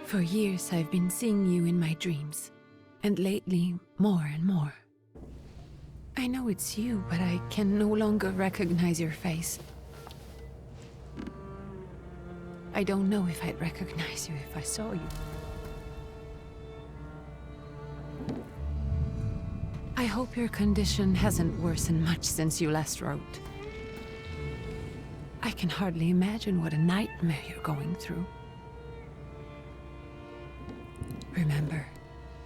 For years I've been seeing you in my dreams, and lately more and more. I know it's you, but I can no longer recognize your face. I don't know if I'd recognize you if I saw you. I hope your condition hasn't worsened much since you last wrote. I can hardly imagine what a nightmare you're going through. Remember,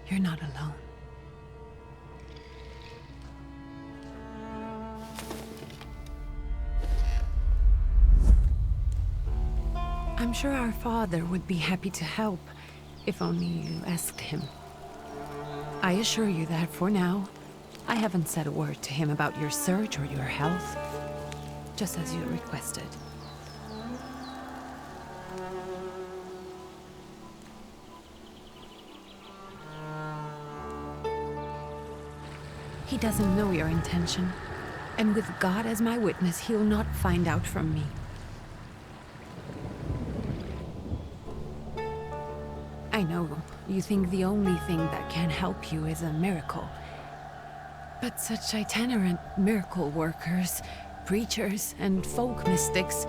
you're not alone. I'm sure our father would be happy to help, if only you asked him. I assure you that for now, I haven't said a word to him about your search or your health, just as you requested. He doesn't know your intention, and with God as my witness, he'll not find out from me. I know you think the only thing that can help you is a miracle. But such itinerant miracle workers, preachers, and folk mystics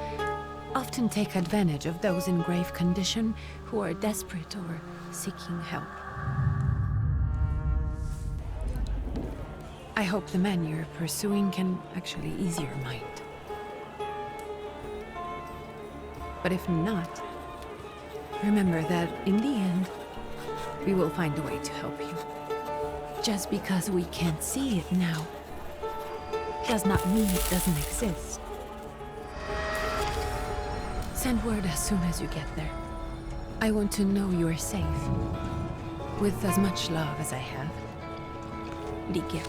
often take advantage of those in grave condition who are desperate or seeking help. I hope the man you're pursuing can actually ease your mind. But if not, remember that in the end, we will find a way to help you. Just because we can't see it now, does not mean it doesn't exist. Send word as soon as you get there. I want to know you're safe. With as much love as I have. Ligia.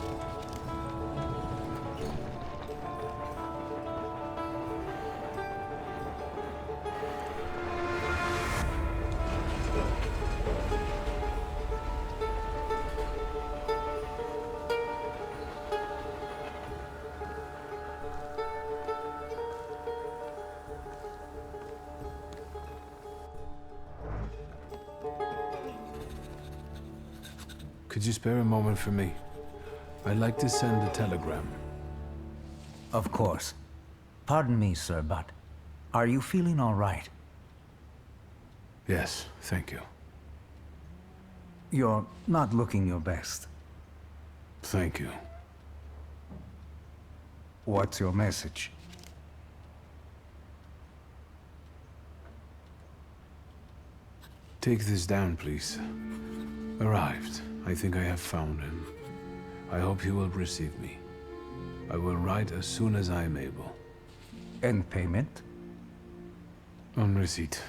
Could you spare a moment for me? I'd like to send a telegram. Of course. Pardon me, sir, but are you feeling all right? Yes, thank you. You're not looking your best. Thank you. What's your message? Take this down, please. Arrived. I think I have found him. I hope he will receive me. I will write as soon as I am able. And payment? On receipt.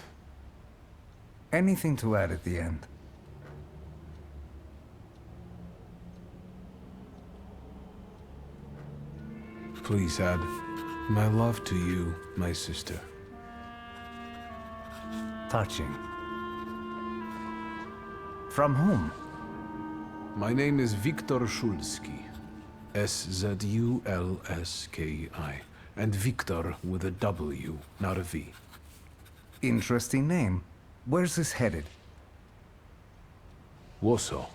Anything to add at the end? Please add, my love to you, my sister. Touching. From whom? My name is Viktor Szulski. Szulski. And Viktor with a W, not a V. Interesting name. Where's this headed? Warsaw.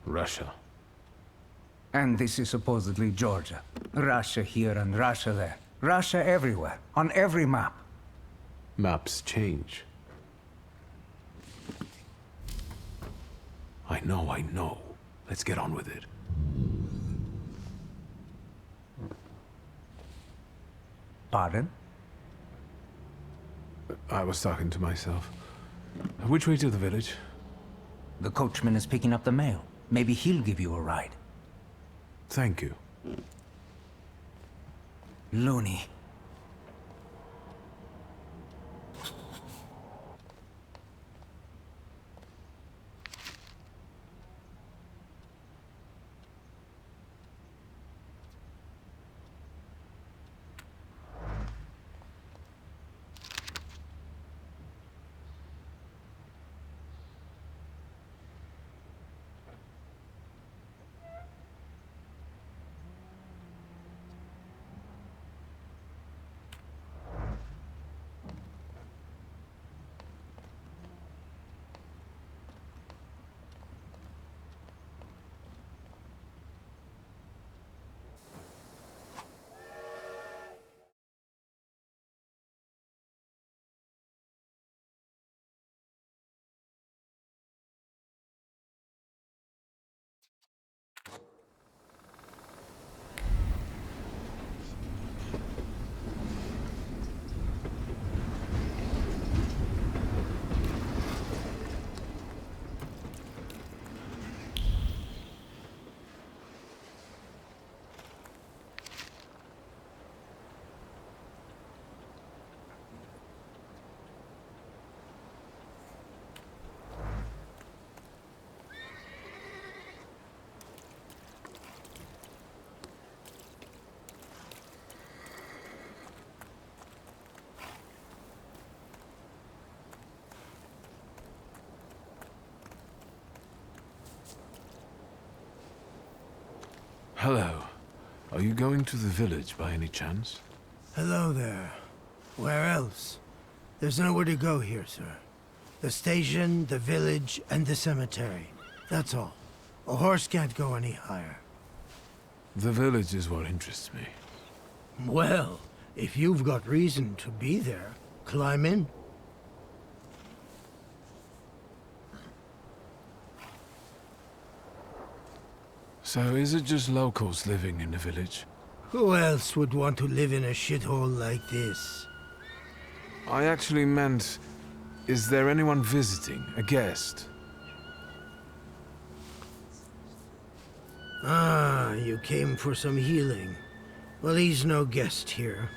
Russia. And this is supposedly Georgia. Russia here and Russia there. Russia everywhere, on every map. Maps change. I know. Let's get on with it. Pardon? I was talking to myself. Which way to the village? The coachman is picking up the mail. Maybe he'll give you a ride. Thank you. Loony. Hello. Are you going to the village by any chance? Hello there. Where else? There's nowhere to go here, sir. The station, the village, and the cemetery. That's all. A horse can't go any higher. The village is what interests me. Well, if you've got reason to be there, climb in. So is it just locals living in the village? Who else would want to live in a shithole like this? I actually meant, is there anyone visiting, a guest? Ah, you came for some healing. Well, he's no guest here.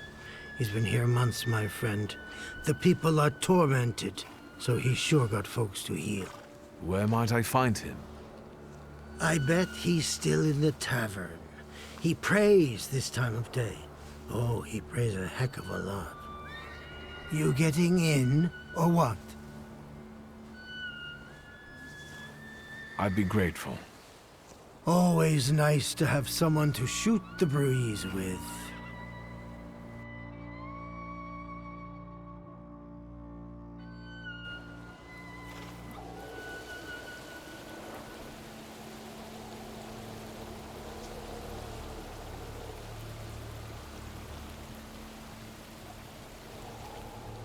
He's been here months, my friend. The people are tormented, so he's sure got folks to heal. Where might I find him? I bet he's still in the tavern. He prays this time of day. Oh, he prays a heck of a lot. You getting in, or what? I'd be grateful. Always nice to have someone to shoot the breeze with.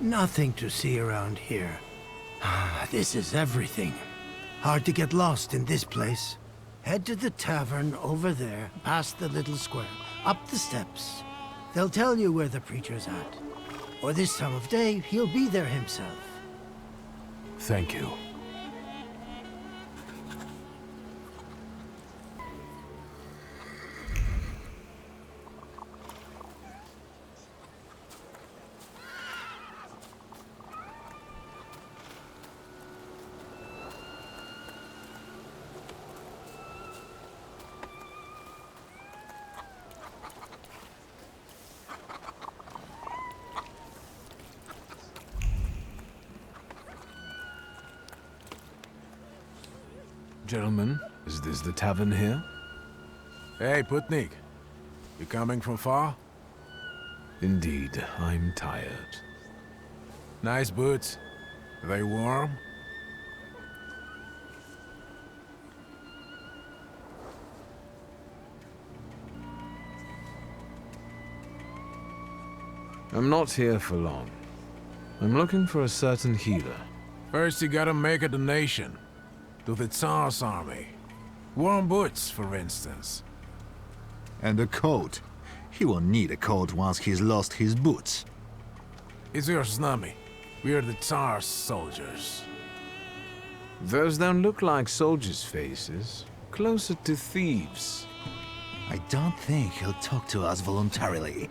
Nothing to see around here. This is everything. Hard to get lost in this place. Head to the tavern over there, past the little square, up the steps. They'll tell you where the preacher's at. Or this time of day, he'll be there himself. Thank you. Gentlemen, is this the tavern here? Hey, Putnik. You coming from far? Indeed, I'm tired. Nice boots. Are they warm? I'm not here for long. I'm looking for a certain healer. First you gotta make a donation. To the Tsar's army. Warm boots, for instance. And a coat. He won't need a coat once he's lost his boots. It's your snummy. We're the Tsar's soldiers. Those don't look like soldiers' faces. Closer to thieves. I don't think he'll talk to us voluntarily.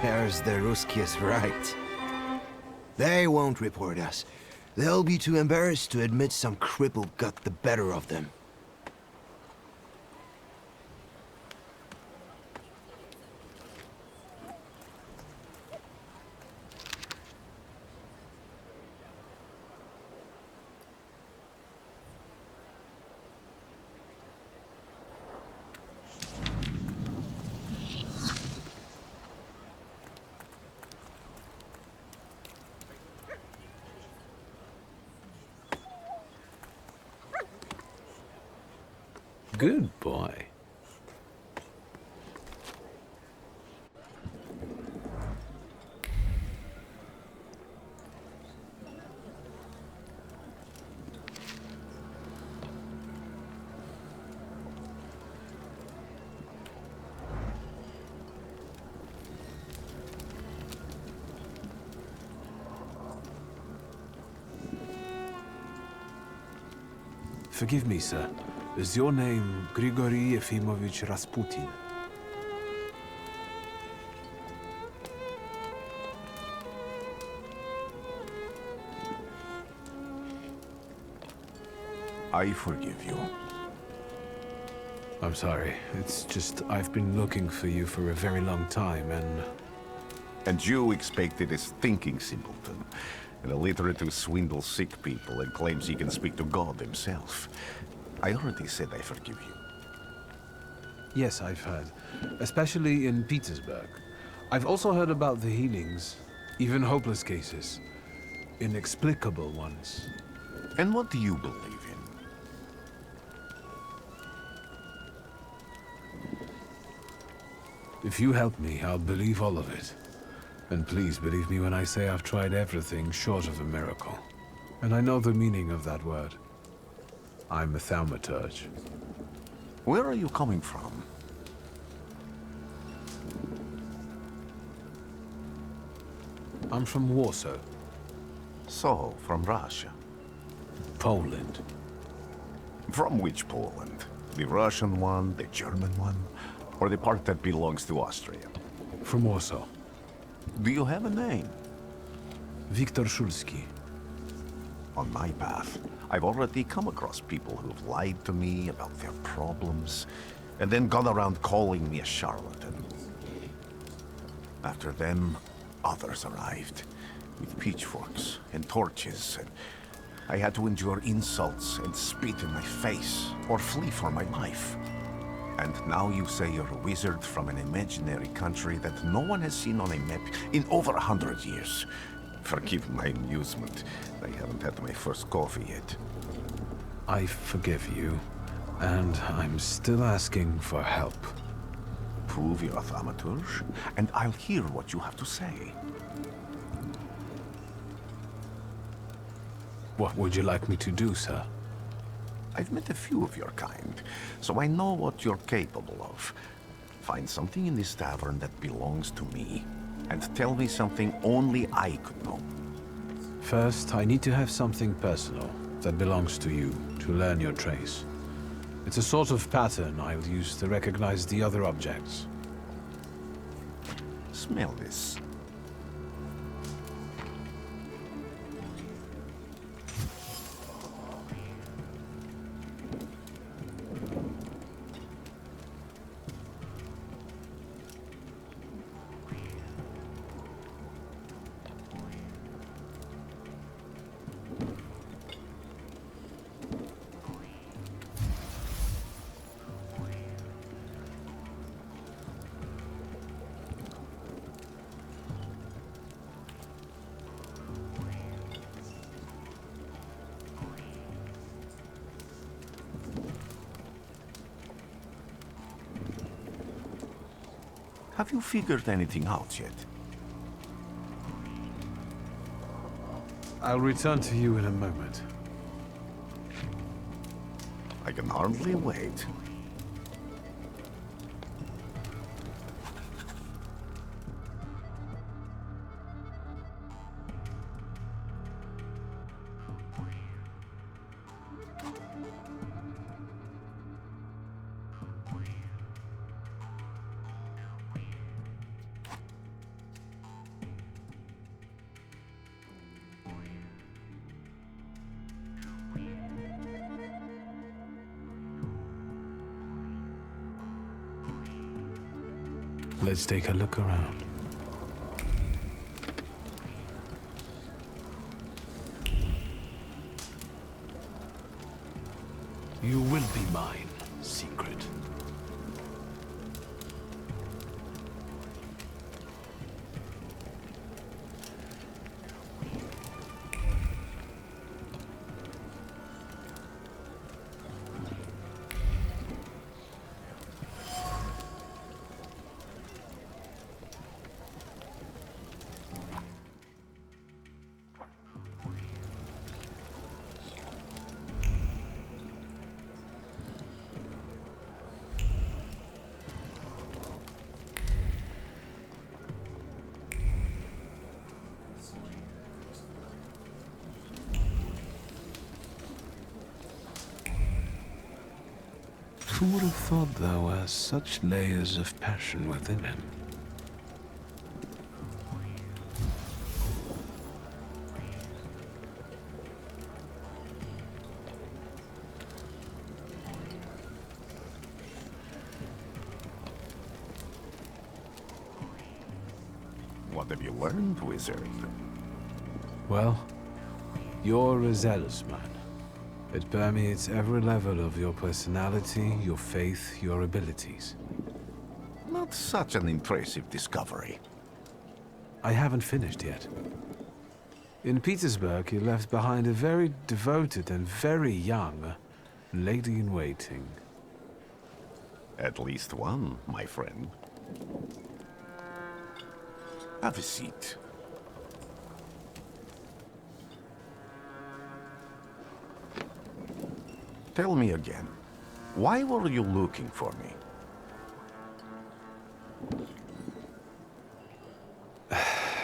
There's the Ruskies right. They won't report us. They'll be too embarrassed to admit some cripple got the better of them. Good boy. Forgive me, sir. Is your name Grigory Yefimovich Rasputin? I forgive you. I'm sorry. It's just I've been looking for you for a very long time, and... And you expected this thinking simpleton, an illiterate who swindles sick people and claims he can speak to God himself. I already said I forgive you. Yes, I've heard. Especially in Petersburg. I've also heard about the healings, even hopeless cases. Inexplicable ones. And what do you believe in? If you help me, I'll believe all of it. And please believe me when I say I've tried everything short of a miracle. And I know the meaning of that word. I'm a thaumaturge. Where are you coming from? I'm from Warsaw, So, from Russia. Poland. From which Poland? The Russian one, the German one, or the part that belongs to Austria? From Warsaw. Do you have a name? Viktor Szulski. On my path, I've already come across people who've lied to me about their problems, and then gone around calling me a charlatan. After them, others arrived, with pitchforks and torches, and I had to endure insults and spit in my face, or flee for my life. And now you say you're a wizard from an imaginary country that no one has seen on a map in over 100 years. Forgive my amusement. I haven't had my first coffee yet. I forgive you, and I'm still asking for help. Prove you're a thaumaturge, and I'll hear what you have to say. What would you like me to do, sir? I've met a few of your kind, so I know what you're capable of. Find something in this tavern that belongs to me, and tell me something only I could know. First, I need to have something personal that belongs to you to learn your trace. It's a sort of pattern I'll use to recognize the other objects. Smell this. Have you figured anything out yet? I'll return to you in a moment. I can hardly wait. Let's take a look around. You will be mine, secret. Who would have thought there were such layers of passion within him? What have you learned, wizard? Well, you're a zealous man. It permeates every level of your personality, your faith, your abilities. Not such an impressive discovery. I haven't finished yet. In Petersburg, you left behind a very devoted and very young lady-in-waiting. At least one, my friend. Have a seat. Tell me again, why were you looking for me?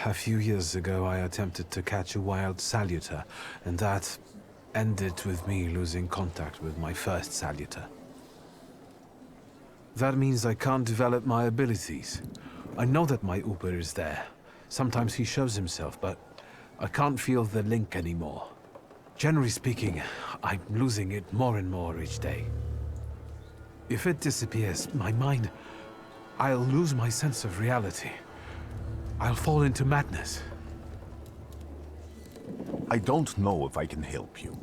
A few years ago, I attempted to catch a wild salutor, and that ended with me losing contact with my first salutor. That means I can't develop my abilities. I know that my Uber is there. Sometimes he shows himself, but I can't feel the link anymore. Generally speaking, I'm losing it more and more each day. If it disappears, my mind, I'll lose my sense of reality. I'll fall into madness. I don't know if I can help you.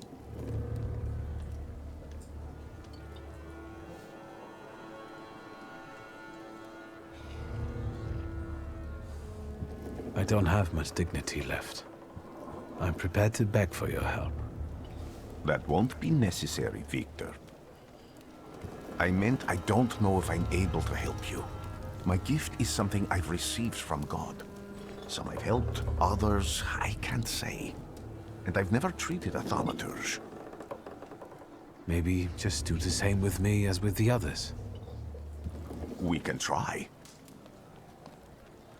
I don't have much dignity left. I'm prepared to beg for your help. That won't be necessary, Victor. I meant I don't know if I'm able to help you. My gift is something I've received from God. Some I've helped, others I can't say. And I've never treated a thaumaturge. Maybe just do the same with me as with the others. We can try.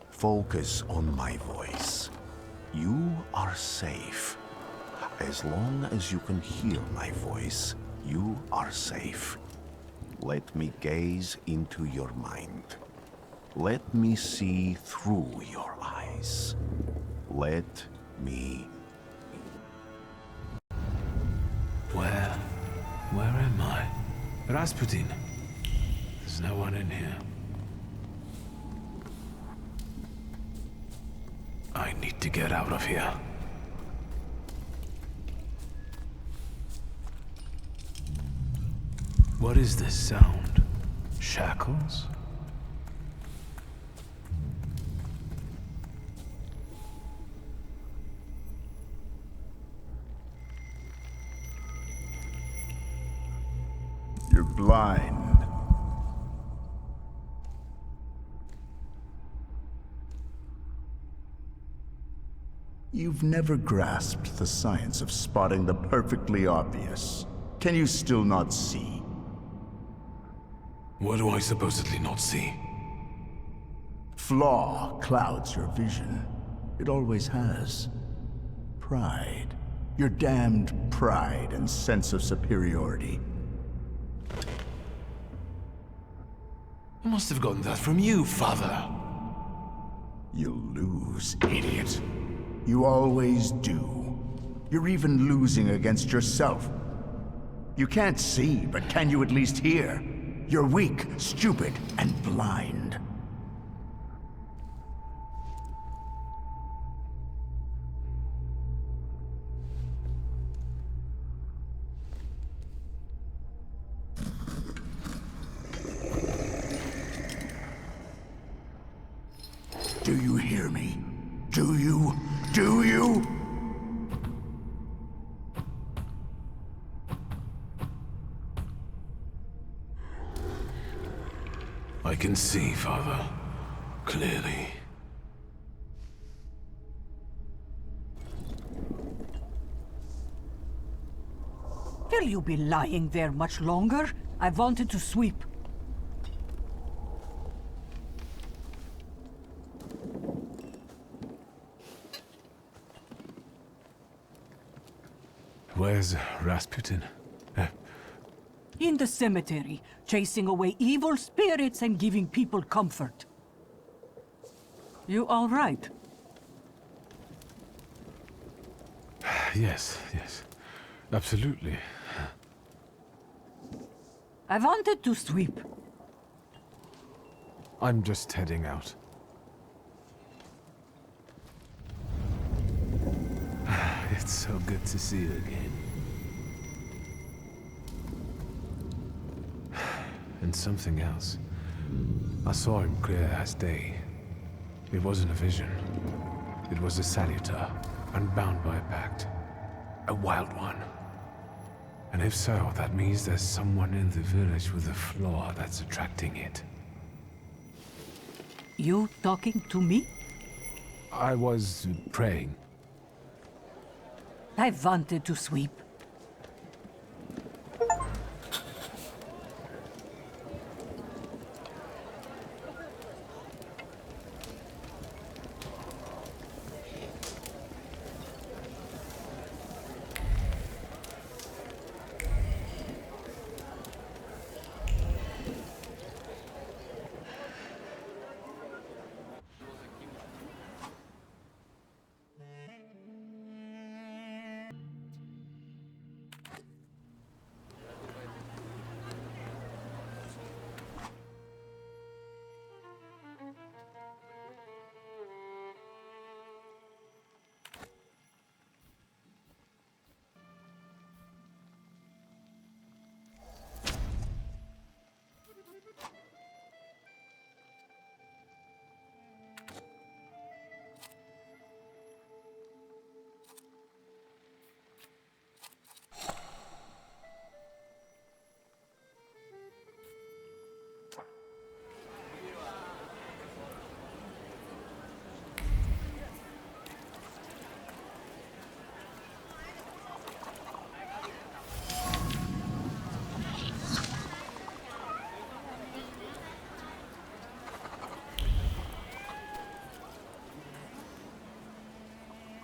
Focus on my voice. You are safe. As long as you can hear my voice, you are safe. Let me gaze into your mind. Let me see through your eyes. Let me... Where am I? Rasputin. There's no one in here. I need to get out of here. What is this sound? Shackles? You're blind. You've never grasped the science of spotting the perfectly obvious. Can you still not see? What do I supposedly not see? Flaw clouds your vision. It always has. Pride. Your damned pride and sense of superiority. I must have gotten that from you, Father. You'll lose, idiot. You always do. You're even losing against yourself. You can't see, but can you at least hear? You're weak, stupid, and blind. Do you hear me? Do you? Do you? I can see, Father. Clearly. Will you be lying there much longer? I wanted to sweep. Where's Rasputin? In the cemetery, chasing away evil spirits and giving people comfort. You all right? Yes, yes. Absolutely. I wanted to sweep. I'm just heading out. It's so good to see you again. And something else. I saw him clear as day. It wasn't a vision. It was a salutor, unbound by a pact. A wild one. And if so, that means there's someone in the village with a flaw that's attracting it. You talking to me? I was praying. I wanted to sweep.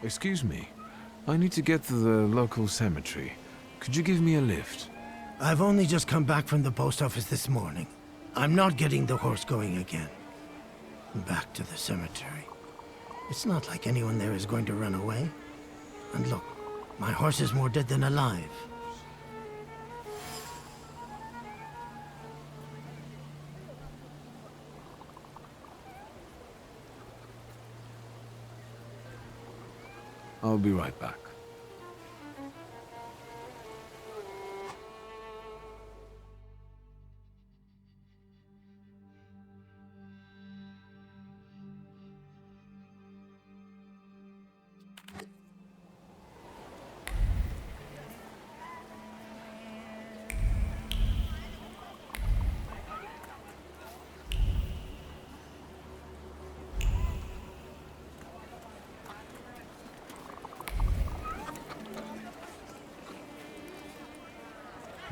Excuse me. I need to get to the local cemetery. Could you give me a lift? I've only just come back from the post office this morning. I'm not getting the horse going again. Back to the cemetery. It's not like anyone there is going to run away. And look, my horse is more dead than alive. I'll be right back.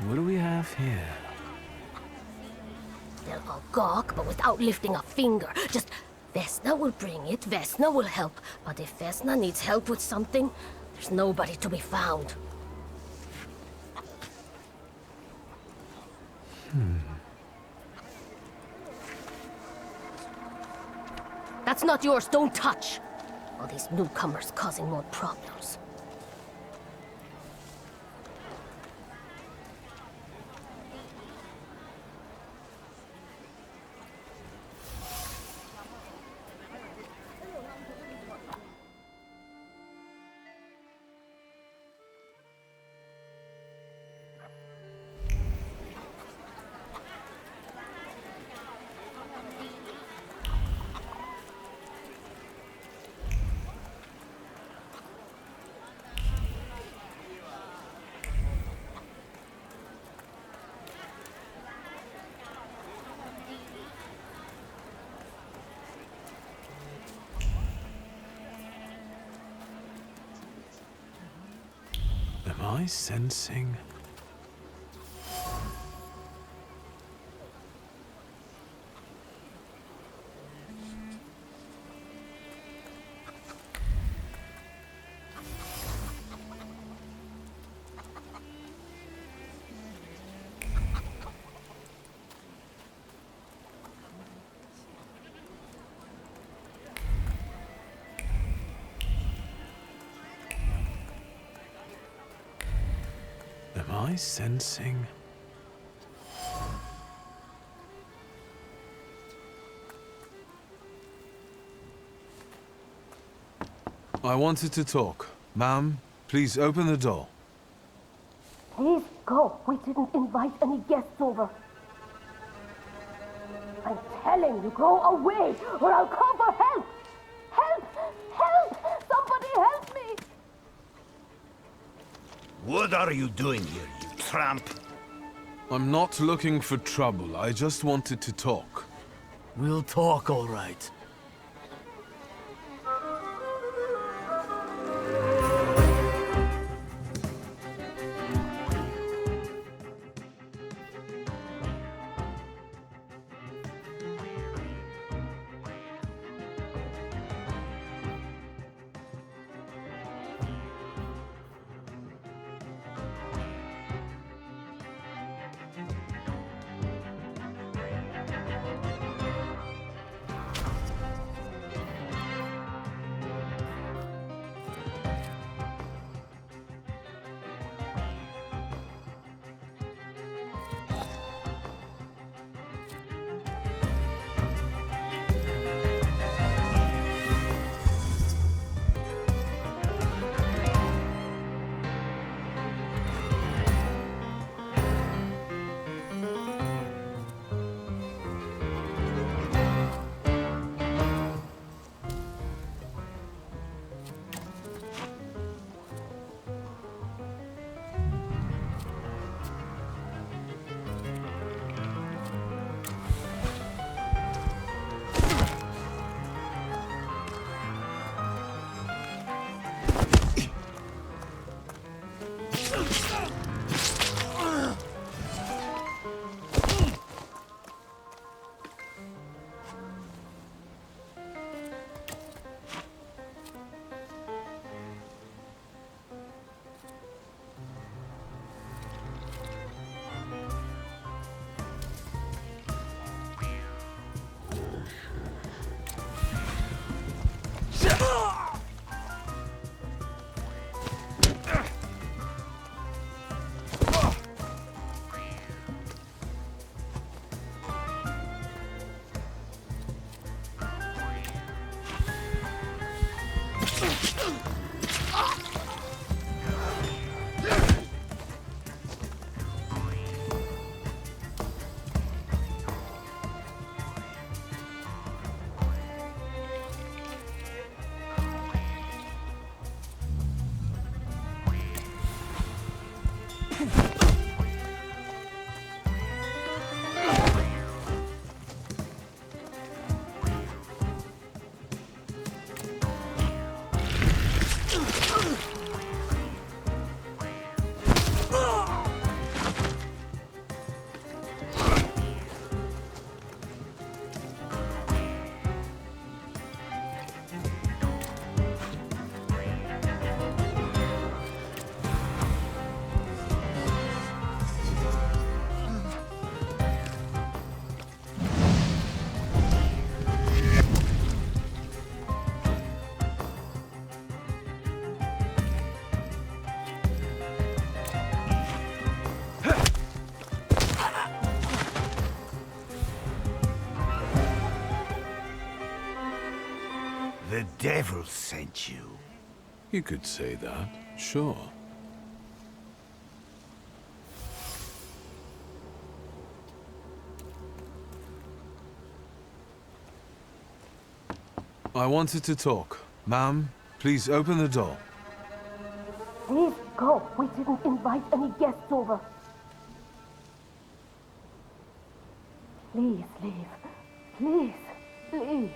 What do we have here? They'll all gawk, but without lifting a finger. Just, Vesna will bring it, Vesna will help. But if Vesna needs help with something, there's nobody to be found. That's not yours, don't touch! All these newcomers causing more problems. Am I sensing? I sensing? I wanted to talk. Ma'am, please open the door. Please go. We didn't invite any guests over. I'm telling you, go away, or I'll call for help! Help! Help! Somebody help me! What are you doing here, you tramp? I'm not looking for trouble. I just wanted to talk. We'll talk, all right. The devil sent you. You could say that, sure. I wanted to talk. Ma'am, please open the door. Please go. We didn't invite any guests over. Please leave. Please. Please.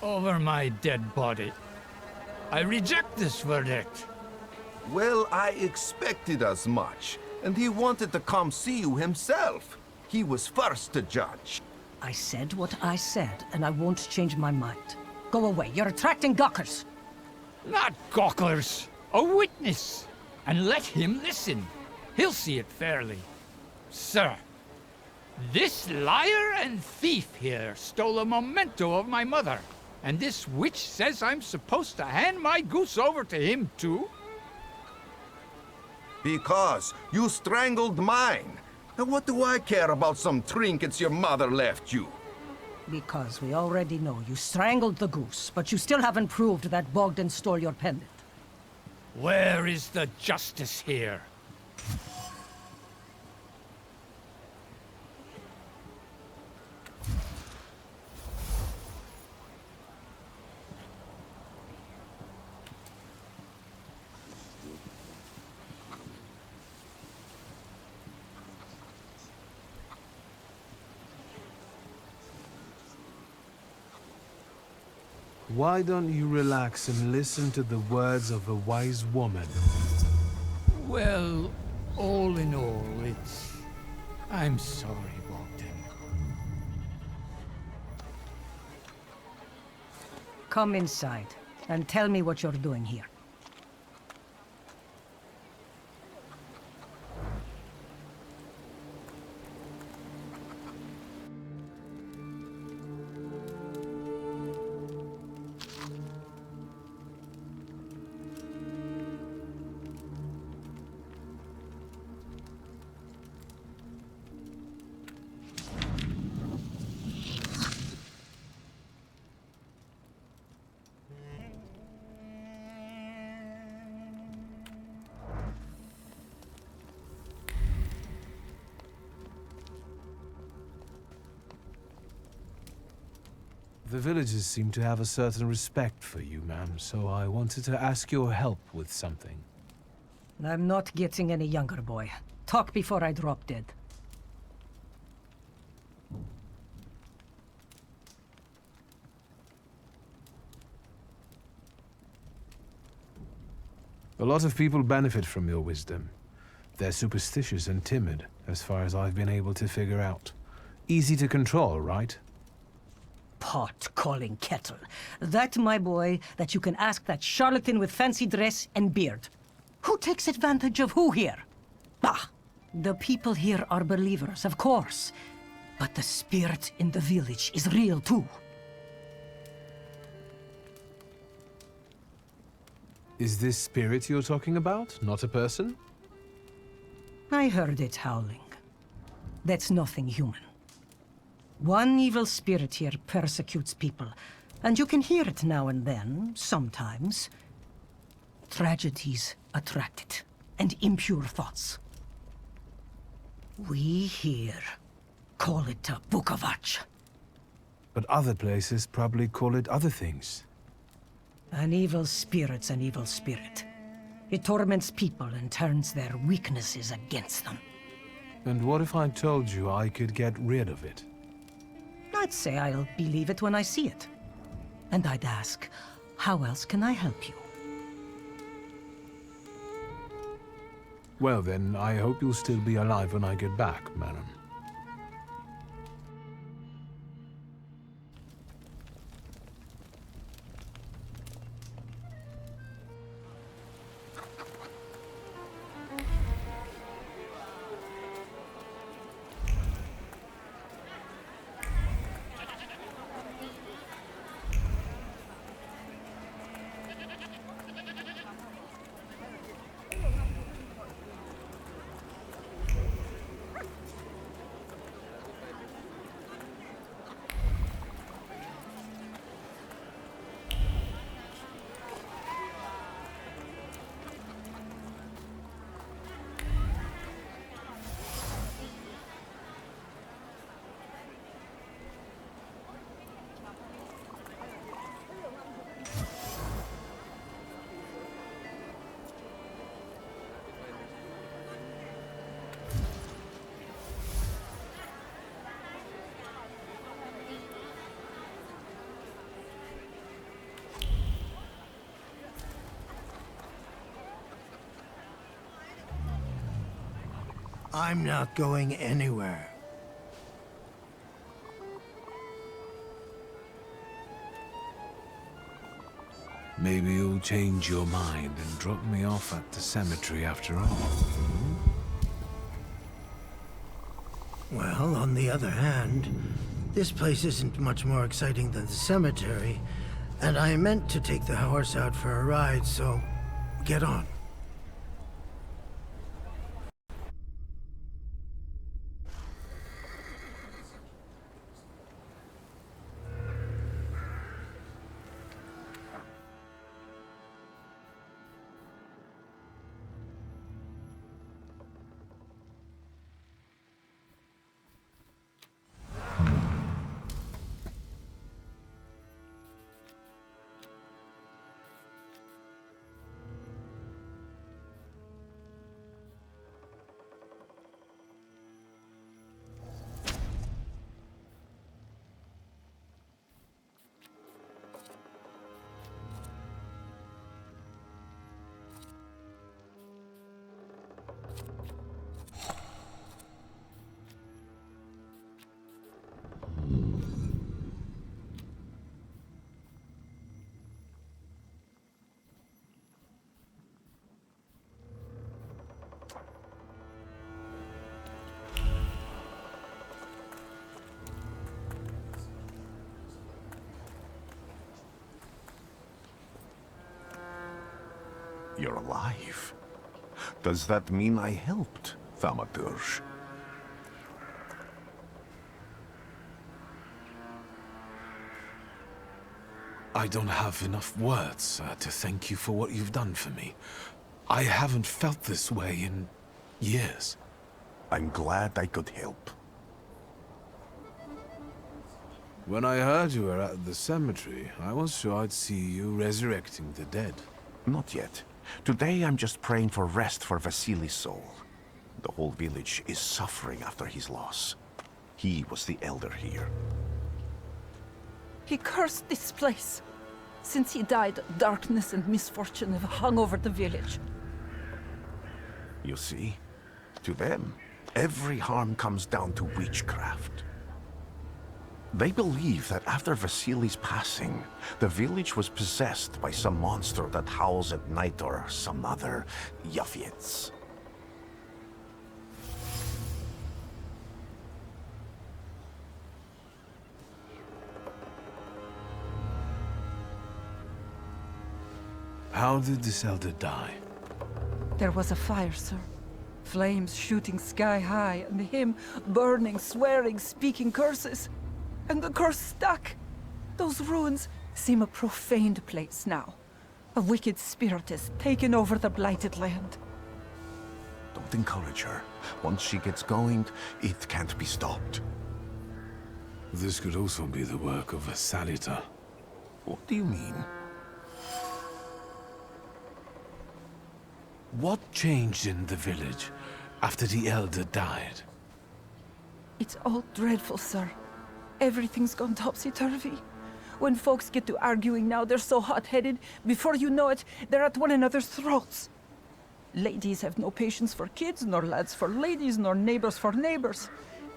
over my dead body. I reject this verdict. Well, I expected as much, and he wanted to come see you himself. He was first to judge. I said what I said, and I won't change my mind. Go away, you're attracting gawkers! Not gawkers, a witness. And let him listen. He'll see it fairly. Sir, this liar and thief here stole a memento of my mother. And this witch says I'm supposed to hand my goose over to him too? Because you strangled mine. And what do I care about some trinkets your mother left you? Because we already know you strangled the goose, but you still haven't proved that Bogdan stole your pendant. Where is the justice here? Why don't you relax and listen to the words of a wise woman? Well, all in all, I'm sorry, Bogdan. Come inside, and tell me what you're doing here. The villagers seem to have a certain respect for you, ma'am, so I wanted to ask your help with something. I'm not getting any younger, boy. Talk before I drop dead. A lot of people benefit from your wisdom. They're superstitious and timid, as far as I've been able to figure out. Easy to control, right? Pot calling kettle. That, my boy, that you can ask that charlatan with fancy dress and beard. Who takes advantage of who here? Bah! The people here are believers, of course. But the spirit in the village is real too. Is this spirit you're talking about, not a person? I heard it howling. That's nothing human. One evil spirit here persecutes people, and you can hear it now and then, sometimes. Tragedies attract it, and impure thoughts. We here call it a bukovac. But other places probably call it other things. An evil spirit's an evil spirit. It torments people and turns their weaknesses against them. And what if I told you I could get rid of it? I'd say I'll believe it when I see it. And I'd ask, how else can I help you? Well then, I hope you'll still be alive when I get back, madam. I'm not going anywhere. Maybe you'll change your mind and drop me off at the cemetery after all. Well, on the other hand, this place isn't much more exciting than the cemetery, and I meant to take the horse out for a ride, so get on. You're alive. Does that mean I helped, Thaumaturge? I don't have enough words to thank you for what you've done for me. I haven't felt this way in years. I'm glad I could help. When I heard you were at the cemetery, I was sure I'd see you resurrecting the dead. Not yet. Today I'm just praying for rest for Vasily's soul. The whole village is suffering after his loss. He was the elder here. He cursed this place. Since he died, darkness and misfortune have hung over the village. You see? To them, every harm comes down to witchcraft. They believe that after Vasily's passing, the village was possessed by some monster that howls at night or some other Yaffiets. How did this elder die? There was a fire, sir. Flames shooting sky high, and him burning, swearing, speaking curses. And the curse stuck. Those ruins seem a profaned place now. A wicked spirit has taken over the blighted land. Don't encourage her. Once she gets going, it can't be stopped. This could also be the work of a salutor. What do you mean? What changed in the village after the elder died? It's all dreadful, sir. Everything's gone topsy-turvy. When folks get to arguing now, they're so hot-headed, before you know it, they're at one another's throats. Ladies have no patience for kids, nor lads for ladies, nor neighbors for neighbors.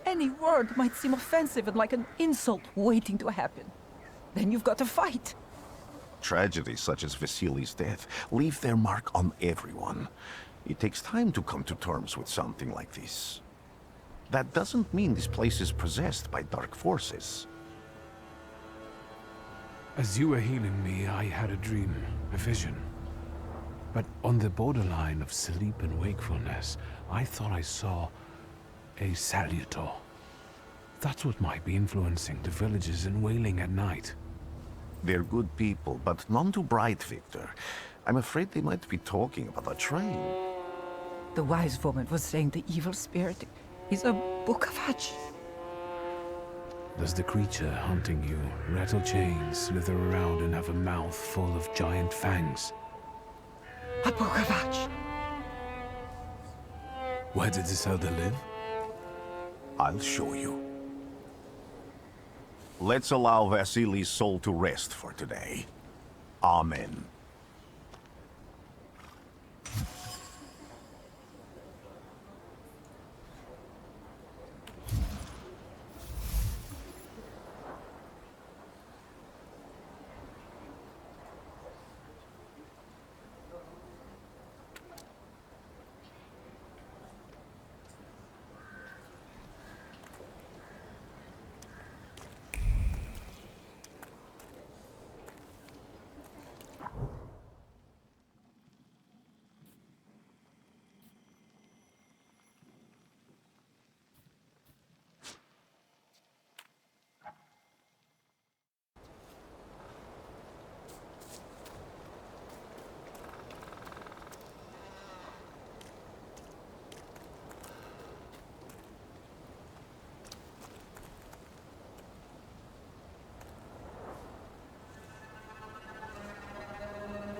Any word might seem offensive and like an insult waiting to happen. Then you've got to fight. Tragedies such as Vasily's death leave their mark on everyone. It takes time to come to terms with something like this. That doesn't mean this place is possessed by dark forces. As you were healing me, I had a dream, a vision. But on the borderline of sleep and wakefulness, I thought I saw a salutor. That's what might be influencing the villagers in wailing at night. They're good people, but none too bright, Victor. I'm afraid they might be talking about a train. The wise woman was saying the evil spirit is a book of hatch. Does the creature hunting you rattle chains, slither around, and have a mouth full of giant fangs? A book of hatch. Where did this elder live? I'll show you. Let's allow Vasily's soul to rest for today. Amen.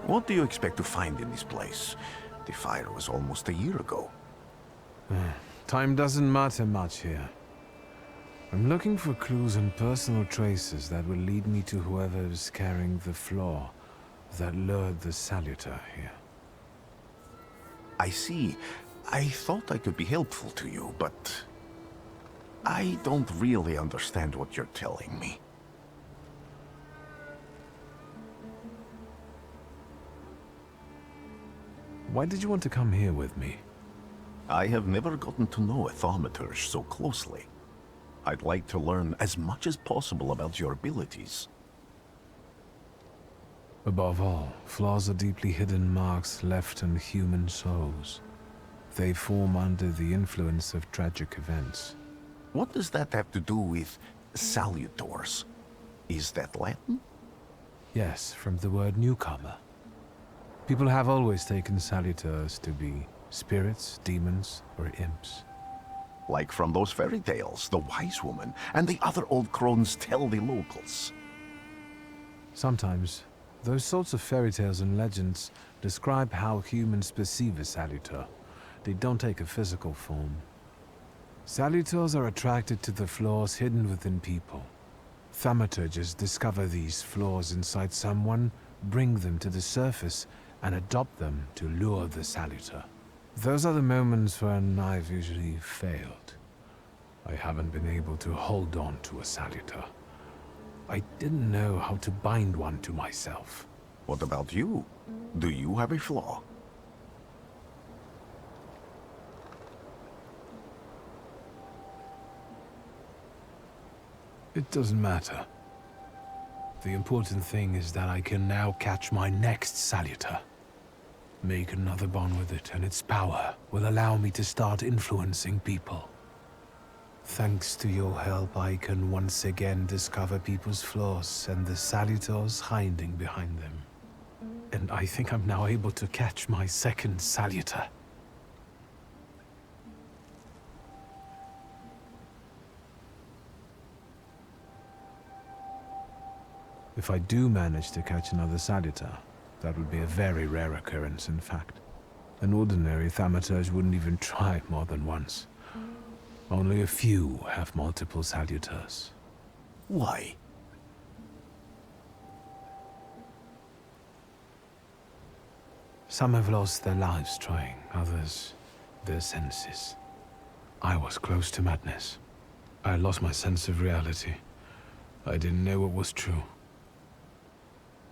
What do you expect to find in this place? The fire was almost a year ago. Time doesn't matter much here. I'm looking for clues and personal traces that will lead me to whoever is carrying the flaw that lured the salutor here. I see. I thought I could be helpful to you, but I don't really understand what you're telling me. Why did you want to come here with me? I have never gotten to know a thaumaturge so closely. I'd like to learn as much as possible about your abilities. Above all, flaws are deeply hidden marks left on human souls. They form under the influence of tragic events. What does that have to do with salutors? Is that Latin? Yes, from the word newcomer. People have always taken salutors to be spirits, demons, or imps. Like from those fairy tales, the wise woman and the other old crones tell the locals. Sometimes, those sorts of fairy tales and legends describe how humans perceive a salutor. They don't take a physical form. Salutors are attracted to the flaws hidden within people. Thaumaturges discover these flaws inside someone, bring them to the surface, and adopt them to lure the salutor. Those are the moments when I've usually failed. I haven't been able to hold on to a salutor. I didn't know how to bind one to myself. What about you? Do you have a flaw? It doesn't matter. The important thing is that I can now catch my next salutor. Make another bond with it, and its power will allow me to start influencing people. Thanks to your help, I can once again discover people's flaws and the salutors hiding behind them. And I think I'm now able to catch my second salutor. If I do manage to catch another salutor, that would be a very rare occurrence, in fact. An ordinary thaumaturge wouldn't even try more than once. Only a few have multiple salutors. Why? Some have lost their lives trying, others their senses. I was close to madness. I lost my sense of reality. I didn't know what was true.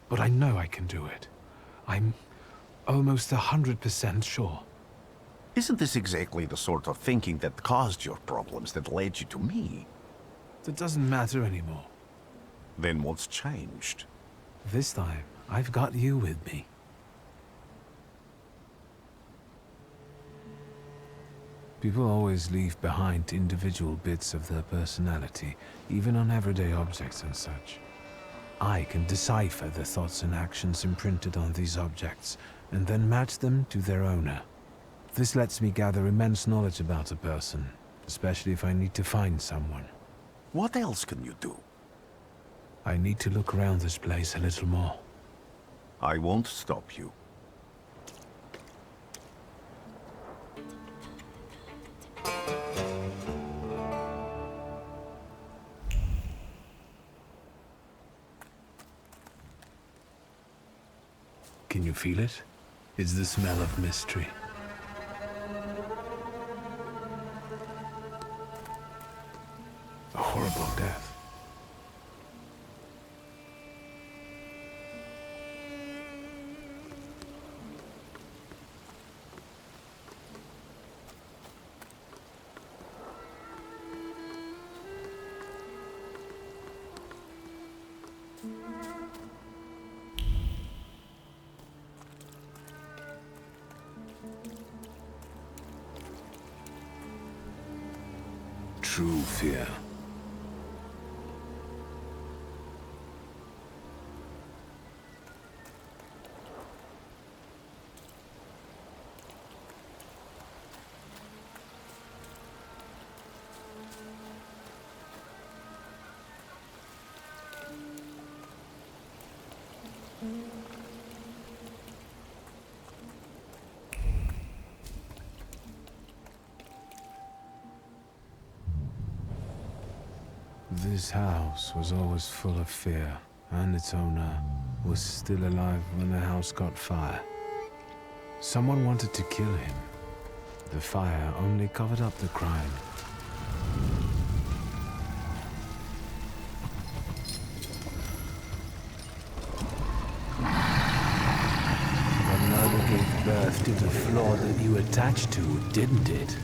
But I know I can do it. I'm almost 100% sure. Isn't this exactly the sort of thinking that caused your problems that led you to me? That doesn't matter anymore. Then what's changed? This time, I've got you with me. People always leave behind individual bits of their personality, even on everyday objects and such. I can decipher the thoughts and actions imprinted on these objects, and then match them to their owner. This lets me gather immense knowledge about a person, especially if I need to find someone. What else can you do? I need to look around this place a little more. I won't stop you. Can you feel it? It's the smell of mystery. A horrible death. True fear. This house was always full of fear, and its owner was still alive when the house caught fire. Someone wanted to kill him. The fire only covered up the crime. The murder gave birth to the flaw that you attached to, didn't it?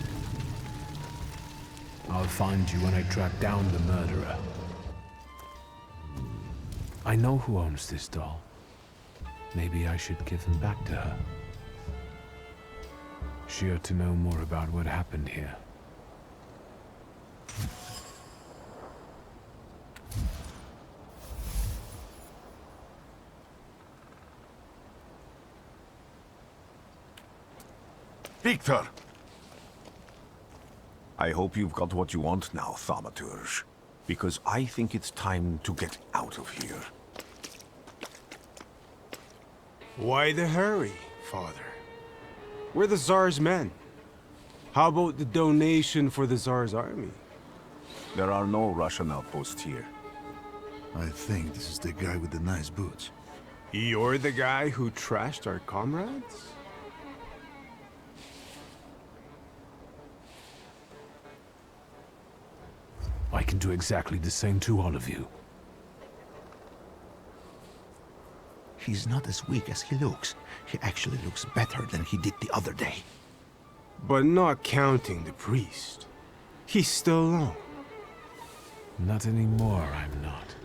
I'll find you when I track down the murderer. I know who owns this doll. Maybe I should give them back to her. She ought to know more about what happened here. Victor! I hope you've got what you want now, Thaumaturge. Because I think it's time to get out of here. Why the hurry, Father? We're the Tsar's men. How about the donation for the Tsar's army? There are no Russian outposts here. I think this is the guy with the nice boots. You're the guy who trashed our comrades? I can do exactly the same to all of you. He's not as weak as he looks. He actually looks better than he did the other day. But not counting the priest. He's still alone. Not anymore, I'm not.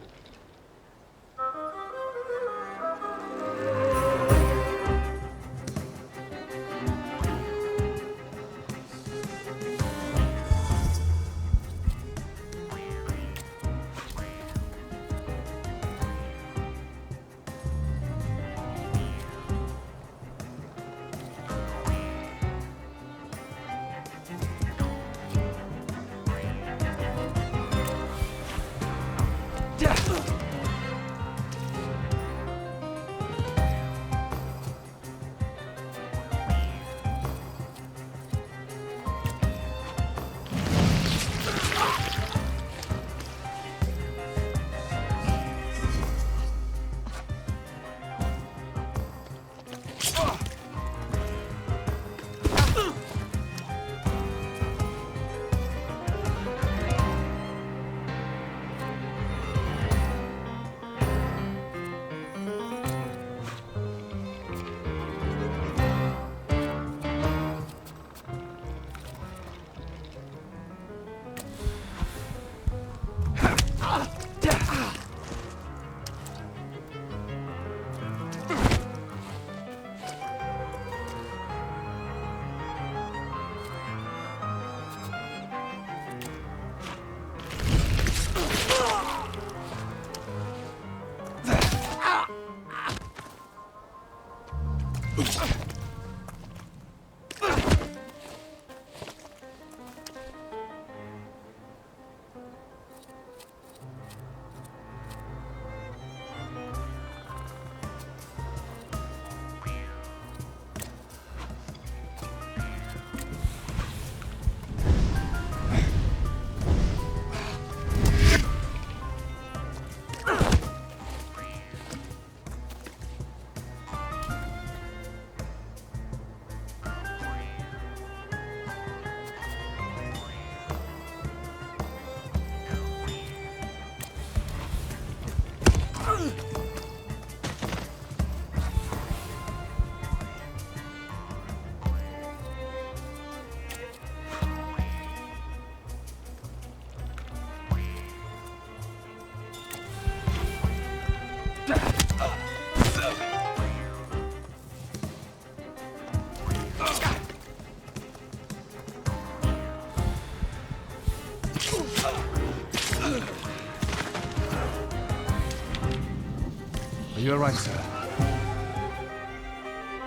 You're right, sir.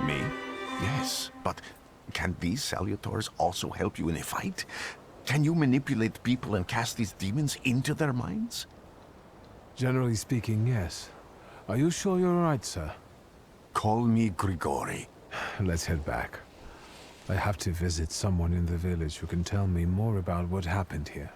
Me? Yes, but can these salutors also help you in a fight? Can you manipulate people and cast these demons into their minds? Generally speaking, yes. Are you sure you're right, sir? Call me Grigori. Let's head back. I have to visit someone in the village who can tell me more about what happened here.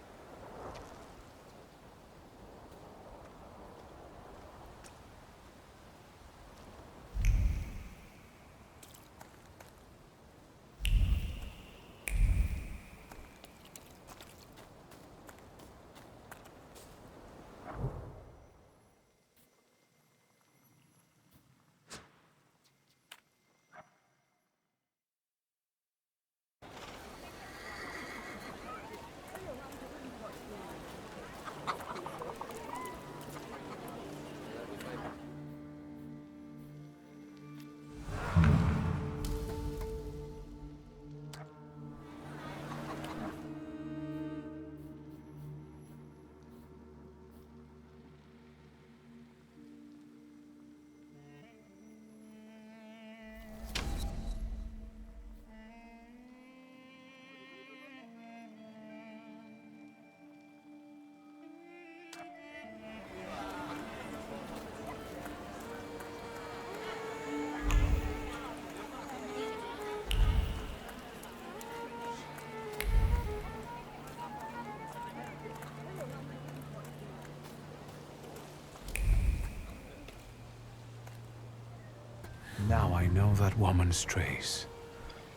Now I know that woman's trace.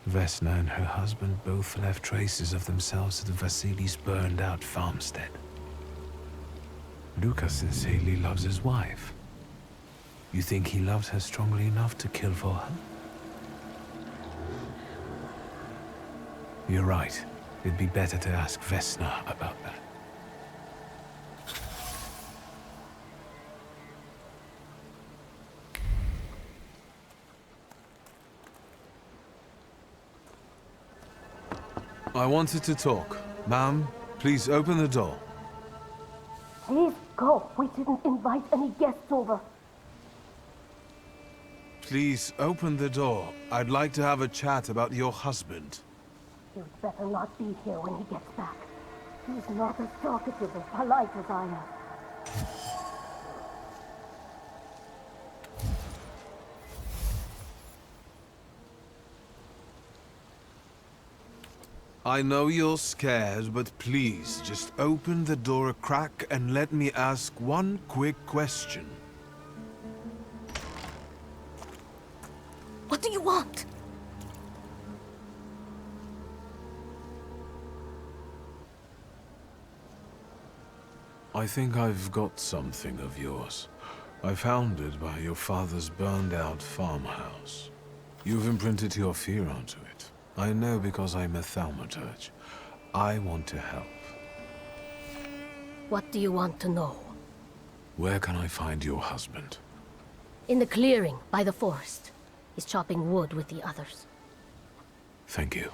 Vesna and her husband both left traces of themselves at Vasily's burned-out farmstead. Luca sincerely loves his wife. You think he loves her strongly enough to kill for her? You're right. It'd be better to ask Vesna about that. I wanted to talk. Ma'am, please open the door. Please go. We didn't invite any guests over. Please open the door. I'd like to have a chat about your husband. You'd better not be here when he gets back. He's not as talkative or polite as I am. I know you're scared, but please, just open the door a crack and let me ask one quick question. What do you want? I think I've got something of yours. I found it by your father's burned-out farmhouse. You've imprinted your fear onto it. I know because I'm a thaumaturge. I want to help. What do you want to know? Where can I find your husband? In the clearing, by the forest. He's chopping wood with the others. Thank you.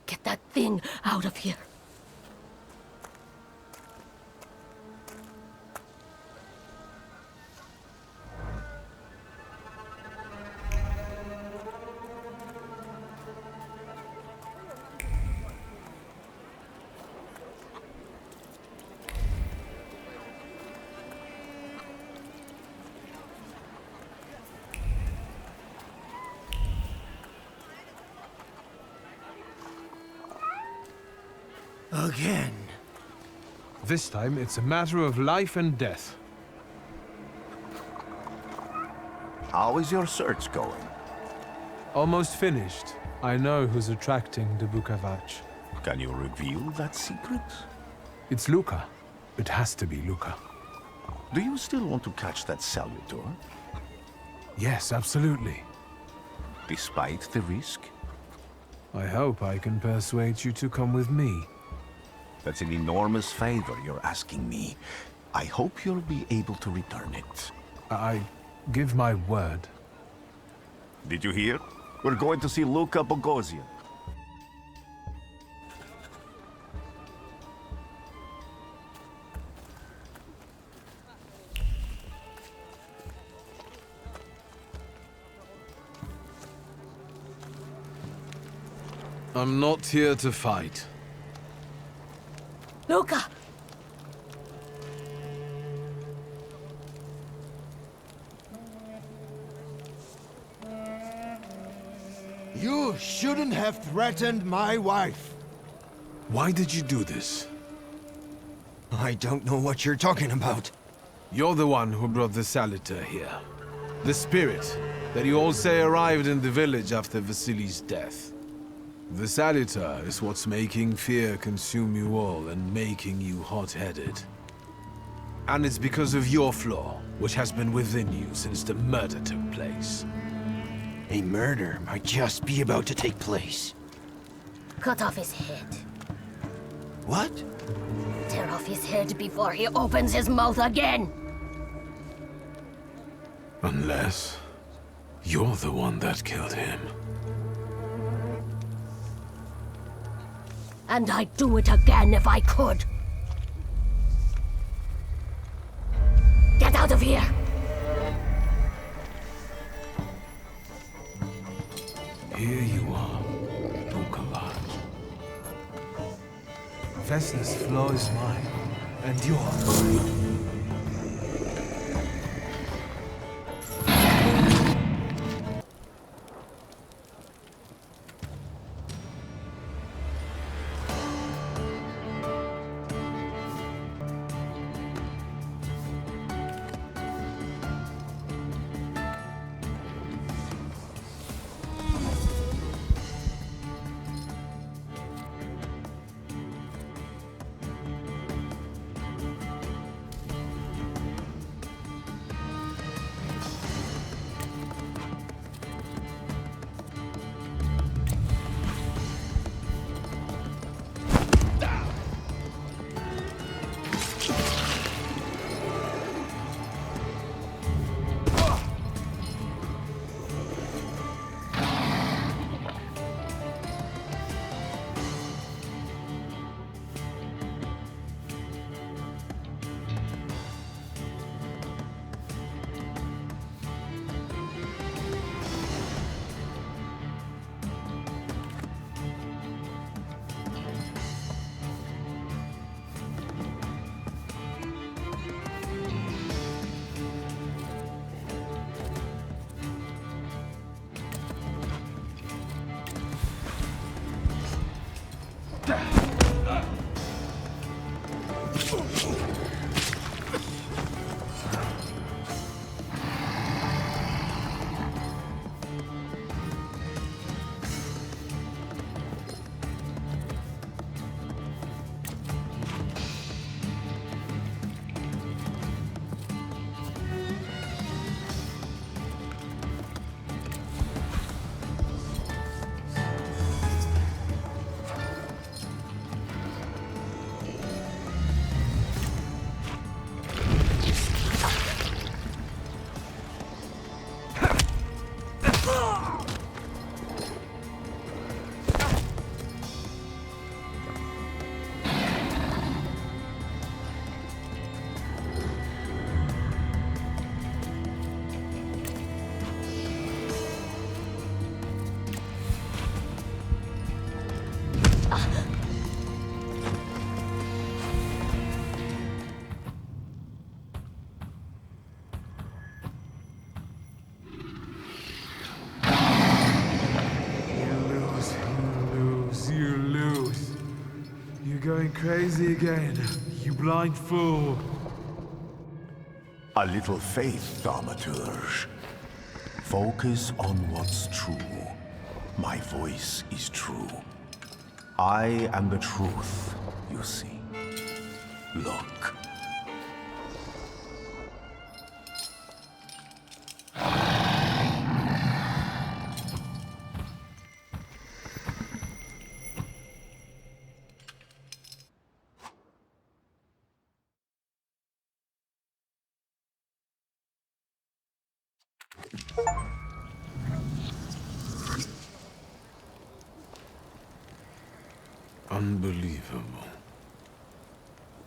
Get that thing out of here. Again. This time, it's a matter of life and death. How is your search going? Almost finished. I know who's attracting the Bukavach. Can you reveal that secret? It's Luca. It has to be Luca. Do you still want to catch that salutor? Yes, absolutely. Despite the risk? I hope I can persuade you to come with me. That's an enormous favor you're asking me. I hope you'll be able to return it. I give my word. Did you hear? We're going to see Luca Bogosian. I'm not here to fight. Luca! You shouldn't have threatened my wife. Why did you do this? I don't know what you're talking about. You're the one who brought the salutor here. The spirit that you all say arrived in the village after Vasily's death. The salutor is what's making fear consume you all and making you hot-headed. And it's because of your flaw, which has been within you since the murder took place. A murder might just be about to take place. Cut off his head. What? Tear off his head before he opens his mouth again! Unless you're the one that killed him. And I'd do it again if I could. Get out of here! Here you are, Bukavach. Vesna's flaw is mine, and yours. going crazy again, you blind fool. A little faith, Thaumaturge. Focus on what's true. My voice is true. I am the truth, you see. Look. Unbelievable.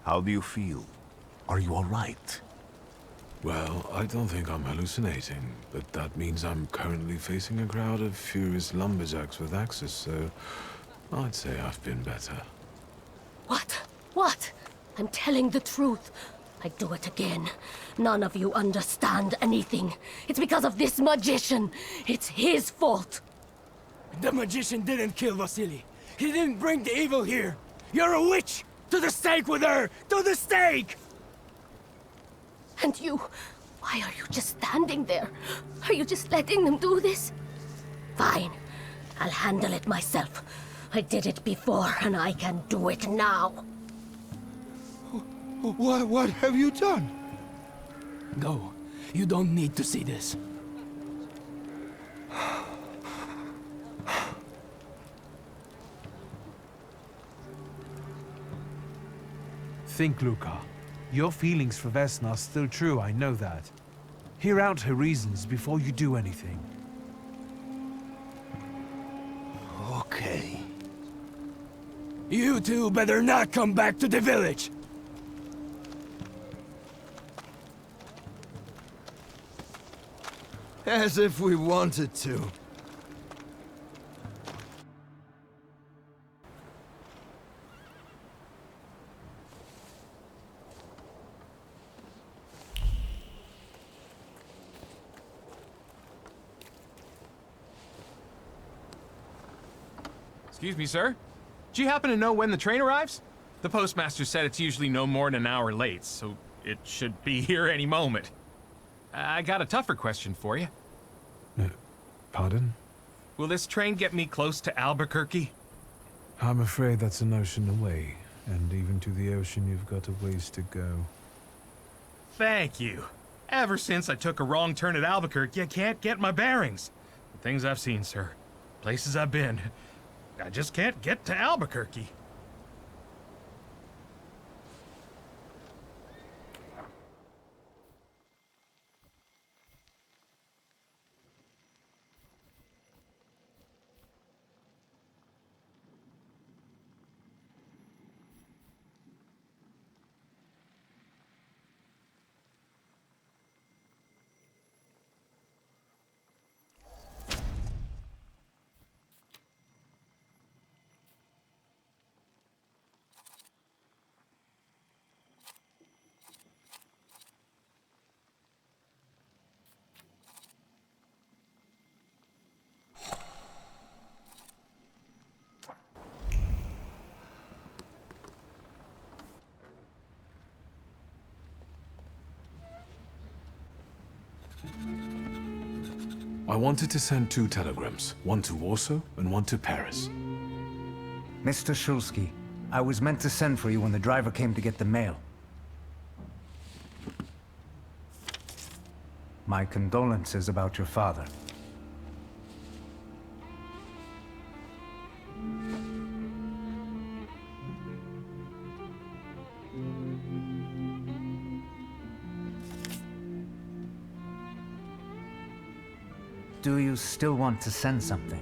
How do you feel? Are you all right? Well, I don't think I'm hallucinating, but that means I'm currently facing a crowd of furious lumberjacks with axes, so I'd say I've been better. What? What? I'm telling the truth. I do it again. None of you understand anything. It's because of this magician. It's his fault. The magician didn't kill Vasily. He didn't bring the evil here. You're a witch! To the stake with her! To the stake! And you, why are you just standing there? Are you just letting them do this? Fine. I'll handle it myself. I did it before, and I can do it now. What have you done? Go. You don't need to see this. Think, Luca. Your feelings for Vesna are still true, I know that. Hear out her reasons before you do anything. Okay. You two better not come back to the village! As if we wanted to. Excuse me, sir. Do you happen to know when the train arrives? The postmaster said it's usually no more than an hour late, so it should be here any moment. I got a tougher question for you. Pardon? Will this train get me close to Albuquerque? I'm afraid that's an ocean away, and even to the ocean you've got a ways to go. Thank you. Ever since I took a wrong turn at Albuquerque, I can't get my bearings. The things I've seen, sir. Places I've been. I just can't get to Albuquerque. I wanted to send 2 telegrams, one to Warsaw and one to Paris. Mr. Shulsky, I was meant to send for you when the driver came to get the mail. My condolences about your father. Do you still want to send something?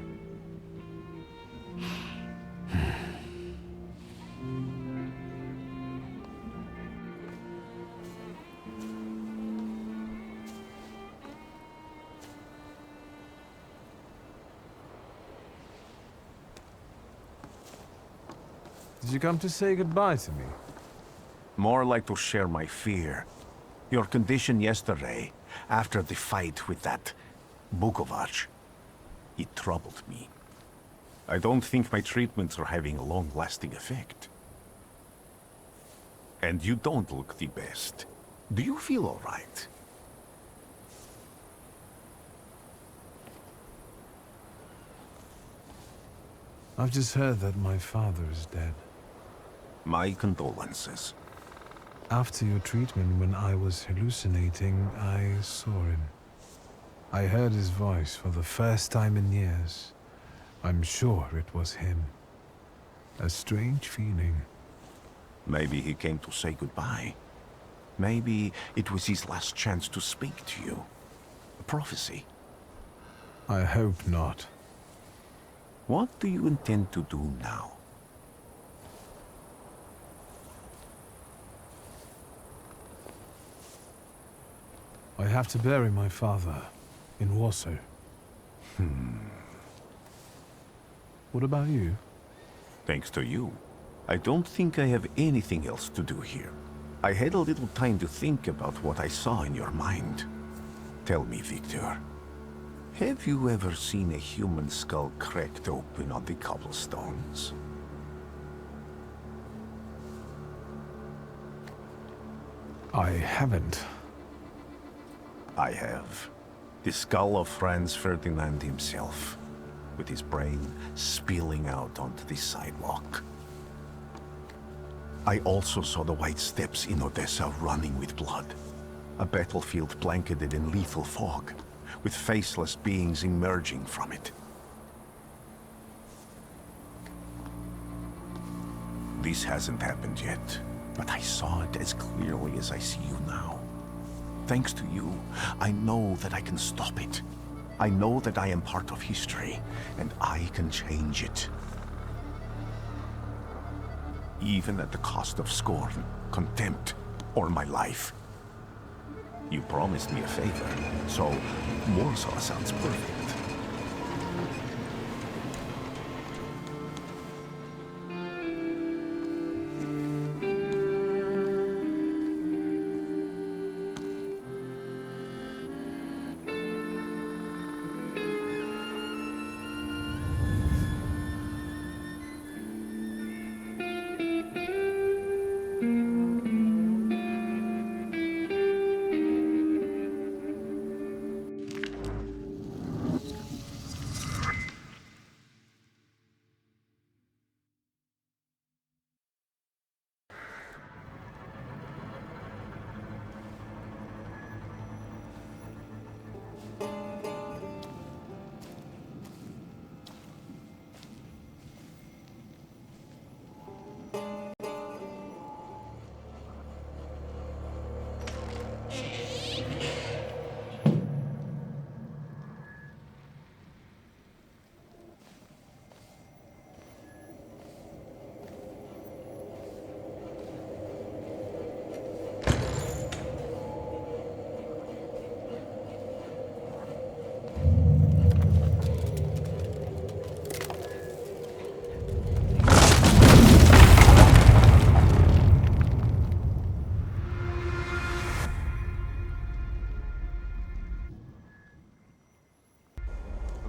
Did you come to say goodbye to me? More like to share my fear. Your condition yesterday, after the fight with that Bukovac, it troubled me. I don't think my treatments are having a long-lasting effect. And you don't look the best. Do you feel all right? I've just heard that my father is dead. My condolences. After your treatment, when I was hallucinating, I saw him. I heard his voice for the first time in years. I'm sure it was him. A strange feeling. Maybe he came to say goodbye. Maybe it was his last chance to speak to you. A prophecy. I hope not. What do you intend to do now? I have to bury my father in Warsaw. What about you? Thanks to you, I don't think I have anything else to do here. I had a little time to think about what I saw in your mind. Tell me, Victor, have you ever seen a human skull cracked open on the cobblestones? I haven't. I have. The skull of Franz Ferdinand himself, with his brain spilling out onto the sidewalk. I also saw the white steps in Odessa running with blood. A battlefield blanketed in lethal fog, with faceless beings emerging from it. This hasn't happened yet, but I saw it as clearly as I see you now. Thanks to you, I know that I can stop it. I know that I am part of history, and I can change it. Even at the cost of scorn, contempt, or my life. You promised me a favor, so Warsaw sounds perfect.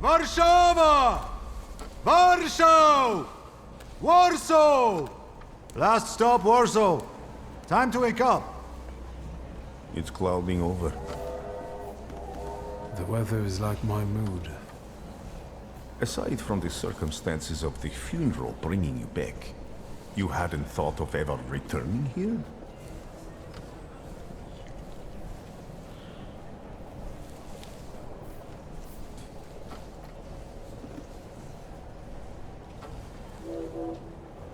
Warszawa! Warsaw! Warsaw! Last stop, Warsaw. Time to wake up. It's clouding over. The weather is like my mood. Aside from the circumstances of the funeral bringing you back, you hadn't thought of ever returning here?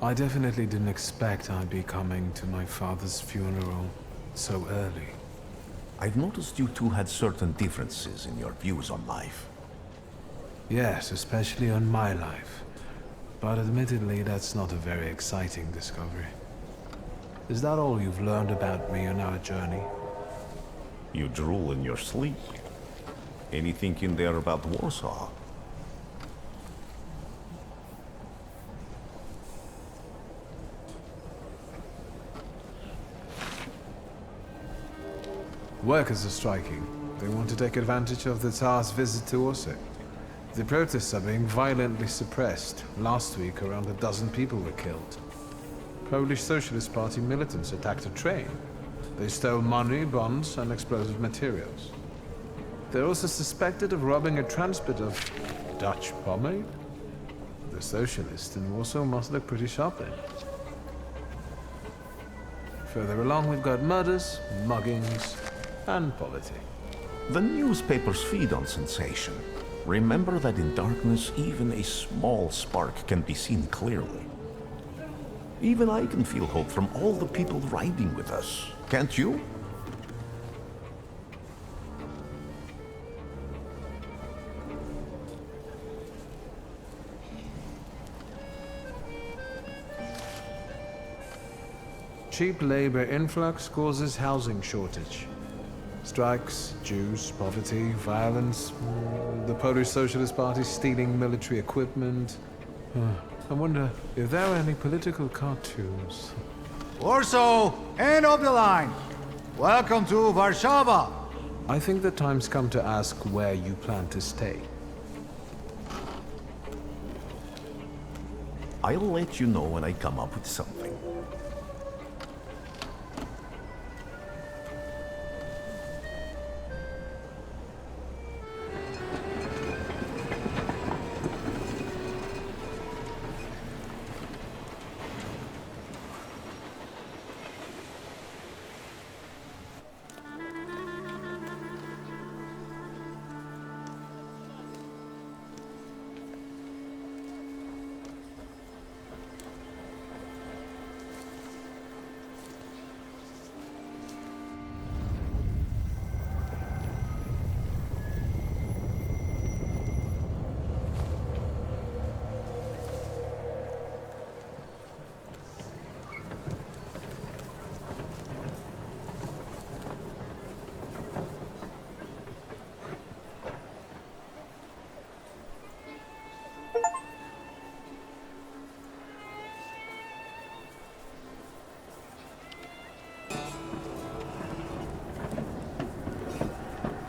I definitely didn't expect I'd be coming to my father's funeral so early. I've noticed you two had certain differences in your views on life. Yes, especially on my life. But admittedly, that's not a very exciting discovery. Is that all you've learned about me on our journey? You drool in your sleep. Anything in there about Warsaw? Workers are striking. They want to take advantage of the Tsar's visit to Warsaw. The protests are being violently suppressed. Last week, around a dozen people were killed. Polish Socialist Party militants attacked a train. They stole money, bonds, and explosive materials. They're also suspected of robbing a transport of Dutch pomade. The socialists in Warsaw must look pretty sharp then. Further along, we've got murders, muggings, and poverty. The newspapers feed on sensation. Remember that in darkness, even a small spark can be seen clearly. Even I can feel hope from all the people riding with us. Can't you? Cheap labor influx causes housing shortage. Strikes, Jews, poverty, violence, the Polish Socialist Party stealing military equipment. I wonder if there are any political cartoons. Warsaw, end of the line. Welcome to Warsaw. I think the time's come to ask where you plan to stay. I'll let you know when I come up with something.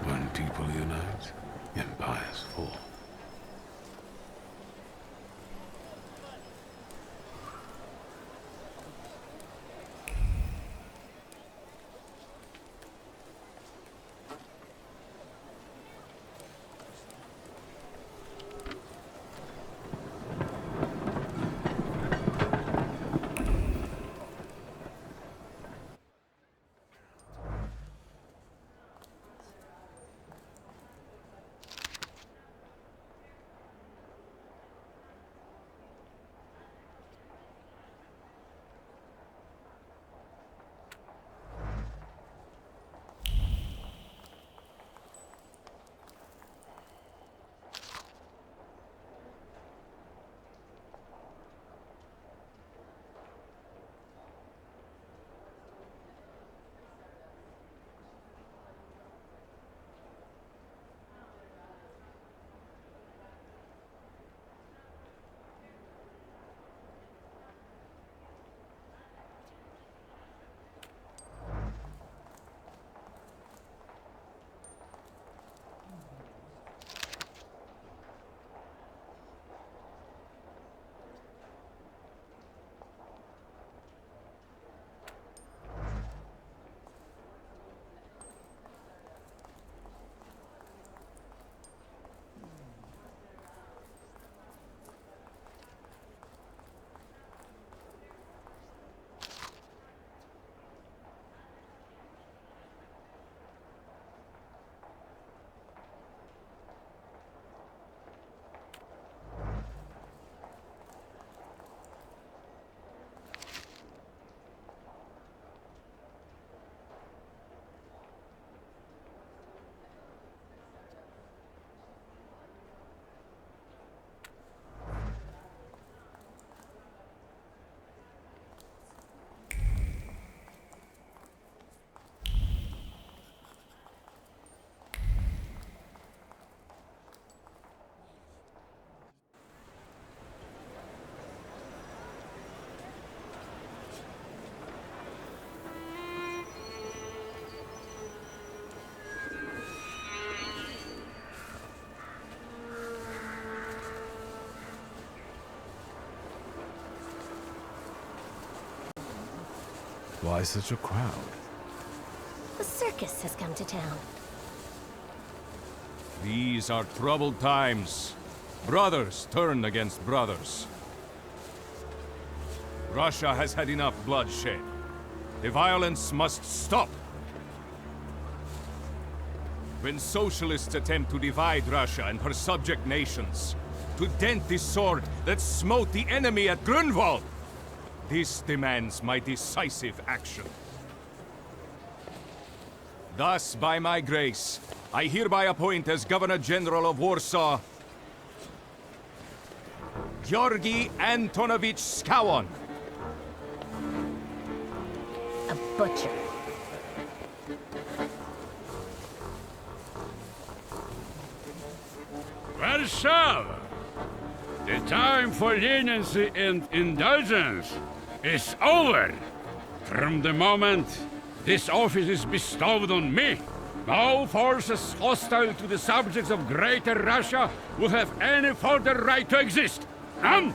When people unite, empires fall. Why such a crowd? The circus has come to town. These are troubled times. Brothers turn against brothers. Russia has had enough bloodshed. The violence must stop. When socialists attempt to divide Russia and her subject nations, to dent the sword that smote the enemy at Grunwald, this demands my decisive action. Thus, by my grace, I hereby appoint as Governor-General of Warsaw, Georgi Antonovich Skowon. A butcher. Warsaw! The time for leniency and indulgence is over. From the moment this office is bestowed on me, no forces hostile to the subjects of Greater Russia will have any further right to exist. None!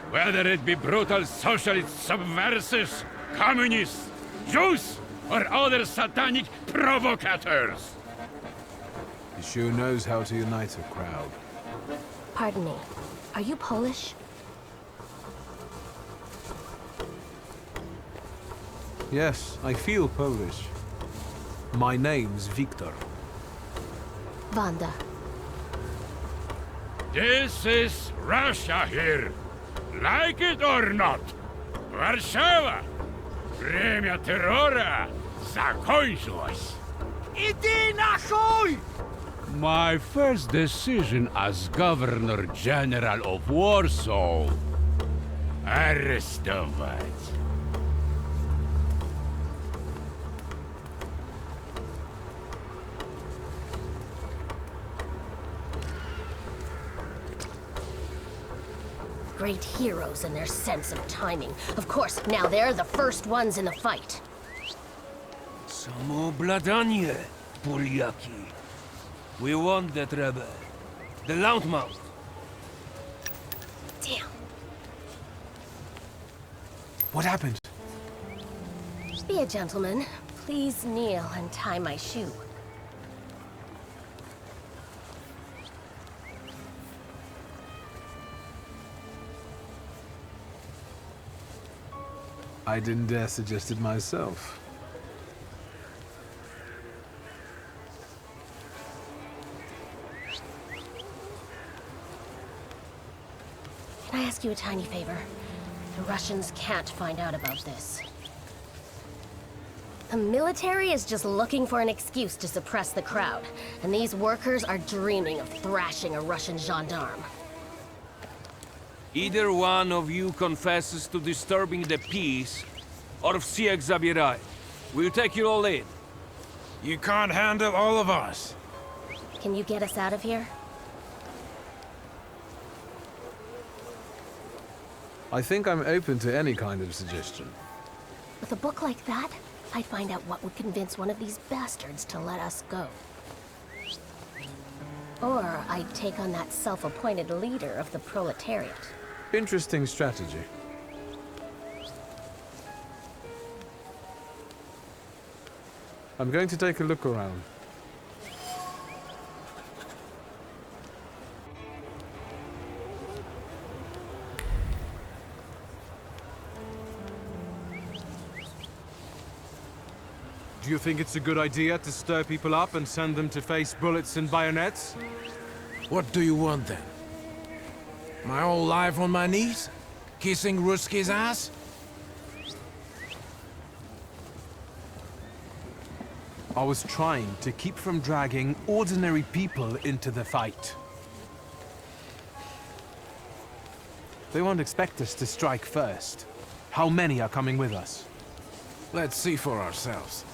Whether it be brutal socialist subversives, communists, Jews, or other satanic provocators. He sure knows how to unite a crowd. Pardon me. Are you Polish? Yes, I feel Polish. My name's Victor. Wanda. This is Russia here. Like it or not. Warszawa! Время террора закончилось. Иди нахуй! My first decision as Governor-General of Warsaw. Arrestować. Great heroes in their sense of timing. Of course, now they're the first ones in the fight. Samoobladanie, Poliaki. We want that rebel. The loudmouth. Damn. What happened? Be a gentleman. Please kneel and tie my shoe. I didn't dare suggest it myself. Can I ask you a tiny favor? The Russians can't find out about this. The military is just looking for an excuse to suppress the crowd, and these workers are dreaming of thrashing a Russian gendarme. Either one of you confesses to disturbing the peace, or всех забирай. We'll take you all in. You can't handle all of us. Can you get us out of here? I think I'm open to any kind of suggestion. With a book like that, I'd find out what would convince one of these bastards to let us go. Or I'd take on that self-appointed leader of the proletariat. Interesting strategy. I'm going to take a look around. Do you think it's a good idea to stir people up and send them to face bullets and bayonets? What do you want then? My whole life on my knees? Kissing Ruski's ass? I was trying to keep from dragging ordinary people into the fight. They won't expect us to strike first. How many are coming with us? Let's see for ourselves.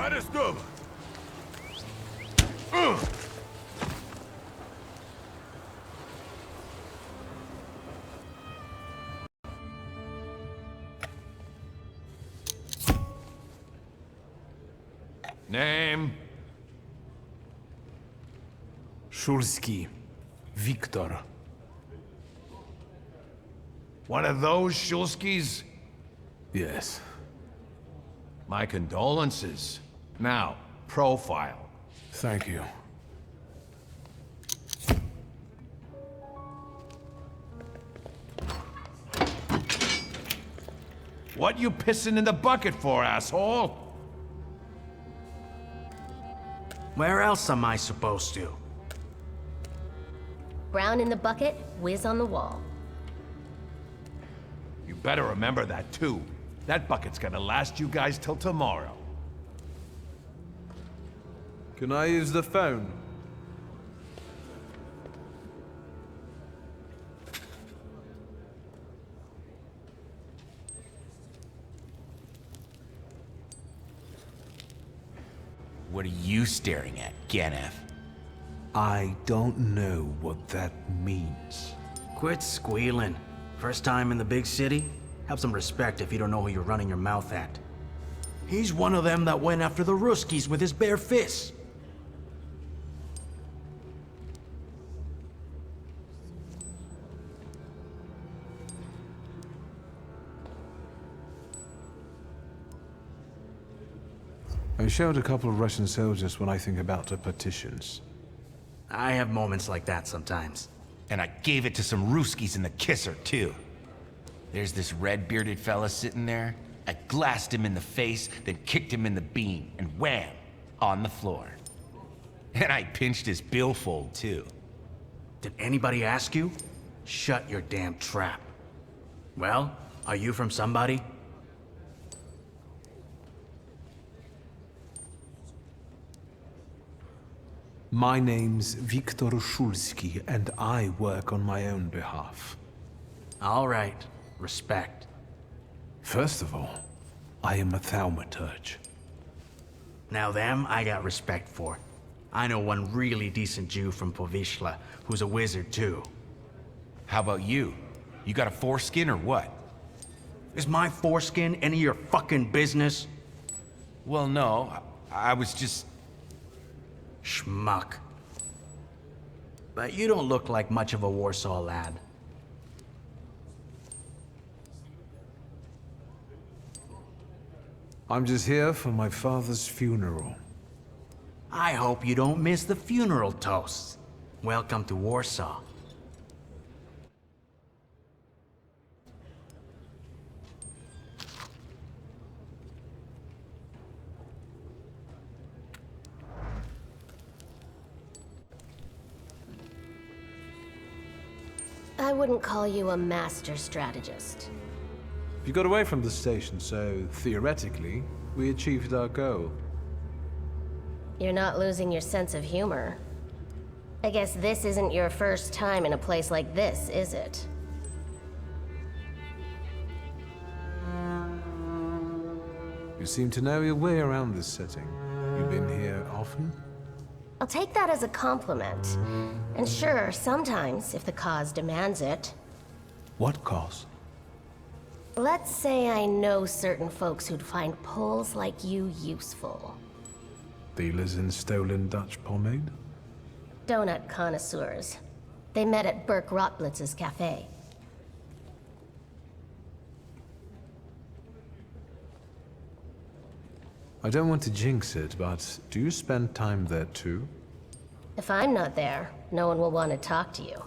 Alles gut. Name? Szulski. Victor. One of those Shulskis? Yes. My condolences. Now, profile. Thank you. What you pissing in the bucket for, asshole? Where else am I supposed to? Brown in the bucket, whiz on the wall. You better remember that, too. That bucket's gonna last you guys till tomorrow. Can I use the phone? What are you staring at, Ganef? I don't know what that means. Quit squealing. First time in the big city? Have some respect if you don't know who you're running your mouth at. He's one of them that went after the Ruskies with his bare fists. I showed a couple of Russian soldiers when I think about the petitions. I have moments like that sometimes. And I gave it to some Ruskies in the kisser, too. There's this red-bearded fella sitting there. I glassed him in the face, then kicked him in the bean, and wham! On the floor. And I pinched his billfold, too. Did anybody ask you? Shut your damn trap. Well, are you from somebody? My name's Viktor Szulski, and I work on my own behalf. All right. Respect. First of all, I am a thaumaturge. Now them, I got respect for. I know one really decent Jew from Povishla, who's a wizard too. How about you? You got a foreskin or what? Is my foreskin any of your fucking business? Well, no. I was just... Schmuck. But you don't look like much of a Warsaw lad. I'm just here for my father's funeral. I hope you don't miss the funeral toasts. Welcome to Warsaw. I wouldn't call you a master strategist. You got away from the station, so theoretically, we achieved our goal. You're not losing your sense of humor. I guess this isn't your first time in a place like this, is it? You seem to know your way around this setting. You've been here often? I'll take that as a compliment. And sure, sometimes, if the cause demands it. What cause? Let's say I know certain folks who'd find poles like you useful. Dealers in stolen Dutch pomade? Donut connoisseurs. They met at Burke Rotblitz's cafe. I don't want to jinx it, but do you spend time there too? If I'm not there, no one will want to talk to you.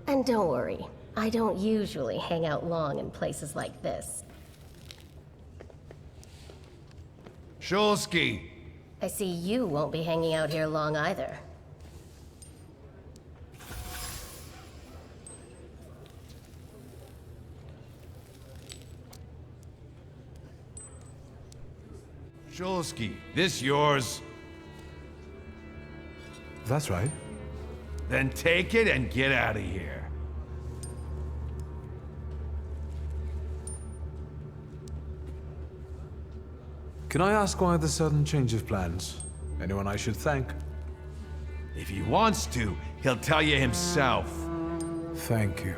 And don't worry, I don't usually hang out long in places like this. Szulski! I see you won't be hanging out here long either. Szulski, this yours? That's right. Then take it and get out of here. Can I ask why the sudden change of plans? Anyone I should thank? If he wants to, he'll tell you himself. Thank you.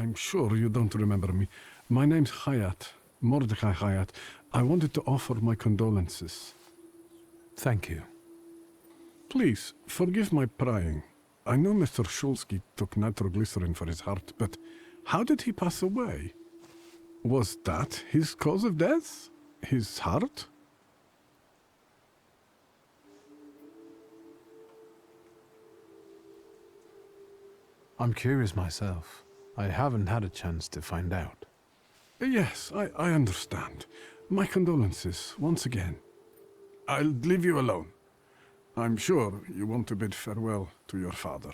I'm sure you don't remember me. My name's Hayat, Mordecai Hayat. I wanted to offer my condolences. Thank you. Please, forgive my prying. I know Mr. Shulsky took nitroglycerin for his heart, but how did he pass away? Was that his cause of death? His heart? I'm curious myself. I haven't had a chance to find out. Yes, I understand. My condolences, once again. I'll leave you alone. I'm sure you want to bid farewell to your father.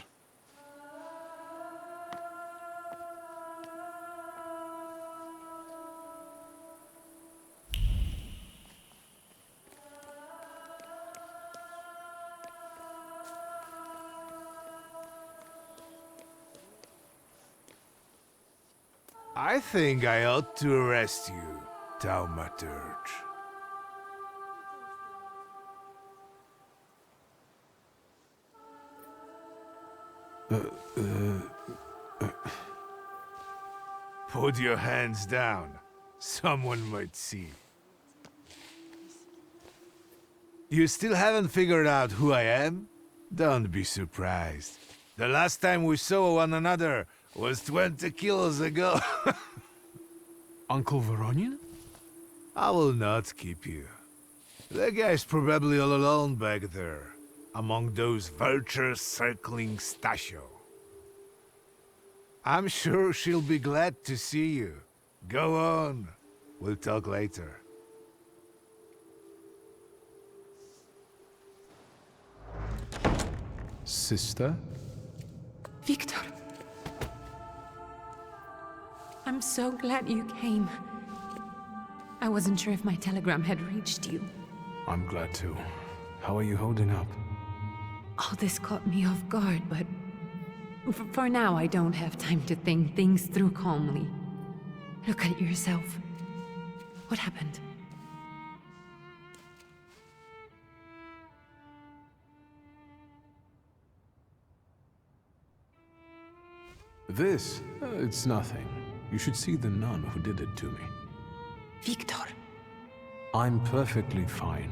I think I ought to arrest you, Thaumaturge. Put your hands down. Someone might see. You still haven't figured out who I am? Don't be surprised. The last time we saw one another was 20 kilos ago. Uncle Voronian? I will not keep you. The guy's probably all alone back there, among those vultures circling Stasio. I'm sure she'll be glad to see you. Go on. We'll talk later. Sister? Victor. I'm so glad you came. I wasn't sure if my telegram had reached you. I'm glad too. How are you holding up? All this caught me off guard, but for now I don't have time to think things through calmly. Look at yourself. What happened? This? It's nothing. You should see the nun who did it to me. Victor. I'm perfectly fine.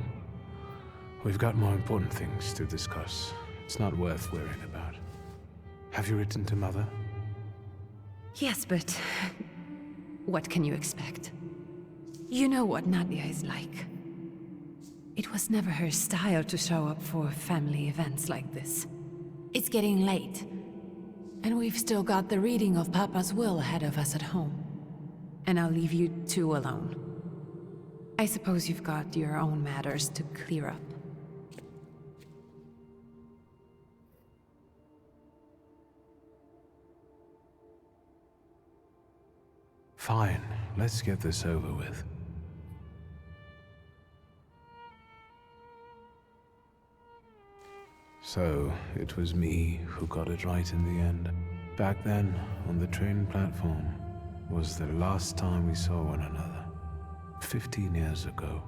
We've got more important things to discuss. It's not worth worrying about. Have you written to Mother? Yes, but what can you expect? You know what Nadia is like. It was never her style to show up for family events like this. It's getting late, and we've still got the reading of Papa's will ahead of us at home. And I'll leave you two alone. I suppose you've got your own matters to clear up. Fine, let's get this over with. So, it was me who got it right in the end. Back then, on the train platform, was the last time we saw one another. 15 years ago.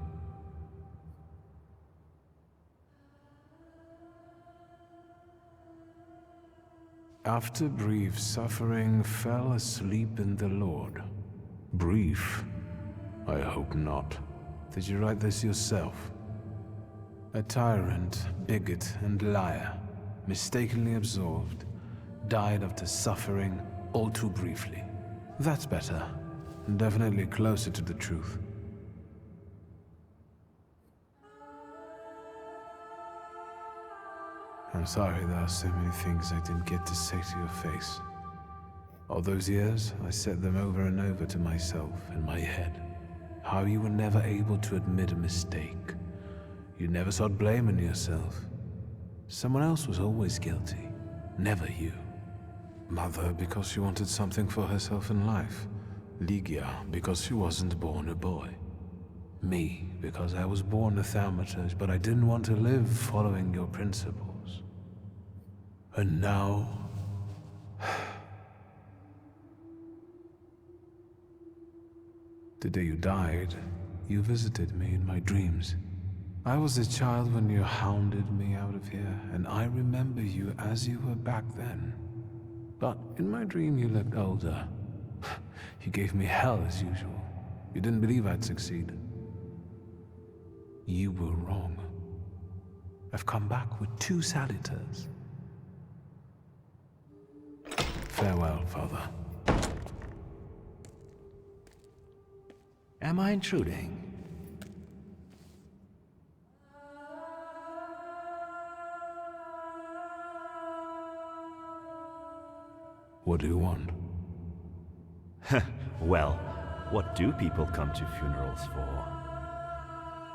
After brief suffering, fell asleep in the Lord. Brief? I hope not. Did you write this yourself? A tyrant, bigot, and liar, mistakenly absolved, died after suffering all too briefly. That's better. Definitely closer to the truth. I'm sorry there are so many things I didn't get to say to your face. All those years, I said them over and over to myself in my head. How you were never able to admit a mistake. You never sought blame in yourself. Someone else was always guilty, never you. Mother because she wanted something for herself in life. Ligia because she wasn't born a boy. Me because I was born a thaumaturge, but I didn't want to live following your principles. And now... The day you died, you visited me in my dreams. I was a child when you hounded me out of here, and I remember you as you were back then. But in my dream you looked older, You gave me hell as usual. You didn't believe I'd succeed. You were wrong. I've come back with 2 salutors. Farewell, Father. Am I intruding? What do you want? Well, what do people come to funerals for?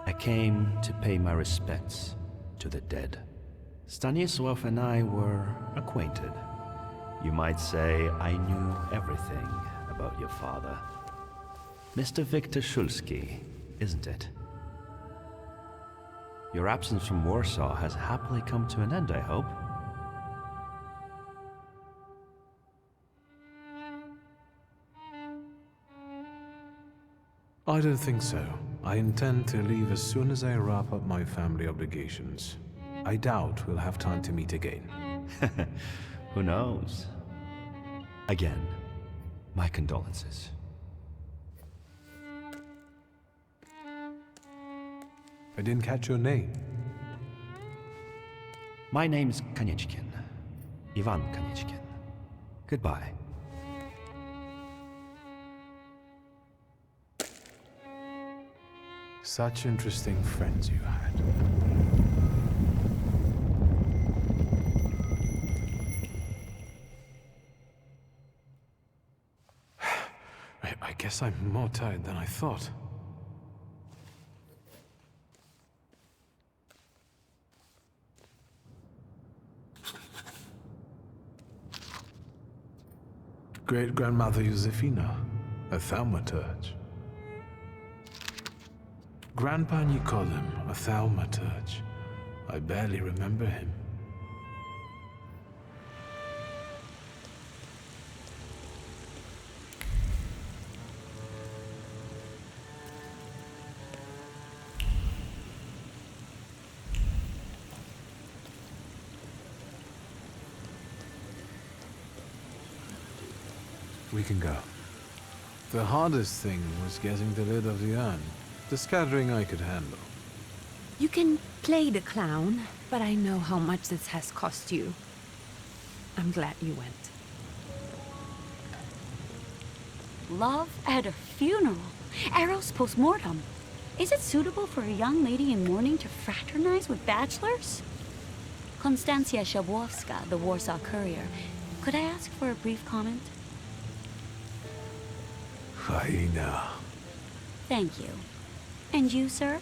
I came to pay my respects to the dead. Stanisław and I were acquainted. You might say I knew everything about your father. Mr. Victor Szulski, isn't it? Your absence from Warsaw has happily come to an end, I hope. I don't think so. I intend to leave as soon as I wrap up my family obligations. I doubt we'll have time to meet again. Who knows? Again, my condolences. I didn't catch your name. My name's Kanieczkin. Ivan Kanieczkin. Goodbye. Such interesting friends you had. I guess I'm more tired than I thought. Great-grandmother Josefina, a thaumaturge. Grandpa Nikodem, a thaumaturge. I barely remember him. We can go. The hardest thing was getting the lid of the urn. The scattering I could handle. You can play the clown, but I know how much this has cost you. I'm glad you went. Love at a funeral. Eros post-mortem. Is it suitable for a young lady in mourning to fraternize with bachelors? Konstancja Szabłowska, the Warsaw Courier. Could I ask for a brief comment? Hyena. Thank you. And you, sir?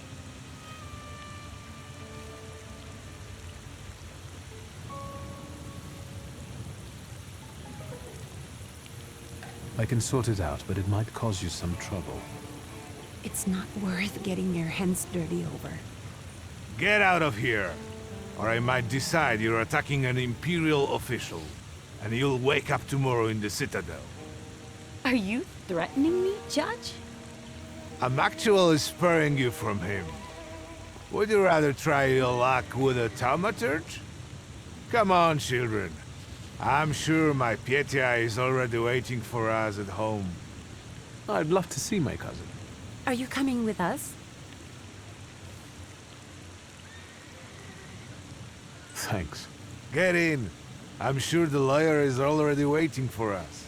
I can sort it out, but it might cause you some trouble. It's not worth getting your hands dirty over. Get out of here, or I might decide you're attacking an Imperial official, and you'll wake up tomorrow in the Citadel. Are you threatening me, Judge? I'm actually sparing you from him. Would you rather try your luck with a thaumaturge? Come on, children. I'm sure my Pietia is already waiting for us at home. I'd love to see my cousin. Are you coming with us? Thanks. Get in. I'm sure the lawyer is already waiting for us.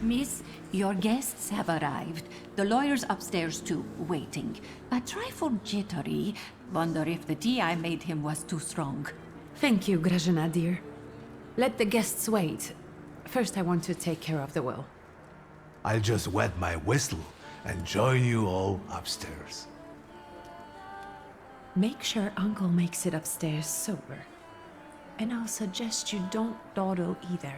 Miss, your guests have arrived. The lawyer's upstairs too, waiting. A trifle jittery. Wonder if the tea I made him was too strong. Thank you, Grażyna dear. Let the guests wait. First, I want to take care of the will. I'll just wet my whistle and join you all upstairs. Make sure Uncle makes it upstairs sober. And I'll suggest you don't dawdle either.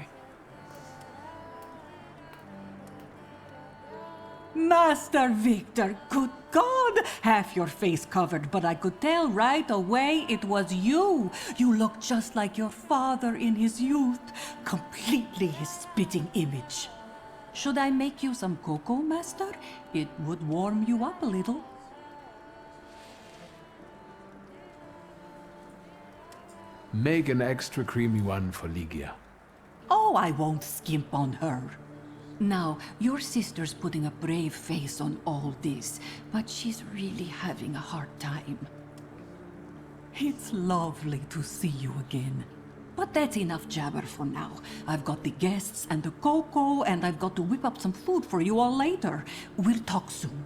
Master Victor, good God! Half your face covered, but I could tell right away it was you. You look just like your father in his youth. Completely his spitting image. Should I make you some cocoa, Master? It would warm you up a little. Make an extra creamy one for Ligia. Oh, I won't skimp on her. Now, your sister's putting a brave face on all this, but she's really having a hard time. It's lovely to see you again. But that's enough jabber for now. I've got the guests and the cocoa, and I've got to whip up some food for you all later. We'll talk soon.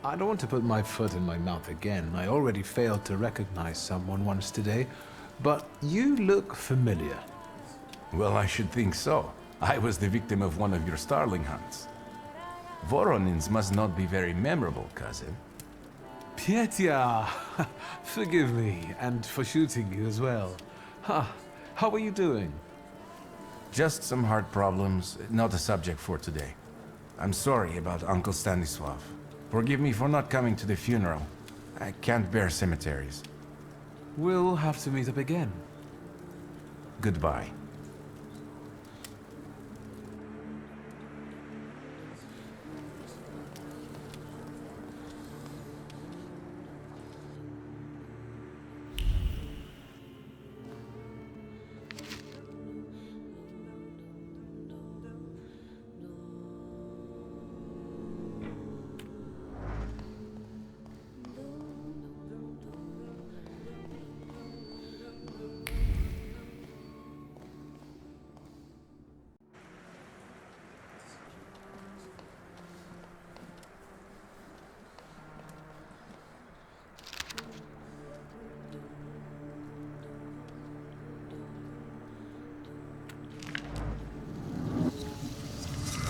I don't want to put my foot in my mouth again. I already failed to recognize someone once today, but you look familiar. Well, I should think so. I was the victim of one of your starling hunts. Voronins must not be very memorable, cousin. Pietia! Forgive me, and for shooting you as well. How are you doing? Just some heart problems, not a subject for today. I'm sorry about Uncle Stanislav. Forgive me for not coming to the funeral. I can't bear cemeteries. We'll have to meet up again. Goodbye.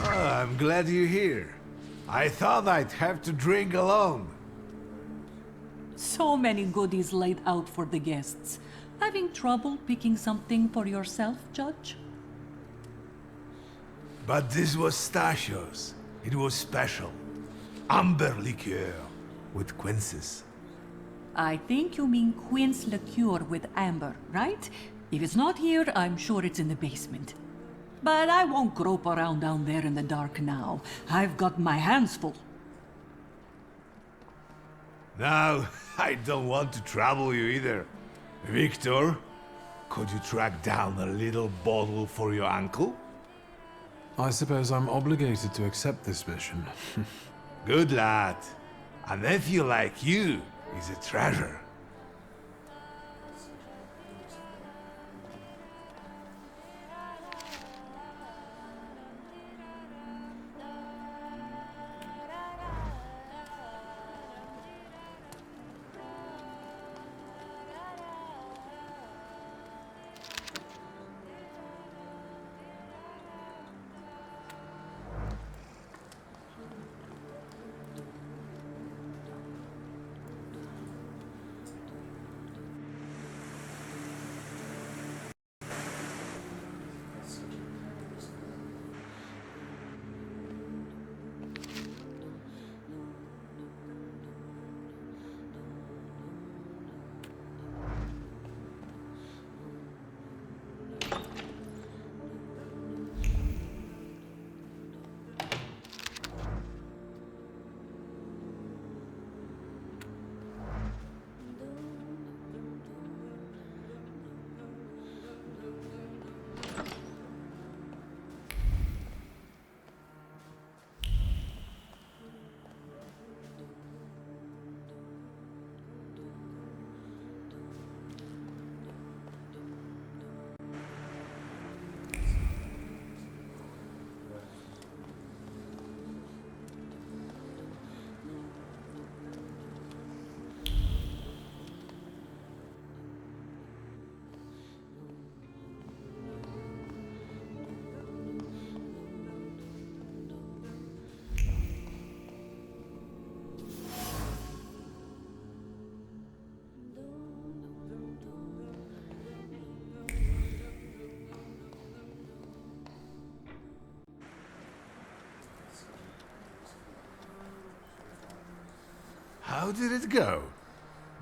I'm glad you're here. I thought I'd have to drink alone. So many goodies laid out for the guests. Having trouble picking something for yourself, Judge? But this was Stashio's. It was special. Amber liqueur with quinces. I think you mean quince liqueur with amber, right? If it's not here, I'm sure it's in the basement. But I won't grope around down there in the dark now. I've got my hands full. Now, I don't want to trouble you either. Victor, could you track down a little bottle for your uncle? I suppose I'm obligated to accept this mission. Good lad. A nephew like you is a treasure. How did it go?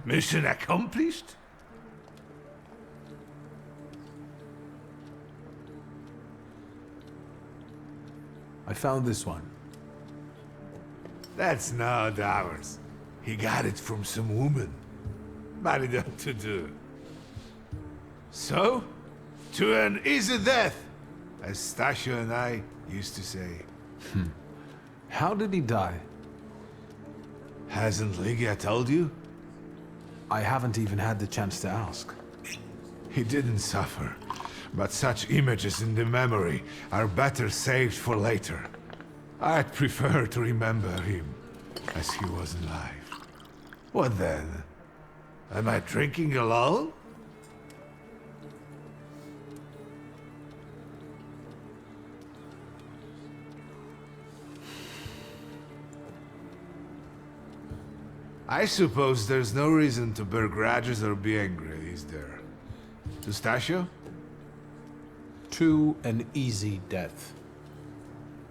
Mission accomplished? I found this one. That's not ours. He got it from some woman. Married up to do. So, to an easy death, as Stasio and I used to say. How did he die? Hasn't Lygia told you? I haven't even had the chance to ask. He didn't suffer, but such images in the memory are better saved for later. I'd prefer to remember him as he was alive. What then? Am I drinking alone? I suppose there's no reason to bear grudges or be angry, is there? To Stasio? To an easy death.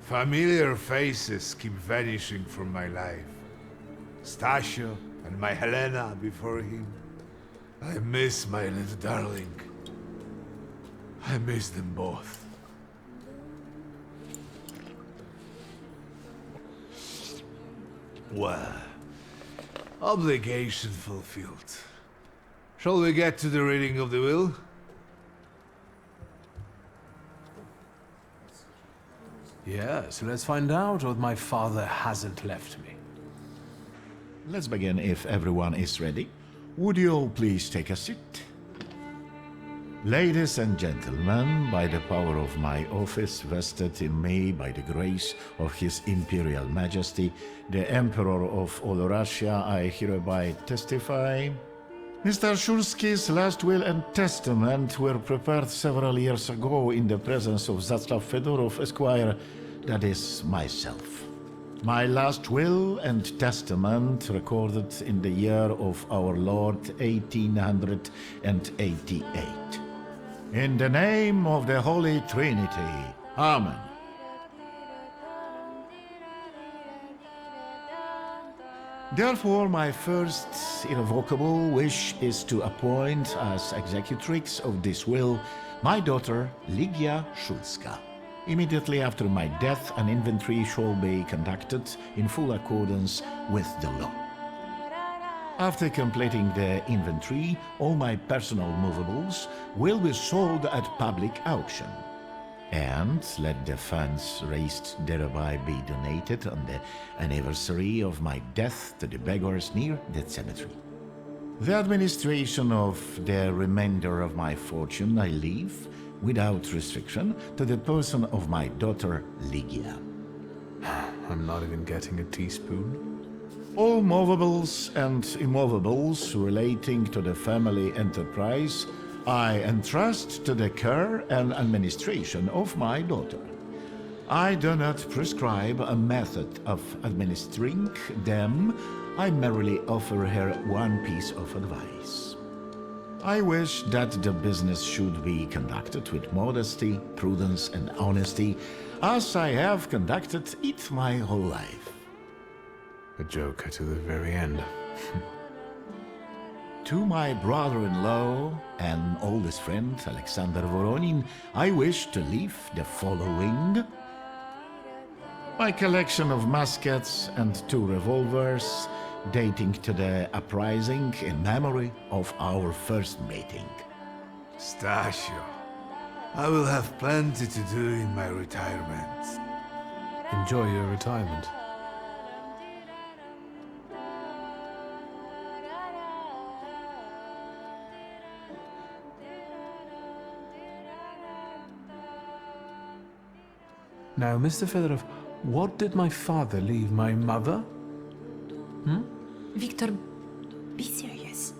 Familiar faces keep vanishing from my life. Stasio and my Helena before him. I miss my little darling. I miss them both. Well, obligation fulfilled. Shall we get to the reading of the will? Yes, let's find out what my father hasn't left me. Let's begin if everyone is ready. Would you all please take a seat? Ladies and gentlemen, by the power of my office vested in me by the grace of His Imperial Majesty, the Emperor of all Russia, I hereby testify. Mr. Shulski's last will and testament were prepared several years ago in the presence of Zaslav Fedorov, Esquire, that is, myself. My last will and testament recorded in the year of our Lord 1888. In the name of the Holy Trinity. Amen. Therefore, my first irrevocable wish is to appoint as executrix of this will my daughter, Lygia Szulska. Immediately after my death, an inventory shall be conducted in full accordance with the law. After completing the inventory, all my personal movables will be sold at public auction. And let the funds raised thereby be donated on the anniversary of my death to the beggars near that cemetery. The administration of the remainder of my fortune I leave, without restriction, to the person of my daughter Lygia. I'm not even getting a teaspoon. All movables and immovables relating to the family enterprise I entrust to the care and administration of my daughter. I do not prescribe a method of administering them. I merely offer her one piece of advice. I wish that the business should be conducted with modesty, prudence, and honesty, as I have conducted it my whole life. A joker to the very end. To my brother-in-law and oldest friend, Alexander Voronin, I wish to leave the following: my collection of muskets and 2 revolvers, dating to the uprising in memory of our first meeting. Stasio, I will have plenty to do in my retirement. Enjoy your retirement. Now, Mr. Fedorov, what did my father leave my mother? Victor, be serious.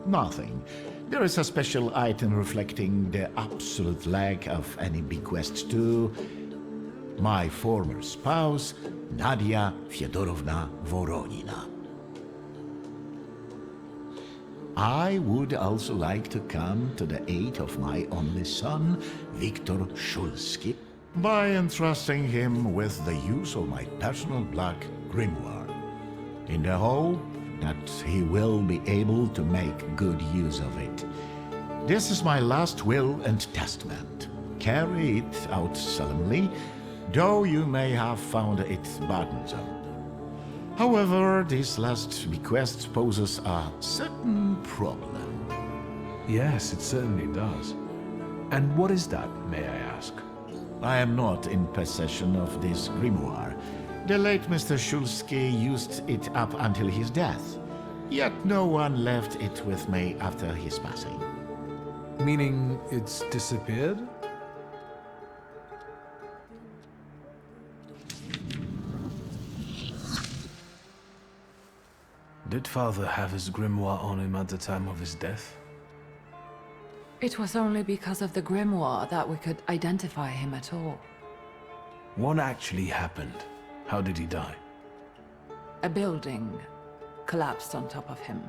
Nothing. There is a special item reflecting the absolute lack of any bequest to my former spouse, Nadia Fyodorovna Voronina. I would also like to come to the aid of my only son, Viktor Szulski, by entrusting him with the use of my personal black grimoire. in the hope that he will be able to make good use of it. This is my last will and testament. Carry it out solemnly, though you may have found it burdensome. However, this last bequest poses a certain problem. Yes, it certainly does. And what is that, may I ask? I am not in possession of this grimoire. The late Mr. Shulsky used it up until his death, yet no one left it with me after his passing. Meaning it's disappeared? Did Father have his grimoire on him at the time of his death? It was only because of the grimoire that we could identify him at all. What actually happened? How did he die? A building collapsed on top of him.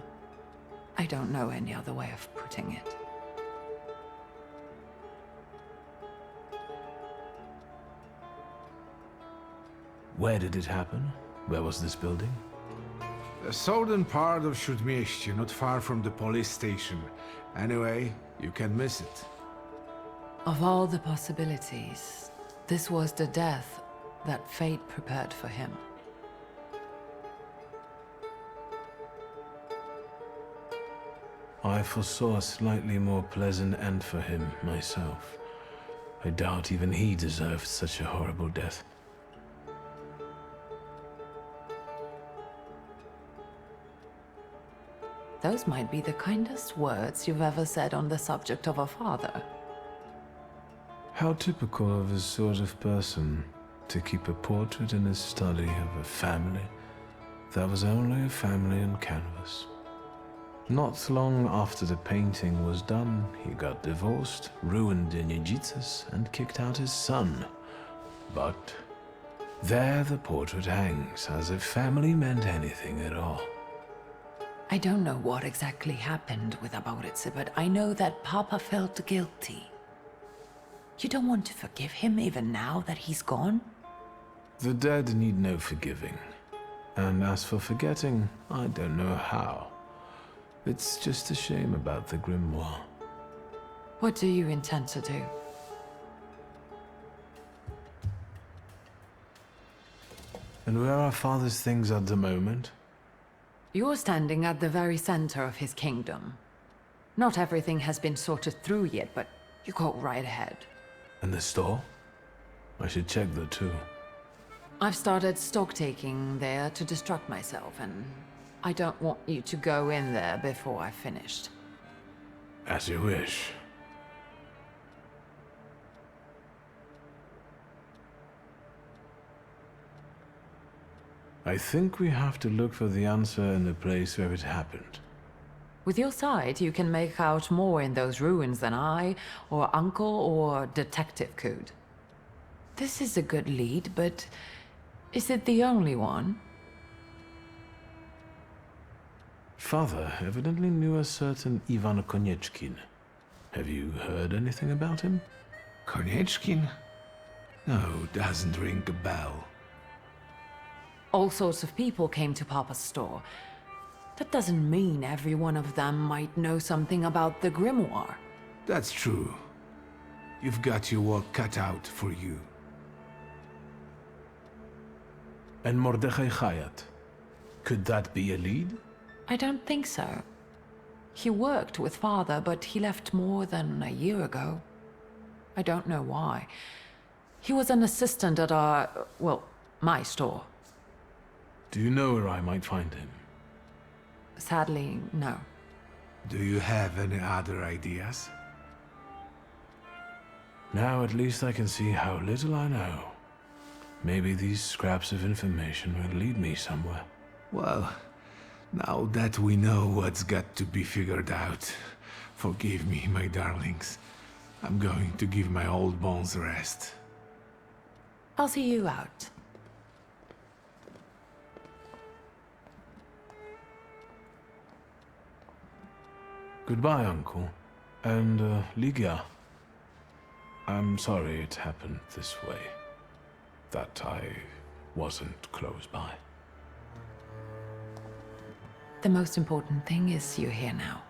I don't know any other way of putting it. Where did it happen? Where was this building? The southern part of Śródmieście, not far from the police station. Anyway, you can miss it. Of all the possibilities, this was the death that fate prepared for him. I foresaw a slightly more pleasant end for him myself. I doubt even he deserved such a horrible death. Those might be the kindest words you've ever said on the subject of a father. How typical of his sort of person to keep a portrait in his study of a family that was only a family on canvas. Not long after the painting was done, he got divorced, ruined Inijitas, and kicked out his son. But there the portrait hangs, as if family meant anything at all. I don't know what exactly happened with Aboritse, but I know that Papa felt guilty. You don't want to forgive him even now that he's gone? The dead need no forgiving. And as for forgetting, I don't know how. It's just a shame about the grimoire. What do you intend to do? And where are Father's things at the moment? You're standing at the very center of his kingdom. Not everything has been sorted through yet, but you go right ahead. And the store? I should check that too. I've started stock-taking there to distract myself, and I don't want you to go in there before I've finished. As you wish. I think we have to look for the answer in the place where it happened. With your sight, you can make out more in those ruins than I, or Uncle, or Detective could. This is a good lead, but is it the only one? Father evidently knew a certain Ivan Konieczkin. Have you heard anything about him? Konieczkin? No, doesn't ring a bell. All sorts of people came to Papa's store. That doesn't mean every one of them might know something about the grimoire. That's true. You've got your work cut out for you. And Mordechai Chayat. Could that be a lead? I don't think so. He worked with Father, but he left more than a year ago. I don't know why. He was an assistant at my store. Do you know where I might find him? Sadly, no. Do you have any other ideas? Now at least I can see how little I know. Maybe these scraps of information will lead me somewhere. Well, now that we know what's got to be figured out, forgive me, my darlings. I'm going to give my old bones a rest. I'll see you out. Goodbye, Uncle. And, Ligia. I'm sorry it happened this way. That I wasn't close by. The most important thing is you're here now.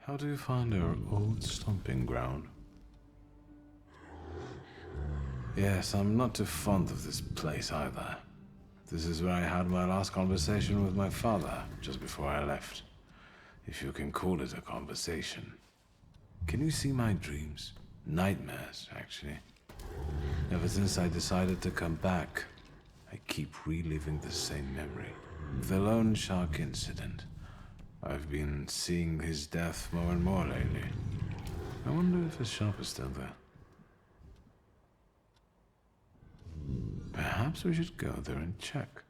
How do you find our old stomping ground? Yes, I'm not too fond of this place either. This is where I had my last conversation with my father, just before I left. If you can call it a conversation. Can you see my dreams? Nightmares, actually. Ever since I decided to come back, I keep reliving the same memory. The loan shark incident. I've been seeing his death more and more lately. I wonder if his shop is still there. Perhaps we should go there and check.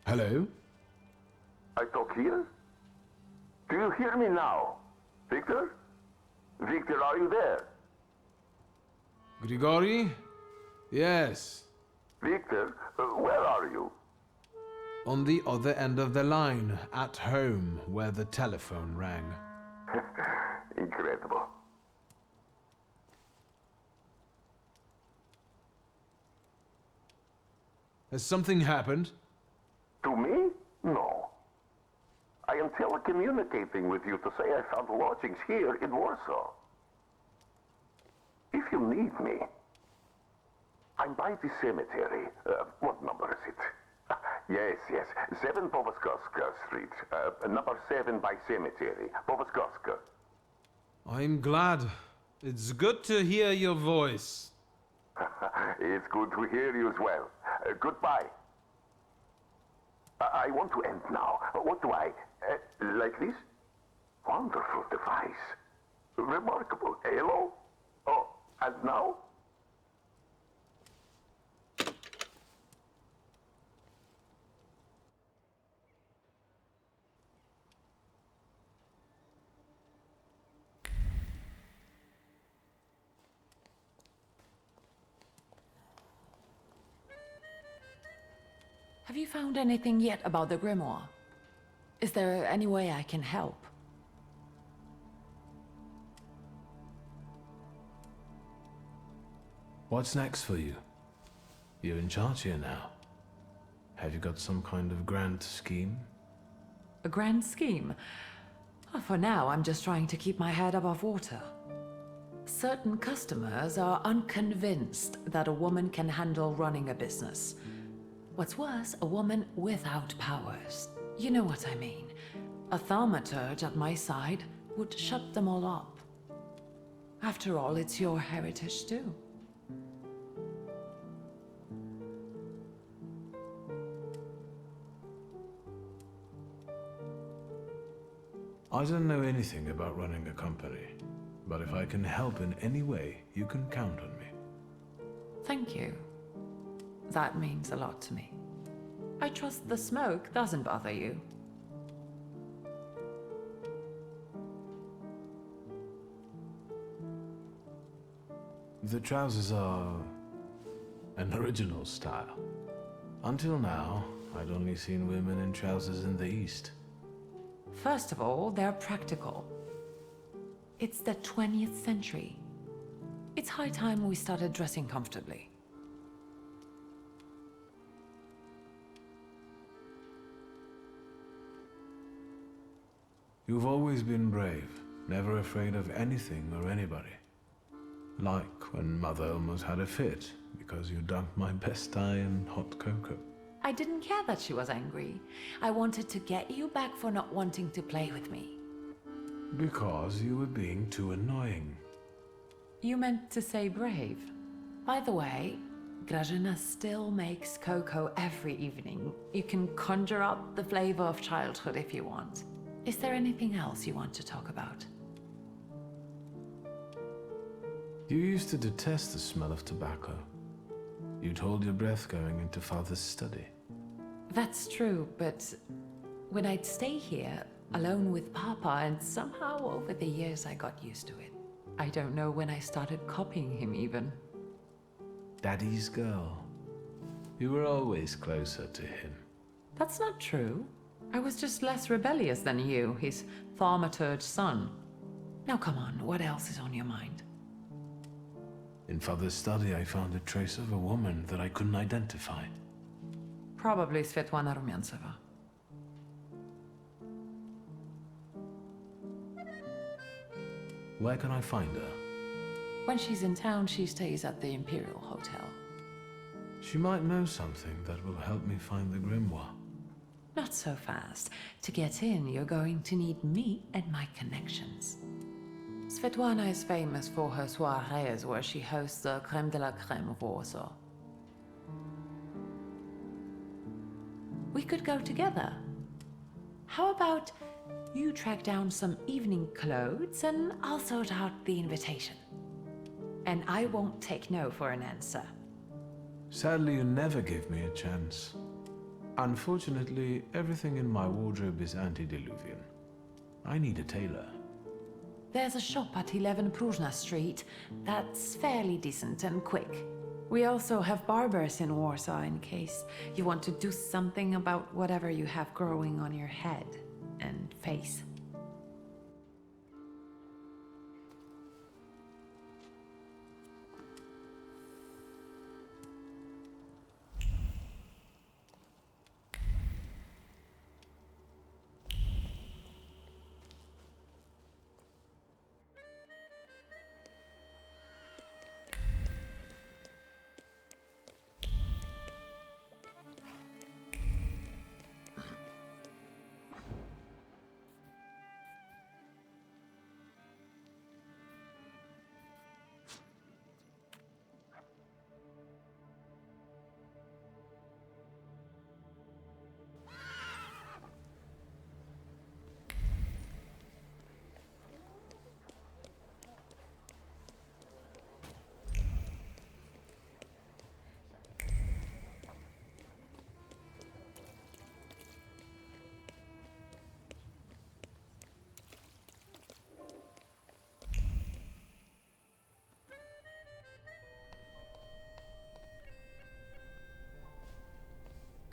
Hello? I talk here? Do you hear me now? Victor? Victor, are you there? Grigori? Yes. Victor, where are you? On the other end of the line, at home, where the telephone rang. Incredible. Has something happened? To me? No. I am telecommunicating with you to say I found lodgings here in Warsaw. If you need me, I'm by the cemetery. What number is it? Yes. 7 Powaskowska Street. Number 7 by cemetery. Powaskowska. I'm glad. It's good to hear your voice. It's good to hear you as well. Goodbye. I want to end now. What do I... like this? Wonderful device. Remarkable. Hello? Oh, and now? Have you found anything yet about the grimoire? Is there any way I can help? What's next for you? You're in charge here now. Have you got some kind of grand scheme? A grand scheme? For now, I'm just trying to keep my head above water. Certain customers are unconvinced that a woman can handle running a business. What's worse, a woman without powers. You know what I mean. A thaumaturge at my side would shut them all up. After all, it's your heritage too. I don't know anything about running a company, but if I can help in any way, you can count on me. Thank you. That means a lot to me. I trust the smoke doesn't bother you. The trousers are an original style. Until now, I'd only seen women in trousers in the East. First of all, they're practical. It's the 20th century. It's high time we started dressing comfortably. You've always been brave, never afraid of anything or anybody. Like when Mother almost had a fit because you dumped my best tie in hot cocoa. I didn't care that she was angry. I wanted to get you back for not wanting to play with me. Because you were being too annoying. You meant to say brave. By the way, Grażyna still makes cocoa every evening. You can conjure up the flavor of childhood if you want. Is there anything else you want to talk about? You used to detest the smell of tobacco. You'd hold your breath going into Father's study. That's true, but when I'd stay here, alone with Papa, and somehow over the years I got used to it. I don't know when I started copying him even. Daddy's girl. You were always closer to him. That's not true. I was just less rebellious than you, his thaumaturge son. Now come on, what else is on your mind? In Father's study, I found a trace of a woman that I couldn't identify. Probably Svetlana Rumyantseva. Where can I find her? When she's in town, she stays at the Imperial Hotel. She might know something that will help me find the grimoire. Not so fast. To get in, you're going to need me and my connections. Svetlana is famous for her soirees where she hosts the crème de la crème of Warsaw. We could go together. How about you track down some evening clothes and I'll sort out the invitation. And I won't take no for an answer. Sadly, you never give me a chance. Unfortunately, everything in my wardrobe is antediluvian. I need a tailor. There's a shop at 11 Pruzhna Street that's fairly decent and quick. We also have barbers in Warsaw in case you want to do something about whatever you have growing on your head and face.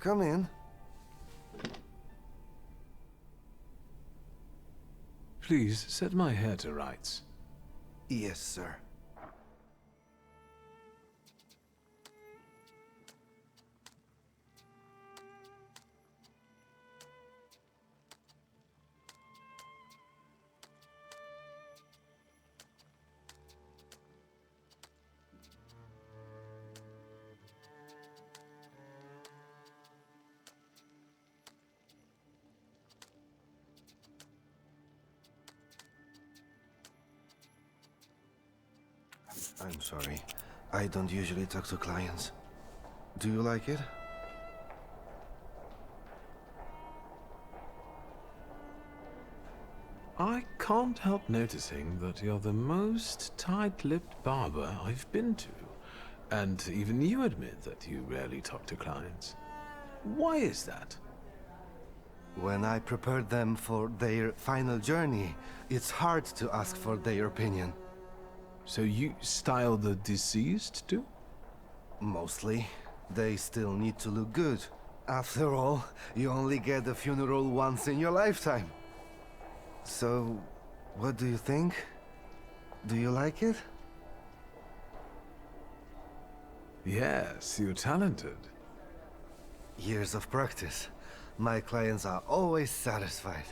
Come in. Please set my hair to rights. Yes, sir. I'm sorry. I don't usually talk to clients. Do you like it? I can't help noticing that you're the most tight-lipped barber I've been to. And even you admit that you rarely talk to clients. Why is that? When I prepared them for their final journey, it's hard to ask for their opinion. So you style the deceased too? Mostly. They still need to look good. After all, you only get a funeral once in your lifetime. So, what do you think? Do you like it? Yes, you're talented. Years of practice. My clients are always satisfied.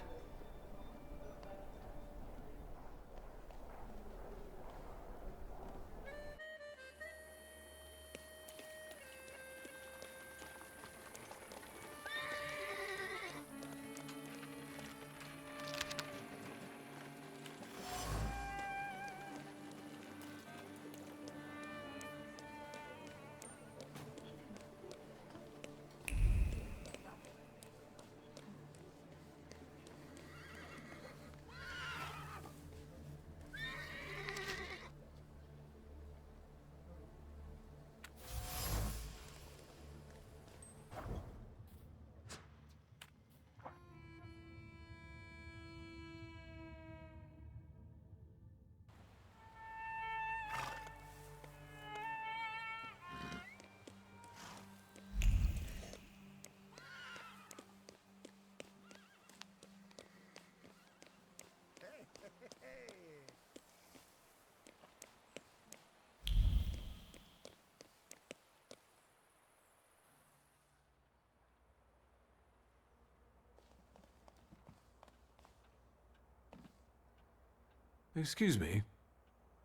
Excuse me.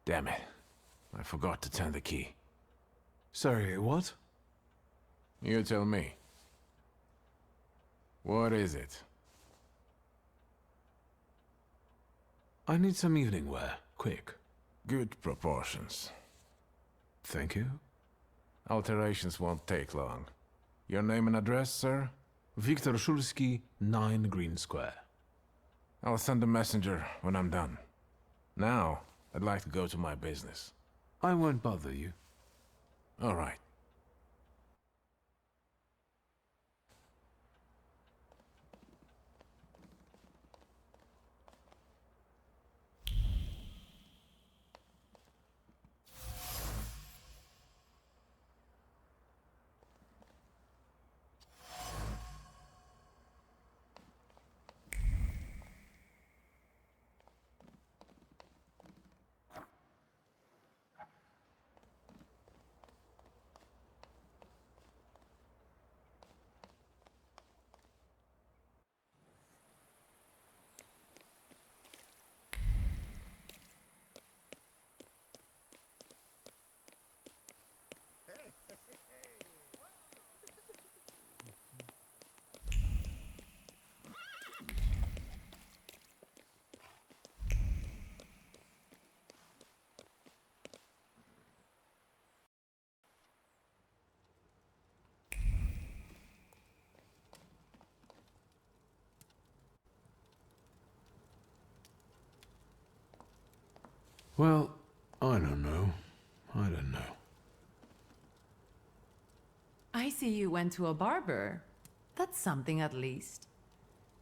Damn it. I forgot to turn the key. Sorry, what? You tell me. What is it? I need some evening wear, quick. Good proportions. Thank you. Alterations won't take long. Your name and address, sir? Viktor Szulski, 9 Green Square. I'll send a messenger when I'm done. Now, I'd like to go to my business. I won't bother you. All right. Well, I don't know. I don't know. I see you went to a barber. That's something at least.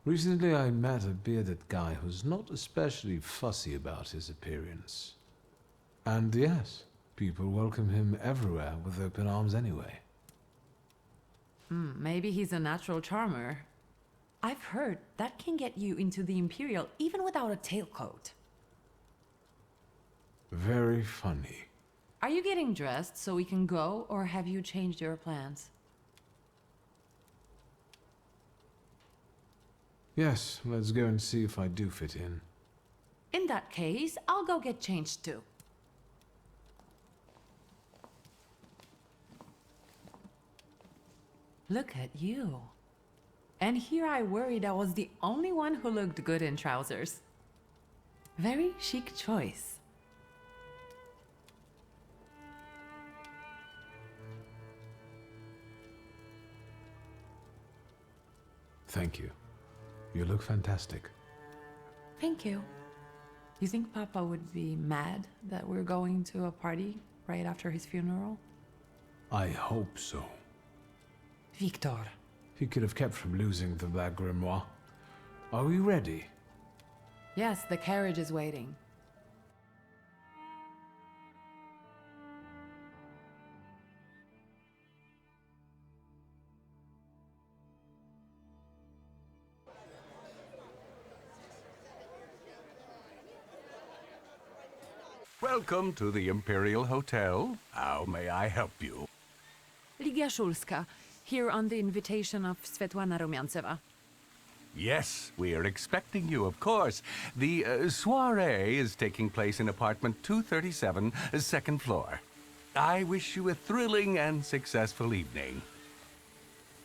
Recently I met a bearded guy who's not especially fussy about his appearance. And yes, people welcome him everywhere with open arms anyway. Maybe he's a natural charmer. I've heard that can get you into the Imperial even without a tailcoat. Very funny. Are you getting dressed so we can go, or have you changed your plans? Yes, let's go and see if I do fit in. In that case, I'll go get changed too. Look at you. And here I worried I was the only one who looked good in trousers. Very chic choice. Thank you. You look fantastic. Thank you. You think Papa would be mad that we're going to a party right after his funeral? I hope so. Victor. He could have kept from losing the Black Grimoire. Are we ready? Yes, the carriage is waiting. Welcome to the Imperial Hotel. How may I help you? Ligia Szulska, here on the invitation of Svetlana Rumiantseva. Yes, we are expecting you, of course. The soiree is taking place in apartment 237, second floor. I wish you a thrilling and successful evening.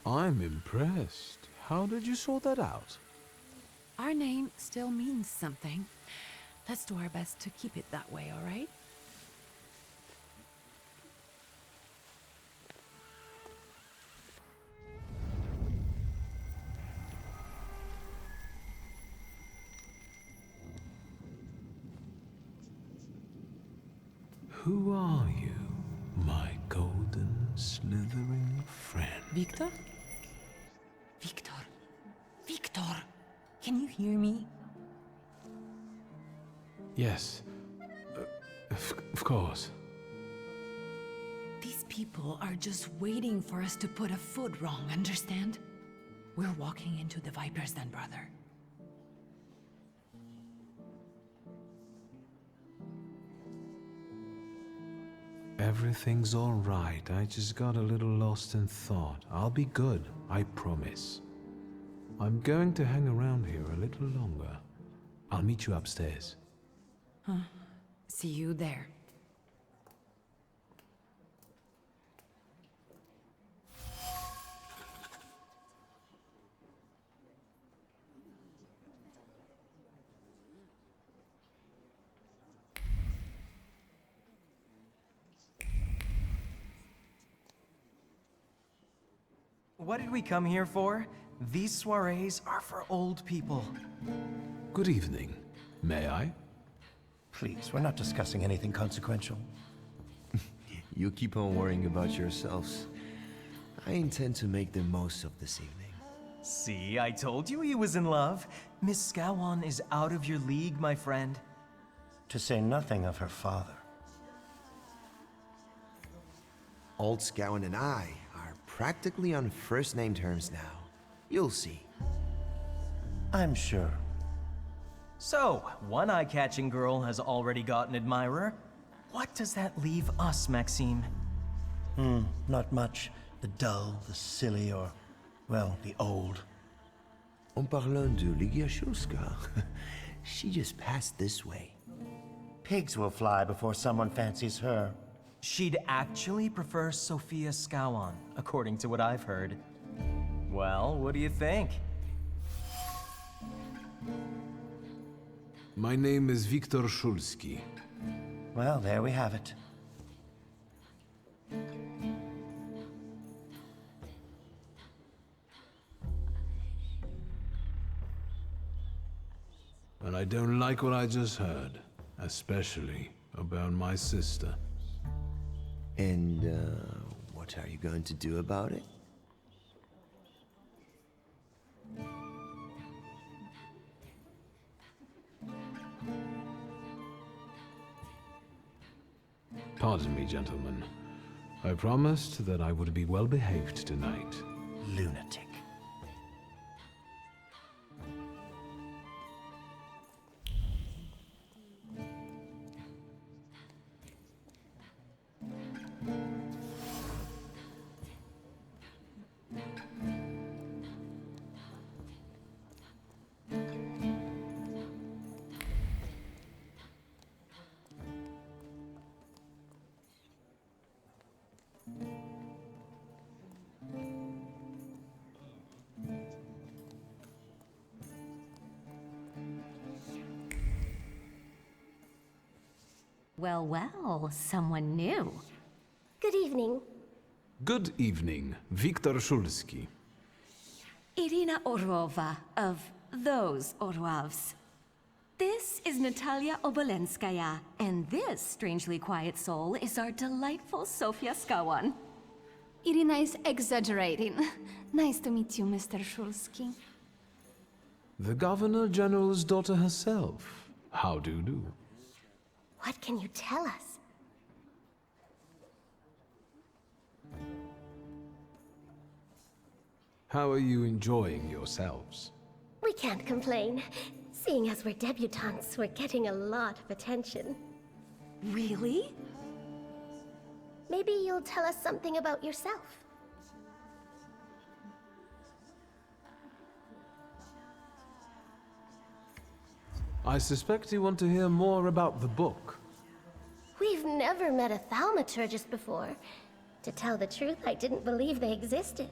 I'm impressed. How did you sort that out? Our name still means something. Let's do our best to keep it that way, all right? Who are you, my golden slithering friend? Victor? Victor. Victor! Can you hear me? Yes. Of course. These people are just waiting for us to put a foot wrong, understand? We're walking into the Viper's Den, brother. Everything's all right. I just got a little lost in thought. I'll be good, I promise. I'm going to hang around here a little longer. I'll meet you upstairs. Huh. See you there. What did we come here for? These soirees are for old people. Good evening. May I? Please, we're not discussing anything consequential. You keep on worrying about yourselves. I intend to make the most of this evening. See, I told you he was in love. Miss Scowan is out of your league, my friend. To say nothing of her father. Old Scowan and I are practically on first-name terms now. You'll see. I'm sure. So, one eye-catching girl has already got an admirer. What does that leave us, Maxime? Not much. The dull, the silly, or, well, the old. En parlant de Ligia Szulska, she just passed this way. Pigs will fly before someone fancies her. She'd actually prefer Sophia Scowan, according to what I've heard. Well, what do you think? My name is Viktor Szulski. Well, there we have it. And I don't like what I just heard, especially about my sister. And, what are you going to do about it? Pardon me, gentlemen. I promised that I would be well behaved tonight. lunatic. Well, well, someone new. Good evening. Good evening, Viktor Szulski. Irina Orlova of those Orlovs. This is Natalia Obolenskaya, and this strangely quiet soul is our delightful Sofia Skawan. Irina is exaggerating. Nice to meet you, Mr. Szulski. The Governor General's daughter herself. How do you do? What can you tell us? How are you enjoying yourselves? We can't complain. Seeing as we're debutantes, we're getting a lot of attention. Really? Maybe you'll tell us something about yourself. I suspect you want to hear more about the book. We've never met a thaumaturges before. To tell the truth, I didn't believe they existed.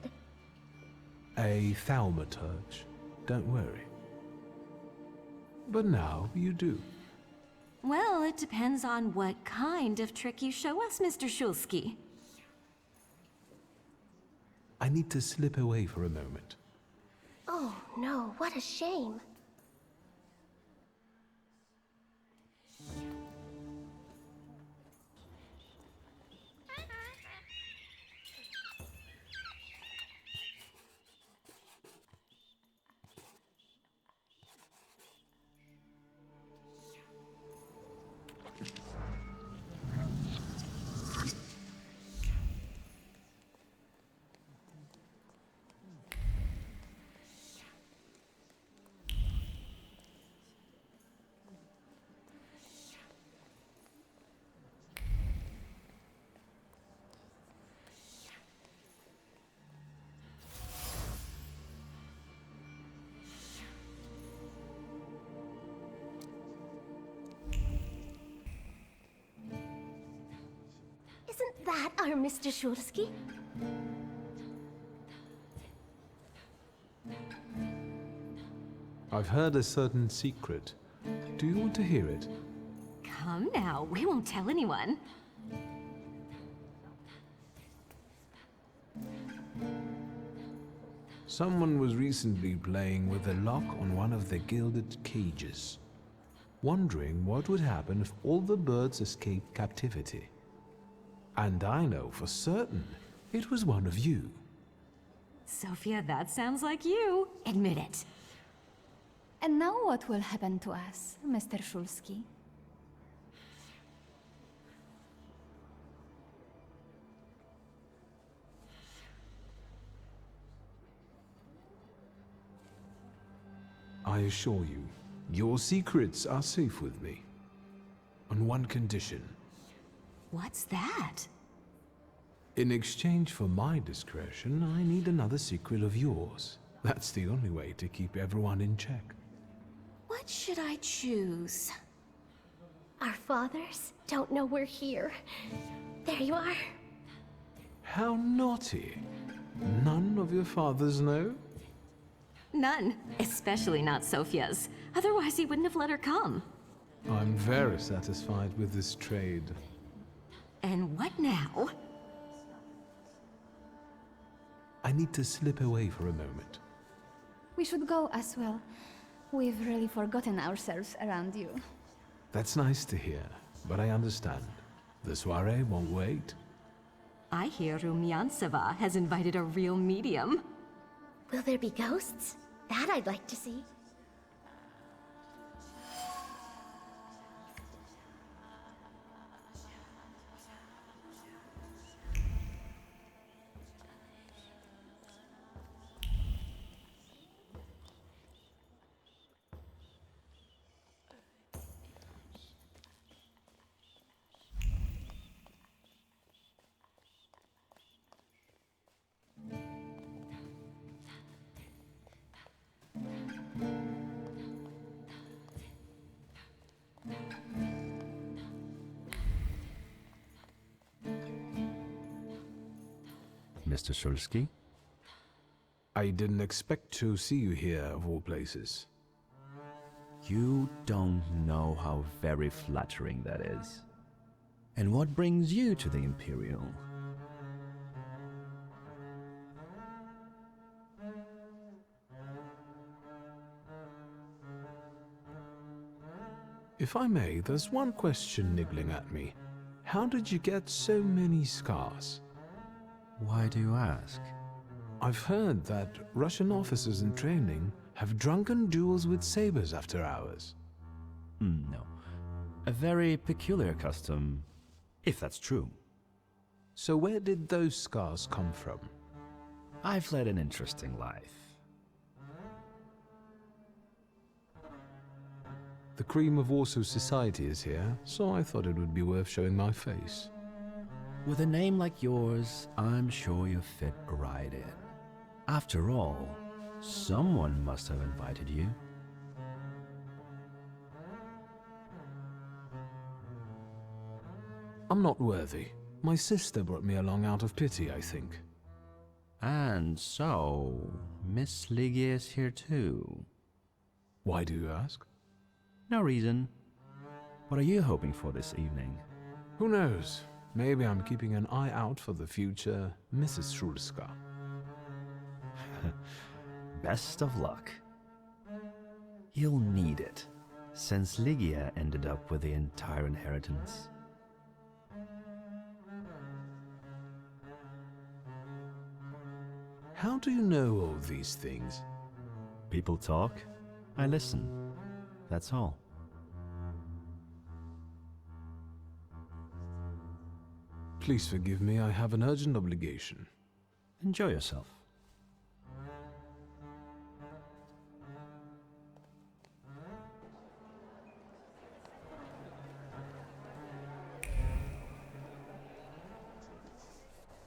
A thaumaturge. Don't worry. But now you do. Well, it depends on what kind of trick you show us, Mr. Szulski. I need to slip away for a moment. Oh no, what a shame. Isn't that our Mr. Szulski? I've heard a certain secret. Do you want to hear it? Come now, we won't tell anyone. Someone was recently playing with the lock on one of the gilded cages, wondering what would happen if all the birds escaped captivity. And I know for certain it was one of you. Sophia, that sounds like you. Admit it. And now what will happen to us, Mr. Szulski? I assure you, your secrets are safe with me. On one condition. What's that? In exchange for my discretion, I need another secret of yours. That's the only way to keep everyone in check. What should I choose? Our fathers don't know we're here. There you are. How naughty. None of your fathers know? None. Especially not Sophia's. Otherwise, he wouldn't have let her come. I'm very satisfied with this trade. And what now? I need to slip away for a moment. We should go as well. We've really forgotten ourselves around you. That's nice to hear, but I understand. The soiree won't wait. I hear Rumyantseva has invited a real medium. Will there be ghosts? That I'd like to see. Mr. Shulsky. I didn't expect to see you here, of all places. You don't know how very flattering that is. And what brings you to the Imperial? If I may, there's one question niggling at me. How did you get so many scars? Why do you ask? I've heard that Russian officers in training have drunken duels with sabers after hours. No. A very peculiar custom, if that's true. So where did those scars come from? I've led an interesting life. The cream of Warsaw society is here, so I thought it would be worth showing my face. With a name like yours, I'm sure you fit right in. After all, someone must have invited you. I'm not worthy. My sister brought me along out of pity, I think. And so, Miss Ligia is here too. Why do you ask? No reason. What are you hoping for this evening? Who knows? Maybe I'm keeping an eye out for the future Mrs. Shulska. Best of luck. You'll need it, since Ligia ended up with the entire inheritance. How do you know all these things? People talk, I listen. That's all. Please forgive me, I have an urgent obligation. Enjoy yourself.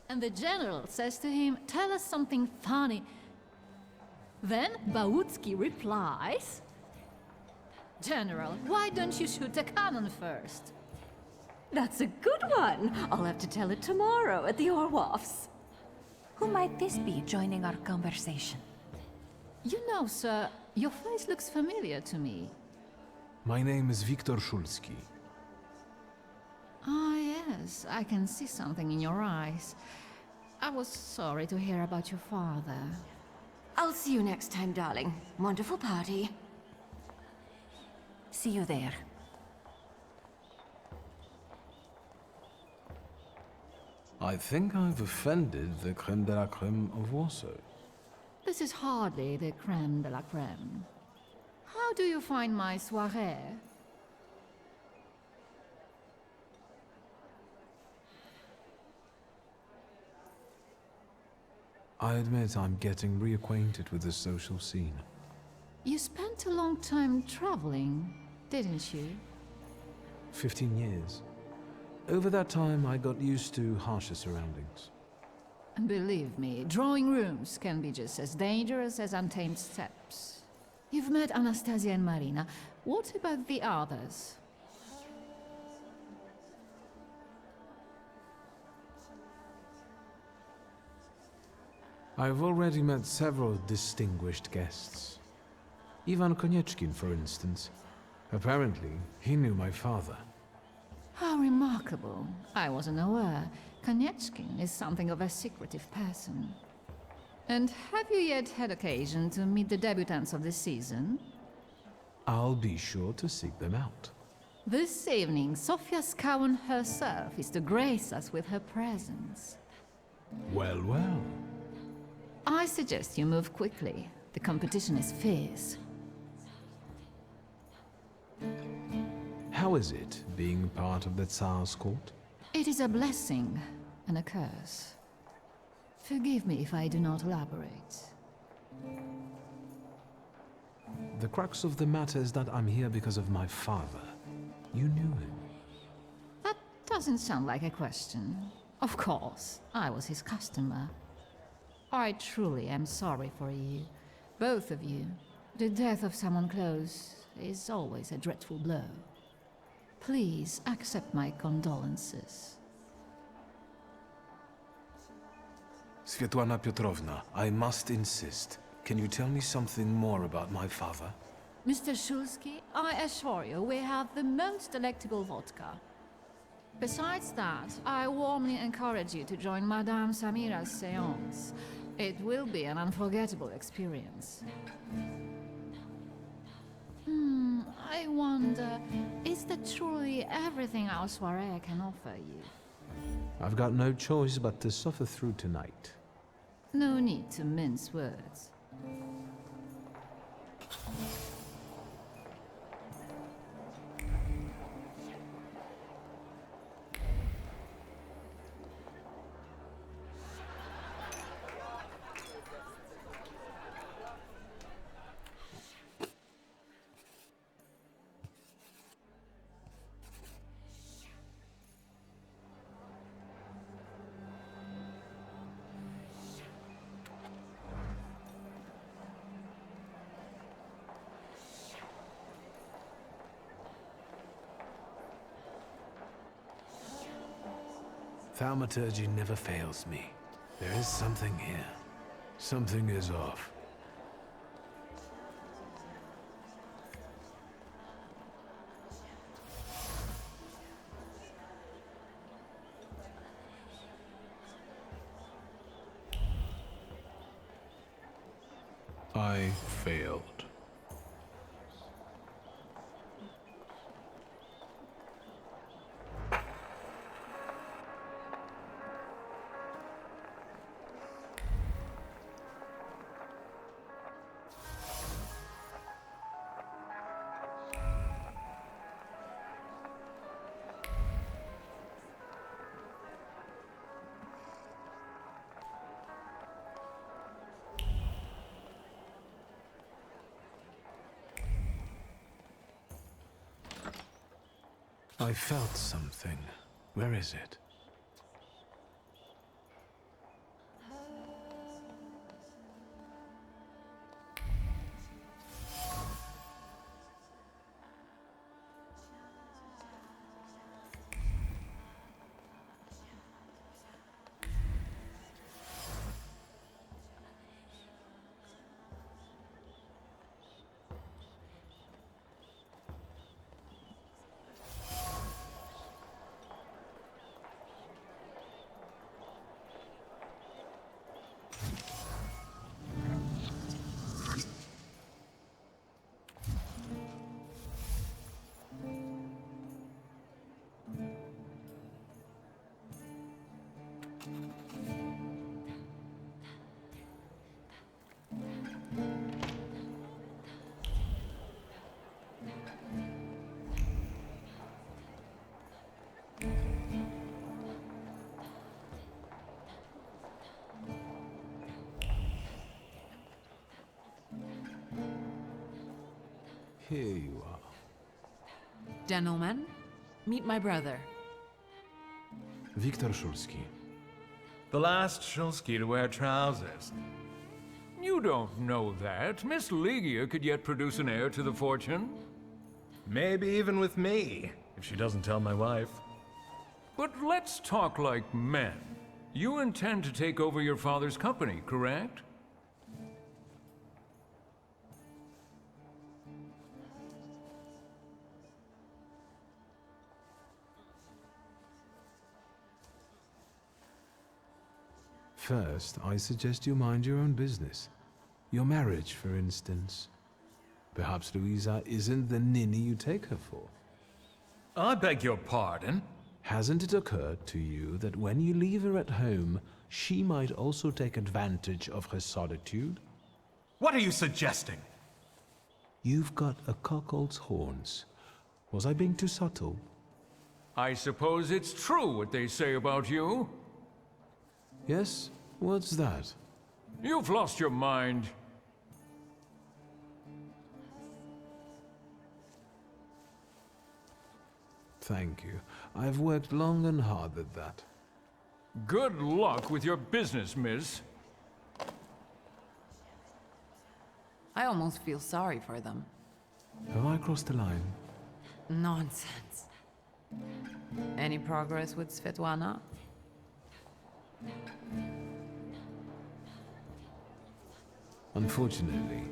And the general says to him, "Tell us something funny." Then Bautski replies, "General, why don't you shoot a cannon first?" That's a good one. I'll have to tell it tomorrow at the Orwoffs. Who might this be joining our conversation? You know, sir, your face looks familiar to me. My name is Viktor Shulsky. Ah, yes, I can see something in your eyes. I was sorry to hear about your father. I'll see you next time, darling. Wonderful party. See you there. I think I've offended the creme de la creme of Warsaw. This is hardly the creme de la creme. How do you find my soirée? I admit I'm getting reacquainted with the social scene. You spent a long time traveling, didn't you? 15 years. Over that time, I got used to harsher surroundings. And believe me, drawing rooms can be just as dangerous as untamed steppes. You've met Anastasia and Marina. What about the others? I've already met several distinguished guests. Ivan Konieczkin, for instance. Apparently, he knew my father. How remarkable. I wasn't aware. Konieczkin is something of a secretive person. And have you yet had occasion to meet the debutants of the season? I'll be sure to seek them out. This evening, Sofia Skowan herself is to grace us with her presence. Well, well. I suggest you move quickly. The competition is fierce. How is it, being part of the Tsar's court? It is a blessing and a curse. Forgive me if I do not elaborate. The crux of the matter is that I'm here because of my father. You knew him. That doesn't sound like a question. Of course, I was his customer. I truly am sorry for you, both of you. The death of someone close is always a dreadful blow. Please accept my condolences. Svetlana Petrovna, I must insist. Can you tell me something more about my father? Mr. Shulsky, I assure you we have the most delectable vodka. Besides that, I warmly encourage you to join Madame Samira's séance. It will be an unforgettable experience. I wonder, is that truly everything our soirée can offer you? I've got no choice but to suffer through tonight. No need to mince words. Thaumaturge never fails me. There is something here. Something is off. I failed. I felt something. Where is it? Here you are. Gentlemen, meet my brother. Viktor Shulsky. The last Shulsky to wear trousers. You don't know that. Miss Ligia could yet produce an heir to the fortune. Maybe even with me, if she doesn't tell my wife. But let's talk like men. You intend to take over your father's company, correct? First, I suggest you mind your own business. Your marriage, for instance. Perhaps Louisa isn't the ninny you take her for. I beg your pardon? Hasn't it occurred to you that when you leave her at home, she might also take advantage of her solitude? What are you suggesting? You've got a cuckold's horns. Was I being too subtle? I suppose it's true what they say about you. Yes? What's that? You've lost your mind. Thank you. I've worked long and hard at that. Good luck with your business, miss. I almost feel sorry for them. Have I crossed the line? Nonsense. Any progress with Svetlana? Unfortunately,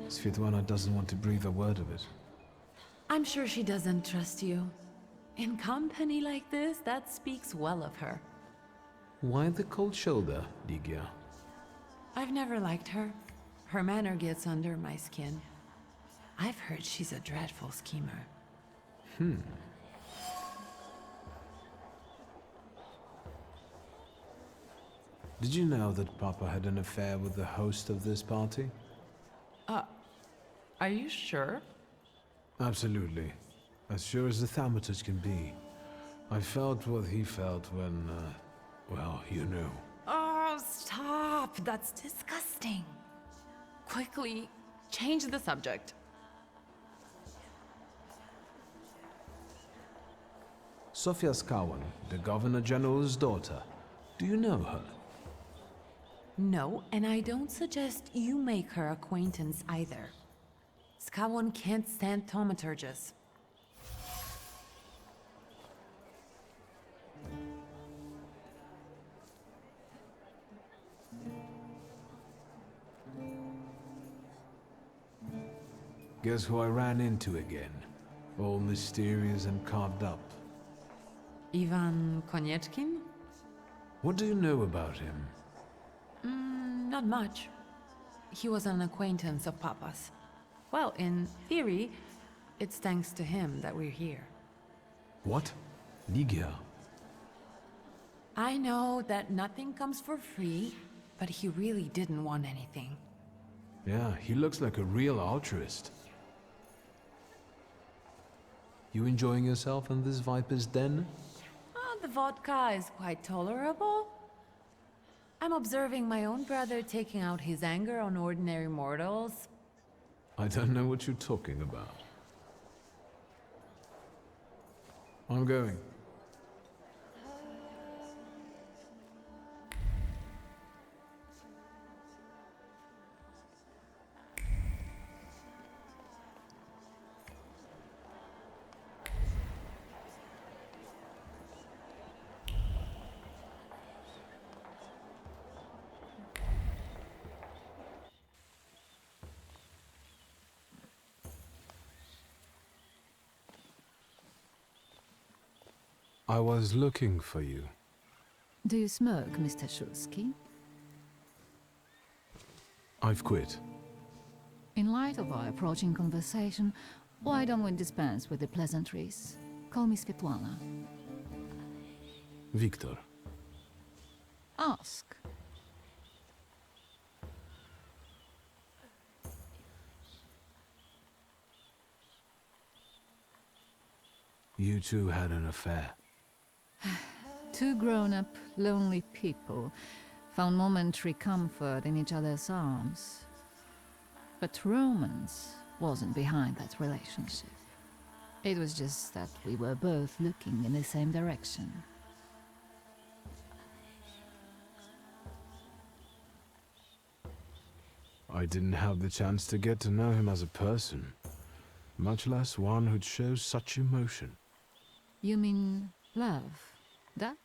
Svetlana doesn't want to breathe a word of it. I'm sure she doesn't trust you. In company like this, that speaks well of her. Why the cold shoulder, Ligia? I've never liked her. Her manner gets under my skin. I've heard she's a dreadful schemer. Did you know that Papa had an affair with the host of this party? Are you sure? Absolutely. As sure as the Thaumaturge can be. I felt what he felt when, well, you know. Oh, stop! That's disgusting. Quickly, change the subject. Sofia Skawan, the Governor General's daughter. Do you know her? No, and I don't suggest you make her acquaintance either. Skawon can't stand thaumaturges. Guess who I ran into again? All mysterious and carved up. Ivan Konieczkin? What do you know about him? Not much. He was an acquaintance of Papa's. Well, in theory, it's thanks to him that we're here. What? Ligia? I know that nothing comes for free, but he really didn't want anything. Yeah, he looks like a real altruist. You enjoying yourself in this Viper's den? The vodka is quite tolerable. I'm observing my own brother taking out his anger on ordinary mortals. I don't know what you're talking about. I'm going. I was looking for you. Do you smoke, Mr. Shulsky? I've quit. In light of our approaching conversation, why don't we dispense with the pleasantries? Call me Svetlana. Victor. Ask. You two had an affair. Two grown-up, lonely people found momentary comfort in each other's arms. But romance wasn't behind that relationship. It was just that we were both looking in the same direction. I didn't have the chance to get to know him as a person, much less one who'd show such emotion. You mean love? That?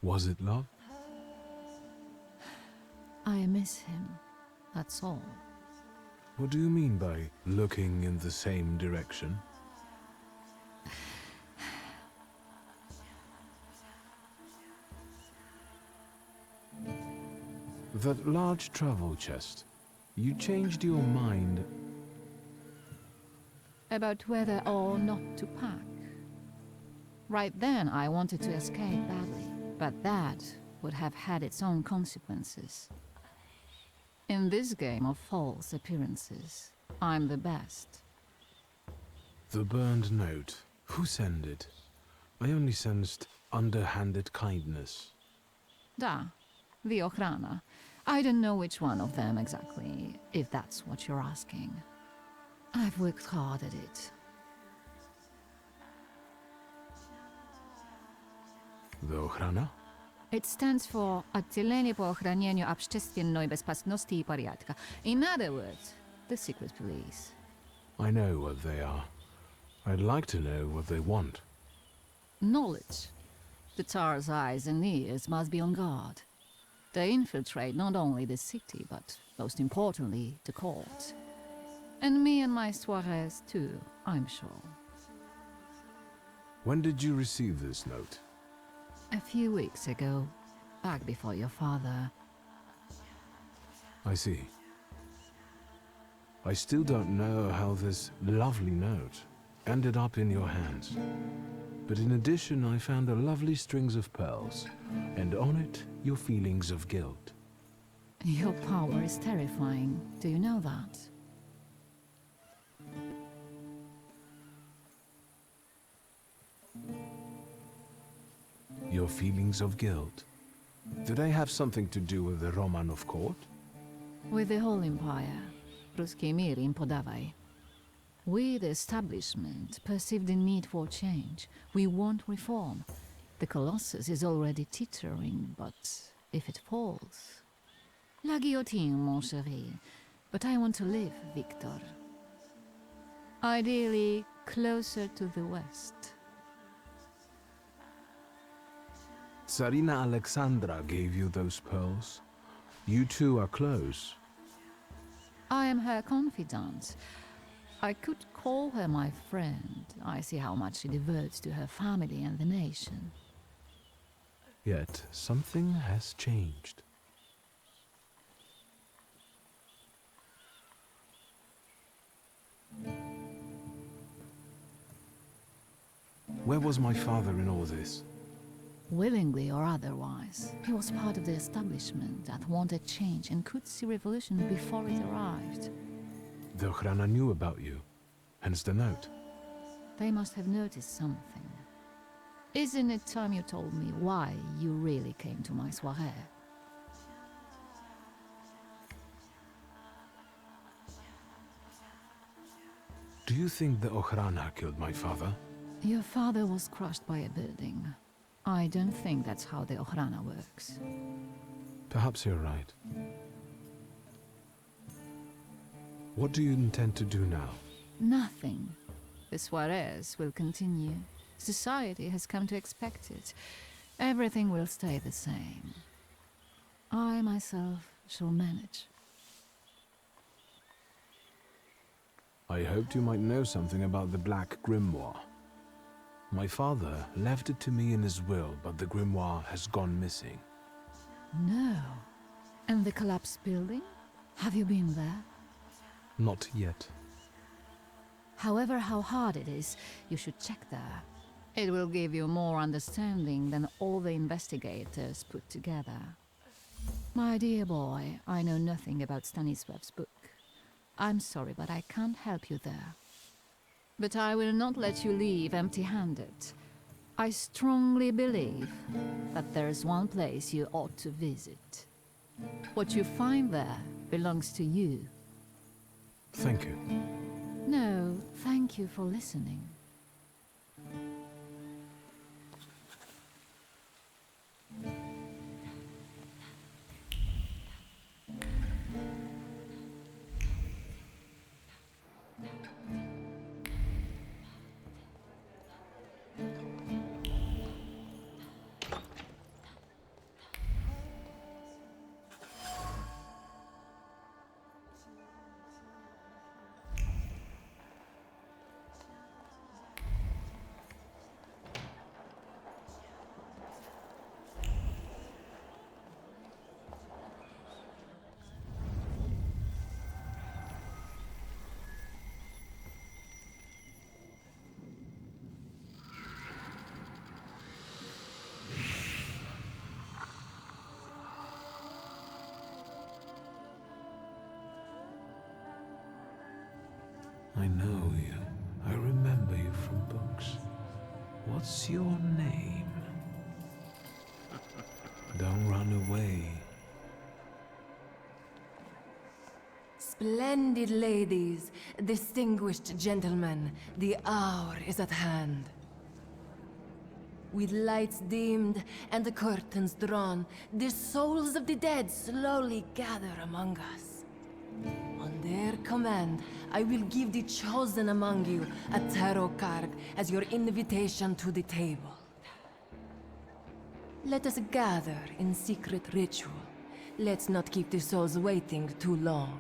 Was it love? I miss him, that's all. What do you mean by looking in the same direction? That large travel chest. You changed your mind About whether or not to pack. Right then, I wanted to escape badly, but that would have had its own consequences. In this game of false appearances, I'm the best. The burned note. Who sent it? I only sensed underhanded kindness. Da, the Ochrana. I don't know which one of them exactly, if that's what you're asking. I've worked hard at it. The Ochrana? It stands for Отделение по охранению общественной безопасности и порядка. In other words, the secret police. I know what they are. I'd like to know what they want. Knowledge. The Tsar's eyes and ears must be on guard. They infiltrate not only the city, but Most importantly, the court. And me and my soirees too, I'm sure. When did you receive this note? A few weeks ago, back before your father. I see. I still don't know how this lovely note ended up in your hands. But in addition, I found a lovely strings of pearls, and on it, your feelings of guilt. Your power is terrifying. Do you know that? Your feelings of guilt. Do they have something to do with the Romanov court? With the whole empire. Ruski mir im podawaj. We, the establishment, perceive the need for change. We want reform. The Colossus is already teetering, but if it falls... La guillotine, mon chéri. But I want to live, Victor. Ideally, closer to the west. Tsarina Alexandra gave you those pearls. You two are close. I am her confidant. I could call her my friend. I see how much she devotes to her family and the nation. Yet, something has changed. Where was my father in all this? Willingly or otherwise, he was part of the establishment that wanted change and could see revolution before it arrived. The Ochrana knew about you, hence the note. They must have noticed something. Isn't it time you told me why you really came to my soirée? Do you think the Ochrana killed my father? Your father was crushed by a building. I don't think that's how the Ochrana works. Perhaps you're right. What do you intend to do now? Nothing. The soirees will continue. Society has come to expect it. Everything will stay the same. I myself shall manage. I hoped you might know something about the Black Grimoire. My father left it to me in his will, but the grimoire has gone missing. No. And the collapsed building? Have you been there? Not yet. However, how hard it is, you should check there. It will give you more understanding than all the investigators put together. My dear boy, I know nothing about Stanisław's book. I'm sorry, but I can't help you there. But I will not let you leave empty-handed. I strongly believe that there's one place you ought to visit. What you find there belongs to you. Thank you. No, thank you for listening. I know you. I remember you from books. What's your name? Don't run away. Splendid ladies, distinguished gentlemen, the hour is at hand. With lights dimmed and the curtains drawn, the souls of the dead slowly gather among us. On their command, I will give the chosen among you a tarot card as your invitation to the table. Let us gather in secret ritual, Let's not keep the souls waiting too long.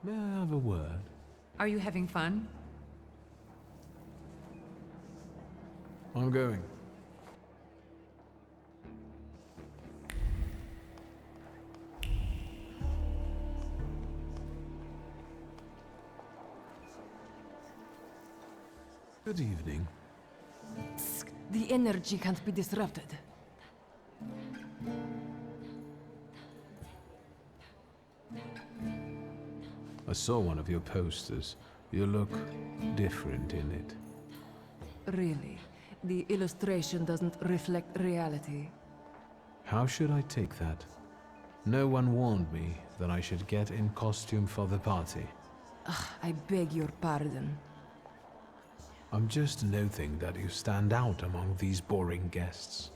May I have a word? Are you having fun? I'm going. Good evening. The energy can't be disrupted. I saw one of your posters. You look different in it. Really, the illustration doesn't reflect reality. How should I take that? No one warned me that I should get in costume for the party. I beg your pardon. I'm just noting that you stand out among these boring guests.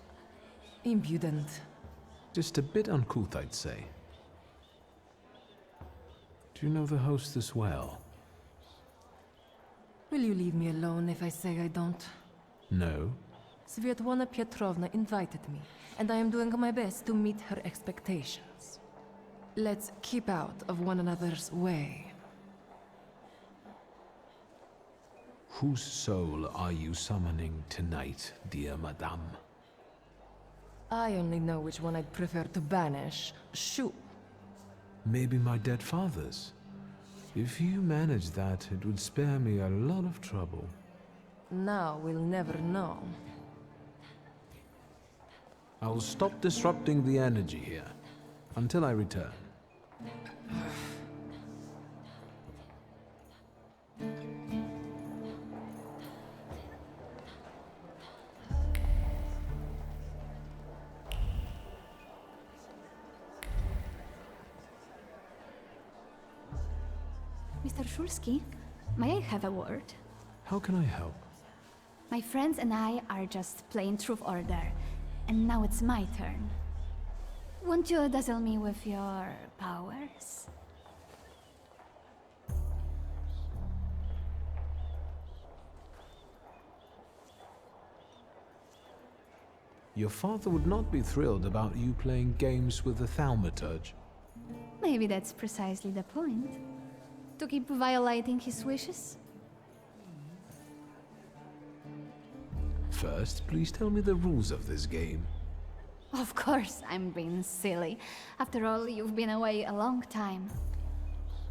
Impudent. Just a bit uncouth, I'd say. Do you know the hostess well? Will you leave me alone if I say I don't? No. Svetlana Petrovna invited me, and I am doing my best to meet her expectations. Let's keep out of one another's way. Whose soul are you summoning tonight, dear madame? I only know which one I'd prefer to banish. Shoo! Maybe my dead father's. If you manage that, it would spare me a lot of trouble. Now we'll never know. I will stop disrupting the energy here, until I return. Mr. Shulsky, may I have a word? How can I help? My friends and I are just playing Truth Order, and now it's my turn. Won't you dazzle me with your powers? Your father would not be thrilled about you playing games with the Thaumaturge. Maybe that's precisely the point. To keep violating his wishes? First, please tell me the rules of this game. Of course, I'm being silly. After all, you've been away a long time.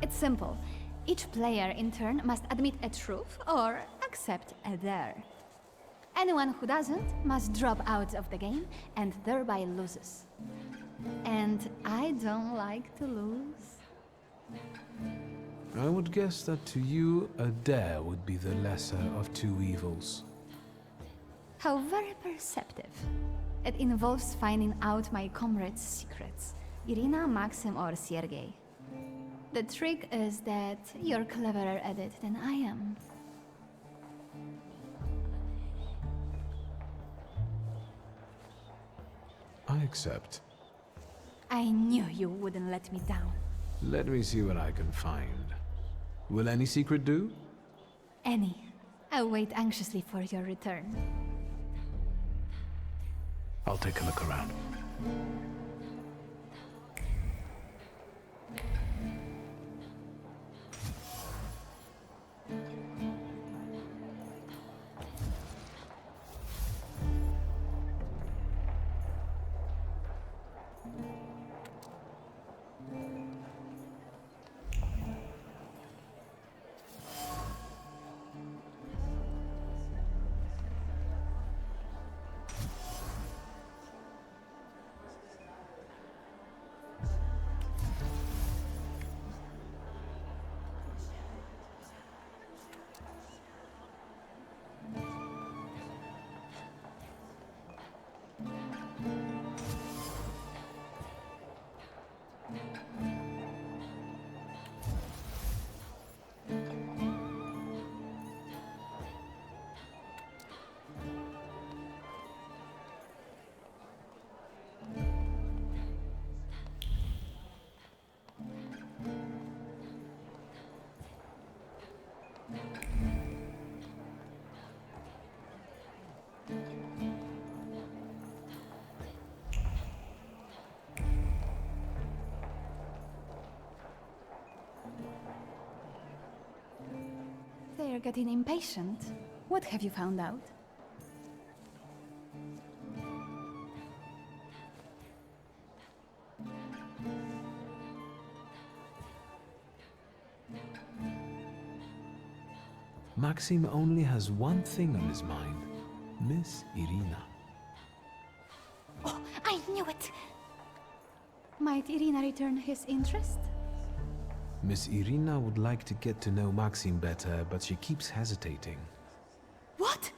It's simple. Each player in turn must admit a truth or accept a dare. Anyone who doesn't must drop out of the game and thereby loses. And I don't like to lose. I would guess that to you, a dare would be the lesser of two evils. How very perceptive. It involves finding out my comrades' secrets. Irina, Maxim, or Sergei. The trick is that you're cleverer at it than I am. I accept. I knew you wouldn't let me down. Let me see what I can find. Will any secret do? Any. I'll wait anxiously for your return. I'll take a look around. They're getting impatient. What have you found out? Maxim only has one thing on his mind. Miss Irina. Oh, I knew it! Might Irina return his interest? Miss Irina would like to get to know Maxim better, but she keeps hesitating. What?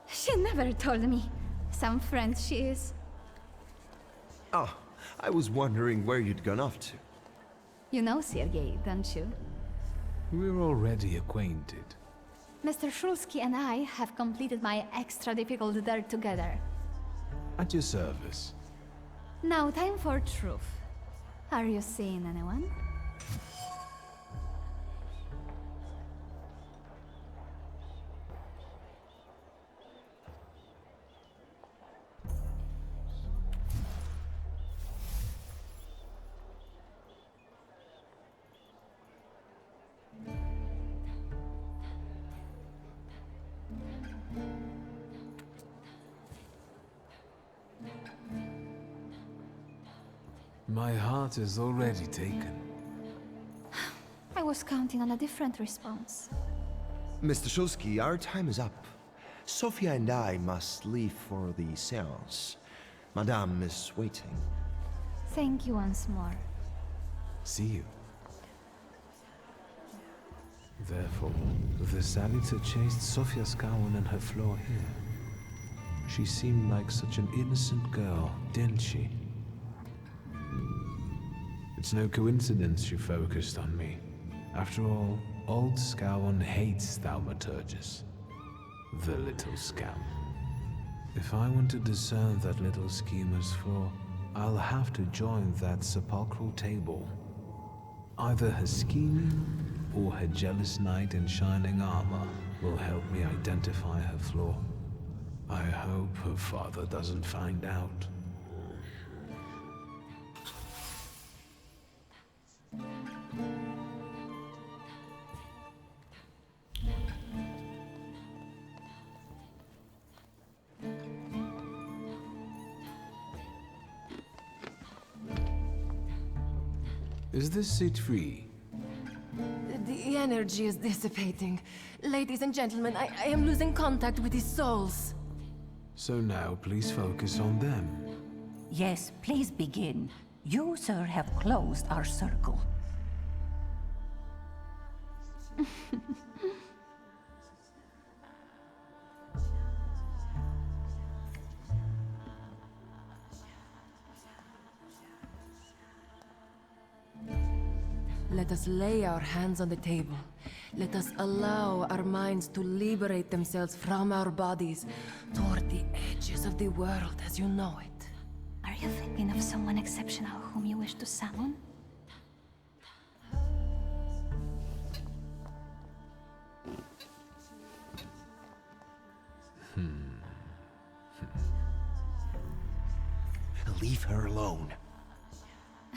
She never told me. Some friend she is. Oh, I was wondering where you'd gone off to. You know Sergei, don't you? We're already acquainted. Mr. Shulsky and I have completed my extra difficult dirt together. At your service. Now time for truth. Are you seeing anyone? My heart is already taken. I was counting on a different response. Mr. Shulsky, our time is up. Sofia and I must leave for the seance. Madame is waiting. Thank you once more. See you. Therefore, the salutor chased Sofia Skowron and her floor here. She seemed like such an innocent girl, didn't she? It's no coincidence she focused on me. After all, old Skowron hates thaumaturges. The little scamp. If I want to discern that little schemer's flaw, I'll have to join that sepulchral table. Either her scheming or her jealous knight in shining armor will help me identify her flaw. I hope her father doesn't find out. Is this seat free? The energy is dissipating. Ladies and gentlemen, I am losing contact with his souls. So now please focus on them. Yes, please begin. You, sir, have closed our circle. Let us lay our hands on the table. Let us allow our minds to liberate themselves from our bodies toward the edges of the world as you know it. Are you thinking of someone exceptional whom you wish to summon? leave her alone.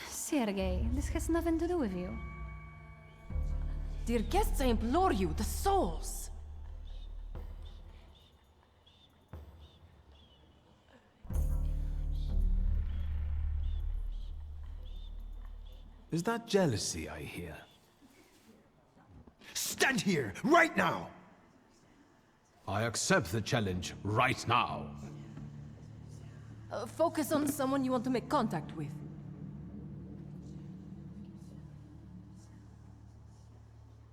Sergei, this has nothing to do with you. Dear guests, I implore you, the souls! Is that jealousy I hear? Stand here, right now! I accept the challenge right now. Focus on someone you want to make contact with.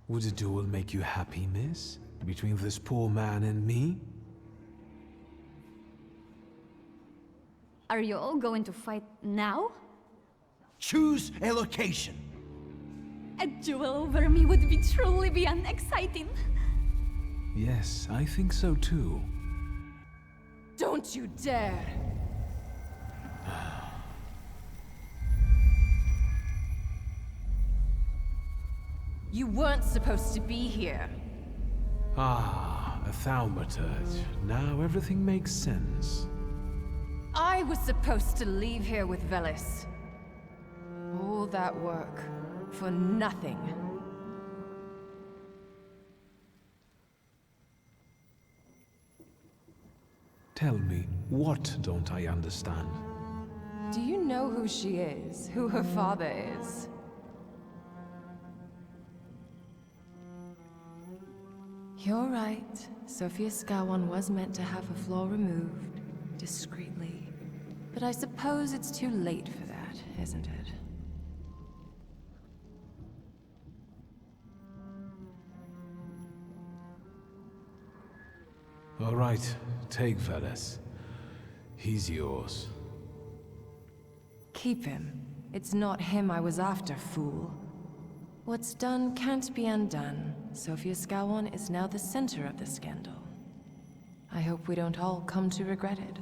Would a duel make you happy, miss? Between this poor man and me? Are you all going to fight now? Choose a location. A duel over me would be truly beyond exciting. Yes, I think so too. Don't you dare! You weren't supposed to be here. Ah, a thaumaturge. Now everything makes sense. I was supposed to leave here with Velis. All that work for nothing. Tell me, what don't I understand? Do you know who she is? Who her father is? You're right. Sofia Skawan was meant to have her flaw removed, discreetly. But I suppose it's too late for that, isn't it? All right, take Veles. He's yours. Keep him. It's not him I was after, fool. What's done can't be undone. Sofia Skawan is now the center of the scandal. I hope we don't all come to regret it.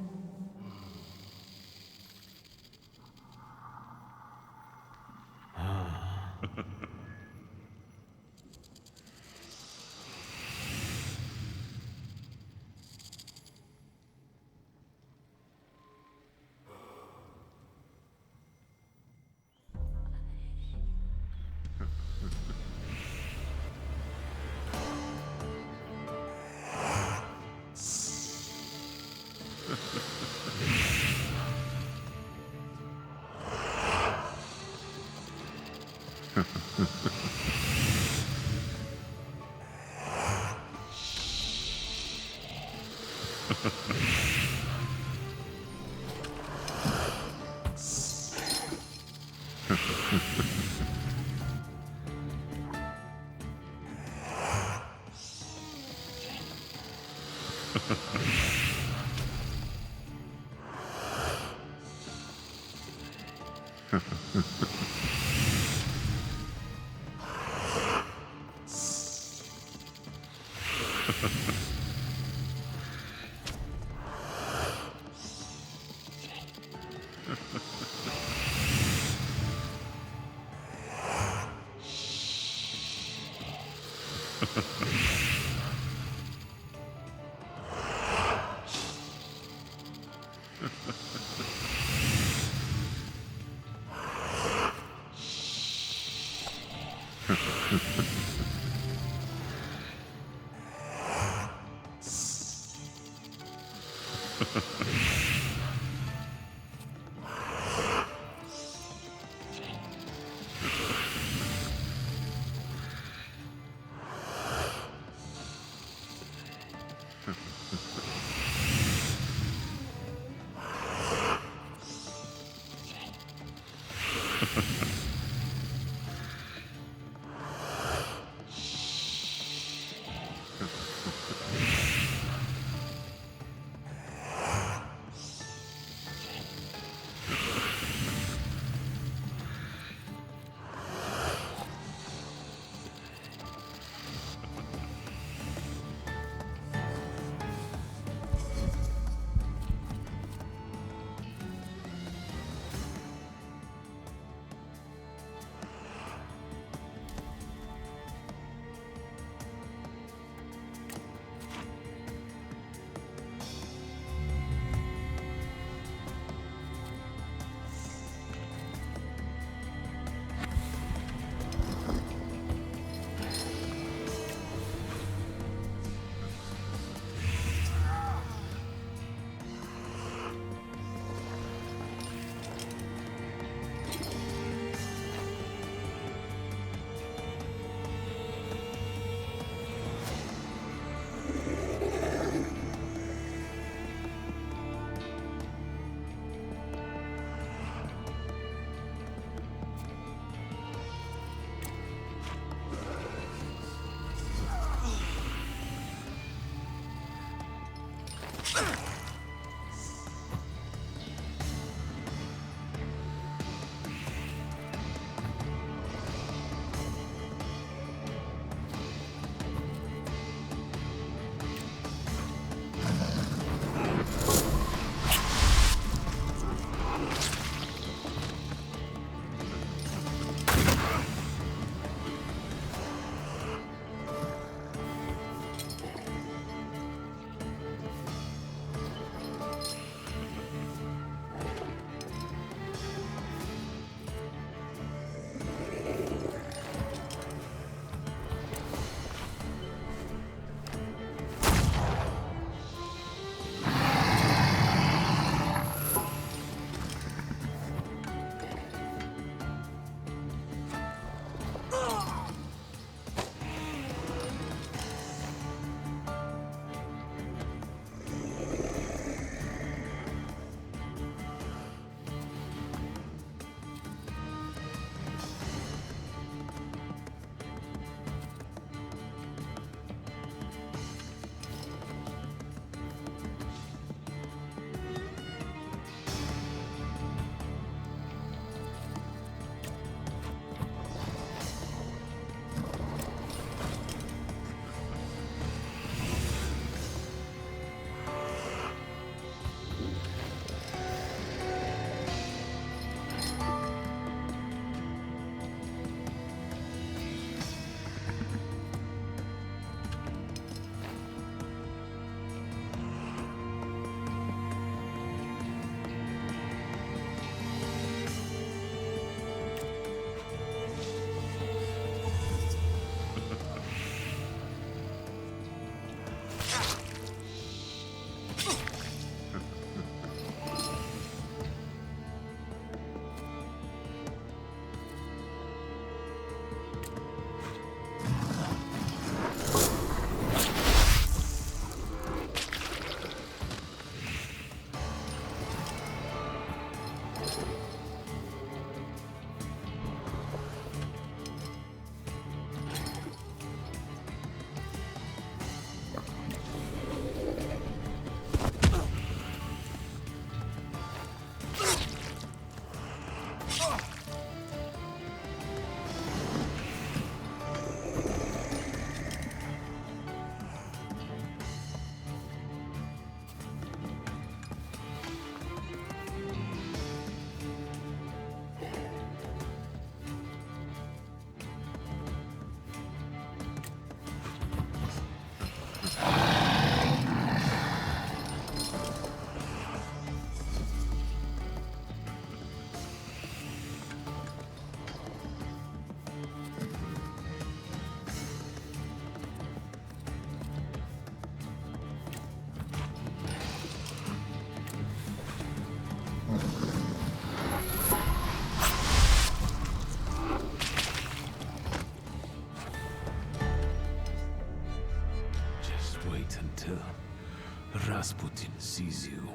Rasputin sees you.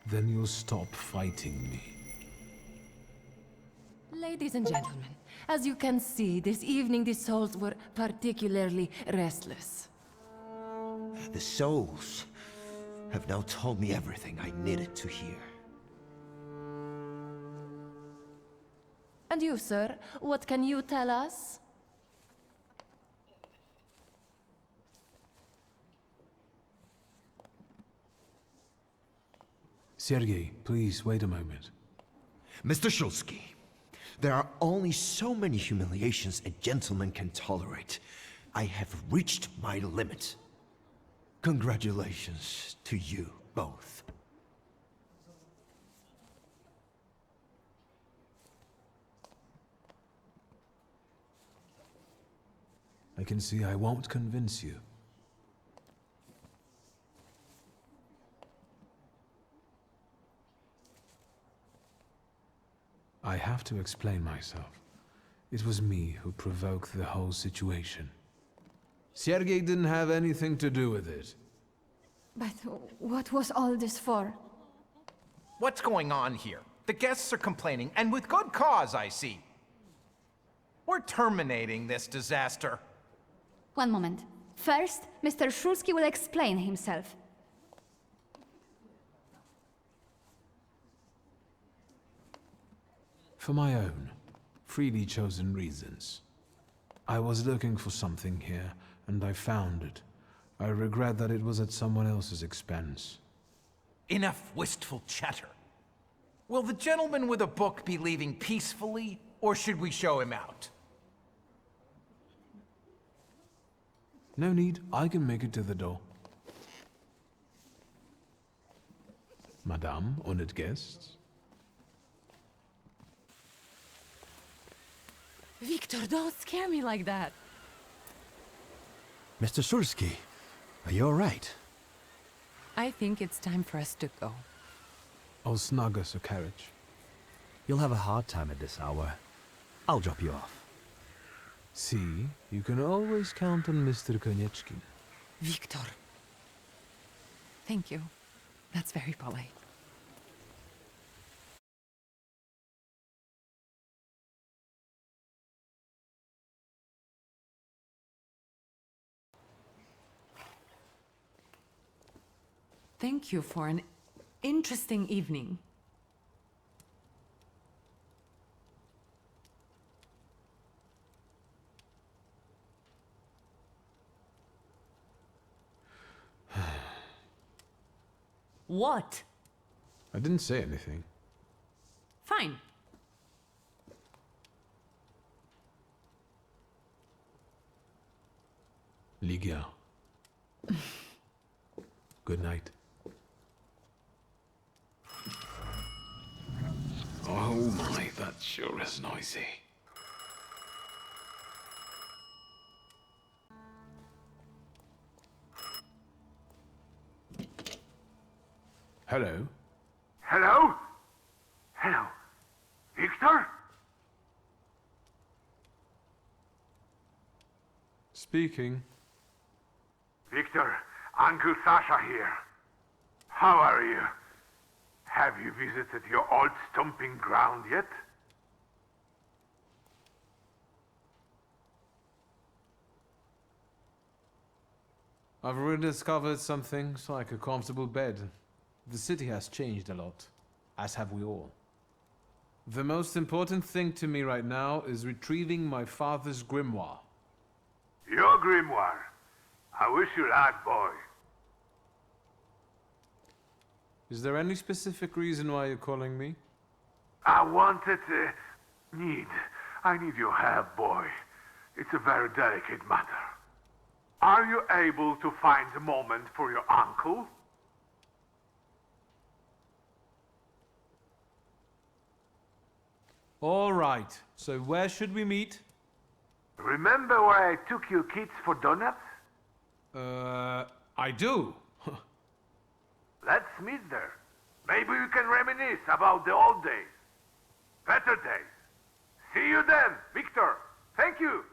Then you'll stop fighting me. Ladies and gentlemen, as you can see, this evening the souls were particularly restless. The souls have now told me everything I needed to hear. And you, sir, what can you tell us? Sergei, please, wait a moment. Mr. Shulsky, there are only so many humiliations a gentleman can tolerate. I have reached my limit. Congratulations to you both. I can see I won't convince you. I have to explain myself. It was me who provoked the whole situation. Sergei didn't have anything to do with it. But what was all this for? What's going on here? The guests are complaining, and with good cause, I see. We're terminating this disaster. One moment. First, Mr. Shulsky will explain himself. For my own, freely chosen reasons. I was looking for something here, and I found it. I regret that it was at someone else's expense. Enough wistful chatter. Will the gentleman with a book be leaving peacefully, or should we show him out? No need, I can make it to the door. Madame, honored guests. Victor, don't scare me like that. Mr. Szulski, are you all right? I think it's time for us to go. I'll snug us a carriage. You'll have a hard time at this hour. I'll drop you off. See, you can always count on Mr. Konieczki. Victor. Thank you. That's very polite. Thank you for an interesting evening. What? I didn't say anything. Fine. Ligia. Good night. Oh my, that sure is noisy. Hello? Hello? Hello? Victor? Speaking. Victor, Uncle Sasha here. How are you? Have you visited your old stomping ground yet? I've rediscovered some things like a comfortable bed. The city has changed a lot, as have we all. The most important thing to me right now is retrieving my father's grimoire. Your grimoire. I wish you luck, boy. Is there any specific reason why you're calling me? I need your help, boy. It's a very delicate matter. Are you able to find a moment for your uncle? All right, so where should we meet? Remember where I took you kids for donuts? I do. Let's meet there. Maybe we can reminisce about the old days. Better days. See you then, Victor. Thank you.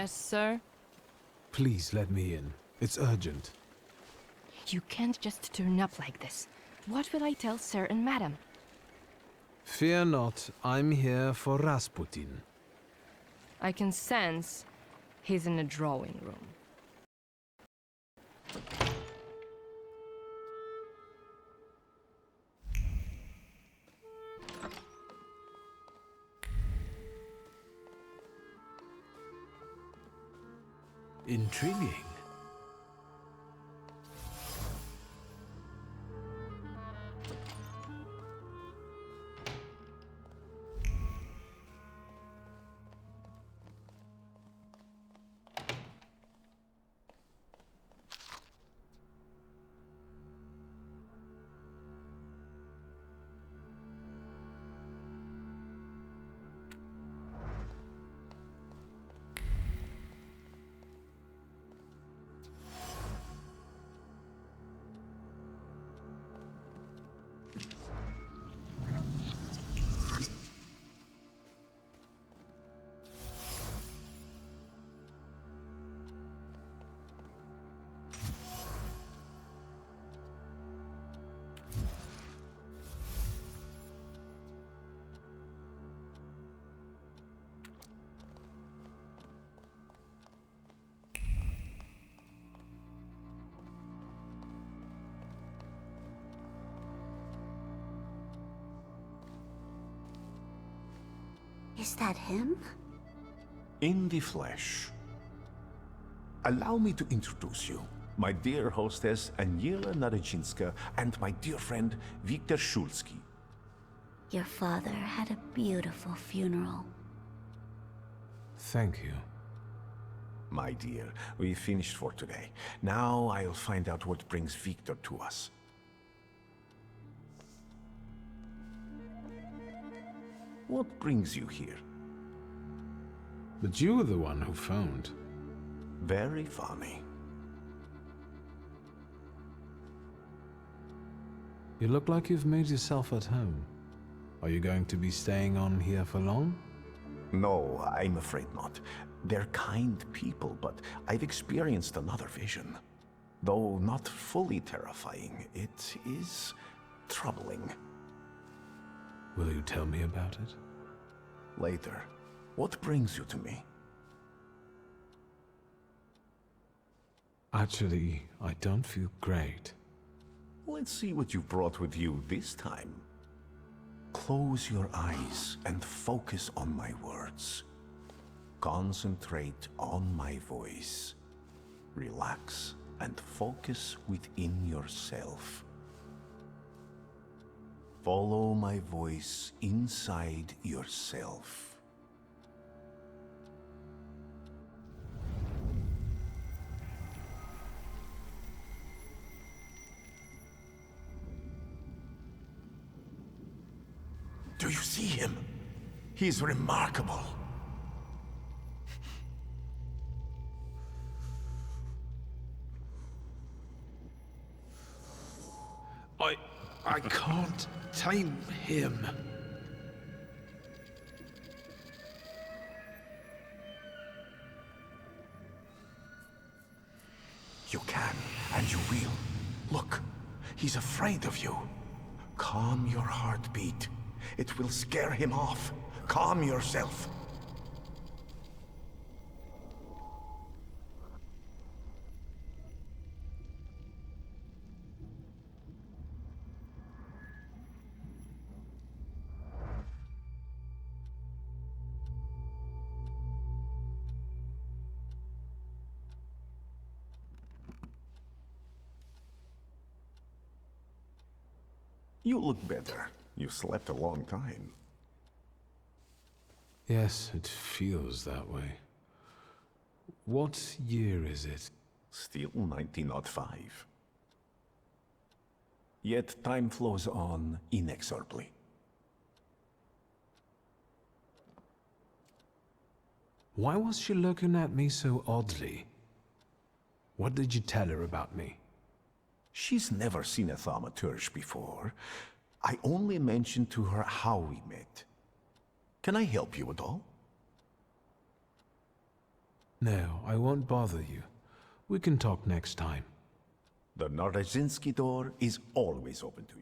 Yes, sir? Please let me in. It's urgent. You can't just turn up like this. What will I tell sir and madam? Fear not, I'm here for Rasputin. I can sense he's in the drawing room. Intriguing. Is that him? In the flesh. Allow me to introduce you. My dear hostess, Aniela Naradzinska, and my dear friend, Viktor Szulski. Your father had a beautiful funeral. Thank you. My dear, we finished for today. Now I'll find out what brings Viktor to us. What brings you here? But you were the one who phoned. Very funny. You look like you've made yourself at home. Are you going to be staying on here for long? No, I'm afraid not. They're kind people, but I've experienced another vision. Though not fully terrifying, it is troubling. Will you tell me about it? Later. What brings you to me? Actually, I don't feel great. Let's see what you've brought with you this time. Close your eyes and focus on my words. Concentrate on my voice. Relax and focus within yourself. Follow my voice inside yourself. Do you see him? He's remarkable. I can't tame him. You can, and you will. Look, he's afraid of you. Calm your heartbeat. It will scare him off. Calm yourself. You look better. You slept a long time. Yes, it feels that way. What year is it? Still 1905. Yet time flows on inexorably. Why was she looking at me so oddly? What did you tell her about me? She's never seen a thaumaturge before. I only mentioned to her how we met. Can I help you at all? No, I won't bother you. We can talk next time. The Narodzinski door is always open to you.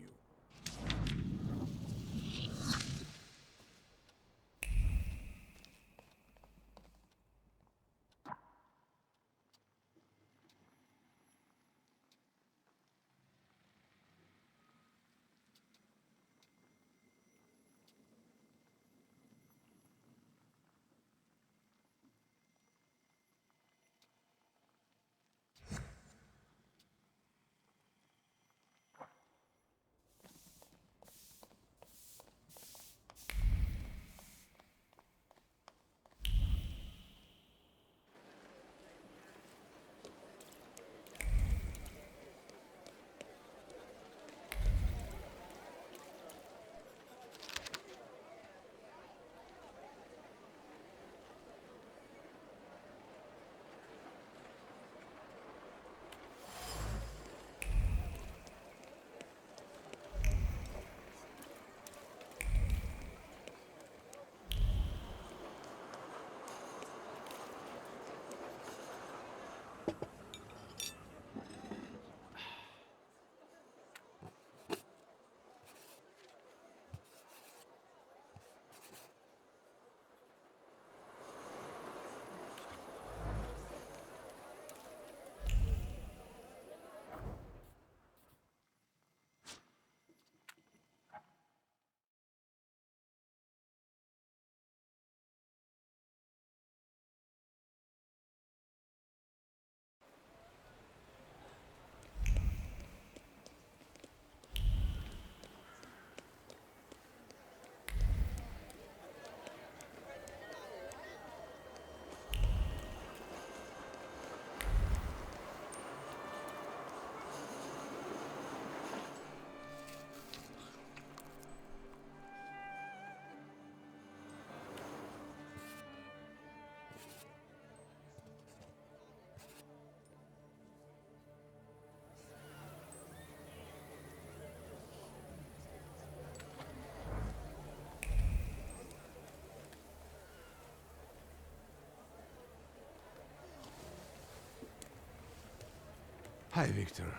Hi, Victor.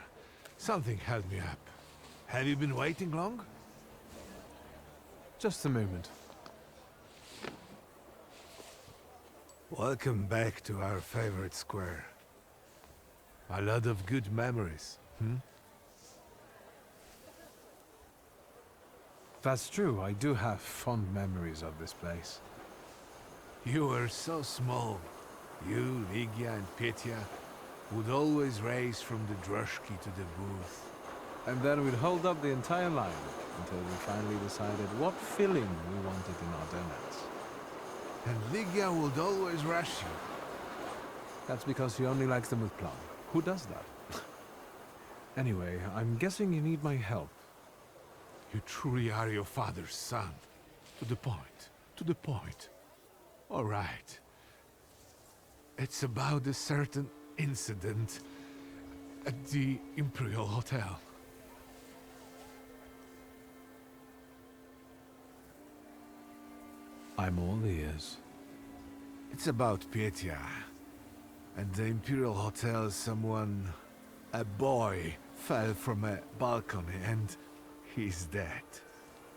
Something held me up. Have you been waiting long? Just a moment. Welcome back to our favorite square. A lot of good memories, hmm? That's true, I do have fond memories of this place. You were so small. You, Ligia, and Petya would always race from the droshky to the booth. And then we'd hold up the entire line until we finally decided what filling we wanted in our donuts. And Ligia would always rush you. That's because she only likes them with plum. Who does that? Anyway, I'm guessing you need my help. You truly are your father's son. To the point. To the point. All right. It's about a certain incident at the Imperial Hotel. I'm all ears. It's about Petya. At the Imperial Hotel, a boy, fell from a balcony and he's dead.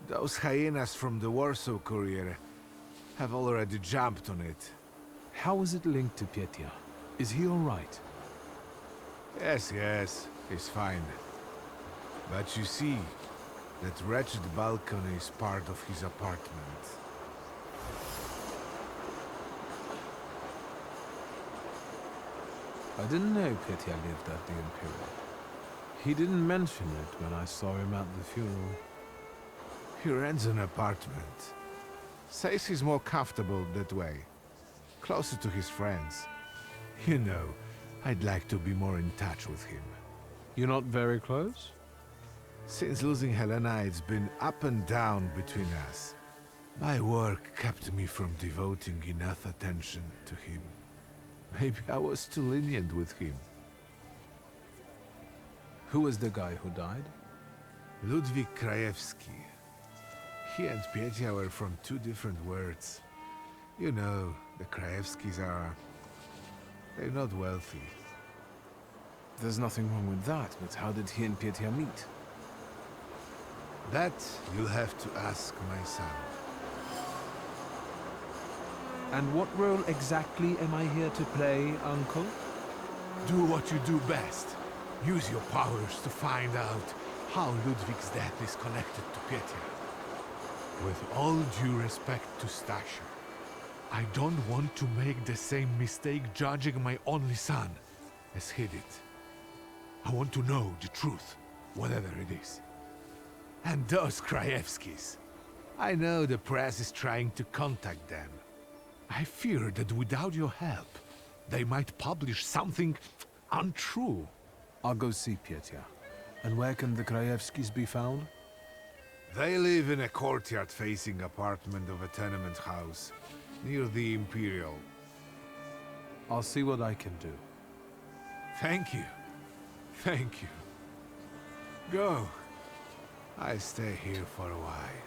Those hyenas from the Warsaw Courier have already jumped on it. How is it linked to Petya? Is he all right? Yes, he's fine. But you see, that wretched balcony is part of his apartment. I didn't know Petya lived at the Imperial. He didn't mention it when I saw him at the funeral. He rents an apartment. Says he's more comfortable that way. Closer to his friends. You know, I'd like to be more in touch with him. You're not very close? Since losing Helena, it's been up and down between us. My work kept me from devoting enough attention to him. Maybe I was too lenient with him. Who was the guy who died? Ludwik Krajewski. He and Petya were from two different worlds. You know, the Krajewskis are They're not wealthy. There's nothing wrong with that, but how did he and Pietia meet? That you'll have to ask my son. And what role exactly am I here to play, Uncle? Do what you do best. Use your powers to find out how Ludwig's death is connected to Pietia. With all due respect to Stasha, I don't want to make the same mistake judging my only son as he did. I want to know the truth, whatever it is. And those Krajewskis. I know the press is trying to contact them. I fear that without your help, they might publish something untrue. I'll go see Pietia. And where can the Krajewskis be found? They live in a courtyard-facing apartment of a tenement house, near the Imperial. I'll see what I can do. Thank you. Thank you. Go. I stay here for a while.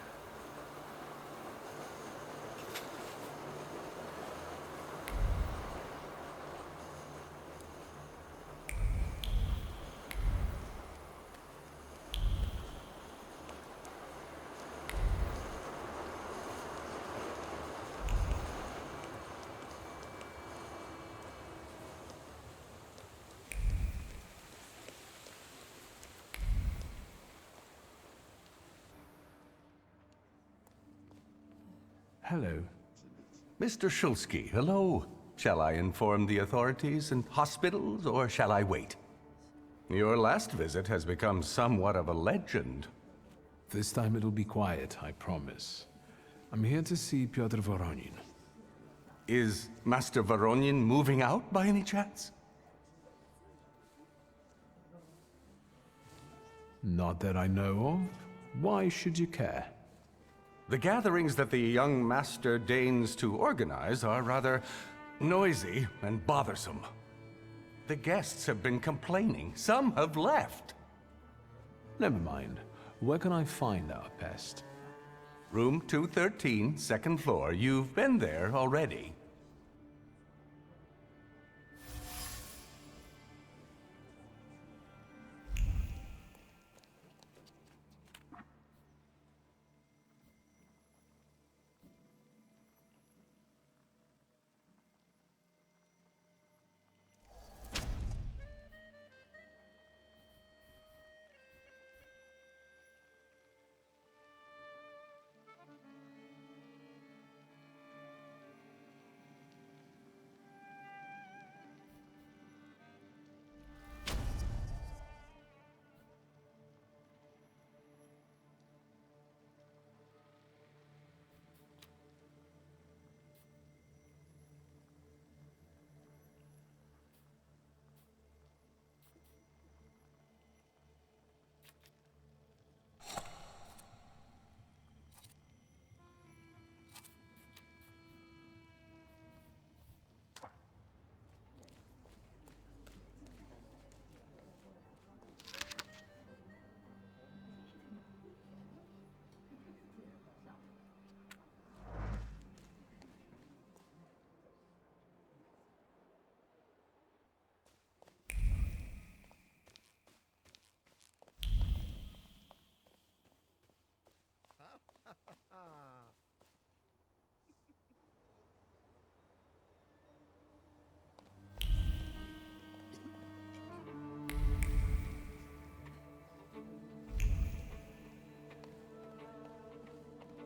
Hello. Mr. Shulsky, hello. Shall I inform the authorities and hospitals, or shall I wait? Your last visit has become somewhat of a legend. This time it'll be quiet, I promise. I'm here to see Pyotr Voronin. Is Master Voronin moving out by any chance? Not that I know of. Why should you care? The gatherings that the young master deigns to organize are rather noisy and bothersome. The guests have been complaining. Some have left. Never mind. Where can I find our pest? Room 213, second floor. You've been there already.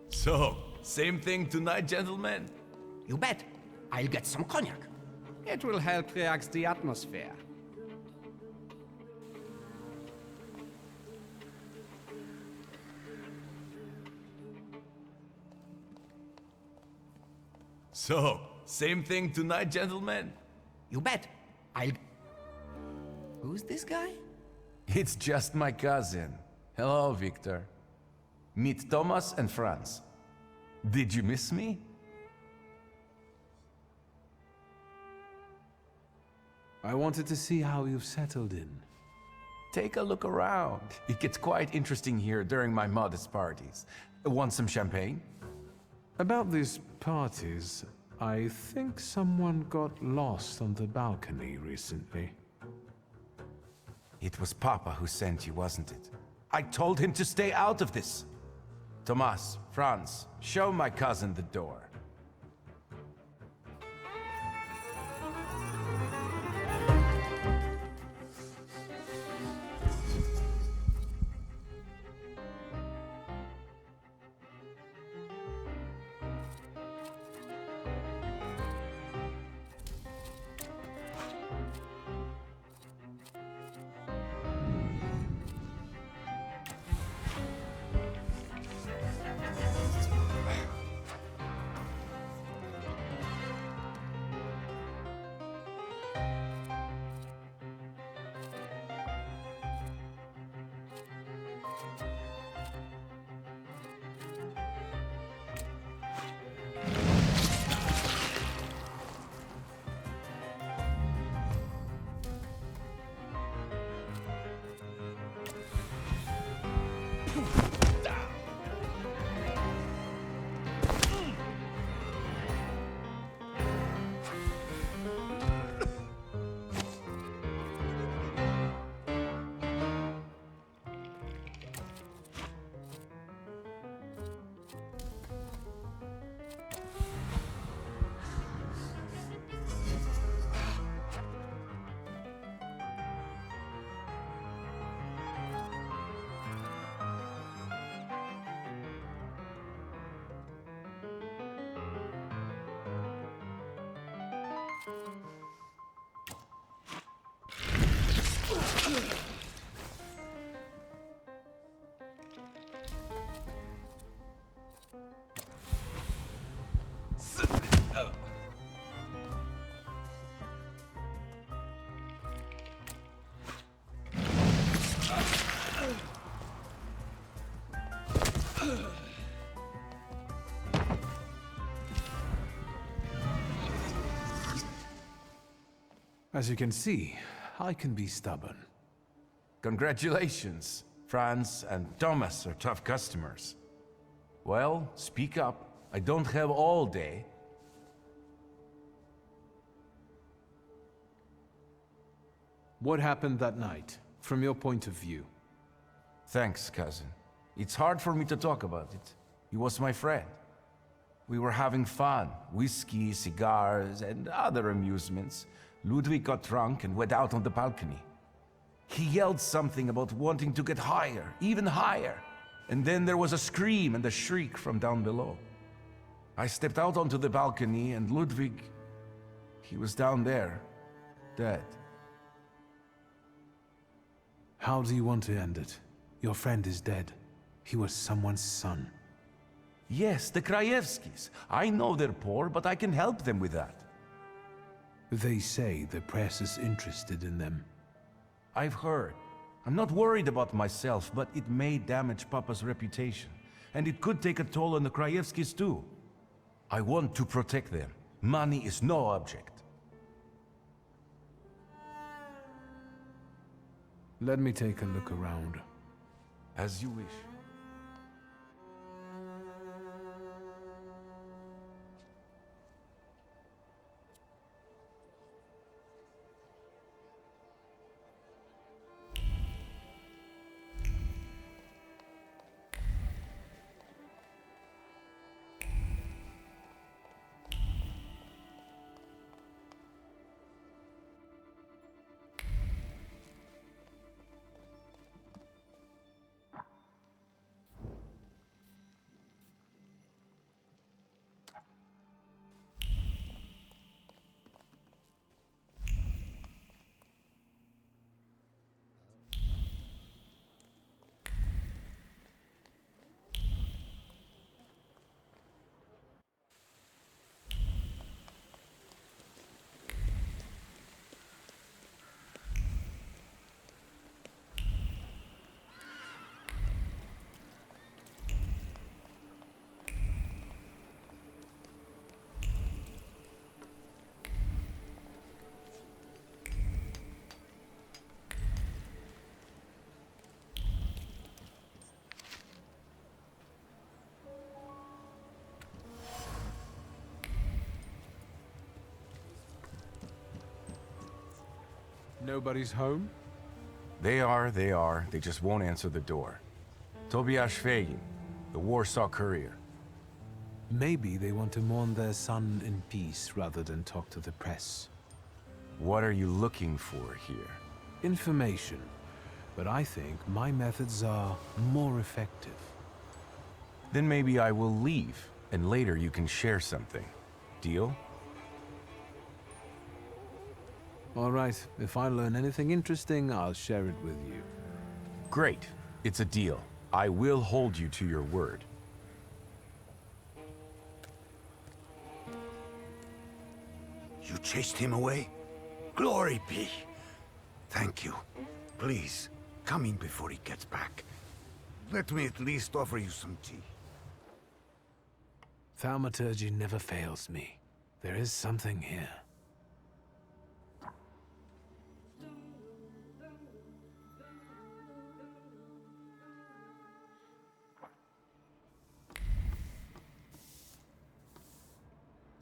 So, same thing tonight, gentlemen? You bet. I'll get some cognac. It will help relax the atmosphere. So, same thing tonight, gentlemen? You bet. I'll... Who's this guy? It's just my cousin. Hello, Victor. Meet Thomas and Franz. Did you miss me? I wanted to see how you've settled in. Take a look around. It gets quite interesting here during my modest parties. Want some champagne? About these parties, I think someone got lost on the balcony recently. It was Papa who sent you, wasn't it? I told him to stay out of this. Thomas, Franz, show my cousin the door. As you can see, I can be stubborn. Congratulations. Franz and Thomas are tough customers. Well, speak up. I don't have all day. What happened that night, from your point of view? Thanks, cousin. It's hard for me to talk about it. He was my friend. We were having fun. Whiskey, cigars, and other amusements. Ludwig got drunk and went out on the balcony. He yelled something about wanting to get higher, even higher. And then there was a scream and a shriek from down below. I stepped out onto the balcony and Ludwig, he was down there, dead. How do you want to end it? Your friend is dead. He was someone's son. Yes, the Krajewskis. I know they're poor, but I can help them with that. They say the press is interested in them. I've heard. I'm not worried about myself, but it may damage Papa's reputation. And it could take a toll on the Krajewskis too. I want to protect them. Money is no object. Let me take a look around. As you wish. Nobody's home? They are. They just won't answer the door. Tobias Fagin, the Warsaw Courier. Maybe they want to mourn their son in peace rather than talk to the press. What are you looking for here? Information. But I think my methods are more effective. Then maybe I will leave, and later you can share something. Deal? All right. If I learn anything interesting, I'll share it with you. Great. It's a deal. I will hold you to your word. You chased him away? Glory be. Thank you. Please, come in before he gets back. Let me at least offer you some tea. Thaumaturge never fails me. There is something here.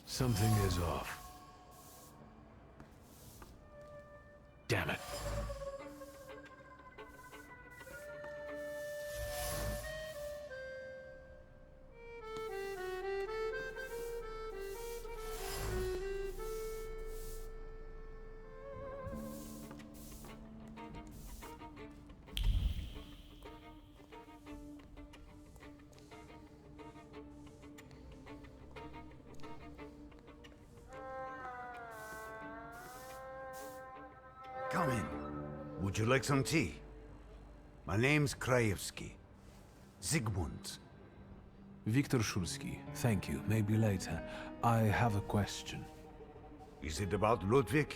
Something is off. Damn it. Come in. Would you like some tea? My name's Krajewski. Zygmunt. Viktor Szulski. Thank you. Maybe later. I have a question. Is it about Ludwig?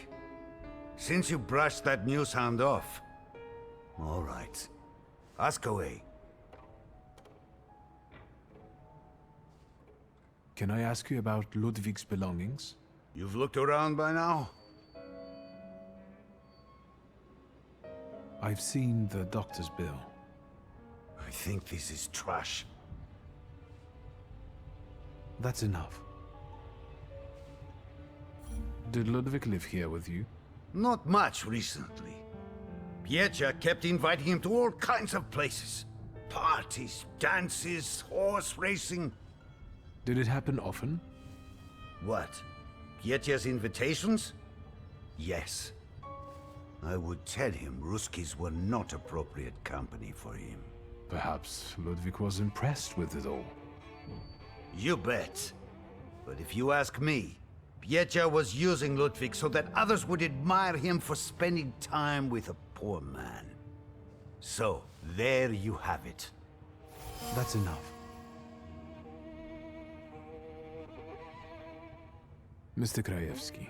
Since you brushed that news hound off. All right. Ask away. Can I ask you about Ludwig's belongings? You've looked around by now? I've seen the doctor's bill. I think this is trash. That's enough. Did Ludwig live here with you? Not much recently. Pietra kept inviting him to all kinds of places. Parties, dances, horse racing. Did it happen often? What? Pietra's invitations? Yes. I would tell him Ruskies were not appropriate company for him. Perhaps Ludwig was impressed with it all. You bet. But if you ask me, Pietra was using Ludwig so that others would admire him for spending time with a poor man. So, there you have it. That's enough. Mr. Krajewski,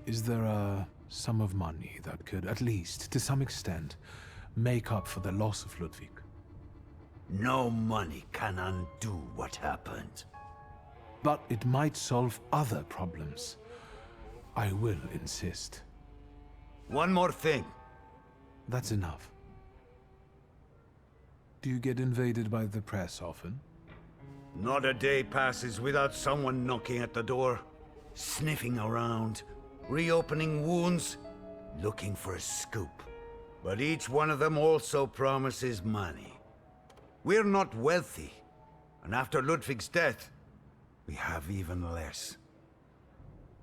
is there a sum of money that could, at least, to some extent, make up for the loss of Ludwig? No money can undo what happened. But it might solve other problems. I will insist. One more thing. That's enough. Do you get invaded by the press often? Not a day passes without someone knocking at the door, sniffing around, reopening wounds, looking for a scoop. But each one of them also promises money. We're not wealthy, and after Ludwig's death, we have even less.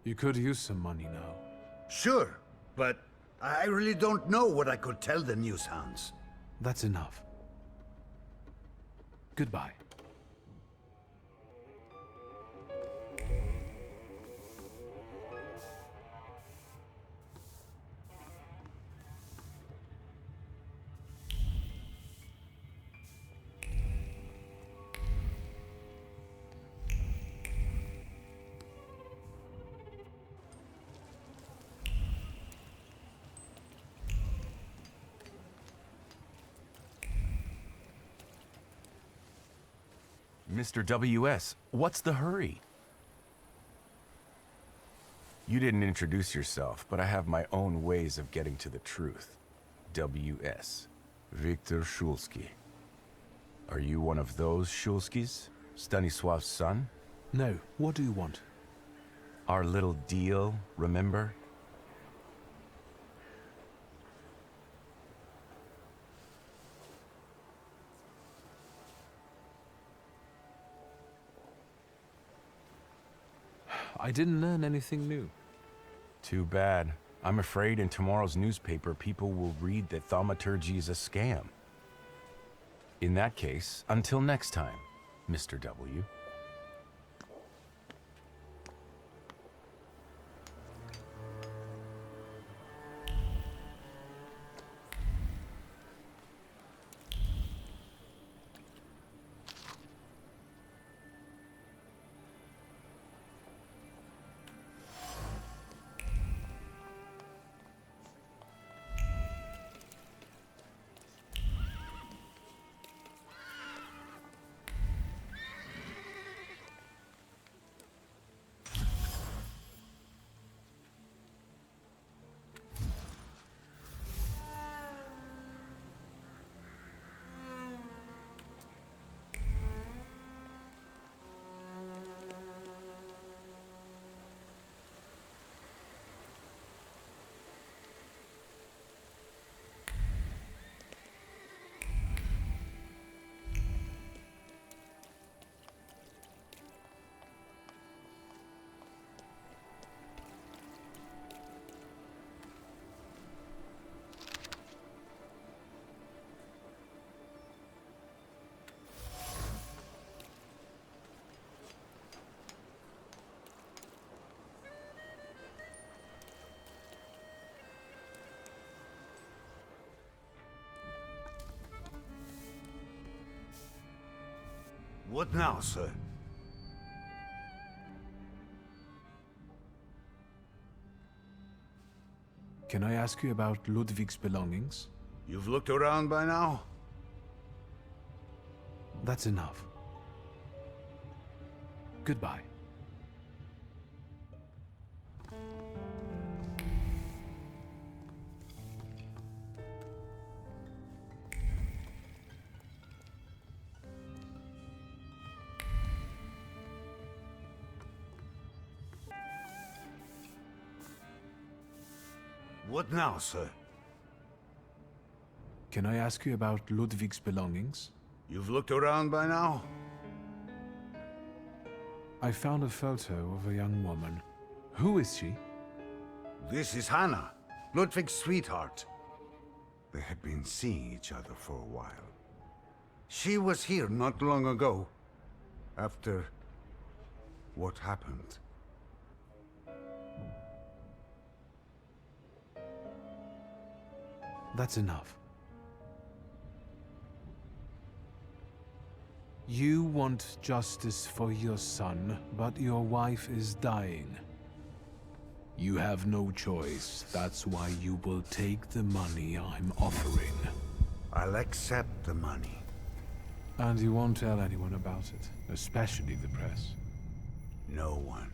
You could use some money now. Sure, but I really don't know what I could tell the news hounds. That's enough. Goodbye. Mr. W.S., what's the hurry? You didn't introduce yourself, but I have my own ways of getting to the truth. W.S. Viktor Szulski. Are you one of those Szulskis? Stanisław's son? No. What do you want? Our little deal, remember? I didn't learn anything new. Too bad. I'm afraid in tomorrow's newspaper, people will read that thaumaturge is a scam. In that case, until next time, Mr. W. What now, sir? Can I ask you about Ludwig's belongings? You've looked around by now? That's enough. Goodbye. What now, sir? Can I ask you about Ludwig's belongings? You've looked around by now? I found a photo of a young woman. Who is she? This is Hannah, Ludwig's sweetheart. They had been seeing each other for a while. She was here not long ago, after what happened. That's enough. You want justice for your son, but your wife is dying. You have no choice. That's why you will take the money I'm offering. I'll accept the money. And you won't tell anyone about it, especially the press. No one.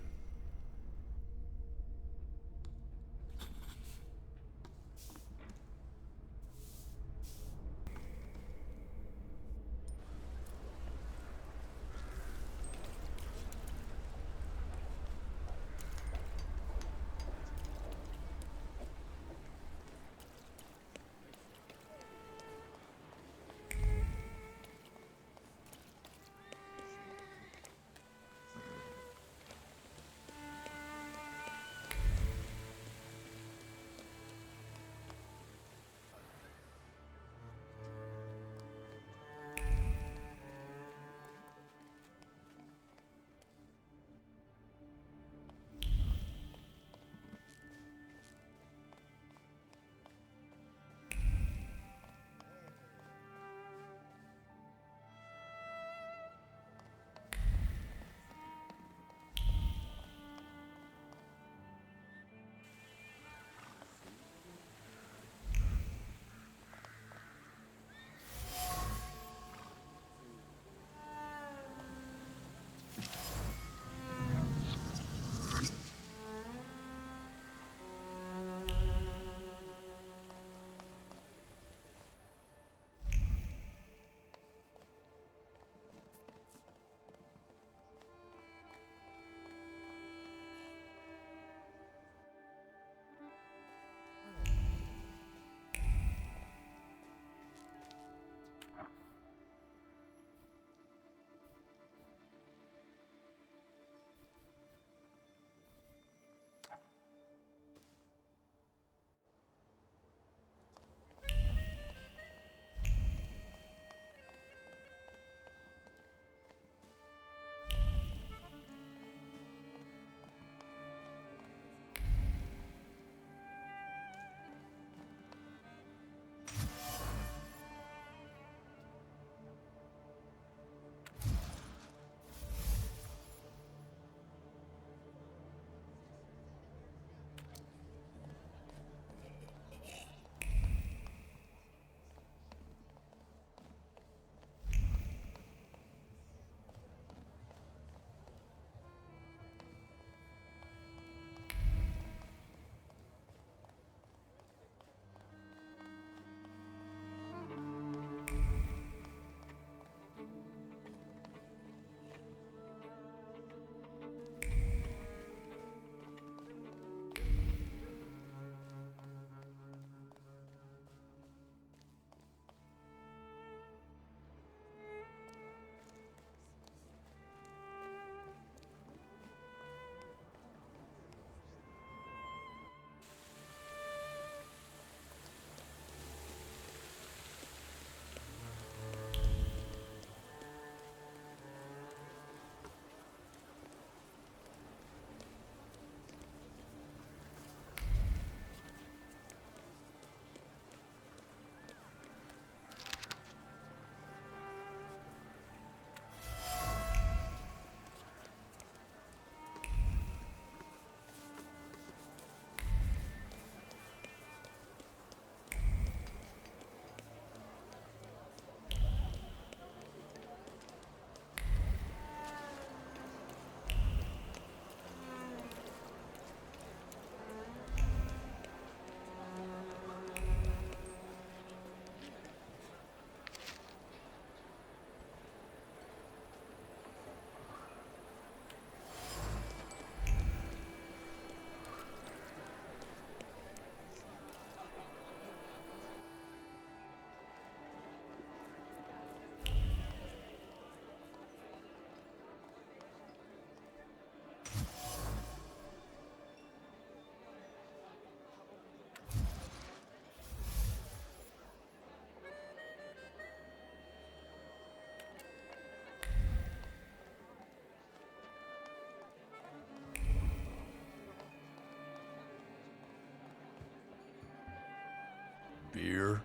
here?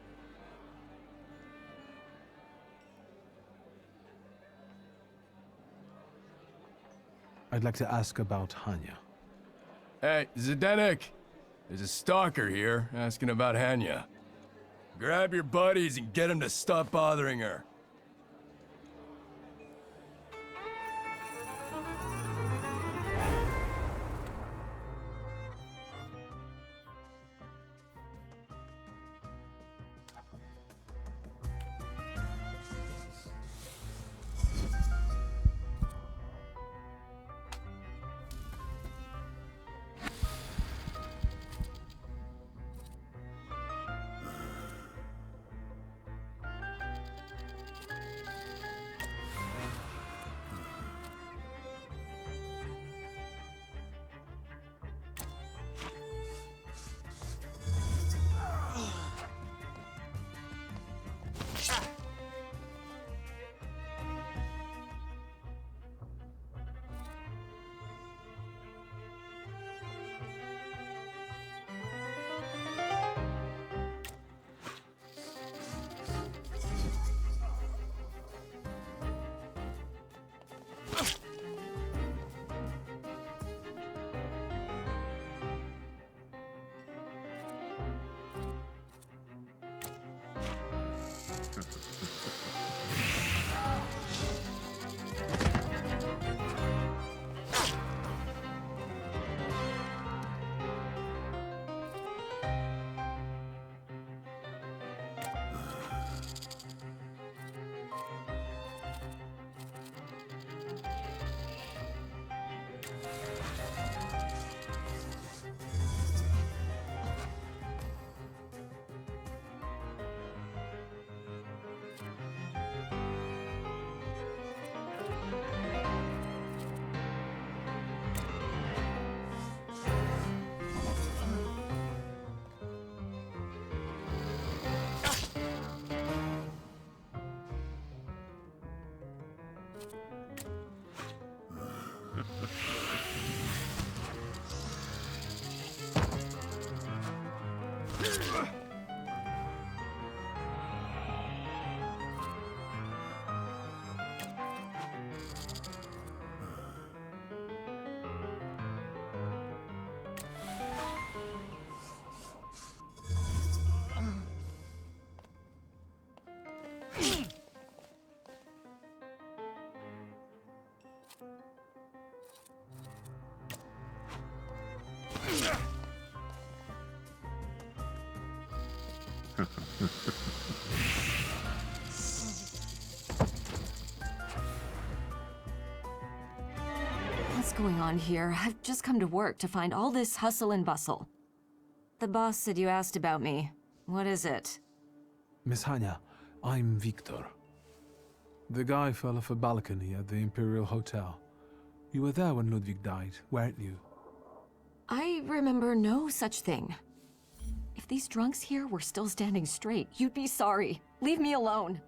I'd like to ask about Hanya. Hey, Zdenek! There's a stalker here asking about Hanya. Grab your buddies and get them to stop bothering her. What's going on here? I've just come to work to find all this hustle and bustle. The boss said you asked about me. What is it? Miss Hanya, I'm Victor. The guy fell off a balcony at the Imperial Hotel. You were there when Ludwig died, weren't you? I remember no such thing. If these drunks here were still standing straight, you'd be sorry. Leave me alone.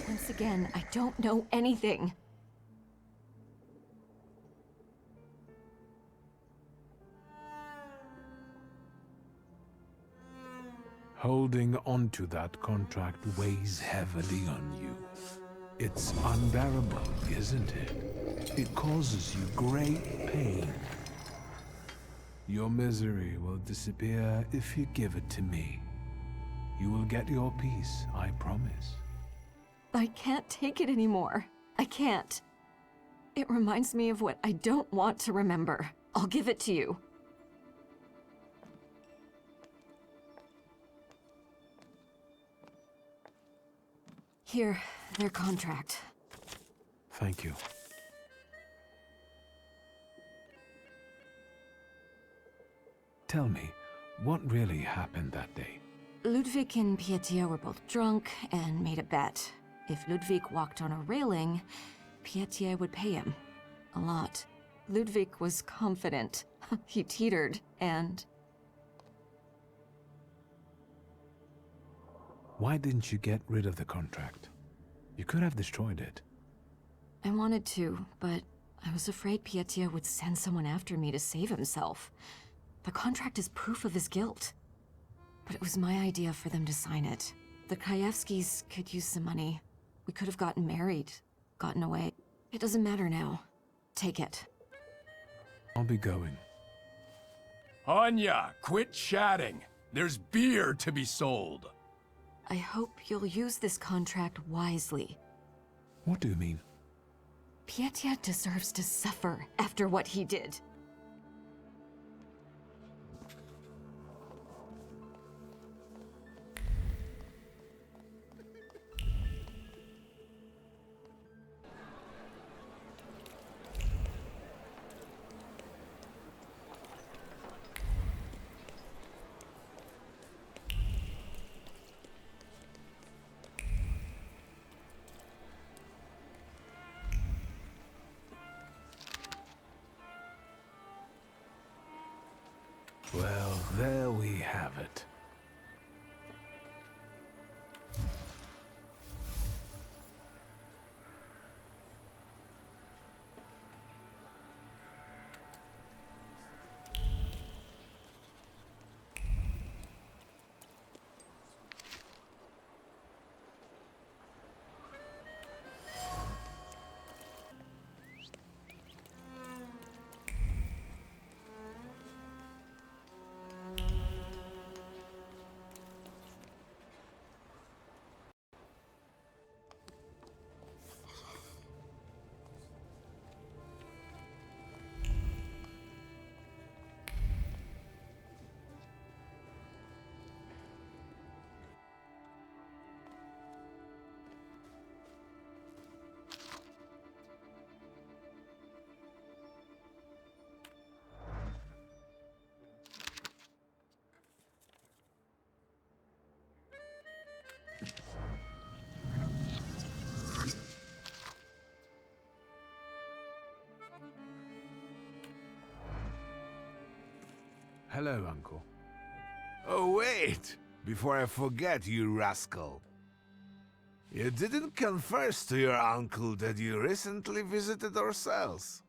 Once again, I don't know anything. Holding onto that contract weighs heavily on you. It's unbearable, isn't it? It causes you great pain. Your misery will disappear if you give it to me. You will get your peace, I promise. I can't take it anymore. I can't. It reminds me of what I don't want to remember. I'll give it to you. Here, their contract. Thank you. Tell me, what really happened that day? Ludwig and Pietia were both drunk and made a bet. If Ludwig walked on a railing, Pietia would pay him. A lot. Ludwig was confident. He teetered, and... Why didn't you get rid of the contract? You could have destroyed it. I wanted to, but I was afraid Pietia would send someone after me to save himself. The contract is proof of his guilt. But it was my idea for them to sign it. The Krajewskis could use some money. We could have gotten married, gotten away. It doesn't matter now. Take it. I'll be going. Anya, quit chatting. There's beer to be sold. I hope you'll use this contract wisely. What do you mean? Pietia deserves to suffer after what he did. Well, there we have it. Hello, Uncle. Oh, wait! Before I forget, you rascal. You didn't confess to your uncle that you recently visited our cells.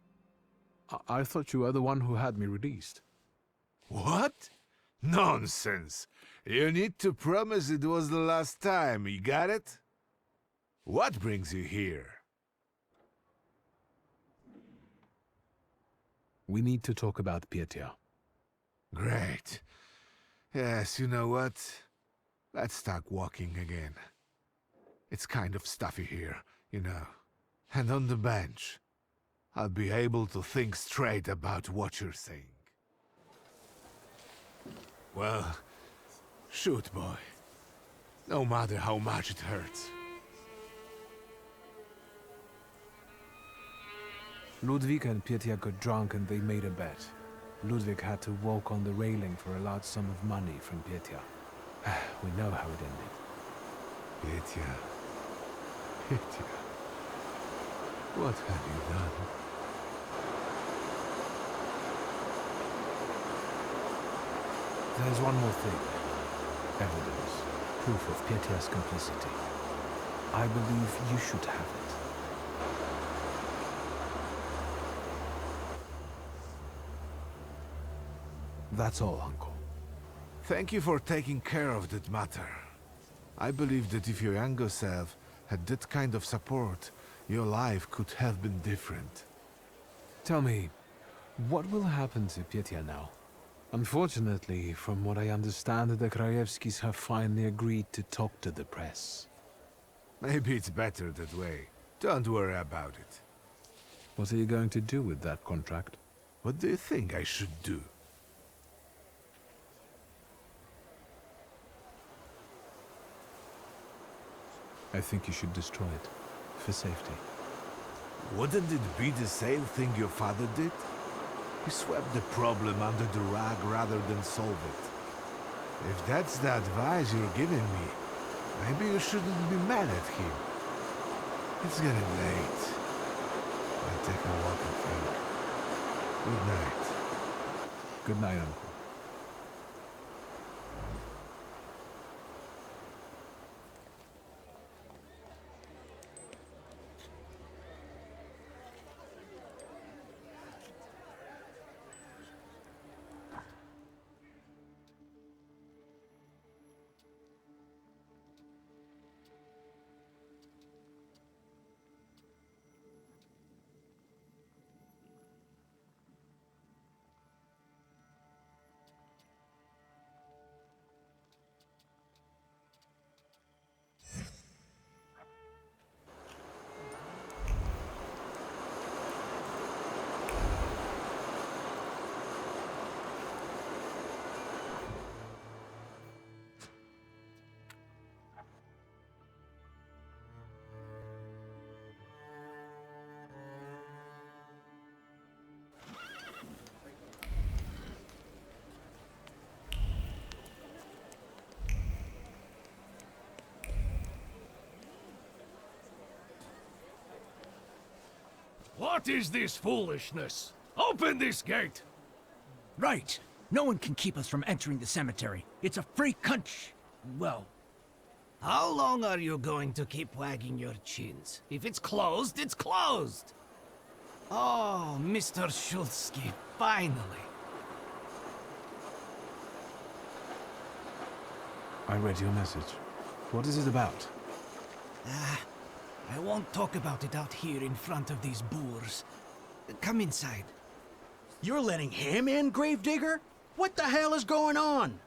I thought you were the one who had me released. What? Nonsense! You need to promise it was the last time, you got it? What brings you here? We need to talk about Pietia. Great. Yes, you know what? Let's start walking again. It's kind of stuffy here, you know. And on the bench, I'll be able to think straight about what you're saying. Well, shoot, boy. No matter how much it hurts. Ludwig and Pietia got drunk and they made a bet. Ludwig had to walk on the railing for a large sum of money from Pietia. We know how it ended. Pietia. Pietia. What have you done? There's one more thing. Evidence. Proof of Pietia's complicity. I believe you should have it. That's all, Uncle. Thank you for taking care of that matter. I believe that if your younger self had that kind of support, your life could have been different. Tell me, what will happen to Pietia now? Unfortunately, from what I understand, the Krajewskis have finally agreed to talk to the press. Maybe it's better that way. Don't worry about it. What are you going to do with that contract? What do you think I should do? I think you should destroy it. For safety. Wouldn't it be the same thing your father did? He swept the problem under the rug rather than solve it. If that's the advice you're giving me, maybe you shouldn't be mad at him. It's getting late. I'll take a walk and think. Good night. Good night, Uncle. What is this foolishness? Open this gate! Right. No one can keep us from entering the cemetery. It's a free country. Well, how long are you going to keep wagging your chins? If it's closed, it's closed! Oh, Mr. Shulsky, finally. I read your message. What is it about? I won't talk about it out here in front of these boors. Come inside. You're letting him in, Gravedigger? What the hell is going on?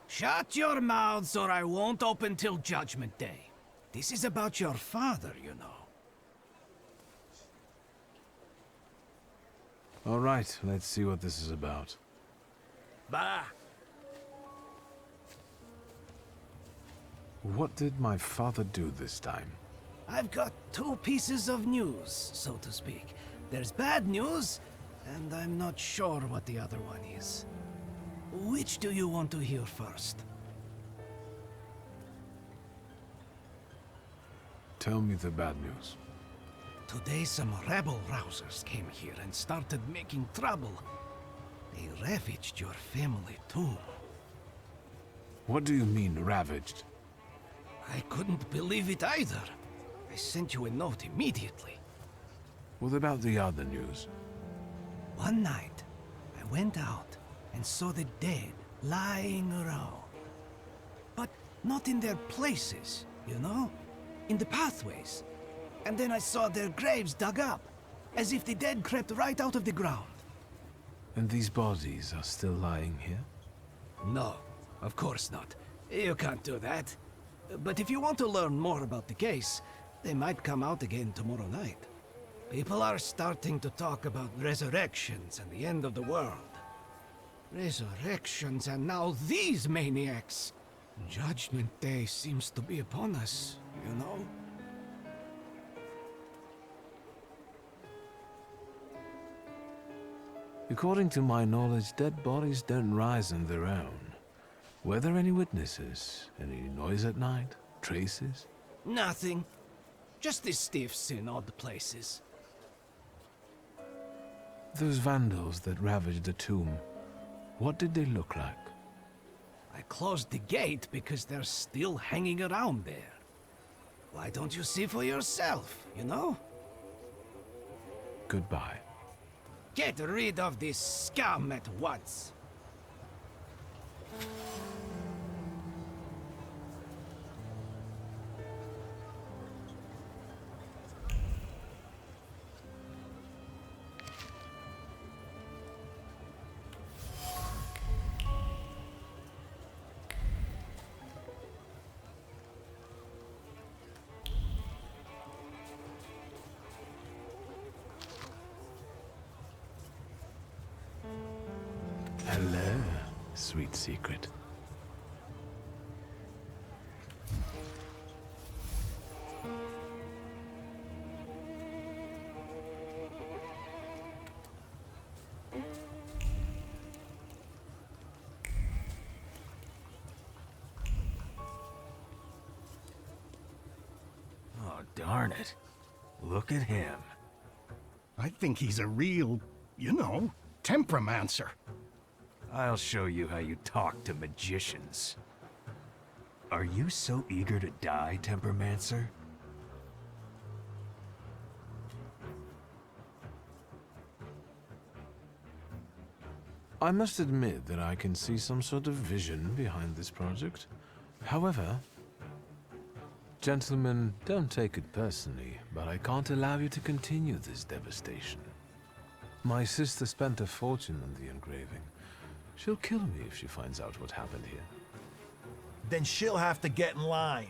Shut your mouths or I won't open till Judgment Day. This is about your father, you know. All right, let's see what this is about. Bah! What did my father do this time? I've got two pieces of news, so to speak. There's bad news, and I'm not sure what the other one is. Which do you want to hear first? Tell me the bad news. Today some rebel-rousers came here and started making trouble. They ravaged your family tomb. What do you mean, ravaged? I couldn't believe it either. I sent you a note immediately. What about the other news? One night, I went out and saw the dead lying around. But not in their places, you know? In the pathways. And then I saw their graves dug up, as if the dead crept right out of the ground. And these bodies are still lying here? No, of course not. You can't do that. But if you want to learn more about the case, they might come out again tomorrow night. People are starting to talk about resurrections and the end of the world. Resurrections and now these maniacs. Judgment Day seems to be upon us, you know? According to my knowledge, dead bodies don't rise on their own. Were there any witnesses? Any noise at night? Traces? Nothing. Just the stiffs in odd places. Those vandals that ravaged the tomb, what did they look like? I closed the gate because they're still hanging around there. Why don't you see for yourself, you know? Goodbye. Get rid of this scum at once. Hello, sweet secret. Darn it. Look at him. I think he's a real, temperamencer. I'll show you how you talk to magicians. Are you so eager to die, Tempermancer? I must admit that I can see some sort of vision behind this project. However, gentlemen, don't take it personally, but I can't allow you to continue this devastation. My sister spent a fortune on the engraving. She'll kill me if she finds out what happened here. Then she'll have to get in line.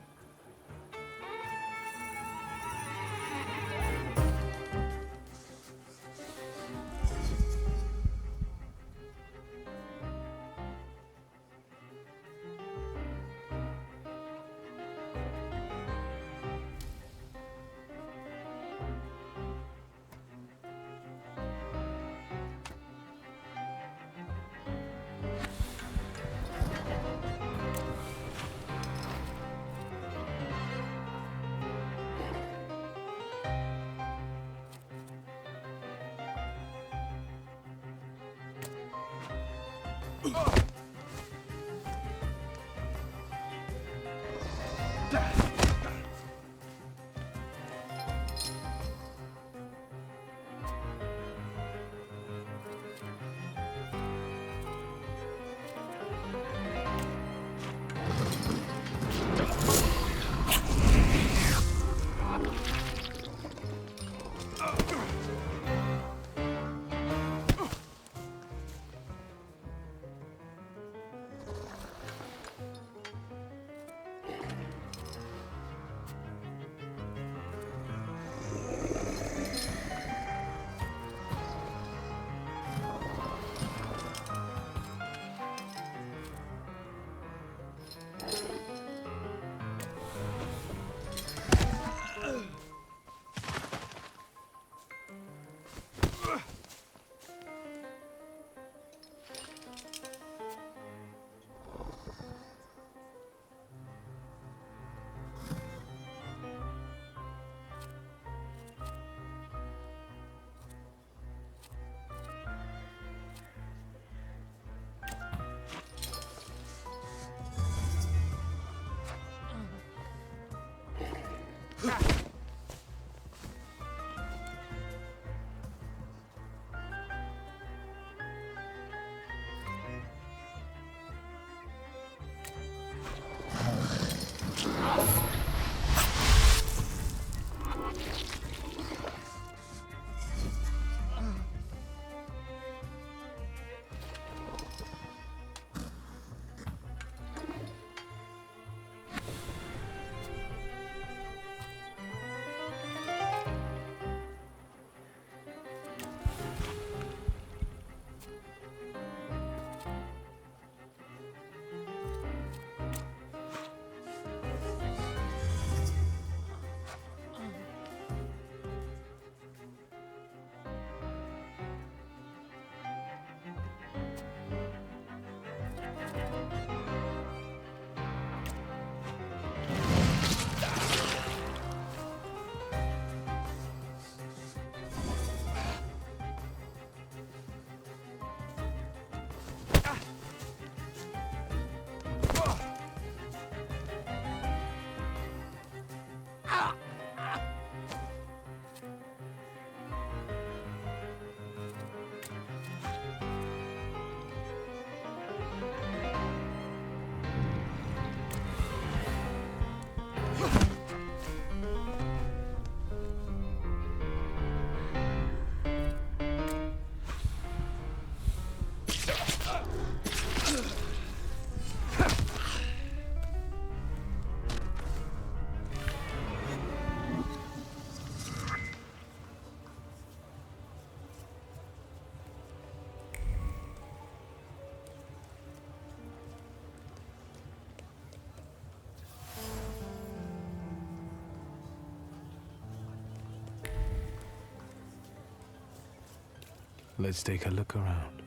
Let's take a look around.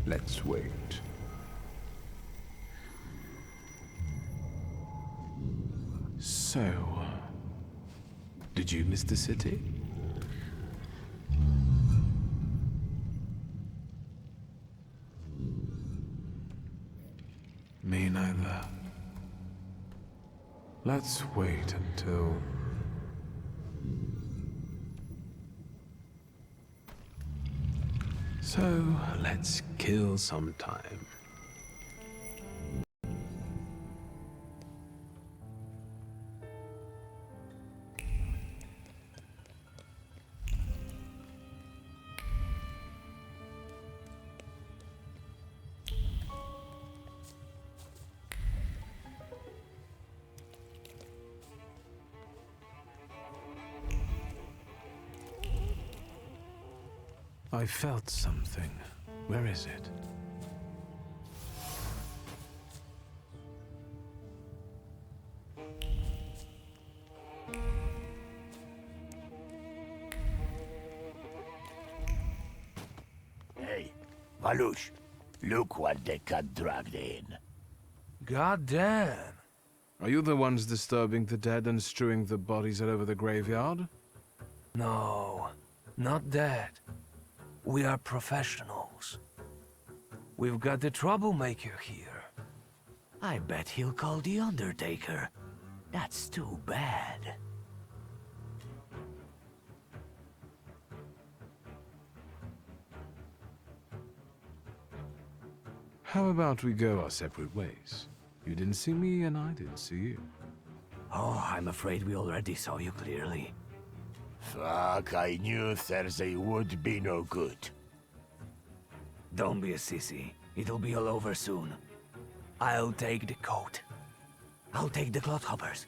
Let's wait. So, did you miss the city? Me neither. Let's wait until... So, let's kill some time. I felt something. Where is it? Hey, Valush, look what they got dragged in. God damn. Are you the ones disturbing the dead and strewing the bodies all over the graveyard? No, not that. We are professionals. We've got the troublemaker here. I bet he'll call the Undertaker. That's too bad. How about we go our separate ways? You didn't see me and I didn't see you. Oh, I'm afraid we already saw you clearly. Fuck, I knew Thursday would be no good. Don't be a sissy. It'll be all over soon. I'll take the coat. I'll take the clodhoppers.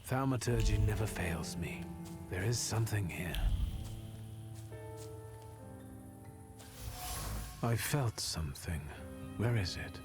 Thaumaturge never fails me. There is something here. I felt something. Where is it?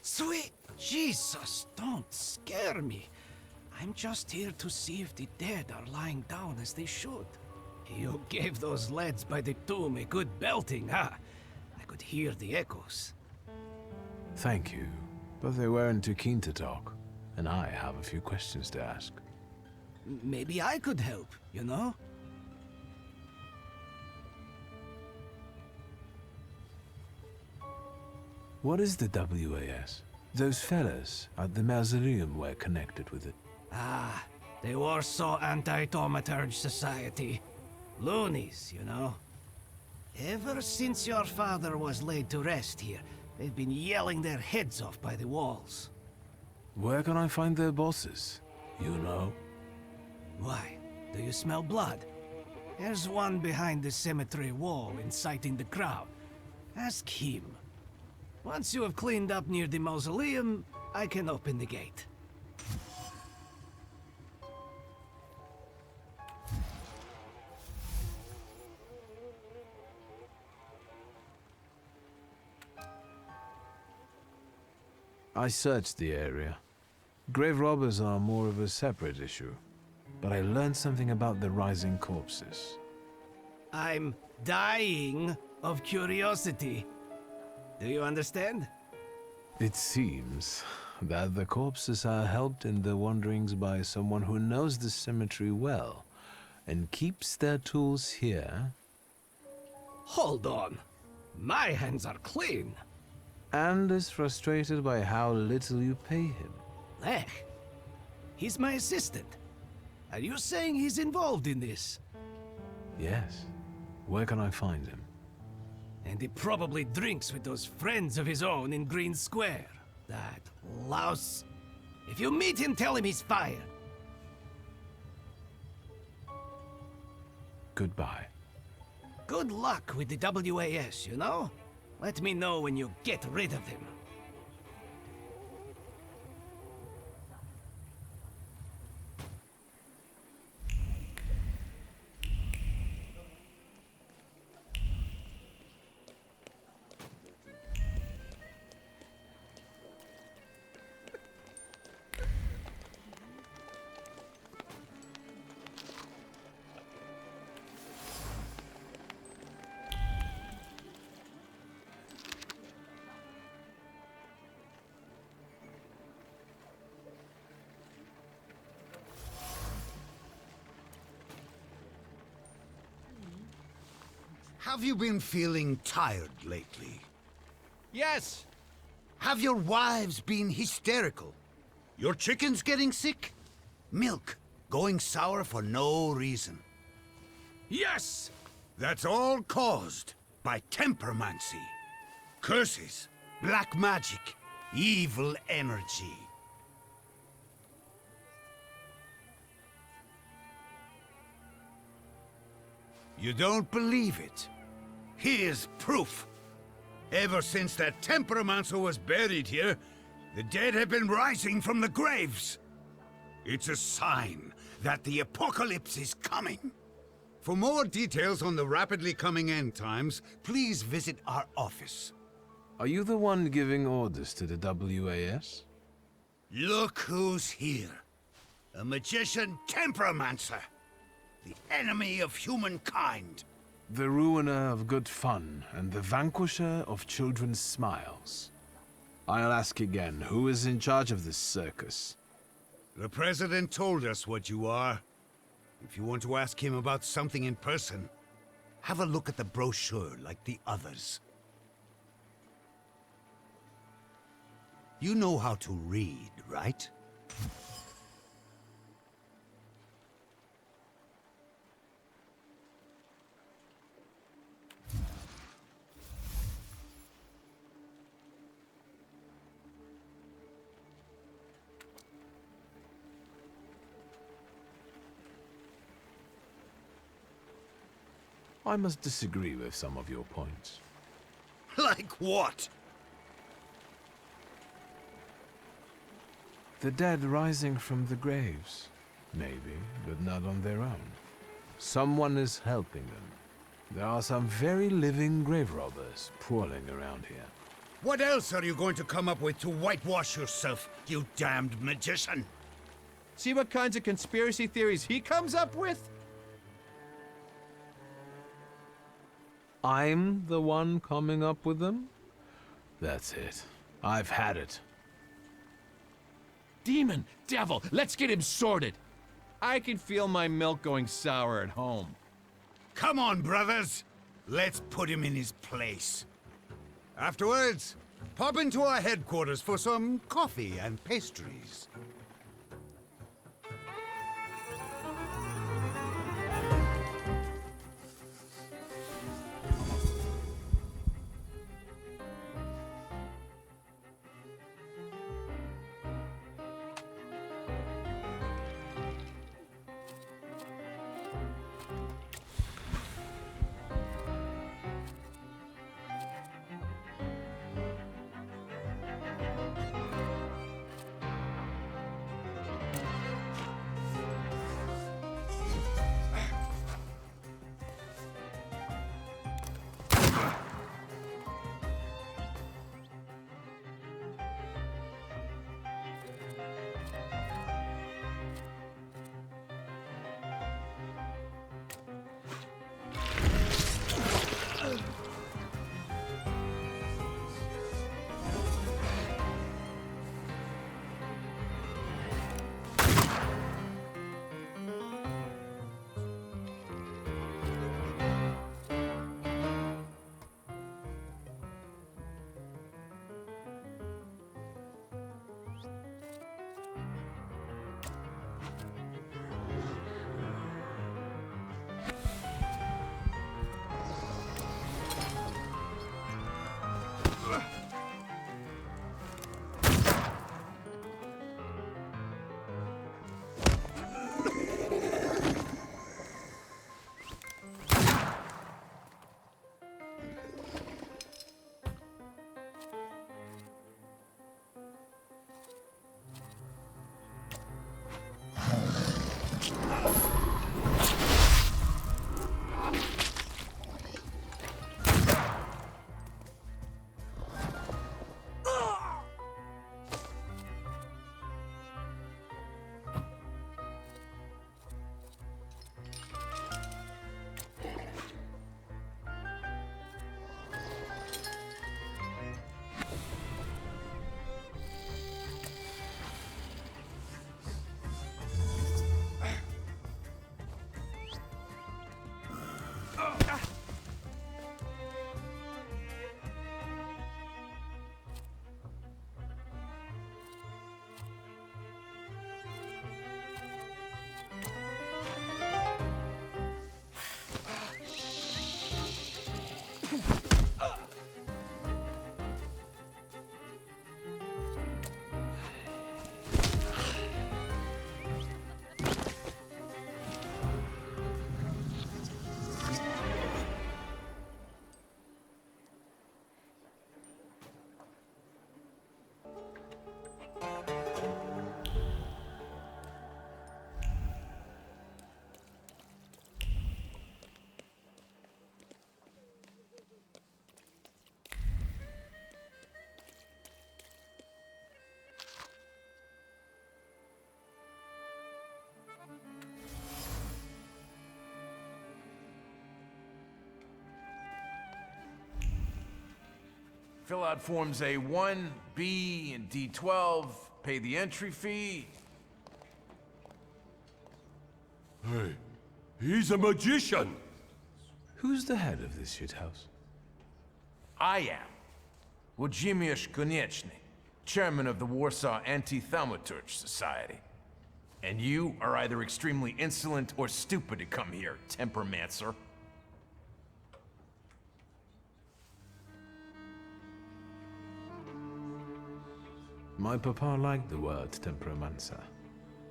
Sweet Jesus, don't scare me. I'm just here to see if the dead are lying down as they should. You gave those lads by the tomb a good belting, huh? I could hear the echoes. Thank you, but they weren't too keen to talk, and I have a few questions to ask. Maybe I could help, you know? What is the WAS? Those fellas at the mausoleum were connected with it. Ah, the Warsaw Anti-Thaumaturge Society. Loonies, you know. Ever since your father was laid to rest here, they've been yelling their heads off by the walls. Where can I find their bosses? You know? Why? Do you smell blood? There's one behind the cemetery wall inciting the crowd. Ask him. Once you have cleaned up near the mausoleum, I can open the gate. I searched the area. Grave robbers are more of a separate issue, but I learned something about the rising corpses. I'm dying of curiosity. Do you understand? It seems that the corpses are helped in their wanderings by someone who knows the cemetery well and keeps their tools here. Hold on. My hands are clean. And is frustrated by how little you pay him. Lech, he's my assistant. Are you saying he's involved in this? Yes. Where can I find him? And he probably drinks with those friends of his own in Green Square. That louse. If you meet him, tell him he's fired. Goodbye. Good luck with the WAS, you know? Let me know when you get rid of him. Have you been feeling tired lately? Yes! Have your wives been hysterical? Your chickens getting sick? Milk going sour for no reason? Yes! That's all caused by tempermancy. Curses, black magic, evil energy. You don't believe it? Here's proof. Ever since that Temperomancer was buried here, the dead have been rising from the graves. It's a sign that the apocalypse is coming. For more details on the rapidly coming end times, please visit our office. Are you the one giving orders to the WAS? Look who's here. A magician Temperomancer. The enemy of humankind. The ruiner of good fun and the vanquisher of children's smiles. I'll ask again, who is in charge of this circus? The President told us what you are. If you want to ask him about something in person, have a look at the brochure like the others. You know how to read, right? I must disagree with some of your points. Like what? The dead rising from the graves. Maybe, but not on their own. Someone is helping them. There are some very living grave robbers prowling around here. What else are you going to come up with to whitewash yourself, you damned magician? See what kinds of conspiracy theories he comes up with? I'm the one coming up with them? That's it. I've had it. Demon, devil, let's get him sorted. I can feel my milk going sour at home. Come on, brothers. Let's put him in his place. Afterwards, pop into our headquarters for some coffee and pastries. Fill out forms A1, B, and D12, pay the entry fee. Hey, he's a magician! Who's the head of this shithouse? I am. Włodzimierz Konieczny, chairman of the Warsaw Anti-Thaumaturge Society. And you are either extremely insolent or stupid to come here, tempermancer. My papa liked the word temperamenza.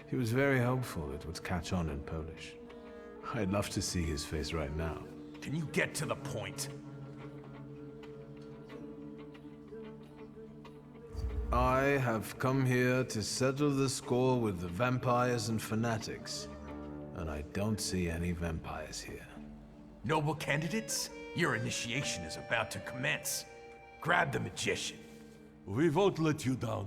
He was very hopeful it would catch on in Polish. I'd love to see his face right now. Can you get to the point? I have come here to settle the score with the vampires and fanatics. And I don't see any vampires here. Noble candidates, your initiation is about to commence. Grab the magician. We won't let you down.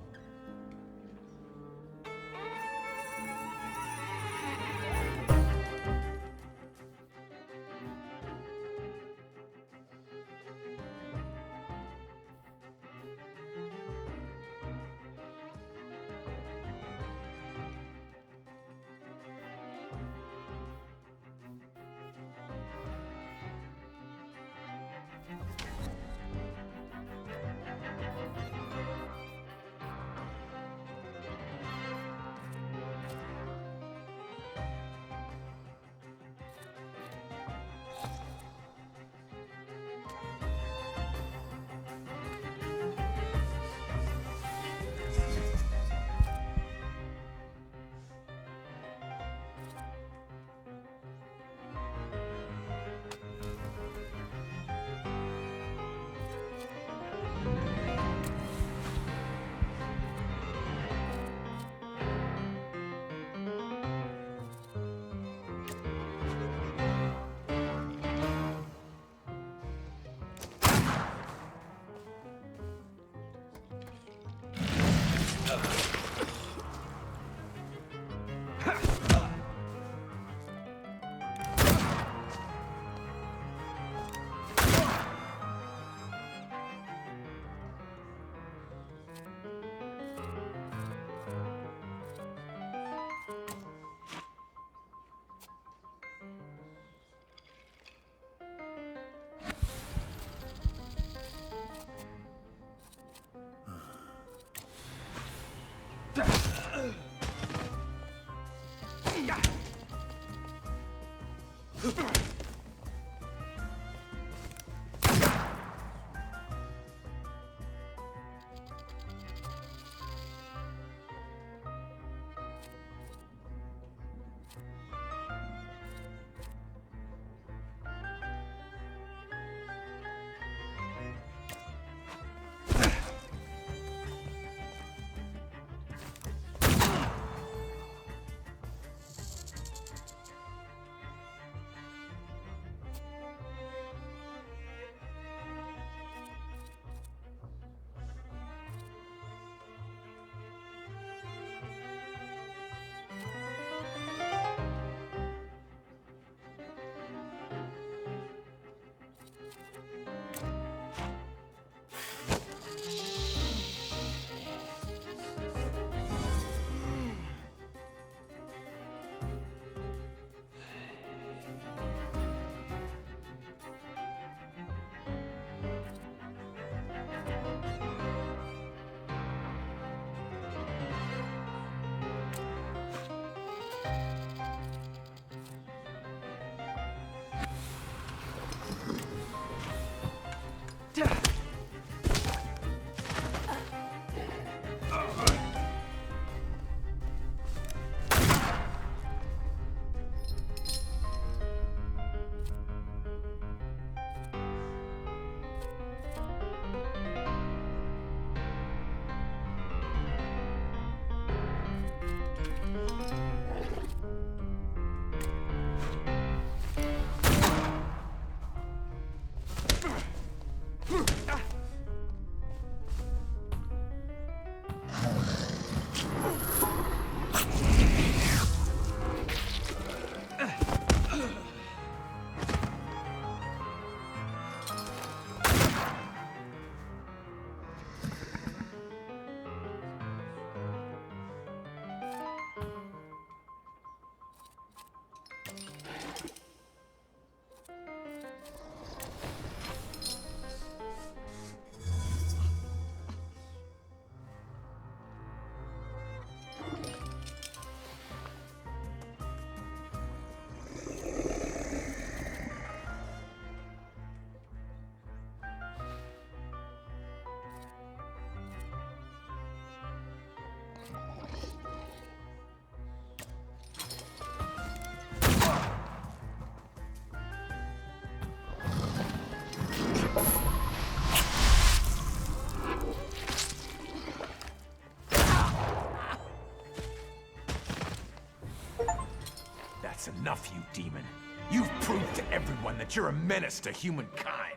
enough, you demon. You've proved to everyone that you're a menace to humankind.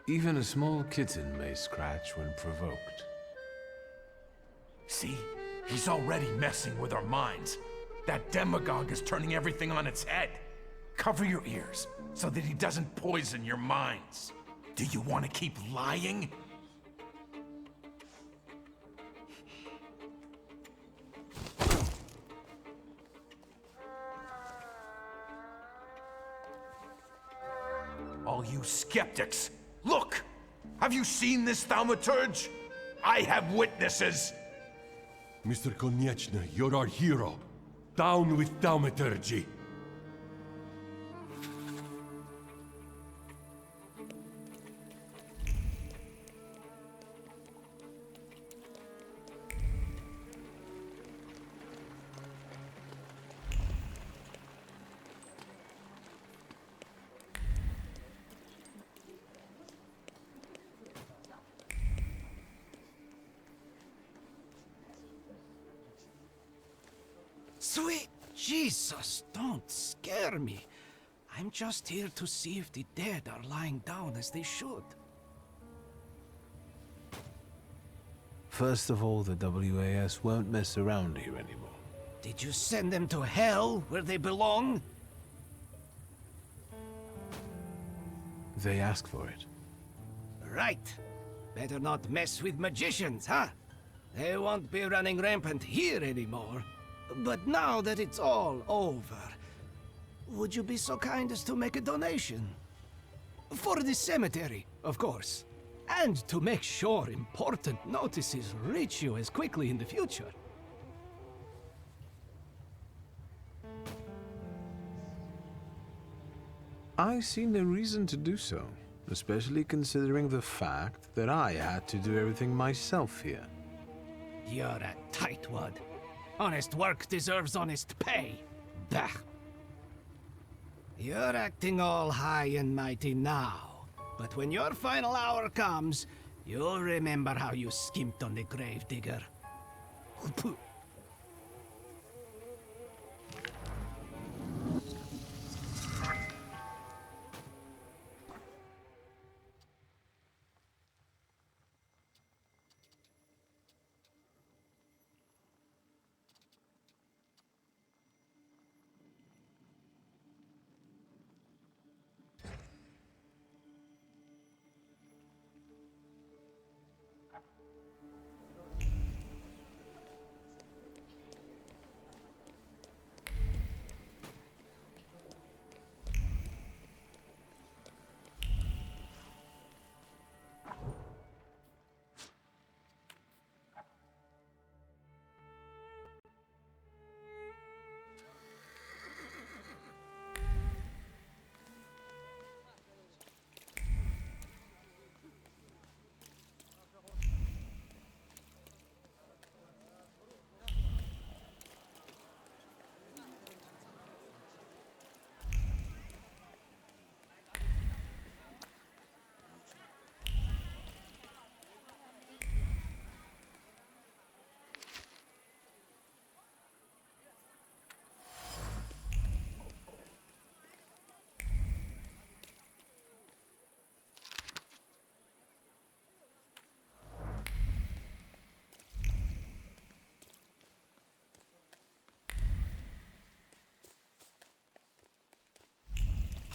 Even a small kitten may scratch when provoked. See? He's already messing with our minds. That demagogue is turning everything on its head. Cover your ears so that he doesn't poison your minds. Do you want to keep lying? All you skeptics, look! Have you seen this thaumaturge? I have witnesses! Mr. Konieczny, you're our hero. Down with thaumaturge. Sweet Jesus, don't scare me. I'm just here to see if the dead are lying down as they should. First of all, the WAS won't mess around here anymore. Did you send them to hell, where they belong? They ask for it. Right. Better not mess with magicians, huh? They won't be running rampant here anymore. But now that it's all over, would you be so kind as to make a donation? For the cemetery, of course. And to make sure important notices reach you as quickly in the future. I see no reason to do so, especially considering the fact that I had to do everything myself here. You're a tightwad. Honest work deserves honest pay. Bah. You're acting all high and mighty now, but when your final hour comes, you'll remember how you skimped on the gravedigger.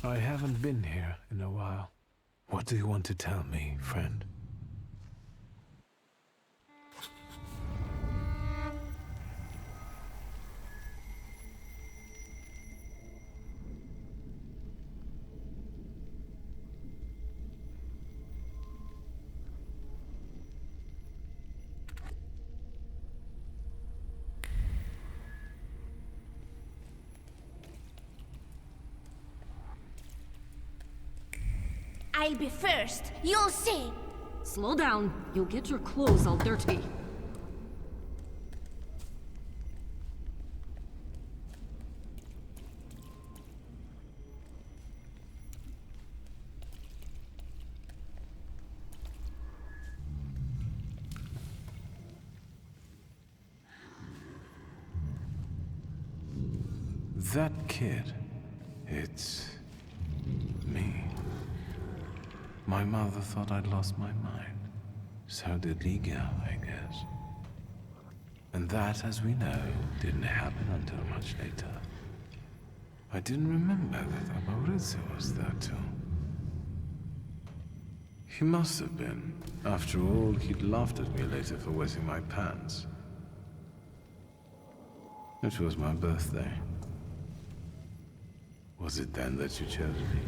I haven't been here in a while. What do you want to tell me, friend? I'll be first. You'll see. Slow down. You'll get your clothes all dirty. That kid, it's me. My mother thought I'd lost my mind. So did Liga, I guess. And that, as we know, didn't happen until much later. I didn't remember that Amorizio was there too. He must have been. After all, he'd laughed at me later for wetting my pants. It was my birthday. Was it then that you chose me?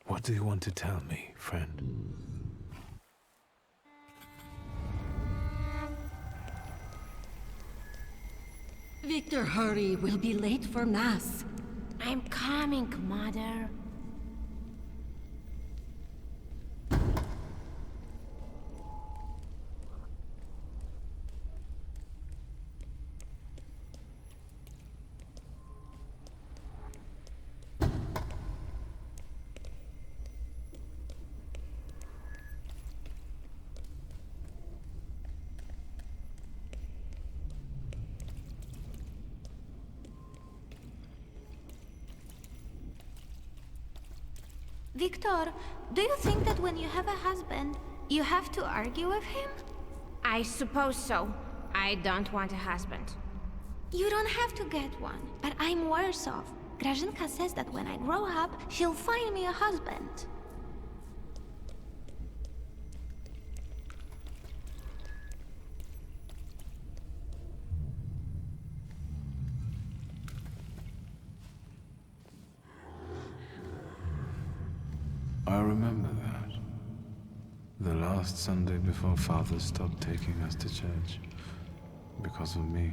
What do you want to tell me, friend? Victor, hurry. We'll be late for Mass. I'm coming, Mother. Victor, do you think that when you have a husband, you have to argue with him? I suppose so. I don't want a husband. You don't have to get one, but I'm Warsaw. Grażynka says that when I grow up, she'll find me a husband. I remember that. The last Sunday before Father stopped taking us to church. Because of me.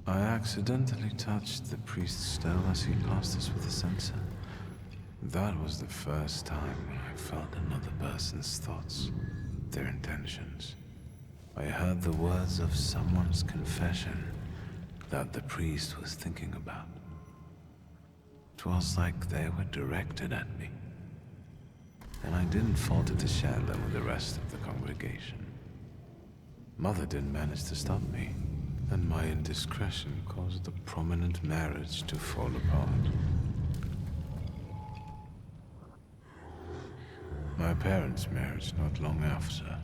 I accidentally touched the priest's stone as he passed us with a censer. That was the first time when I felt another person's thoughts, their intentions. I heard the words of someone's confession that the priest was thinking about. It was like they were directed at me. And I didn't falter to share them with the rest of the congregation. Mother didn't manage to stop me, and my indiscretion caused the prominent marriage to fall apart. My parents' marriage not long after.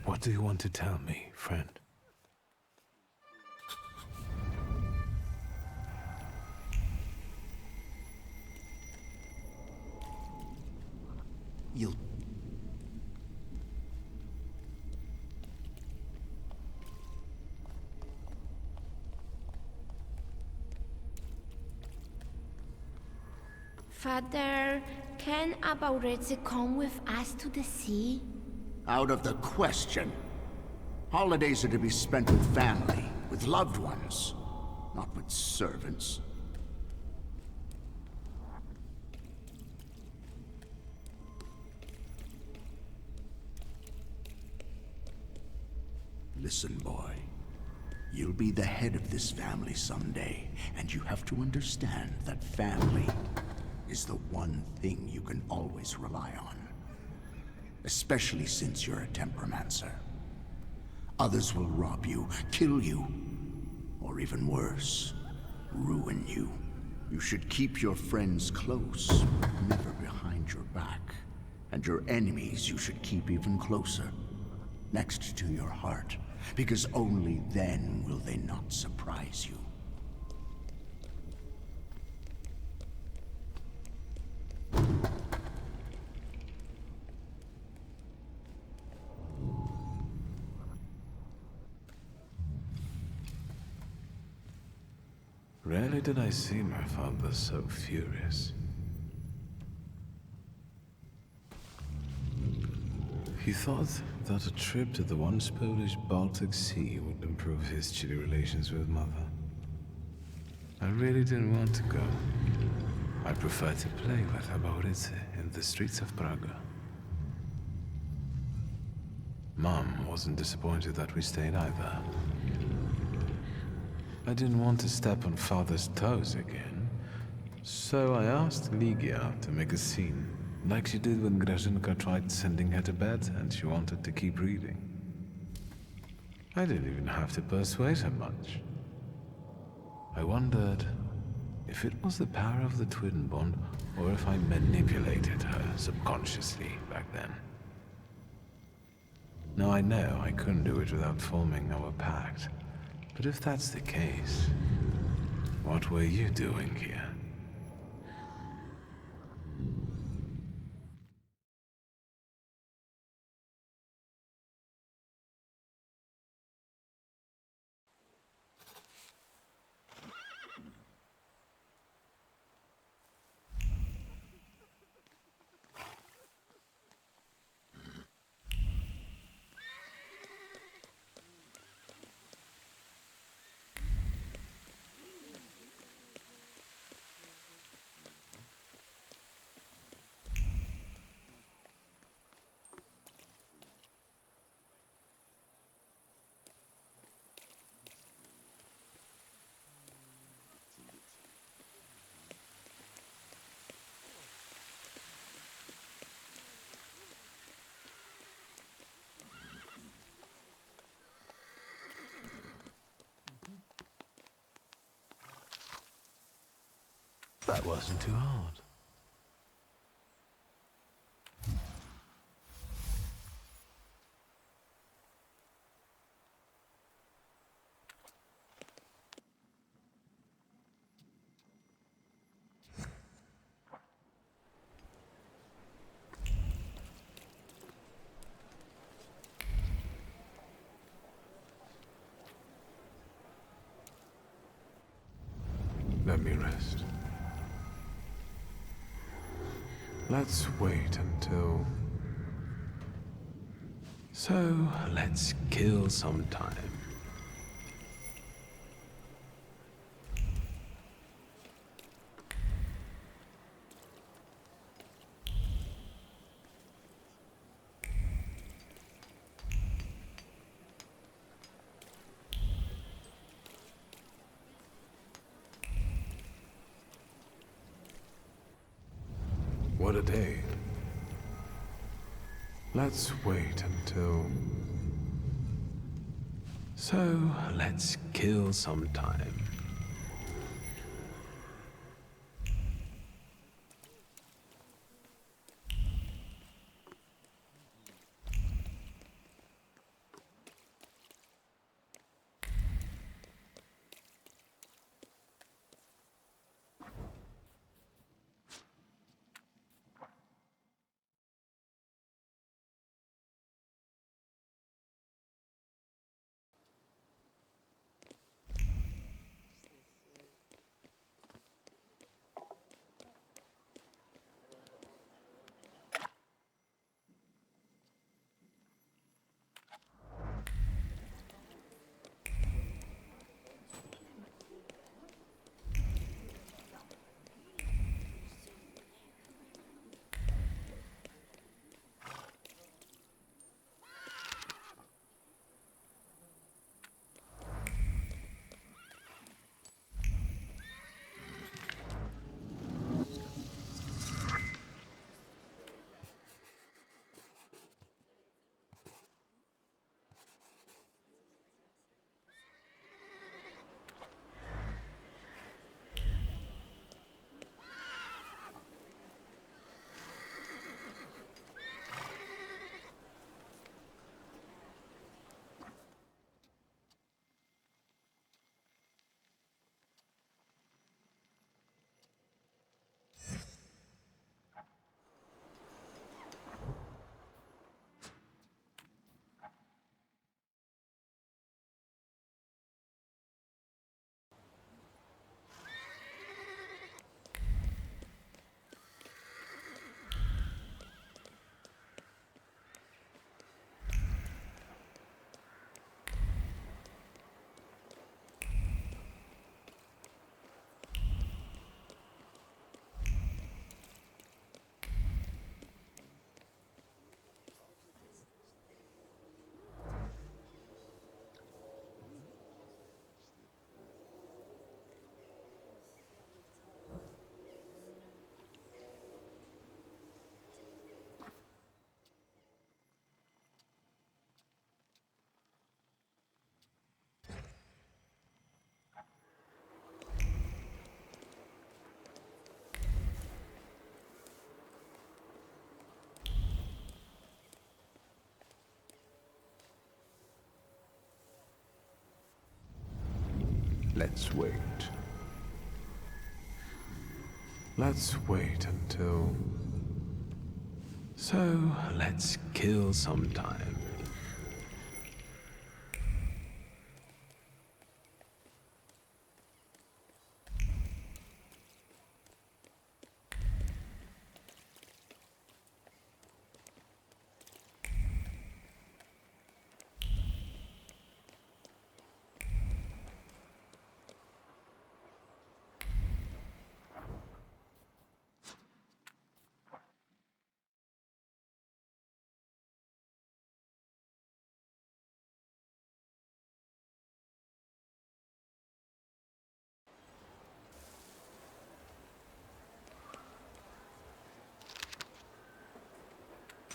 What do you want to tell me, friend? You'll... Father, can Abauretse come with us to the sea? Out of the question. Holidays are to be spent with family, with loved ones, not with servants. Listen, boy. You'll be the head of this family someday, and you have to understand that family is the one thing you can always rely on. Especially since you're a temperamancer. Others will rob you, kill you, or even worse, ruin you. You should keep your friends close, but never behind your back. And your enemies you should keep even closer, next to your heart, because only then will they not surprise you. Rarely did I see my father so furious. He thought that a trip to the once Polish Baltic Sea would improve his chilly relations with Mother. I really didn't want to go. I preferred to play with Abauretse in the streets of Praga. Mom wasn't disappointed that we stayed either. I didn't want to step on Father's toes again, so I asked Ligia to make a scene, like she did when Grażynka tried sending her to bed and she wanted to keep reading. I didn't even have to persuade her much. I wondered if it was the power of the twin bond or if I manipulated her subconsciously back then. Now I know I couldn't do it without forming our pact. But if that's the case, what were you doing here? That wasn't too hard. Let me rest. Let's wait until... So, let's kill some time. What a day. Let's wait until... So, let's kill some time. Let's wait. Let's wait until... So, let's kill some time.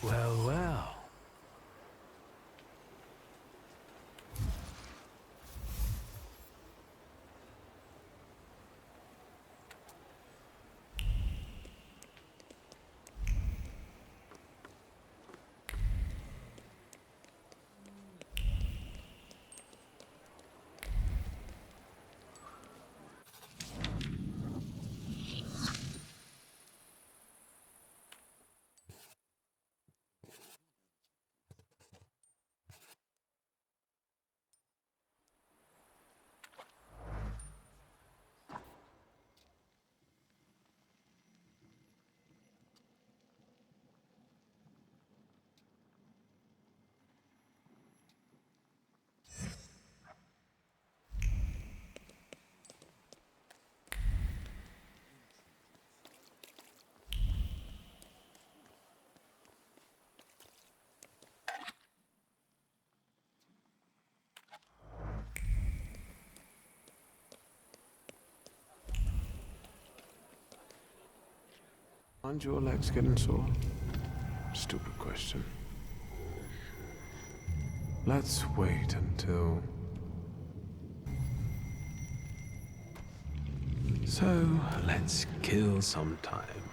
Well, well. Aren't your legs getting sore? Stupid question. Let's wait until... So, let's kill some time.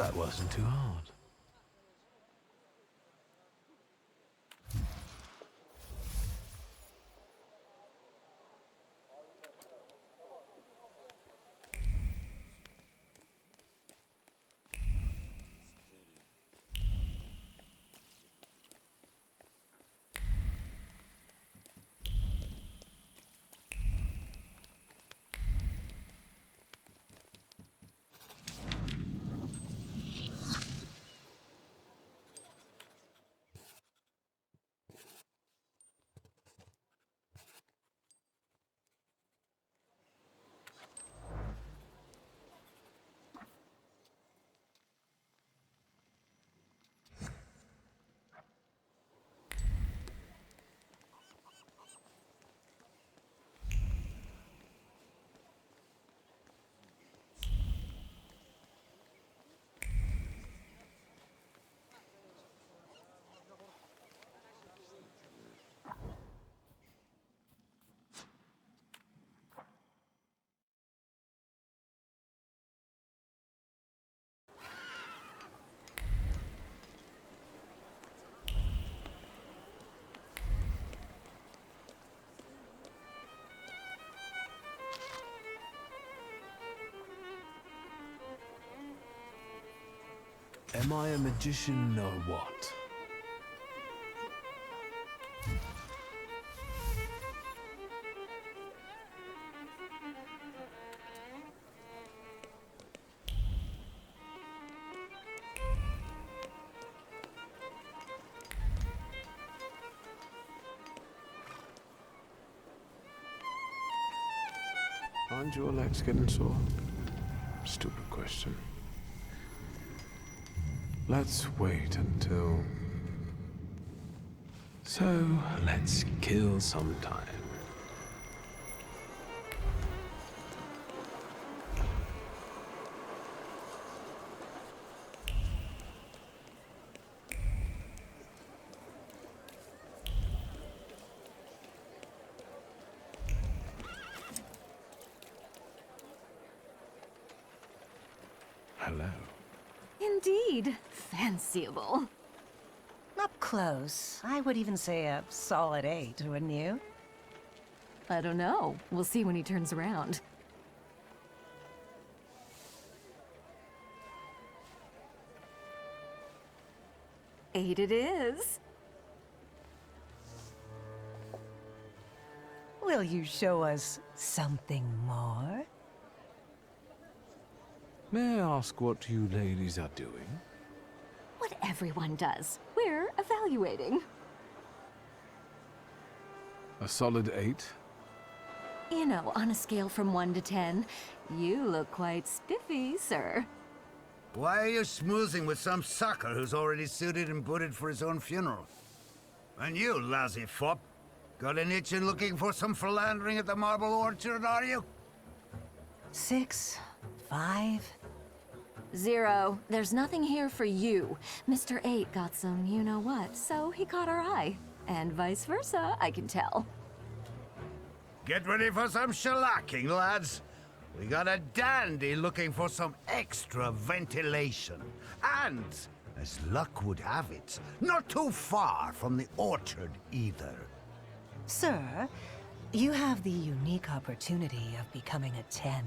That wasn't too hard. Am I a magician or what? Aren't your legs getting sore? Stupid question. Let's wait until... So, let's kill some time. Hello. Indeed. Fanciable. Up close, I would even say a solid 8, wouldn't you? I don't know. We'll see when he turns around. Eight it is. Will you show us something more? May I ask what you ladies are doing? What everyone does. We're evaluating. A solid 8? You know, on a scale from 1 to 10, you look quite spiffy, sir. Why are you schmoozing with some sucker who's already suited and booted for his own funeral? And you, lousy fop, got an itchin' looking for some philandering at the Marble Orchard, are you? 6, 5... 0. There's nothing here for you. Mr. 8 got some you-know-what, so he caught our eye. And vice versa, I can tell. Get ready for some shellacking, lads. We got a dandy looking for some extra ventilation. And, as luck would have it, not too far from the orchard either. Sir, you have the unique opportunity of becoming a 10.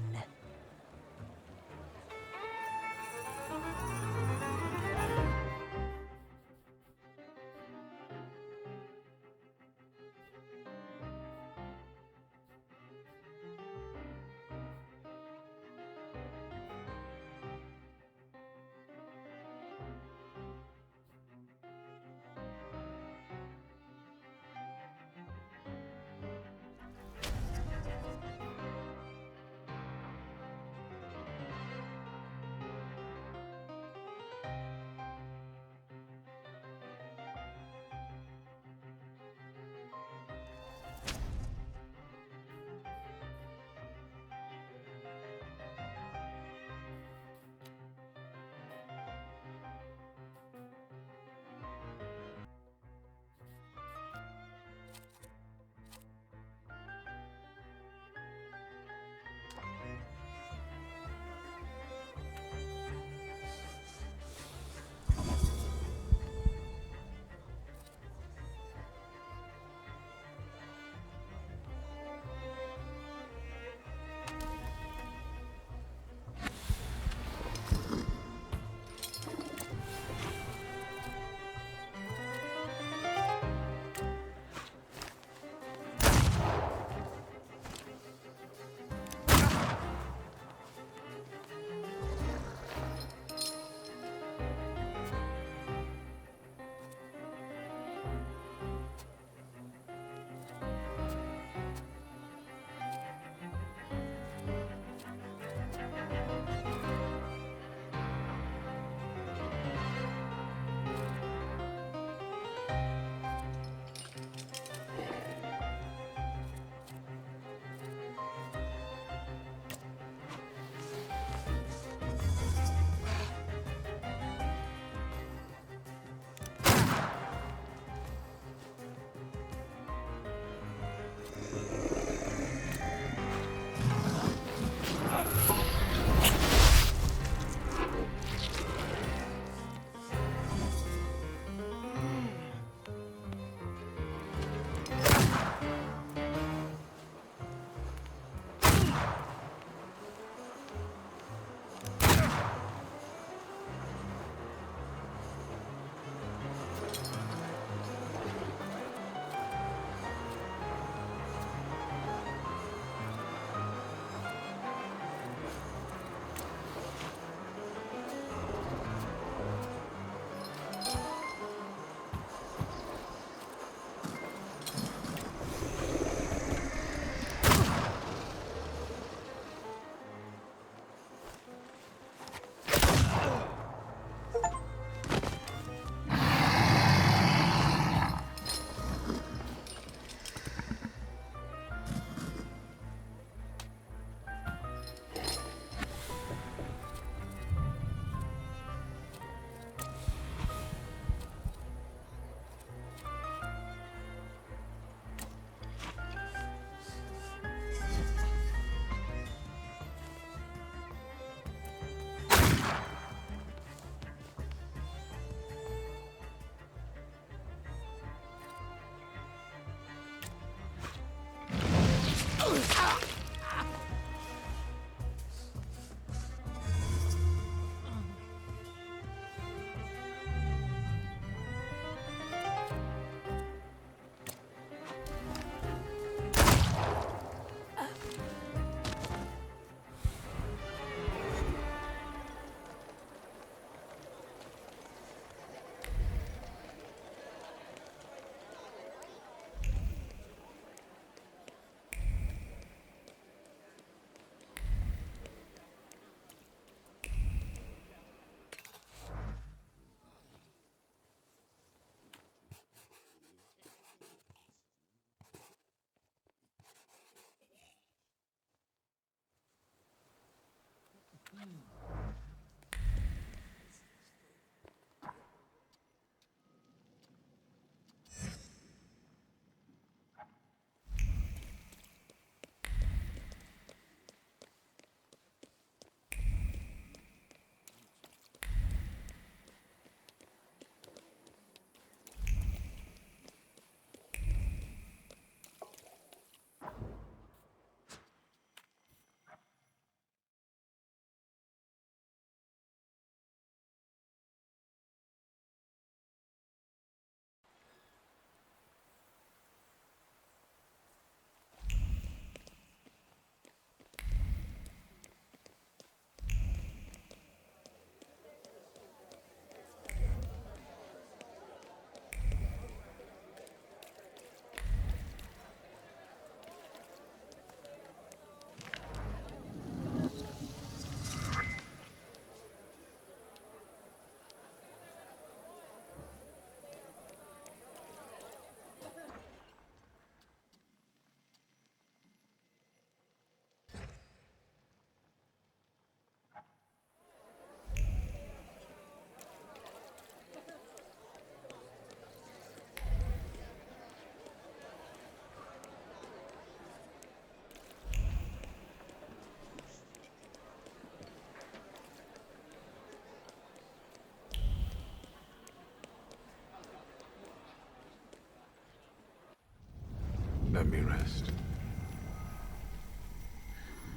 let me rest.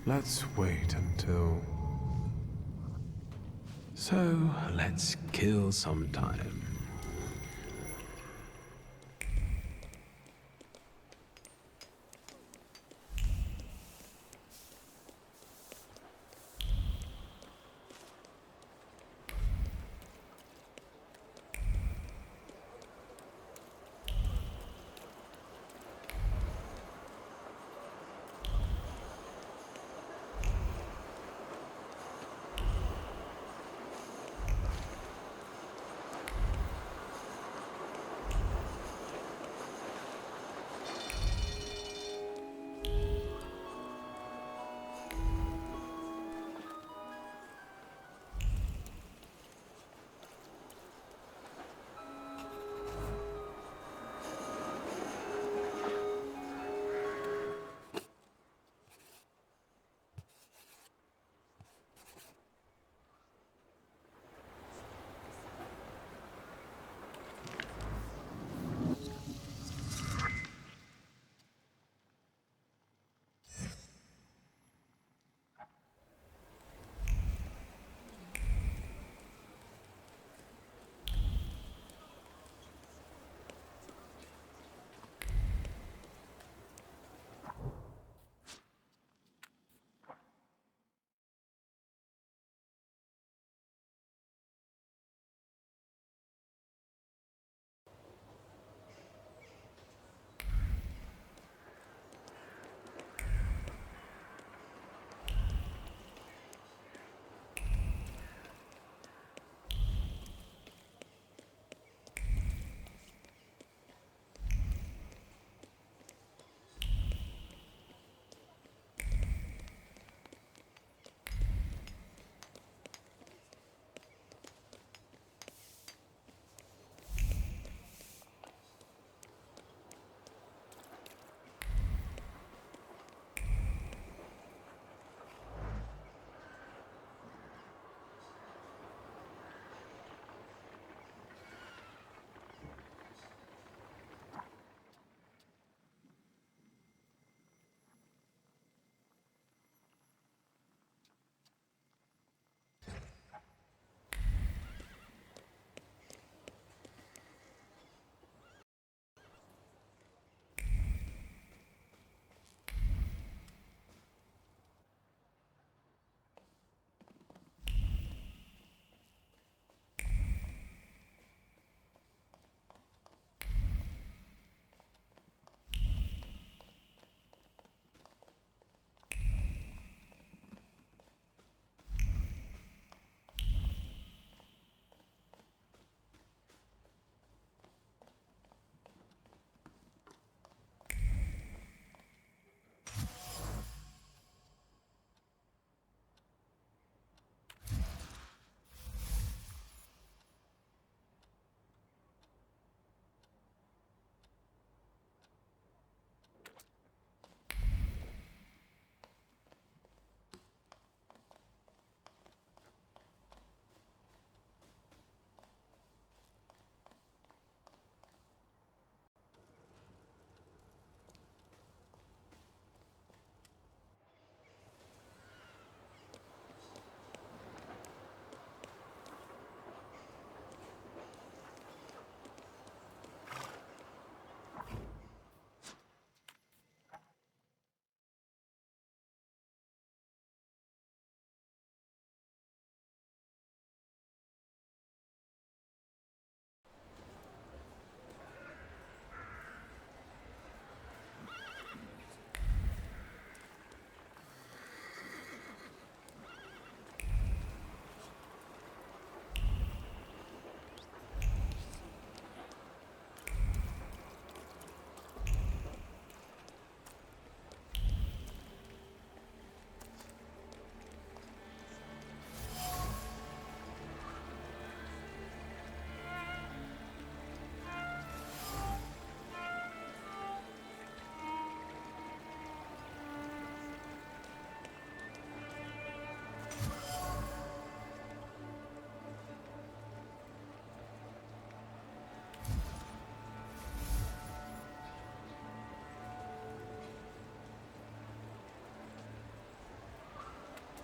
Let's wait until... So, let's kill some time.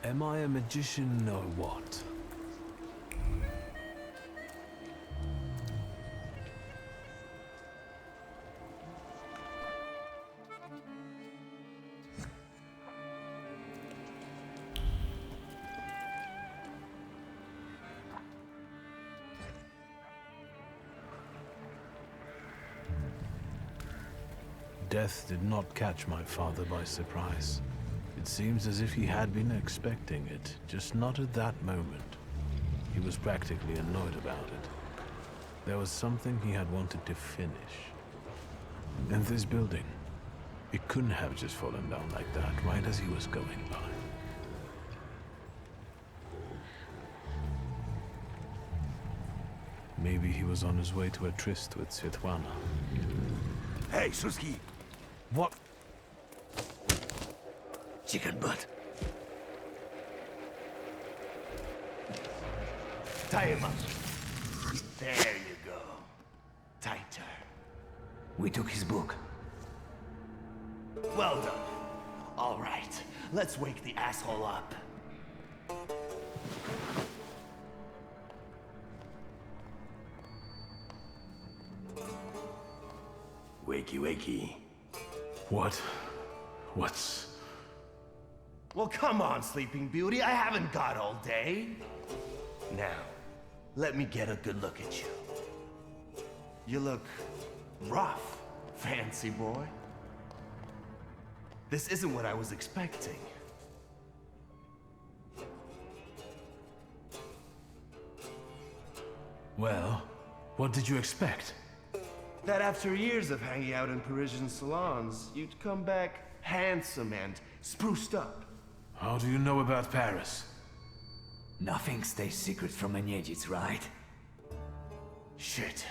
Am I a magician or what? Death did not catch my father by surprise. It seems as if he had been expecting it, just not at that moment. He was practically annoyed about it. There was something he had wanted to finish. And this building, it couldn't have just fallen down like that, right as he was going by. Maybe he was on his way to a tryst with Svetlana. Hey, Suski! What? Chicken butt. Tie him up. There you go. Tighter. We took his book. Well done. All right, let's wake the asshole up. Wakey, wakey. What's... Well, come on, Sleeping Beauty. I haven't got all day. Now, let me get a good look at you. You look rough, fancy boy. This isn't what I was expecting. Well, what did you expect? That after years of hanging out in Parisian salons, you'd come back handsome and spruced up. How do you know about Paris? Nothing stays secret from a Niedzic, right? Shit.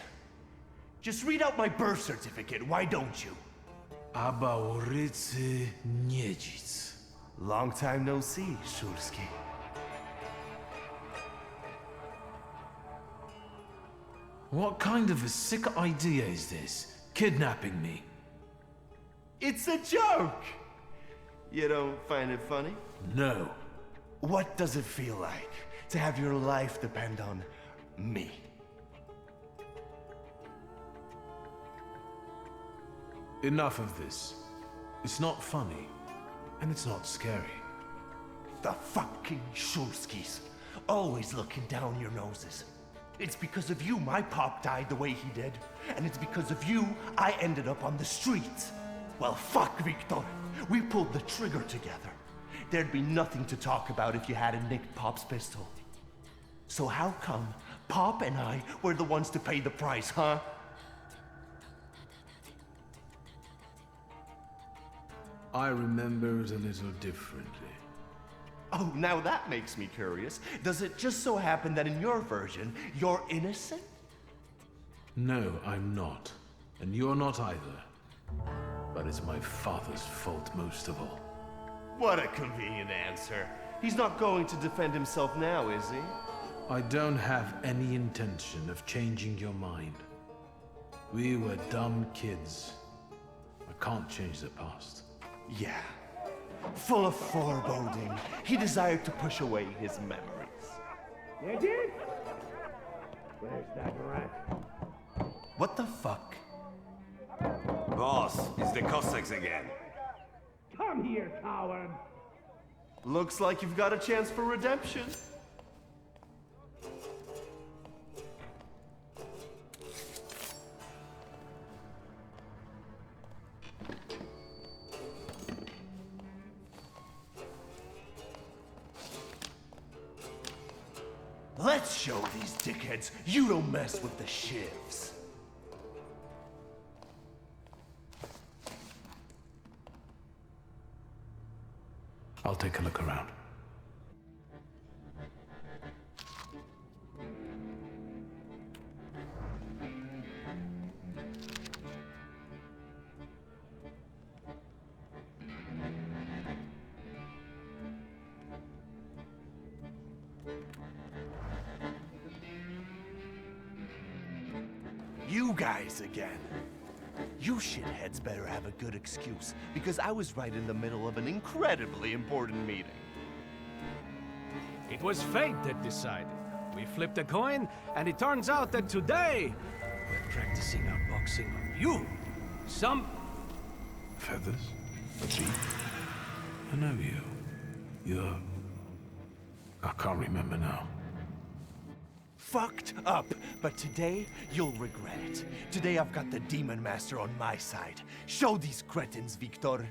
Just read out my birth certificate, why don't you? Abaurice Niedzic. Long time no see, Shulsky. What kind of a sick idea is this? Kidnapping me? It's a joke! You don't find it funny? No. What does it feel like to have your life depend on me? Enough of this. It's not funny, and it's not scary. The fucking Shulskis. Always looking down your noses. It's because of you my pop died the way he did. And it's because of you I ended up on the streets. Well, fuck, Victor. We pulled the trigger together. There'd be nothing to talk about if you hadn't nicked Pop's pistol. So how come Pop and I were the ones to pay the price, huh? I remember it a little differently. Oh, now that makes me curious. Does it just so happen that in your version, you're innocent? No, I'm not. And you're not either. But it's my father's fault most of all. What a convenient answer. He's not going to defend himself now, is he? I don't have any intention of changing your mind. We were dumb kids. I can't change the past. Yeah. Full of foreboding, he desired to push away his memories. Niedzic? Where's that rat? What the fuck? Boss, it's the Cossacks again. Come here, coward! Looks like you've got a chance for redemption. Let's show these dickheads you don't mess with the shivs. I'll take a look around. You guys again. You shitheads better have a good excuse, because I was right in the middle of an incredibly important meeting. It was fate that decided. We flipped a coin, and it turns out that today we're practicing our boxing on you. Some Feathers? A sheep? I know you. You're... I can't remember now. Fucked up, but today you'll regret it. Today I've got the Demon Master on my side. Show these cretins, Victor.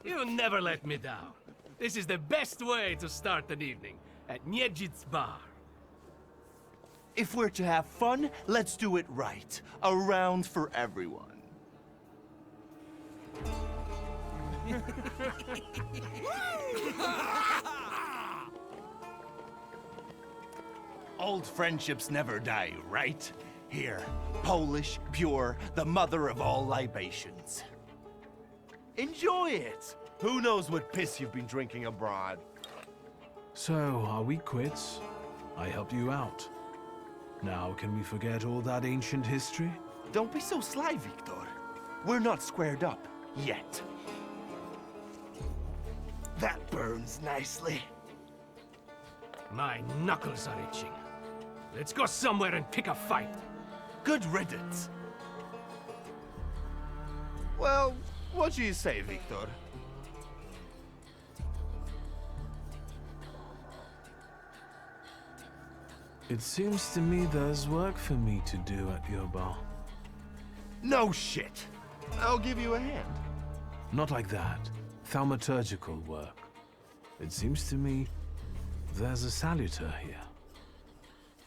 You never let me down. This is the best way to start an evening at Niedzic's bar. If we're to have fun, let's do it right. A round for everyone. Old friendships never die, right? Here, Polish, pure, the mother of all libations. Enjoy it! Who knows what piss you've been drinking abroad? So, are we quits? I helped you out. Now, can we forget all that ancient history? Don't be so sly, Victor. We're not squared up, yet. That burns nicely. My knuckles are itching. Let's go somewhere and pick a fight. Good riddance. Well, what do you say, Victor? It seems to me there's work for me to do at your bar. No shit. I'll give you a hand. Not like that. Thaumaturgical work. It seems to me there's a salutor here.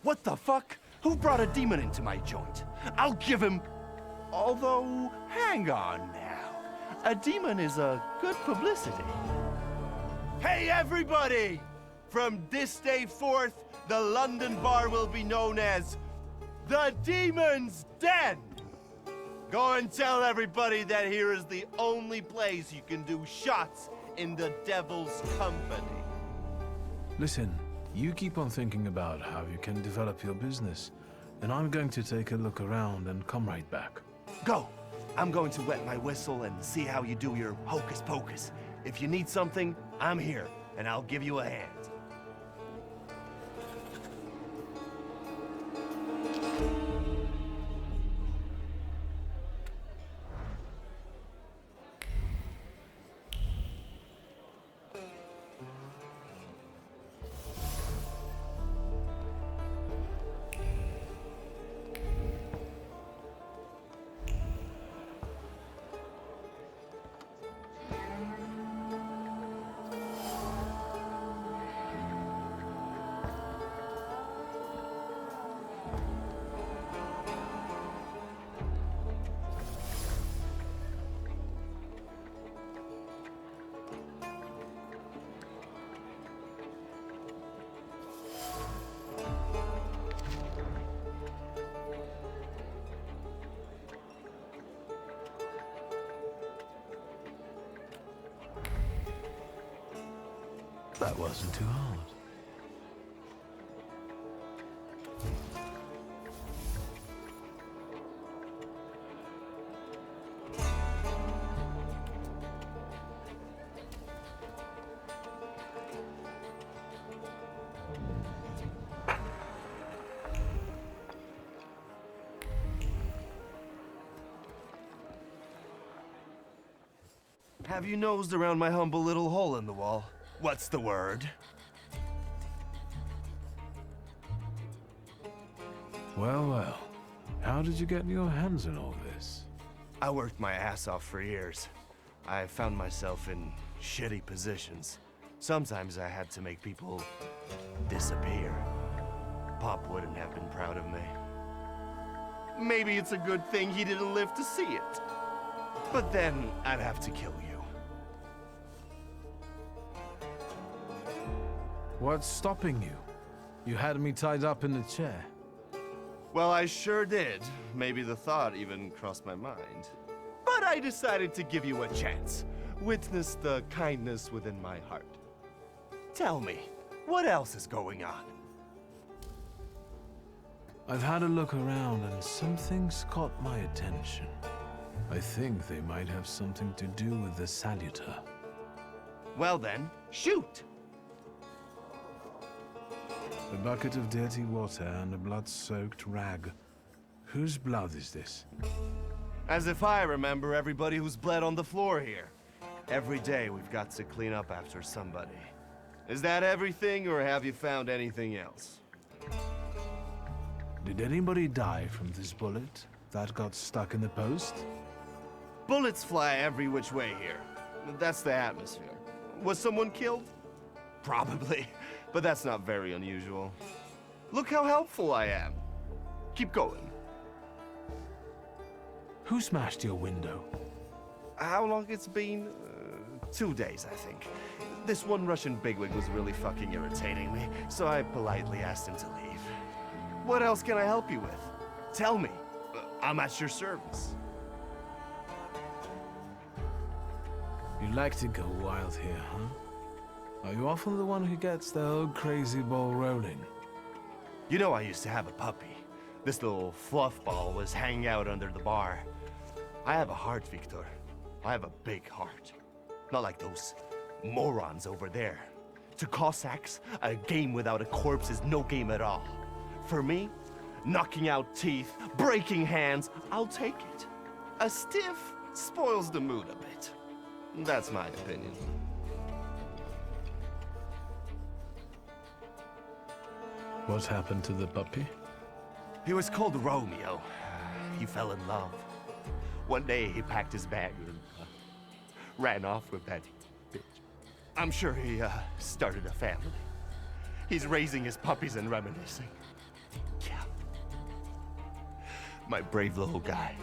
What the fuck? Who brought a demon into my joint? I'll give him... Although, hang on now. A demon is a good publicity. Hey, everybody! From this day forth, the London bar will be known as the Demon's Den. Go and tell everybody that here is the only place you can do shots in the devil's company. Listen, you keep on thinking about how you can develop your business, and I'm going to take a look around and come right back. Go! I'm going to wet my whistle and see how you do your hocus pocus. If you need something, I'm here, and I'll give you a hand. That wasn't too hard. Have you nosed around my humble little hole in the wall? What's the word? Well, well. How did you get your hands on all this? I worked my ass off for years. I found myself in shitty positions. Sometimes I had to make people disappear. Pop wouldn't have been proud of me. Maybe it's a good thing he didn't live to see it. But then I'd have to kill you. What's stopping you? You had me tied up in the chair. Well, I sure did. Maybe the thought even crossed my mind. But I decided to give you a chance. Witness the kindness within my heart. Tell me, what else is going on? I've had a look around and some things caught my attention. I think they might have something to do with the salutor. Well then, shoot! A bucket of dirty water and a blood-soaked rag. Whose blood is this? As if I remember everybody who's bled on the floor here. Every day we've got to clean up after somebody. Is that everything, or have you found anything else? Did anybody die from this bullet that got stuck in the post? Bullets fly every which way here. That's the atmosphere. Was someone killed? Probably, but that's not very unusual. Look how helpful I am. Keep going. Who smashed your window? How long it's been? 2 days, I think. This one Russian bigwig was really fucking irritating me, so I politely asked him to leave. What else can I help you with? Tell me. I'm at your service. You like to go wild here, huh? Are you often the one who gets the whole crazy ball rolling? You know I used to have a puppy. This little fluff ball was hanging out under the bar. I have a heart, Victor. I have a big heart. Not like those morons over there. To Cossacks, a game without a corpse is no game at all. For me, knocking out teeth, breaking hands, I'll take it. A stiff spoils the mood a bit. That's my opinion. What happened to the puppy? He was called Romeo. He fell in love. One day he packed his bag and ran off with that bitch. I'm sure he started a family. He's raising his puppies and reminiscing. Yeah. My brave little guy.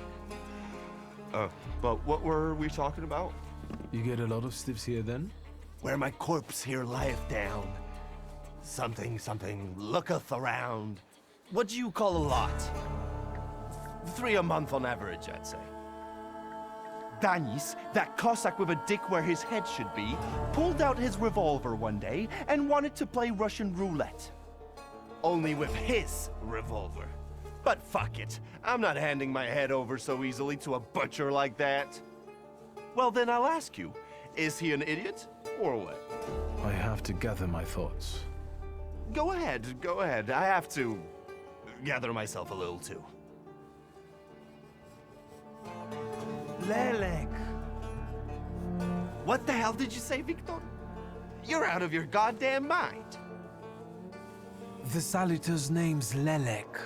But what were we talking about? You get a lot of stiffs here then? Where my corpse here lieth down. Something looketh around. What do you call a lot? 3 a month on average, I'd say. Danis, that Cossack with a dick where his head should be, pulled out his revolver one day and wanted to play Russian roulette. Only with his revolver. But fuck it, I'm not handing my head over so easily to a butcher like that. Well then I'll ask you, is he an idiot, or what? I have to gather my thoughts. Go ahead. I have to gather myself a little too. Lelek. What the hell did you say, Victor? You're out of your goddamn mind. The salutor's name's Lelek.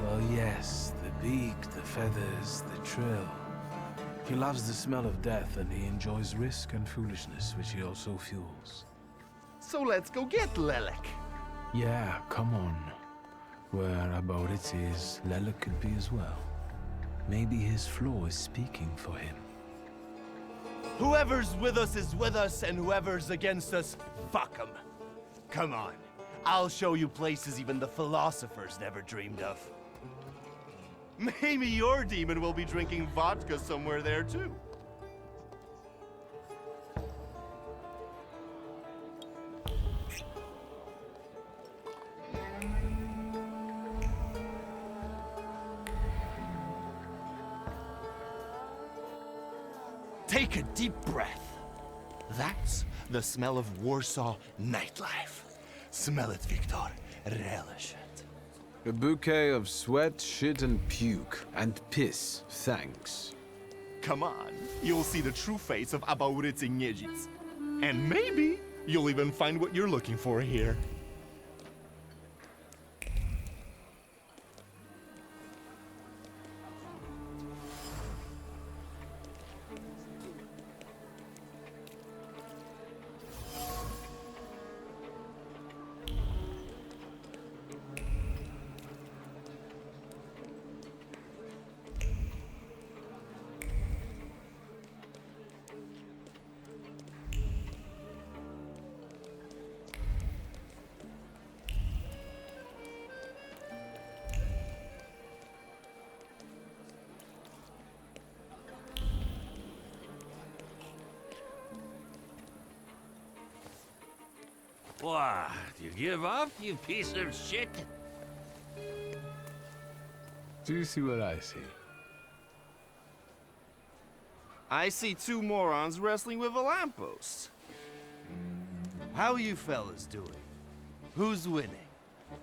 Well, yes, the beak, the feathers, the trill. He loves the smell of death and he enjoys risk and foolishness, which he also fuels. So let's go get Lelek. Yeah, come on. Where about it is, Lelek could be as well. Maybe his flaw is speaking for him. Whoever's with us is with us, and whoever's against us, fuck 'em. Come on. I'll show you places even the philosophers never dreamed of. Maybe your demon will be drinking vodka somewhere there too. Take a deep breath. That's the smell of Warsaw nightlife. Smell it, Victor. Relish it. A bouquet of sweat, shit, and puke. And piss. Thanks. Come on, you'll see the true face of Abaurycy Niedzic. And maybe you'll even find what you're looking for here. What? You give up, you piece of shit? Do you see what I see? I see two morons wrestling with a lamppost. How you fellas doing? Who's winning?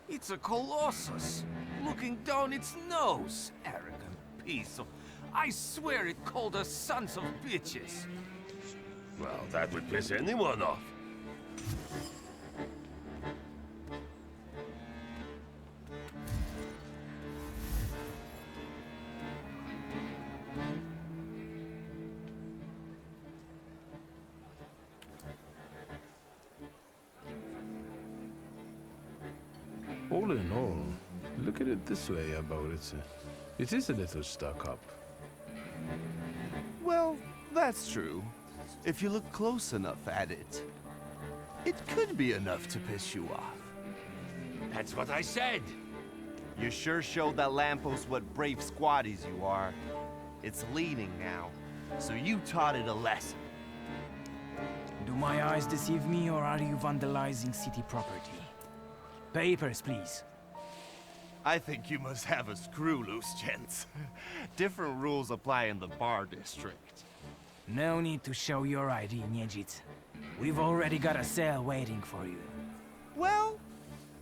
It's a colossus, looking down its nose. Arrogant piece of... I swear it called us sons of bitches. Well, that would piss anyone off. All in all, look at it this way, Abaurycy. It is a little stuck up. Well, that's true. If you look close enough at it, it could be enough to piss you off. That's what I said. You sure showed that lamppost what brave squatties you are. It's leaning now, so you taught it a lesson. Do my eyes deceive me, or are you vandalizing city property? Papers, please. I think you must have a screw loose, gents. Different rules apply in the bar district. No need to show your ID, Niedzic. We've already got a cell waiting for you. Well,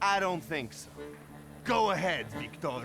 I don't think so. Go ahead, Victor.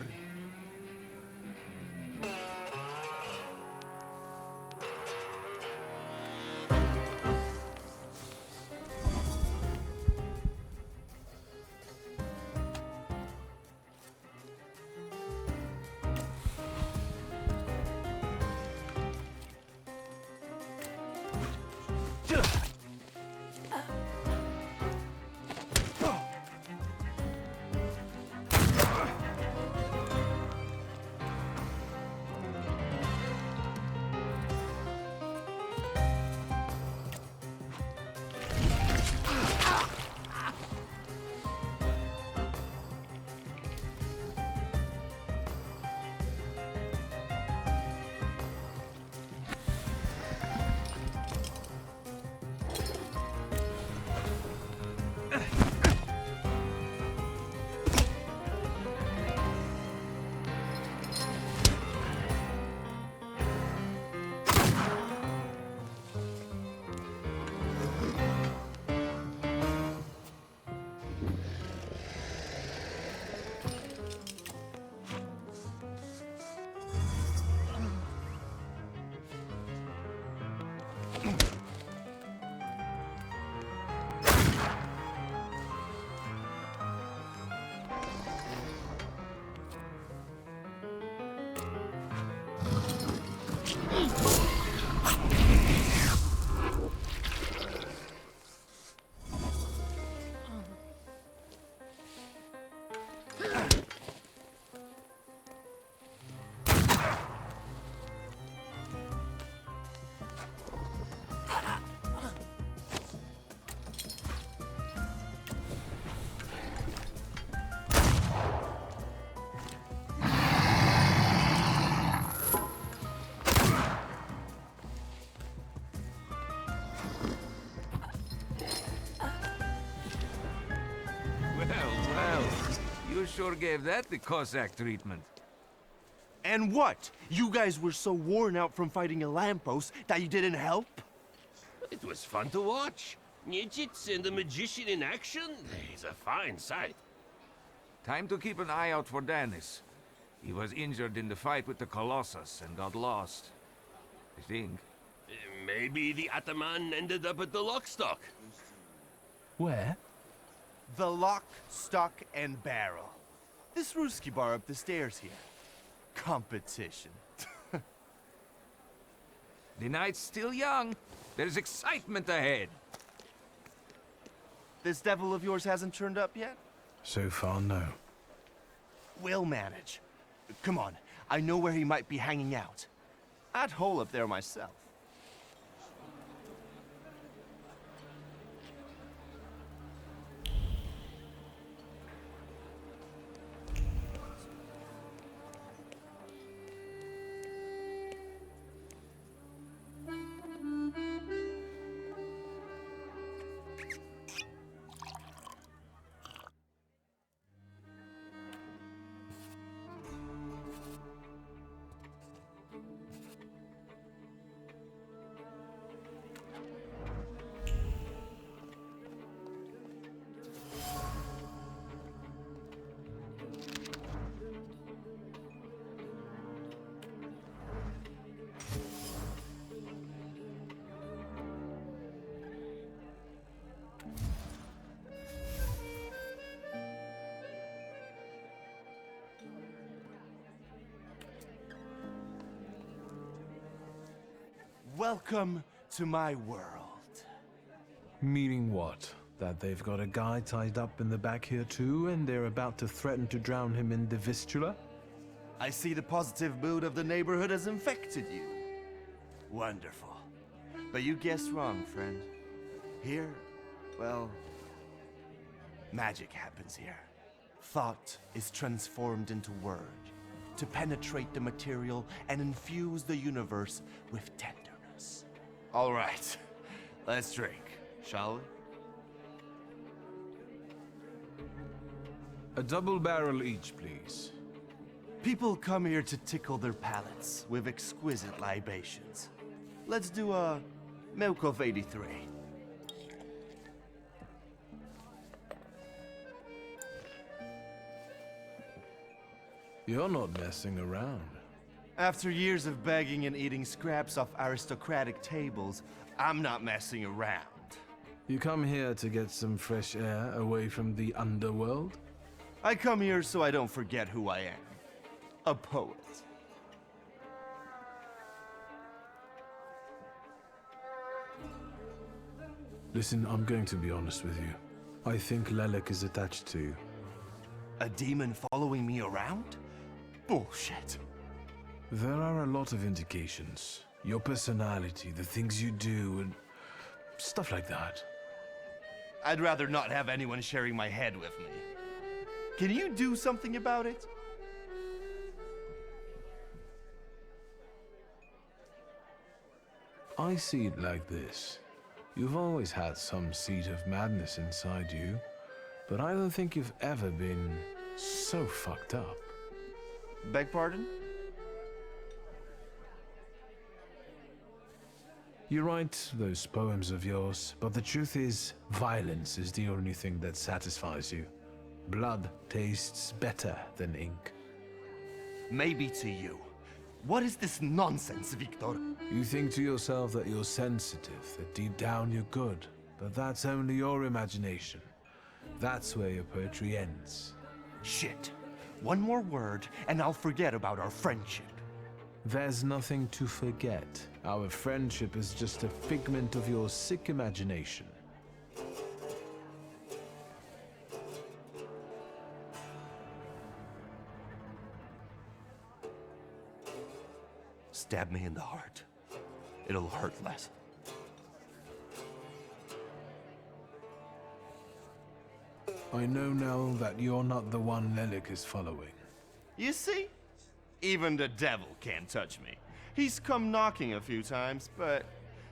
You sure gave that the Cossack treatment. And what? You guys were so worn out from fighting a lamppost that you didn't help? It was fun to watch. Nijits and the magician in action is a fine sight. Time to keep an eye out for Dennis. He was injured in the fight with the Colossus and got lost. I think. Maybe the Ataman ended up at the Lockstock. Where? The Lock, Stock, and Barrel. This Ruski bar up the stairs here. Competition. The night's still young. There's excitement ahead. This devil of yours hasn't turned up yet? So far, no. We'll manage. Come on, I know where he might be hanging out. I'd hole up there myself. Welcome to my world. Meaning what? That they've got a guy tied up in the back here too, and they're about to threaten to drown him in the Vistula? I see the positive mood of the neighborhood has infected you. Wonderful. But you guessed wrong, friend. Here, well, magic happens here. Thought is transformed into word, to penetrate the material and infuse the universe with tenderness. All right, let's drink, shall we? A double barrel each, please. People come here to tickle their palates with exquisite libations. Let's do a Milk of 83. You're not messing around. After years of begging and eating scraps off aristocratic tables, I'm not messing around. You come here to get some fresh air away from the underworld? I come here so I don't forget who I am. A poet. Listen, I'm going to be honest with you. I think Lelek is attached to you. A demon following me around? Bullshit. There are a lot of indications. Your personality, the things you do, and stuff like that. I'd rather not have anyone sharing my head with me. Can you do something about it? I see it like this. You've always had some seed of madness inside you, but I don't think you've ever been so fucked up. Beg pardon? You write those poems of yours, but the truth is, violence is the only thing that satisfies you. Blood tastes better than ink. Maybe to you. What is this nonsense, Victor? You think to yourself that you're sensitive, that deep down you're good, but that's only your imagination. That's where your poetry ends. Shit. One more word, and I'll forget about our friendship. There's nothing to forget. Our friendship is just a figment of your sick imagination. Stab me in the heart. It'll hurt less. I know now that you're not the one Lelek is following. You see? Even the devil can't touch me. He's come knocking a few times, but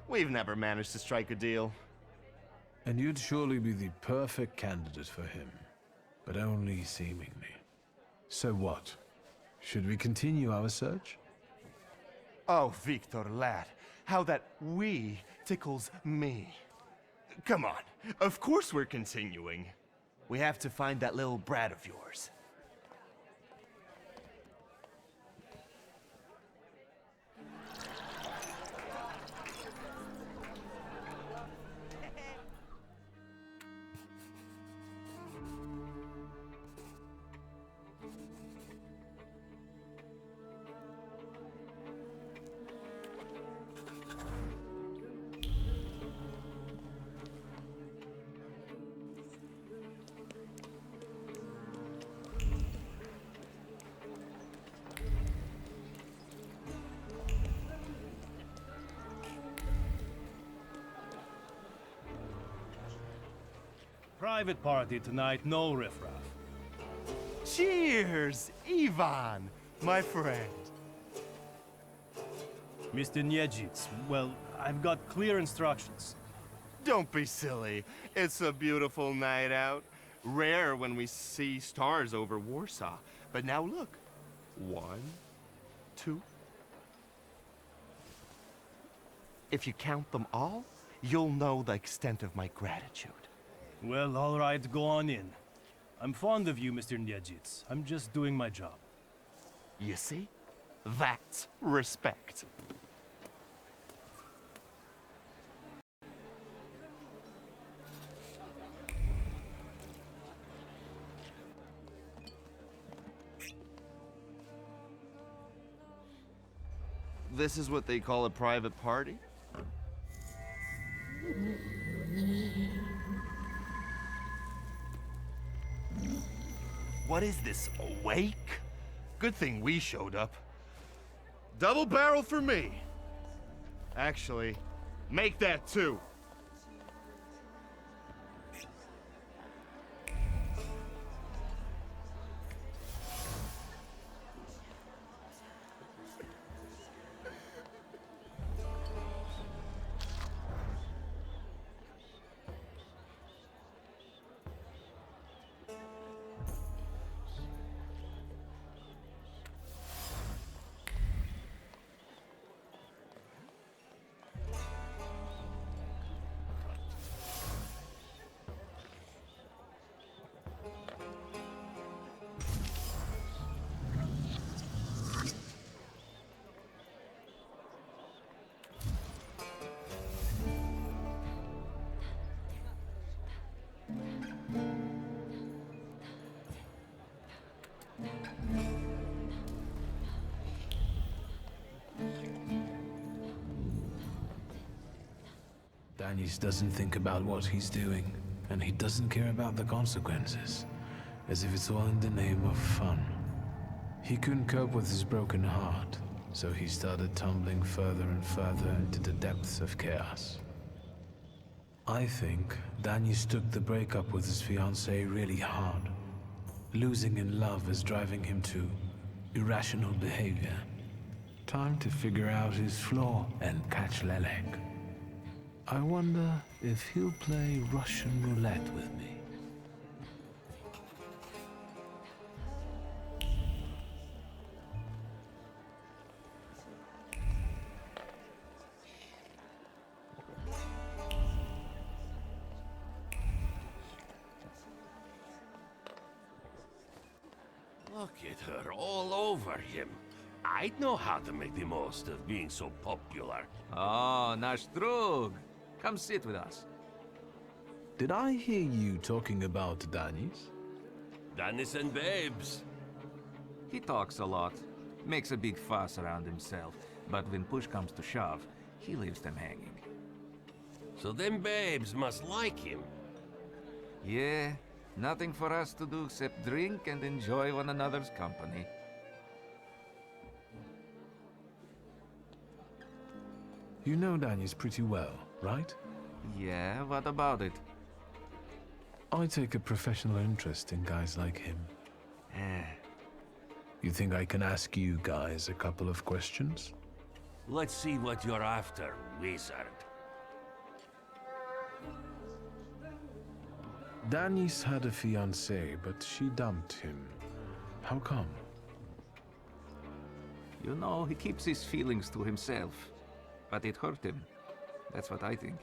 we've never managed to strike a deal. And you'd surely be the perfect candidate for him, but only seemingly. So what? Should we continue our search? Oh, Victor, lad, how that we tickles me. Come on, of course we're continuing. We have to find that little brat of yours. Private party tonight, no riffraff. Cheers, Ivan, my friend. Mr. Niedzic, well, I've got clear instructions. Don't be silly. It's a beautiful night out. Rare when we see stars over Warsaw. But now look. 1, 2. If you count them all, you'll know the extent of my gratitude. Well, all right, go on in. I'm fond of you, Mr. Niedzic. I'm just doing my job. You see? That's respect. This is what they call a private party? What is this, a wake? Good thing we showed up. Double barrel for me. Actually, make that 2. Danis doesn't think about what he's doing, and he doesn't care about the consequences, as if it's all in the name of fun. He couldn't cope with his broken heart, so he started tumbling further and further into the depths of chaos. I think Danis took the breakup with his fiancée really hard. Losing in love is driving him to irrational behavior. Time to figure out his flaw and catch Lelek. I wonder if he'll play Russian roulette with me. Look at her all over him. I'd know how to make the most of being so popular. Oh, nasz drug. Come sit with us. Did I hear you talking about Danis? Danis and babes. He talks a lot, makes a big fuss around himself, but when push comes to shove, he leaves them hanging. So them babes must like him. Yeah, nothing for us to do except drink and enjoy one another's company. You know Danis pretty well, right? Yeah, what about it? I take a professional interest in guys like him. You think I can ask you guys a couple of questions? Let's see what you're after, wizard. Danis had a fiancée, but she dumped him. How come? You know, he keeps his feelings to himself. But it hurt him. That's what I think.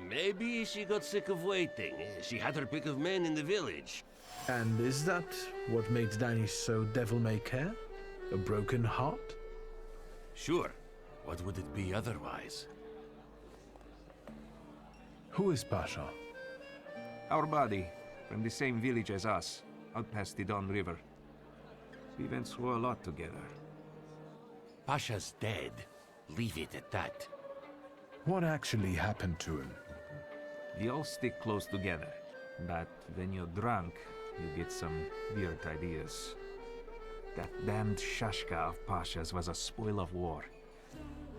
Maybe she got sick of waiting. She had her pick of men in the village. And is that what makes Danny so devil-may-care? A broken heart? Sure. What would it be otherwise? Who is Pasha? Our buddy, from the same village as us, out past the Don River. We went through a lot together. Pasha's dead. Leave it at that. What actually happened to him? We all stick close together, but when you're drunk, you get some weird ideas. That damned Shashka of Pasha's was a spoil of war.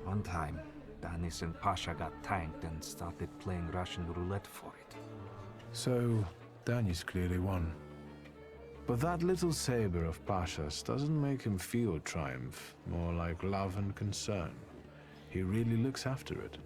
One time, Danis and Pasha got tanked and started playing Russian roulette for it. So, Danis clearly won. But that little saber of Pasha's doesn't make him feel triumph, more like love and concern. He really looks after it.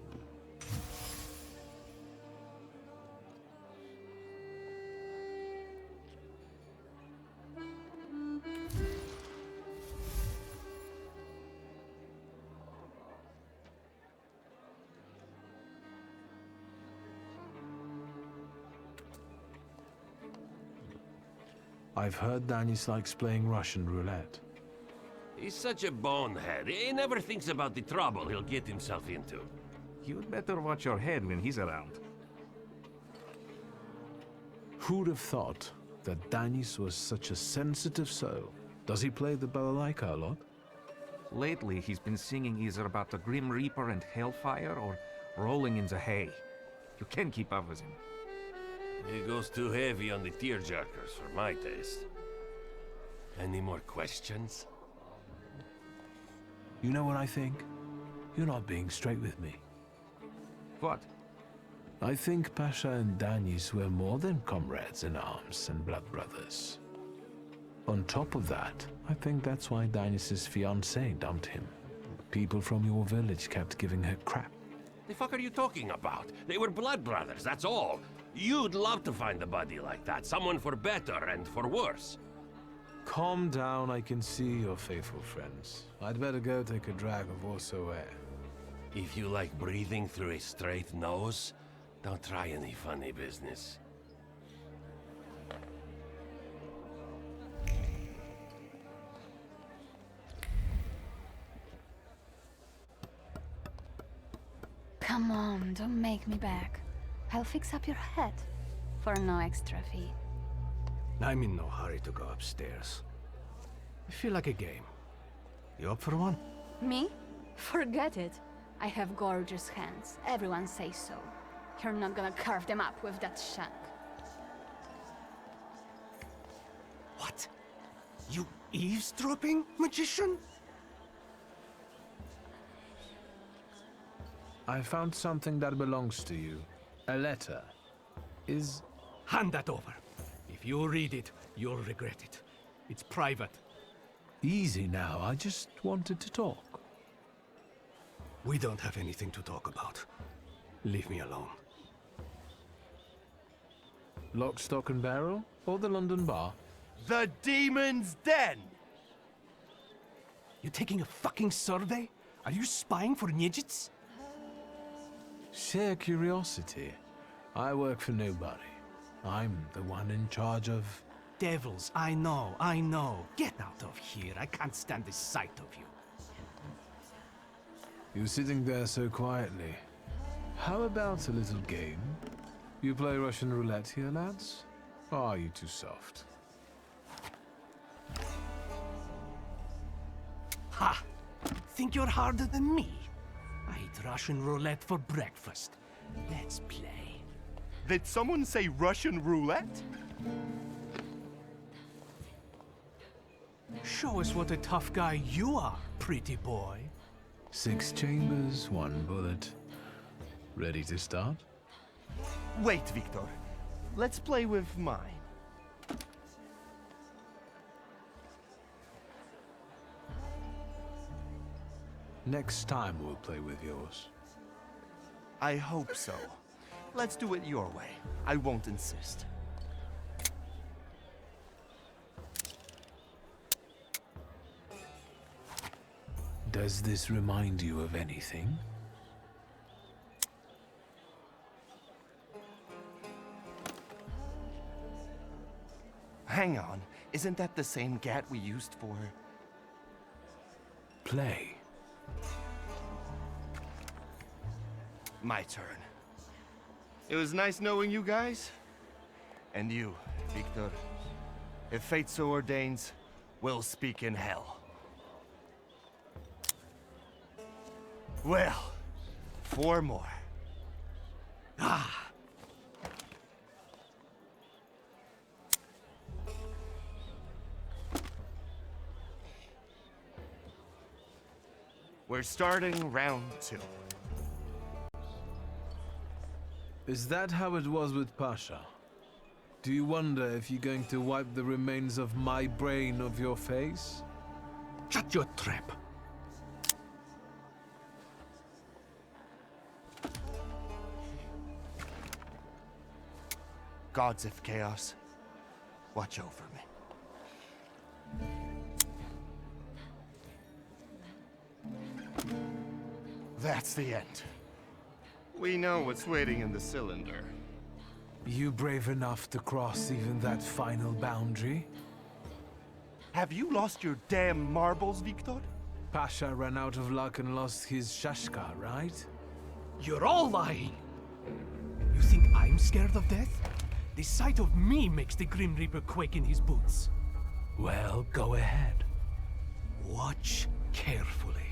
I've heard Danis likes playing Russian roulette. He's such a bonehead. He never thinks about the trouble he'll get himself into. You'd better watch your head when he's around. Who'd have thought that Danis was such a sensitive soul? Does he play the balalaika a lot? Lately, he's been singing either about the Grim Reaper and Hellfire or rolling in the hay. You can't keep up with him. He goes too heavy on the tearjerkers for my taste. Any more questions? You know what I think? You're not being straight with me. What? I think Pasha and Danis were more than comrades in arms and blood brothers. On top of that, I think that's why Danis' fiancée dumped him. People from your village kept giving her crap. The fuck are you talking about? They were blood brothers, that's all. You'd love to find a buddy like that. Someone for better and for worse. Calm down, I can see your faithful friends. I'd better go take a drag of Warsaw air. If you like breathing through a straight nose, don't try any funny business. Come on, don't make me beg. I'll fix up your head for no extra fee. I'm in no hurry to go upstairs. I feel like a game. You up for one? Me? Forget it. I have gorgeous hands. Everyone says so. You're not gonna carve them up with that shank. What? You eavesdropping, magician? I found something that belongs to you. A letter. Hand that over. If you read it, you'll regret it. It's private. Easy now, I just wanted to talk. We don't have anything to talk about. Leave me alone. Lock, stock and barrel? Or the London bar? The Demon's Den! You taking a fucking survey? Are you spying for Niedzits? Sheer curiosity. I work for nobody. I'm the one in charge of... Devils, I know. Get out of here. I can't stand the sight of you. You're sitting there so quietly. How about a little game? You play Russian roulette here, lads? Or are you too soft? Ha! Think you're harder than me? I eat Russian roulette for breakfast. Let's play. Did someone say Russian roulette? Show us what a tough guy you are, pretty boy. 6 chambers, 1 bullet. Ready to start? Wait, Victor. Let's play with mine. Next time we'll play with yours. I hope so. Let's do it your way. I won't insist. Does this remind you of anything? Hang on, isn't that the same gat we used for... play? My turn. It was nice knowing you guys. And you, Victor. If fate so ordains, we'll speak in hell. Well, 4 more. Ah! We're starting round 2. Is that how it was with Pasha? Do you wonder if you're going to wipe the remains of my brain off your face? Shut your trap. Gods of Chaos, watch over me. That's the end. We know what's waiting in the cylinder. You brave enough to cross even that final boundary? Have you lost your damn marbles, Victor? Pasha ran out of luck and lost his Shashka, right? You're all lying! You think I'm scared of death? The sight of me makes the Grim Reaper quake in his boots. Well, go ahead. Watch carefully.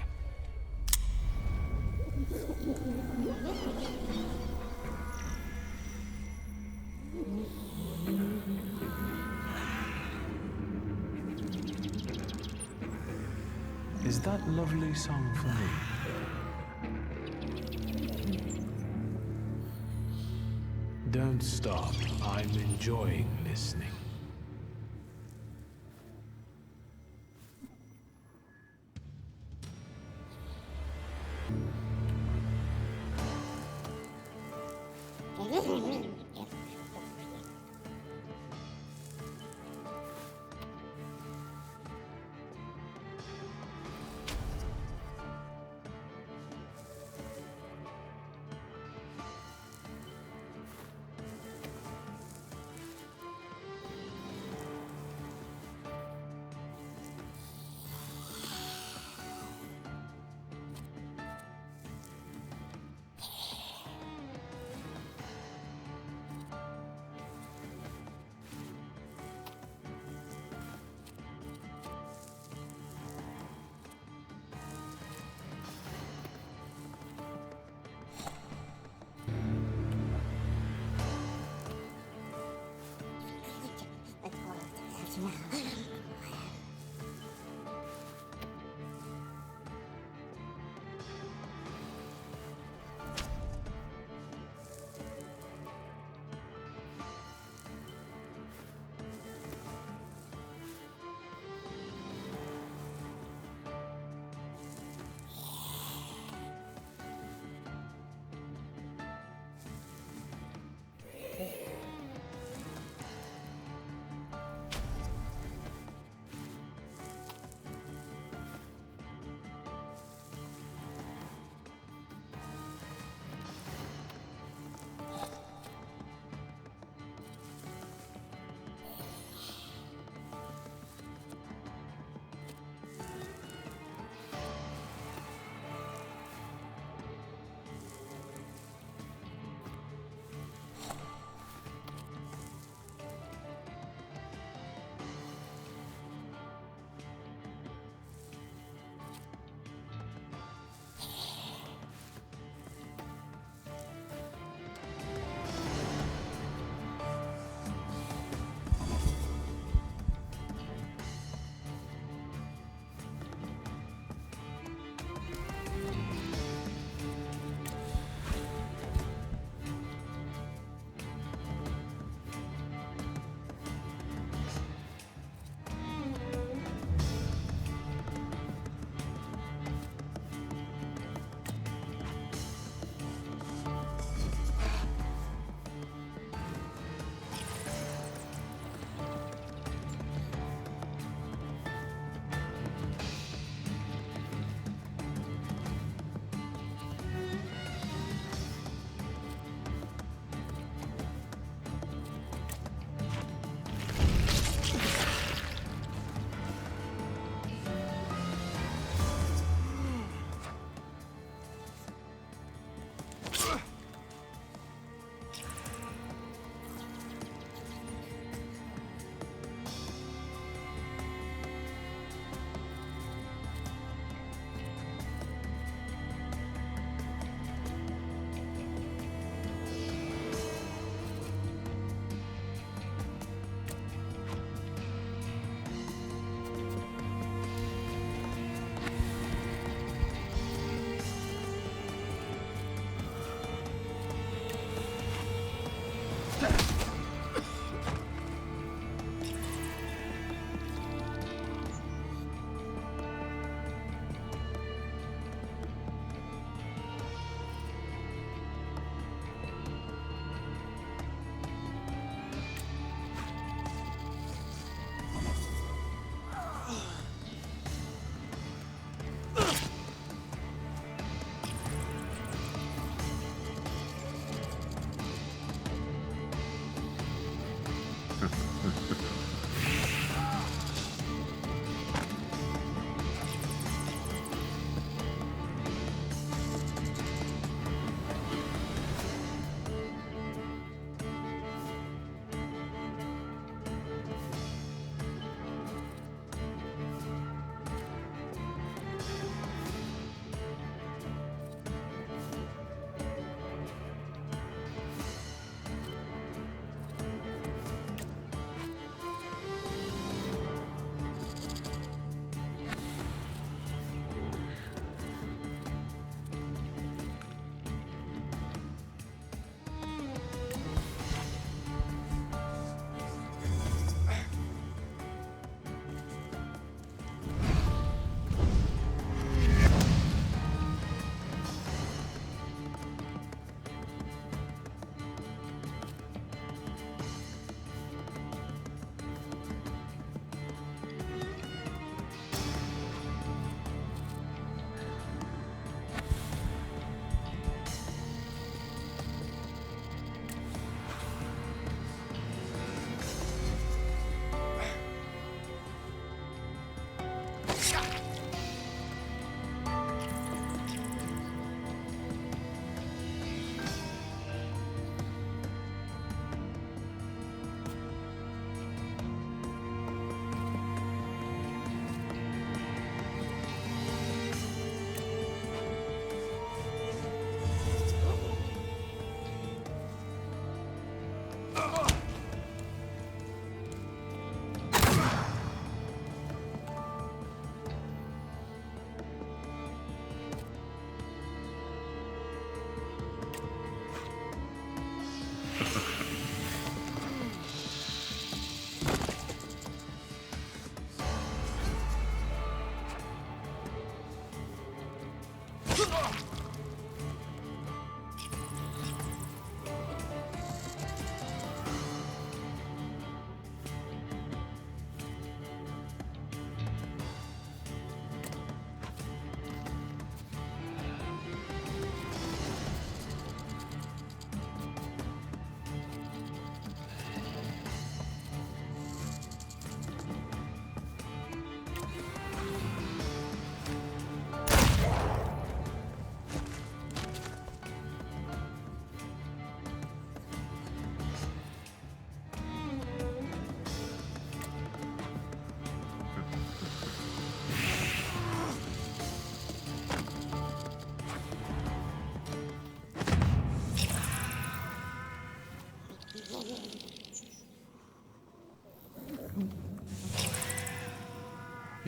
Is that lovely song for me? Don't stop. I'm enjoying listening.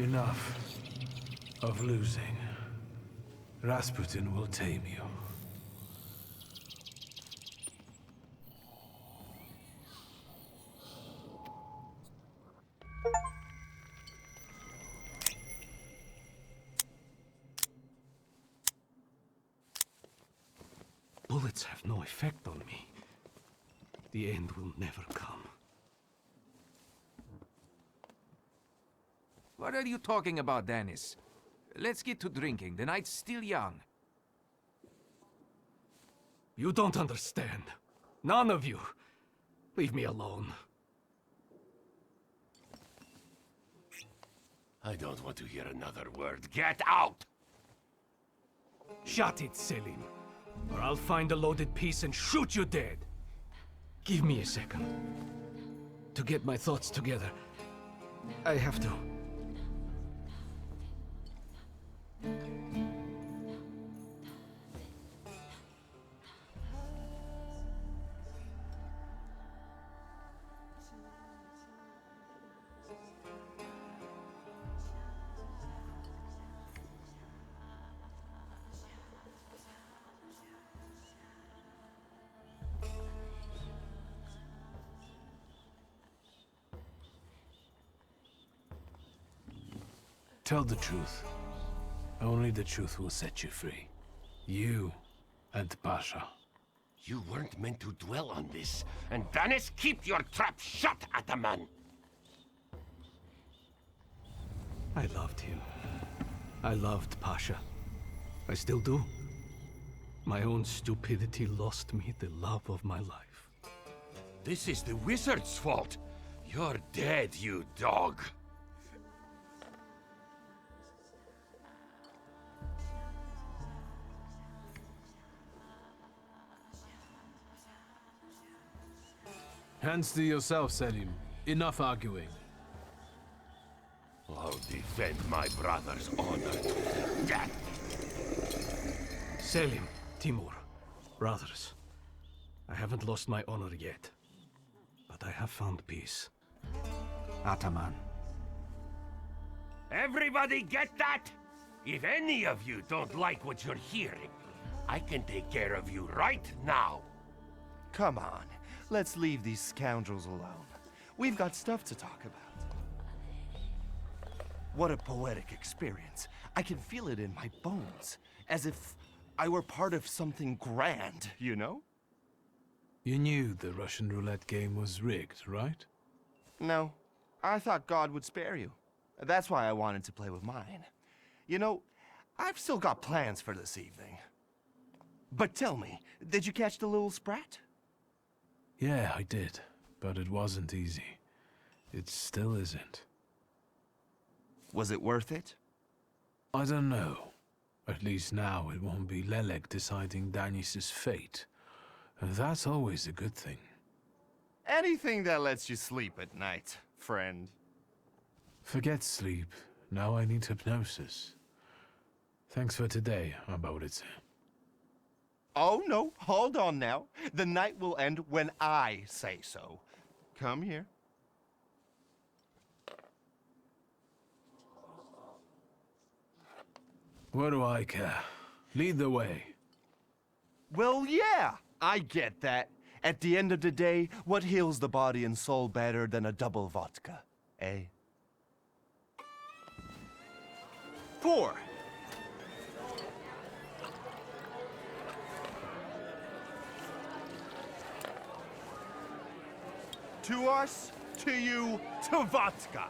Enough of losing. Rasputin will tame you. Bullets have no effect on me. The end will never come. What are you talking about, Dennis? Let's get to drinking. The night's still young. You don't understand. None of you. Leave me alone. I don't want to hear another word. Get out! Shut it, Selim. Or I'll find a loaded piece and shoot you dead. Give me a second. To get my thoughts together. I have to. Tell the truth. Only the truth will set you free. You and Pasha. You weren't meant to dwell on this. And Dennis, keep your trap shut, Ataman! I loved him. I loved Pasha. I still do. My own stupidity lost me the love of my life. This is the wizard's fault. You're dead, you dog. Hands to yourself, Selim. Enough arguing. I'll defend my brother's honor to the death. Selim, Timur, brothers. I haven't lost my honor yet. But I have found peace. Ataman. Everybody get that? If any of you don't like what you're hearing, I can take care of you right now. Come on, let's leave these scoundrels alone. We've got stuff to talk about. What a poetic experience. I can feel it in my bones, as if I were part of something grand, you know? You knew the Russian roulette game was rigged, right? No, I thought God would spare you. That's why I wanted to play with mine. You know, I've still got plans for this evening. But tell me, did you catch the little sprat? Yeah, I did. But it wasn't easy. It still isn't. Was it worth it? I don't know. At least now it won't be Lelek deciding Danis's fate. And that's always a good thing. Anything that lets you sleep at night, friend. Forget sleep. Now I need hypnosis. Thanks for today, Ambiguous. Oh no, hold on now. The night will end when I say so. Come here. What do I care? Lead the way. Well, yeah, I get that. At the end of the day, what heals the body and soul better than a double vodka, eh? 4. To us, to you, to vodka.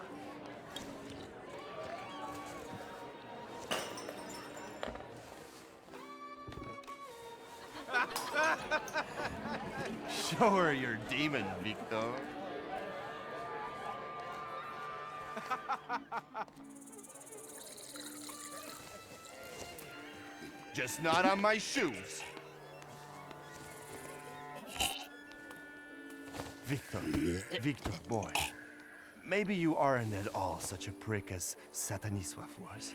Show her your demon, Victor. Just not on my shoes. Victor, boy. Maybe you aren't at all such a prick as Satanisław was.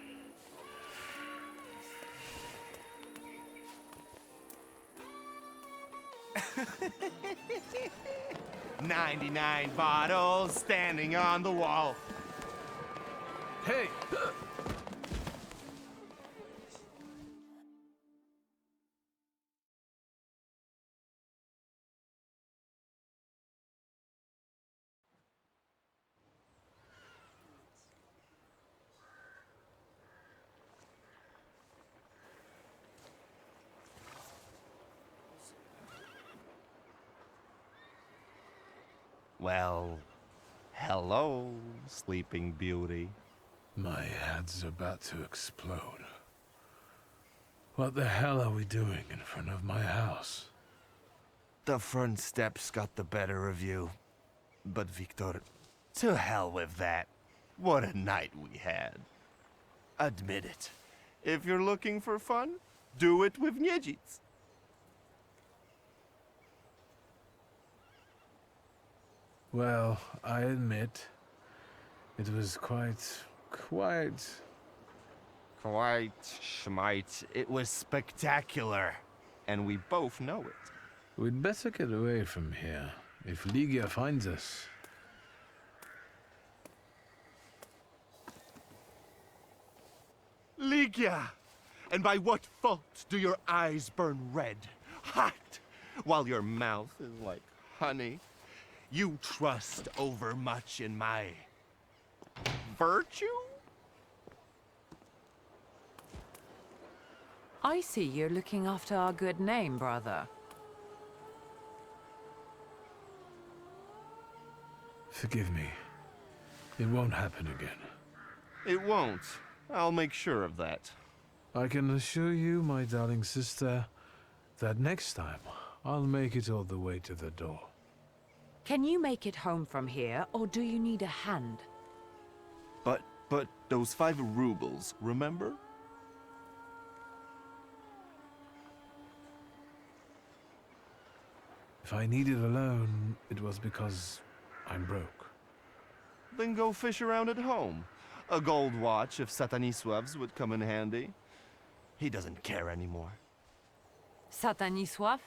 "99 bottles standing on the wall. Hey! Well, hello, Sleeping Beauty. My head's about to explode. What the hell are we doing in front of my house? The front steps got the better of you. But Victor, to hell with that. What a night we had. Admit it. If you're looking for fun, do it with Niedzic. Well, I admit, it was quite... Schmite. It was spectacular. And we both know it. We'd better get away from here, if Ligia finds us. Ligia! And by what fault do your eyes burn red, hot, while your mouth is like honey? You trust overmuch in my virtue? I see you're looking after our good name, brother. Forgive me. It won't happen again. It won't. I'll make sure of that. I can assure you, my darling sister, that next time, I'll make it all the way to the door. Can you make it home from here, or do you need a hand? But those 5 rubles, remember? If I needed a loan, it was because I'm broke. Then go fish around at home. A gold watch of Satanisław's would come in handy. He doesn't care anymore. Satanisław?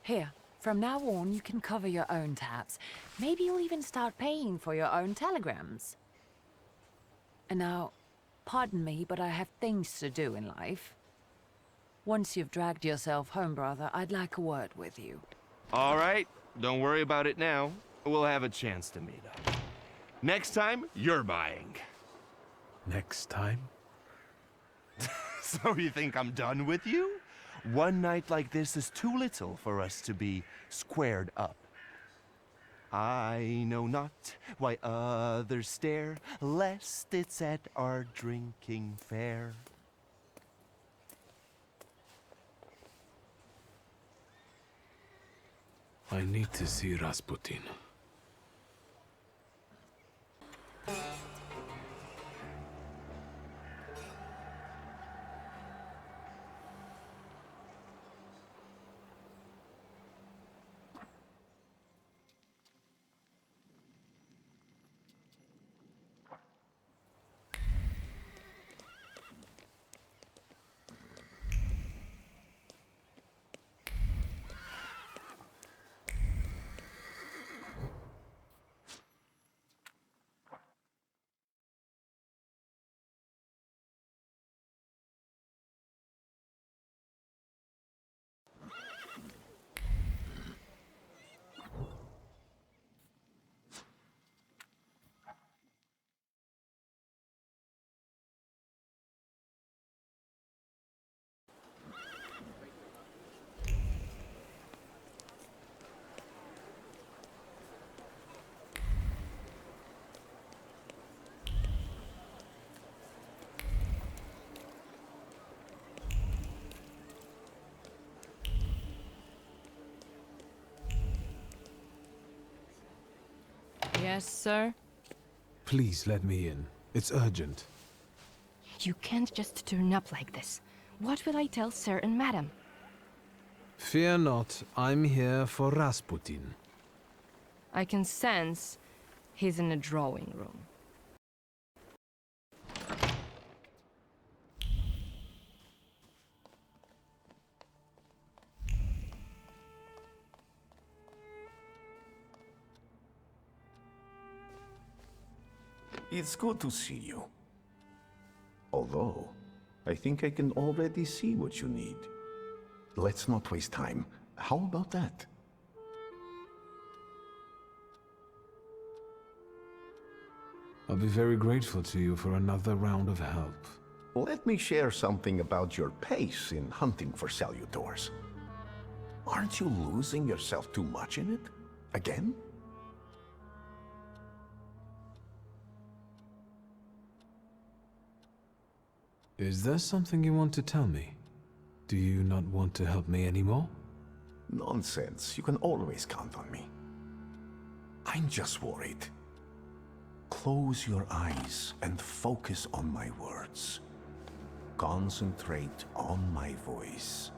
Here, from now on you can cover your own tabs. Maybe you'll even start paying for your own telegrams. And now, pardon me, but I have things to do in life. Once you've dragged yourself home, brother, I'd like a word with you. All right, don't worry about it now. We'll have a chance to meet up. Next time, you're buying. Next time? So you think I'm done with you? One night like this is too little for us to be squared up. I know not why others stare, lest it's at our drinking fair. I need to see Rasputin. Yes, sir? Please let me in. It's urgent. You can't just turn up like this. What will I tell sir and madam? Fear not, I'm here for Rasputin. I can sense he's in the drawing room. It's good to see you. Although, I think I can already see what you need. Let's not waste time. How about that? I'll be very grateful to you for another round of help. Let me share something about your pace in hunting for salutors. Aren't you losing yourself too much in it? Again? Is there something you want to tell me? Do you not want to help me anymore? Nonsense. You can always count on me. I'm just worried. Close your eyes and focus on my words. Concentrate on my voice.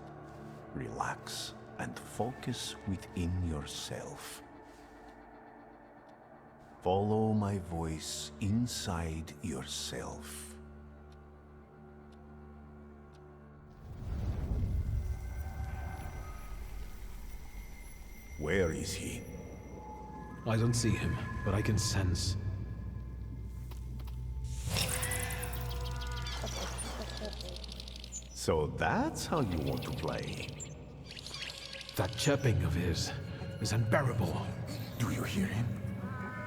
Relax and focus within yourself. Follow my voice inside yourself. Where is he? I don't see him, but I can sense. So that's how you want to play. That chirping of his is unbearable. Do you hear him?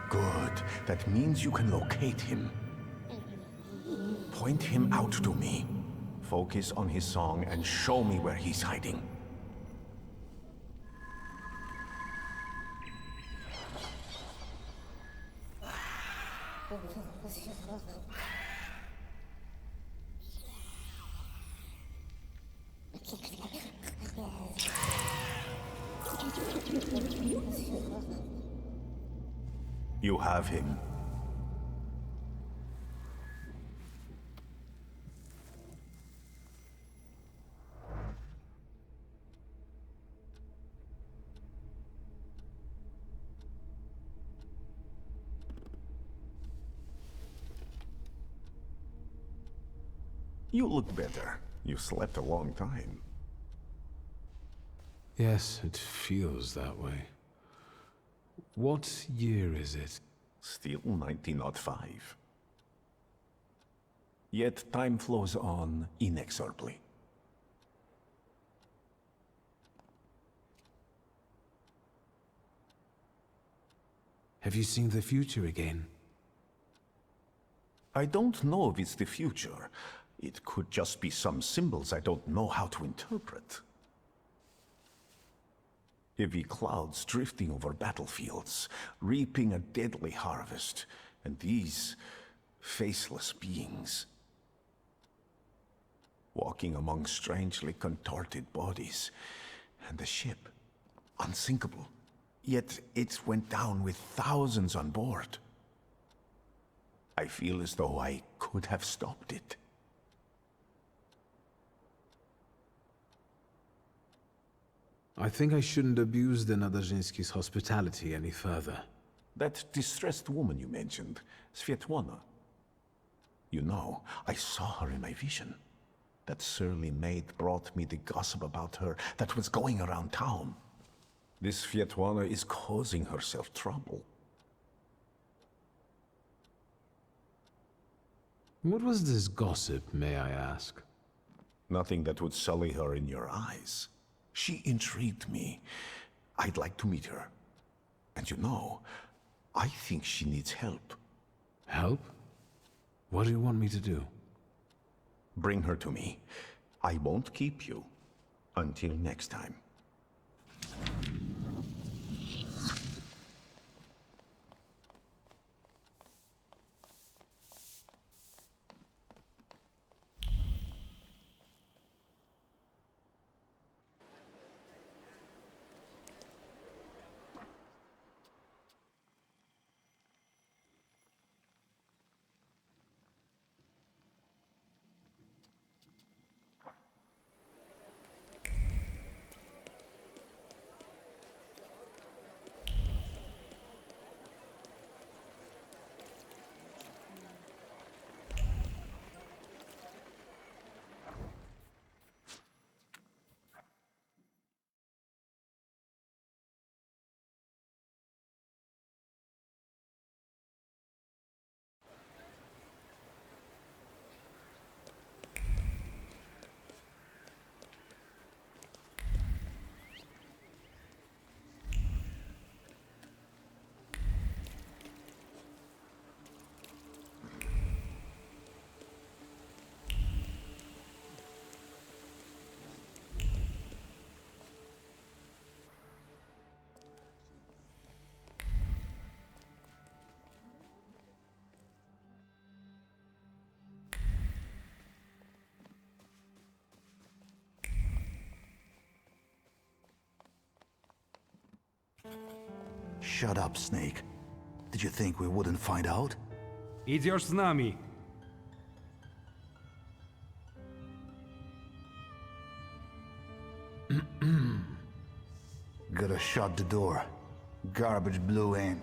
Good. That means you can locate him. Point him out to me. Focus on his song and show me where he's hiding. You have him. You look better. You slept a long time. Yes, it feels that way. What year is it? Still 1905. Yet time flows on inexorably. Have you seen the future again? I don't know if it's the future. It could just be some symbols I don't know how to interpret. Heavy clouds drifting over battlefields, reaping a deadly harvest, and these faceless beings walking among strangely contorted bodies, and the ship, unsinkable, yet it went down with thousands on board. I feel as though I could have stopped it. I think I shouldn't abuse the Nadarzyński's hospitality any further. That distressed woman you mentioned, Svetlana. You know, I saw her in my vision. That surly maid brought me the gossip about her that was going around town. This Svetlana is causing herself trouble. What was this gossip, may I ask? Nothing that would sully her in your eyes. She intrigued me. I'd like to meet her. And you know, I think she needs help. Help? What do you want me to do? Bring her to me. I won't keep you. Until next time. Shut up, Snake. Did you think we wouldn't find out? Идешь с нами. Gotta shut the door. Garbage blew in.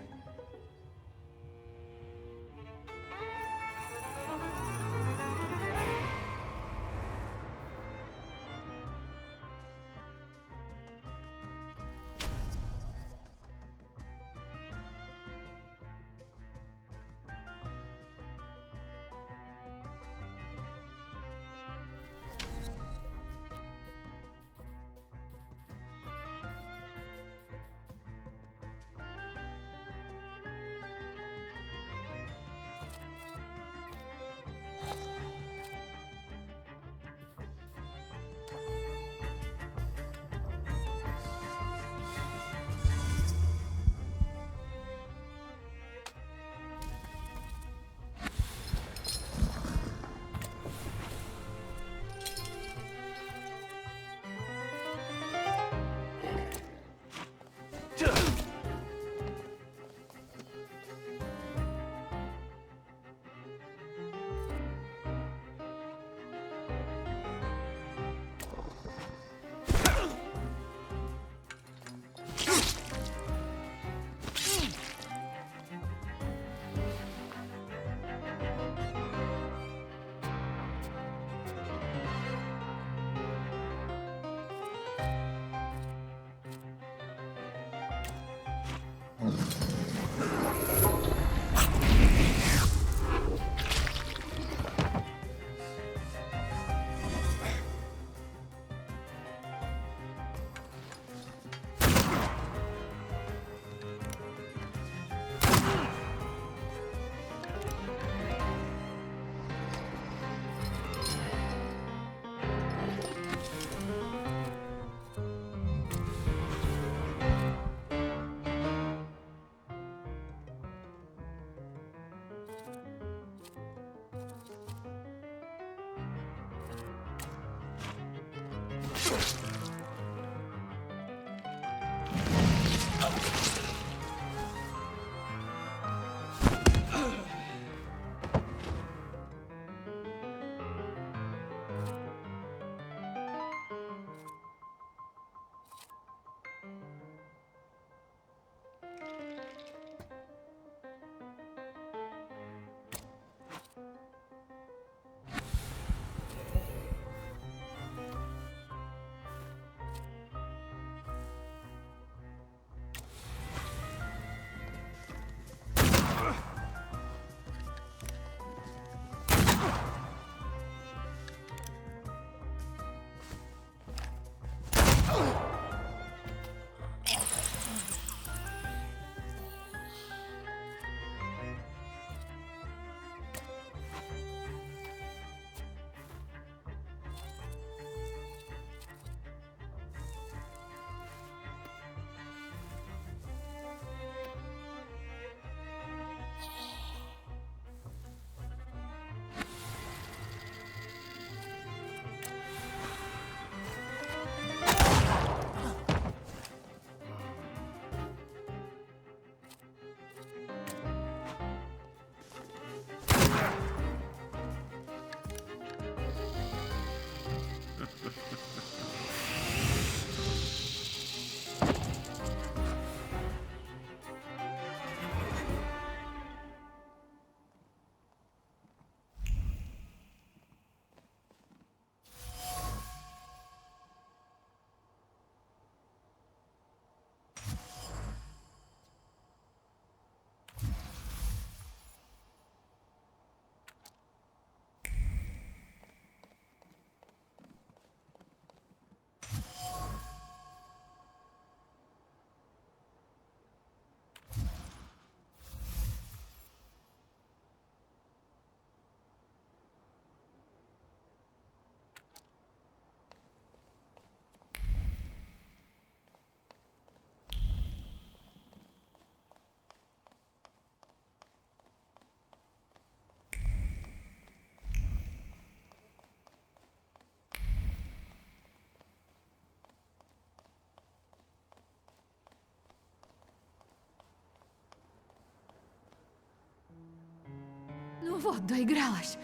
What the grałaś?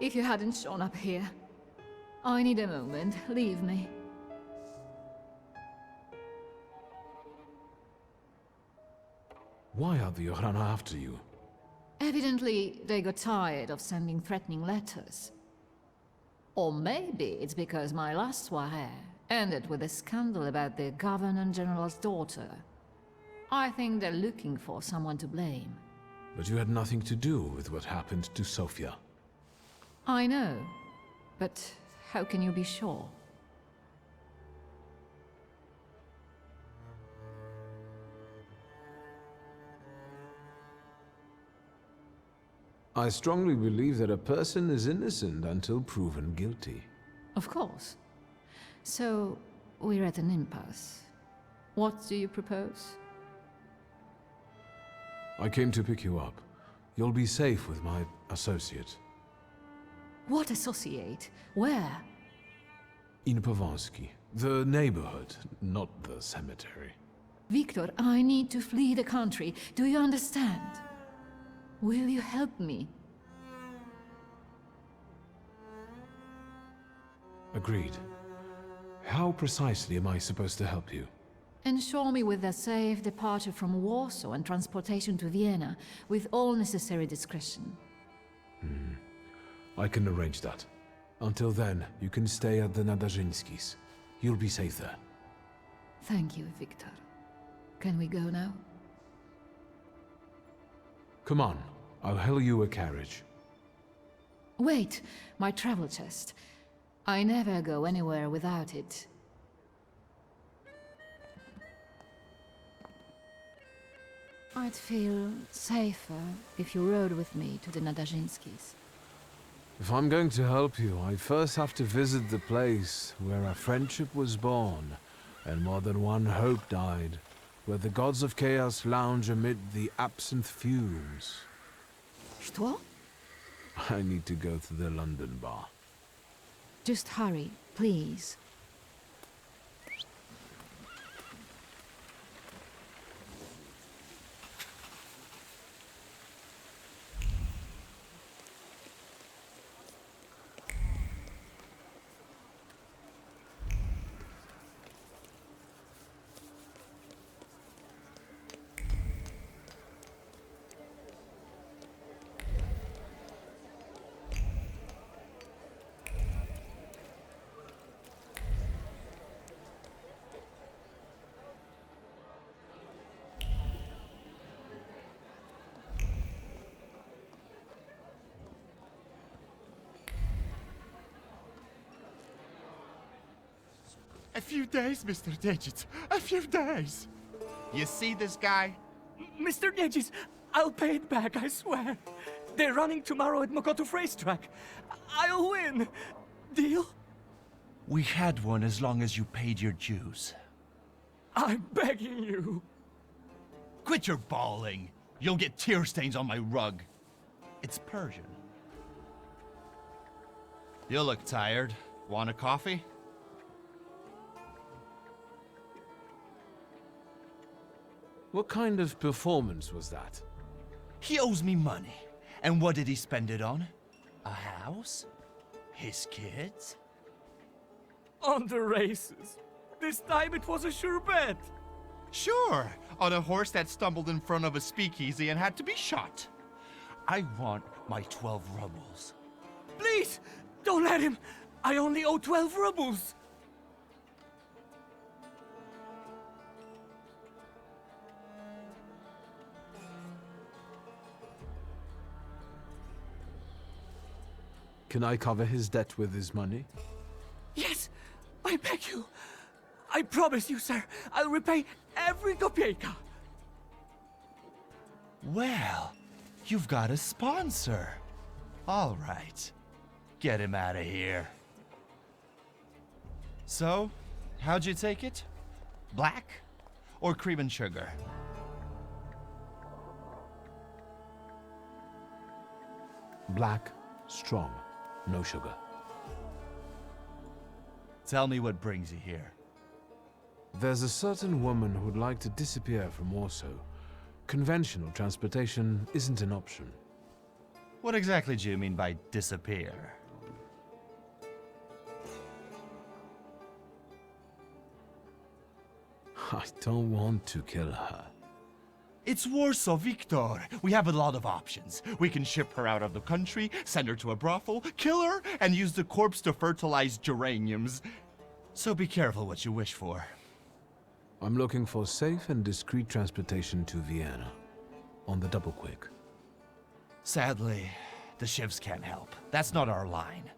If you hadn't shown up here. I need a moment. Leave me. Why are the Ochrana after you? Evidently, they got tired of sending threatening letters. Or maybe it's because my last soirée ended with a scandal about the Governor-General's daughter. I think they're looking for someone to blame. But you had nothing to do with what happened to Sofia. I know, but how can you be sure? I strongly believe that a person is innocent until proven guilty. Of course. So, we're at an impasse. What do you propose? I came to pick you up. You'll be safe with my associate. What associate? Where? In Pavansky. The neighborhood, not the cemetery. Victor, I need to flee the country. Do you understand? Will you help me? Agreed. How precisely am I supposed to help you? Ensure me with a safe departure from Warsaw and transportation to Vienna, with all necessary discretion. I can arrange that. Until then, you can stay at the Nadarzyńskis. You'll be safe there. Thank you, Victor. Can we go now? Come on, I'll hail you a carriage. Wait, my travel chest. I never go anywhere without it. I'd feel safer if you rode with me to the Nadarzyńskis. If I'm going to help you, I first have to visit the place where a friendship was born, and more than one hope died, where the gods of chaos lounge amid the absinthe fumes. Что? I need to go to the London bar. Just hurry, please. A few days, Mr. Digit. A few days. You see this guy? Mr. Gedges, I'll pay it back, I swear. They're running tomorrow at Mokotów racetrack. I'll win. Deal? We had one as long as you paid your dues. I'm begging you. Quit your bawling. You'll get tear stains on my rug. It's Persian. You look tired. Want a coffee? What kind of performance was that? He owes me money. And what did he spend it on? A house? His kids? On the races. This time it was a sure bet. Sure, on a horse that stumbled in front of a speakeasy and had to be shot. I want my 12 rubles. Please, don't let him. I only owe 12 rubles. Can I cover his debt with his money? Yes, I beg you. I promise you, sir, I'll repay every kopieka. Well, you've got a sponsor. All right. Get him out of here. So, how'd you take it? Black or cream and sugar? Black, strong, no sugar. Tell me what brings you here. There's a certain woman who'd like to disappear from Warsaw. Conventional transportation isn't an option. What exactly do you mean by disappear? I don't want to kill her. It's Warsaw, Victor. We have a lot of options. We can ship her out of the country, send her to a brothel, kill her, and use the corpse to fertilize geraniums. So be careful what you wish for. I'm looking for safe and discreet transportation to Vienna. On the double quick. Sadly, the shivs can't help. That's not our line.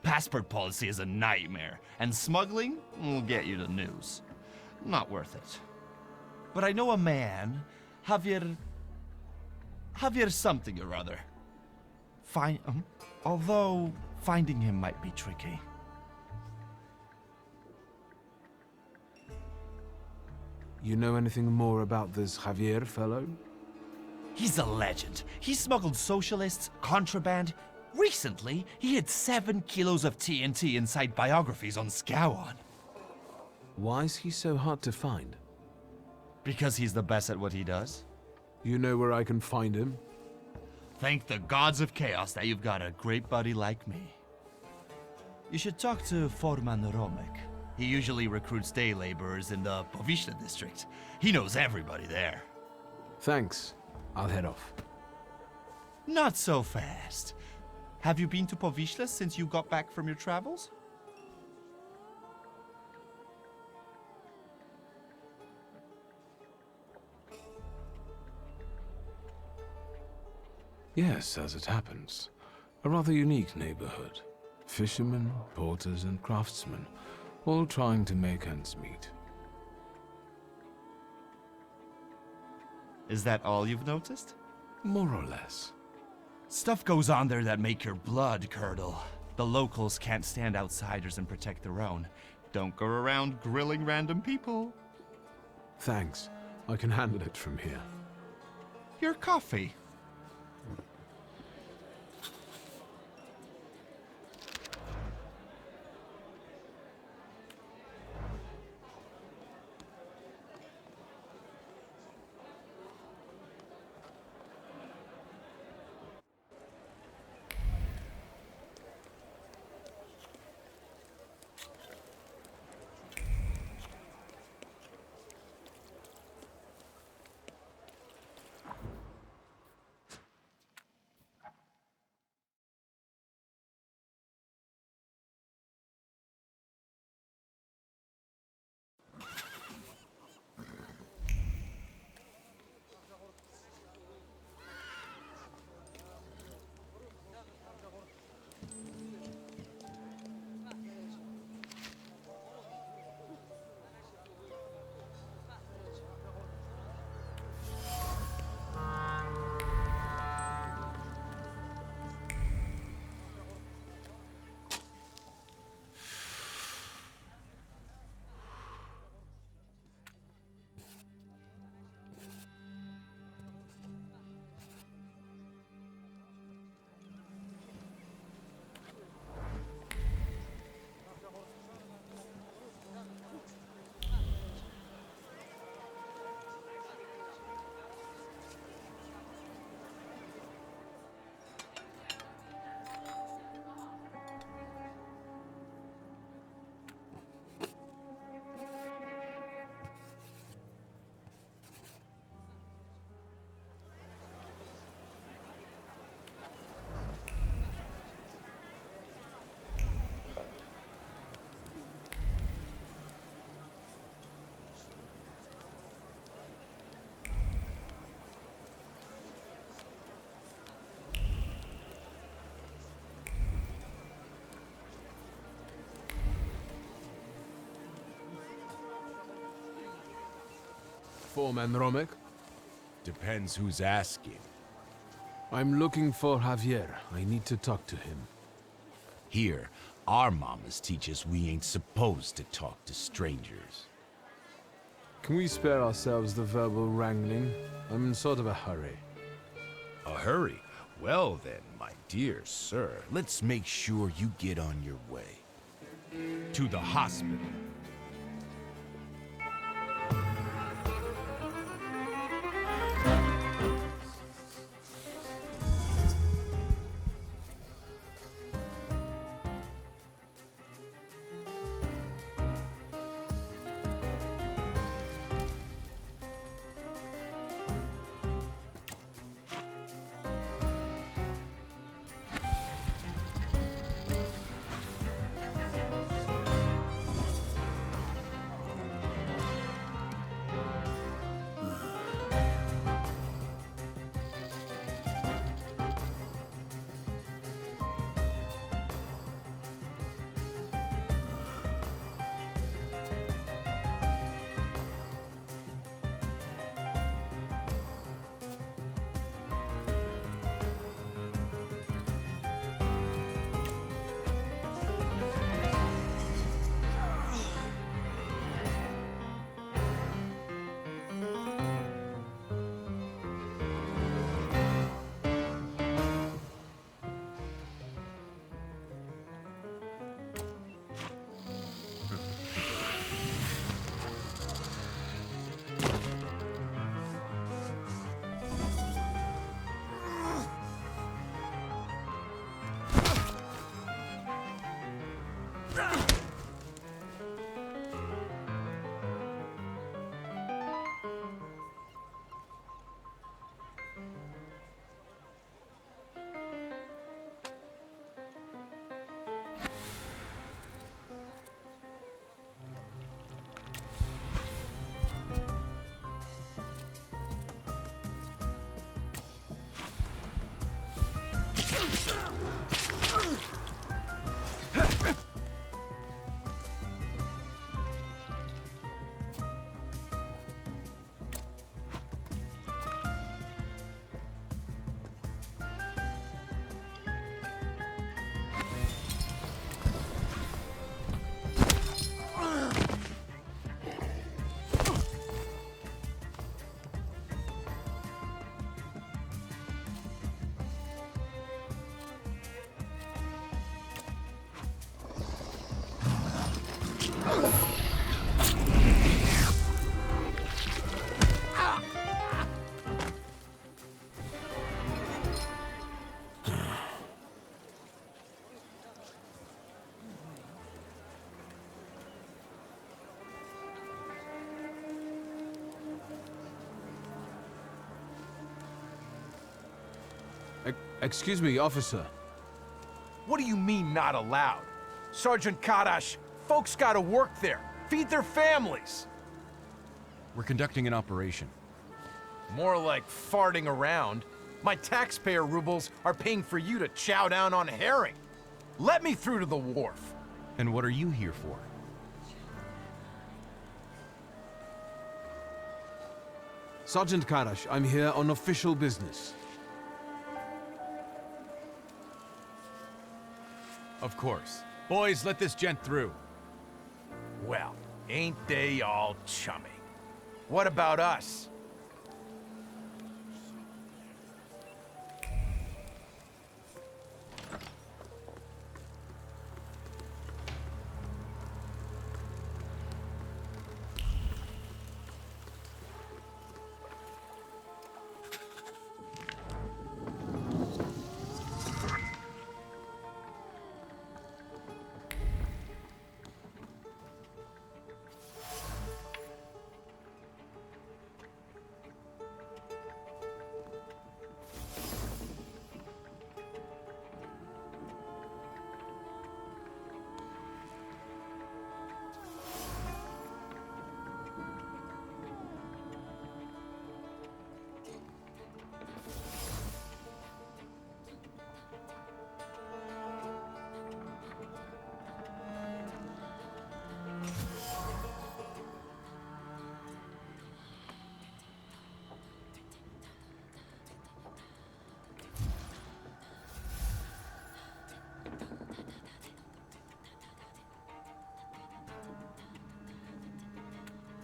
Passport policy is a nightmare, and smuggling will get you the news. Not worth it. But I know a man, Javier something or other. Although finding him might be tricky. You know anything more about this Javier fellow? He's a legend. He smuggled socialists, contraband. Recently, he hid 7 kilos of TNT inside biographies on Scowan. Why is he so hard to find? Because he's the best at what he does. You know where I can find him? Thank the gods of chaos that you've got a great buddy like me. You should talk to Foreman Romek. He usually recruits day laborers in the Povishna district. He knows everybody there. Thanks. I'll head off. Not so fast. Have you been to Povishna since you got back from your travels? Yes, as it happens. A rather unique neighborhood. Fishermen, porters, and craftsmen, all trying to make ends meet. Is that all you've noticed? More or less. Stuff goes on there that make your blood curdle. The locals can't stand outsiders and protect their own. Don't go around grilling random people. Thanks. I can handle it from here. Your coffee. Foreman Romek? Depends who's asking. I'm looking for Javier. I need to talk to him. Here, our mamas teach us we ain't supposed to talk to strangers. Can we spare ourselves the verbal wrangling? I'm in sort of a hurry. A hurry? Well then, my dear sir, let's make sure you get on your way. To the hospital. Excuse me, officer. What do you mean, not allowed? Sergeant Kadash, folks gotta work there, feed their families. We're conducting an operation. More like farting around. My taxpayer rubles are paying for you to chow down on herring. Let me through to the wharf. And what are you here for? Sergeant Kadash, I'm here on official business. Of course. Boys, let this gent through. Well, ain't they all chummy? What about us?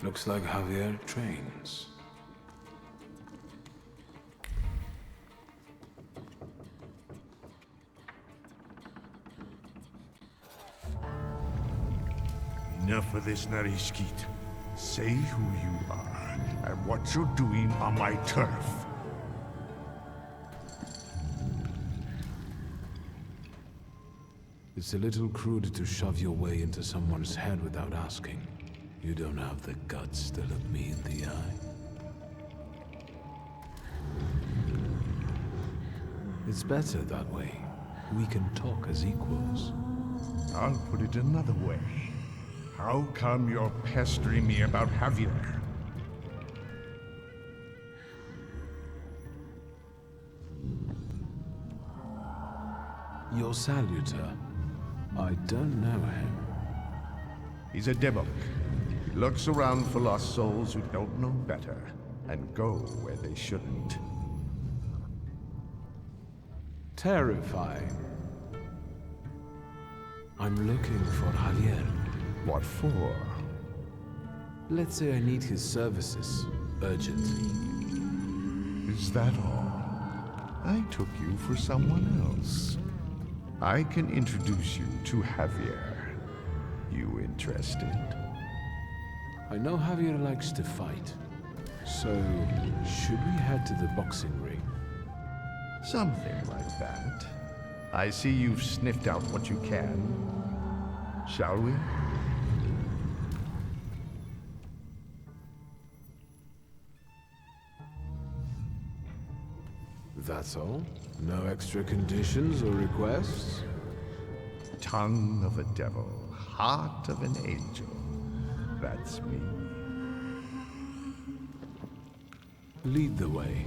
Looks like Javier trains. Enough of this, Narishkit. Say who you are and what you're doing on my turf. It's a little crude to shove your way into someone's head without asking. You don't have the guts to look me in the eye. It's better that way. We can talk as equals. I'll put it another way. How come you're pestering me about Javier? Your salutor. I don't know him. He's a demok. He looks around for lost souls who don't know better, and go where they shouldn't. Terrifying. I'm looking for Javier. What for? Let's say I need his services, urgently. Is that all? I took you for someone else. I can introduce you to Javier. You interested? I know Javier likes to fight. So, should we head to the boxing ring? Something like that. I see you've sniffed out what you can. shall we? That's all? No extra conditions or requests? Tongue of a devil, heart of an angel. That's me. Lead the way.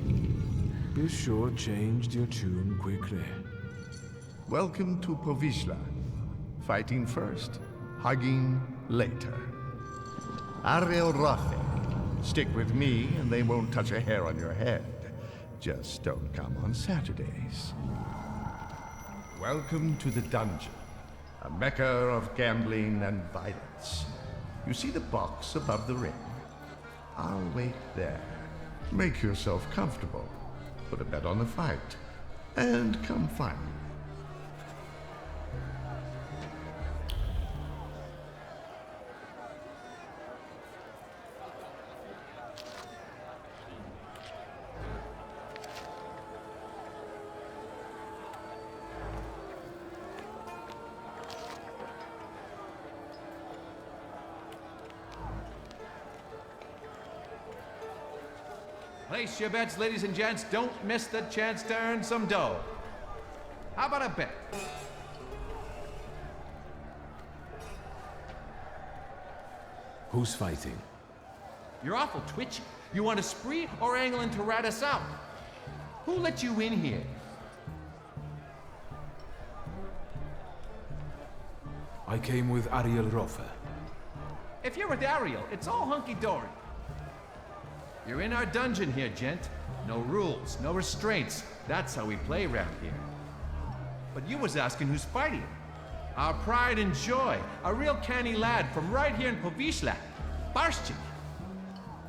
You sure changed your tune quickly. Welcome to Povishla. Fighting first, hugging later. Ariel Rothe. Stick with me and they won't touch a hair on your head. Just don't come on Saturdays. Welcome to the dungeon, a mecca of gambling and violence. You see the box above the ring? I'll wait there. Make yourself comfortable. Put a bet on the fight. And come find me. Place your bets, ladies and gents. Don't miss the chance to earn some dough. How about a bet? Who's fighting? You're awful twitchy. You want a spree or angling to rat us out? Who let you in here? I came with Ariel Rothe. If you're with Ariel, it's all hunky-dory. You're in our dungeon here, gent. No rules, no restraints. That's how we play around here. But you was asking who's fighting. Our pride and joy. A real canny lad from right here in Povishla. Barshchik.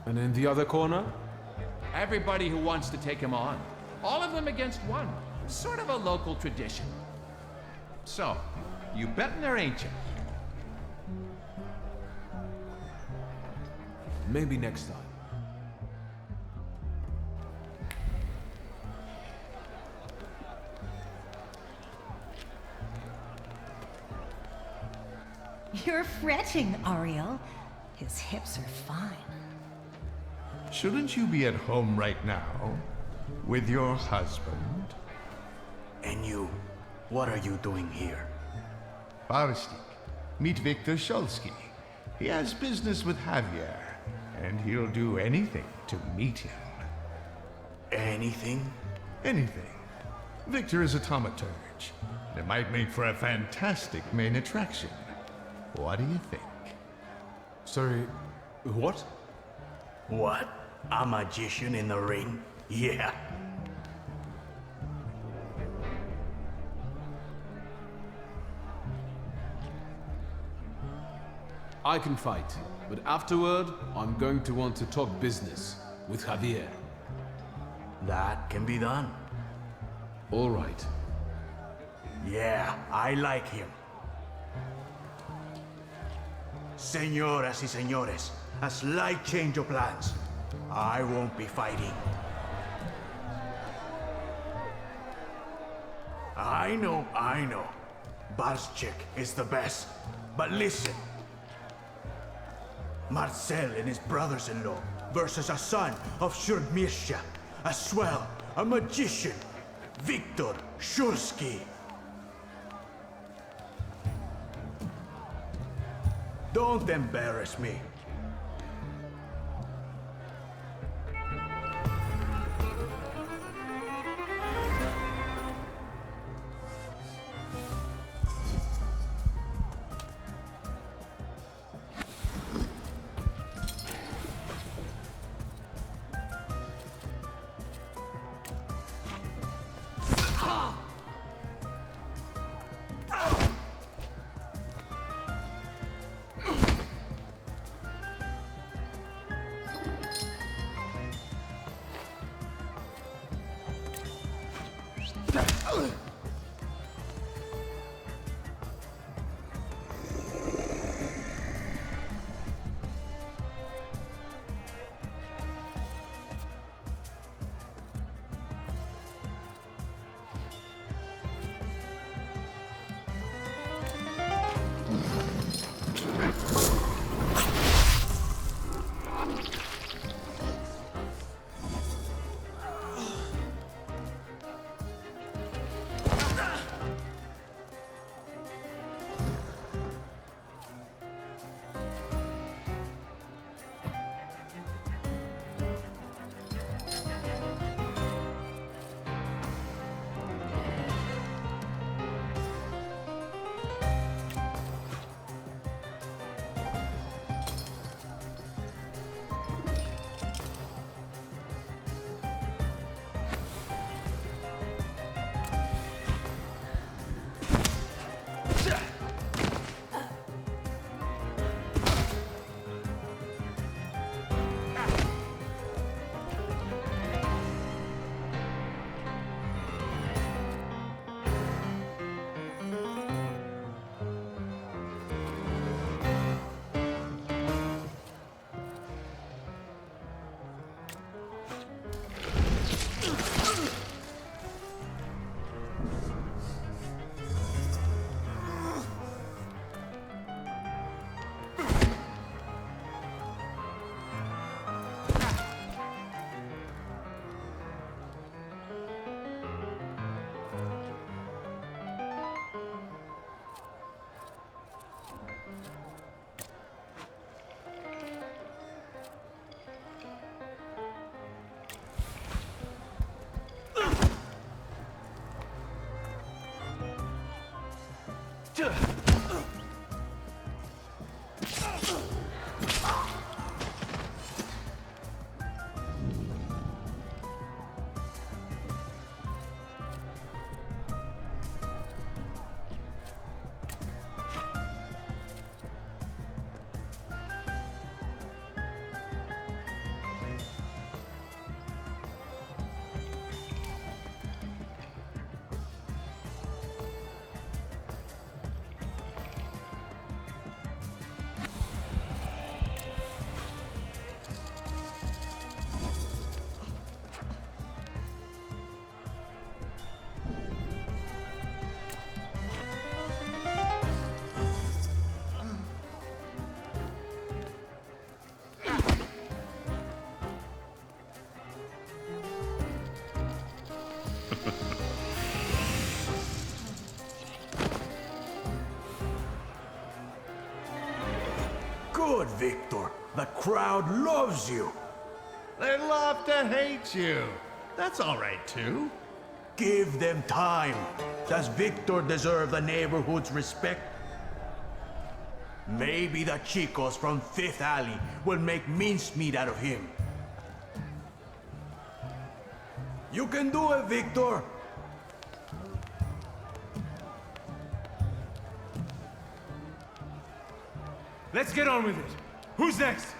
And in the other corner? Everybody who wants to take him on. All of them against one. Sort of a local tradition. So, you betting there, ain't you? Maybe next time. You're fretting, Ariel. His hips are fine. Shouldn't you be at home right now? With your husband? And you, what are you doing here? Barstik, meet Victor Shulsky. He has business with Javier, and he'll do anything to meet him. Anything? Anything. Victor is a thaumaturge. It might make for a fantastic main attraction. What do you think? Sorry, what? What? A magician in the ring? Yeah. I can fight, but afterward, I'm going to want to talk business with Javier. That can be done. All right. Yeah, I like him. Señoras y señores, a slight change of plans. I won't be fighting. I know. Barshchik is the best. But listen. Marcel and his brothers-in-law versus a son of Shurmirsha, a swell, a magician, Victor Shulsky. Don't embarrass me. Good, Victor. The crowd loves you. They love to hate you. That's all right, too. Give them time. Does Victor deserve the neighborhood's respect? Maybe the chicos from Fifth Alley will make mincemeat out of him. You can do it, Victor. Let's get on with it. Who's next?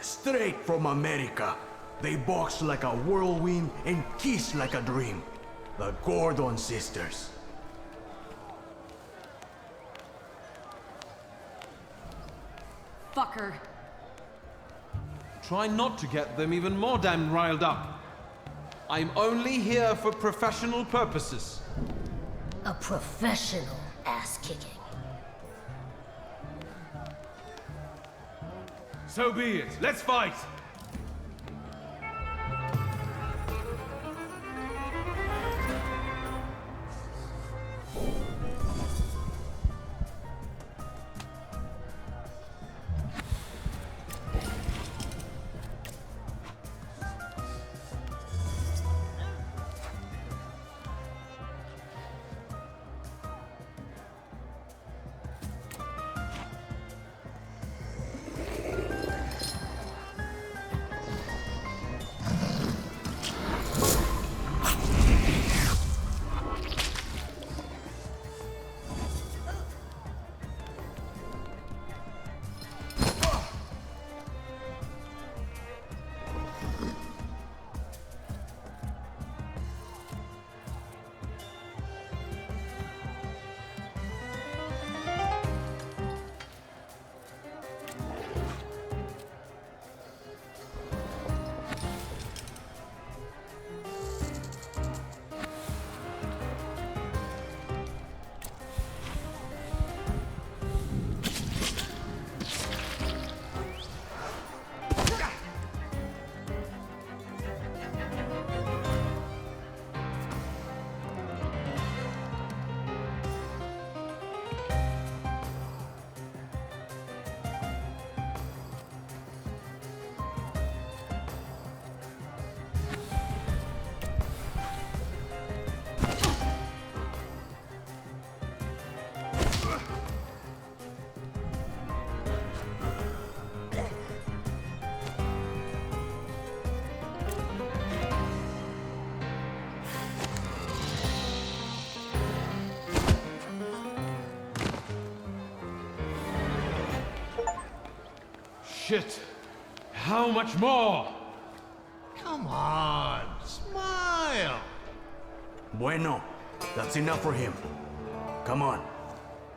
Straight from America. They box like a whirlwind and kiss like a dream. The Gordon sisters. Fucker. Try not to get them even more damn riled up. I'm only here for professional purposes. A professional ass-kicking. So be it. Let's fight! Shit. How much more? Come on, smile. Bueno, that's enough for him. Come on,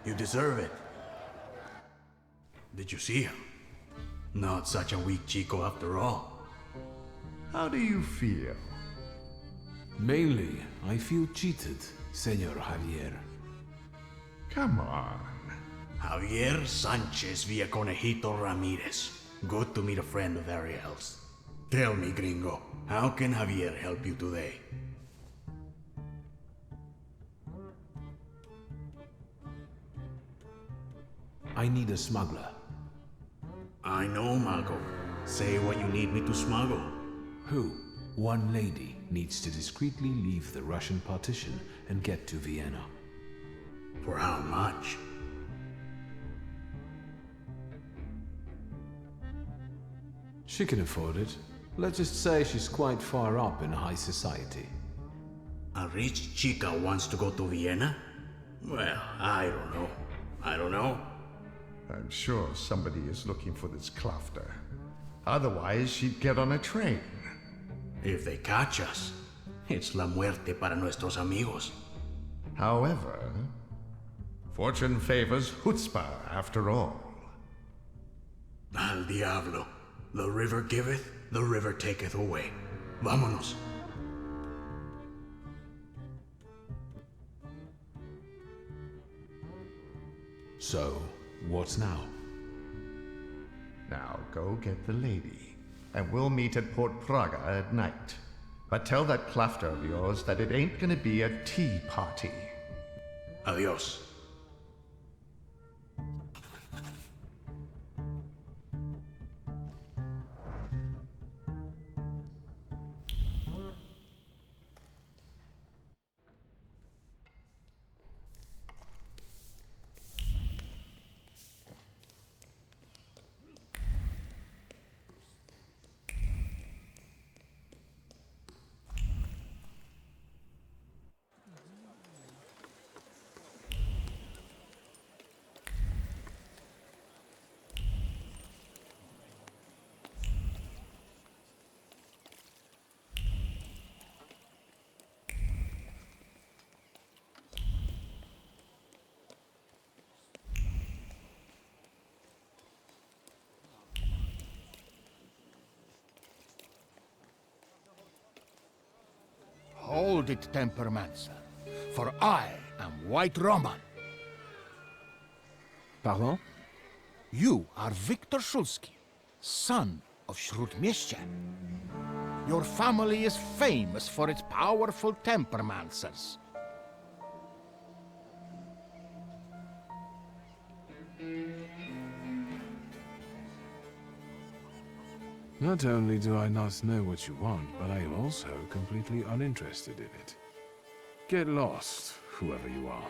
you deserve it. Did you see him? Not such a weak chico after all. How do you feel? Mainly, I feel cheated, Senor Javier. Come on. Javier Sanchez Villaconejito Ramirez. Good to meet a friend of Ariel's. Tell me, gringo, how can Javier help you today? I need a smuggler. I know, Malcolm. Say what you need me to smuggle. Who? One lady needs to discreetly leave the Russian partition and get to Vienna. For how much? She can afford it. Let's just say she's quite far up in high society. A rich chica wants to go to Vienna? Well, I don't know. I'm sure somebody is looking for this Klafter. Otherwise, she'd get on a train. If they catch us, it's la muerte para nuestros amigos. However, fortune favors chutzpah after all. Al diablo. The river giveth, the river taketh away. Vámonos. So, what's now? Now go get the lady, and we'll meet at Port Praga at night. But tell that Klafter of yours that it ain't gonna be a tea party. Adios. Hold it, Tempermancer, for I am White Roman. Pardon? You are Victor Szulski, son of Śródmieścia. Your family is famous for its powerful Tempermancers. Not only do I not know what you want, but I am also completely uninterested in it. Get lost, whoever you are.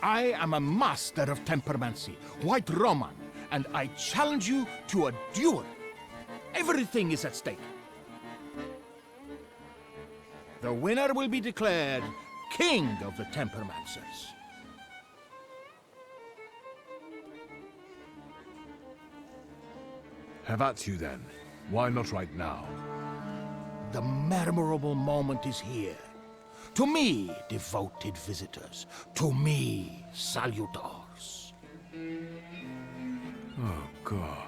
I am a master of Tempermancy, White Roman, and I challenge you to a duel. Everything is at stake. The winner will be declared King of the Tempermancers. Have at you then. Why not right now? The memorable moment is here. To me, devoted visitors. To me, salutors. Oh, God.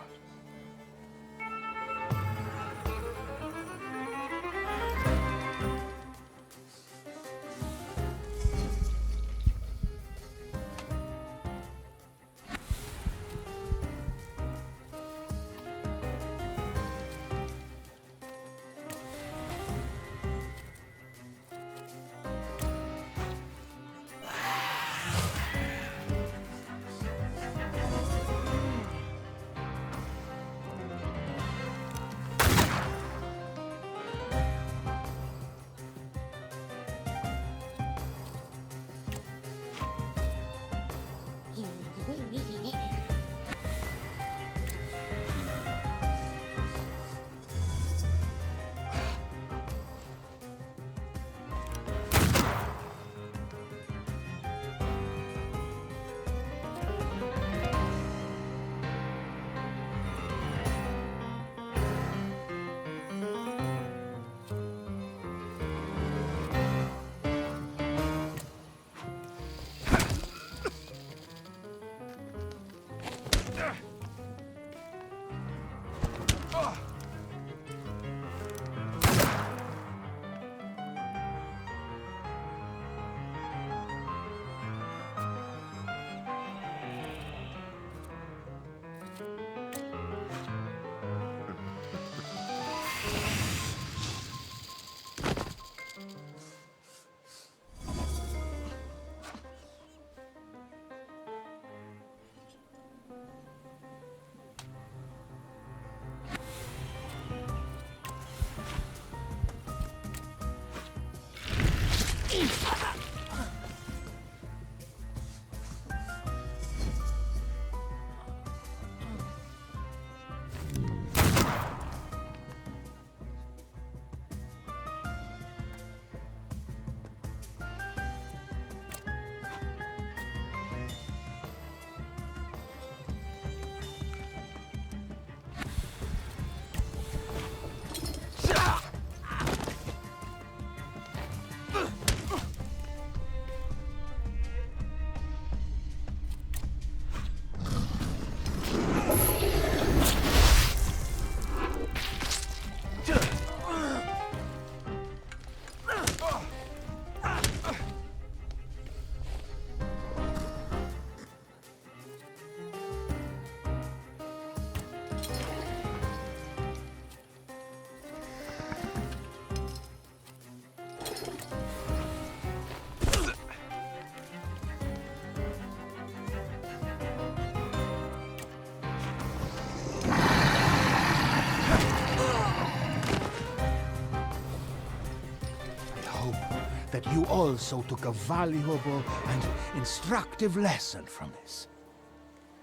That you also took a valuable and instructive lesson from this.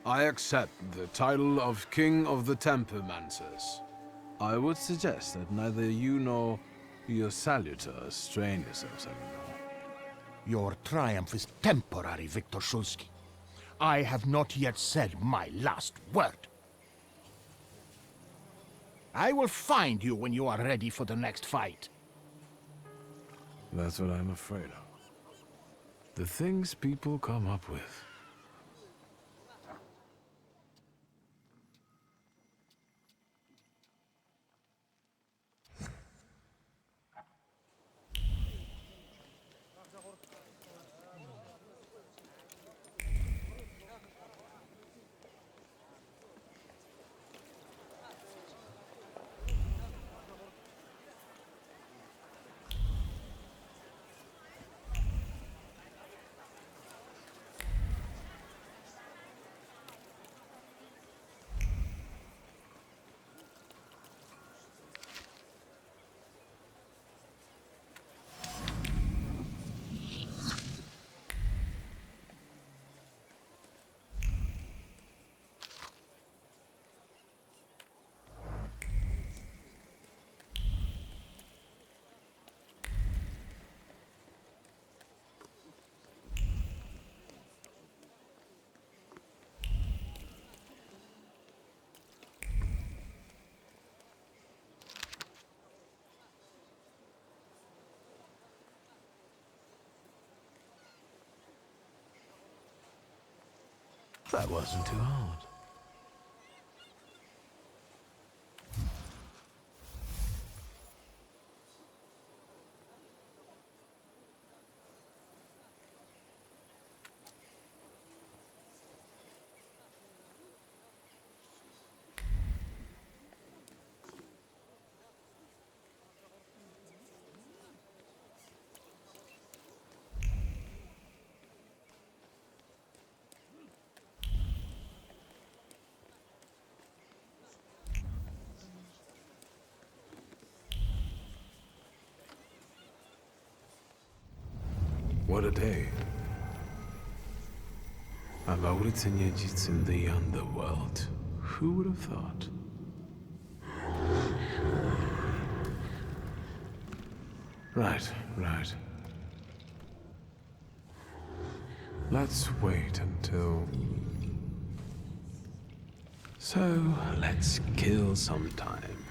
I accept the title of King of the Tempermancers. I would suggest that neither you nor your salutors strain yourselves anymore. Your triumph is temporary, Victor Shulsky. I have not yet said my last word. I will find you when you are ready for the next fight. That's what I'm afraid of. The things people come up with. That wasn't too hard. What a day. A Maurice in the underworld. Who would have thought? Right. Let's wait until... So, let's kill some time.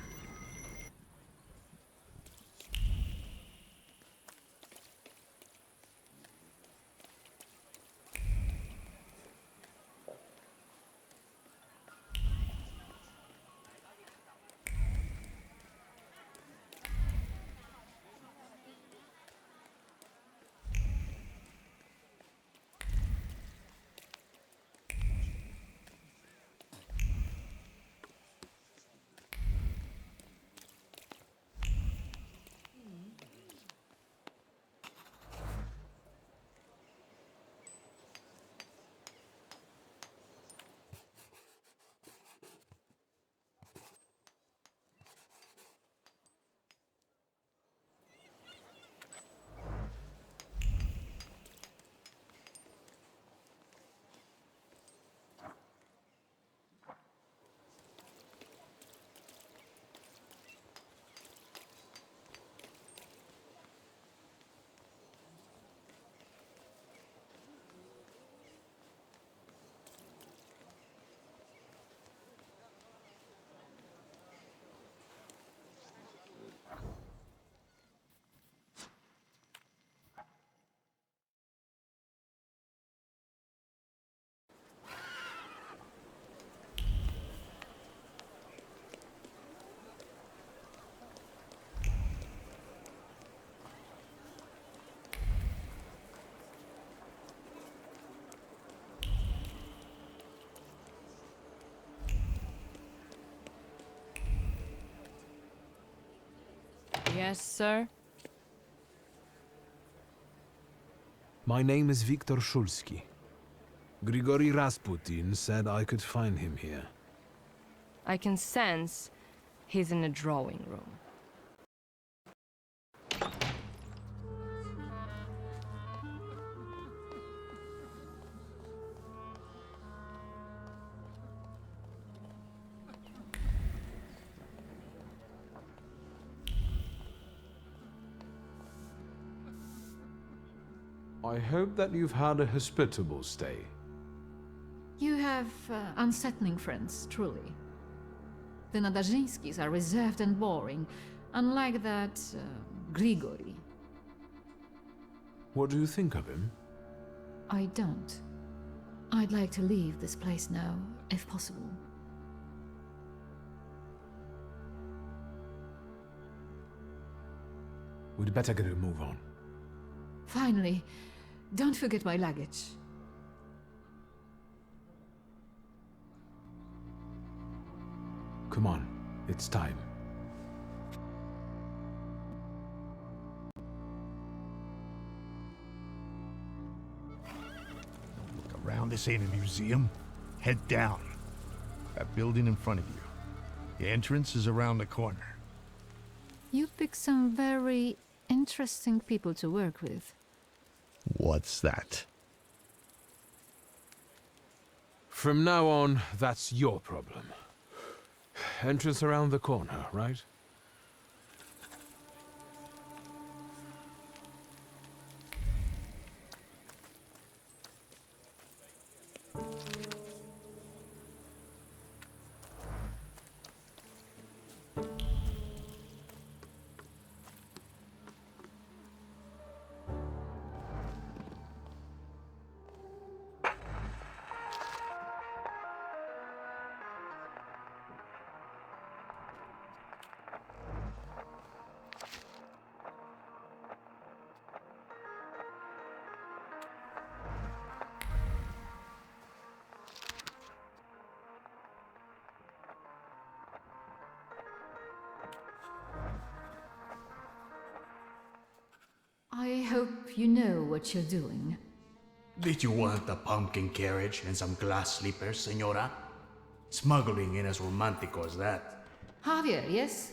Yes, sir? My name is Viktor Shulsky. Grigory Rasputin said I could find him here. I can sense he's in the drawing room. I hope that you've had a hospitable stay. You have unsettling friends, truly. The Nadazhinskis are reserved and boring, unlike that Grigory. What do you think of him? I don't. I'd like to leave this place now, if possible. We'd better get a move on. Finally, don't forget my luggage. Come on, it's time. Look around, this ain't a museum. Head down. That building in front of you. The entrance is around the corner. You picked some very interesting people to work with. What's that? From now on, that's your problem. Entrance around the corner, right? I hope you know what you're doing. Did you want a pumpkin carriage and some glass sleepers, senora? Smuggling ain't as romantico as that. Javier, yes?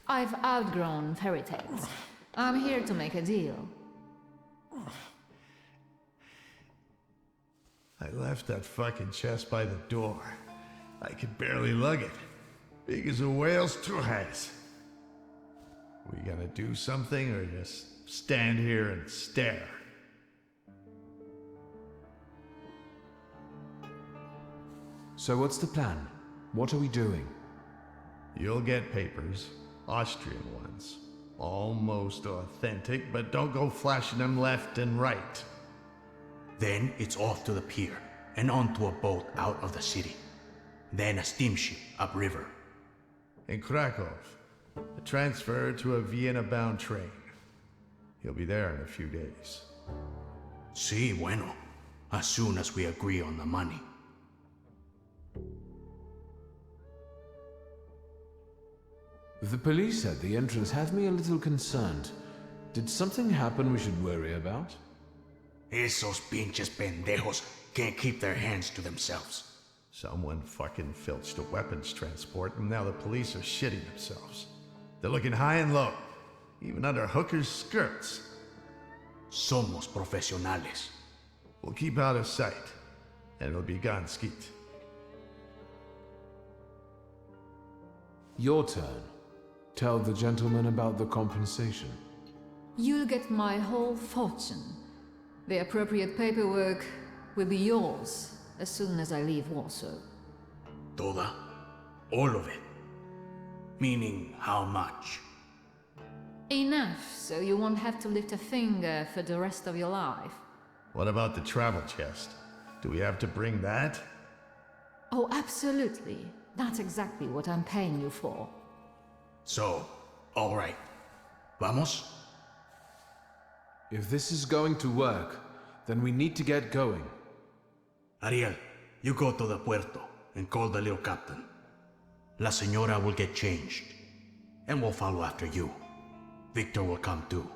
I've outgrown fairy tales. I'm here to make a deal. I left that fucking chest by the door. I could barely lug it. Big as a whale's has. We gonna do something or just stand here and stare? So what's the plan? What are we doing? You'll get papers, Austrian ones. Almost authentic, but don't go flashing them left and right. Then it's off to the pier and onto a boat out of the city. Then a steamship upriver. In Krakow, a transfer to a Vienna-bound train. He'll be there in a few days. Sí, bueno. As soon as we agree on the money. The police at the entrance have me a little concerned. Did something happen we should worry about? Esos pinches pendejos can't keep their hands to themselves. Someone fucking filched a weapons transport, and now the police are shitting themselves. They're looking high and low, even under hookers' skirts. Somos profesionales. We'll keep out of sight, and it'll be gone skeet. Your turn. Tell the gentleman about the compensation. You'll get my whole fortune. The appropriate paperwork will be yours as soon as I leave Warsaw. Toda? All of it? Meaning how much? Enough, so you won't have to lift a finger for the rest of your life. What about the travel chest? Do we have to bring that? Oh, absolutely. That's exactly what I'm paying you for. So, all right. Vamos? If this is going to work, then we need to get going. Ariel, you go to the puerto and call the little captain. La señora will get changed, and we'll follow after you. Victor will come too.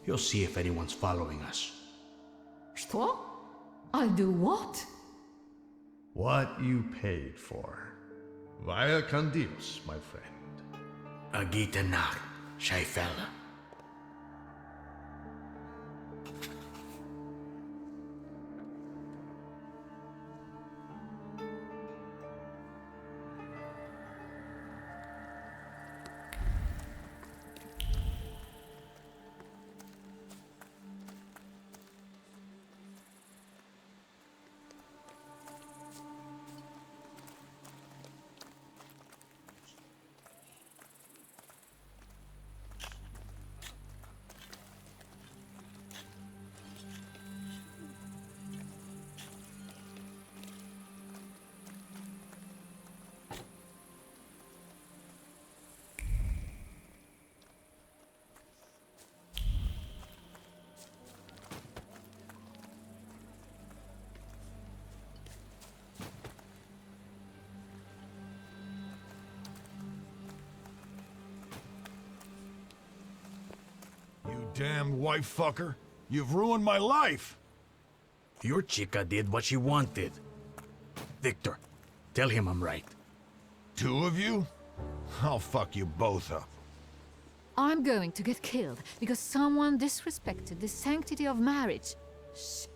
He'll see if anyone's following us. Что? I'll do what? What you paid for. Vaya con Dios, my friend. Agita Nacht, Scheifella. Damn wife fucker. You've ruined my life. Your chica did what she wanted. Victor, tell him I'm right. Two of you? I'll fuck you both up. I'm going to get killed because someone disrespected the sanctity of marriage. Shit.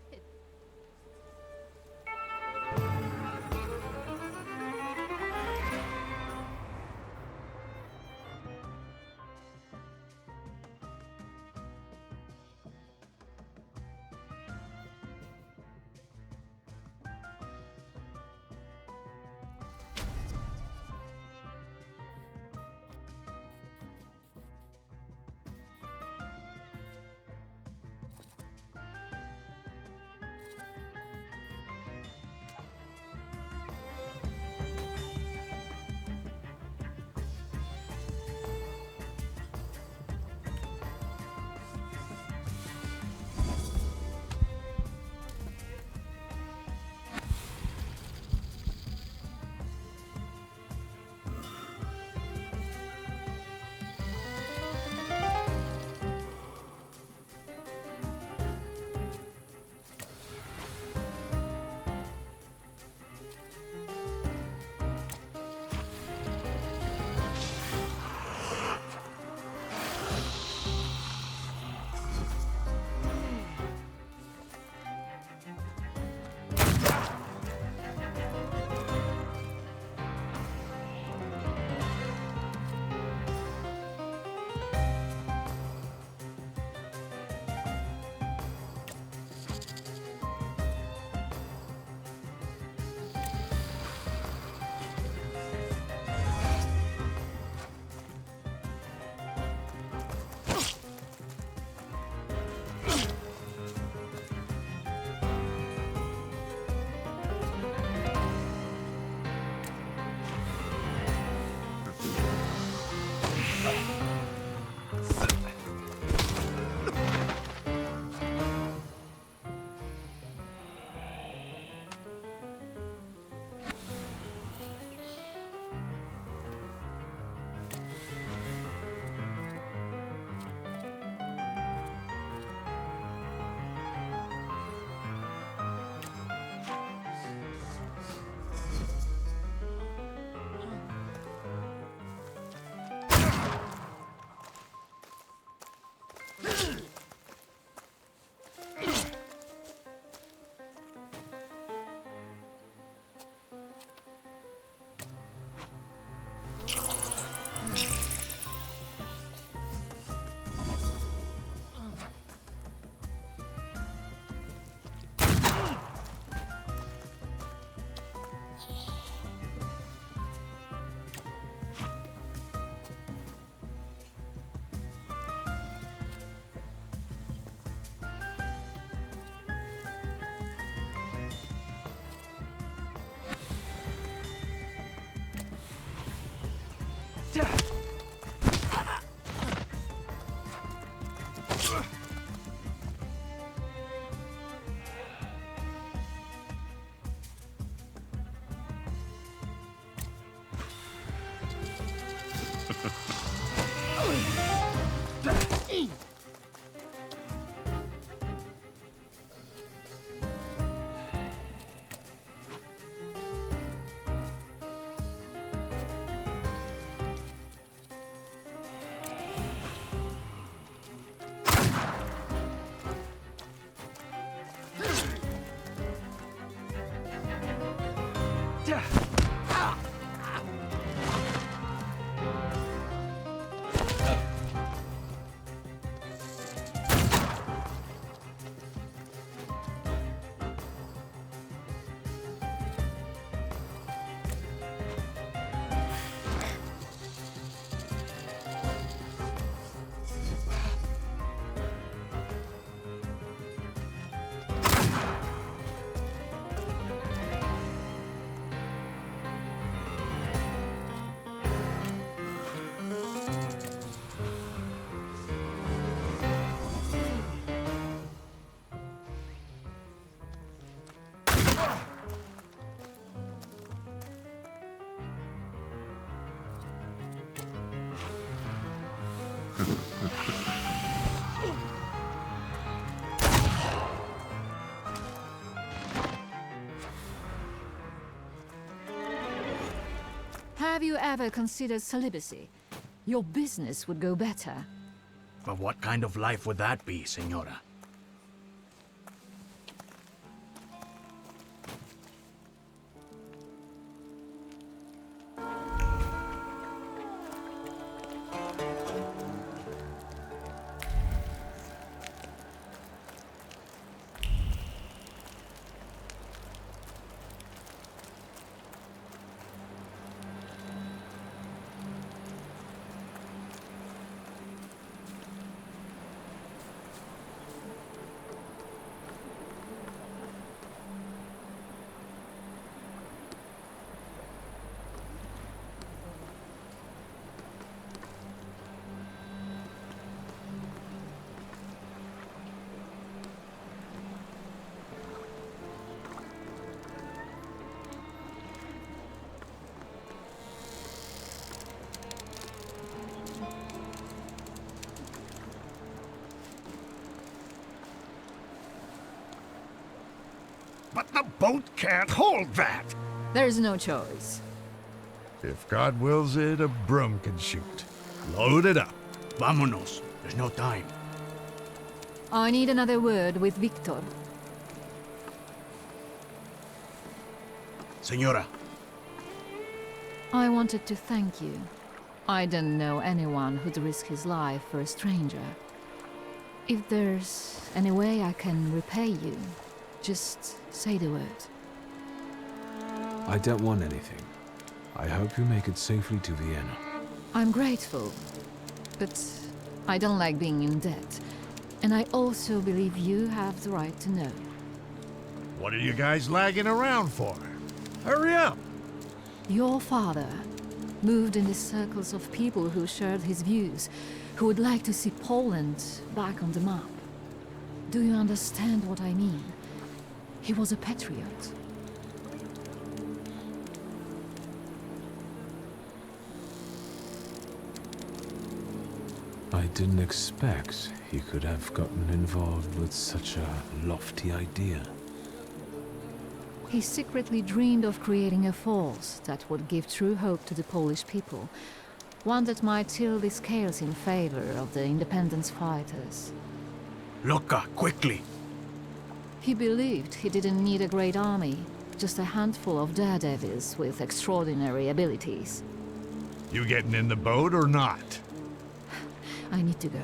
me! Have you ever considered celibacy? Your business would go better. But what kind of life would that be, Senora? But the boat can't hold that! There's no choice. If God wills it, a broom can shoot. Load it up. Vámonos. There's no time. I need another word with Victor. Senora. I wanted to thank you. I don't know anyone who'd risk his life for a stranger. If there's any way I can repay you, just say the word. I don't want anything. I hope you make it safely to Vienna. I'm grateful, but I don't like being in debt. And I also believe you have the right to know. What are you guys lagging around for? Hurry up! Your father moved in the circles of people who shared his views, who would like to see Poland back on the map. Do you understand what I mean? He was a patriot. I didn't expect he could have gotten involved with such a lofty idea. He secretly dreamed of creating a force that would give true hope to the Polish people, one that might tilt the scales in favor of the independence fighters. Loca, quickly! He believed he didn't need a great army, just a handful of daredevils with extraordinary abilities. You getting in the boat or not? I need to go.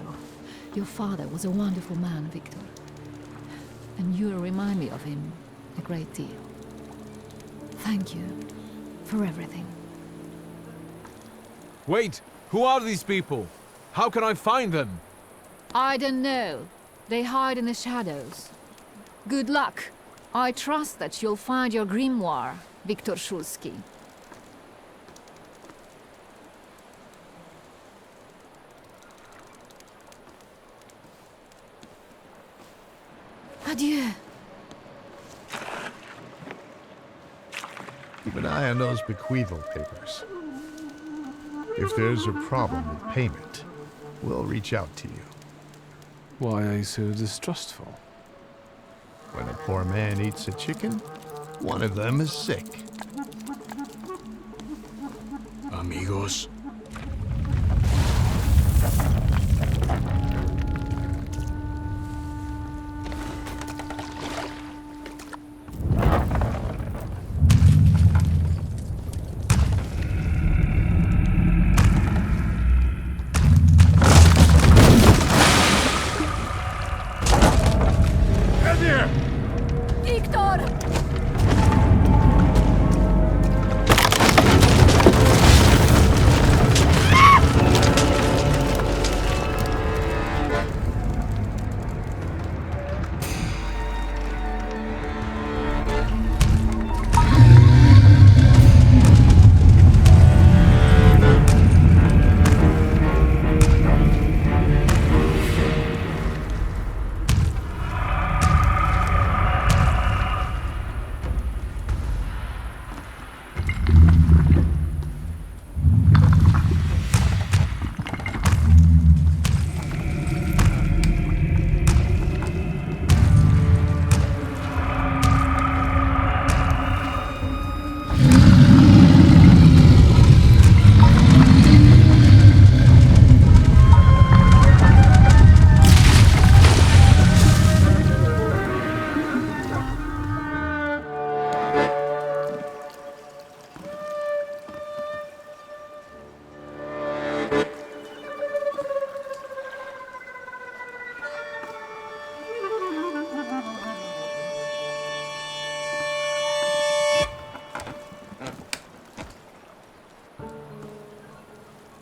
Your father was a wonderful man, Victor. And you remind me of him a great deal. Thank you for everything. Wait! Who are these people? How can I find them? I don't know. They hide in the shadows. Good luck. I trust that you'll find your grimoire, Viktor Szulski. Adieu. Keep an eye on those bequeathal papers. If there's a problem with payment, we'll reach out to you. Why are you so distrustful? When a poor man eats a chicken, one of them is sick. Amigos. Victor!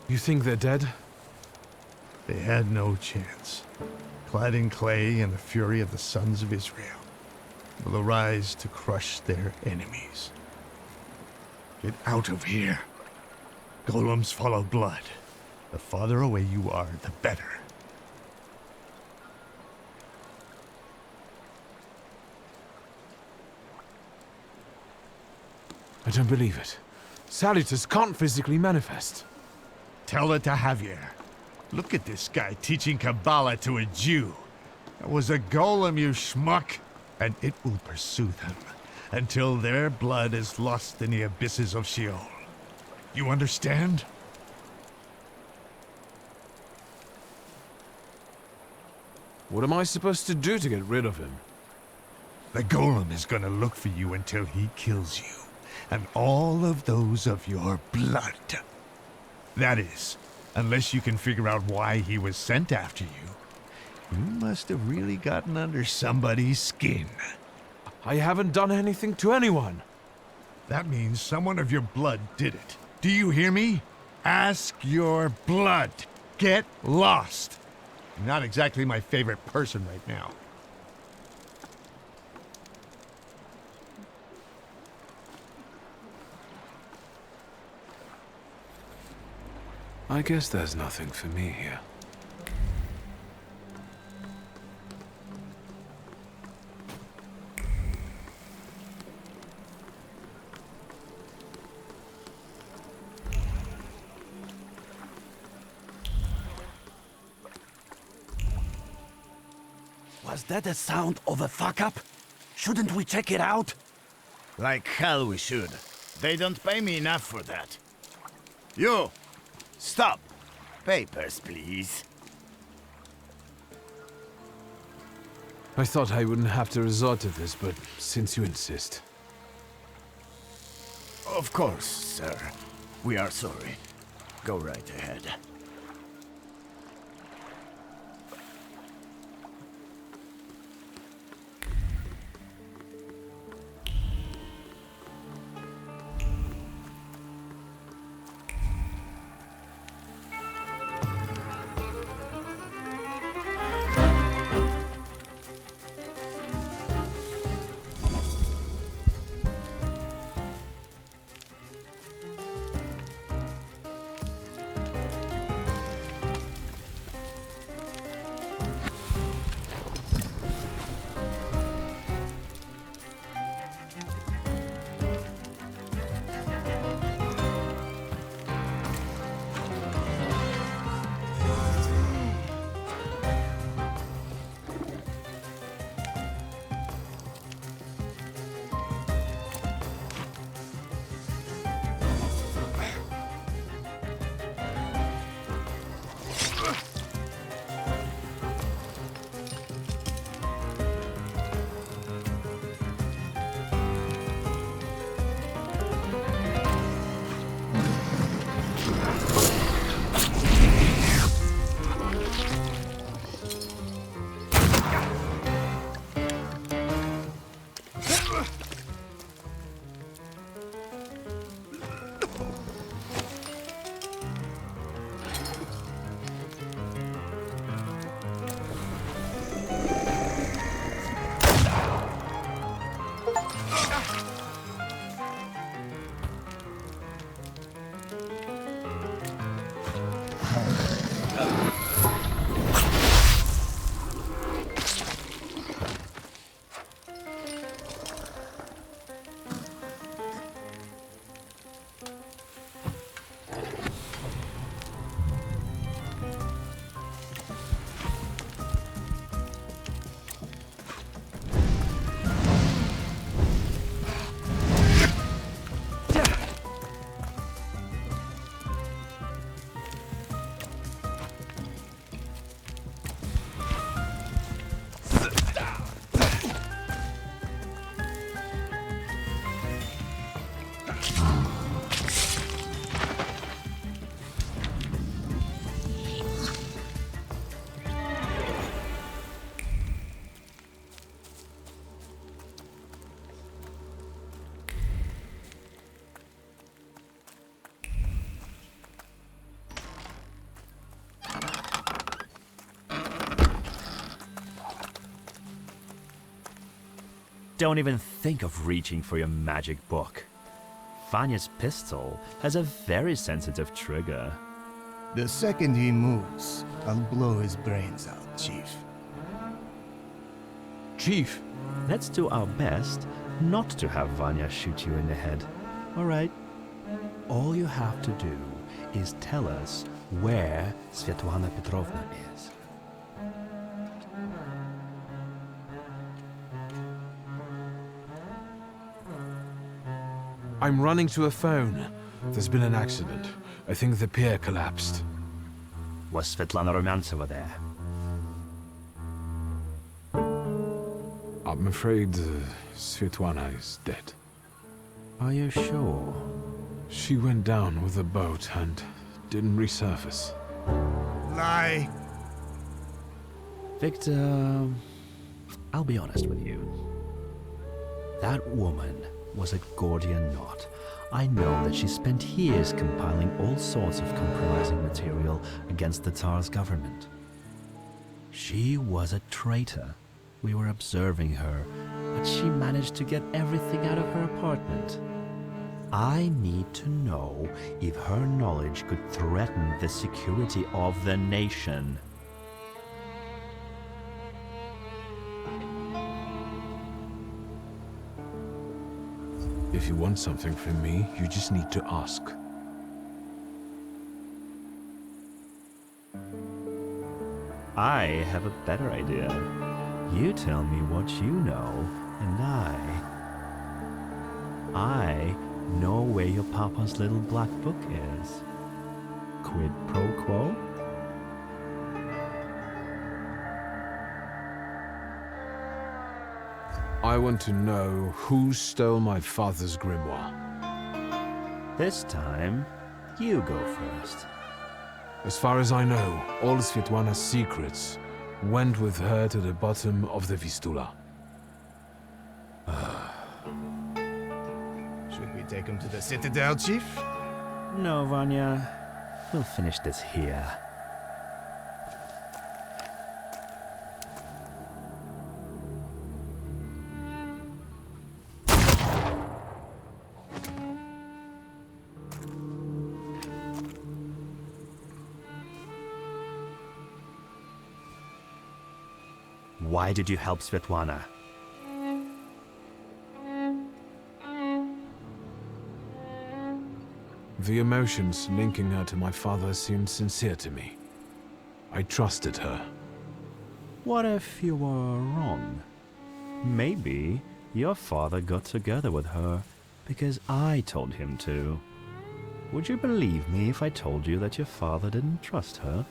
You think they're dead? They had no chance. Clad in clay and the fury of the sons of Israel will arise to crush their enemies. Get out of here. Golems follow blood. The farther away you are, the better. I don't believe it. Salutors can't physically manifest. Tell it to Javier. Look at this guy teaching Kabbalah to a Jew. That was a golem, you schmuck. And it will pursue them until their blood is lost in the abysses of Sheol. You understand? What am I supposed to do to get rid of him? The golem is gonna look for you until he kills you, and all of those of your blood. That is, unless you can figure out why he was sent after you. You must have really gotten under somebody's skin. I haven't done anything to anyone. That means someone of your blood did it. Do you hear me? Ask your blood. Get lost. You're not exactly my favorite person right now. I guess there's nothing for me here. Was that the sound of a fuck-up? Shouldn't we check it out? Like hell we should. They don't pay me enough for that. You! Stop! Papers, please. I thought I wouldn't have to resort to this, but since you insist. Of course, sir. We are sorry. Go right ahead. Don't even think of reaching for your magic book. Vanya's pistol has a very sensitive trigger. The second he moves, I'll blow his brains out, Chief. Chief, let's do our best not to have Vanya shoot you in the head. All right? All you have to do is tell us where Svetlana Petrovna is. I'm running to a phone. There's been an accident. I think the pier collapsed. Was Svetlana Rumyantseva there? I'm afraid Svetlana is dead. Are you sure? She went down with the boat and didn't resurface. Lie! Victor, I'll be honest with you. That woman was a Gordian knot. I know that she spent years compiling all sorts of compromising material against the Tsar's government. She was a traitor. We were observing her, but she managed to get everything out of her apartment. I need to know if her knowledge could threaten the security of the nation. If you want something from me, you just need to ask. I have a better idea. You tell me what you know, and I know where your papa's little black book is. Quid pro quo? I want to know who stole my father's grimoire. This time, you go first. As far as I know, all Svetlana's secrets went with her to the bottom of the Vistula. Should we take him to the Citadel, Chief? No, Vanya. We'll finish this here. Why did you help Svetlana? The emotions linking her to my father seemed sincere to me. I trusted her. What if you were wrong? Maybe your father got together with her because I told him to. Would you believe me if I told you that your father didn't trust her?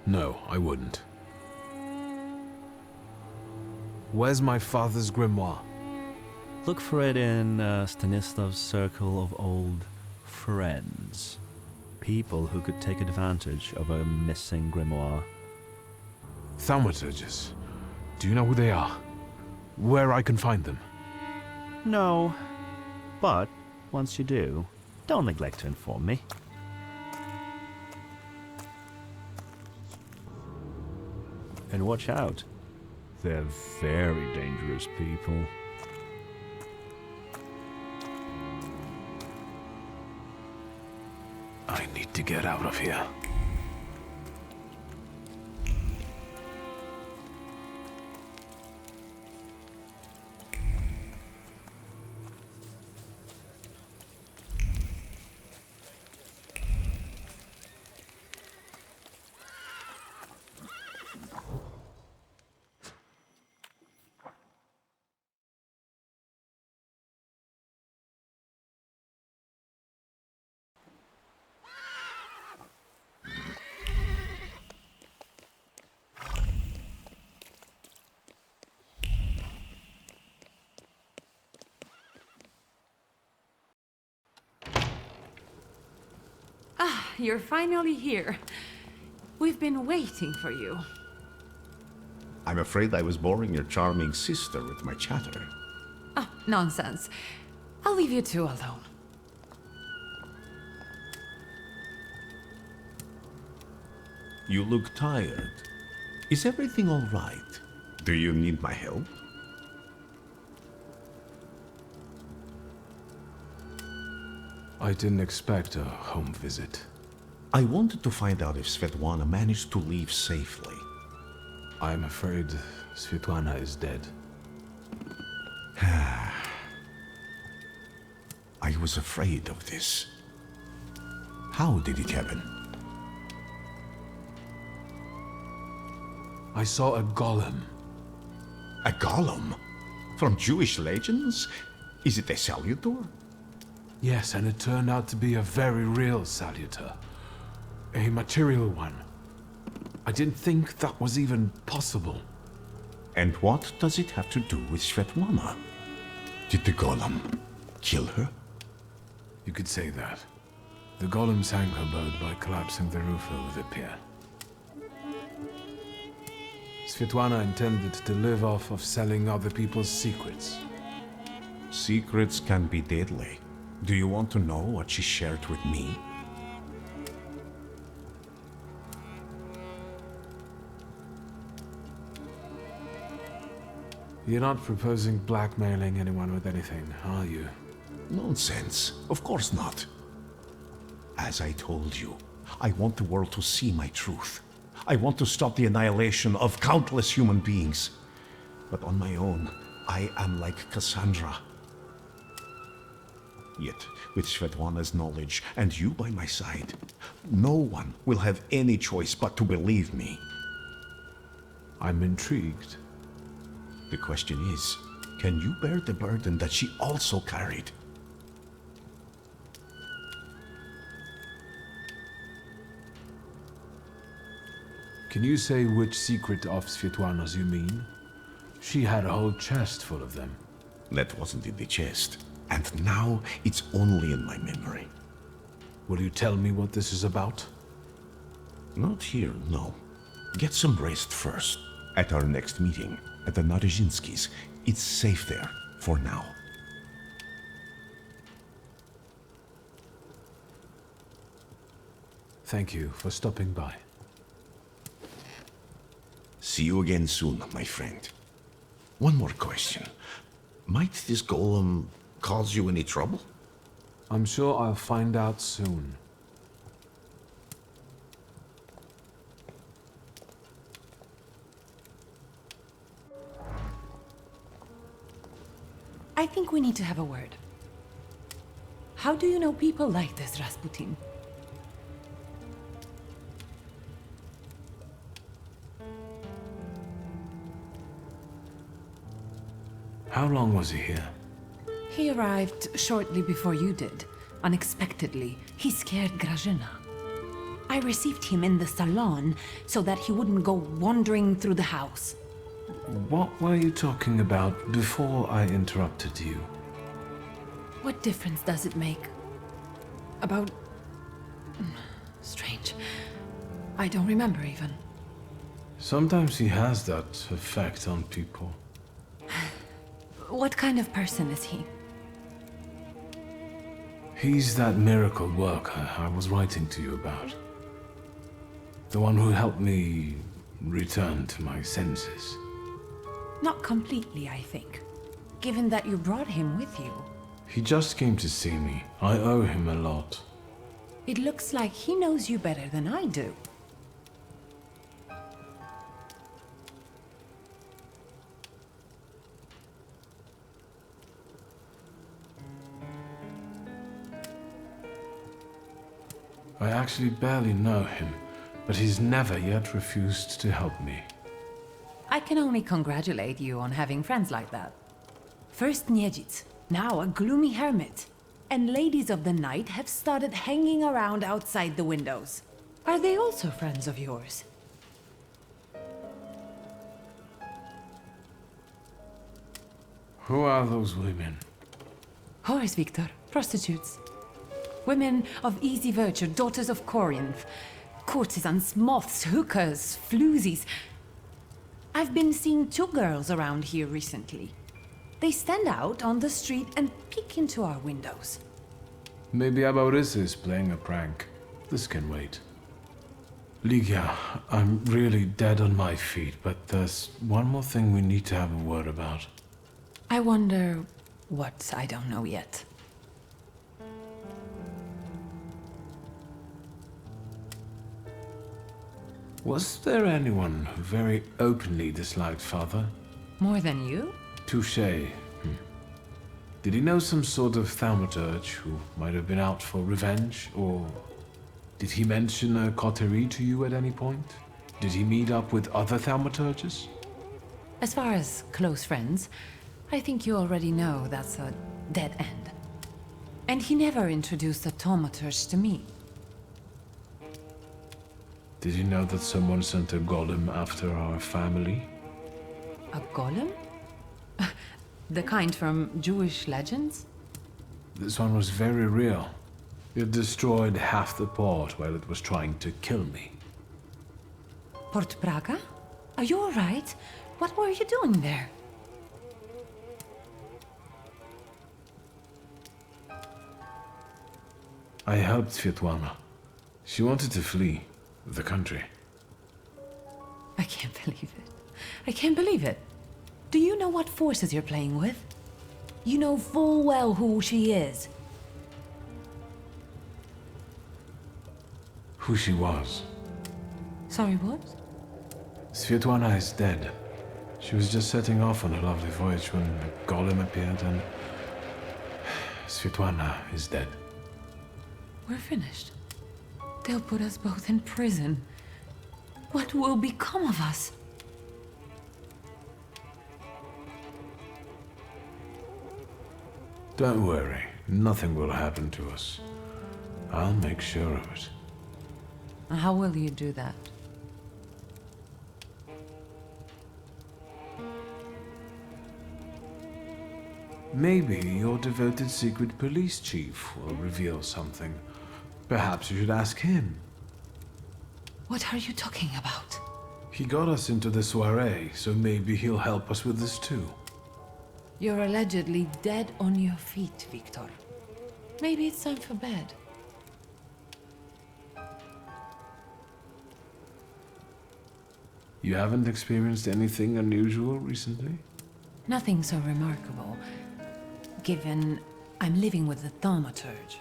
No, I wouldn't. Where's my father's grimoire? Look for it in Stanislav's circle of old friends. People who could take advantage of a missing grimoire. Thaumaturges. Do you know who they are? Where I can find them? No, but once you do, don't neglect to inform me. And watch out. They're very dangerous people. I need to get out of here. You're finally here. We've been waiting for you. I'm afraid I was boring your charming sister with my chatter. Oh, nonsense. I'll leave you two alone. You look tired. Is everything all right? Do you need my help? I didn't expect a home visit. I wanted to find out if Svetlana managed to leave safely. I'm afraid Svetlana is dead. I was afraid of this. How did it happen? I saw a golem. A golem? From Jewish legends? Is it a salutor? Yes, and it turned out to be a very real salutor. A material one. I didn't think that was even possible. And what does it have to do with Svetlana? Did the golem kill her? You could say that. The golem sank her boat by collapsing the roof over the pier. Svetlana intended to live off of selling other people's secrets. Secrets can be deadly. Do you want to know what she shared with me? You're not proposing blackmailing anyone with anything, are you? Nonsense. Of course not. As I told you, I want the world to see my truth. I want to stop the annihilation of countless human beings. But on my own, I am like Cassandra. Yet, with Svetlana's knowledge and you by my side, no one will have any choice but to believe me. I'm intrigued. The question is, can you bear the burden that she also carried? Can you say which secret of Svetlana's you mean? She had a whole chest full of them. That wasn't in the chest. And now it's only in my memory. Will you tell me what this is about? Not here, no. Get some rest first. At our next meeting, at the Narizhinskis. It's safe there, for now. Thank you for stopping by. See you again soon, my friend. One more question. Might this golem cause you any trouble? I'm sure I'll find out soon. I think we need to have a word. How do you know people like this, Rasputin? How long was he here? He arrived shortly before you did. Unexpectedly, he scared Grażyna. I received him in the salon so that he wouldn't go wandering through the house. What were you talking about before I interrupted you? What difference does it make? About... Strange. I don't remember even. Sometimes he has that effect on people. What kind of person is he? He's that miracle worker I was writing to you about. The one who helped me return to my senses. Not completely, I think. Given that you brought him with you. He just came to see me. I owe him a lot. It looks like he knows you better than I do. I actually barely know him, but he's never yet refused to help me. I can only congratulate you on having friends like that. First Niedzic, now a gloomy hermit. And ladies of the night have started hanging around outside the windows. Are they also friends of yours? Who are those women? Whores, Victor. Prostitutes. Women of easy virtue, daughters of Corinth. Courtesans, moths, hookers, floozies. I've been seeing 2 girls around here recently. They stand out on the street and peek into our windows. Maybe Abaurisa is playing a prank. This can wait. Ligia, I'm really dead on my feet, but there's one more thing we need to have a word about. I wonder what I don't know yet. Was there anyone who very openly disliked Father? More than you? Touché. Did he know some sort of thaumaturge who might have been out for revenge, or did he mention a coterie to you at any point? Did he meet up with other thaumaturges? As far as close friends, I think you already know that's a dead end. And he never introduced the thaumaturge to me. Did you know that someone sent a golem after our family? A golem? The kind from Jewish legends? This one was very real. It destroyed half the port while it was trying to kill me. Port Praga? Are you alright? What were you doing there? I helped Svetlana. She wanted to flee the country. I can't believe it. I can't believe it. Do you know what forces you're playing with? You know full well who she is. Who she was. Sorry, what? Svetlana is dead. She was just setting off on a lovely voyage when a golem appeared and... Svetlana is dead. We're finished. They'll put us both in prison. What will become of us? Don't worry. Nothing will happen to us. I'll make sure of it. How will you do that? Maybe your devoted secret police chief will reveal something. Perhaps you should ask him. What are you talking about? He got us into the soiree, so maybe he'll help us with this too. You're allegedly dead on your feet, Victor. Maybe it's time for bed. You haven't experienced anything unusual recently? Nothing so remarkable, given I'm living with the Thaumaturge.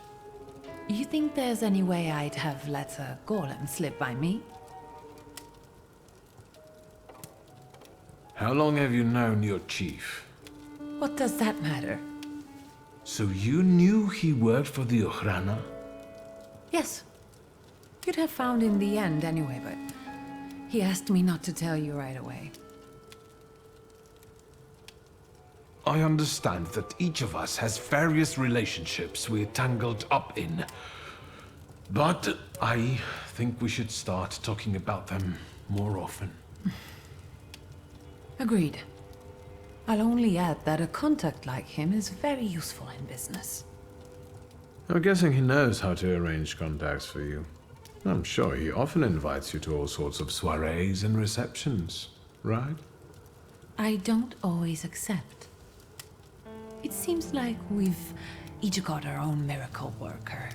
You think there's any way I'd have let a golem slip by me? How long have you known your chief? What does that matter? So you knew he worked for the Ochrana? Yes. You'd have found in the end anyway, but he asked me not to tell you right away. I understand that each of us has various relationships we're tangled up in. But I think we should start talking about them more often. Agreed. I'll only add that a contact like him is very useful in business. I'm guessing he knows how to arrange contacts for you. I'm sure he often invites you to all sorts of soirees and receptions, right? I don't always accept. It seems like we've each got our own miracle worker.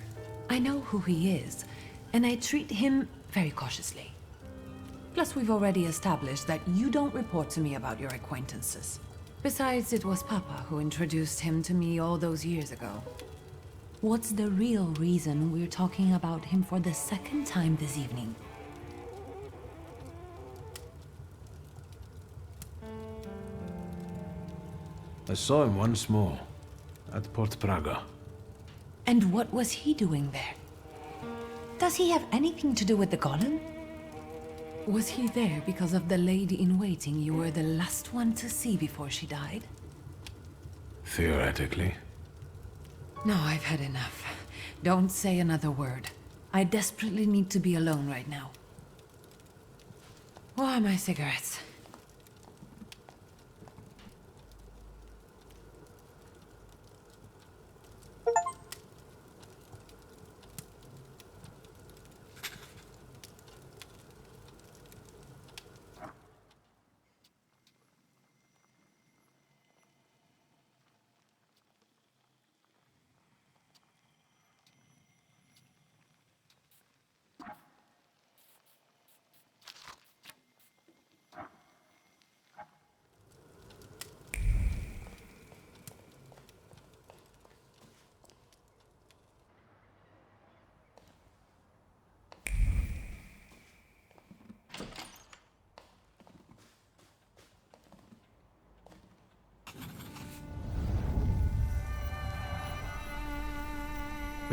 I know who he is, and I treat him very cautiously. Plus, we've already established that you don't report to me about your acquaintances. Besides, it was Papa who introduced him to me all those years ago. What's the real reason we're talking about him for the second time this evening? I saw him once more, at Port Praga. And what was he doing there? Does he have anything to do with the golem? Was he there because of the lady-in-waiting you were the last one to see before she died? Theoretically. No, I've had enough. Don't say another word. I desperately need to be alone right now. Where are my cigarettes?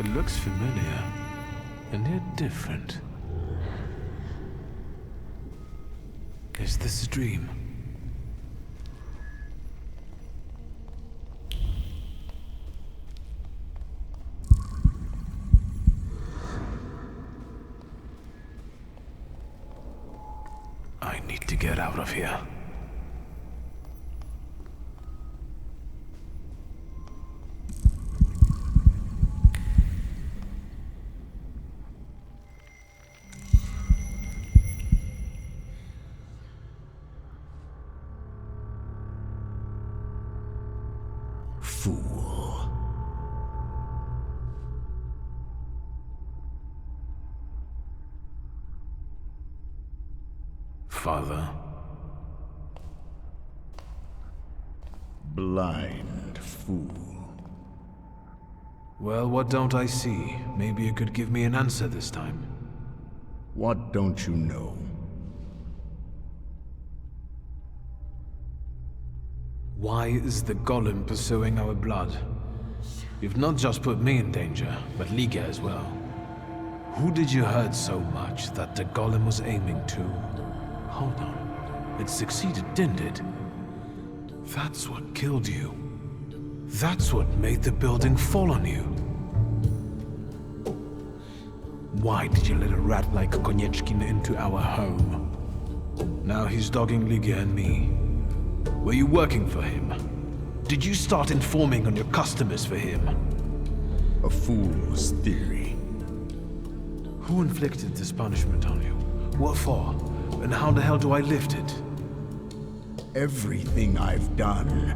It looks familiar, and yet different. Is this a dream? I need to get out of here. Fool. Father. Blind fool. Well, what don't I see? Maybe you could give me an answer this time. What don't you know? Why is the golem pursuing our blood? You've not just put me in danger, but Liga as well. Who did you hurt so much that the golem was aiming to? Hold on. It succeeded, didn't it? That's what killed you. That's what made the building fall on you. Why did you let a rat like Konieczkin into our home? Now he's dogging Liga and me. Were you working for him? Did you start informing on your customers for him? A fool's theory. Who inflicted this punishment on you? What for? And how the hell do I lift it? Everything I've done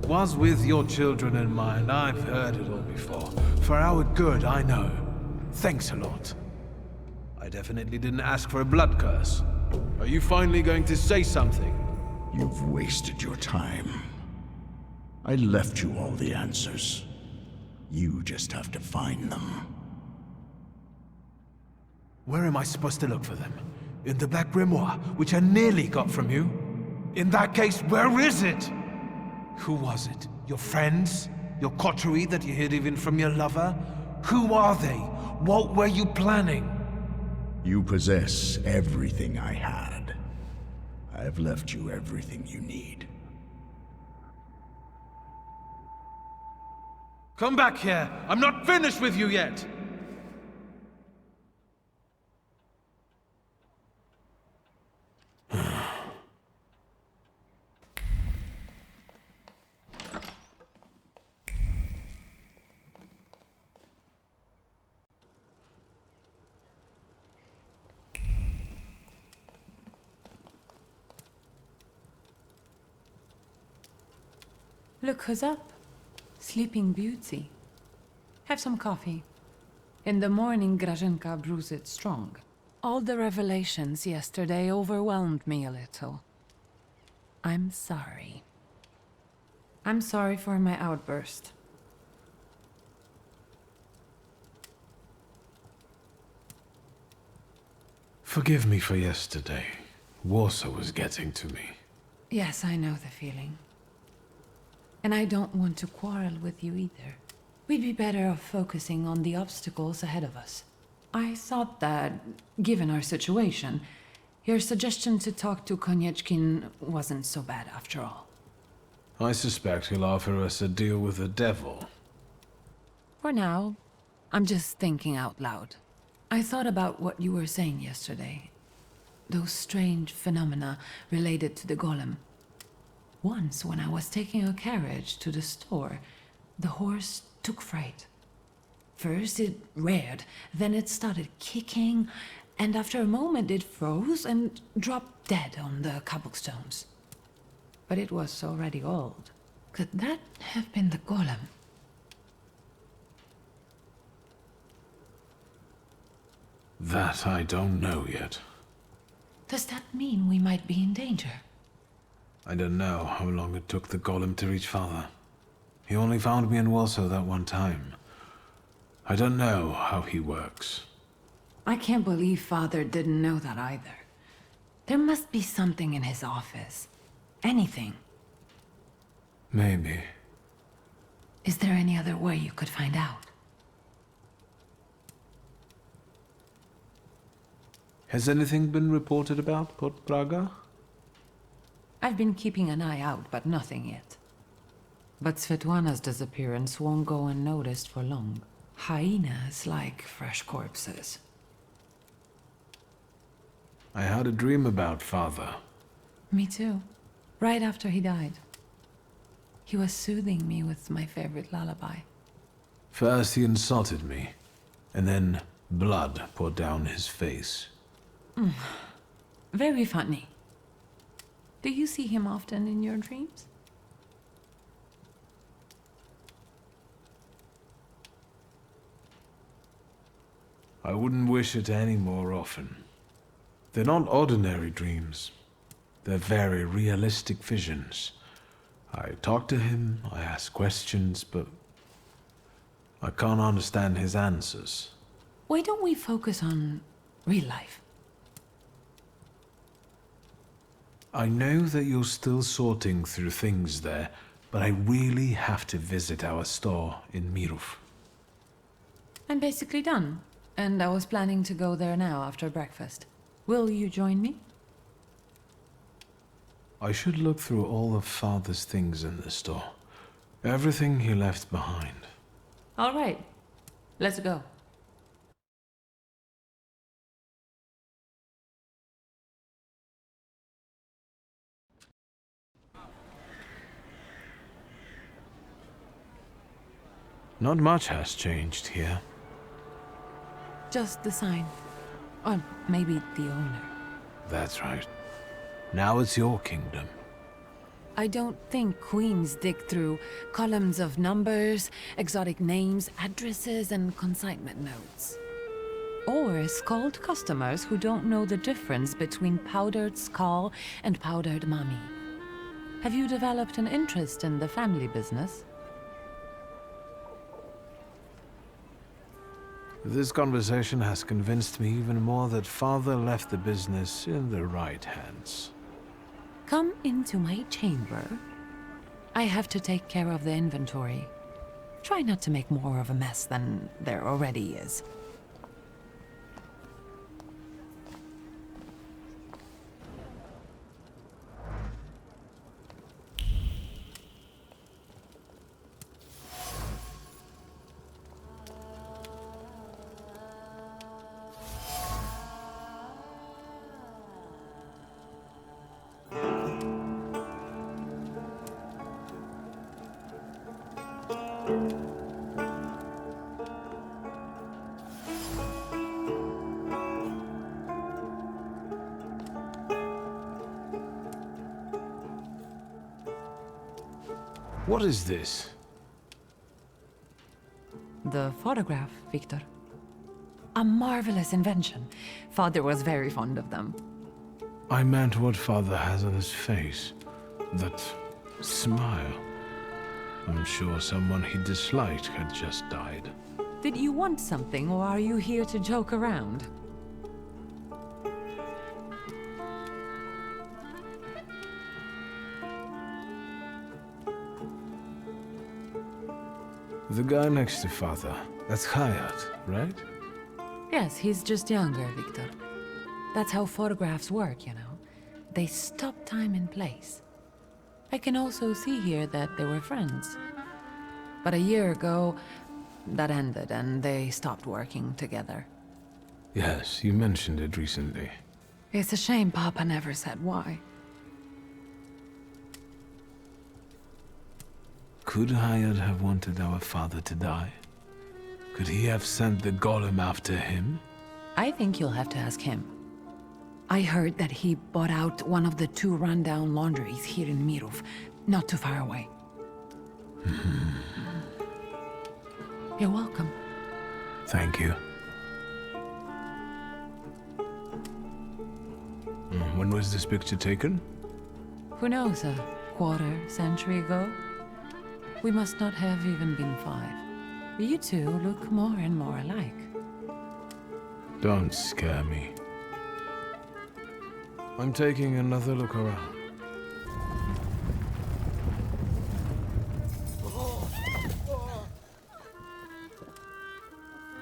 was with your children in mind. I've heard it all before. For our good, I know. Thanks a lot. I definitely didn't ask for a blood curse. Are you finally going to say something? You've wasted your time. I left you all the answers. You just have to find them. Where am I supposed to look for them? In the Black Grimoire, which I nearly got from you? In that case, where is it? Who was it? Your friends? Your coterie that you hid even from your lover? Who are they? What were you planning? You possess everything I had. I've left you everything you need. Come back here! I'm not finished with you yet! Look who's up. Sleeping Beauty. Have some coffee. In the morning, Grażynka brews it strong. All the revelations yesterday overwhelmed me a little. I'm sorry. I'm sorry for my outburst. Forgive me for yesterday. Warsaw was getting to me. Yes, I know the feeling. And I don't want to quarrel with you either. We'd be better off focusing on the obstacles ahead of us. I thought that, given our situation, your suggestion to talk to Konieczkin wasn't so bad after all. I suspect he'll offer us a deal with the devil. For now, I'm just thinking out loud. I thought about what you were saying yesterday. Those strange phenomena related to the golem. Once, when I was taking a carriage to the store, the horse took fright. First it reared, then it started kicking, and after a moment it froze and dropped dead on the cobblestones. But it was already old. Could that have been the golem? That I don't know yet. Does that mean we might be in danger? I don't know how long it took the golem to reach Father. He only found me in Warsaw that one time. I don't know how he works. I can't believe Father didn't know that either. There must be something in his office. Anything. Maybe. Is there any other way you could find out? Has anything been reported about Port Praga? I've been keeping an eye out, but nothing yet. But Svetlana's disappearance won't go unnoticed for long. Hyenas like fresh corpses. I had a dream about Father. Me too. Right after he died. He was soothing me with my favorite lullaby. First he insulted me, and then blood poured down his face. Very funny. Do you see him often in your dreams? I wouldn't wish it any more often. They're not ordinary dreams. They're very realistic visions. I talk to him, I ask questions, but I can't understand his answers. Why don't we focus on real life? I know that you're still sorting through things there, but I really have to visit our store in Mirov. I'm basically done, and I was planning to go there now after breakfast. Will you join me? I should look through all of Father's things in the store. Everything he left behind. All right. Let's go. Not much has changed here. Just the sign. Or maybe the owner. That's right. Now it's your kingdom. I don't think queens dig through columns of numbers, exotic names, addresses, and consignment notes. Or scold customers who don't know the difference between powdered skull and powdered mummy. Have you developed an interest in the family business? This conversation has convinced me even more that Father left the business in the right hands. Come into my chamber. I have to take care of the inventory. Try not to make more of a mess than there already is. What is this? The photograph, Victor. A marvelous invention. Father was very fond of them. I meant what Father has on his face. That smile. I'm sure someone he disliked had just died. Did you want something, or are you here to joke around? The guy next to Father, that's Hayat, right? Yes, he's just younger, Victor. That's how photographs work, you know. They stop time and place. I can also see here that they were friends. But a year ago, that ended and they stopped working together. Yes, you mentioned it recently. It's a shame Papa never said why. Could Hayat have wanted our father to die? Could he have sent the golem after him? I think you'll have to ask him. I heard that he bought out one of the 2 rundown laundries here in Mirov, not too far away. You're welcome. Thank you. When was this picture taken? Who knows, a quarter-century ago? We must not have even been 5. You two look more and more alike. Don't scare me. I'm taking another look around.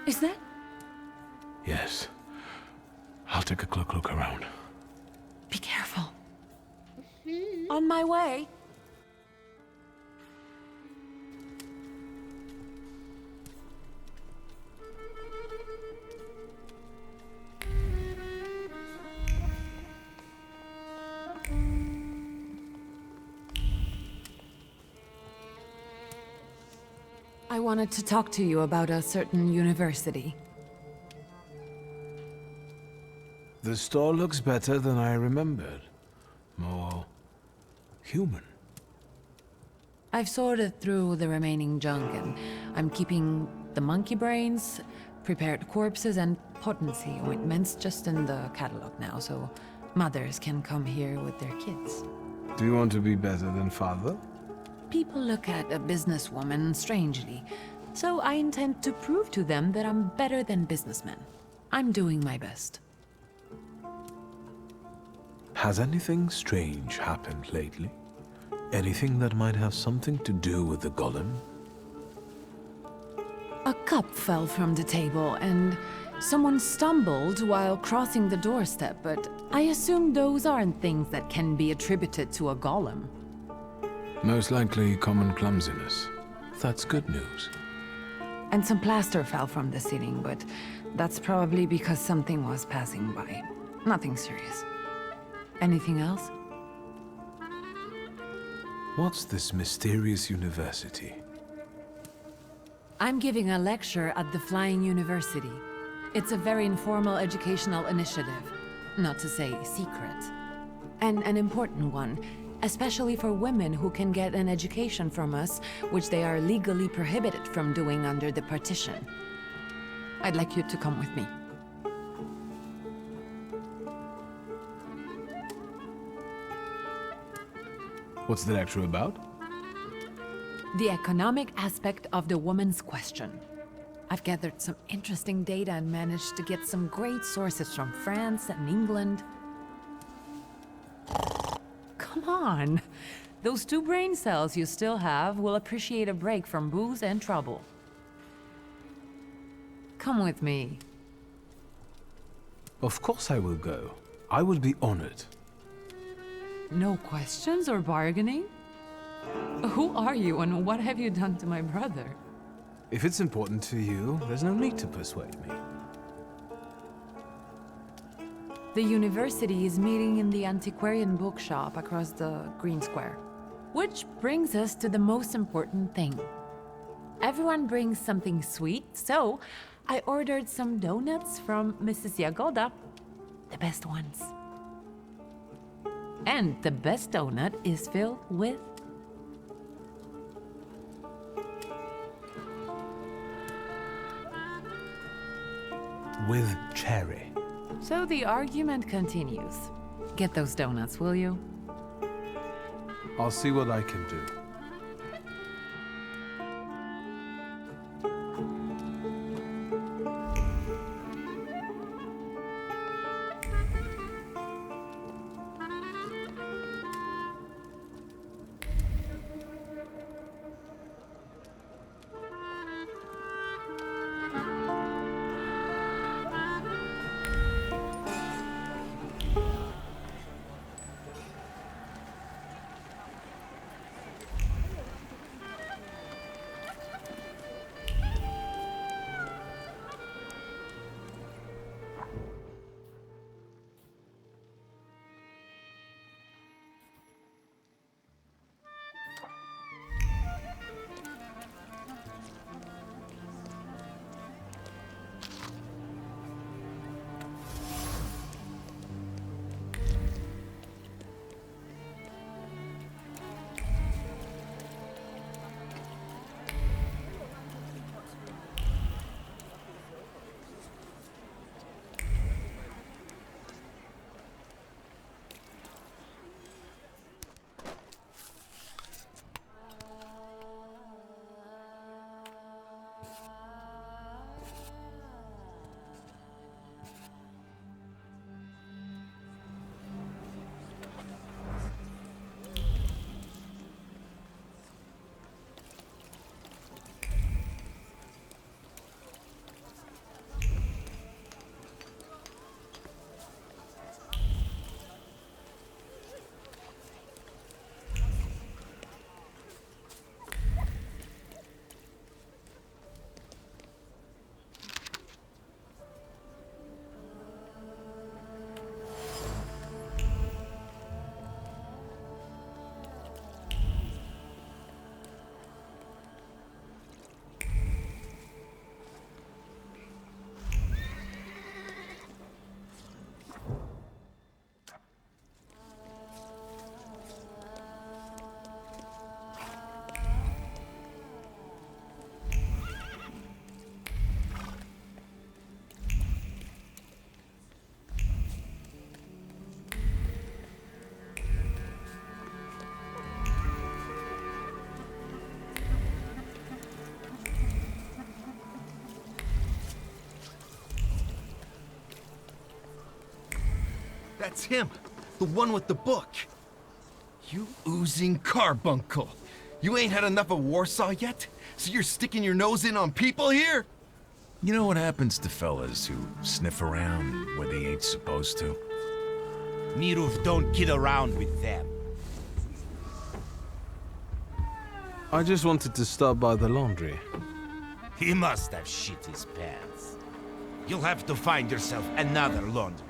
Is that? Yes. I'll take a closer look around. Be careful. On my way. I wanted to talk to you about a certain university. The store looks better than I remembered. More human. I've sorted through the remaining junk, and I'm keeping the monkey brains, prepared corpses, and potency ointments just in the catalog now, so mothers can come here with their kids. Do you want to be better than father? People look at a businesswoman strangely, so I intend to prove to them that I'm better than businessmen. I'm doing my best. Has anything strange happened lately? Anything that might have something to do with the golem? A cup fell from the table, and someone stumbled while crossing the doorstep, but I assume those aren't things that can be attributed to a golem. Most likely common clumsiness. That's good news. And some plaster fell from the ceiling, but that's probably because something was passing by. Nothing serious. Anything else? What's this mysterious university? I'm giving a lecture at the Flying University. It's a very informal educational initiative. Not to say secret. And an important one, especially for women who can get an education from us, which they are legally prohibited from doing under the partition. I'd like you to come with me. What's the lecture about? The economic aspect of the woman's question. I've gathered some interesting data and managed to get some great sources from France and England. Come on! Those 2 brain cells you still have will appreciate a break from booze and trouble. Come with me. Of course I will go. I will be honored. No questions or bargaining? Who are you and what have you done to my brother? If it's important to you, there's no need to persuade me. The university is meeting in the antiquarian bookshop across the Green Square. Which brings us to the most important thing. Everyone brings something sweet, so I ordered some donuts from Mrs. Jagoda. The best ones. And the best donut is filled with... With cherry. So the argument continues. Get those donuts, will you? I'll see what I can do. That's him. The one with the book. You oozing carbuncle. You ain't had enough of Warsaw yet? So you're sticking your nose in on people here? You know what happens to fellas who sniff around where they ain't supposed to? Mirov don't kid around with them. I just wanted to stop by the laundry. He must have shit his pants. You'll have to find yourself another laundry.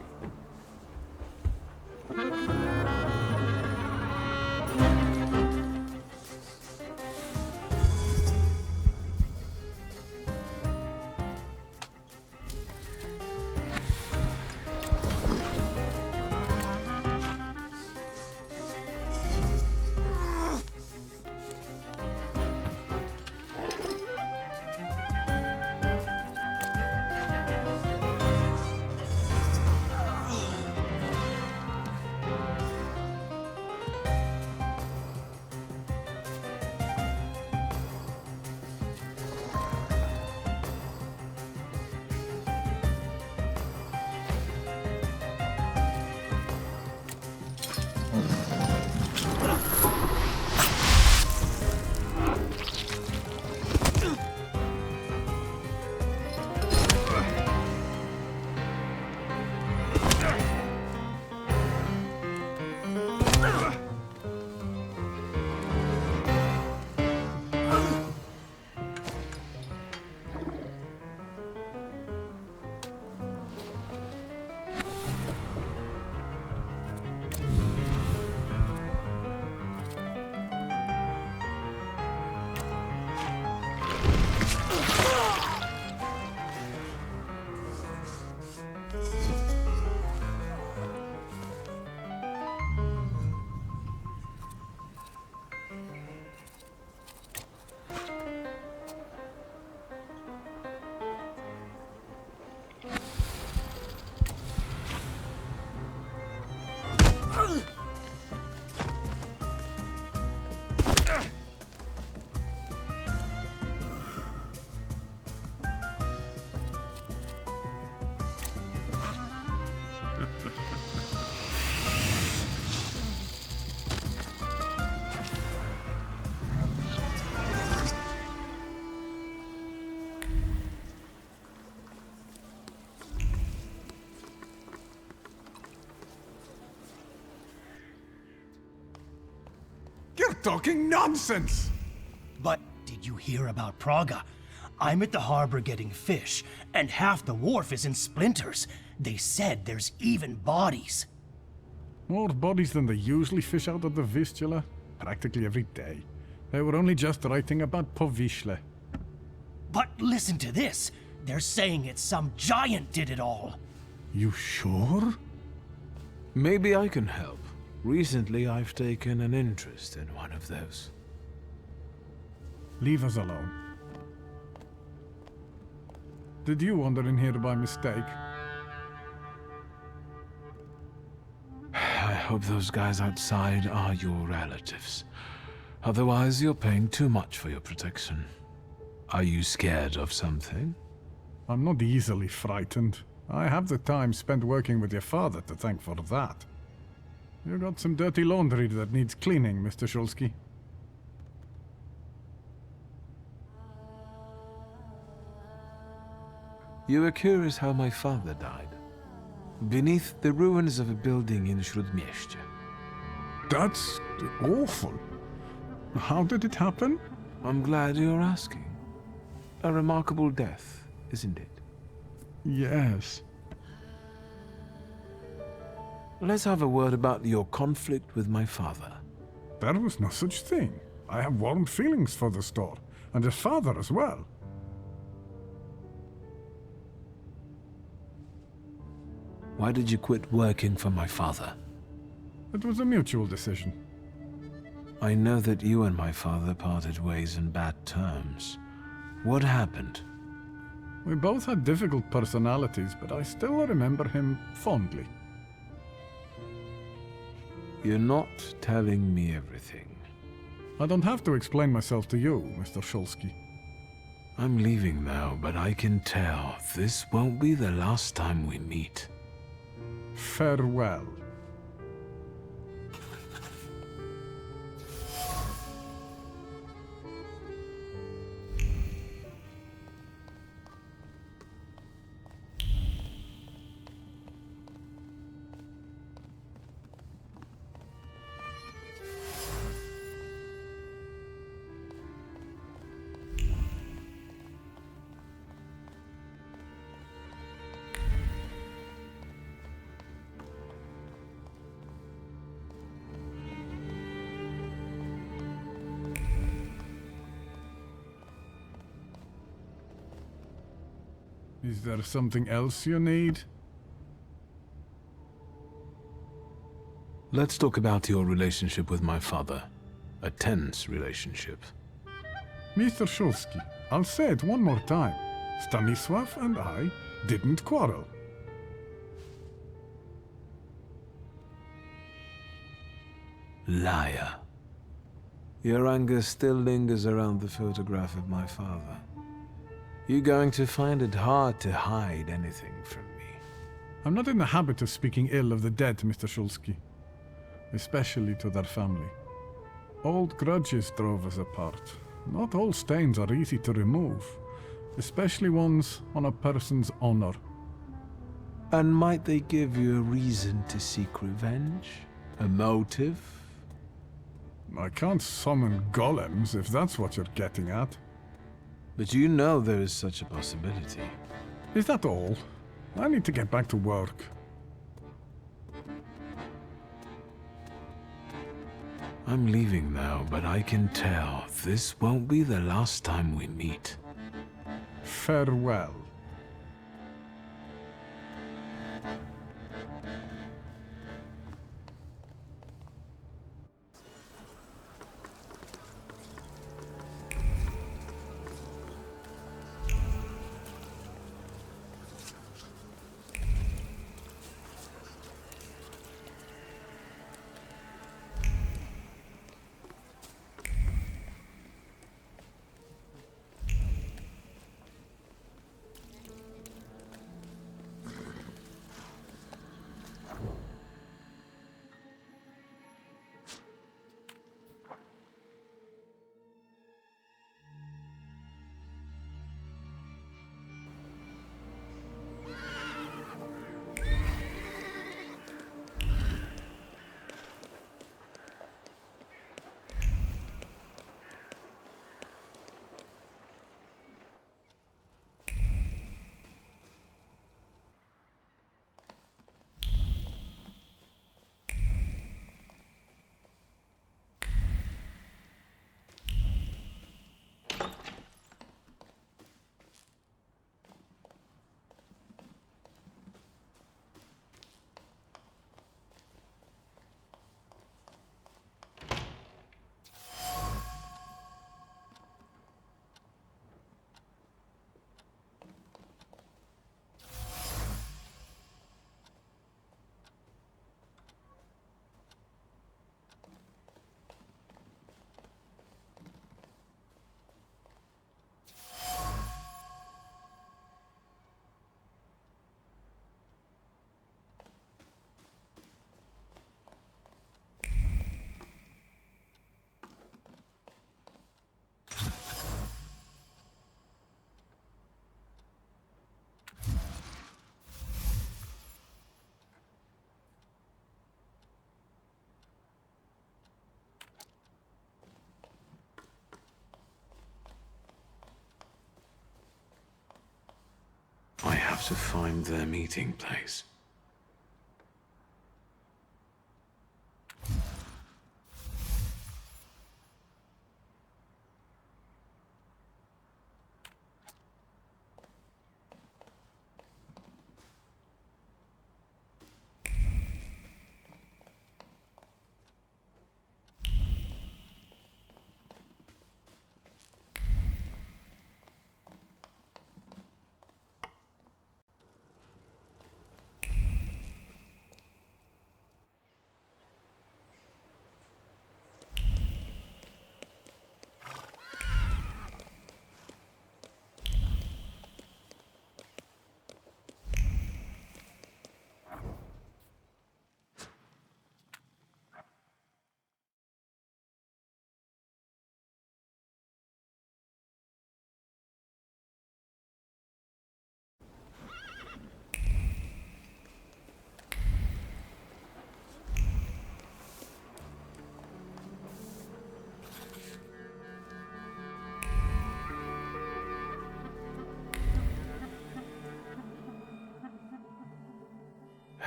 You're talking nonsense! But did you hear about Praga? I'm at the harbor getting fish, and half the wharf is in splinters. They said there's even bodies. More bodies than they usually fish out of the Vistula, practically every day. They were only just writing about Powiśle. But listen to this. They're saying it's some giant did it all. You sure? Maybe I can help. Recently, I've taken an interest in one of those. Leave us alone. Did you wander in here by mistake? I hope those guys outside are your relatives. Otherwise, you're paying too much for your protection. Are you scared of something? I'm not easily frightened. I have the time spent working with your father to thank for that. You got some dirty laundry that needs cleaning, Mr. Shulsky. You were curious how my father died. Beneath the ruins of a building in Śródmieście. That's awful. How did it happen? I'm glad you're asking. A remarkable death, isn't it? Yes. Let's have a word about your conflict with my father. There was no such thing. I have warm feelings for the store, and his father as well. Why did you quit working for my father? It was a mutual decision. I know that you and my father parted ways in bad terms. What happened? We both had difficult personalities, but I still remember him fondly. You're not telling me everything. I don't have to explain myself to you, Mr. Shulsky. I'm leaving now, but I can tell this won't be the last time we meet. Farewell, Is there something else you need? Let's talk about your relationship with my father. A tense relationship. Mr. Shulsky, I'll say it one more time. Stanisław and I didn't quarrel. Liar. Your anger still lingers around the photograph of my father. You're going to find it hard to hide anything from me. I'm not in the habit of speaking ill of the dead, Mr. Shulsky. Especially to their family. Old grudges drove us apart. Not all stains are easy to remove, especially ones on a person's honor. And might they give you a reason to seek revenge? A motive? I can't summon golems if that's what you're getting at. But you know there is such a possibility. Is that all? I need to get back to work. I'm leaving now, but I can tell this won't be the last time we meet. Farewell. I have to find their meeting place.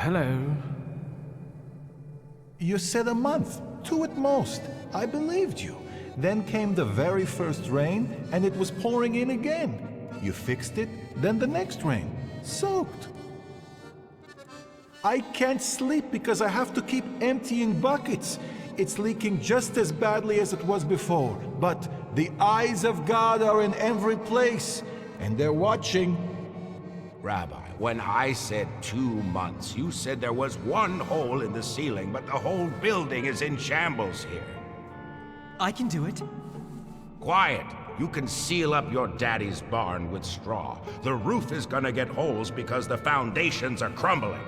Hello. You said a month, 2 at most. I believed you. Then came the very first rain, and it was pouring in again. you fixed it, then the next rain. Soaked. I can't sleep because I have to keep emptying buckets. It's leaking just as badly as it was before. But the eyes of God are in every place, and they're watching. Rabbi, when I said 2 months, you said there was one hole in the ceiling, but the whole building is in shambles here. I can do it. Quiet! You can seal up your daddy's barn with straw. The roof is gonna get holes because the foundations are crumbling.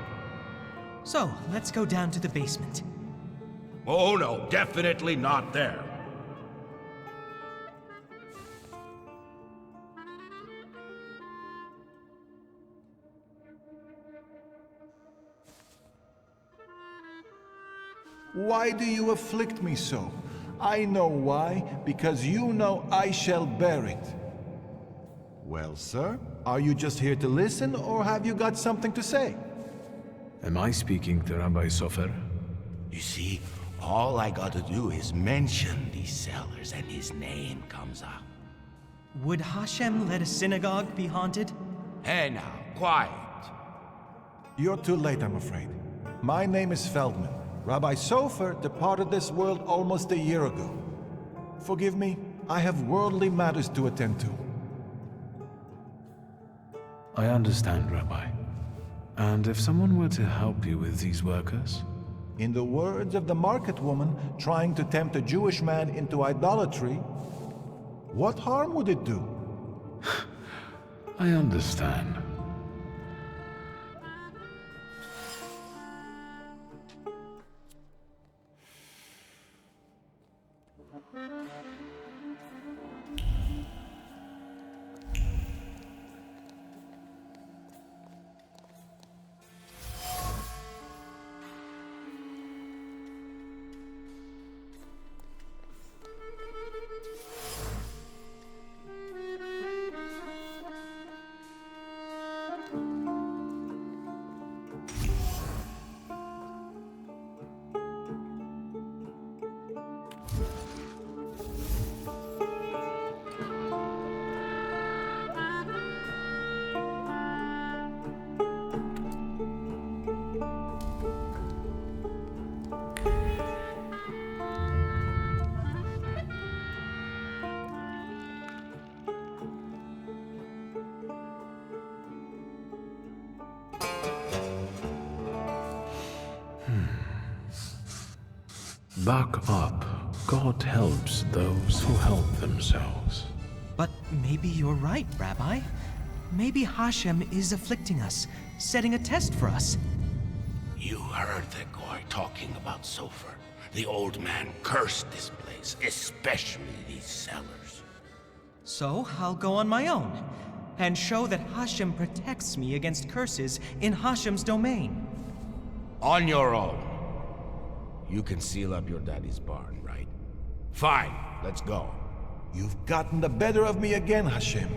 So, let's go down to the basement. Oh no, definitely not there. Why do you afflict me so? I know why, because you know I shall bear it. Well, sir, are you just here to listen, or have you got something to say? Am I speaking to Rabbi Sofer? You see, all I gotta do is mention these cellars and his name comes up. Would Hashem let a synagogue be haunted? Hey now, quiet. You're too late, I'm afraid. My name is Feldman. Rabbi Sofer departed this world almost a year ago. Forgive me, I have worldly matters to attend to. I understand, Rabbi. And if someone were to help you with these workers? In the words of the market woman trying to tempt a Jewish man into idolatry, what harm would it do? I understand. Back up. God helps those who help themselves. But maybe you're right, Rabbi. Maybe Hashem is afflicting us, setting a test for us. You heard the guy talking about Sofer. The old man cursed this place, especially these cellars. So I'll go on my own, and show that Hashem protects me against curses in Hashem's domain. On your own. You can seal up your daddy's barn, right? Fine, let's go. You've gotten the better of me again, Hashem.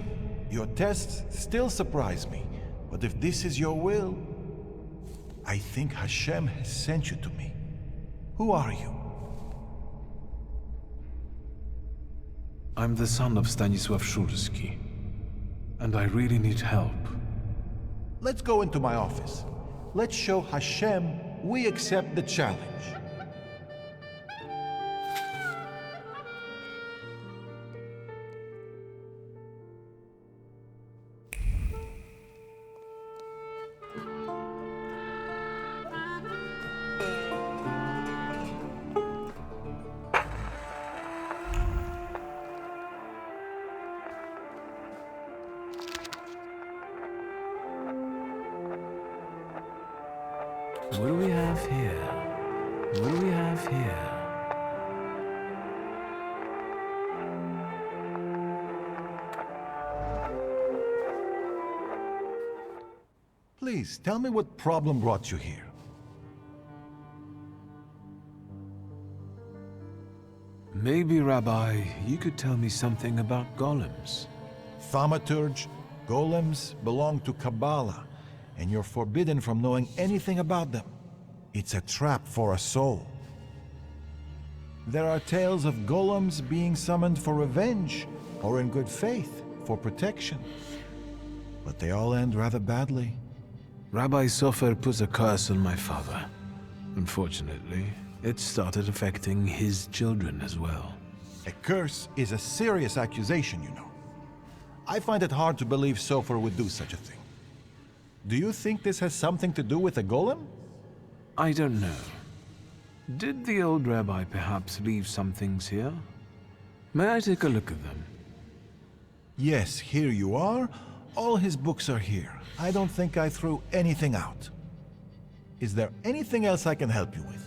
Your tests still surprise me, but if this is your will, I think Hashem has sent you to me. Who are you? I'm the son of Stanisław Szulski, and I really need help. Let's go into my office. Let's show Hashem we accept the challenge. What do we have here? What do we have here? Please, tell me what problem brought you here. Maybe, Rabbi, you could tell me something about golems. Thaumaturge, golems belong to Kabbalah, and you're forbidden from knowing anything about them. It's a trap for a soul. There are tales of golems being summoned for revenge, or in good faith, for protection. but they all end rather badly. Rabbi Sofer put a curse on my father. Unfortunately, it started affecting his children as well. A curse is a serious accusation, you know. I find it hard to believe Sofer would do such a thing. Do you think this has something to do with the golem? I don't know. Did the old rabbi perhaps leave some things here? May I take a look at them? Yes, here you are. All his books are here. I don't think I threw anything out. Is there anything else I can help you with?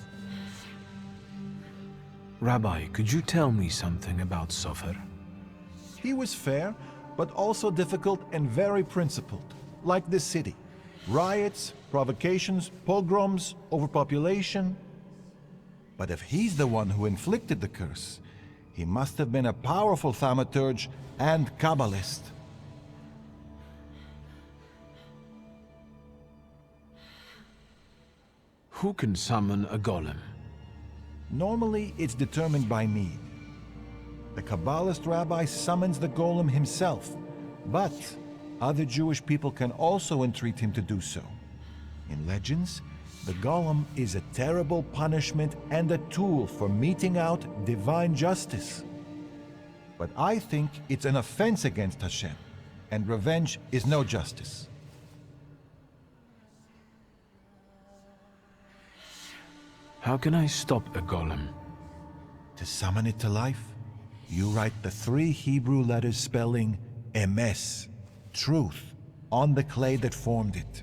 Rabbi, could you tell me something about Sofer? He was fair, but also difficult and very principled, like this city. Riots, provocations, pogroms, overpopulation. But if he's the one who inflicted the curse, he must have been a powerful thaumaturge and Kabbalist. Who can summon a golem? Normally, it's determined by need. The Kabbalist rabbi summons the golem himself, but other Jewish people can also entreat him to do so. In legends, the golem is a terrible punishment and a tool for meting out divine justice. But I think it's an offense against Hashem, and revenge is no justice. How can I stop a golem? To summon it to life, you write the 3 Hebrew letters spelling emes, truth, on the clay that formed it.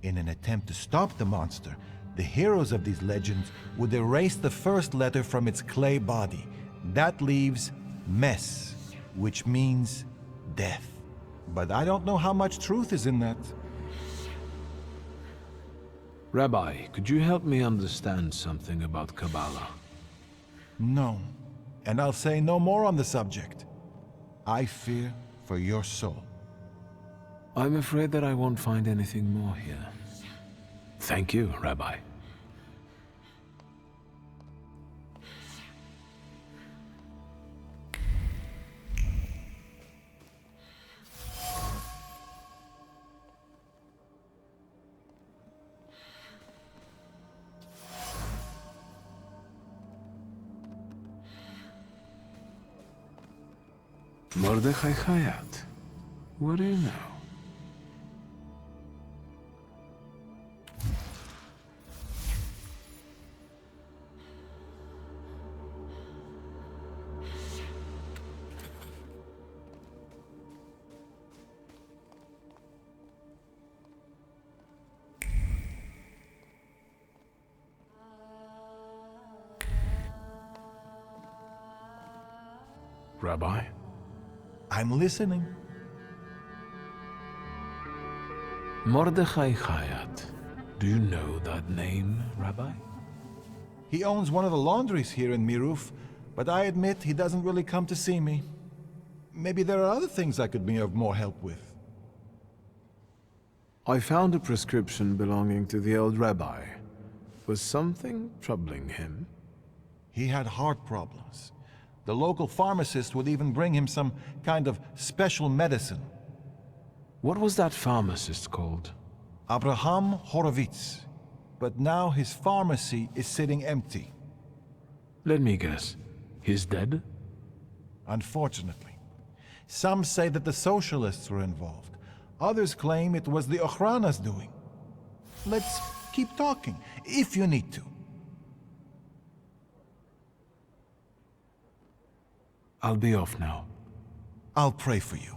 In an attempt to stop the monster, the heroes of these legends would erase the first letter from its clay body. That leaves mes, which means death. But I don't know how much truth is in that. Rabbi, could you help me understand something about Kabbalah? No, and I'll say no more on the subject. I fear for your soul. I'm afraid that I won't find anything more here. Thank you, Rabbi. Mordechai Hayat. What do you know? Rabbi? I'm listening. Mordechai Hayat. Do you know that name, Rabbi? He owns one of the laundries here in Miruf, but I admit he doesn't really come to see me. Maybe there are other things I could be of more help with. I found a prescription belonging to the old rabbi. Was something troubling him? He had heart problems. The local pharmacist would even bring him some kind of special medicine. What was that pharmacist called? Abraham Horowitz. But now his pharmacy is sitting empty. Let me guess. He's dead? Unfortunately. Some say that the socialists were involved. Others claim it was the Ochrana's doing. Let's keep talking, if you need to. I'll be off now. I'll pray for you.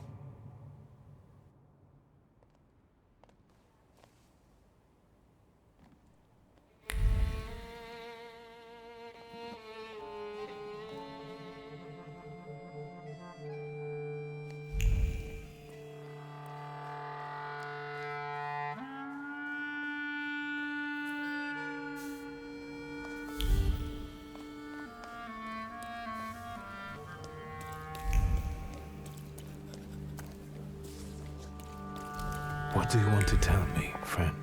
What do you want to tell me, friend?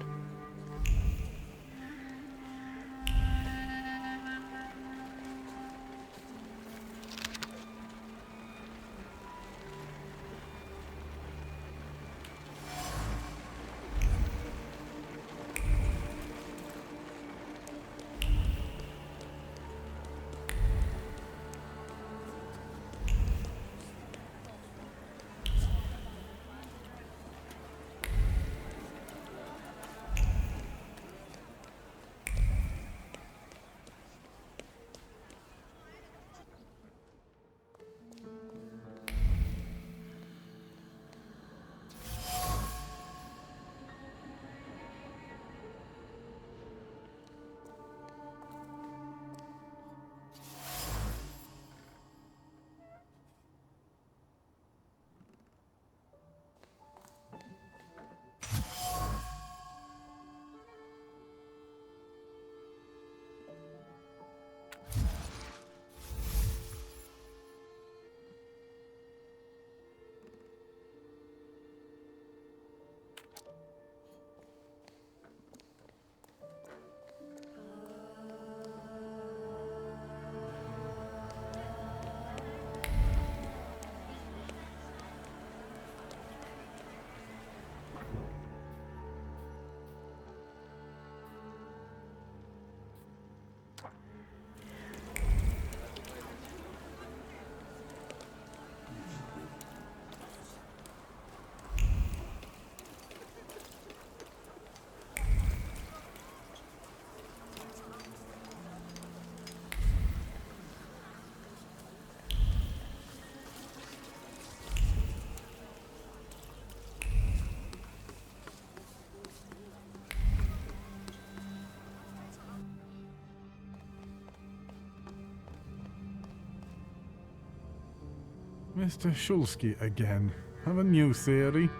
Mr. Shulsky again. Have a new theory?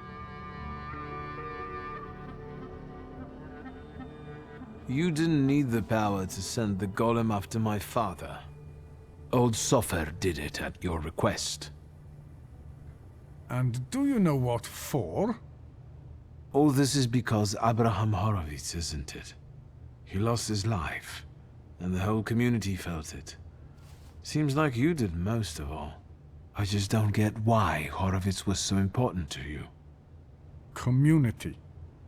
You didn't need the power to send the golem after my father. Old Sofer did it at your request. And do you know what for? All this is because Abraham Horowitz, isn't it? He lost his life, and the whole community felt it. Seems like you did most of all. I just don't get why Horowitz was so important to you. Community.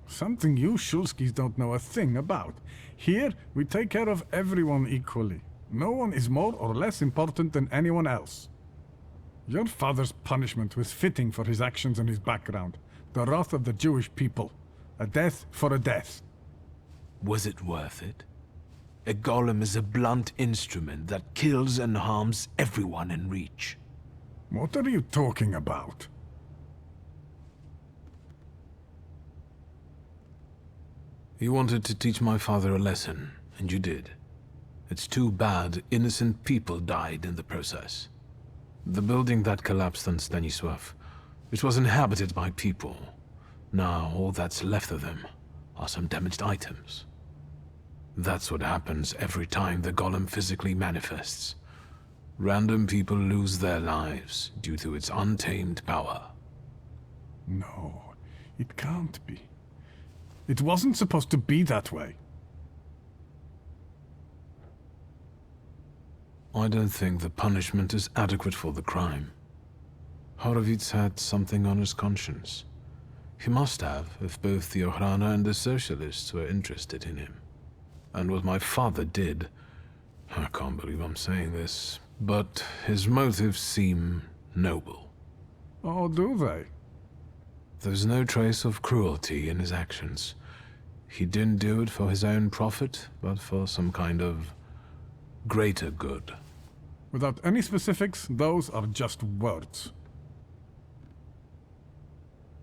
Something you Shulskis don't know a thing about. Here, we take care of everyone equally. No one is more or less important than anyone else. Your father's punishment was fitting for his actions and his background. The wrath of the Jewish people. A death for a death. Was it worth it? A golem is a blunt instrument that kills and harms everyone in reach. What are you talking about? You wanted to teach my father a lesson, and you did. It's too bad innocent people died in the process. The building that collapsed on Stanisław, it was inhabited by people. Now all that's left of them are some damaged items. That's what happens every time the golem physically manifests. Random people lose their lives due to its untamed power. No, it can't be. It wasn't supposed to be that way. I don't think the punishment is adequate for the crime. Horowitz had something on his conscience. He must have, if both the Ochrana and the Socialists were interested in him. And what my father did, I can't believe I'm saying this, but his motives seem noble. Oh, do they? There's no trace of cruelty in his actions. He didn't do it for his own profit, but for some kind of greater good. Without any specifics, those are just words.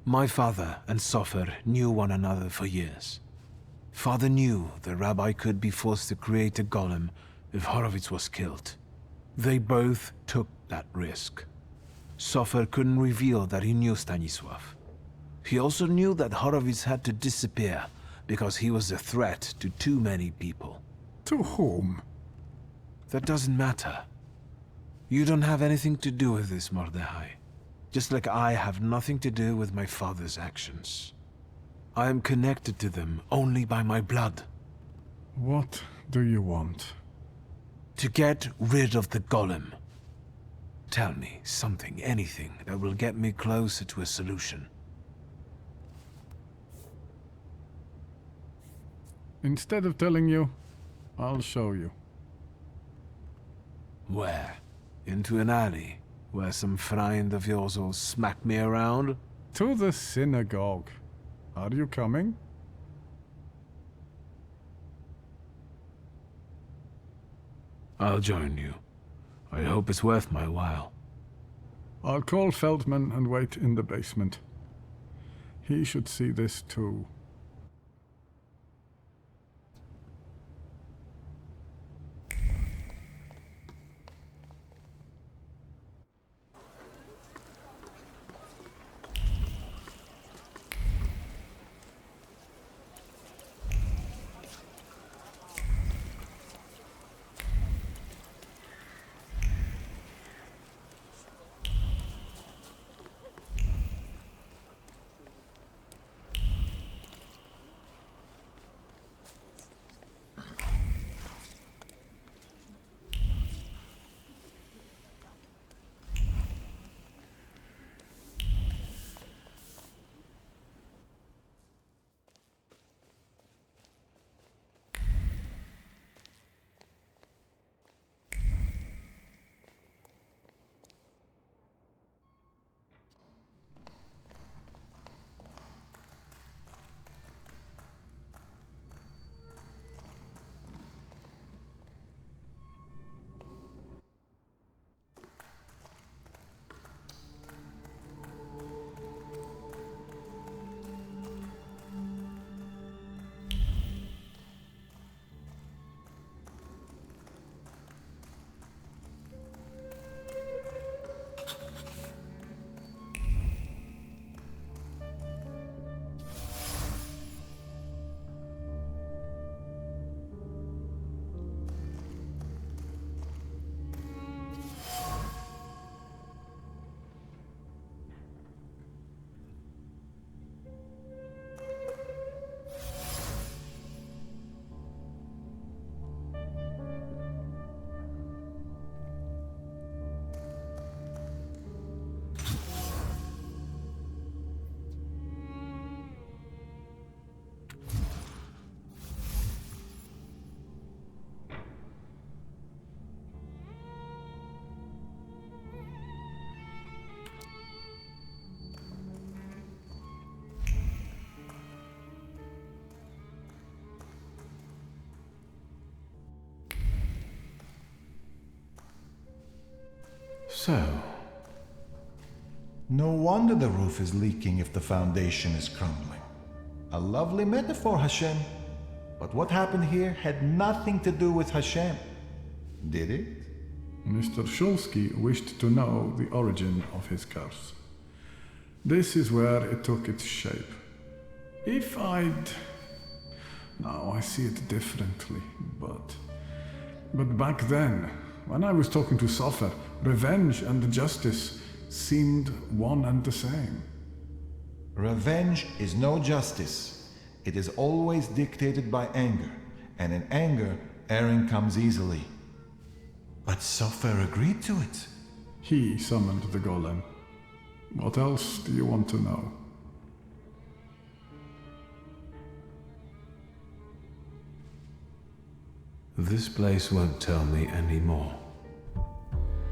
My father and Sofer knew one another for years. Father knew the rabbi could be forced to create a golem if Horowitz was killed. They both took that risk. Sofer couldn't reveal that he knew Stanisław. He also knew that Horowitz had to disappear because he was a threat to too many people. To whom? That doesn't matter. You don't have anything to do with this, Mordechai. Just like I have nothing to do with my father's actions. I am connected to them only by my blood. What do you want? To get rid of the golem. Tell me something, anything, that will get me closer to a solution. Instead of telling you, I'll show you. Where? Into an alley, where some friend of yours will smack me around? To the synagogue. Are you coming? I'll join you. I hope it's worth my while. I'll call Feldman and wait in the basement. He should see this too. So, no wonder the roof is leaking if the foundation is crumbling. A lovely metaphor, Hashem. But what happened here had nothing to do with Hashem. Did it? Mr. Shulsky wished to know the origin of his curse. This is where it took its shape. If I'd... Now I see it differently, but back then, when I was talking to Sofer, revenge and justice seemed one and the same. Revenge is no justice. It is always dictated by anger, and in anger, erring comes easily. But Sofer agreed to it. He summoned the golem. What else do you want to know? this place won't tell me anymore.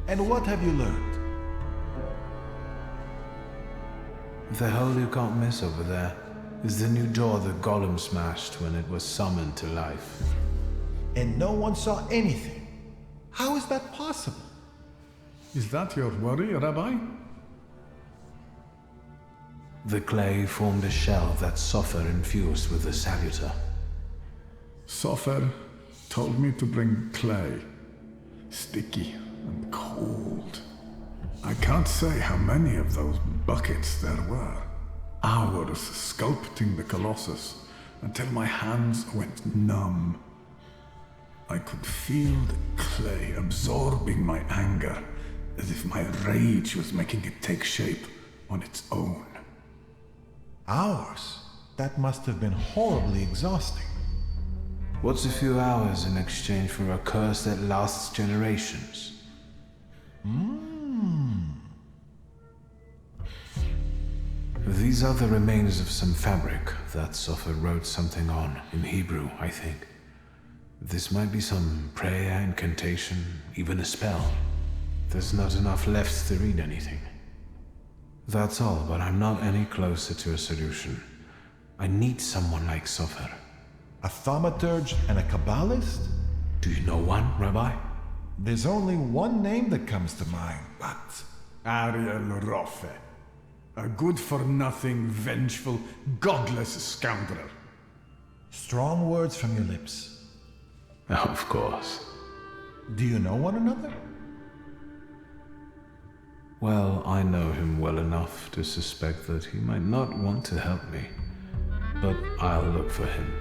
And what have you learned? The hole you can't miss over there is the new door the golem smashed when it was summoned to life. And no one saw anything. How is that possible? Is that your worry, Rabbi? The clay formed a shell that Sofer infused with the salutor. Sofer told me to bring clay. Sticky and cold. I can't say how many of those buckets there were. Hours sculpting the Colossus until my hands went numb. I could feel the clay absorbing my anger, as if my rage was making it take shape on its own. Hours? That must have been horribly exhausting. What's a few hours in exchange for a curse that lasts generations? These are the remains of some fabric that Sofer wrote something on, in Hebrew, I think. This might be some prayer, incantation, even a spell. There's not enough left to read anything. That's all, but I'm not any closer to a solution. I need someone like Sofer. A thaumaturge and a Kabbalist? Do you know one, Rabbi? There's only one name that comes to mind, but... Ariel Roffe. A good-for-nothing, vengeful, godless scoundrel. Strong words from your lips. Of course. Do you know one another? Well, I know him well enough to suspect that he might not want to help me. But I'll look for him.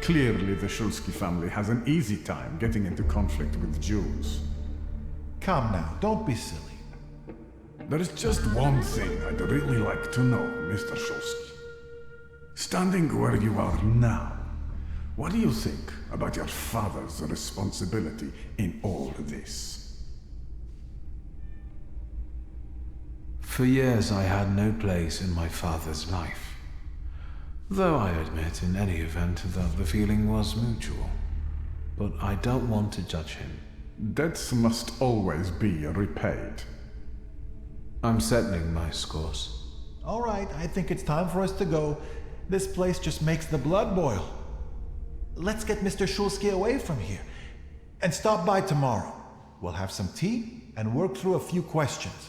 Clearly, the Shulsky family has an easy time getting into conflict with Jews. Come now, don't be silly. There is just one thing I'd really like to know, Mr. Shulsky. Standing where you are now, what do you think about your father's responsibility in all this? For years I had no place in my father's life. Though I admit, in any event, that the feeling was mutual. But I don't want to judge him. Debts must always be repaid. I'm settling my scores. All right, I think it's time for us to go. This place just makes the blood boil. Let's get Mr. Shulsky away from here. And stop by tomorrow. We'll have some tea and work through a few questions.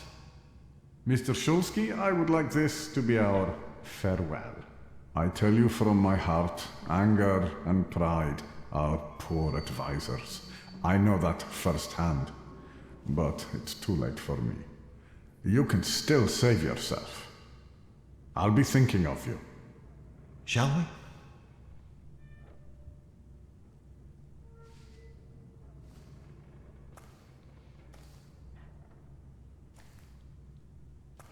Mr. Shulsky, I would like this to be our farewell. I tell you from my heart, anger and pride are poor advisors. I know that firsthand, but it's too late for me. You can still save yourself. I'll be thinking of you. Shall we?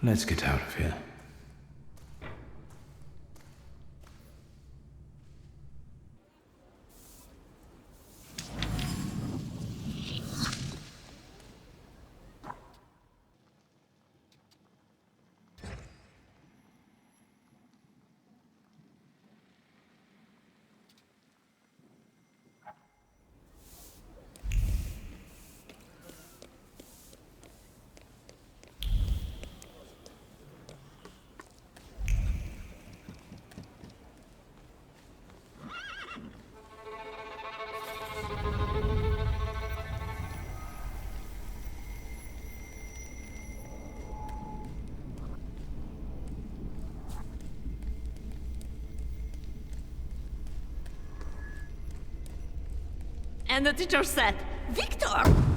Let's get out of here. And the teacher said, Victor,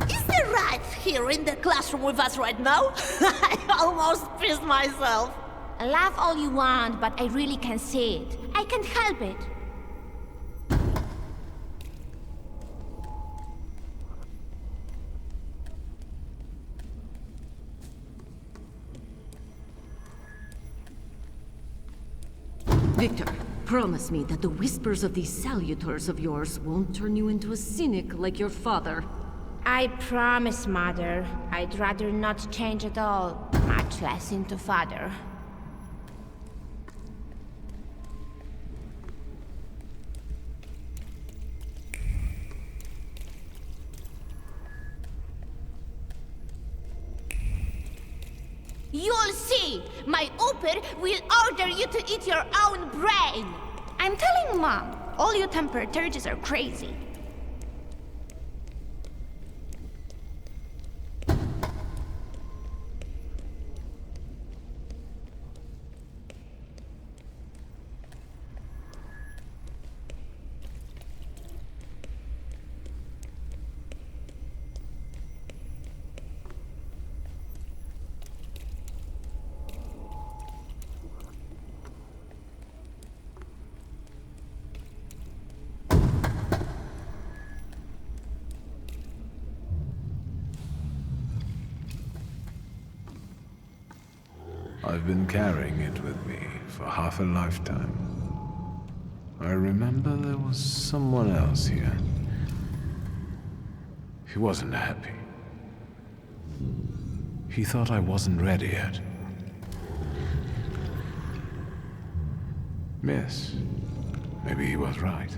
is the rat here in the classroom with us right now? I almost pissed myself. Laugh all you want, but I really can't see it. I can't help it. Victor, promise me that the whispers of these salutors of yours won't turn you into a cynic like your father. I promise, Mother. I'd rather not change at all, much less into Father. You'll see! My Uper will order you to eat your own brain! I'm telling Mom, all you thaumaturges are crazy. I've been carrying it with me for half a lifetime. I remember there was someone else here. He wasn't happy. He thought I wasn't ready yet. Miss, maybe he was right.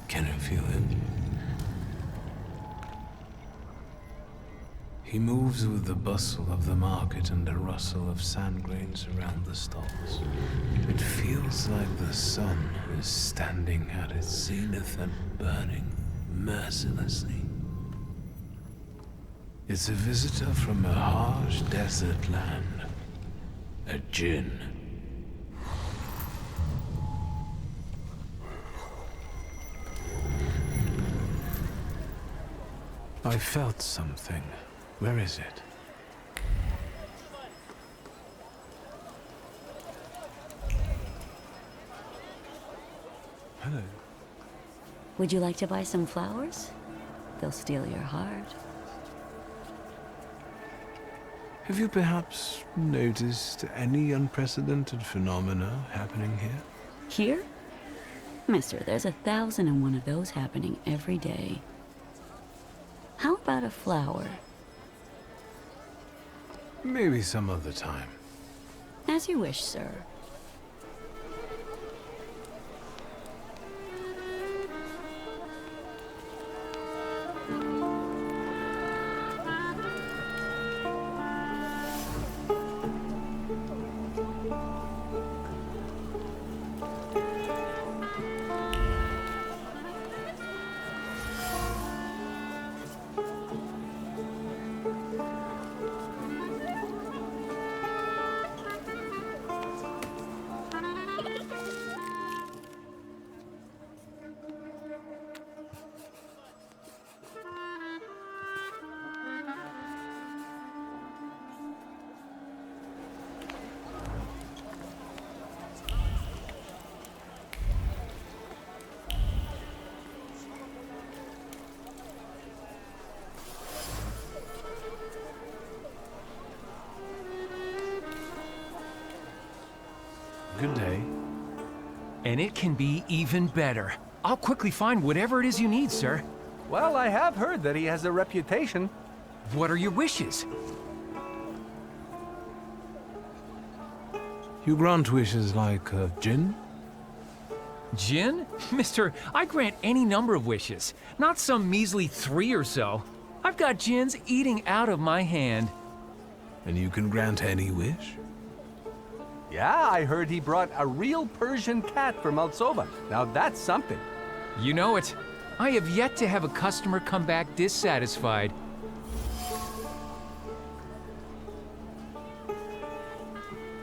Can you feel him? He moves with the bustle of the market and the rustle of sand grains around the stalls. It feels like the sun is standing at its zenith and burning mercilessly. It's a visitor from a harsh desert land. A djinn. I felt something. Where is it? Hello. Would you like to buy some flowers? They'll steal your heart. Have you perhaps noticed any unprecedented phenomena happening here? Here? Mister, there's 1,001 of those happening every day. How about a flower? Maybe some other time. As you wish, sir. Good day. And it can be even better. I'll quickly find whatever it is you need, sir. Well, I have heard that he has a reputation. What are your wishes? You grant wishes like gin? Jin? Mister, I grant any number of wishes, not some measly 3 or so. I've got Jin's eating out of my hand. And you can grant any wish? Yeah, I heard he brought a real Persian cat from Moldova. Now that's something. You know it. I have yet to have a customer come back dissatisfied.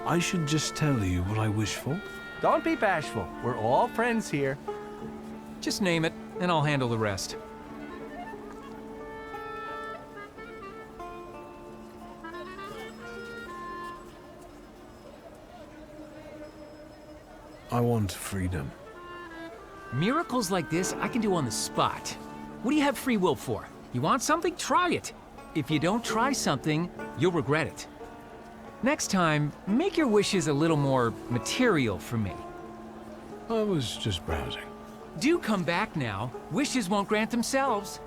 I should just tell you what I wish for? Don't be bashful. We're all friends here. Just name it, and I'll handle the rest. I want freedom. Miracles like this I can do on the spot. What do you have free will for? You want something? Try it. If you don't try something, you'll regret it. Next time, make your wishes a little more material for me. I was just browsing. Do come back now. Wishes won't grant themselves.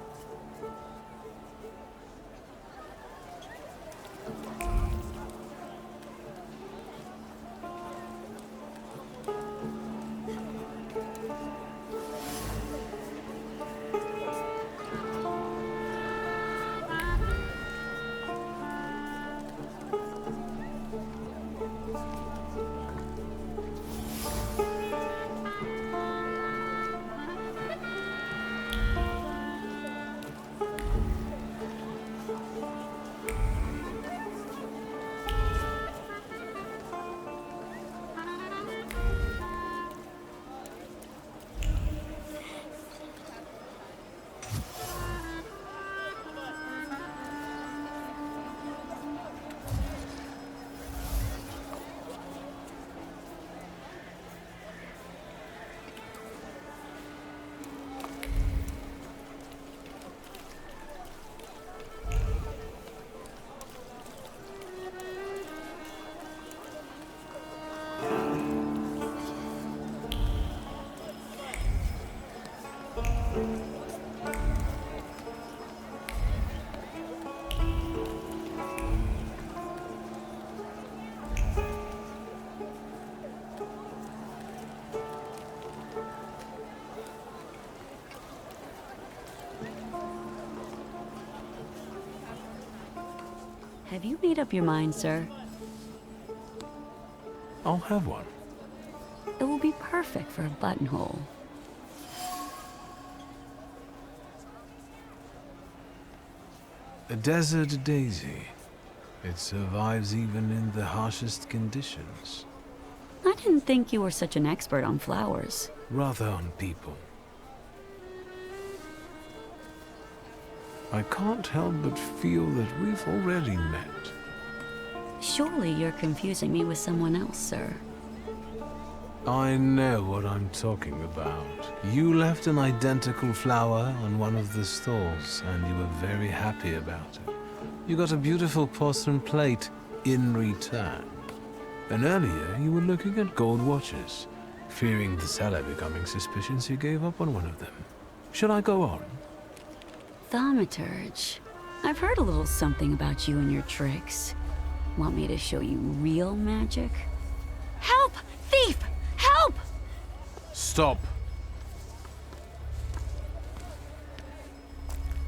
Have you made up your mind, sir? I'll have one. It will be perfect for a buttonhole. A desert daisy. It survives even in the harshest conditions. I didn't think you were such an expert on flowers. Rather on people. I can't help but feel that we've already met. Surely you're confusing me with someone else, sir. I know what I'm talking about. You left an identical flower on one of the stalls, and you were very happy about it. You got a beautiful porcelain plate in return. And earlier, you were looking at gold watches. Fearing the seller becoming suspicious, you gave up on one of them. Should I go on? Thaumaturge. I've heard a little something about you and your tricks. Want me to show you real magic? Help! Thief! Help! Stop.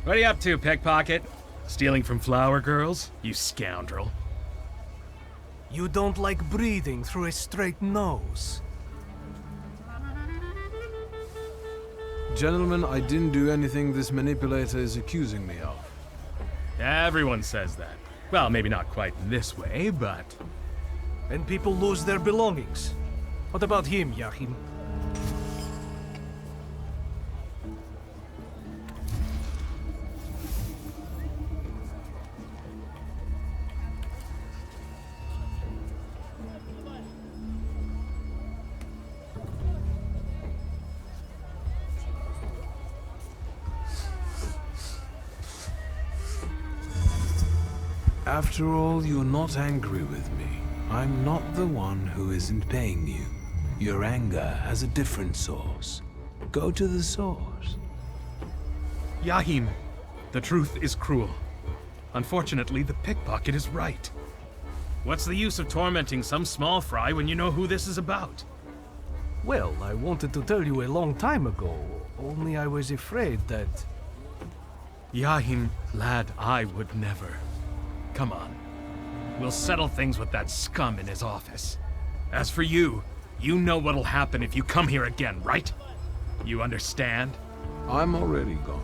What are you up to, pickpocket? Stealing from flower girls? You scoundrel. You don't like breathing through a straight nose. Gentlemen, I didn't do anything this manipulator is accusing me of. Everyone says that. Well, maybe not quite in this way, but... And people lose their belongings. What about him, Yachim? After all, you're not angry with me. I'm not the one who isn't paying you. Your anger has a different source. Go to the source. Yahim, the truth is cruel. Unfortunately, the pickpocket is right. What's the use of tormenting some small fry when you know who this is about? Well, I wanted to tell you a long time ago, only I was afraid that... Yahim, lad, I would never. Come on. We'll settle things with that scum in his office. As for you, you know what'll happen if you come here again, right? You understand? I'm already gone.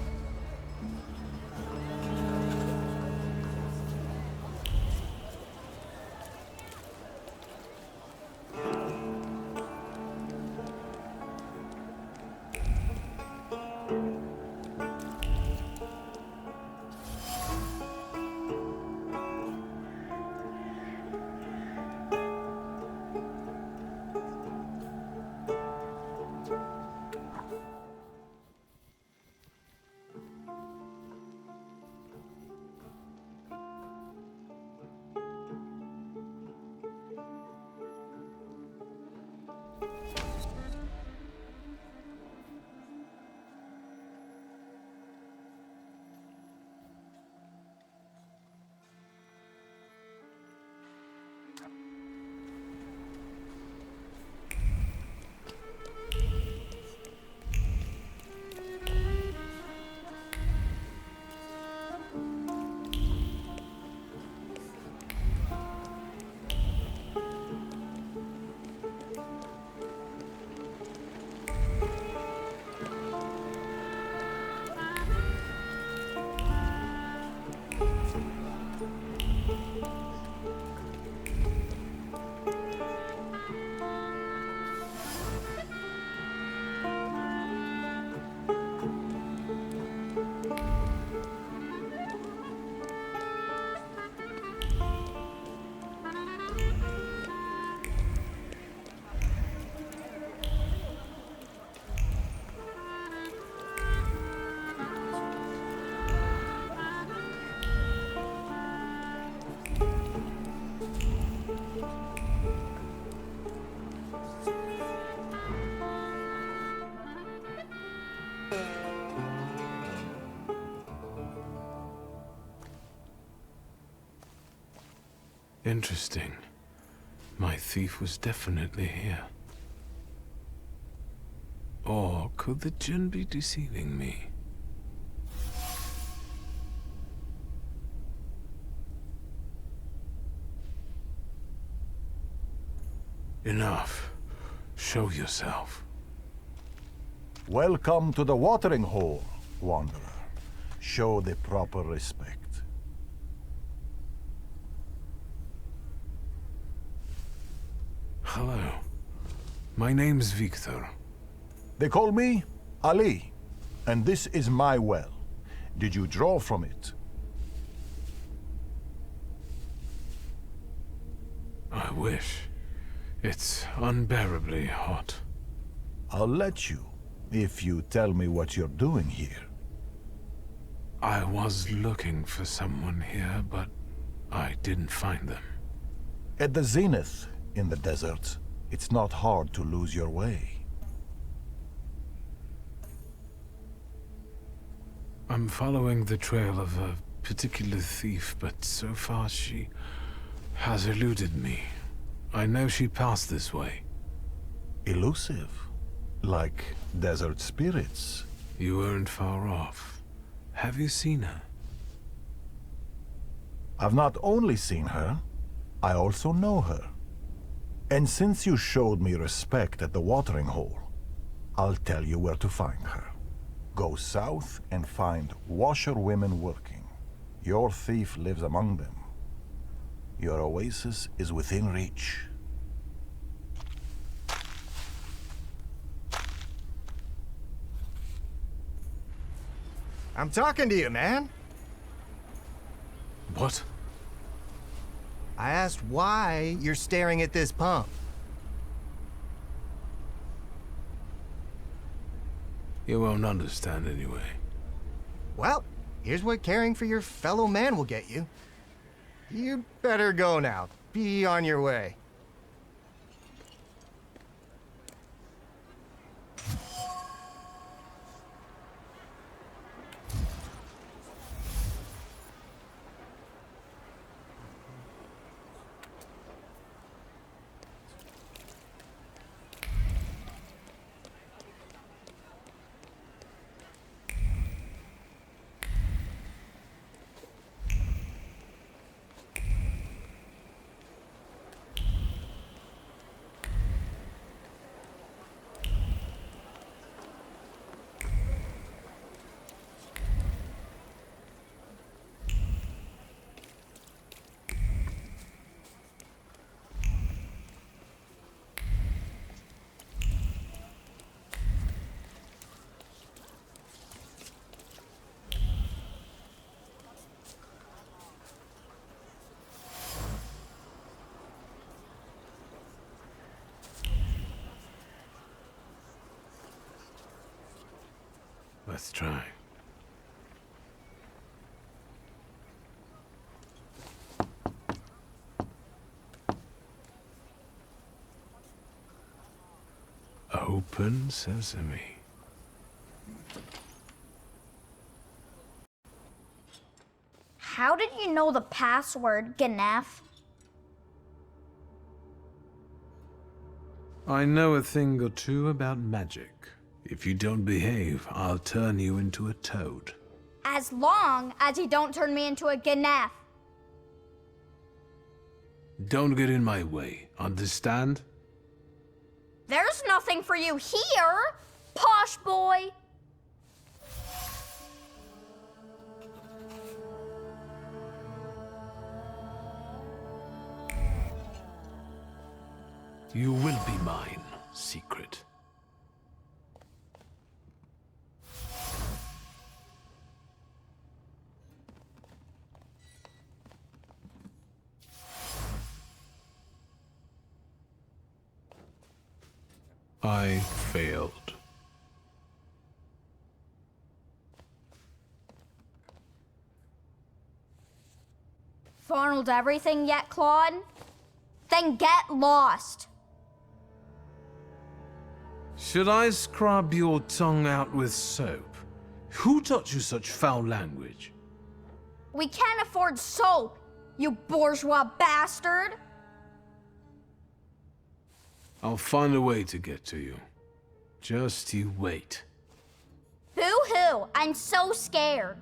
Interesting. My thief was definitely here. Or could the djinn be deceiving me? Enough. Show yourself. Welcome to the watering hole, Wanderer. Show the proper respect. Hello. My name's Victor. They call me Ali, and this is my well. Did you draw from it? I wish. It's unbearably hot. I'll let you, if you tell me what you're doing here. I was looking for someone here, but I didn't find them. At the zenith, in the desert, it's not hard to lose your way. I'm following the trail of a particular thief, but so far she has eluded me. I know she passed this way. Elusive? Like desert spirits? You weren't far off. Have you seen her? I've not only seen her, I also know her. And since you showed me respect at the watering hole, I'll tell you where to find her. Go south and find washerwomen working. Your thief lives among them. Your oasis is within reach. I'm talking to you, man. What? I asked why you're staring at this pump. You won't understand anyway. Well, here's what caring for your fellow man will get you. You better go now. Be on your way. Let's try. Open sesame. How did you know the password, Ganef? I know a thing or two about magic. If you don't behave, I'll turn you into a toad. As long as you don't turn me into a Ganef. Don't get in my way, understand? There's nothing for you here, posh boy. You will be mine, secret. I failed. Funneled everything yet, Claude? Then get lost. Should I scrub your tongue out with soap? Who taught you such foul language? We can't afford soap, you bourgeois bastard. I'll find a way to get to you. Just you wait. Boo-hoo, I'm so scared.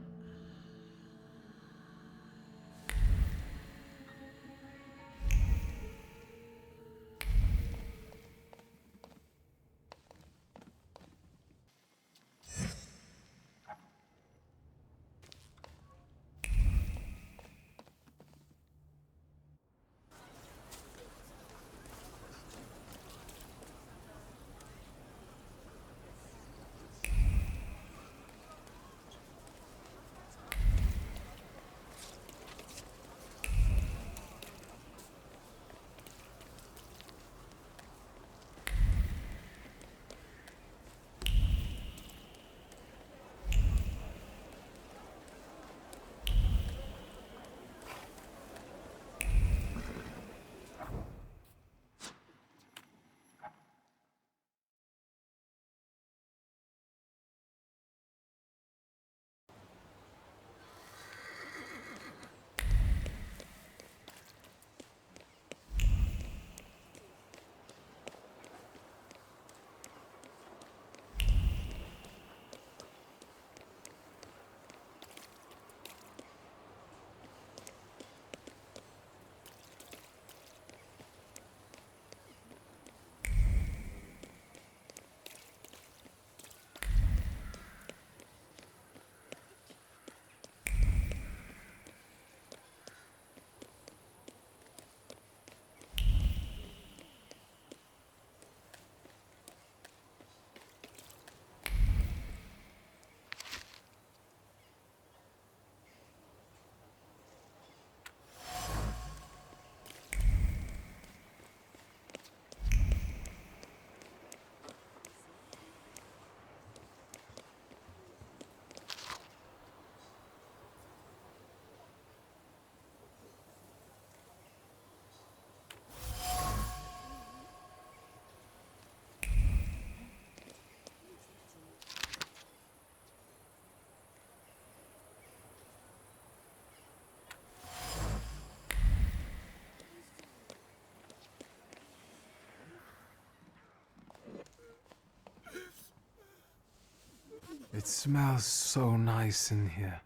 it smells so nice in here.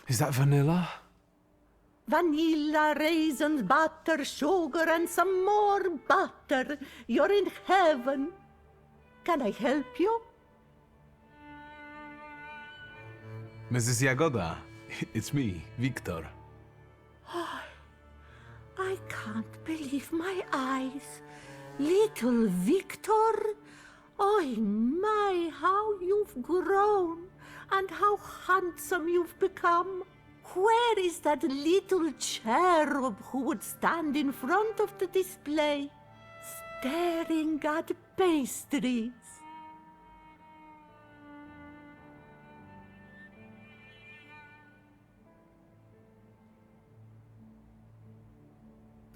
Is that vanilla? Vanilla, raisins, butter, sugar, and some more butter. You're in heaven. Can I help you? Mrs. Jagoda, it's me, Victor. I can't believe my eyes. Little Victor? Oh my, how you've grown and how handsome you've become. Where is that little cherub who would stand in front of the display, staring at pastries?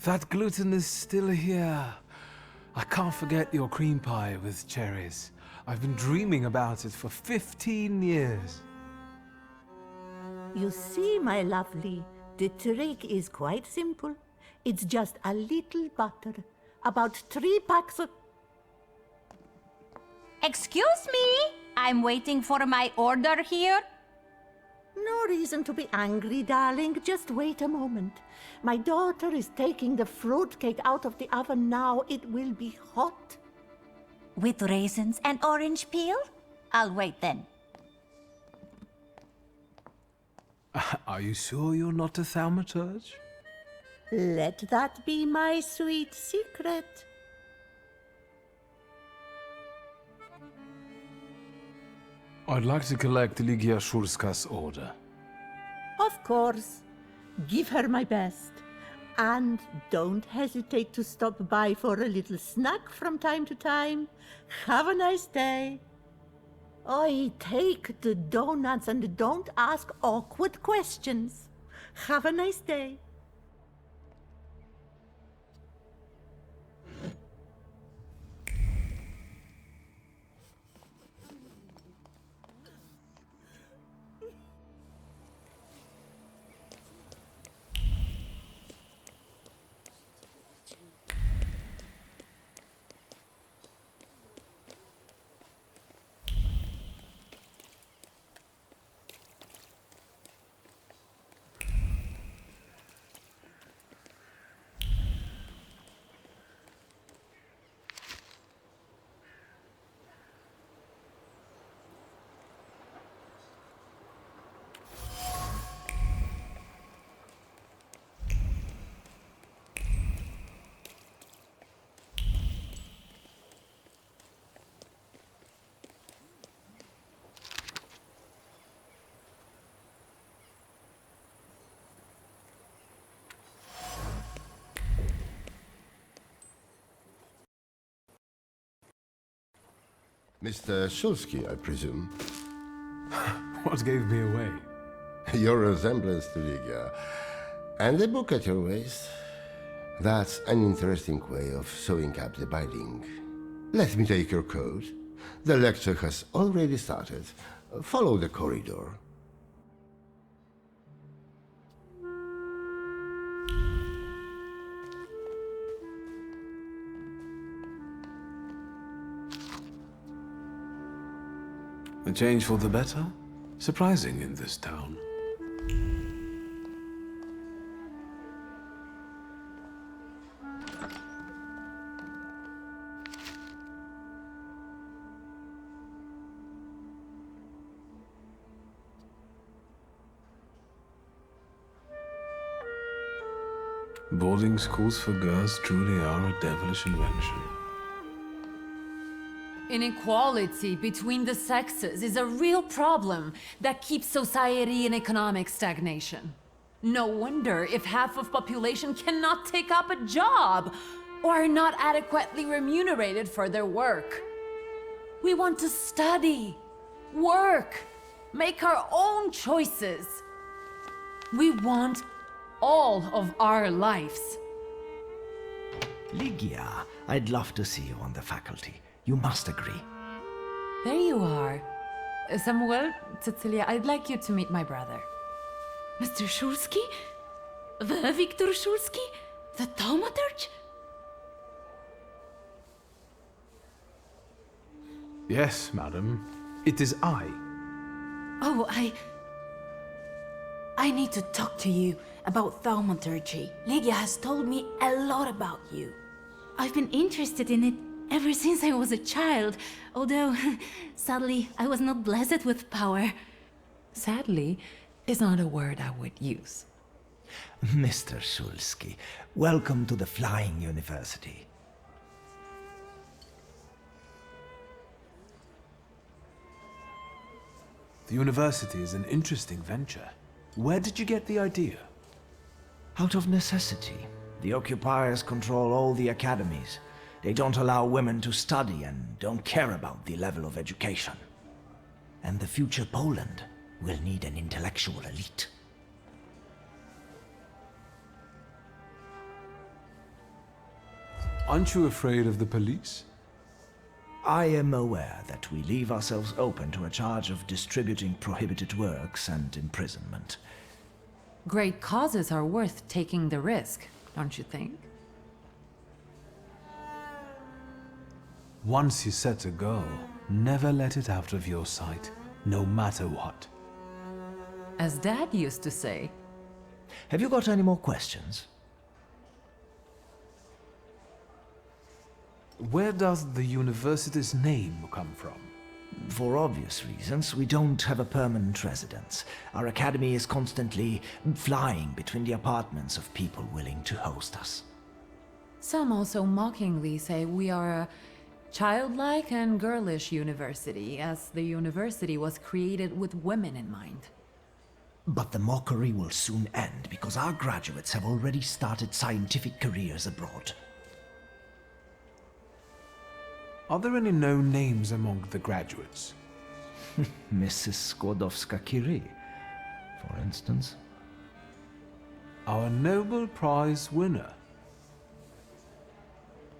That gluten is still here. I can't forget your cream pie with cherries. I've been dreaming about it for 15 years. You see, my lovely, the trick is quite simple. It's just a little butter, about 3 packs of... Excuse me? I'm waiting for my order here. No reason to be angry, darling. Just wait a moment. My daughter is taking the fruitcake out of the oven now. It will be hot. With raisins and orange peel? I'll wait then. Are you sure you're not a thaumaturge? Let that be my sweet secret. I'd like to collect Ligia Szulska's order. Of course. Give her my best. And don't hesitate to stop by for a little snack from time to time. Have a nice day. Oi, take the donuts and don't ask awkward questions. Have a nice day. Mr. Szulski, I presume. What gave me away? Your resemblance to Ligia. And the book at your waist. That's an interesting way of sewing up the binding. Let me take your coat. The lecture has already started. Follow the corridor. A change for the better? Surprising in this town. Boarding schools for girls truly are a devilish invention. Inequality between the sexes is a real problem that keeps society in economic stagnation. No wonder if half of population cannot take up a job or are not adequately remunerated for their work. We want to study, work, make our own choices. We want all of our lives. Ligia, I'd love to see you on the faculty. You must agree. There you are. Samuel, Cecilia, I'd like you to meet my brother. Mr. Szulski? The Victor Szulski? The Thaumaturge? Yes, madam. It is I, Oh, I need to talk to you about thaumaturgy. Lygia has told me a lot about you. I've been interested in it ever since I was a child, although, sadly, I was not blessed with power. Sadly is not a word I would use. Mr. Szulski, welcome to the Flying University. The university is an interesting venture. Where did you get the idea? Out of necessity. The occupiers control all the academies. They don't allow women to study and don't care about the level of education. And the future Poland will need an intellectual elite. Aren't you afraid of the police? I am aware that we leave ourselves open to a charge of distributing prohibited works and imprisonment. Great causes are worth taking the risk, don't you think? Once you set a goal, never let it out of your sight, no matter what. As Dad used to say. Have you got any more questions? Where does the university's name come from? For obvious reasons, we don't have a permanent residence. Our academy is constantly flying between the apartments of people willing to host us. Some also mockingly say we are a childlike and girlish university, as the university was created with women in mind. But the mockery will soon end, because our graduates have already started scientific careers abroad. Are there any known names among the graduates? Mrs. Skłodowska-Curie, for instance. Our Nobel Prize winner.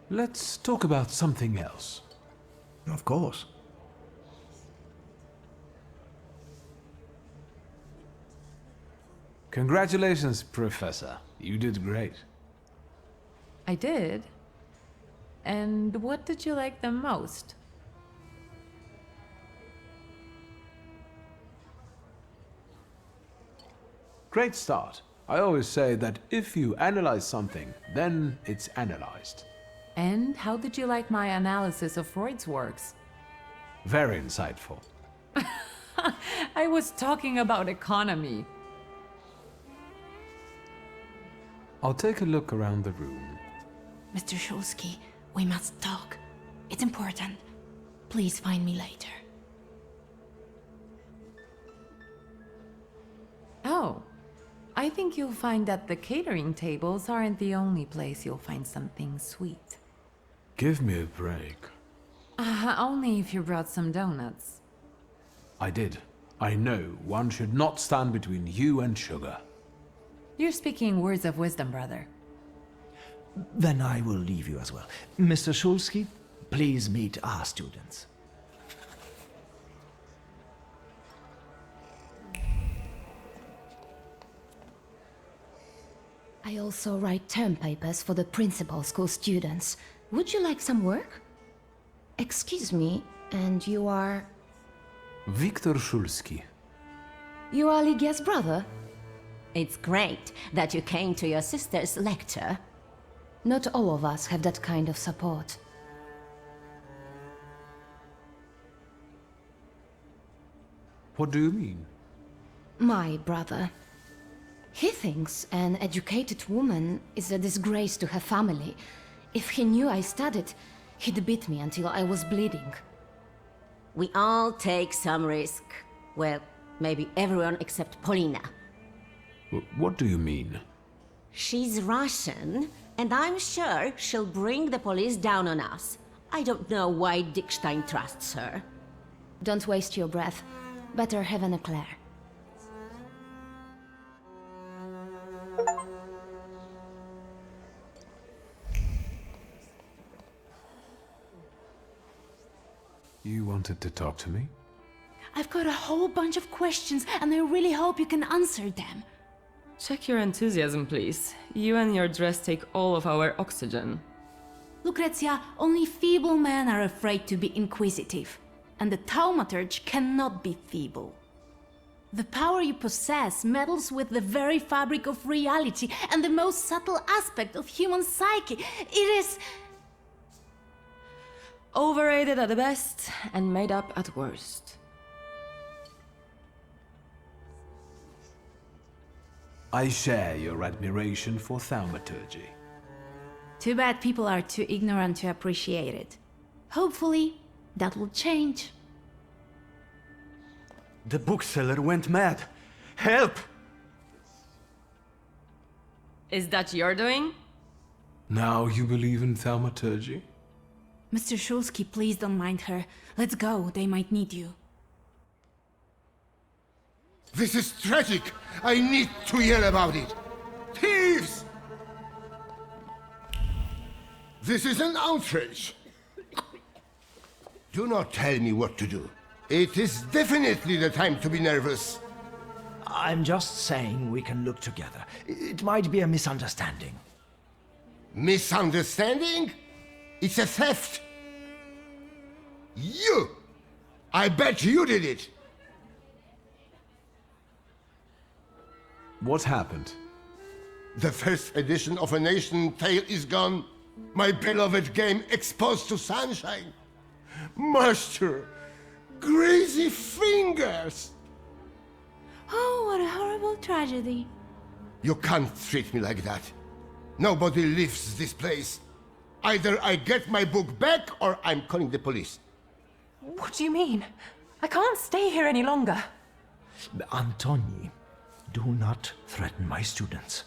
Let's talk about something else. Of course. Congratulations, Professor. You did great. I did? And what did you like the most? Great start. I always say that if you analyze something, then it's analyzed. And how did you like my analysis of Freud's works? Very insightful. I was talking about economy. I'll take a look around the room. Mr. Szulski, we must talk. It's important. Please find me later. Oh, I think you'll find that the catering tables aren't the only place you'll find something sweet. Give me a break. Only if you brought some donuts. I did. I know one should not stand between you and sugar. You're speaking words of wisdom, brother. Then I will leave you as well. Mr. Szulski, please meet our students. I also write term papers for the principal school students. Would you like some work? Excuse me, and you are... Wiktor Szulski. You are Lygia's brother? It's great that you came to your sister's lecture. Not all of us have that kind of support. What do you mean? My brother. He thinks an educated woman is a disgrace to her family. If he knew I studied, he'd beat me until I was bleeding. We all take some risk. Well, maybe everyone except Polina. What do you mean? She's Russian, and I'm sure she'll bring the police down on us. I don't know why Dickstein trusts her. Don't waste your breath. Better have an eclair. You wanted to talk to me? I've got a whole bunch of questions, and I really hope you can answer them. Check your enthusiasm, please. You and your dress take all of our oxygen. Lucrezia, only feeble men are afraid to be inquisitive. And the thaumaturge cannot be feeble. The power you possess meddles with the very fabric of reality and the most subtle aspect of human psyche. It is... Overrated at the best and made up at worst. I share your admiration for thaumaturgy. Too bad people are too ignorant to appreciate it. Hopefully, that will change. The bookseller went mad. Help! Is that your doing? Now you believe in thaumaturgy? Mr. Shulsky, please don't mind her. Let's go, they might need you. This is tragic! I need to hear about it! Thieves! This is an outrage! Do not tell me what to do. It is definitely the time to be nervous. I'm just saying we can look together. It might be a misunderstanding. Misunderstanding? It's a theft! You! I bet you did it! What happened? The first edition of A Nation Tale is gone. My beloved game exposed to sunshine. Master! Crazy fingers! Oh, what a horrible tragedy. You can't treat me like that. Nobody leaves this place. Either I get my book back or I'm calling the police. What do you mean? I can't stay here any longer. Antoni, do not threaten my students.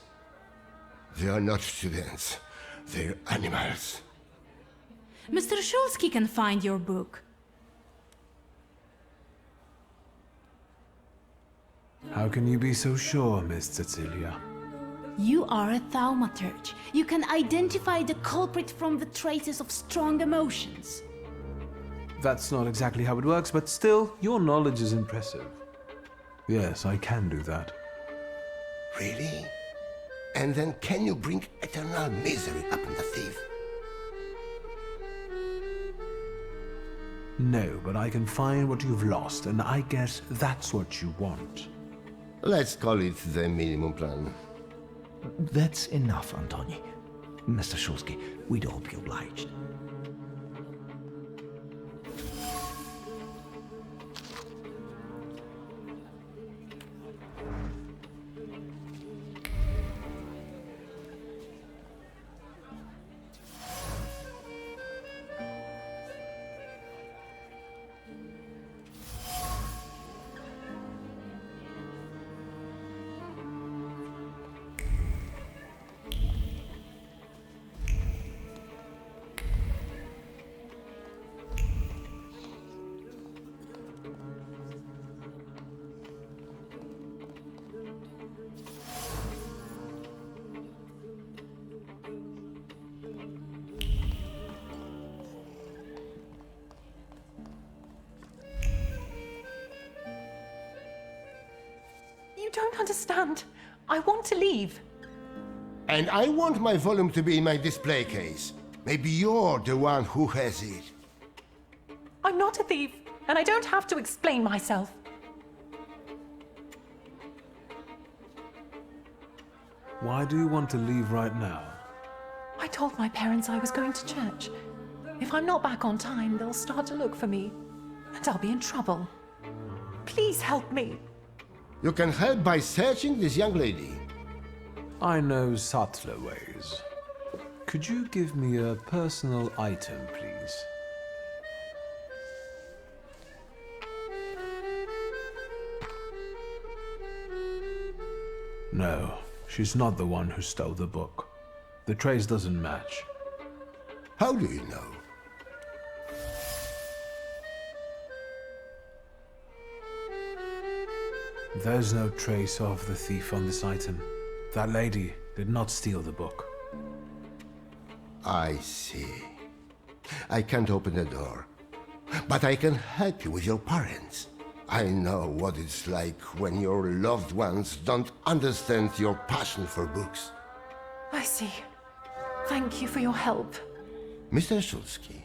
They are not students. They're animals. Mr. Shulsky can find your book. How can you be so sure, Miss Cecilia? You are a thaumaturge. You can identify the culprit from the traces of strong emotions. That's not exactly how it works, but still, your knowledge is impressive. Yes, I can do that. Really? And then can you bring eternal misery upon the thief? No, but I can find what you've lost, and I guess that's what you want. Let's call it the minimum plan. That's enough, Antoni. Mr. Shulsky, we'd all be obliged. You don't understand. I want to leave. And I want my volume to be in my display case. Maybe you're the one who has it. I'm not a thief, and I don't have to explain myself. Why do you want to leave right now? I told my parents I was going to church. If I'm not back on time, they'll start to look for me, and I'll be in trouble. Please help me. You can help by searching this young lady. I know subtler ways. Could you give me a personal item, please? No, she's not the one who stole the book. The trace doesn't match. How do you know? There's no trace of the thief on this item. That lady did not steal the book. I see. I can't open the door, but I can help you with your parents. I know what it's like when your loved ones don't understand your passion for books. I see. Thank you for your help. Mr. Shulsky,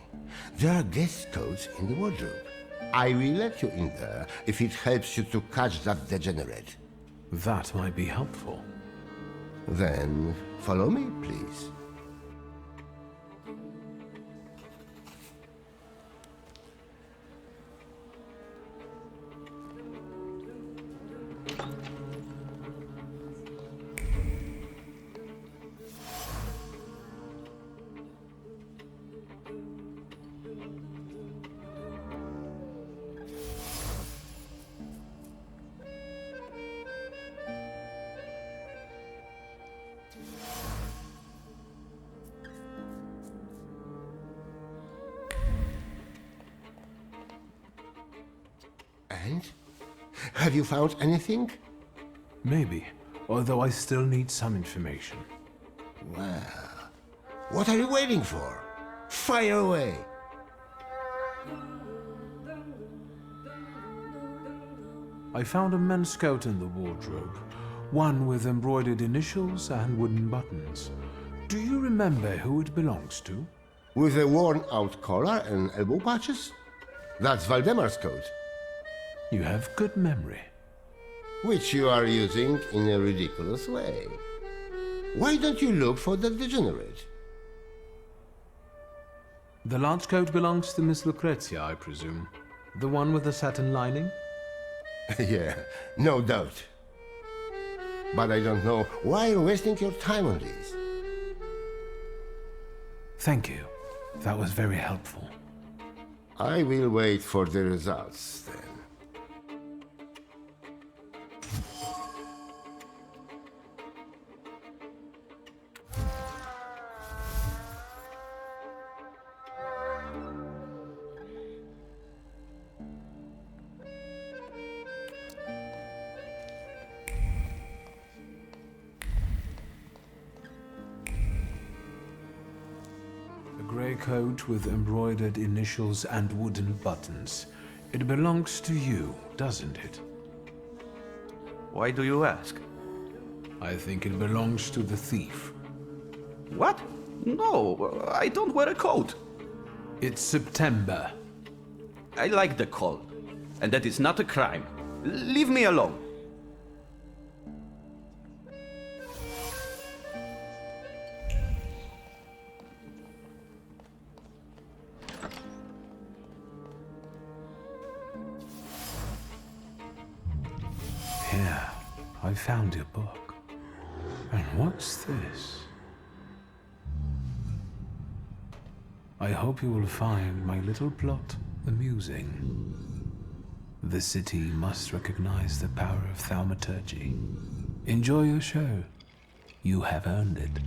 there are guest coats in the wardrobe. I will let you in there if it helps you to catch that degenerate. That might be helpful. Then follow me, please. And? Have you found anything? Maybe, although I still need some information. Well, what are you waiting for? Fire away! I found a men's coat in the wardrobe, one with embroidered initials and wooden buttons. Do you remember who it belongs to? With a worn-out collar and elbow patches? That's Valdemar's coat. You have good memory. Which you are using in a ridiculous way. Why don't you look for the degenerate? The large coat belongs to Miss Lucrezia, I presume. The one with the satin lining? Yeah, no doubt. But I don't know why you're wasting your time on this. Thank you. That was very helpful. I will wait for the results then. Grey coat with embroidered initials and wooden buttons. It belongs to you, doesn't it? Why do you ask? I think it belongs to the thief. What? No, I don't wear a coat. It's September. I like the cold, and that is not a crime. Leave me alone. Here, I found your book. And what's this? I hope you will find my little plot amusing. The city must recognize the power of thaumaturgy. Enjoy your show. You have earned it.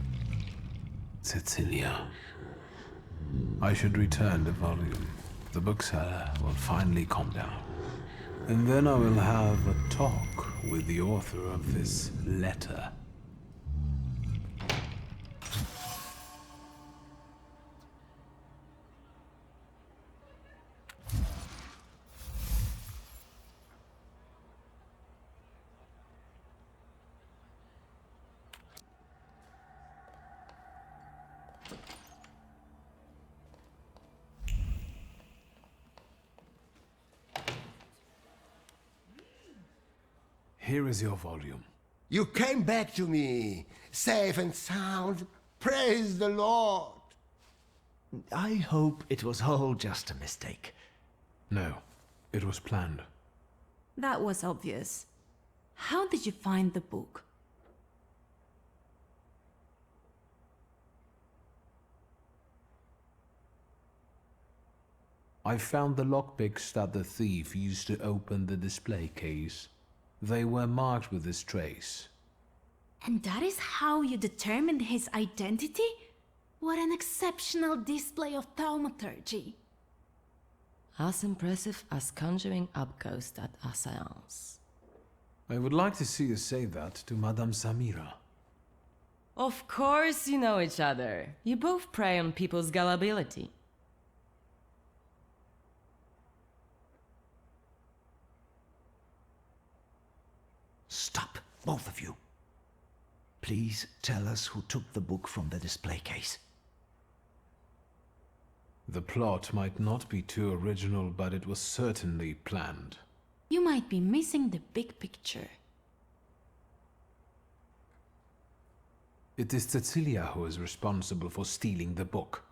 Cecilia. I should return the volume. The bookseller will finally calm down. And then I will have a talk with the author of this letter. Here is your volume. You came back to me, safe and sound. Praise the Lord. I hope it was all just a mistake. No, it was planned. That was obvious. How did you find the book? I found the lockpicks that the thief used to open the display case. They were marked with this trace. And that is how you determined his identity? What an exceptional display of thaumaturgy. As impressive as conjuring up ghosts at a seance. I would like to see you say that to Madame Samira. Of course you know each other. You both prey on people's gullibility. Stop, both of you. Please tell us who took the book from the display case. The plot might not be too original, but it was certainly planned. You might be missing the big picture. It is Cecilia who is responsible for stealing the book.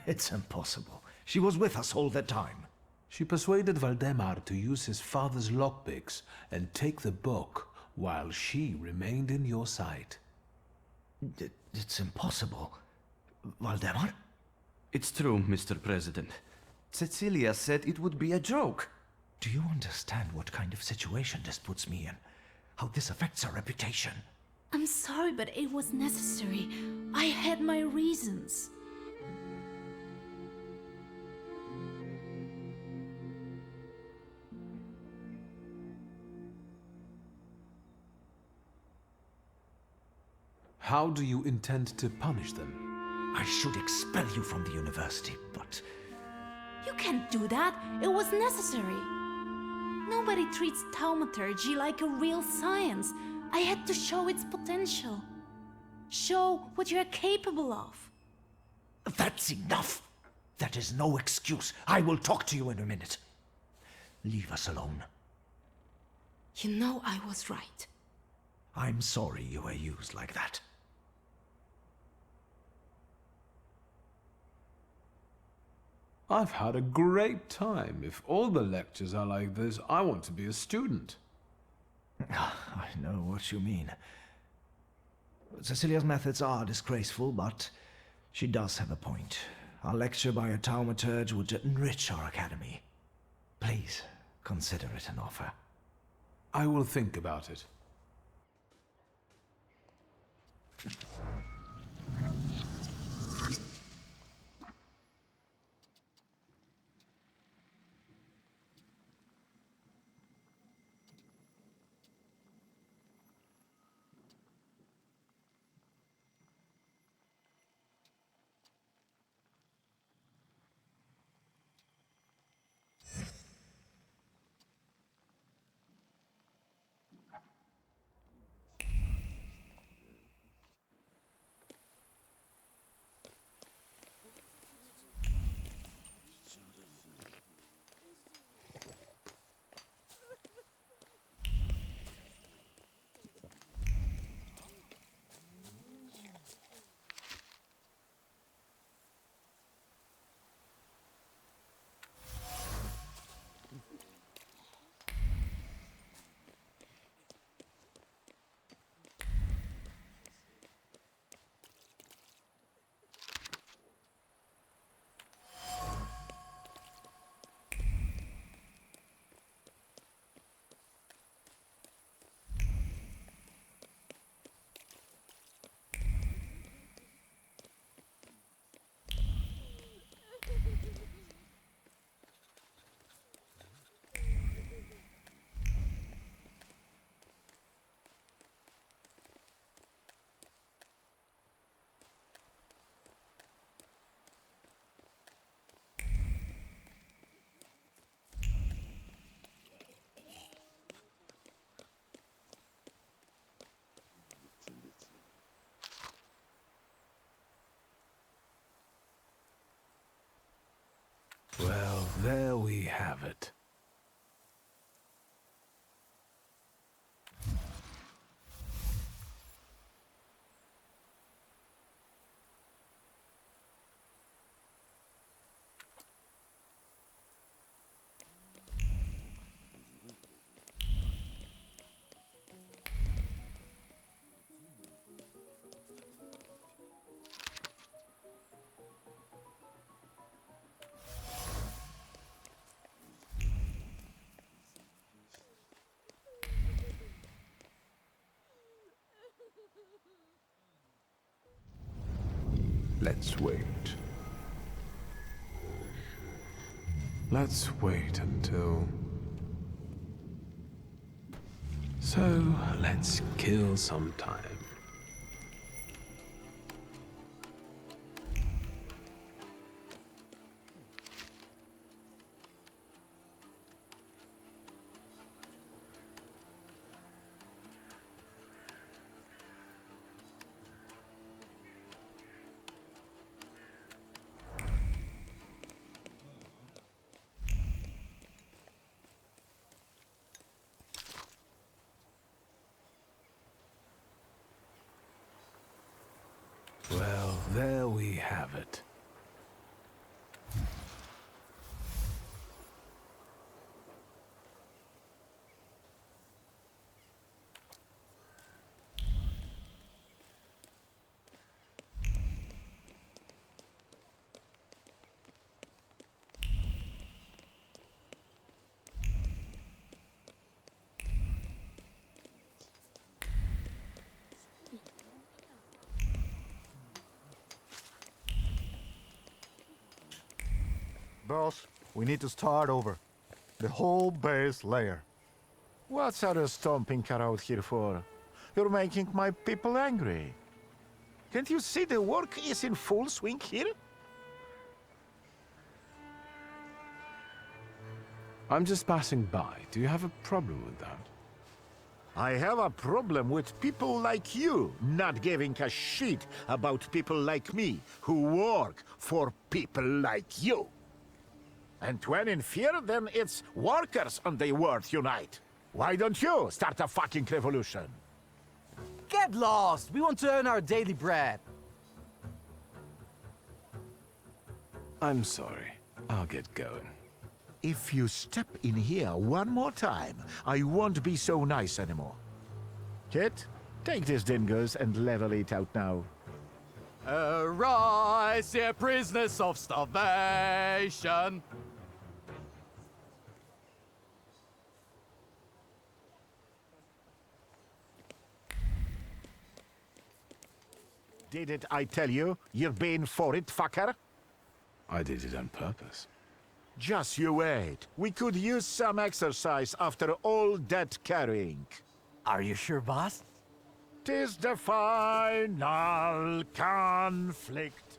It's impossible. She was with us all the time. She persuaded Valdemar to use his father's lockpicks and take the book while she remained in your sight. It's impossible. Valdemar? It's true, Mr. President. Cecilia said it would be a joke. Do you understand what kind of situation this puts me in? How this affects our reputation? I'm sorry, but it was necessary. I had my reasons. How do you intend to punish them? I should expel you from the university, but... You can't do that. It was necessary. Nobody treats thaumaturgy like a real science. I had to show its potential. Show what you're capable of. That's enough! That is no excuse. I will talk to you in a minute. Leave us alone. You know I was right. I'm sorry you were used like that. I've had a great time. If all the lectures are like this, I want to be a student. I know what you mean. Cecilia's methods are disgraceful, but she does have a point. A lecture by a thaumaturge would enrich our academy. Please, consider it an offer. I will think about it. Well, there we have it. Let's wait. Let's wait until... So, let's kill some time. Well, there we have it. Boss, we need to start over. The whole base layer. What's all the stomping around here for? You're making my people angry. Can't you see the work is in full swing here? I'm just passing by. Do you have a problem with that? I have a problem with people like you not giving a shit about people like me who work for people like you. And when in fear, then it's workers and the world unite. Why don't you start a fucking revolution? Get lost! We want to earn our daily bread. I'm sorry. I'll get going. If you step in here one more time, I won't be so nice anymore. Kid, take these dingoes and level it out now. Arise, ye prisoners of starvation! Didn't I tell you? You're being for it, fucker? I did it on purpose. Just you wait. We could use some exercise after all that carrying. Are you sure, boss? 'Tis the final conflict.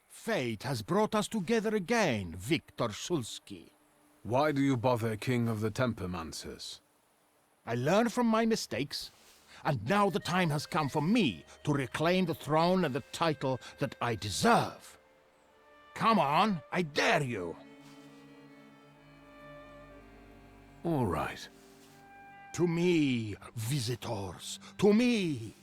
Fate has brought us together again, Viktor Szulski. Why do you bother, King of the Tempermancers? I learn from my mistakes. and now the time has come for me to reclaim the throne and the title that I deserve. Come on, I dare you. All right. To me, visitors, to me.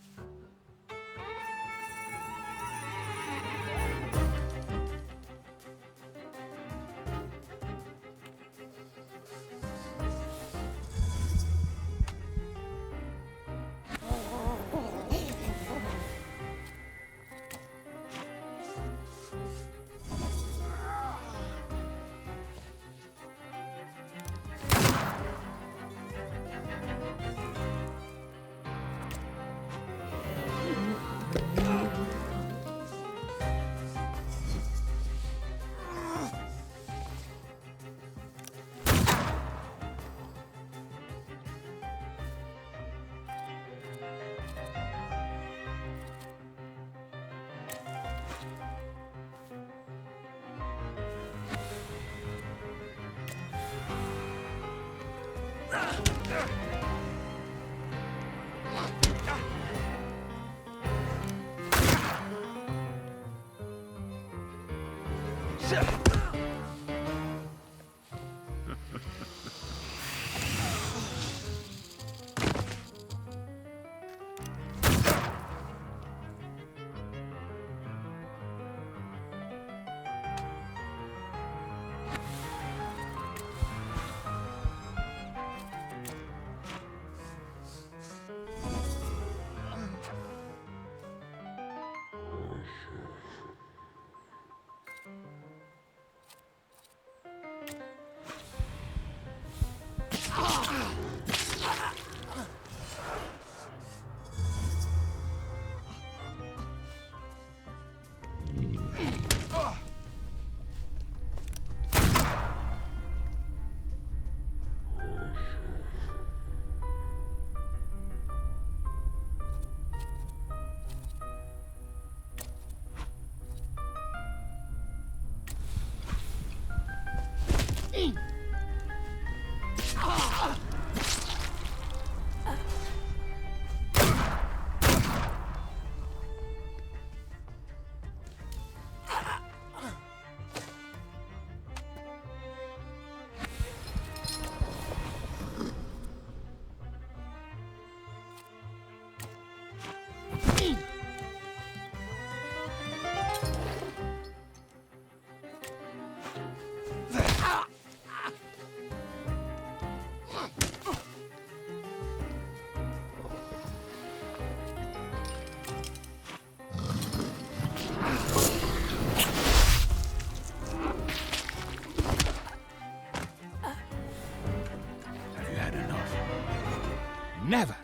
Never.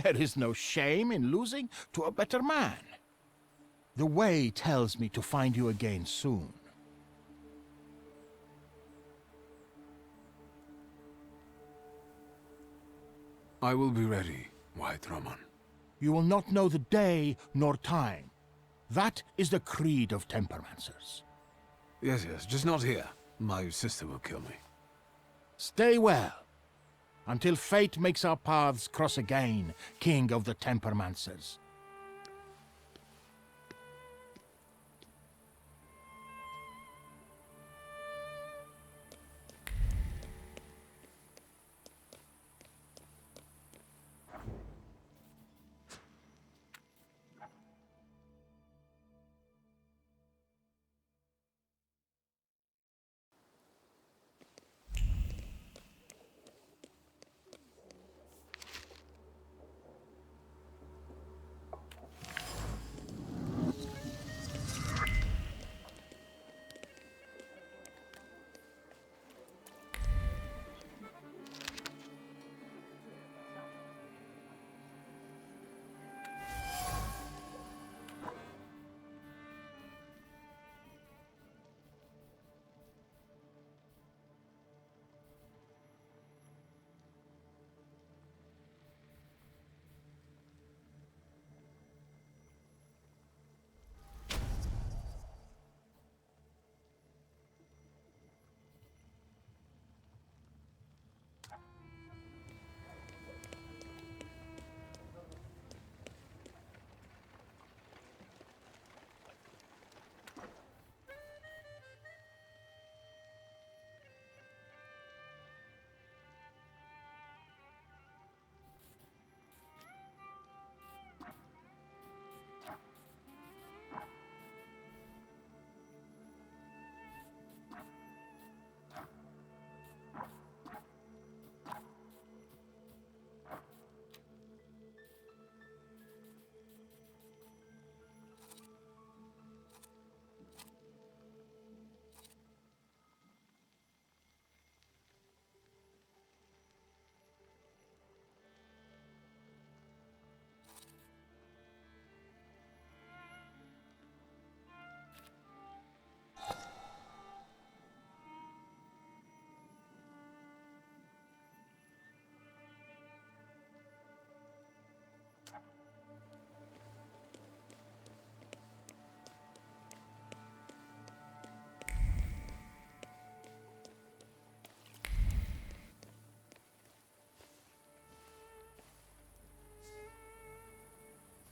There is no shame in losing to a better man. The way tells me to find you again soon. I will be ready, White Roman. You will not know the day nor time. That is the creed of temperamancers. Yes, just not here. My sister will kill me. Stay well, until fate makes our paths cross again, King of the Temperamancers.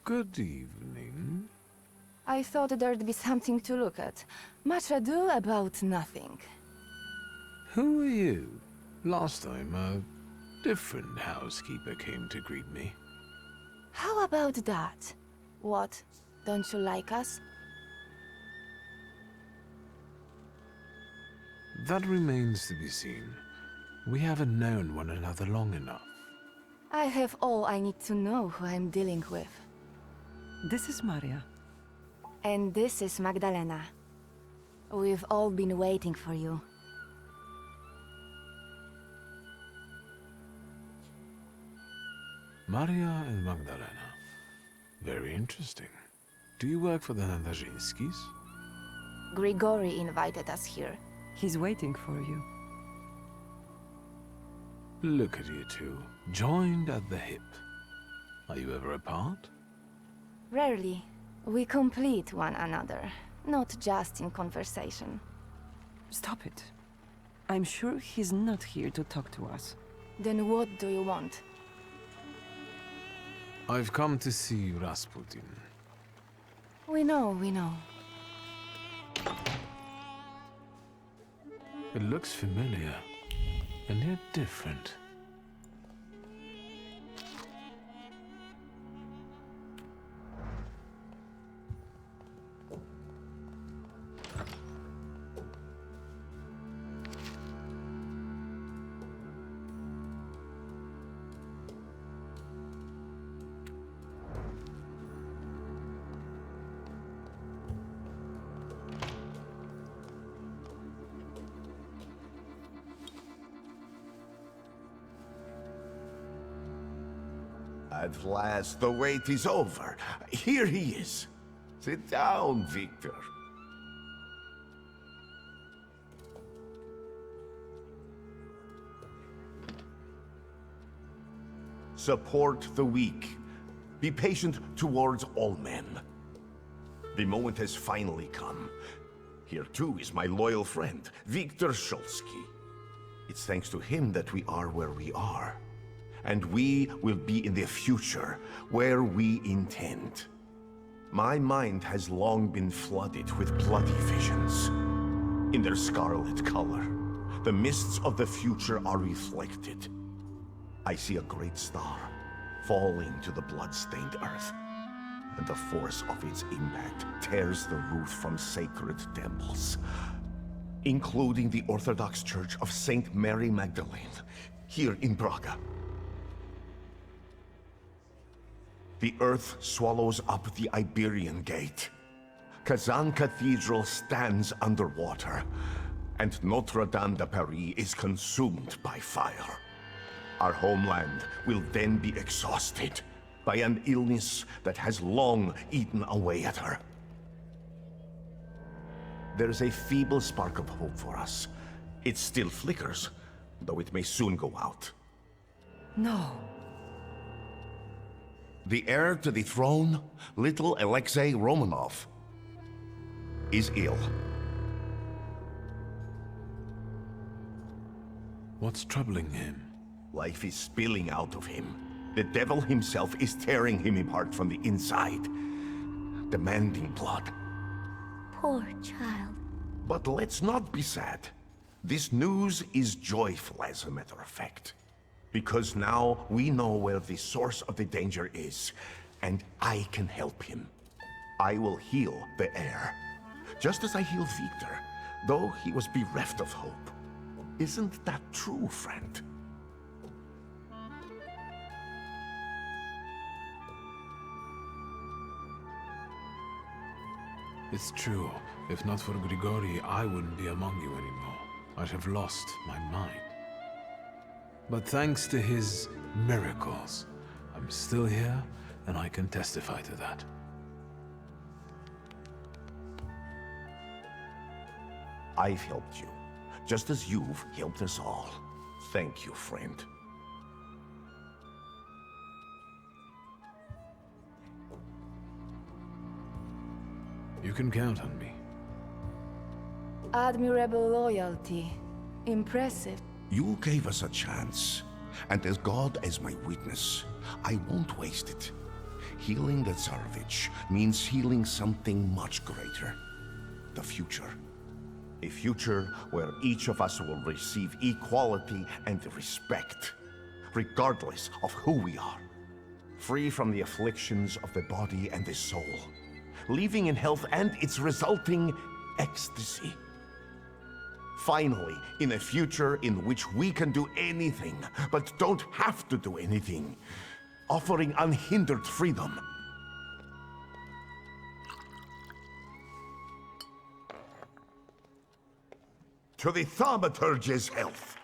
Good evening. I thought there'd be something to look at. Much ado about nothing. Who are you? Last time, a different housekeeper came to greet me. How about that? What? Don't you like us? That remains to be seen. We haven't known one another long enough. I have all I need to know who I'm dealing with. This is Maria. And this is Magdalena. We've all been waiting for you. Maria and Magdalena. Very interesting. Do you work for the Thaumaturges? Grigori invited us here. He's waiting for you. Look at you two, joined at the hip. Are you ever apart? Rarely. We complete one another, not just in conversation. Stop it. I'm sure he's not here to talk to us. Then what do you want? I've come to see Rasputin. We know. It looks familiar, and yet different. At last, the wait is over. Here he is. Sit down, Victor. Support the weak. Be patient towards all men. The moment has finally come. Here too is my loyal friend, Victor Szulski. It's thanks to him that we are where we are. And we will be in the future, where we intend. My mind has long been flooded with bloody visions. In their scarlet color, the mists of the future are reflected. I see a great star falling to the blood-stained earth, and the force of its impact tears the roof from sacred temples, including the Orthodox Church of Saint Mary Magdalene, here in Braga. The earth swallows up the Iberian Gate. Kazan Cathedral stands underwater, and Notre Dame de Paris is consumed by fire. Our homeland will then be exhausted by an illness that has long eaten away at her. There is a feeble spark of hope for us. It still flickers, though it may soon go out. No. The heir to the throne, little Alexei Romanov, is ill. What's troubling him? Life is spilling out of him. The devil himself is tearing him apart from the inside, demanding blood. Poor child. But let's not be sad. This news is joyful, as a matter of fact. Because now we know where the source of the danger is, and I can help him. I will heal the heir, just as I healed Victor, though he was bereft of hope. Isn't that true, friend? It's true. If not for Grigori, I wouldn't be among you anymore. I'd have lost my mind. But thanks to his miracles, I'm still here, and I can testify to that. I've helped you, just as you've helped us all. Thank you, friend. You can count on me. Admirable loyalty. Impressive. You gave us a chance, and as God as my witness, I won't waste it. Healing the Tsarevich means healing something much greater. The future. A future where each of us will receive equality and respect, regardless of who we are. Free from the afflictions of the body and the soul. Living in health and its resulting ecstasy. Finally, in a future in which we can do anything, but don't have to do anything. Offering unhindered freedom. To the thaumaturge's health.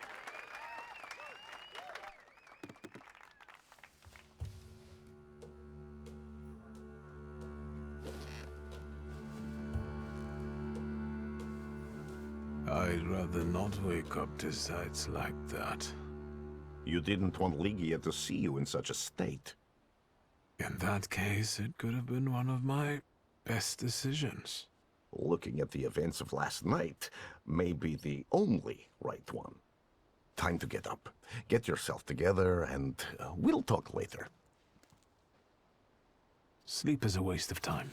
I'd rather not wake up to sights like that. You didn't want Ligia to see you in such a state. In that case, it could have been one of my best decisions. Looking at the events of last night may be the only right one. Time to get up. Get yourself together, and we'll talk later. Sleep is a waste of time.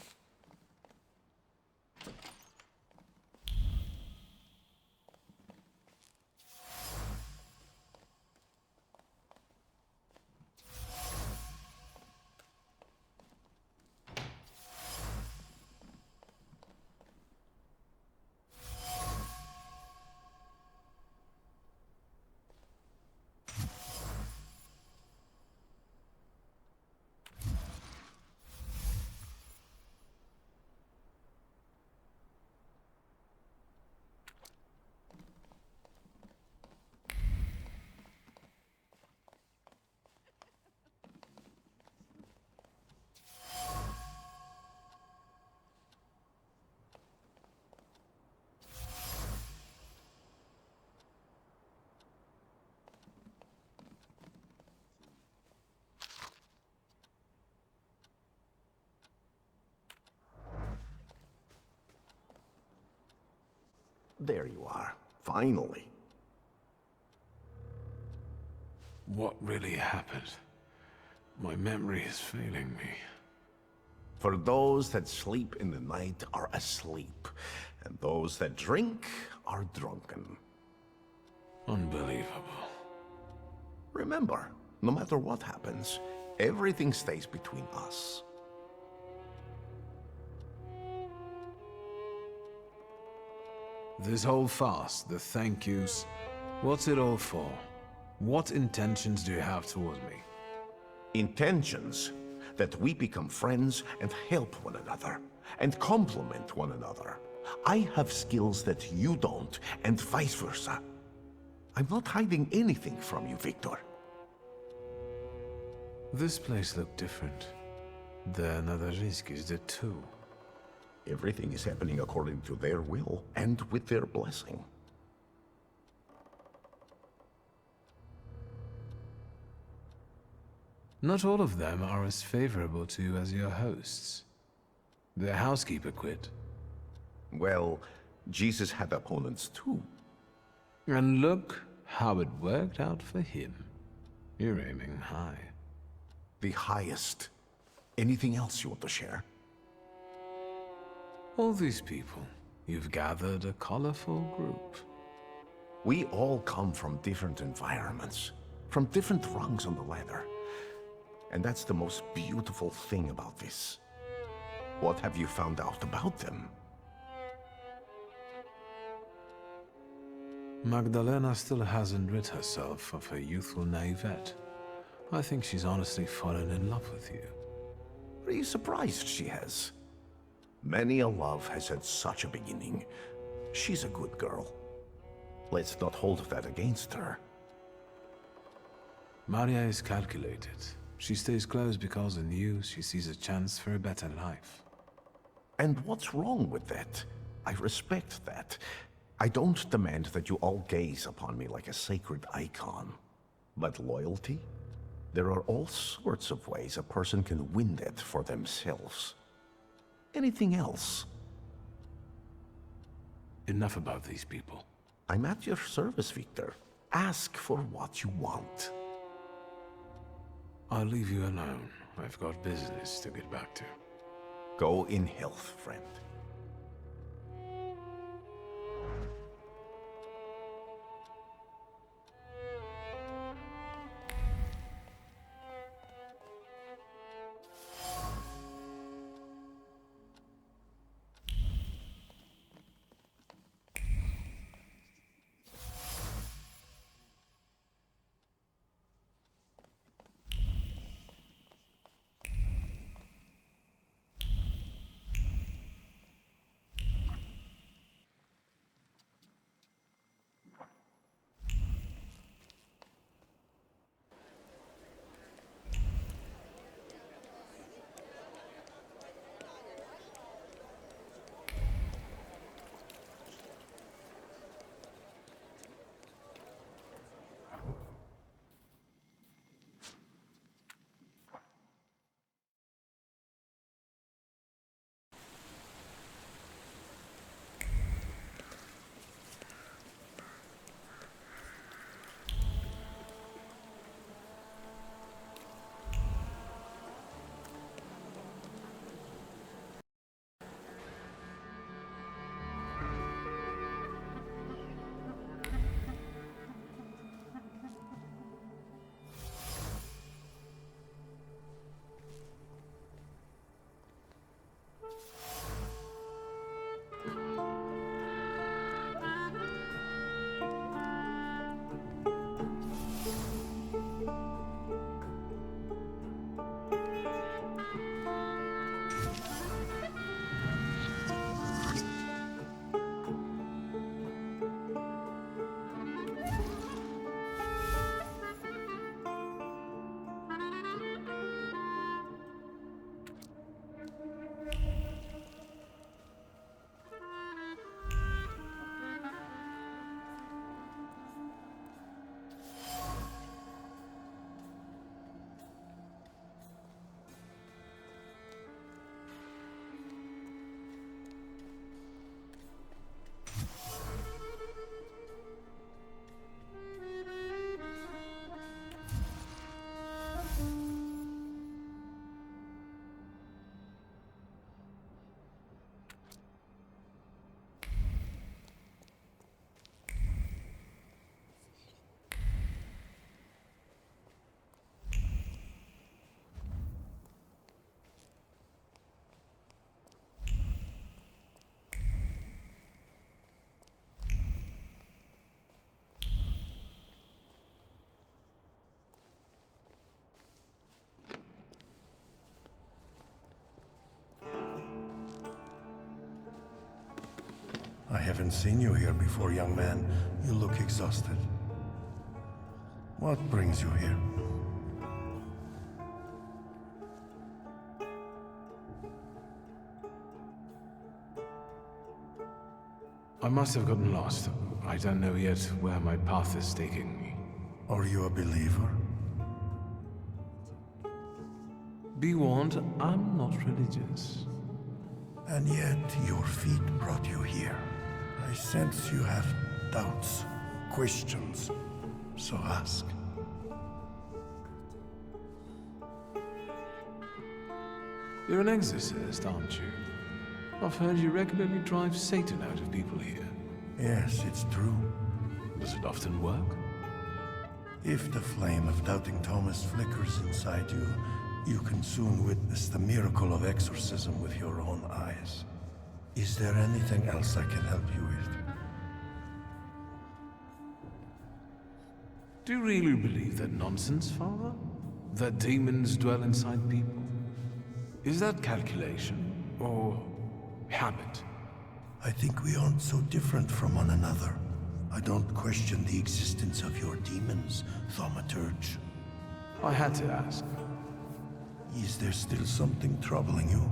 There you are, finally. What really happened? My memory is failing me. For those that sleep in the night are asleep, and those that drink are drunken. Unbelievable. Remember, no matter what happens, everything stays between us. This whole farce, the thank yous, what's it all for? What intentions do you have towards me? Intentions that we become friends and help one another, and complement one another. I have skills that you don't, and vice versa. I'm not hiding anything from you, Victor. This place looked different. The Nadarzinskis did too. Everything is happening according to their will, and with their blessing. Not all of them are as favorable to you as your hosts. The housekeeper quit. Well, Jesus had opponents too. And look how it worked out for him. You're aiming high. The highest. Anything else you want to share? All these people, you've gathered a colorful group. We all come from different environments, from different rungs on the ladder. And that's the most beautiful thing about this. What have you found out about them? Magdalena still hasn't rid herself of her youthful naivete. I think she's honestly fallen in love with you. Are you surprised she has? Many a love has had such a beginning. She's a good girl. Let's not hold that against her. Maria is calculated. She stays close because in you she sees a chance for a better life. And what's wrong with that? I respect that. I don't demand that you all gaze upon me like a sacred icon. But loyalty? There are all sorts of ways a person can win that for themselves. Anything else? Enough about these people. I'm at your service, Victor. Ask for what you want. I'll leave you alone. I've got business to get back to. Go in health, friend. I haven't seen you here before, young man. You look exhausted. What brings you here? I must have gotten lost. I don't know yet where my path is taking me. Are you a believer? Be warned, I'm not religious. And yet, your feet brought you here. I sense you have doubts, questions, so ask. You're an exorcist, aren't you? I've heard you regularly drive Satan out of people here. Yes, it's true. Does it often work? If the flame of doubting Thomas flickers inside you, you can soon witness the miracle of exorcism with your own eyes. Is there anything else I can help you with? Do you really believe that nonsense, Father? That demons dwell inside people? Is that calculation, or habit? I think we aren't so different from one another. I don't question the existence of your demons, Thaumaturge. I had to ask. Is there still something troubling you?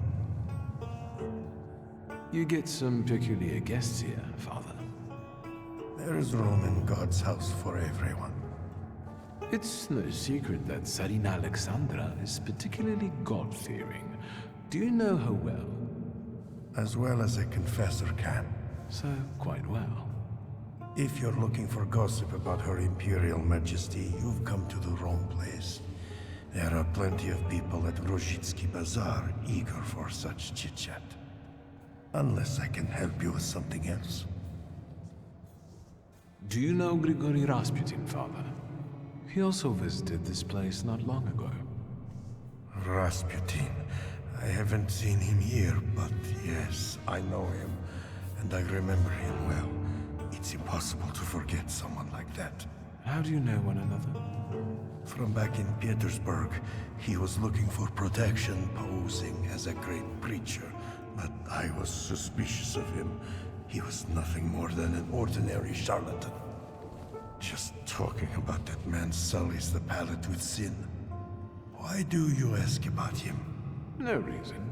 You get some peculiar guests here, Father. There is room in God's house for everyone. It's no secret that Tsarina Alexandra is particularly God-fearing. Do you know her well? As well as a confessor can. So, quite well. If you're looking for gossip about Her Imperial Majesty, you've come to the wrong place. There are plenty of people at Rozhitsky Bazaar eager for such chit-chat. Unless I can help you with something else. Do you know Grigory Rasputin, Father? He also visited this place not long ago. Rasputin. I haven't seen him here, but yes, I know him. And I remember him well. It's impossible to forget someone like that. How do you know one another? From back in Petersburg, he was looking for protection, posing as a great preacher. But I was suspicious of him. He was nothing more than an ordinary charlatan. Just talking about that man sullies the palate with sin. Why do you ask about him? No reason.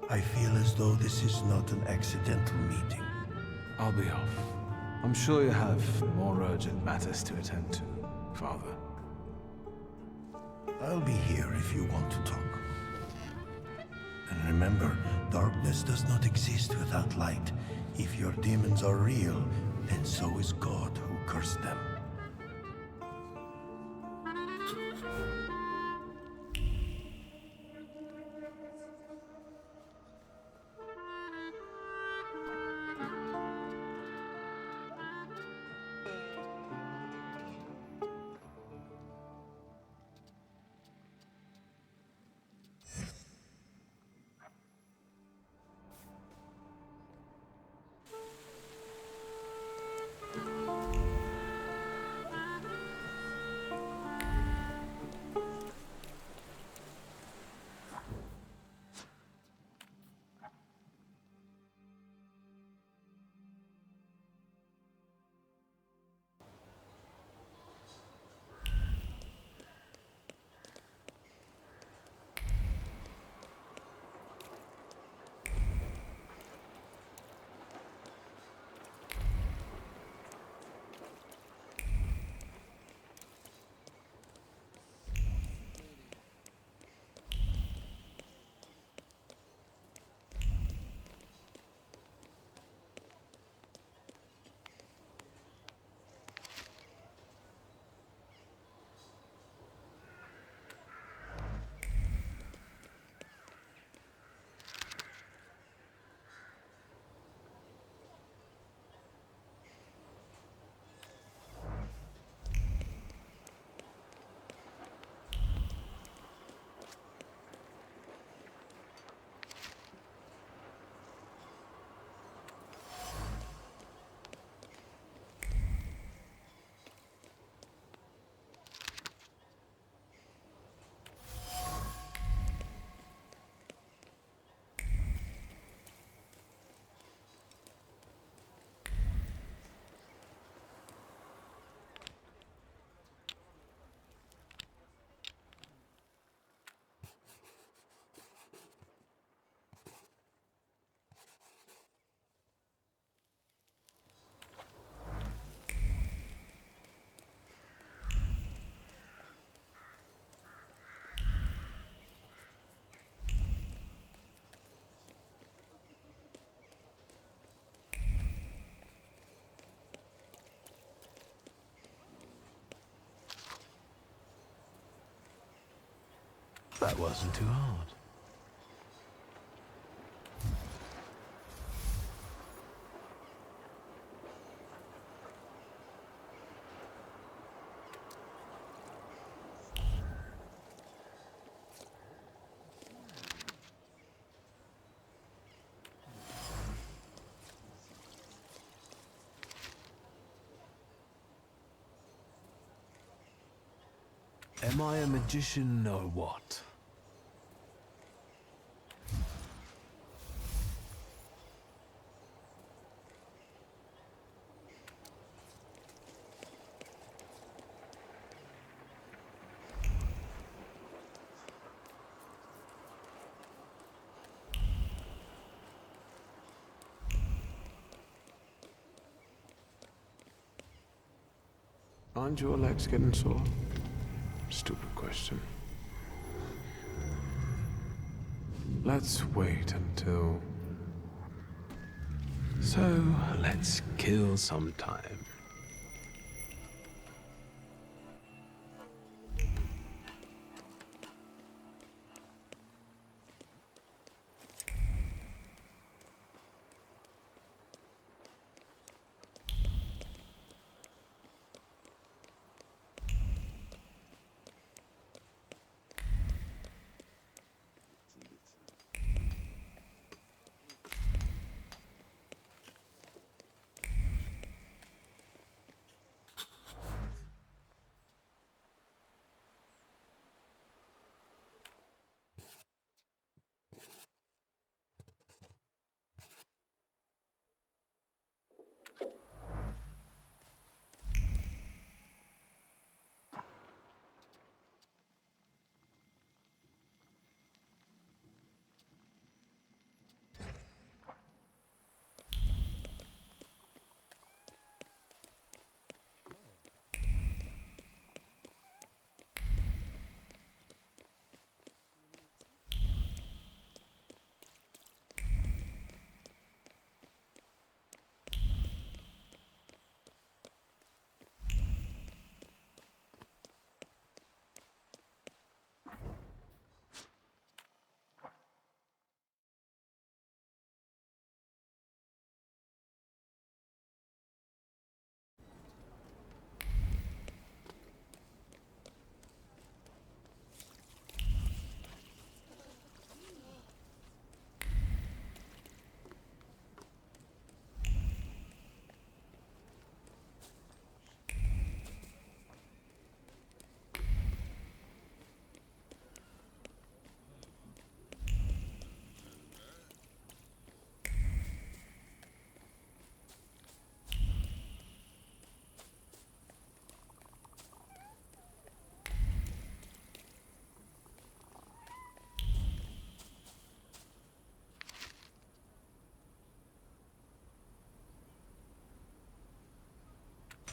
I feel as though this is not an accidental meeting. I'll be off. I'm sure you have more urgent matters to attend to, Father. I'll be here if you want to talk. And remember, darkness does not exist without light. If your demons are real, then so is God who cursed them. That wasn't too hard. Am I a magician or what? Aren't your legs getting sore? Just stupid question. Let's wait until... So, let's kill some time.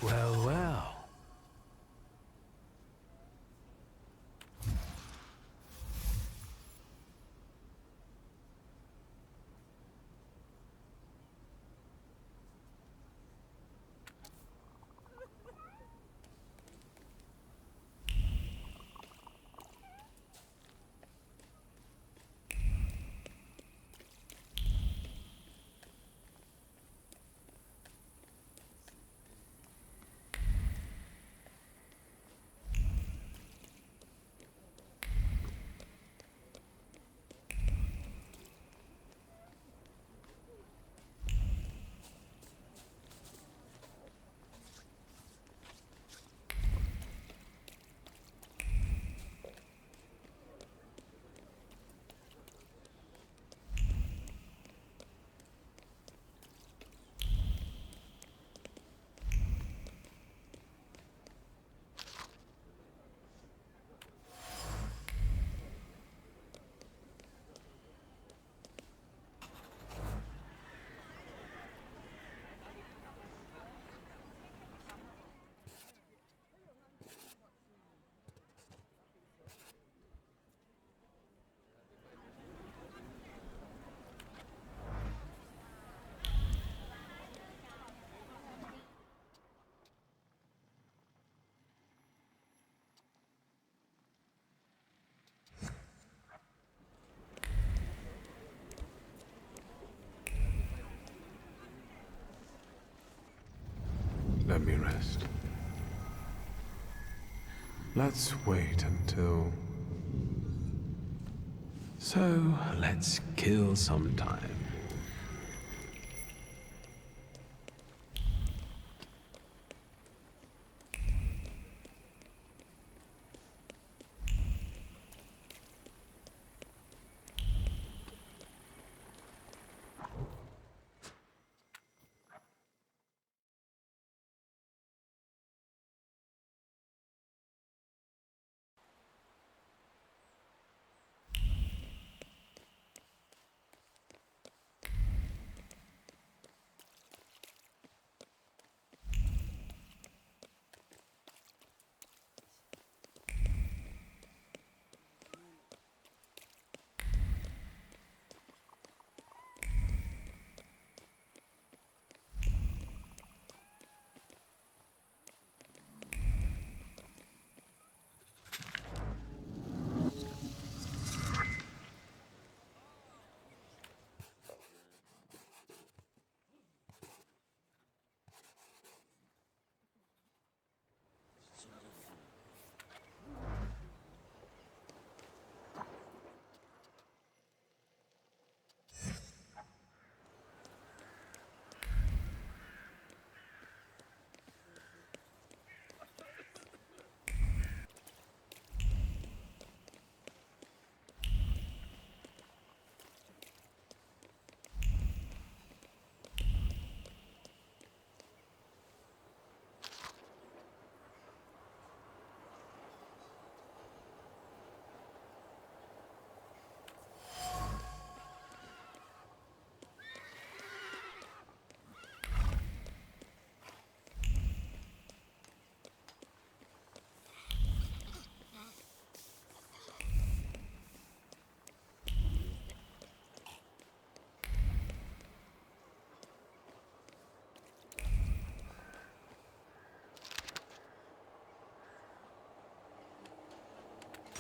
Well, well. Let me rest. Let's wait until... So, let's kill some time.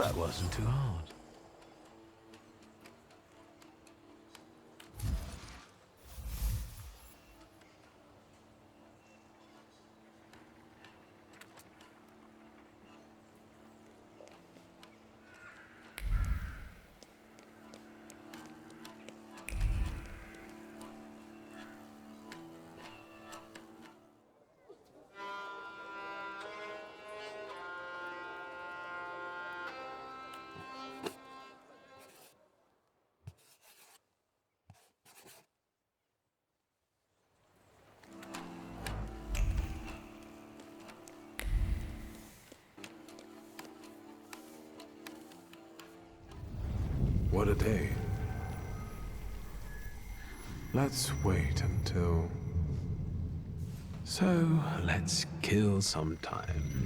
That wasn't too hard. What a day. Let's wait until... So, let's kill some time.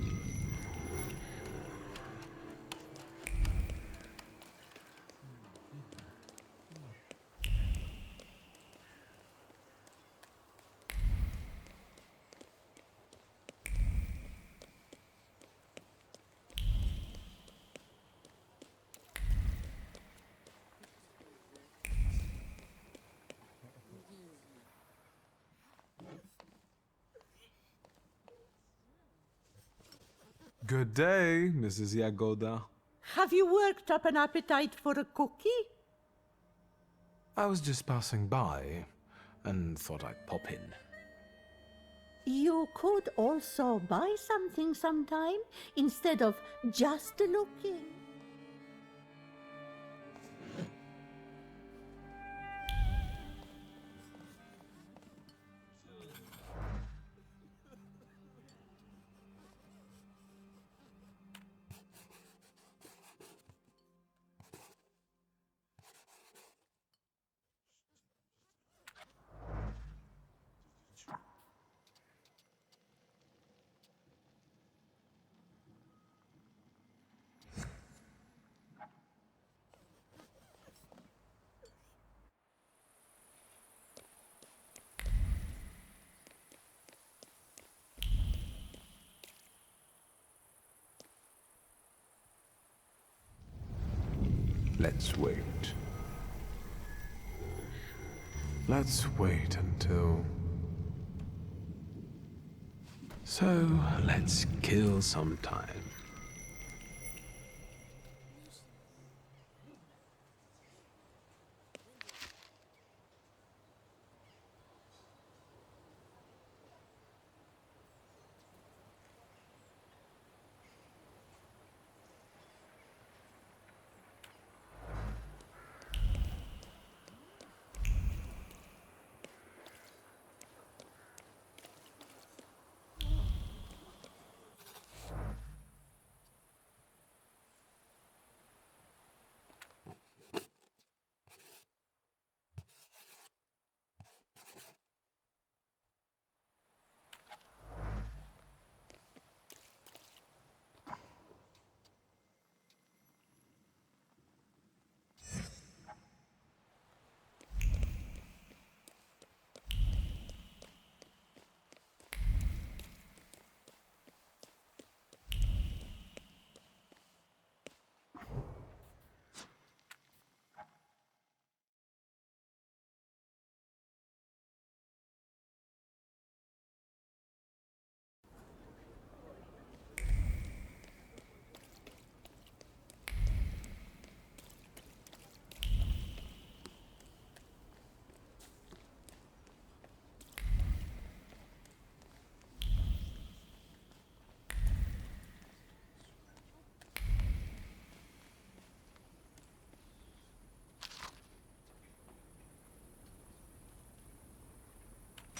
Good day, Mrs. Yagoda. Have you worked up an appetite for a cookie? I was just passing by and thought I'd pop in. You could also buy something sometime instead of just looking. Let's wait. Let's wait until... So, let's kill some time.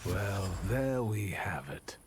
Well, there we have it.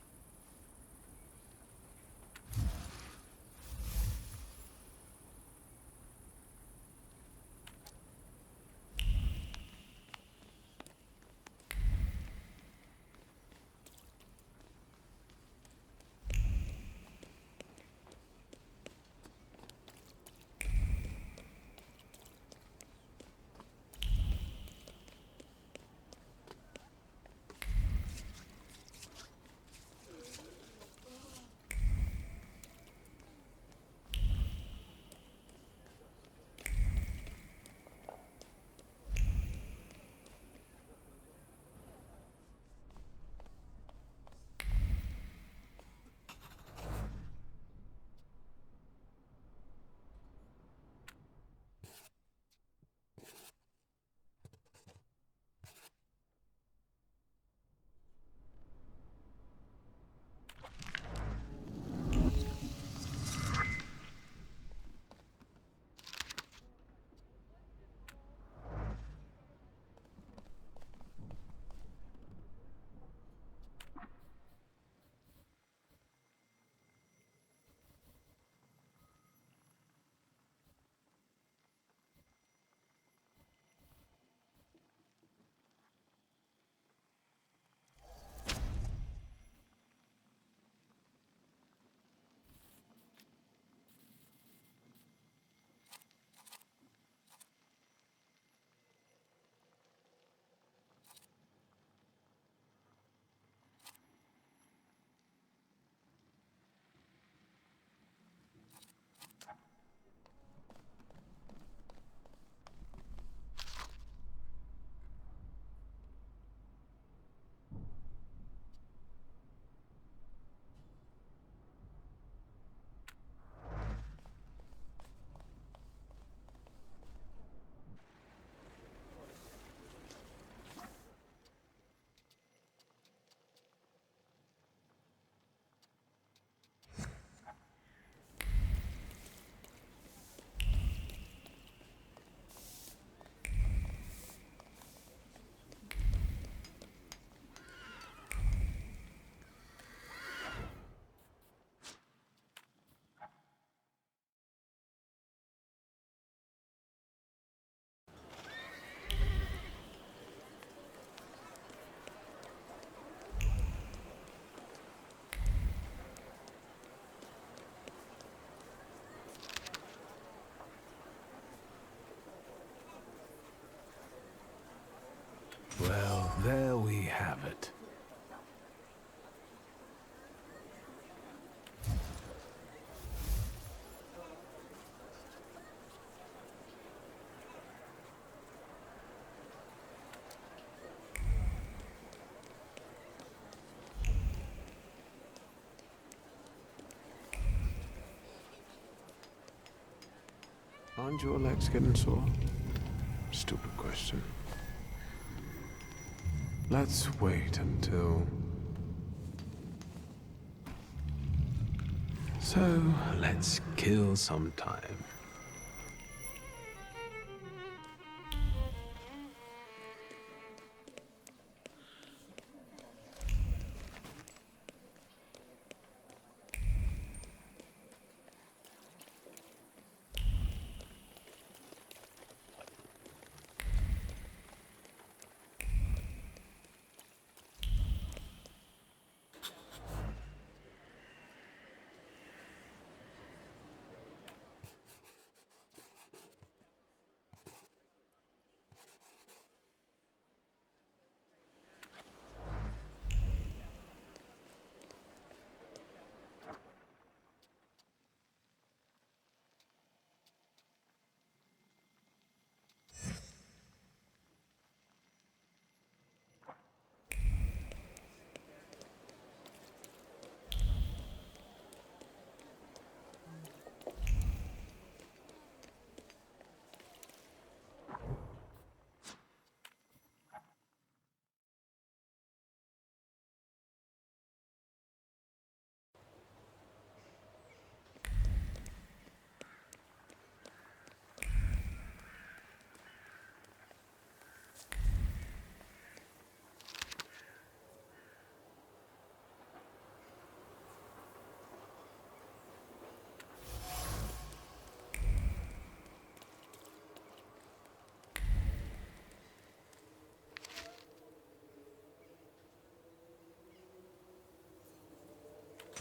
have it. Aren't your legs getting sore? Stupid question. Let's wait until... So, let's kill some time.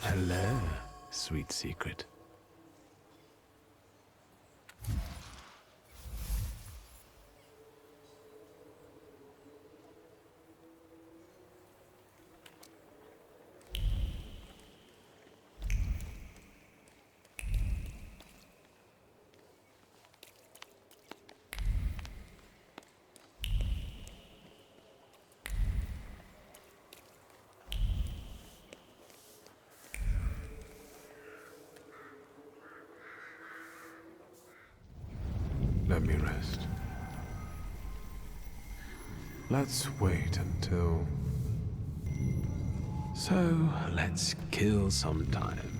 Hello, sweet secret. Let me rest. Let's wait until... So, let's kill some time.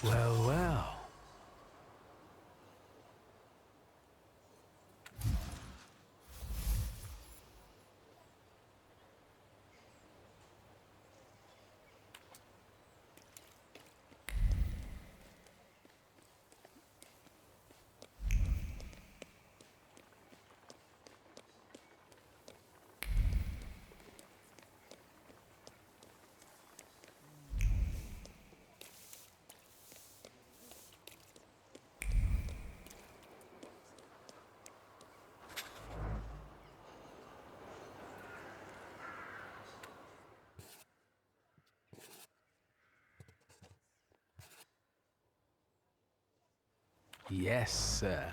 Well, well. Yes, sir.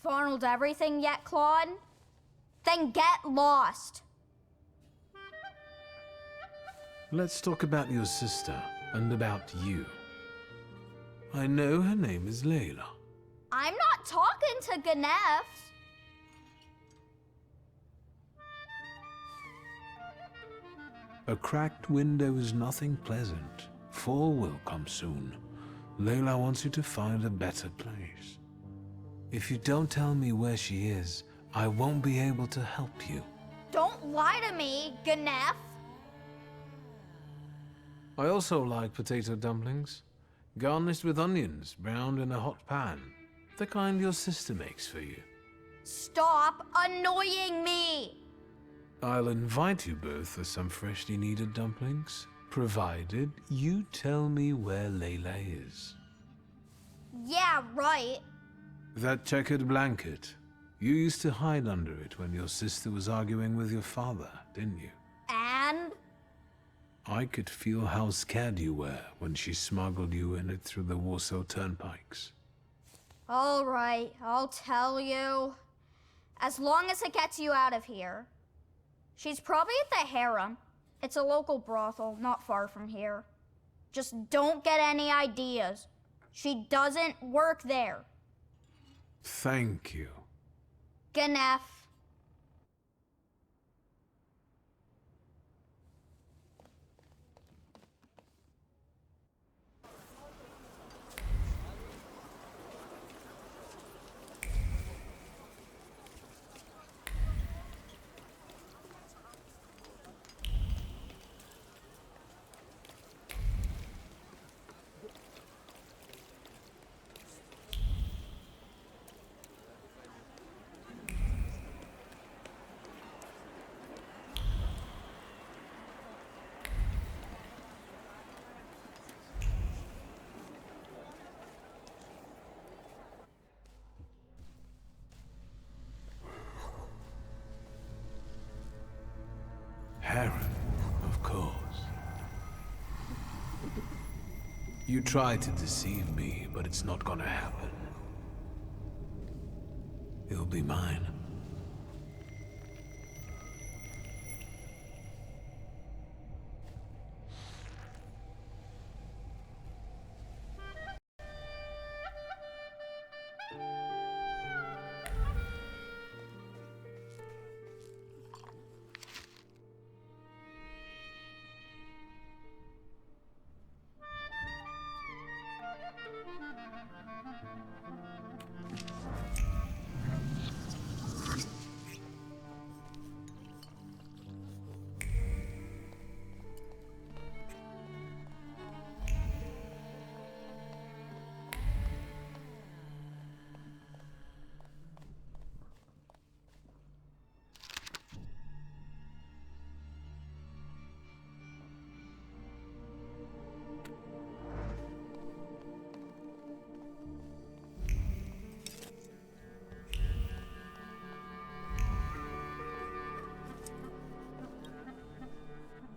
Farnelled everything yet, Claude? Then get lost. Let's talk about your sister and about you. I know her name is Layla. I'm not talking to Ganef. A cracked window is nothing pleasant. Fall will come soon. Layla wants you to find a better place. If you don't tell me where she is, I won't be able to help you. Don't lie to me, Ganef. I also like potato dumplings. Garnished with onions, browned in a hot pan. The kind your sister makes for you. Stop annoying me! I'll invite you both for some freshly kneaded dumplings, provided you tell me where Layla is. Yeah, right. That checkered blanket. You used to hide under it when your sister was arguing with your father, didn't you? And? I could feel how scared you were when she smuggled you in it through the Warsaw turnpikes. All right, I'll tell you. As long as it gets you out of here. She's probably at the harem. It's a local brothel, not far from here. Just don't get any ideas. She doesn't work there. Thank you. Ganef. Harem, of course. You try to deceive me, but it's not gonna happen. You'll be mine.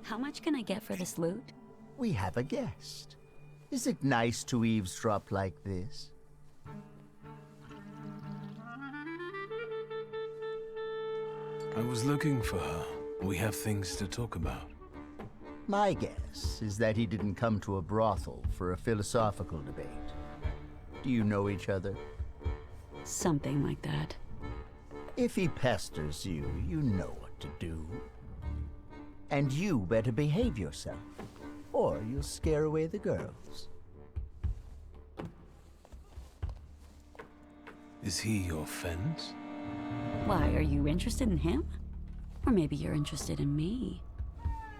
How much can I get for this loot? We have a guest. Is it nice to eavesdrop like this? I was looking for her. We have things to talk about. My guess is that he didn't come to a brothel for a philosophical debate. Do you know each other? Something like that. If he pesters you, you know what to do. And you better behave yourself, or you'll scare away the girls. Is he your fence? Why, are you interested in him? Or maybe you're interested in me.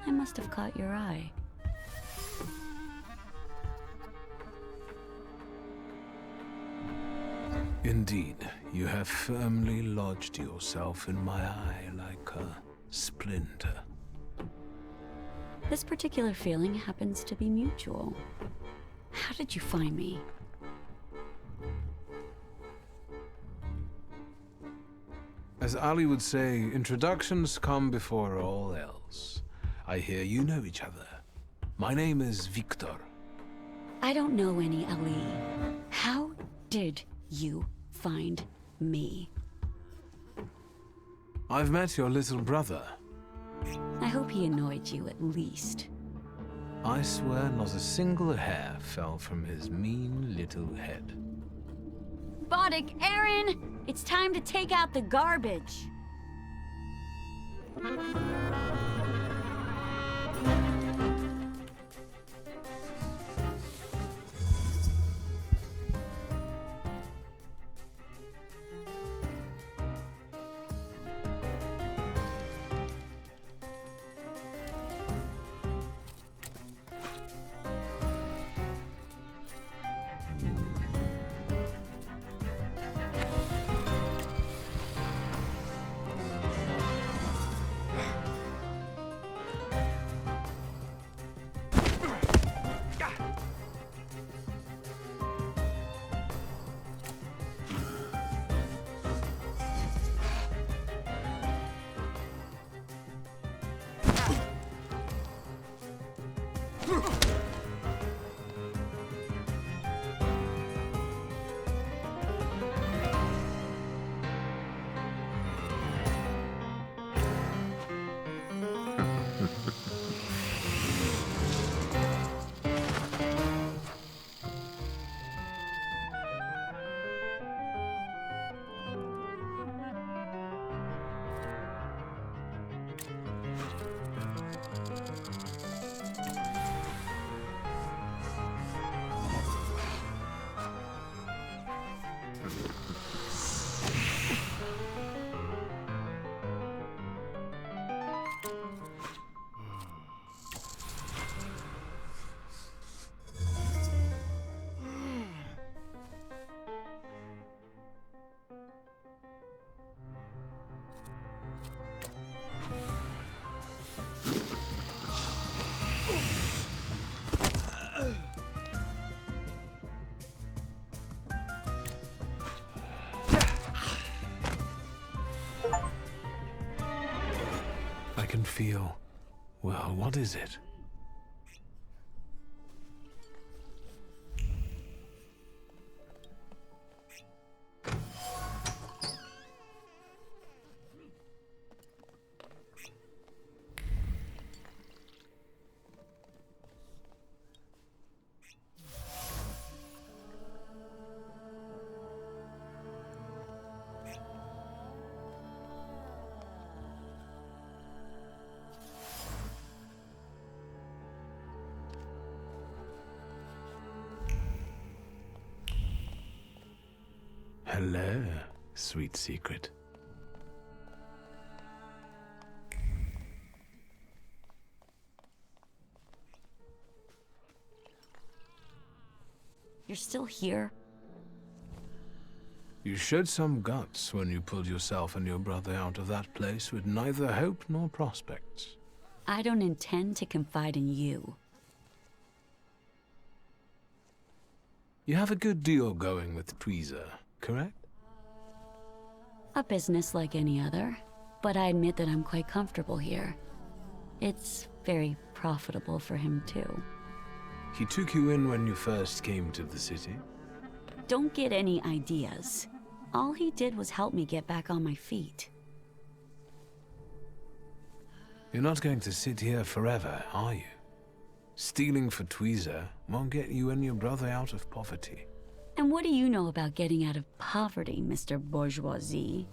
I must have caught your eye. Indeed, you have firmly lodged yourself in my eye like a splinter. This particular feeling happens to be mutual. How did you find me? As Ali would say, introductions come before all else. I hear you know each other. My name is Victor. I don't know any Ali. How did you find me? I've met your little brother. I hope he annoyed you at least. I swear not a single hair fell from his mean little head. Boddick, Aaron! It's time to take out the garbage. I can feel... well, what is it? Hello, sweet secret. You're still here? You showed some guts when you pulled yourself and your brother out of that place with neither hope nor prospects. I don't intend to confide in you. You have a good deal going with Tweezer, correct? A business like any other, but I admit that I'm quite comfortable here. It's very profitable for him, too. He took you in when you first came to the city? Don't get any ideas. All he did was help me get back on my feet. You're not going to sit here forever, are you? Stealing for Tweezer won't get you and your brother out of poverty. And what do you know about getting out of poverty, Mr. Bourgeoisie?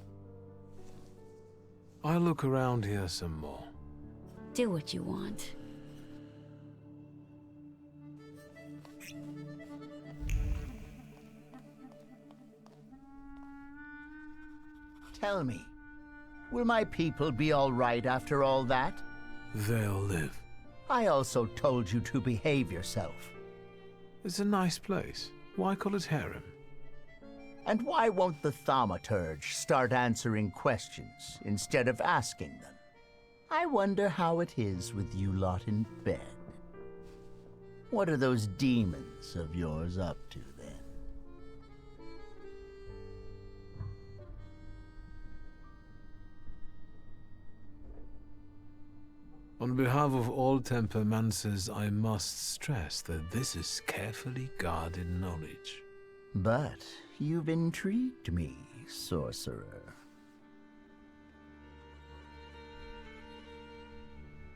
I'll look around here some more. Do what you want. Tell me, will my people be all right after all that? They'll live. I also told you to behave yourself. It's a nice place. Why call it harem? And why won't the thaumaturge start answering questions instead of asking them? I wonder how it is with you lot in bed. What are those demons of yours up to then? On behalf of all temperamancers, I must stress that this is carefully guarded knowledge. But you've intrigued me, sorcerer.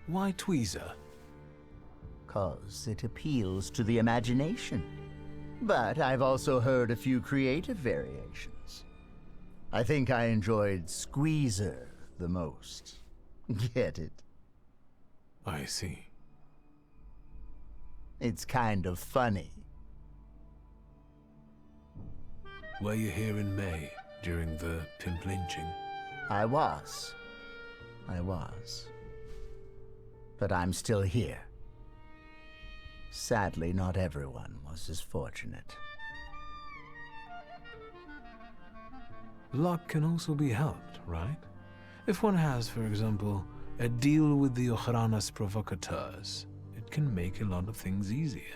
Why Tweezer? 'Cause it appeals to the imagination. But I've also heard a few creative variations. I think I enjoyed Squeezer the most. Get it? I see. It's kind of funny. Were you here in May, during the pimp lynching? I was. But I'm still here. Sadly, not everyone was as fortunate. Luck can also be helped, right? If one has, for example, a deal with the Ojranas provocateurs, it can make a lot of things easier.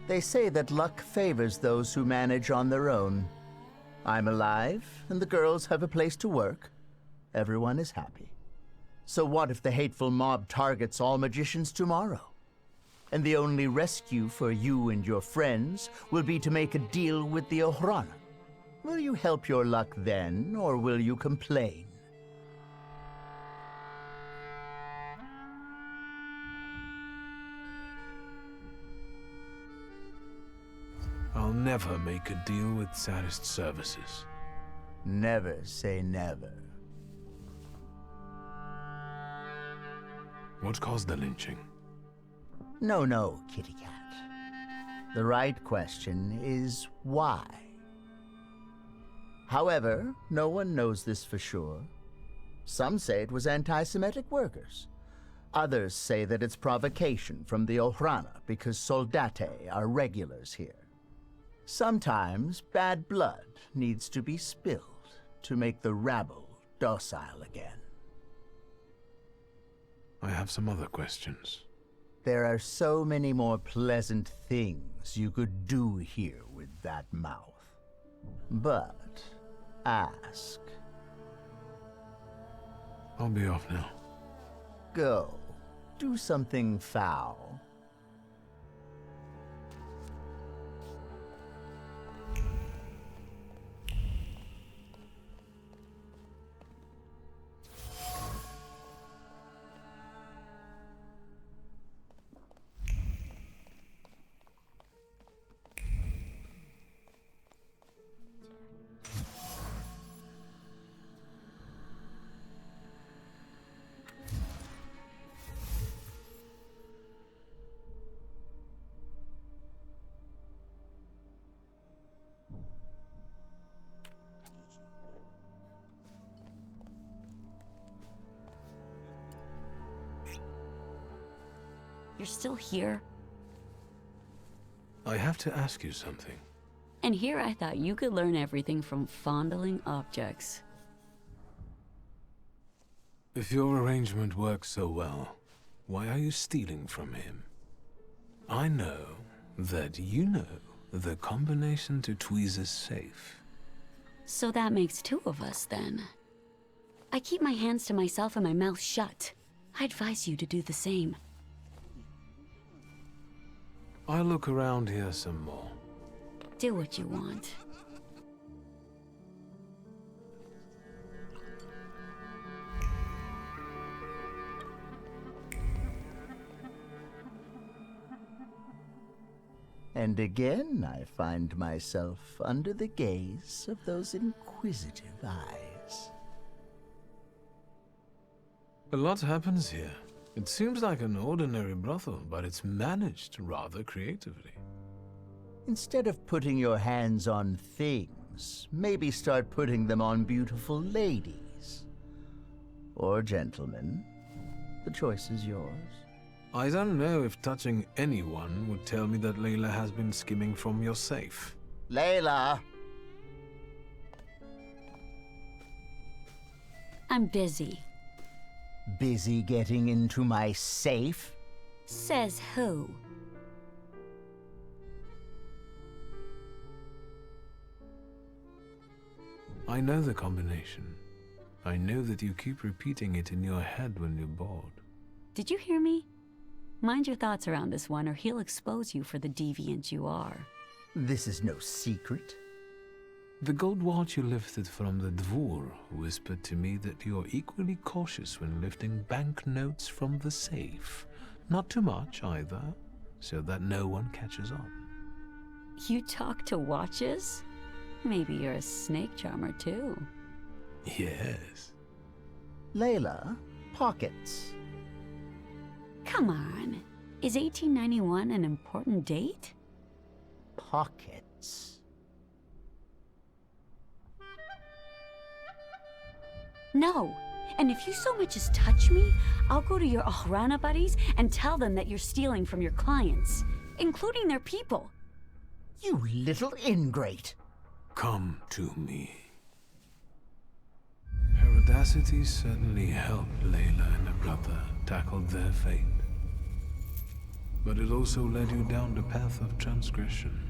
They say that luck favors those who manage on their own. I'm alive, and the girls have a place to work. Everyone is happy. So what if the hateful mob targets all magicians tomorrow? And the only rescue for you and your friends will be to make a deal with the Ojrana. Will you help your luck then, or will you complain? I'll never make a deal with Sadist Services. Never say never. What caused the lynching? No, kitty cat. The right question is why? However, no one knows this for sure. Some say it was anti-Semitic workers. Others say that it's provocation from the Ojrana because soldate are regulars here. Sometimes bad blood needs to be spilled to make the rabble docile again. I have some other questions. There are so many more pleasant things you could do here with that mouth. But ask. I'll be off now. Go. Do something foul. You're still here? I have to ask you something. And here I thought you could learn everything from fondling objects. If your arrangement works so well, why are you stealing from him? I know that you know the combination to Tweezer's safe. So that makes two of us, then. I keep my hands to myself and my mouth shut. I advise you to do the same. I'll look around here some more. Do what you want. And again, I find myself under the gaze of those inquisitive eyes. A lot happens here. It seems like an ordinary brothel, but it's managed rather creatively. Instead of putting your hands on things, maybe start putting them on beautiful ladies. Or gentlemen. The choice is yours. I don't know if touching anyone would tell me that Layla has been skimming from your safe. Layla! I'm busy. Busy getting into my safe? Says who? I know the combination. I know that you keep repeating it in your head when you're bored. Did you hear me? Mind your thoughts around this one, or he'll expose you for the deviant you are. This is no secret. The gold watch you lifted from the Dvor whispered to me that you're equally cautious when lifting banknotes from the safe. Not too much, either, so that no one catches on. You talk to watches? Maybe you're a snake charmer, too. Yes. Layla, pockets. Come on. Is 1891 an important date? Pockets. No. And if you so much as touch me, I'll go to your Ohrana buddies and tell them that you're stealing from your clients, including their people. You little ingrate. Come to me. Her audacity certainly helped Layla and her brother tackle their fate. But it also led you down the path of transgression.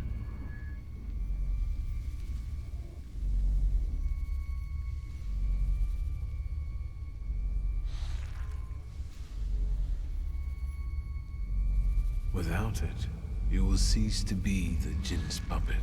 Without it, you will cease to be the Jinn's puppet.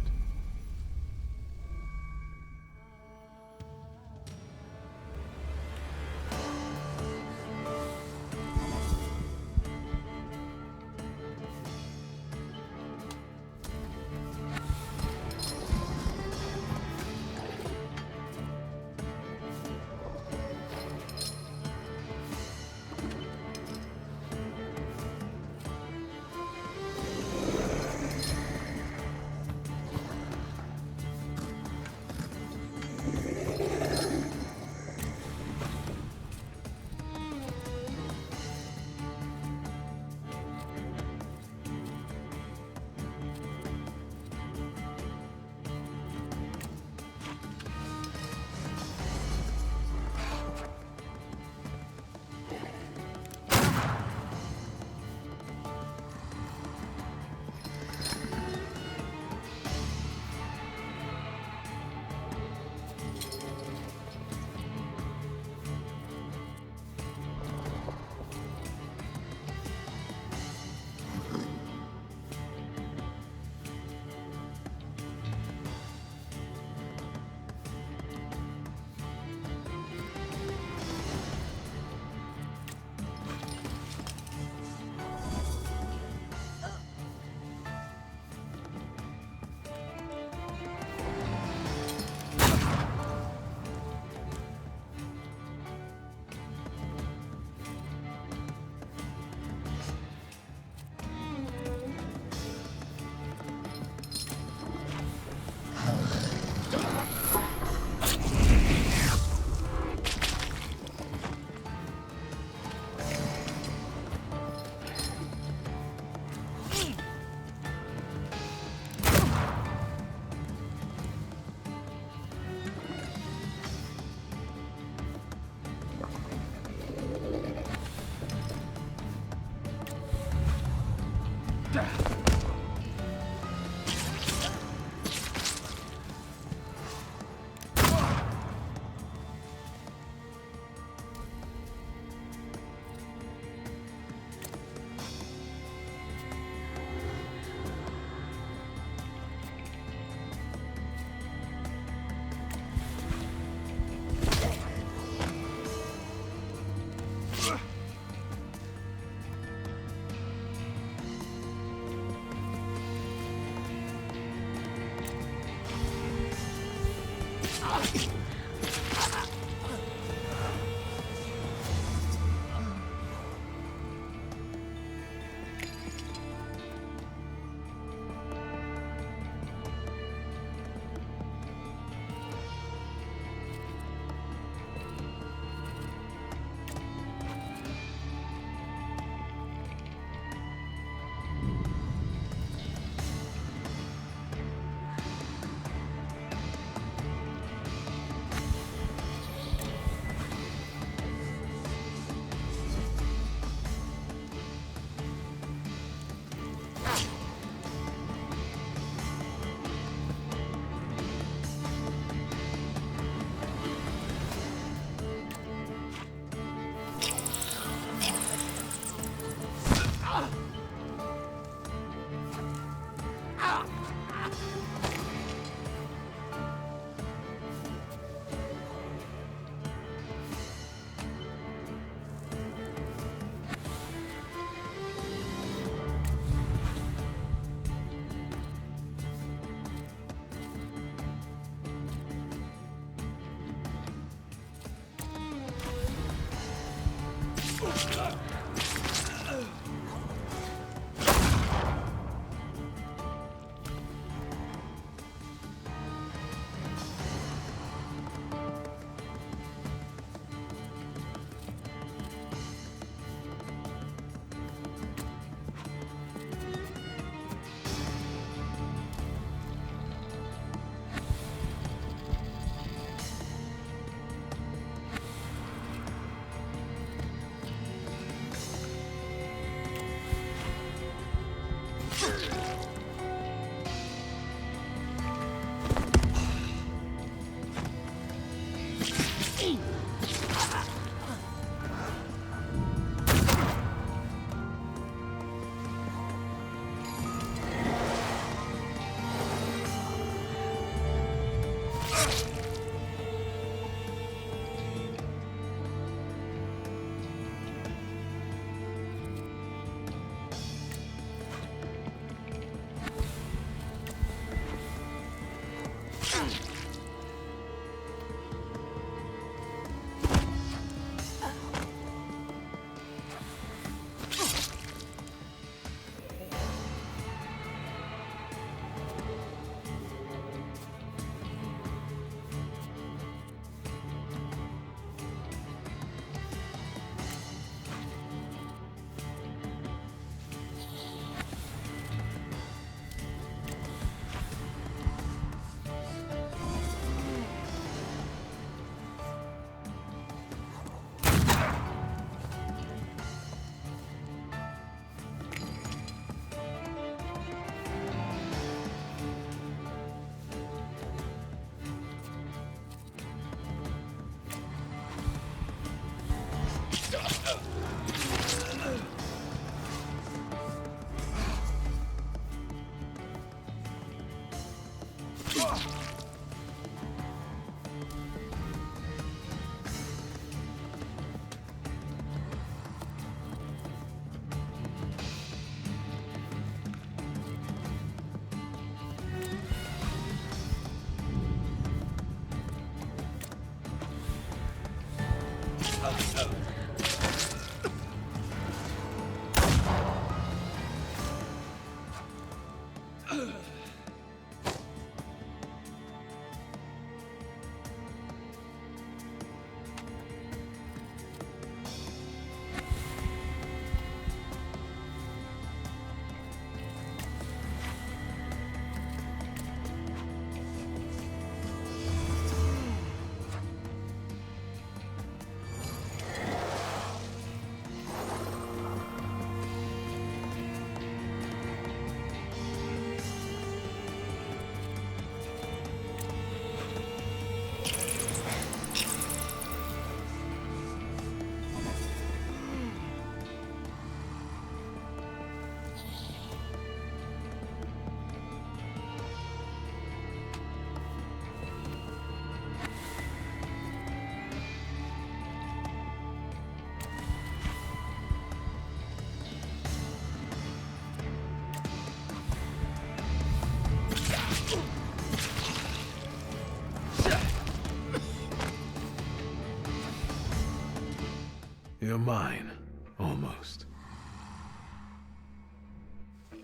You're mine, almost.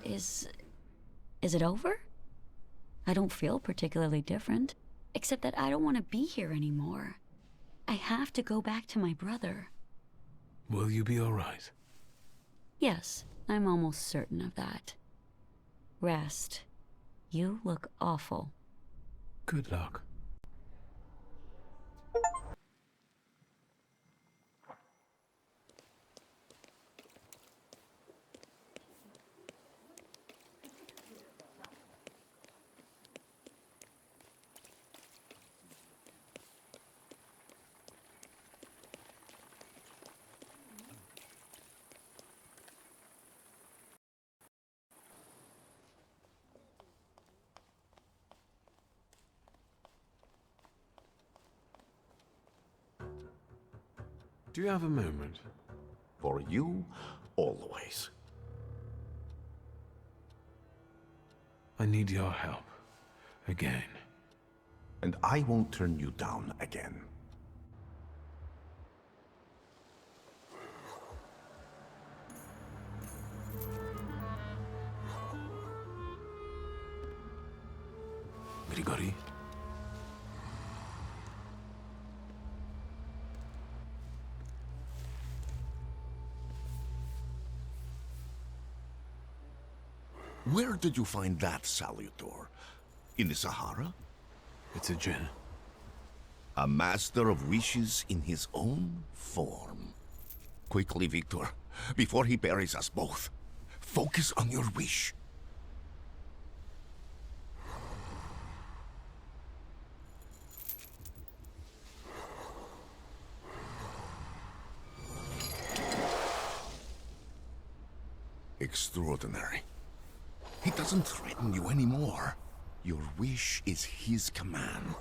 Is it over? I don't feel particularly different, except that I don't want to be here anymore. I have to go back to my brother. Will you be all right? Yes, I'm almost certain of that. Rest. You look awful. Good luck. Do you have a moment? For you, always. I need your help. Again. And I won't turn you down again. Grigori? Where did you find that salutor? In the Sahara? It's a djinn. A master of wishes in his own form. Quickly, Victor, before he buries us both. Focus on your wish. Extraordinary. He doesn't threaten you anymore. Your wish is his command.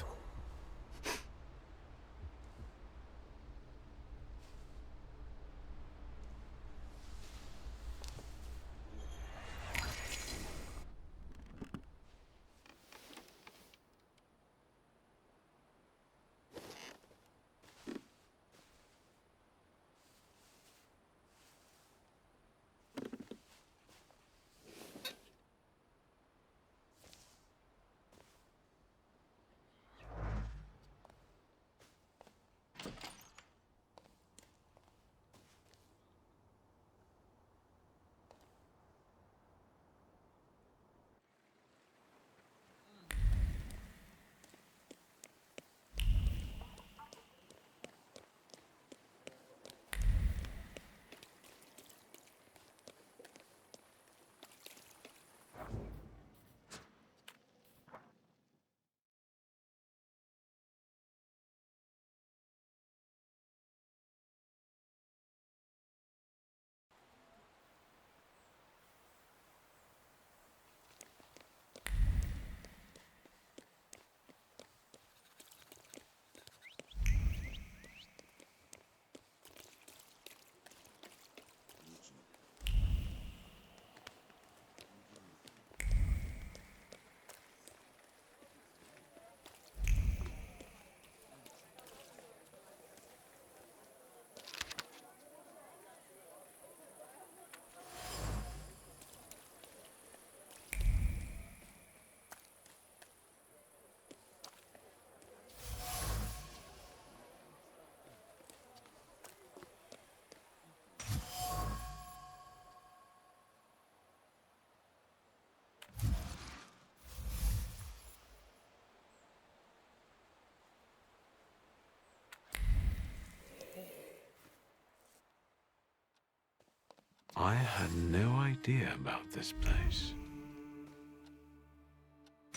I had no idea about this place.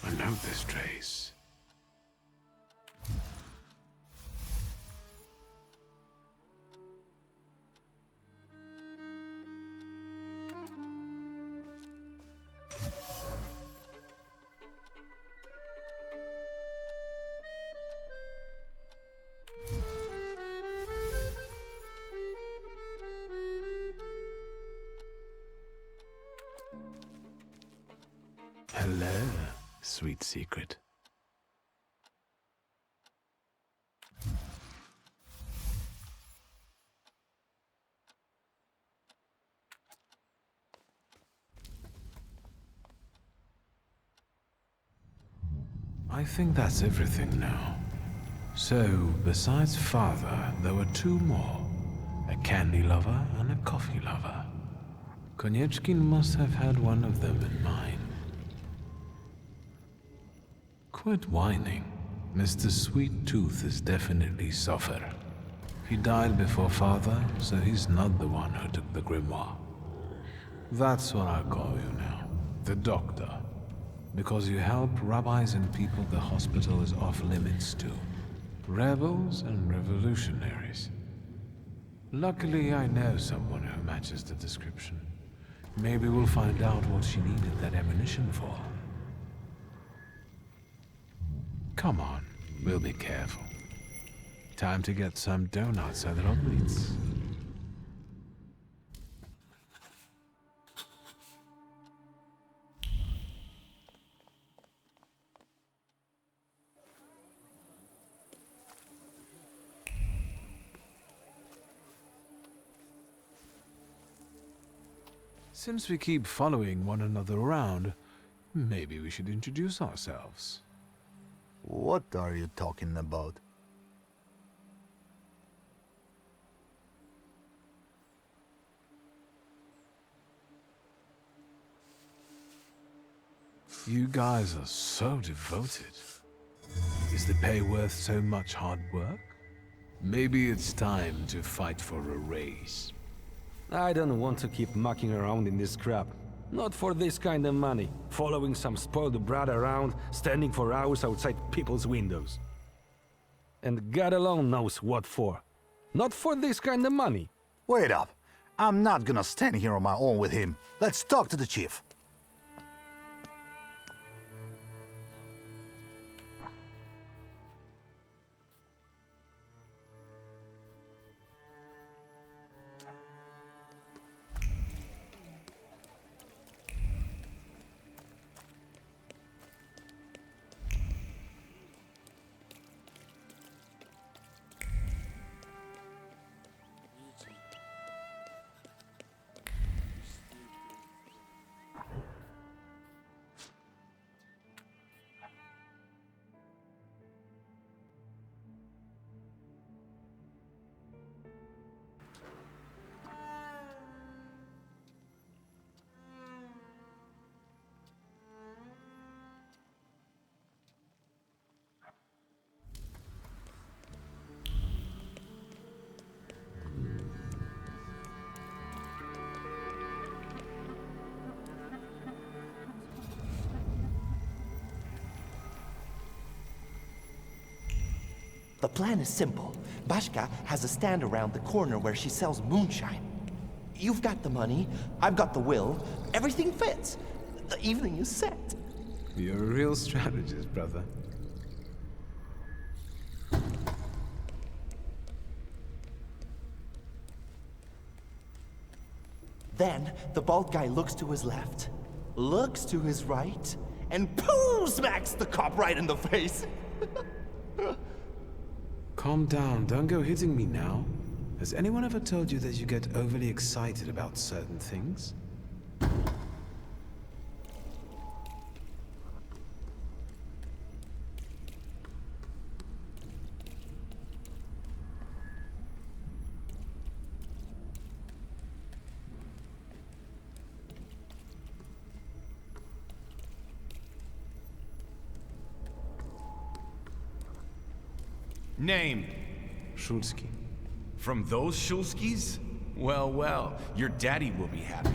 I know this trace. Hello, sweet secret. I think that's everything now. So, besides father, there were two more. A candy lover and a coffee lover. Konieczkin must have had one of them in mind. Quit whining. Mr. Sweet Tooth is definitely suffer. He died before father, so he's not the one who took the grimoire. That's what I call you now. The doctor. Because you help rabbis and people the hospital is off limits to. Rebels and revolutionaries. Luckily, I know someone who matches the description. Maybe we'll find out what she needed that ammunition for. Come on, we'll be careful. Time to get some donuts at Roblitz. Since we keep following one another around, maybe we should introduce ourselves. What are you talking about? You guys are so devoted. Is the pay worth so much hard work? Maybe it's time to fight for a raise. I don't want to keep mucking around in this crap. Not for this kind of money. Following some spoiled brat around, standing for hours outside people's windows. And God alone knows what for. Not for this kind of money. Wait up. I'm not gonna stand here on my own with him. Let's talk to the chief. The plan is simple. Bashka has a stand around the corner where she sells moonshine. You've got the money, I've got the will, everything fits. The evening is set. You're a real strategist, brother. Then, the bald guy looks to his left, looks to his right, and pooh! Smacks the cop right in the face. Calm down, don't go hitting me now. Has anyone ever told you that you get overly excited about certain things? Name? Shulsky. From those Shulskis? Well, well, your daddy will be happy.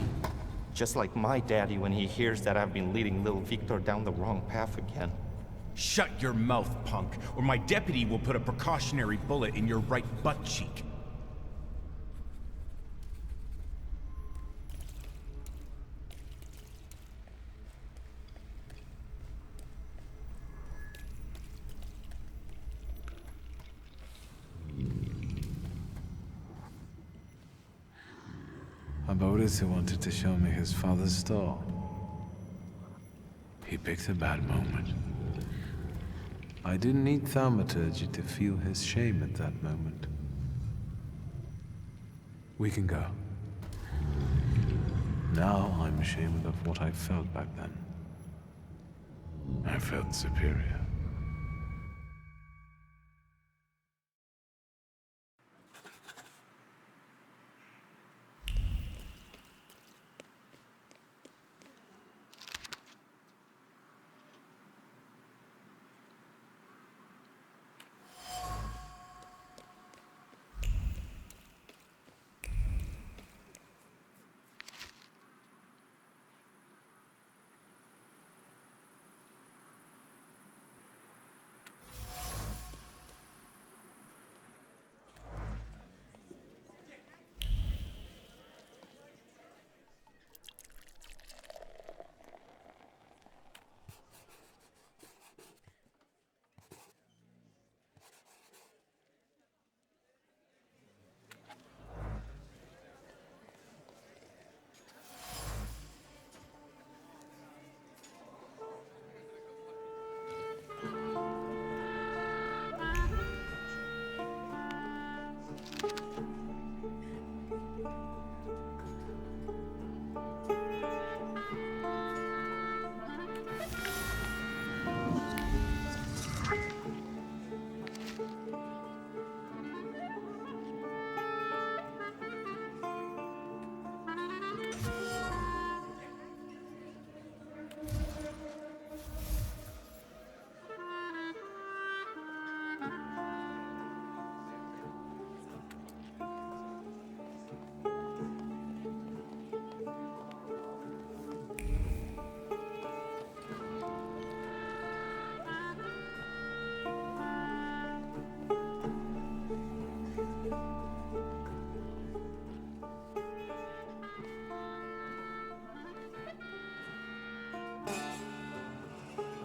Just like my daddy when he hears that I've been leading little Victor down the wrong path again. Shut your mouth, punk, or my deputy will put a precautionary bullet in your right butt cheek. Boris wanted to show me his father's store. He picked a bad moment. I didn't need Thaumaturge to feel his shame at that moment. We can go. Now I'm ashamed of what I felt back then. I felt superior.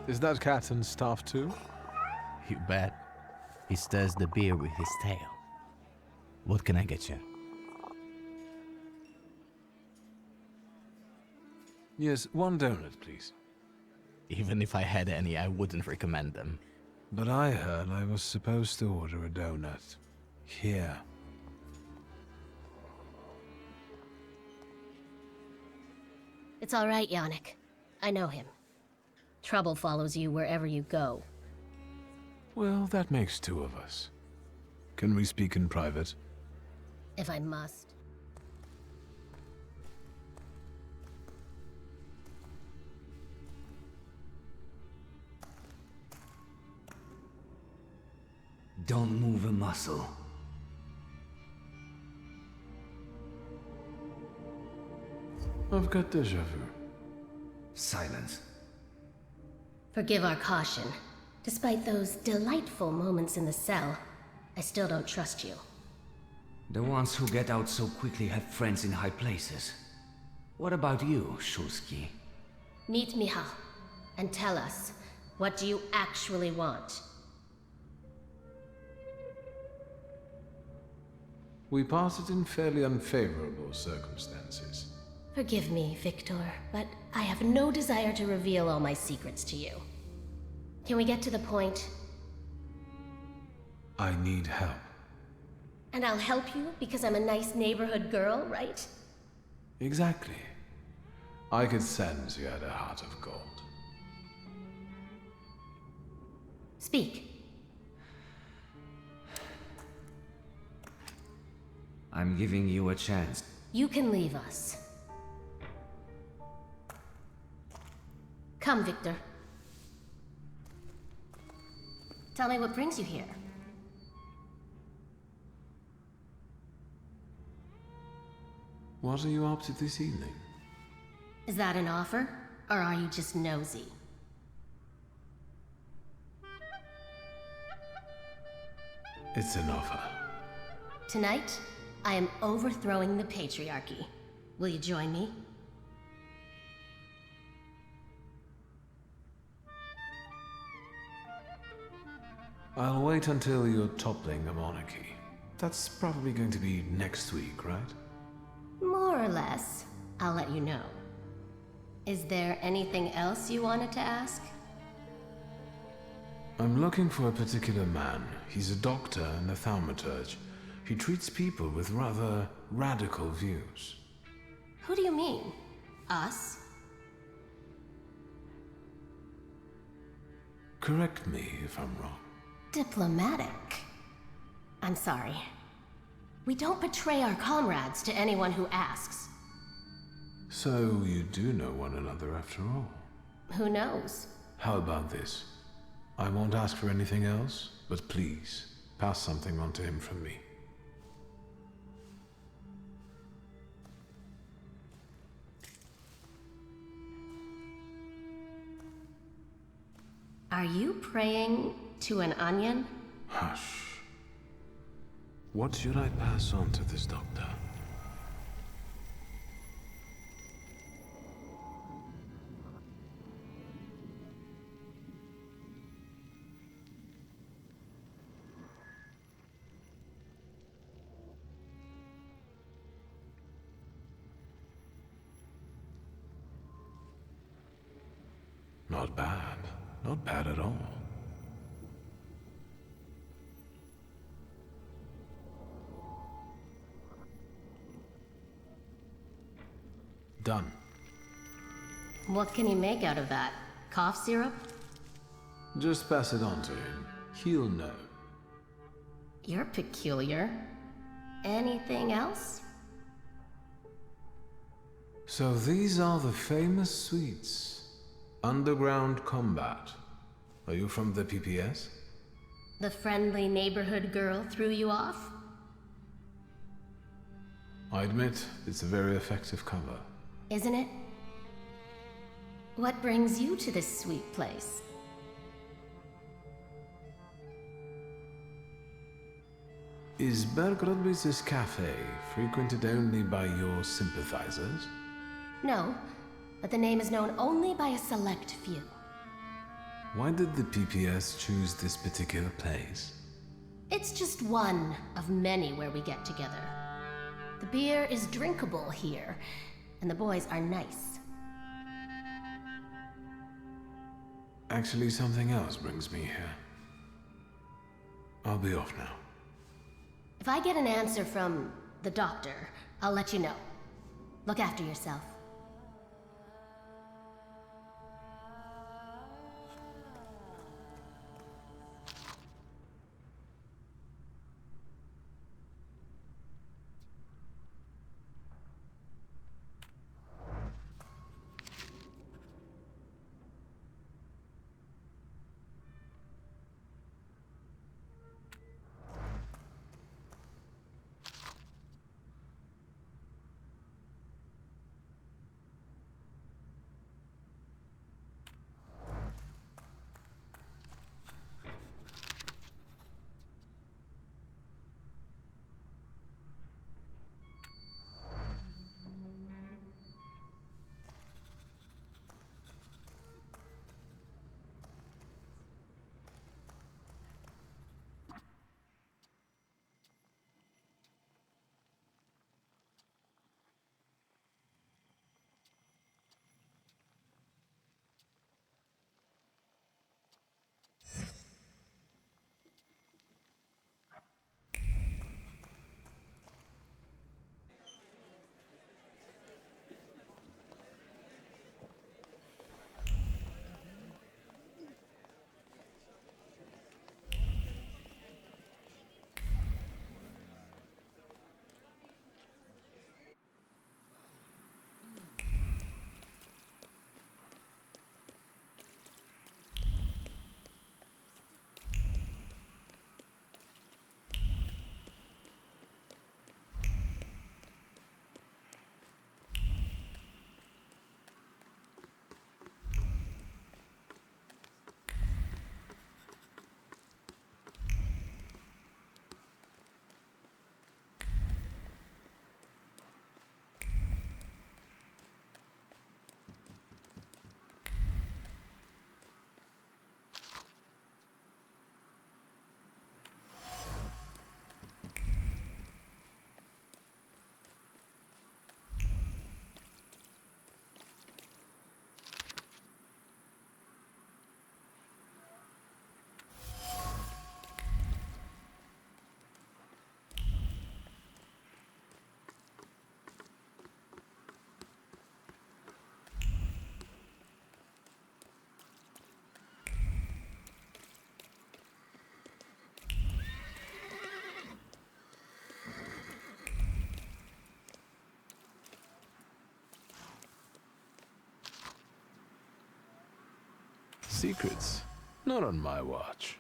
Is that Catton's staff too? You bet. He stirs the beer with his tail. What can I get you? Yes, one donut, please. Even if I had any, I wouldn't recommend them. But I heard I was supposed to order a donut. Here. It's all right, Yannick. I know him. Trouble follows you wherever you go. Well, that makes two of us. Can we speak in private? If I must. Don't move a muscle. I've got déjà vu. Silence. Forgive our caution. Despite those delightful moments in the cell, I still don't trust you. The ones who get out so quickly have friends in high places. What about you, Shulsky? Meet Michal, and tell us, what do you actually want? We parted in fairly unfavorable circumstances. Forgive me, Victor, but I have no desire to reveal all my secrets to you. Can we get to the point? I need help. And I'll help you because I'm a nice neighborhood girl, right? Exactly. I could sense you had a heart of gold. Speak. I'm giving you a chance. You can leave us. Come, Victor. Tell me what brings you here. What are you up to this evening? Is that an offer, or are you just nosy? It's an offer. Tonight, I am overthrowing the patriarchy. Will you join me? I'll wait until you're toppling a monarchy. That's probably going to be next week, right? More or less. I'll let you know. Is there anything else you wanted to ask? I'm looking for a particular man. He's a doctor and a thaumaturge. He treats people with rather radical views. Who do you mean? Us? Correct me if I'm wrong. Diplomatic. I'm sorry. We don't betray our comrades to anyone who asks. So you do know one another after all. Who knows? How about this? I won't ask for anything else, but please, pass something on to him from me. Are you praying to an onion? Hush. What should I pass on to this doctor? Not bad. Not bad at all. Done. What can you make out of that? Cough syrup? Just pass it on to him. He'll know. You're peculiar. Anything else? So these are the famous suites. Underground combat. Are you from the PPS? The friendly neighborhood girl threw you off? I admit, it's a very effective cover. Isn't it? What brings you to this sweet place? Is Bergrodby's cafe frequented only by your sympathizers? No, but the name is known only by a select few. Why did the PPS choose this particular place? It's just one of many where we get together. The beer is drinkable here, and the boys are nice. Actually, something else brings me here. I'll be off now. If I get an answer from the doctor, I'll let you know. Look after yourself. Secrets? Not on my watch.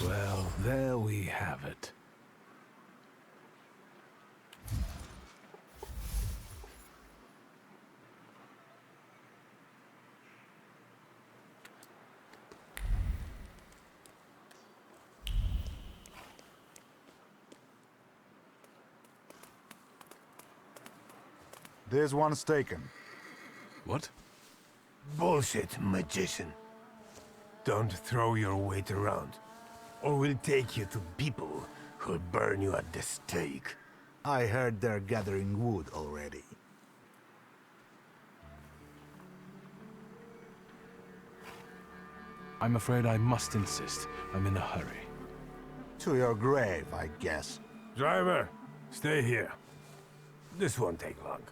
Well, there we have it. There's one's taken. What? Bullshit, magician. Don't throw your weight around, or we'll take you to people who'll burn you at the stake. I heard they're gathering wood already. I'm afraid I must insist. I'm in a hurry. To your grave, I guess. Driver, stay here. This won't take long.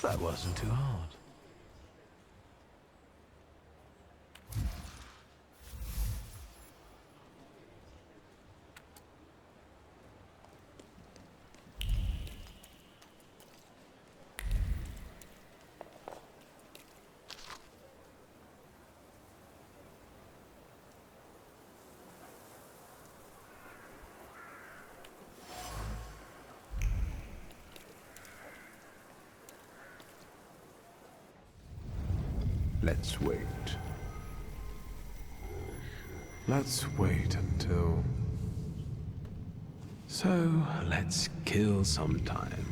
That wasn't too hard. Let's wait. Let's wait until... So, let's kill some time.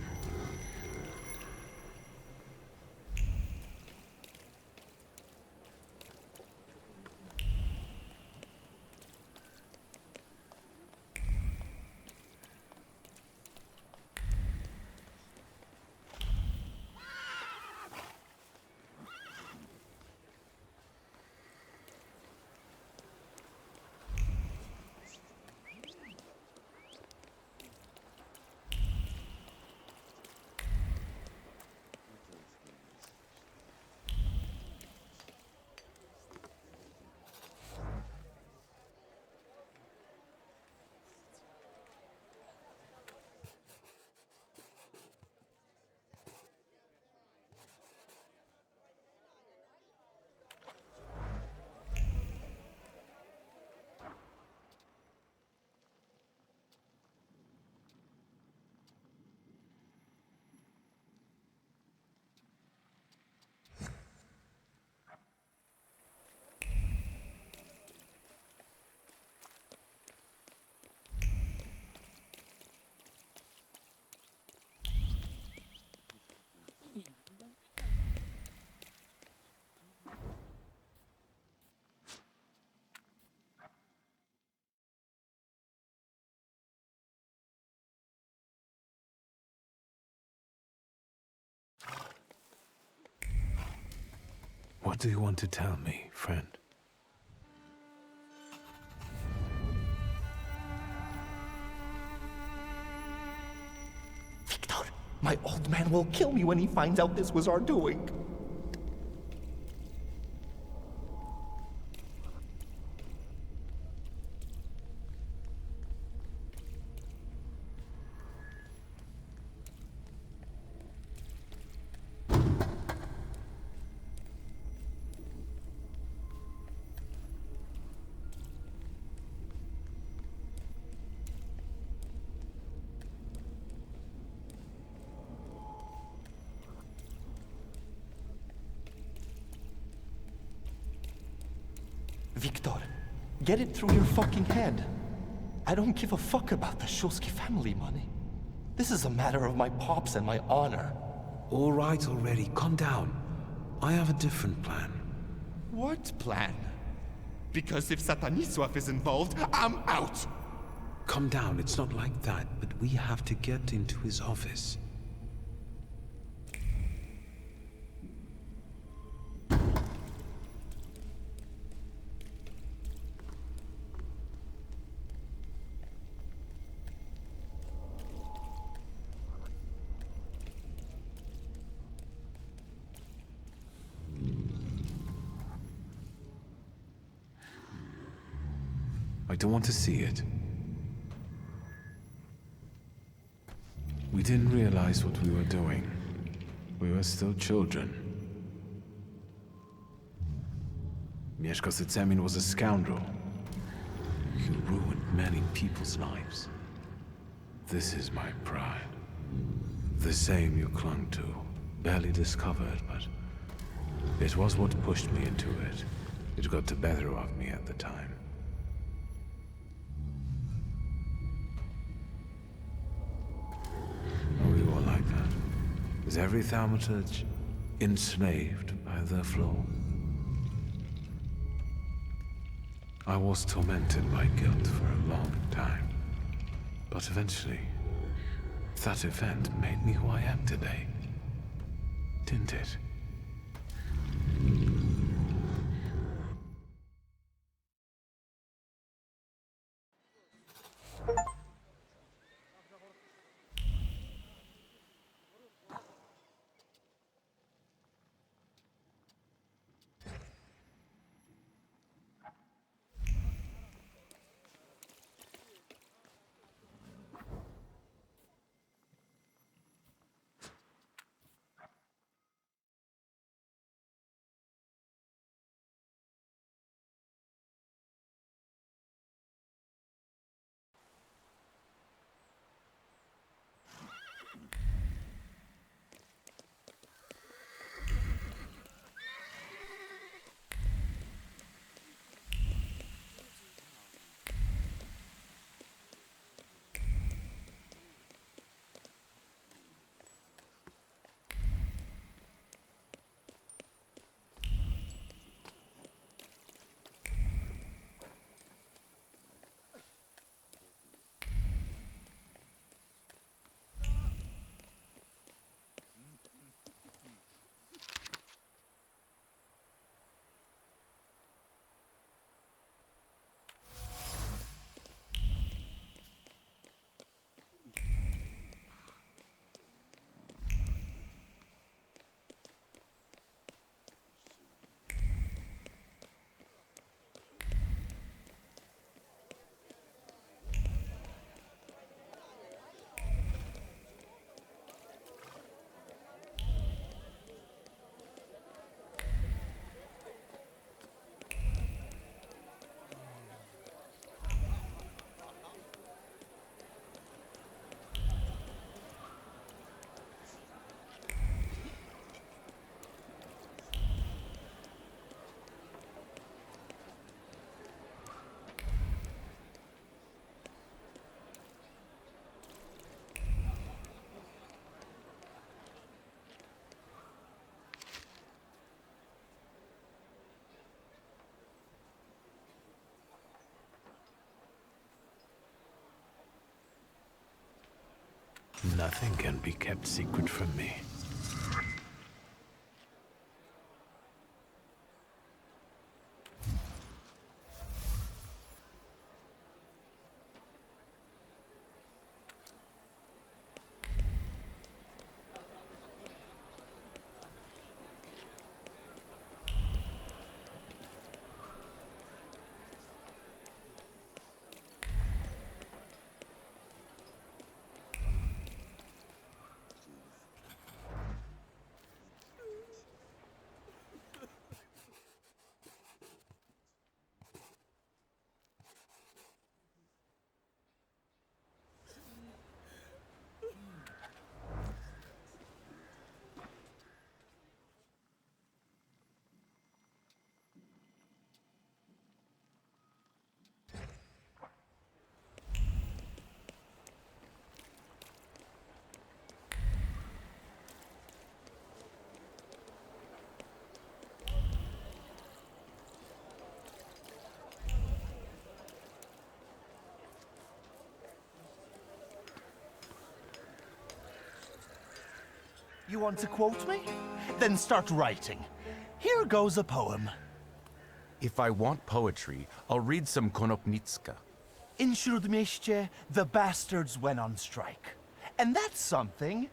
What do you want to tell me, friend? Victor, my old man will kill me when he finds out this was our doing. Victor, get it through your fucking head. I don't give a fuck about the Shulsky family money. This is a matter of my pops and my honor. All right already, calm down. I have a different plan. What plan? Because if Satanisław is involved, I'm out! Calm down, it's not like that, but we have to get into his office. I don't want to see it. We didn't realize what we were doing. We were still children. Mieszko Sycemin was a scoundrel. He ruined many people's lives. This is my pride. The same you clung to. Barely discovered, but it was what pushed me into it. It got the better of me at the time. We were like that. Is every thaumaturge enslaved by their flaw? I was tormented by guilt for a long time. But eventually, that event made me who I am today. Didn't it? Nothing can be kept secret from me. You want to quote me? Then start writing. Here goes a poem. If I want poetry, I'll read some Konopnicka. In Śródmieście, the bastards went on strike. And that's something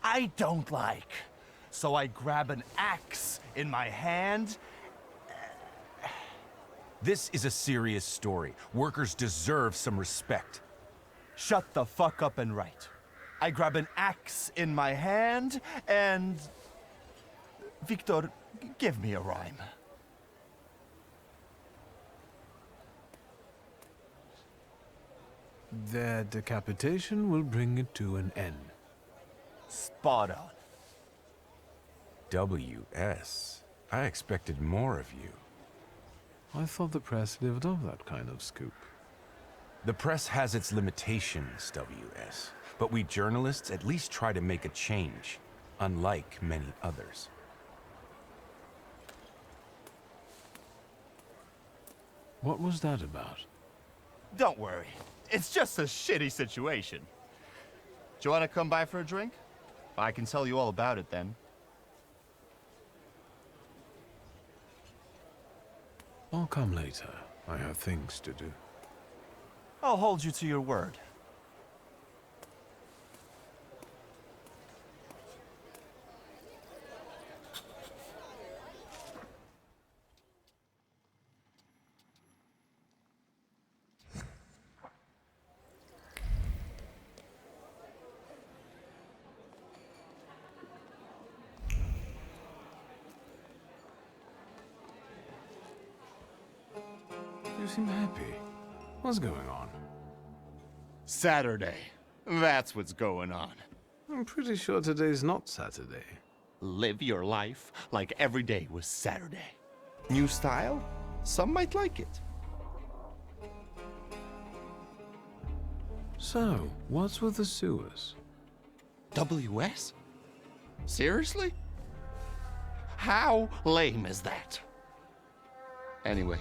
I don't like. So I grab an axe in my hand. This is a serious story. Workers deserve some respect. Shut the fuck up and write. I grab an axe in my hand and... Victor, give me a rhyme. Their decapitation will bring it to an end. Spot on. W.S. I expected more of you. I thought the press lived off that kind of scoop. The press has its limitations, W.S. But we journalists at least try to make a change, unlike many others. What was that about? Don't worry. It's just a shitty situation. Do you want to come by for a drink? I can tell you all about it then. I'll come later. I have things to do. I'll hold you to your word. You seem happy. What's going on? Saturday. That's what's going on. I'm pretty sure today's not Saturday. Live your life like every day was Saturday. New style? Some might like it. So, what's with the sewers? W.S.? Seriously? How lame is that? Anyway,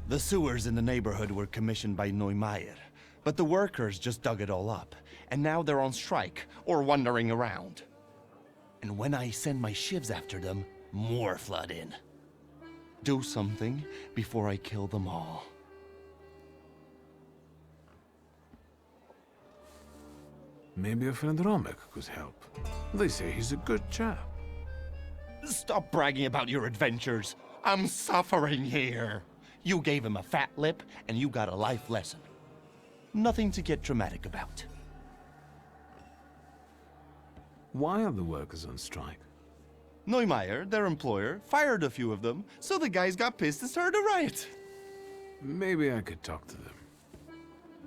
the sewers in the neighborhood were commissioned by Neumeier, but the workers just dug it all up, and now they're on strike or wandering around. And when I send my shivs after them, more flood in. Do something before I kill them all. Maybe a friend Romek could help. They say he's a good chap. Stop bragging about your adventures. I'm suffering here. You gave him a fat lip, and you got a life lesson. Nothing to get dramatic about. Why are the workers on strike? Neumeier, their employer, fired a few of them, so the guys got pissed and started a riot. Maybe I could talk to them.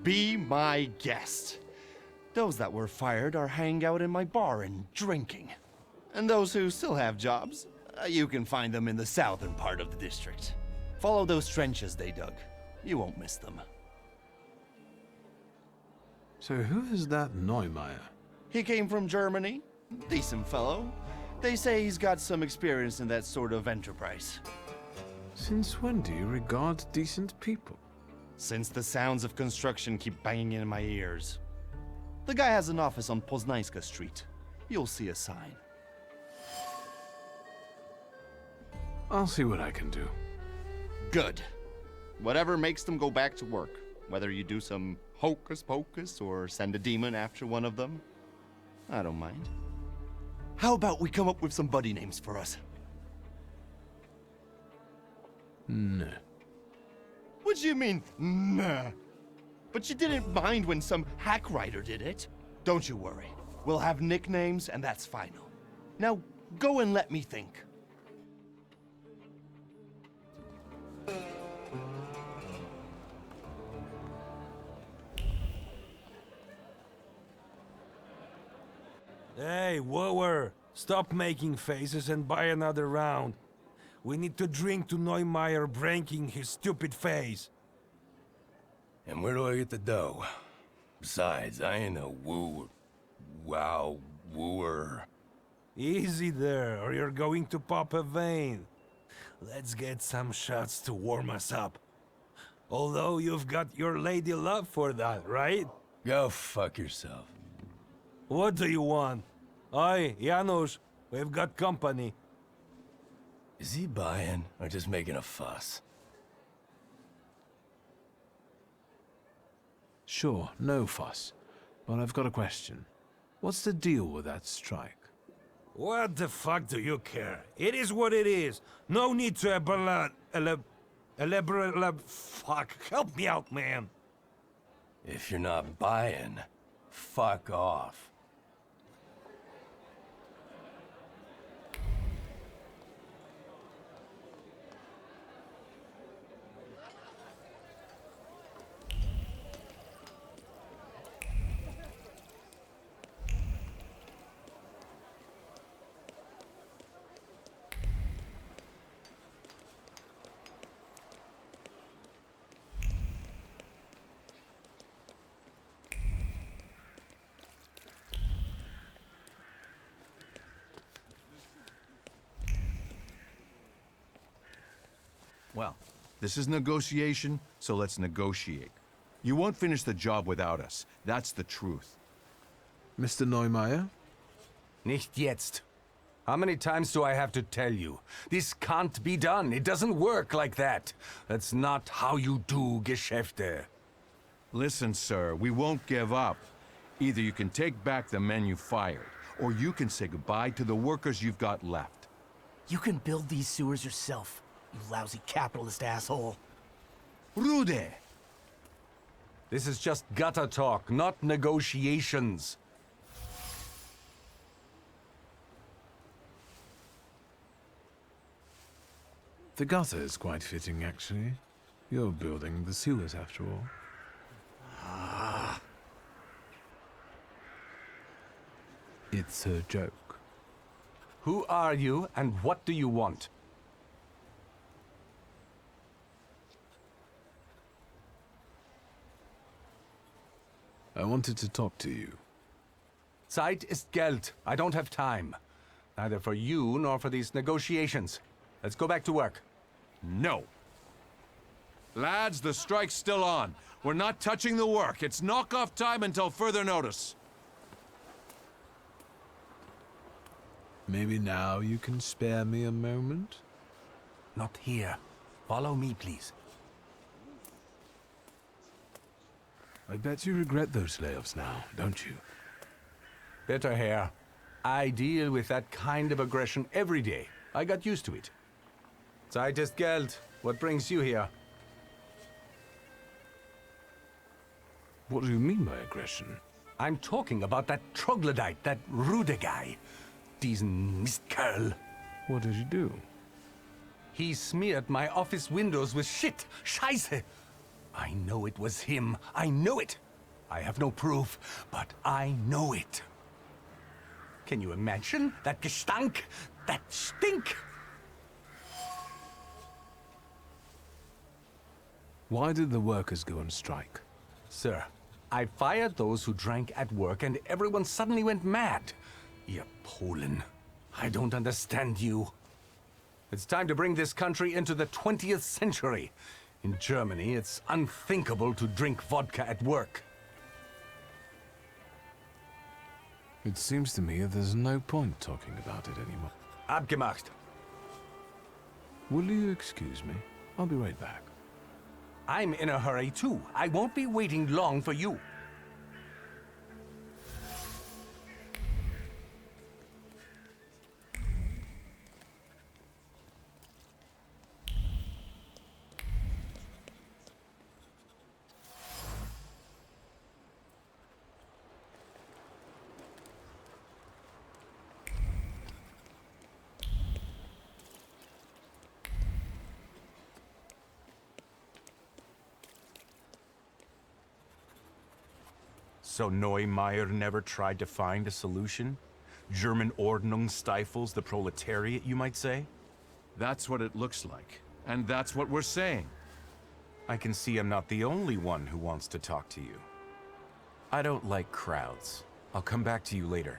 Be my guest. Those that were fired are hanging out in my bar and drinking. And those who still have jobs, you can find them in the southern part of the district. Follow those trenches they dug. You won't miss them. So who is that Neumeier? He came from Germany. Decent fellow. They say he's got some experience in that sort of enterprise. Since when do you regard decent people? Since the sounds of construction keep banging in my ears. The guy has an office on Poznańska Street. You'll see a sign. I'll see what I can do. Good. Whatever makes them go back to work. Whether you do some hocus pocus or send a demon after one of them, I don't mind. How about we come up with some buddy names for us? No. What do you mean, nah? But you didn't mind when some hack writer did it. Don't you worry. We'll have nicknames, and that's final. Now, go and let me think. Hey, wooer! Stop making faces and buy another round. We need to drink to Neumeier breaking his stupid face. And where do I get the dough? Besides, I ain't no wooer. Easy there, or you're going to pop a vein. Let's get some shots to warm us up. Although you've got your lady love for that, right? Go fuck yourself. What do you want? Oi, Janusz, we've got company. Is he buying or just making a fuss? Sure, no fuss. But I've got a question. What's the deal with that strike? What the fuck do you care? It is what it is. No need to elaborate. Fuck, help me out, man. If you're not buying, fuck off. Well, this is negotiation, so let's negotiate. You won't finish the job without us. That's the truth. Mr. Neumeier? Nicht jetzt. How many times do I have to tell you? This can't be done. It doesn't work like that. That's not how you do Geschäfte. Listen, sir, we won't give up. Either you can take back the men you fired, or you can say goodbye to the workers you've got left. You can build these sewers yourself, you lousy capitalist asshole. Rude! This is just gutter talk, not negotiations. The gutter is quite fitting, actually. You're building the sewers, after all. It's a joke. Who are you, and what do you want? I wanted to talk to you. Zeit ist Geld. I don't have time. Neither for you nor for these negotiations. Let's go back to work. No. Lads, the strike's still on. We're not touching the work. It's knock-off time until further notice. Maybe now you can spare me a moment? Not here. Follow me, please. I bet you regret those layoffs now, don't you? Better hair. I deal with that kind of aggression every day. I got used to it. Zeit ist Geld. What brings you here? What do you mean by aggression? I'm talking about that troglodyte, that Rude guy. Diesen Mistkerl. What did you do? He smeared my office windows with shit. Scheiße. I know it was him. I know it. I have no proof, but I know it. Can you imagine that Gestank? That stink? Why did the workers go on strike? Sir, I fired those who drank at work and everyone suddenly went mad. You Polen. I don't understand you. It's time to bring this country into the 20th century. In Germany, it's unthinkable to drink vodka at work. It seems to me there's no point talking about it anymore. Abgemacht. Will you excuse me? I'll be right back. I'm in a hurry too. I won't be waiting long for you. So Neumeier never tried to find a solution? German Ordnung stifles the proletariat, you might say? That's what it looks like. And that's what we're saying. I can see I'm not the only one who wants to talk to you. I don't like crowds. I'll come back to you later.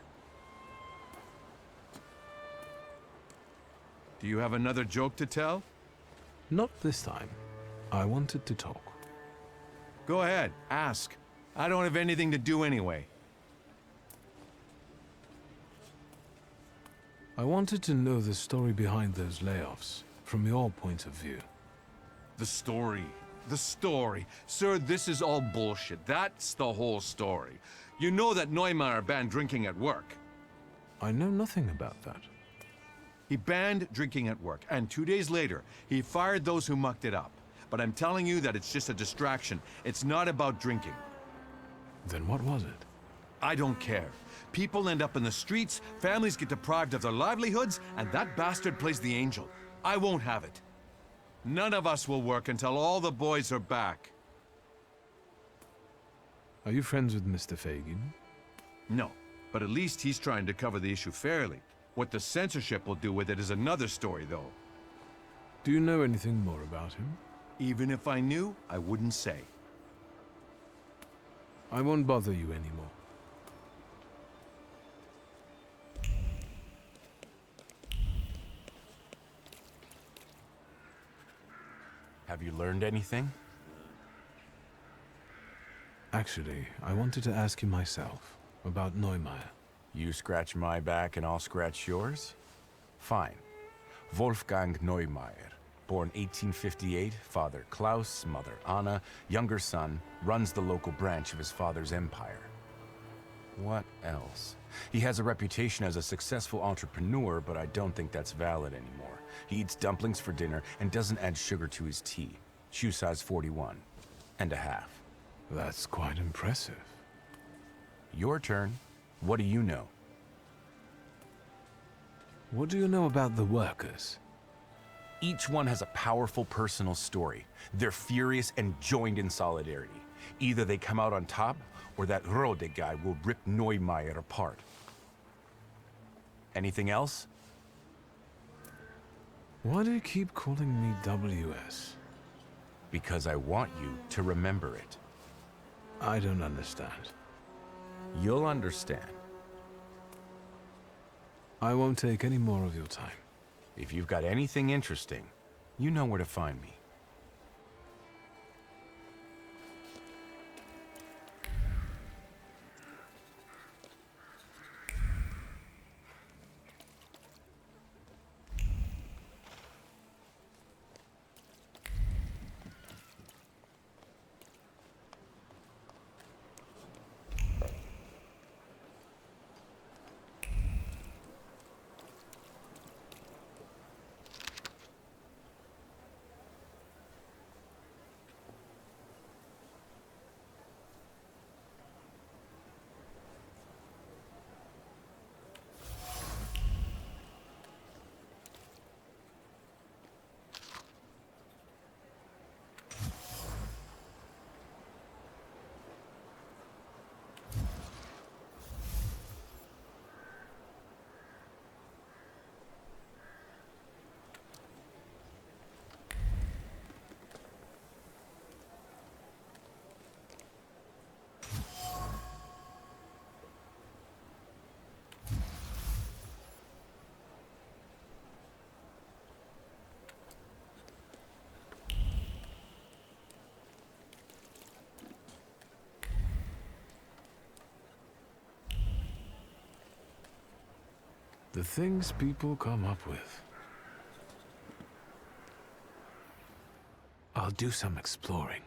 Do you have another joke to tell? Not this time. I wanted to talk. Go ahead, ask. I don't have anything to do anyway. I wanted to know the story behind those layoffs, from your point of view. The story. The story. Sir, this is all bullshit. That's the whole story. You know that Neumeier banned drinking at work. I know nothing about that. He banned drinking at work, and 2 days later, he fired those who mucked it up. But I'm telling you that it's just a distraction. It's not about drinking. Then what was it? I don't care. People end up in the streets, families get deprived of their livelihoods, and that bastard plays the angel. I won't have it. None of us will work until all the boys are back. Are you friends with Mr. Fagin? No, but at least he's trying to cover the issue fairly. What the censorship will do with it is another story, though. Do you know anything more about him? Even if I knew, I wouldn't say. I won't bother you anymore. Have you learned anything? Actually, I wanted to ask you myself, about Neumeier. You scratch my back and I'll scratch yours? Fine. Wolfgang Neumeier, born 1858, father Klaus, mother Anna, younger son, runs the local branch of his father's empire. What else? He has a reputation as a successful entrepreneur, but I don't think that's valid anymore. He eats dumplings for dinner and doesn't add sugar to his tea. Shoe size 41 and a half. That's quite impressive. Your turn. What do you know? What do you know about the workers? Each one has a powerful personal story. They're furious and joined in solidarity. Either they come out on top, or that Rode guy will rip Neumeier apart. Anything else? Why do you keep calling me WS? Because I want you to remember it. I don't understand. You'll understand. I won't take any more of your time. If you've got anything interesting, you know where to find me. The things people come up with. I'll do some exploring.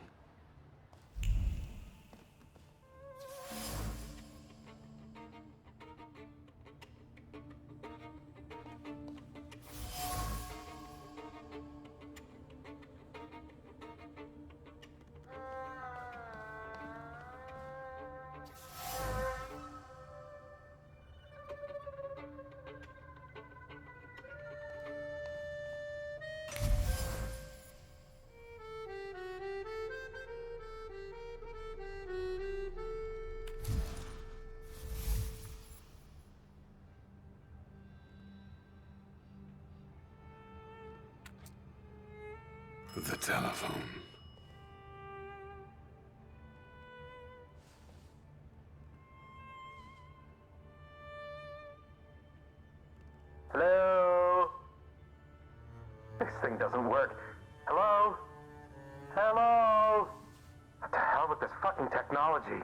The telephone. Hello? This thing doesn't work. Hello? Hello? What the hell with this fucking technology?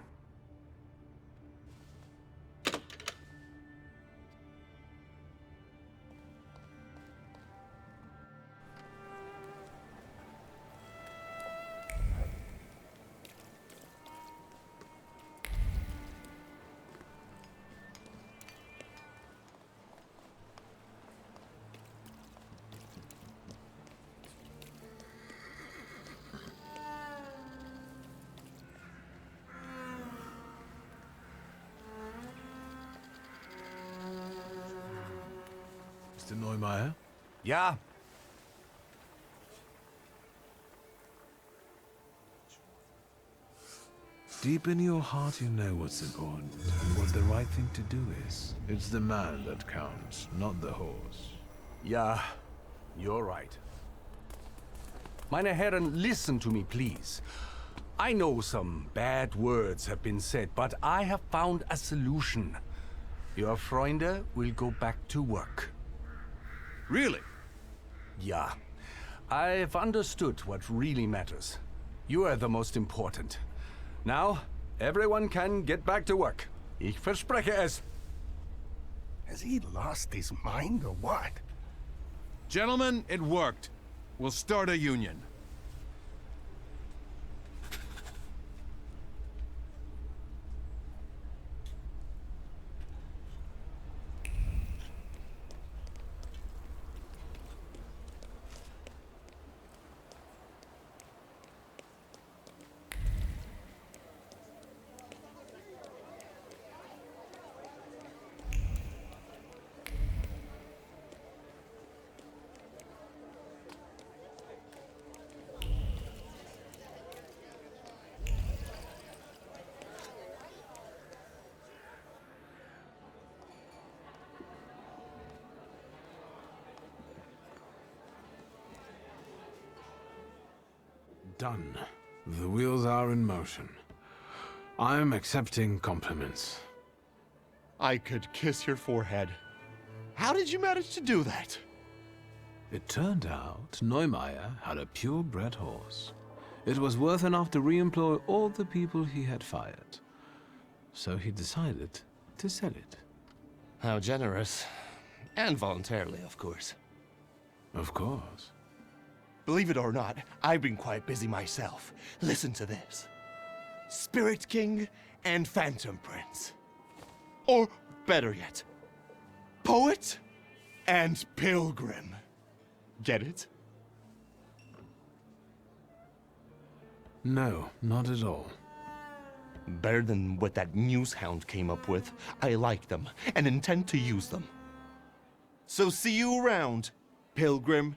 Neumeier? Yeah. Deep in your heart, you know what's important, and what the right thing to do is. It's the man that counts, not the horse. Yeah, you're right. Meine Herren, listen to me, please. I know some bad words have been said, but I have found a solution. Your Freunde will go back to work. Really? Yeah. I've understood what really matters. You are the most important. Now, everyone can get back to work. Ich verspreche es. Has he lost his mind or what? Gentlemen, it worked. We'll start a union. Done. The wheels are in motion. I'm accepting compliments. I could kiss your forehead. How did you manage to do that? It turned out Neumeier had a purebred horse. It was worth enough to re-employ all the people he had fired. So he decided to sell it. How generous. And voluntarily, of course. Of course. Believe it or not, I've been quite busy myself. Listen to this. Spirit King and Phantom Prince. Or, better yet, Poet and Pilgrim. Get it? No, not at all. Better than what that news hound came up with. I like them, and intend to use them. So see you around, Pilgrim.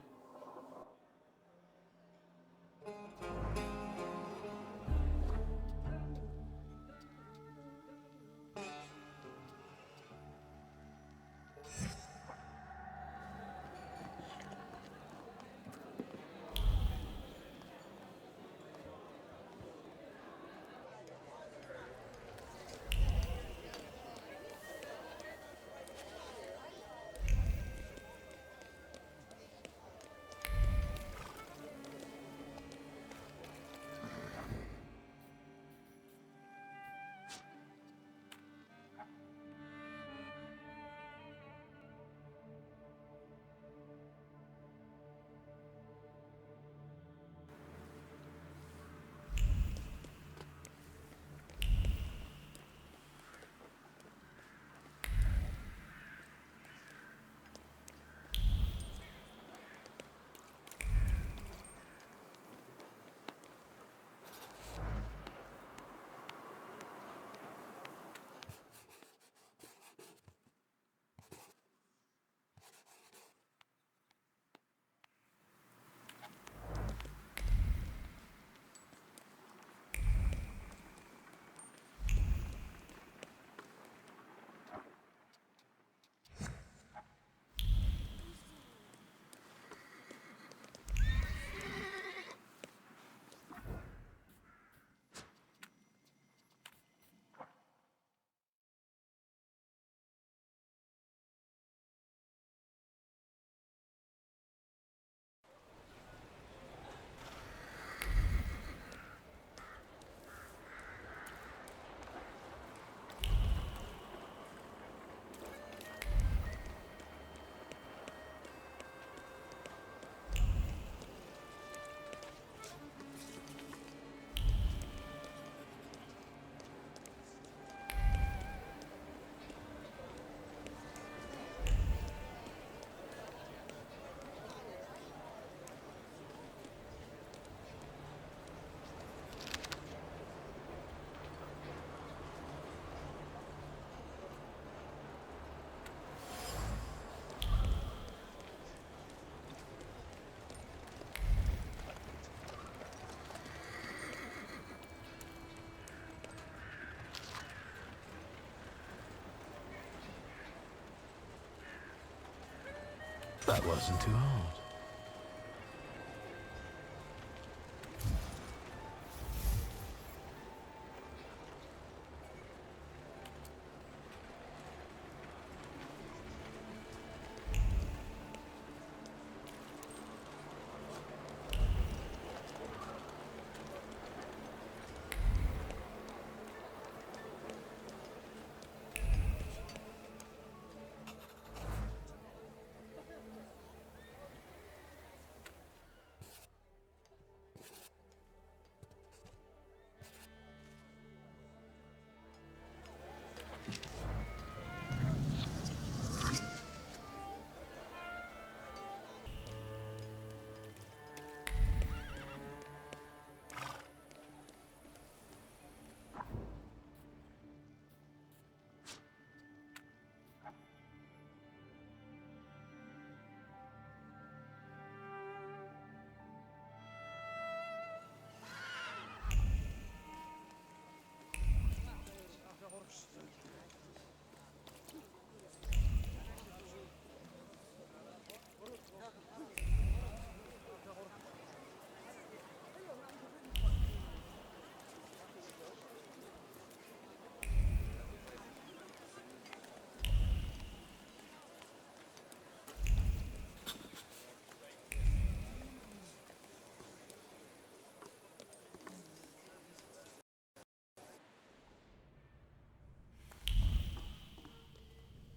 That wasn't too hard.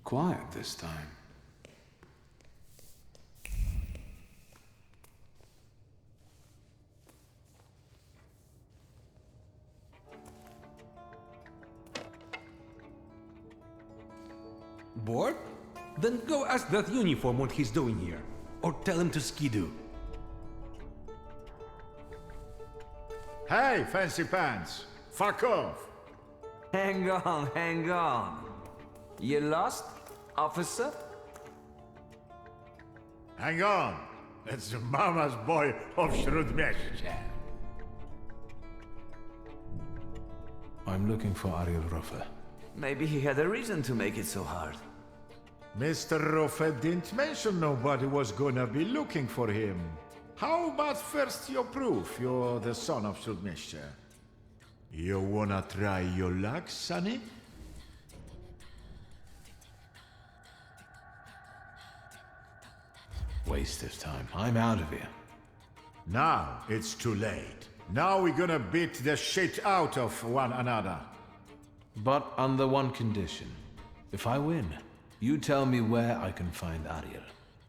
Quiet this time. Bored? Then go ask that uniform what he's doing here. Or tell him to skidoo. Hey, fancy pants! Fuck off! Hang on, hang on. You lost, officer? Hang on! That's the mama's boy of Shrudmeshche. I'm looking for Ariel Ruffer. Maybe he had a reason to make it so hard. Mr. Ruffer didn't mention nobody was gonna be looking for him. How about first your proof you're the son of Shrudmeshche? You wanna try your luck, sonny? Waste of time. I'm out of here. Now it's too late. Now we're gonna beat the shit out of one another. But under one condition. If I win, you tell me where I can find Ariel.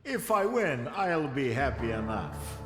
If I win, I'll be happy enough.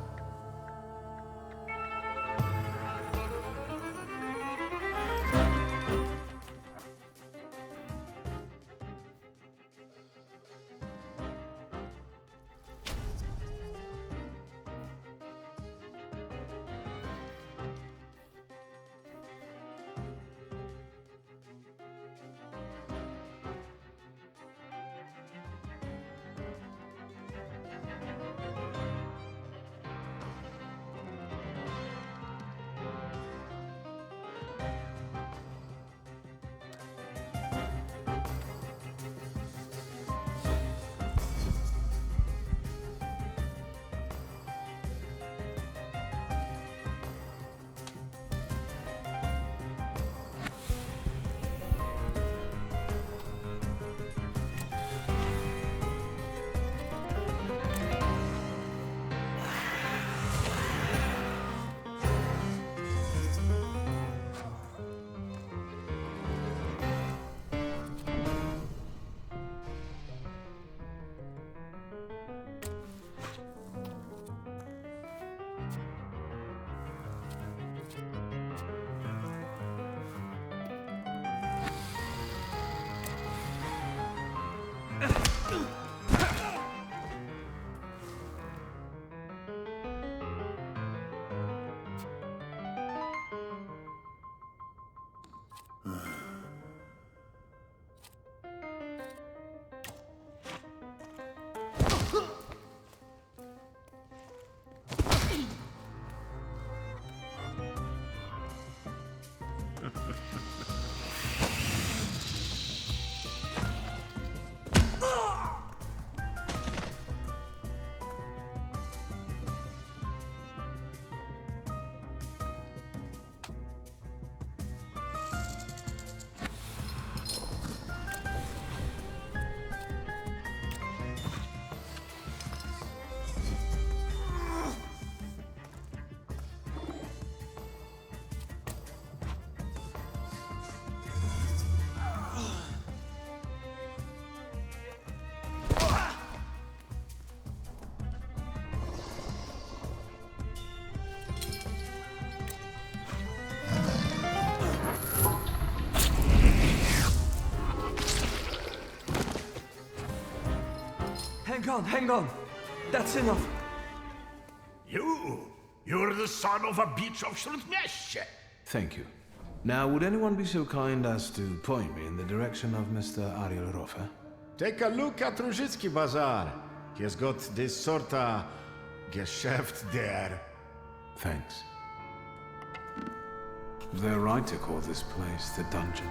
hang on. That's enough. You're the son of a bitch of Śródmieście. Thank you. Now, would anyone be so kind as to point me in the direction of Mr. Ariel Rofer? Take a look at Różycki Bazaar. He has got this sorta Geschäft there. Thanks. They're right to call this place the dungeon.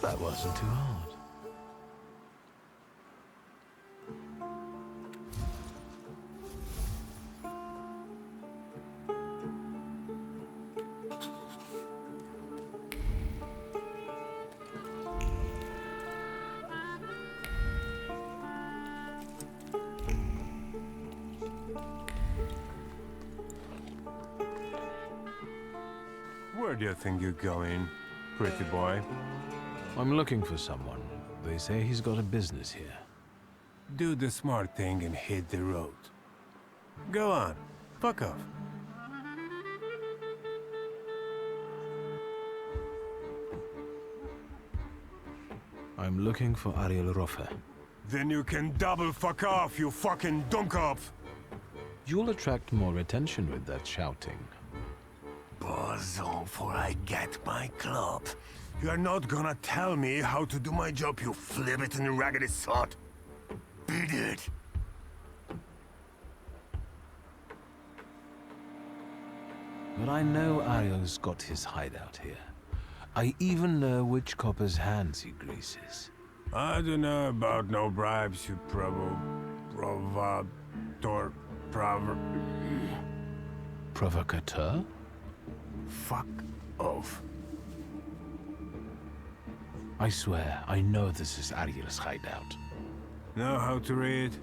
That wasn't too hard. Where do you think you're going, pretty boy? I'm looking for someone. They say he's got a business here. Do the smart thing and hit the road. Go on, fuck off. I'm looking for Ariel Rofer. Then you can double fuck off, you fucking dunkopf! You'll attract more attention with that shouting. Buzz on before I get my club. You're not gonna tell me how to do my job, you flibbit and raggedy sot. Beat it. But I know Ariel's got his hideout here. I even know which copper's hands he greases. I don't know about no bribes, you Provocateur? Fuck off. I swear, I know this is Ariel's hideout. Know how to read?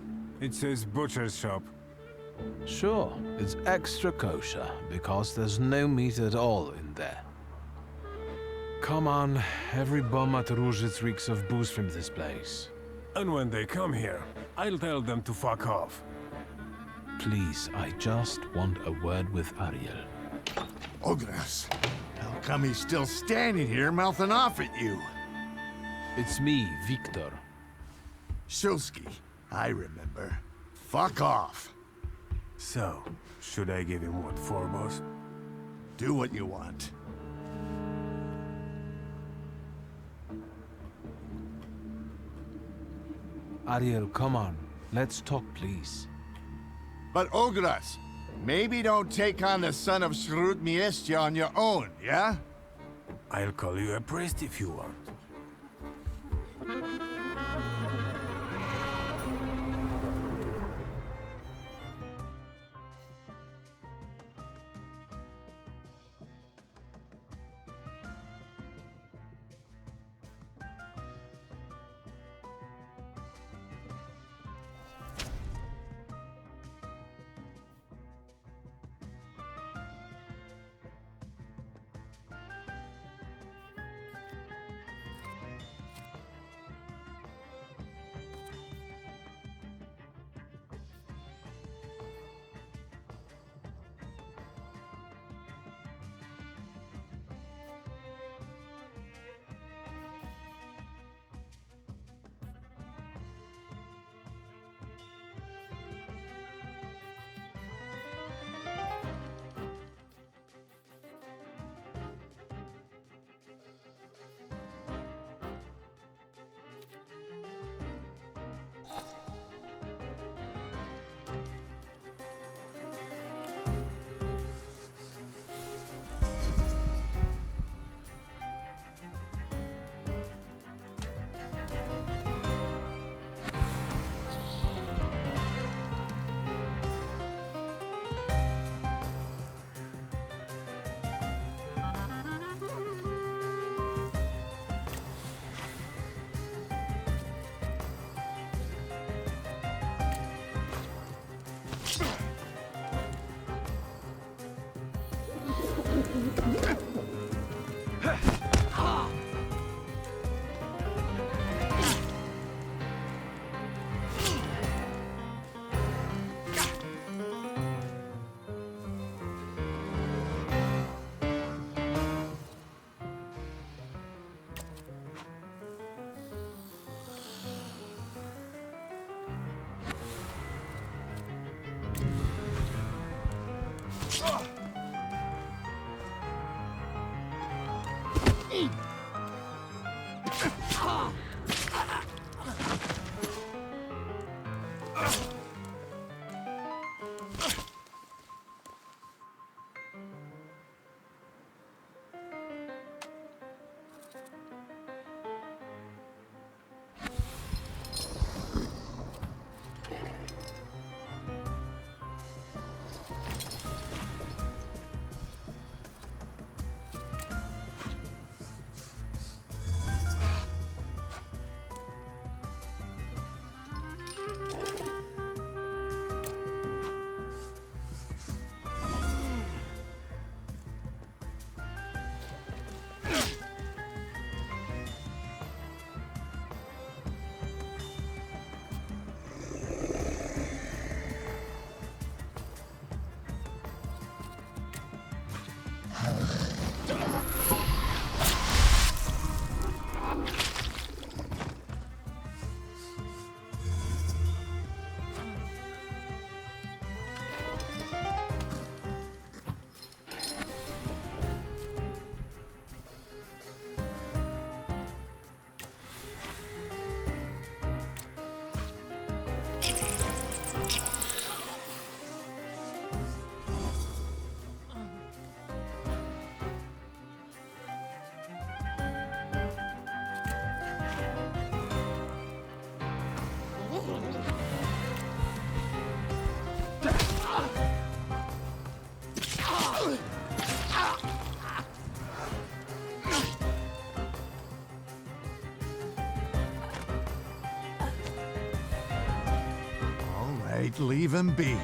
It says butcher's shop. Sure, it's extra kosher, because there's no meat at all in there. Come on, every thaumaturge reeks of booze from this place. And when they come here, I'll tell them to fuck off. Please, I just want a word with Ariel. Ogres, how come he's still standing here mouthing off at you? It's me, Victor. Shulsky, I remember. Fuck off. So, should I give him what for, boss? Do what you want. Ariel, come on. Let's talk, please. But Ogres, maybe don't take on the son of Shrutmiestia on your own, yeah? I'll call you a priest if you want. leave him be.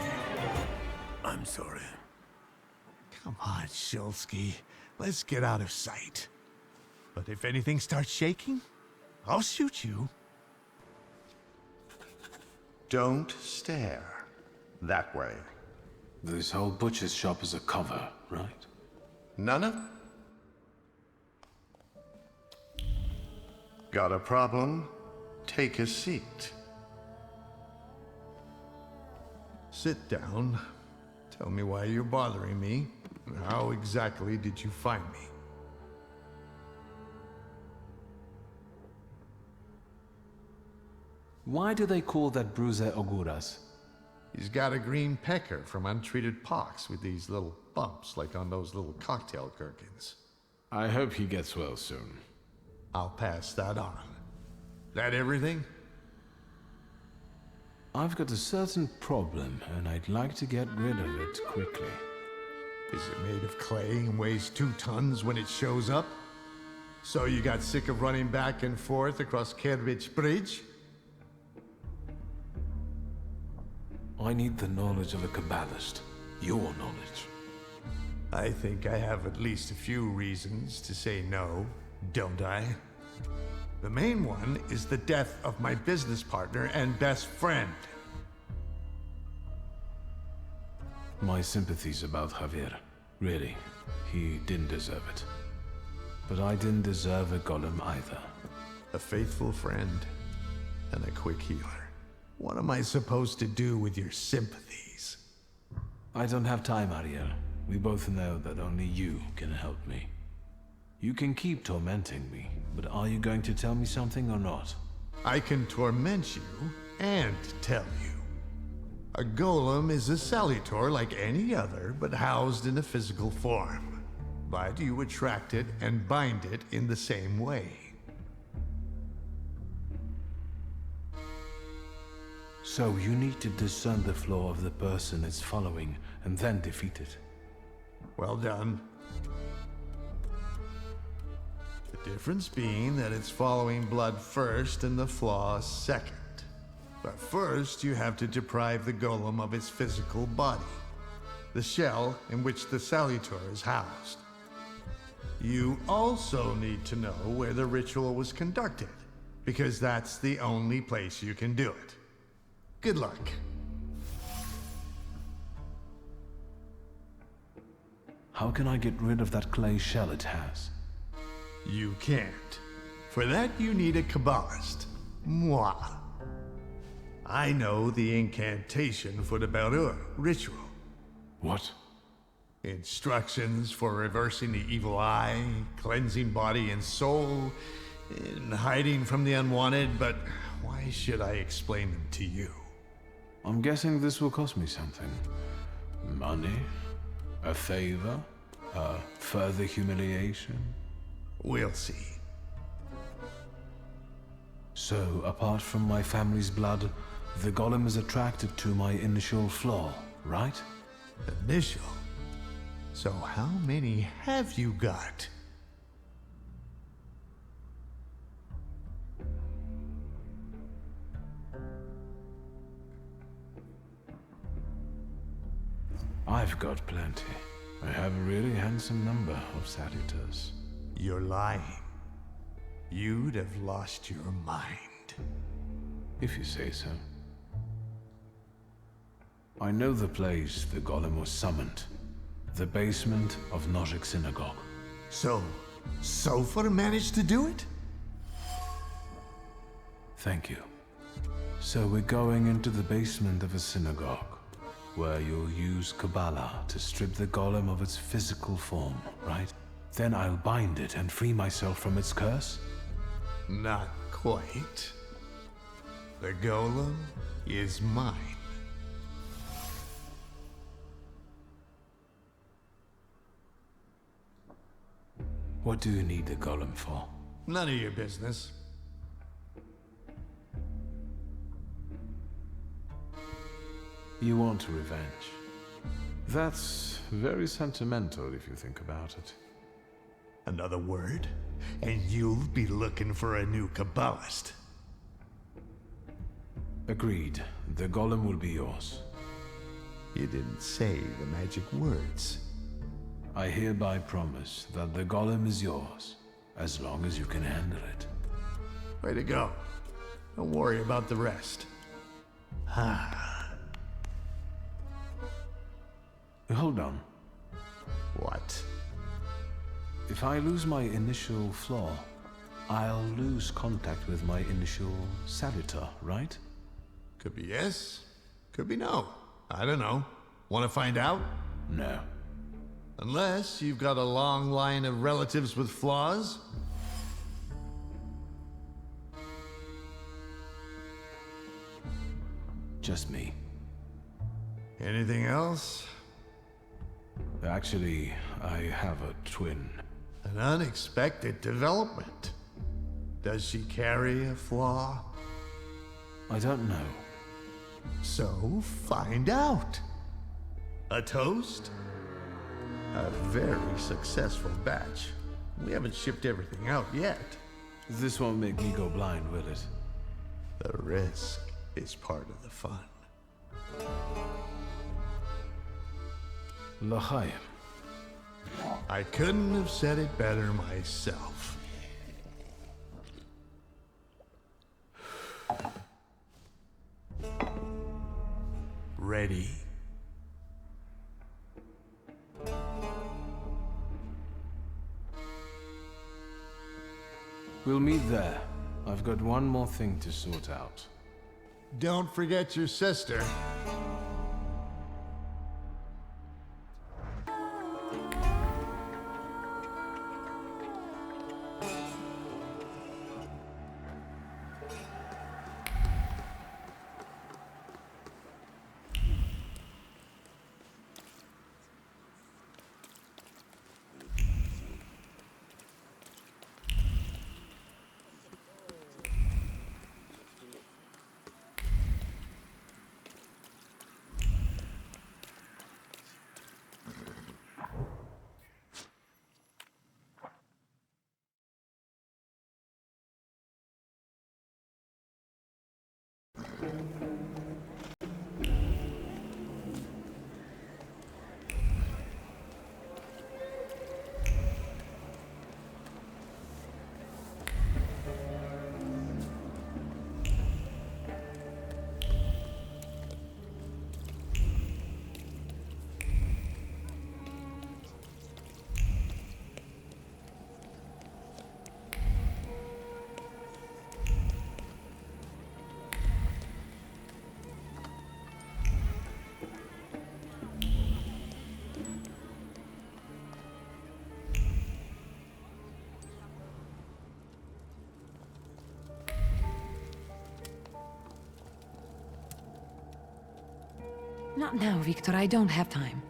I'm sorry. Come on, Shulsky. Let's get out of sight. But if anything starts shaking, I'll shoot you. Don't stare. That way. This whole butcher's shop is a cover, right? None of... Got a problem? Take a seat. Sit down. Tell me why you're bothering me. How exactly did you find me? Why do they call that bruiser Oguras? He's got a green pecker from untreated pox with these little bumps like on those little cocktail gherkins. I hope he gets well soon. I'll pass that on. That everything? I've got a certain problem, and I'd like to get rid of it quickly. Is it made of clay and weighs 2 tons when it shows up? So you got sick of running back and forth across Kerridge Bridge? I need the knowledge of a Kabbalist. Your knowledge. I think I have at least a few reasons to say no, don't I? The main one is the death of my business partner and best friend. My sympathies about Javier. Really, he didn't deserve it. But I didn't deserve a golem either. A faithful friend and a quick healer. What am I supposed to do with your sympathies? I don't have time, Ariel. We both know that only you can help me. You can keep tormenting me, but are you going to tell me something or not? I can torment you and tell you. A golem is a salutor like any other, but housed in a physical form. But you attract it and bind it in the same way. So you need to discern the flaw of the person it's following, and then defeat it. Well done. The difference being that it's following blood first and the flaw second. But first, you have to deprive the golem of its physical body, the shell in which the salutor is housed. You also need to know where the ritual was conducted, because that's the only place you can do it. Good luck. How can I get rid of that clay shell it has? You can't. For that, you need a Kabbalist. Moi. I know the incantation for the Berur ritual. What? Instructions for reversing the evil eye, cleansing body and soul, and hiding from the unwanted, but why should I explain them to you? I'm guessing this will cost me something. Money? A favor? A further humiliation? We'll see. So, apart from my family's blood, the golem is attracted to my initial flaw, right? Initial? So how many have you got? I've got plenty. I have a really handsome number of salutors. You're lying. You'd have lost your mind. If you say so. I know the place the golem was summoned. The basement of Nozick Synagogue. So, Sofer managed to do it? Thank you. So we're going into the basement of a synagogue, where you'll use Kabbalah to strip the golem of its physical form, right? Then I'll bind it and free myself from its curse? Not quite. The golem is mine. What do you need the golem for? None of your business. You want revenge. That's very sentimental if you think about it. Another word, and you'll be looking for a new Kabbalist. Agreed. The golem will be yours. You didn't say the magic words. I hereby promise that the golem is yours, as long as you can handle it. Way to go. Don't worry about the rest. Hold on. What? If I lose my initial flaw, I'll lose contact with my initial salutor, right? Could be yes, could be no. I don't know. Want to find out? No. Unless you've got a long line of relatives with flaws? Just me. Anything else? Actually, I have a twin. An unexpected development. Does she carry a flaw? I don't know. So find out. A toast? A very successful batch. We haven't shipped everything out yet. This won't make me go blind, will it? The risk is part of the fun. L'chaim. I couldn't have said it better myself. Ready? We'll meet there. I've got one more thing to sort out. Don't forget your sister. Not now, Victor. I don't have time.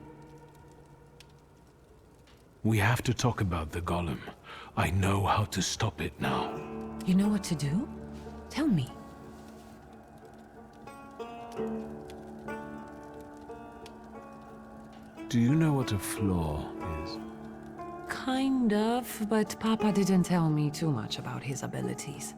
We have to talk about the golem. I know how to stop it now. You know what to do? Tell me. Do you know what a flaw is? Kind of, but Papa didn't tell me too much about his abilities.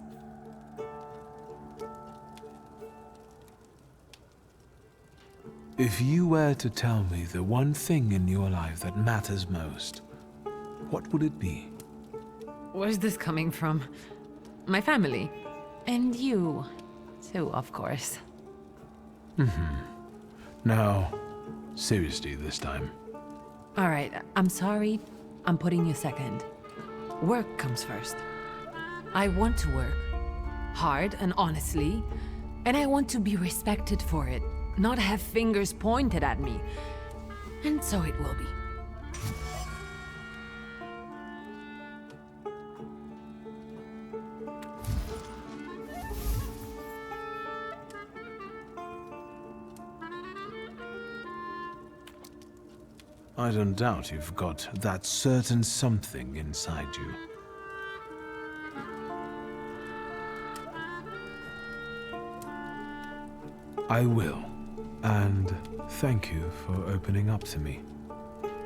If you were to tell me the one thing in your life that matters most, what would it be? Where's this coming from? My family. And you, too, of course. Now, seriously this time. All right, I'm sorry. I'm putting you second. Work comes first. I want to work. Hard and honestly. And I want to be respected for it. Not have fingers pointed at me. And so it will be. I don't doubt you've got that certain something inside you. I will. And thank you for opening up to me.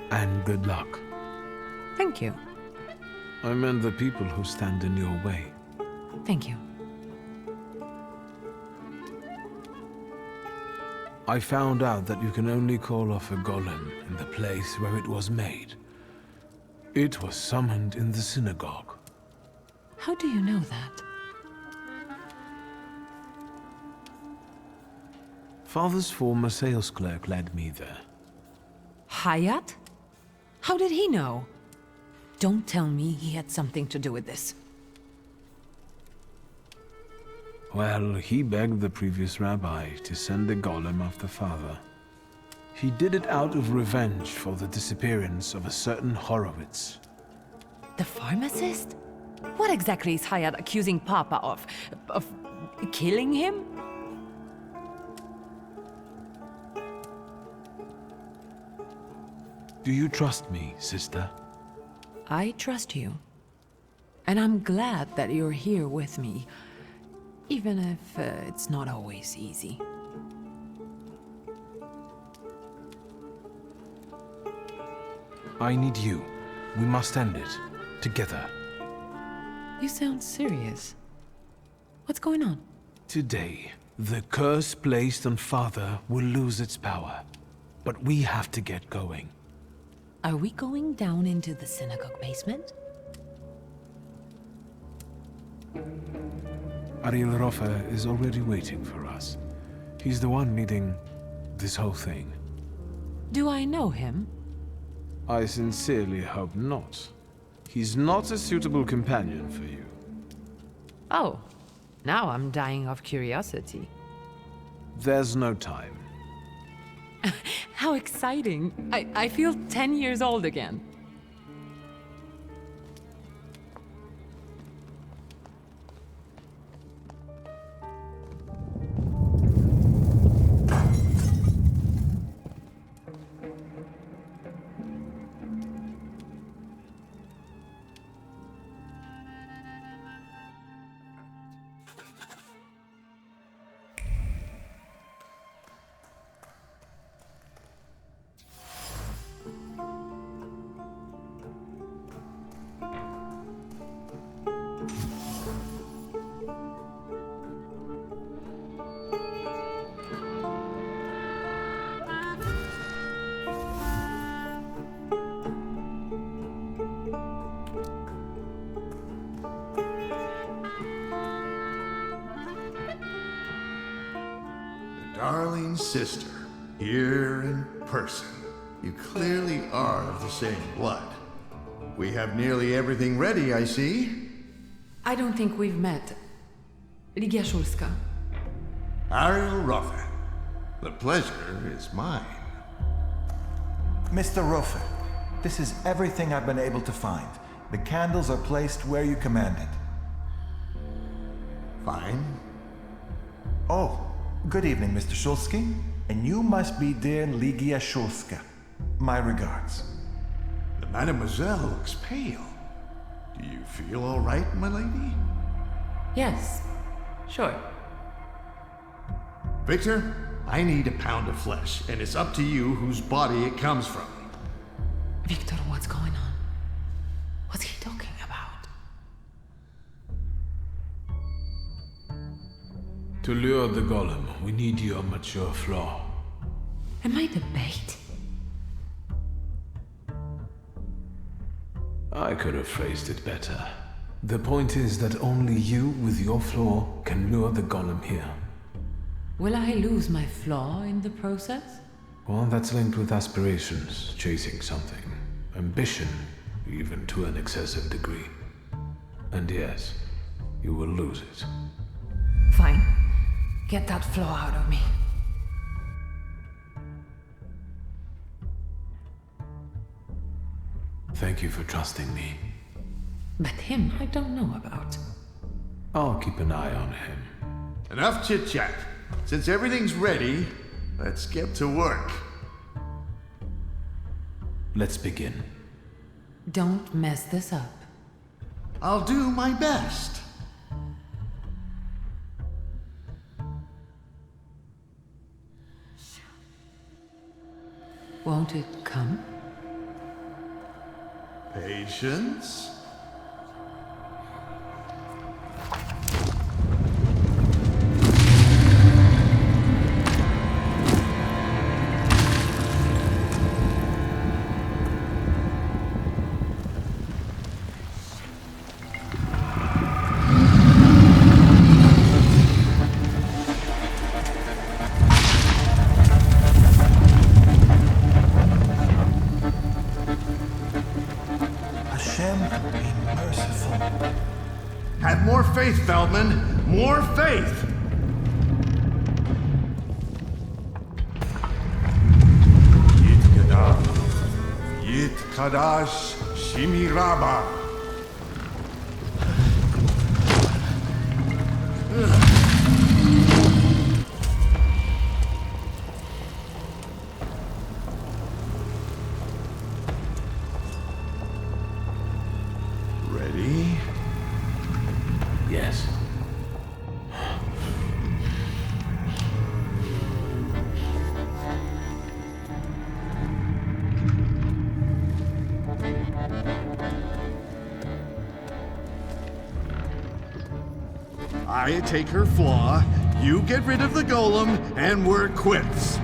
And good luck. Thank you. I meant the people who stand in your way. Thank you. I found out that you can only call off a golem in the place where it was made. It was summoned in the synagogue. How do you know that? Father's former sales clerk led me there. Hayat? How did he know? Don't tell me he had something to do with this. Well, he begged the previous rabbi to send the golem after father. He did it out of revenge for the disappearance of a certain Horowitz. The pharmacist? What exactly is Hayat accusing Papa of? Of killing him? Do you trust me, sister? I trust you. And I'm glad that you're here with me. Even if it's not always easy. I need you. We must end it. Together. You sound serious. What's going on? Today, the curse placed on Father will lose its power. But we have to get going. Are we going down into the synagogue basement? Ariel Rofa is already waiting for us. He's the one leading this whole thing. Do I know him? I sincerely hope not. He's not a suitable companion for you. Oh, now I'm dying of curiosity. There's no time. How exciting! I feel 10 years old again. Darling sister, here in person. You clearly are of the same blood. We have nearly everything ready, I see. I don't think we've met. Ligia Szulska. Ariel Rofa. The pleasure is mine. Mr. Rofa, this is everything I've been able to find. The candles are placed where you commanded. Fine. Oh, good evening, Mr. Szulski. And you must be dear Ligia Szulska. My regards. The mademoiselle looks pale. Do you feel all right, my lady? Yes, sure. Victor, I need a pound of flesh, and it's up to you whose body it comes from. Victor, what's going on? What's he talking about? To lure the golem, we need your mature flaw. Am I the bait? I could have phrased it better. The point is that only you with your flaw can lure the golem here. Will I lose my flaw in the process? Well, that's linked with aspirations, chasing something. Ambition, even to an excessive degree. And yes, you will lose it. Fine. Get that flaw out of me. Thank you for trusting me. But him, I don't know about. I'll keep an eye on him. Enough chit-chat. Since everything's ready, let's get to work. Let's begin. Don't mess this up. I'll do my best. Won't it come? Patience. Hashem, be merciful. Have more faith, Feldman. More faith. Yitkada. Yitkadash Shimiraba. Ready? Yes. I take her flaw, you get rid of the golem, and we're quits.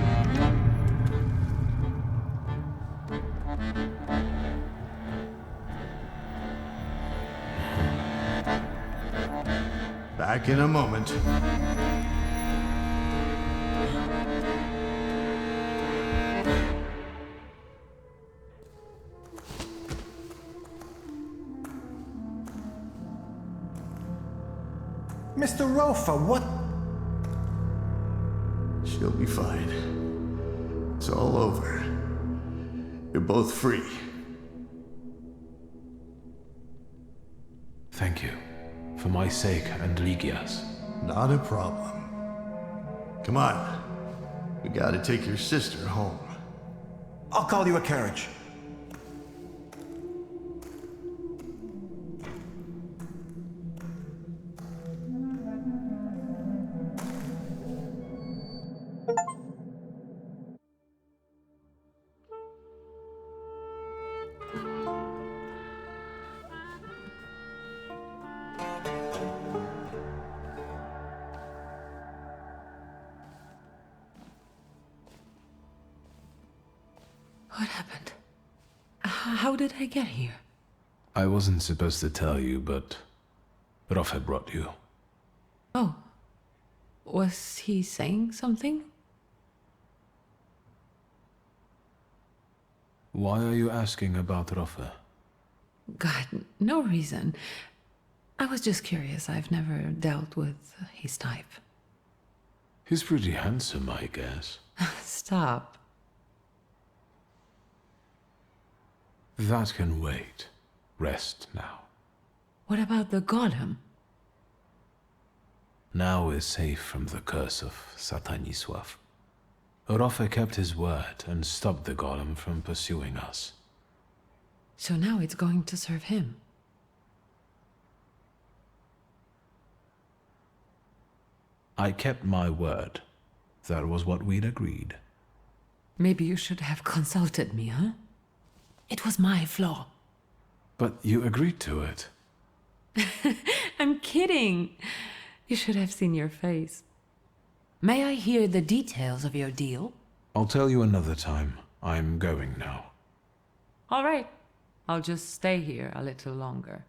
Back in a moment. Mr. Rofa, what? She'll be fine. It's all over. You're both free. Thank you. For my sake and Ligia's. Not a problem. Come on. We gotta take your sister home. I'll call you a carriage. What happened? How did I get here? I wasn't supposed to tell you, but Rofe brought you. Oh. Was he saying something? Why are you asking about Rofe? God, no reason. I was just curious. I've never dealt with his type. He's pretty handsome, I guess. Stop. That can wait. Rest now. What about the golem? Now we're safe from the curse of Satanisław. Rofe kept his word and stopped the golem from pursuing us. So now it's going to serve him. I kept my word. That was what we'd agreed. Maybe you should have consulted me, huh? It was my flaw. But you agreed to it. I'm kidding. You should have seen your face. May I hear the details of your deal? I'll tell you another time. I'm going now. All right. I'll just stay here a little longer.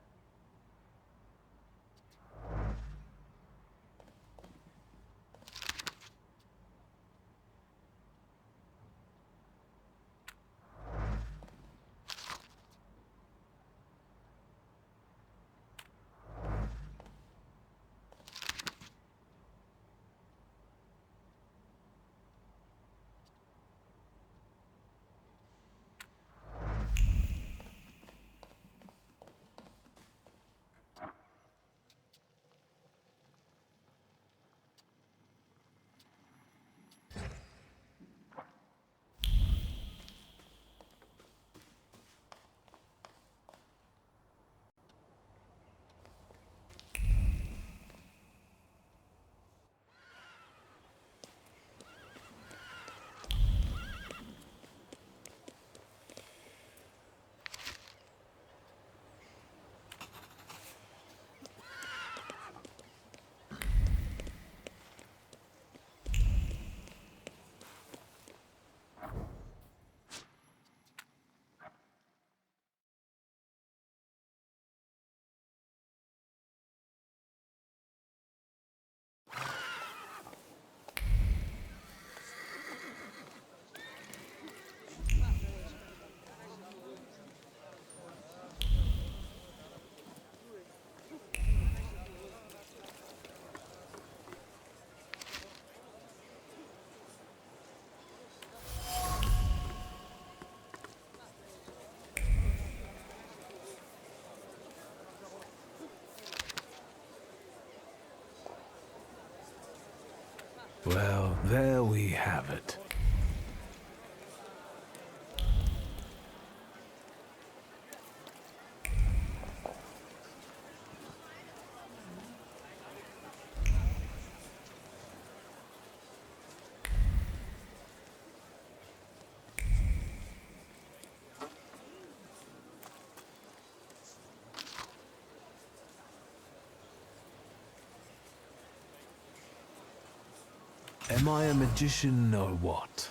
Well, there we have it. Am I a magician or what?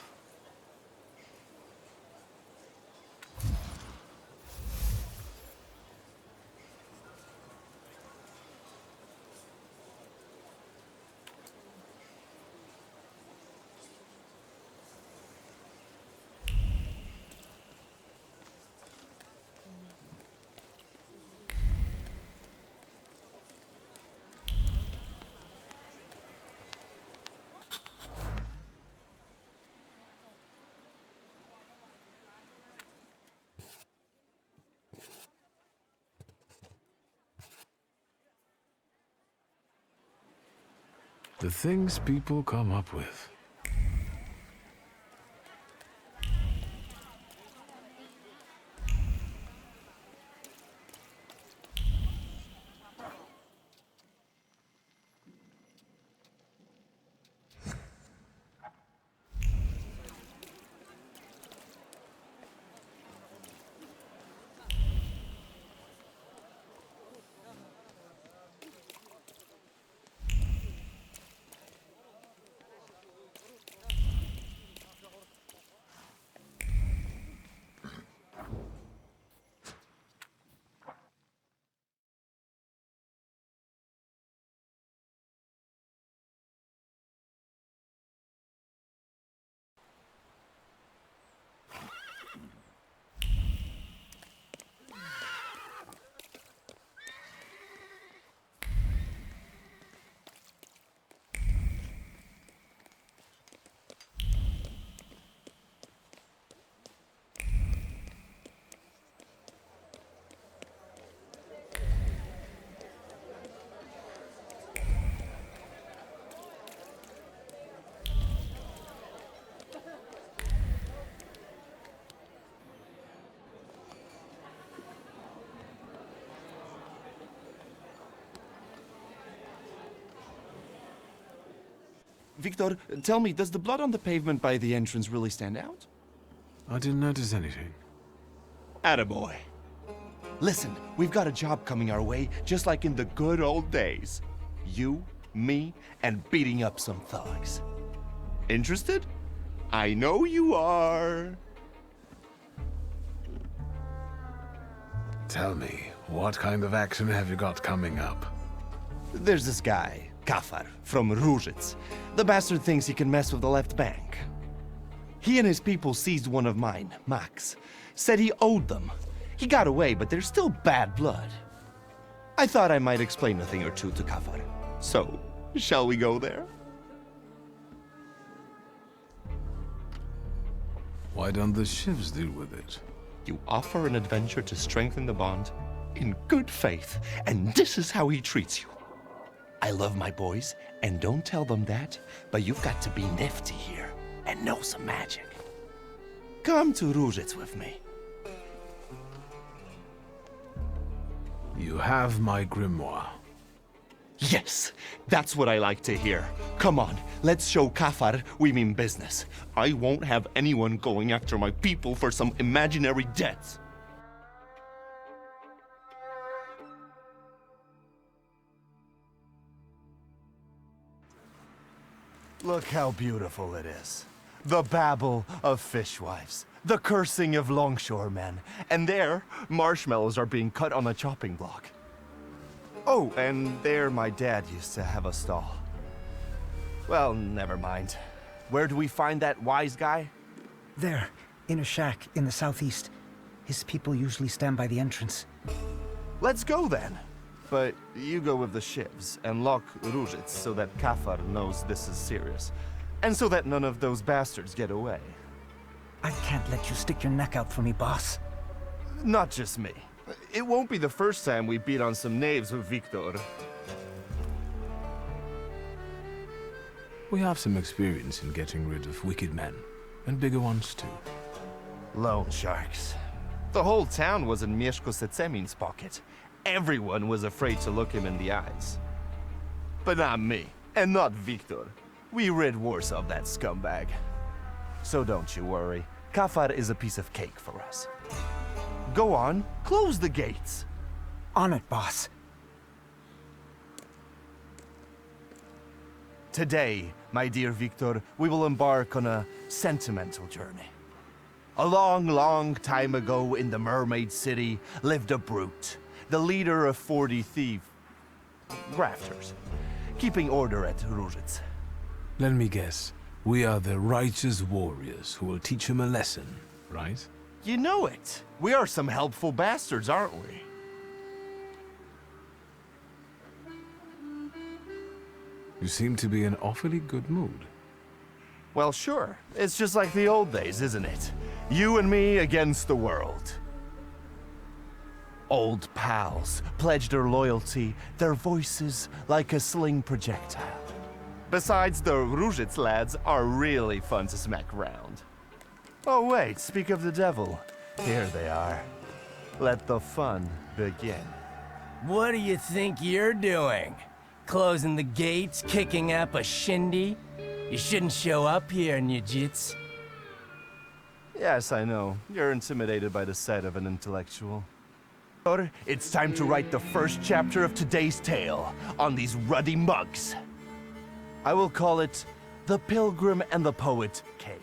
The things people come up with. Victor, tell me, does the blood on the pavement by the entrance really stand out? I didn't notice anything. Attaboy. Listen, we've got a job coming our way, just like in the good old days. You, me, and beating up some thugs. Interested? I know you are. Tell me, what kind of action have you got coming up? There's this guy, Kafar, from Ruzhitz. The bastard thinks he can mess with the left bank. He and his people seized one of mine, Max. Said he owed them. He got away, but there's still bad blood. I thought I might explain a thing or two to Kafar. So, shall we go there? Why don't the shivs deal with it? You offer an adventure to strengthen the bond in good faith, and this is how he treats you. I love my boys, and don't tell them that, but you've got to be nifty here and know some magic. Come to Ruzhitz with me. You have my grimoire. Yes, that's what I like to hear. Come on, let's show Kafar we mean business. I won't have anyone going after my people for some imaginary debts. Look how beautiful it is. The babble of fishwives, the cursing of longshoremen, and there, marshmallows are being cut on a chopping block. Oh, and there my dad used to have a stall. Well, never mind. Where do we find that wise guy? There, in a shack in the southeast. His people usually stand by the entrance. Let's go then. But you go with the shivs and lock Ruzhitz so that Kafar knows this is serious. And so that none of those bastards get away. I can't let you stick your neck out for me, boss. Not just me. It won't be the first time we beat on some knaves with Victor. We have some experience in getting rid of wicked men, and bigger ones too. Loan sharks. The whole town was in Mieszko Setsemin's pocket. Everyone was afraid to look him in the eyes. But not me, and not Victor. We rid Warsaw of that scumbag. So don't you worry. Kafar is a piece of cake for us. Go on, close the gates. On it, boss. Today, my dear Victor, we will embark on a sentimental journey. A long, long time ago in the Mermaid City lived a brute, the leader of 40 grafters, keeping order at Różec. Let me guess. We are the righteous warriors who will teach him a lesson, right? You know it. We are some helpful bastards, aren't we? You seem to be in awfully good mood. Well, sure. It's just like the old days, isn't it? You and me against the world. Old pals pledged their loyalty, their voices like a sling projectile. Besides, the Różec lads are really fun to smack around. Oh wait, speak of the devil. Here they are. Let the fun begin. What do you think you're doing? Closing the gates, kicking up a shindy? You shouldn't show up here, Nujits. Yes, I know. You're intimidated by the sight of an intellectual. It's time to write the first chapter of today's tale on these ruddy mugs. I will call it The Pilgrim and the Poet K.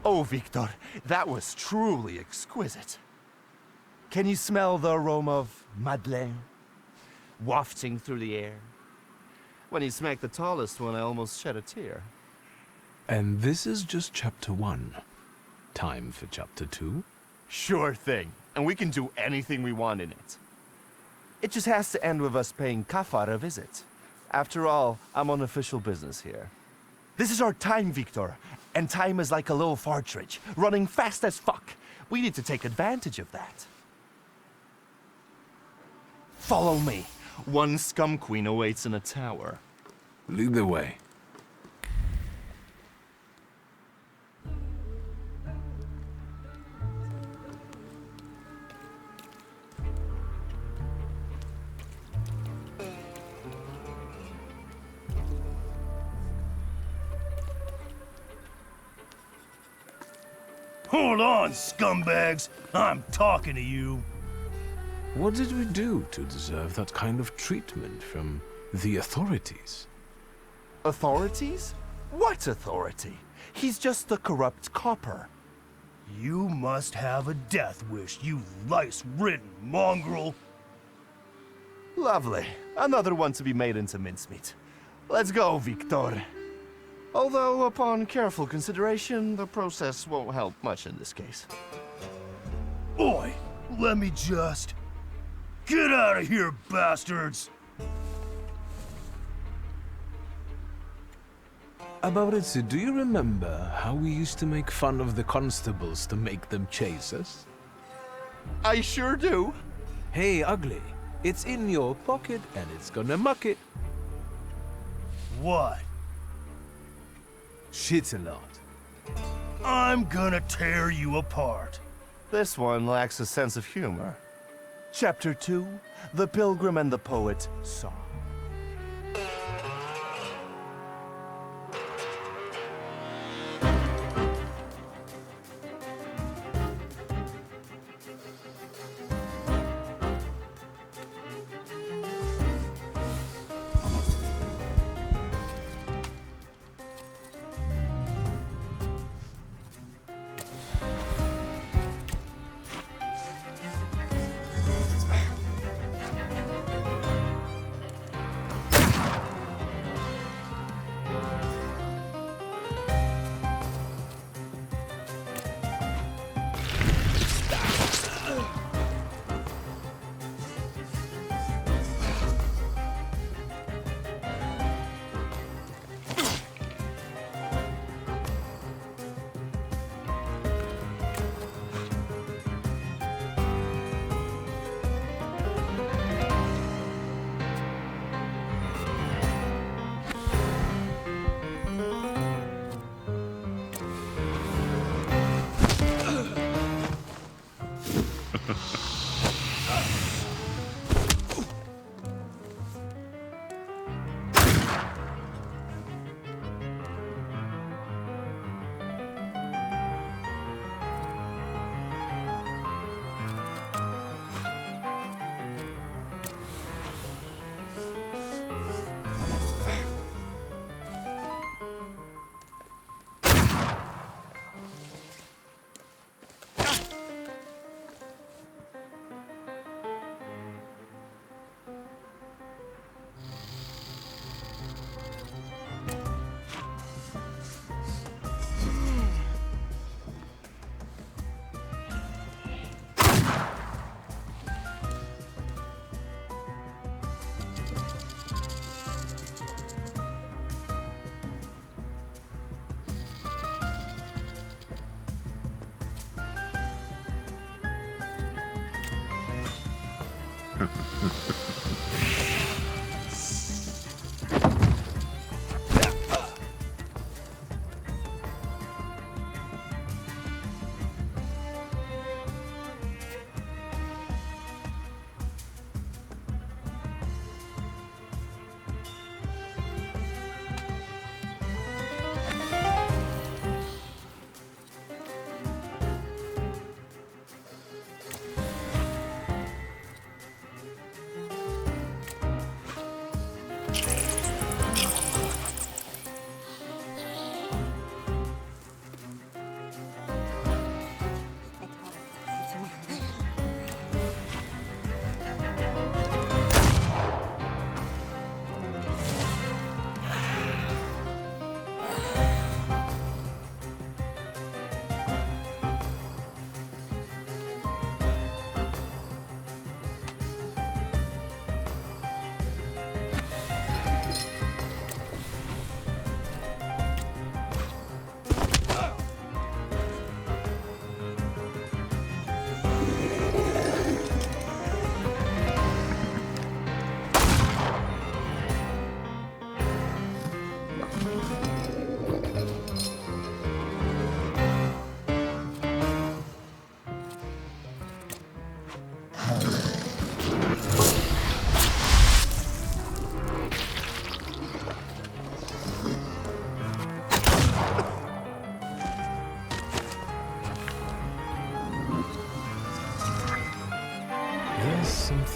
Oh, Victor, that was truly exquisite. Can you smell the aroma of Madeleine wafting through the air? When you smacked the tallest one, I almost shed a tear. And this is just chapter 1. Time for chapter 2? Sure thing, and we can do anything we want in it. It just has to end with us paying Kafar a visit. After all, I'm on official business here. This is our time, Victor, and time is like a little partridge, running fast as fuck. We need to take advantage of that. Follow me. One scum queen awaits in a tower. Lead the way. Hold on, scumbags! I'm talking to you. What did we do to deserve that kind of treatment from the authorities? Authorities? What authority? He's just a corrupt copper. You must have a death wish, you lice-ridden mongrel. Lovely. Another one to be made into mincemeat. Let's go, Victor. Although, upon careful consideration, the process won't help much in this case. Oi! Let me just... Get out of here, bastards! About it, do you remember how we used to make fun of the constables to make them chase us? I sure do. Hey, ugly. It's in your pocket and it's gonna muck it. What? Shit a lot. I'm gonna tear you apart. This one lacks a sense of humor. Chapter 2, The Pilgrim and the Poet Saw.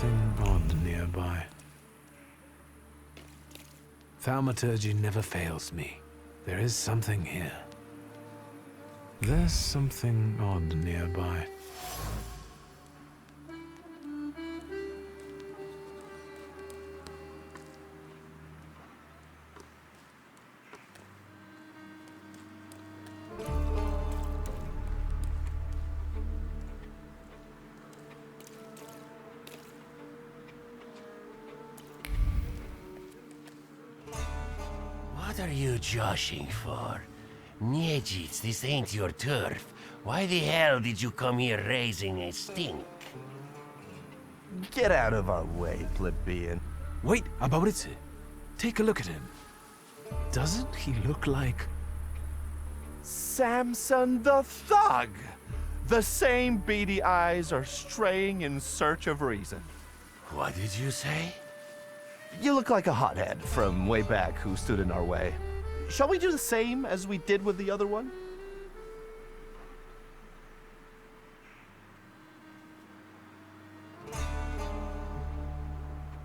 something odd nearby. Thaumaturge never fails me. There is something here. There's something odd nearby. What are you joshing for? Niedzic, this ain't your turf. Why the hell did you come here raising a stink? Get out of our way, plebeian. Wait, Abauritze. Take a look at him. Doesn't he look like... Samson the Thug! The same beady eyes are straying in search of reason. What did you say? You look like a hothead from way back who stood in our way. Shall we do the same as we did with the other one?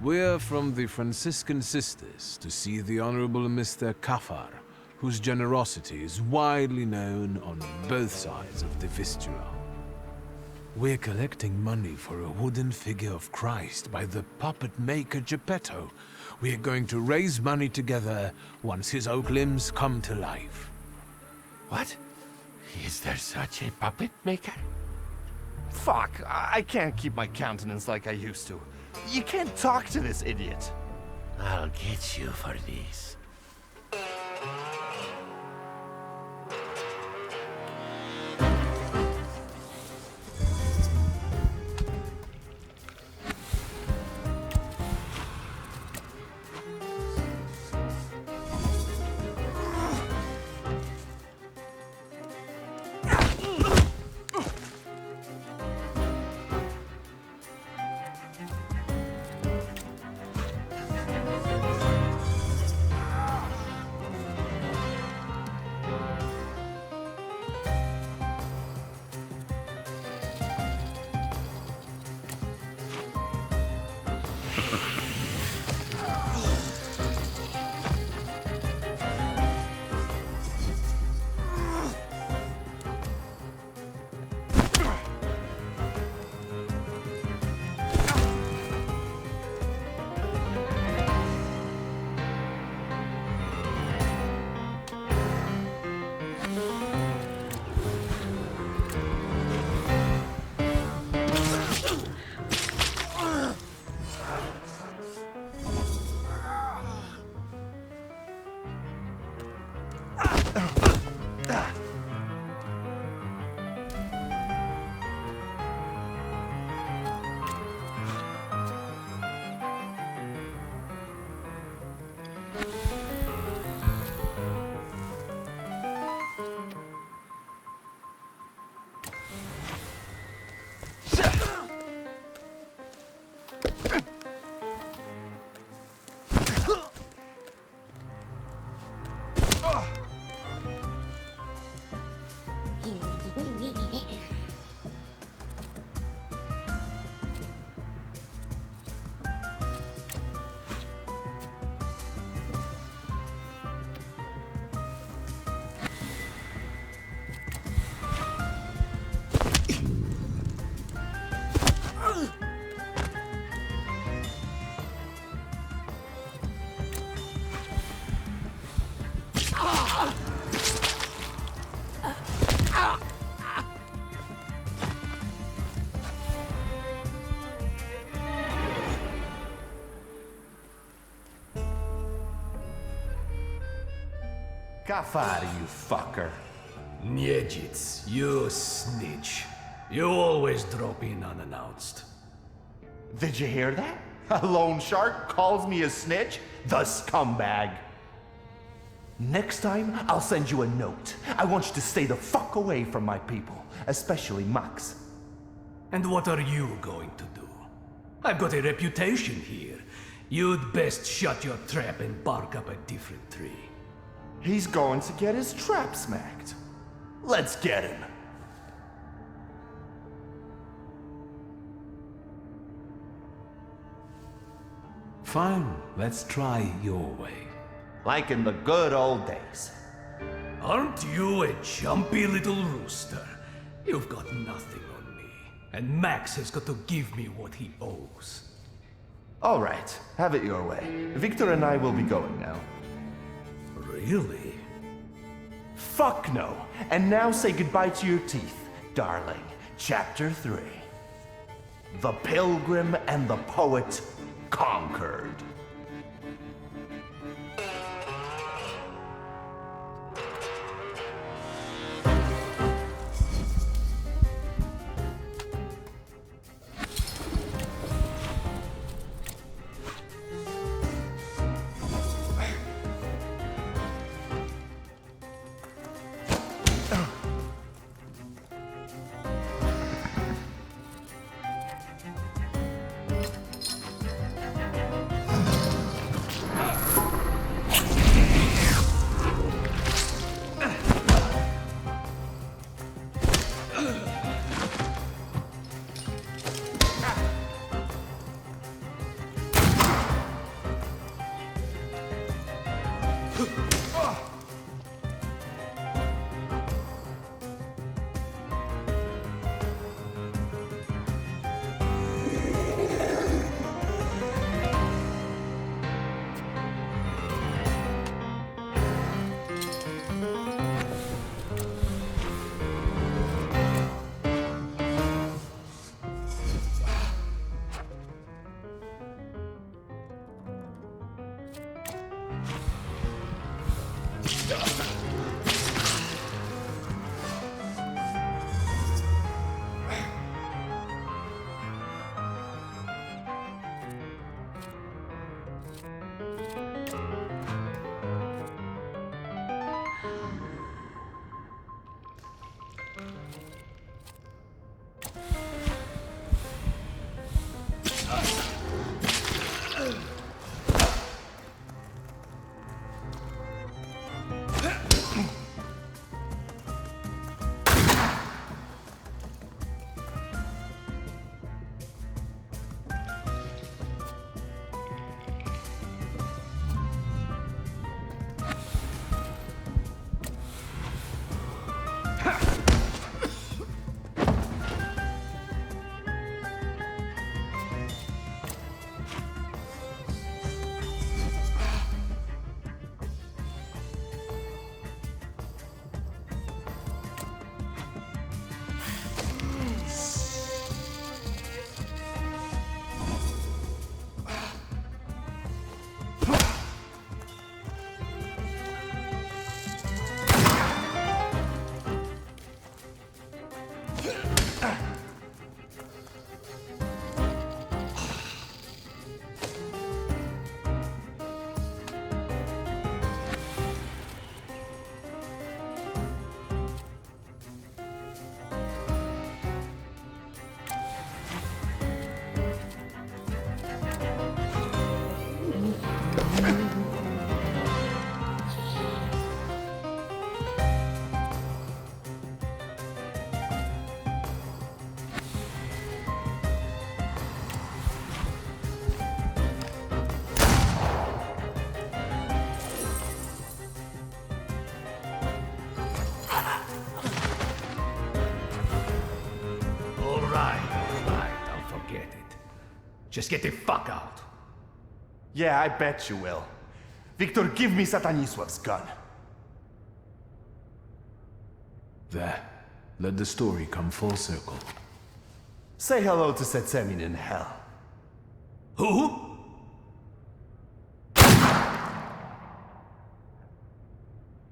We're from the Franciscan Sisters to see the Honorable Mr. Kafar, whose generosity is widely known on both sides of the Vistula. We're collecting money for a wooden figure of Christ by the puppet maker Geppetto. We're going to raise money together once his oak limbs come to life. What? Is there such a puppet maker? Fuck, I can't keep my countenance like I used to. You can't talk to this idiot. I'll get you for this. Kafar, you fucker. Niedzic, you snitch. You always drop in unannounced. Did you hear that? A loan shark calls me a snitch? The scumbag. Next time, I'll send you a note. I want you to stay the fuck away from my people, especially Max. And what are you going to do? I've got a reputation here. You'd best shut your trap and bark up a different tree. He's going to get his trap smacked. Let's get him. Fine, let's try your way. Like in the good old days. Aren't you a jumpy little rooster? You've got nothing on me. And Max has got to give me what he owes. All right, have it your way. Victor and I will be going now. Really? Fuck no. And now say goodbye to your teeth, darling. Chapter 3. The Pilgrim and the Poet conquered. Just get the fuck out. Yeah, I bet you will. Victor, give me Satanisław's gun. There. Let the story come full circle. Say hello to Setsemin in hell. Who?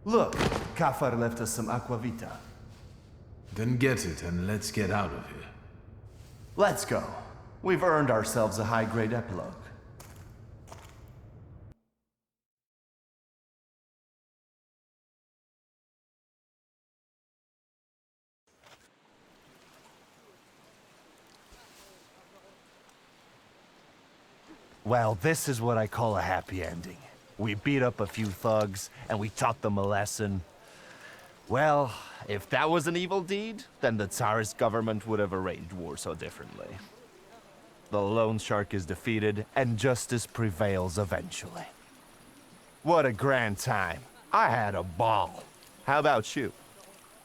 Look, Kafar left us some aquavita. Then get it and let's get out of here. Let's go. We've earned ourselves a high-grade epilogue. Well, this is what I call a happy ending. We beat up a few thugs, and we taught them a lesson. Well, if that was an evil deed, then the Tsarist government would have arranged Warsaw differently. The loan shark is defeated, and justice prevails eventually. What a grand time. I had a ball. How about you?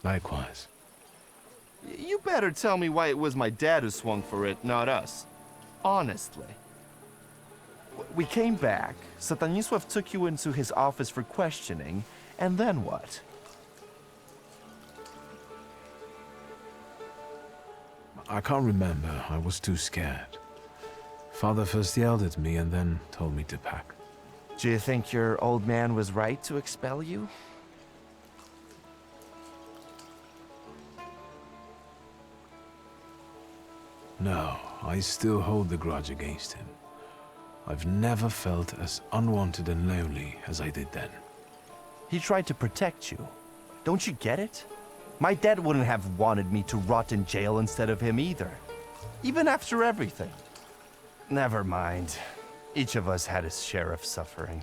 Likewise. You better tell me why it was my dad who swung for it, not us. Honestly. We came back, Stanisław took you into his office for questioning, and then what? I can't remember. I was too scared. Father first yelled at me and then told me to pack. Do you think your old man was right to expel you? No, I still hold the grudge against him. I've never felt as unwanted and lonely as I did then. He tried to protect you. Don't you get it? My dad wouldn't have wanted me to rot in jail instead of him either. Even after everything. Never mind. Each of us had his share of suffering.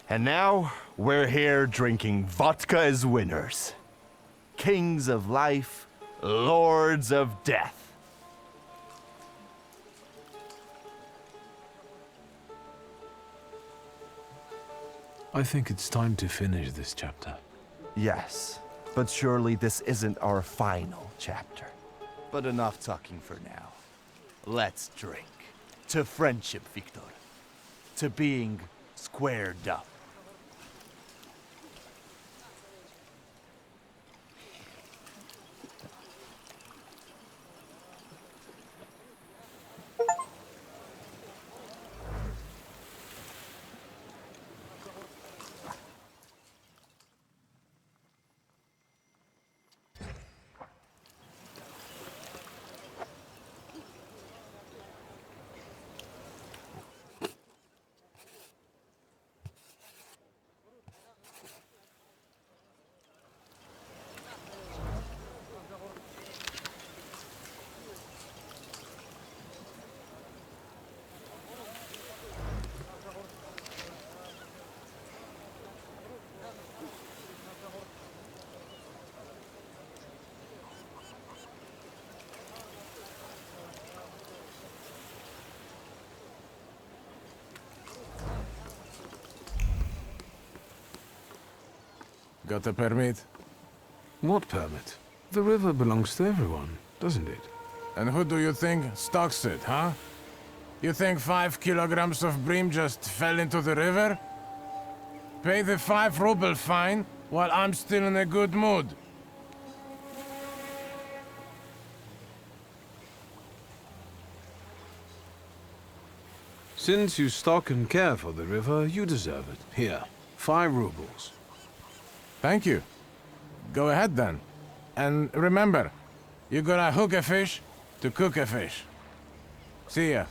And now, we're here drinking vodka as winners. Kings of life, lords of death. I think it's time to finish this chapter. Yes, but surely this isn't our final chapter. But enough talking for now. Let's drink. To friendship, Victor. To being squared up. Got a permit? What permit? The river belongs to everyone, doesn't it? And who do you think stocks it, huh? You think 5 kilograms of bream just fell into the river? Pay the 5-ruble fine while I'm still in a good mood. Since you stock and care for the river, you deserve it. Here, 5 rubles. Thank you. Go ahead then. And remember, you gotta hook a fish to cook a fish. See ya.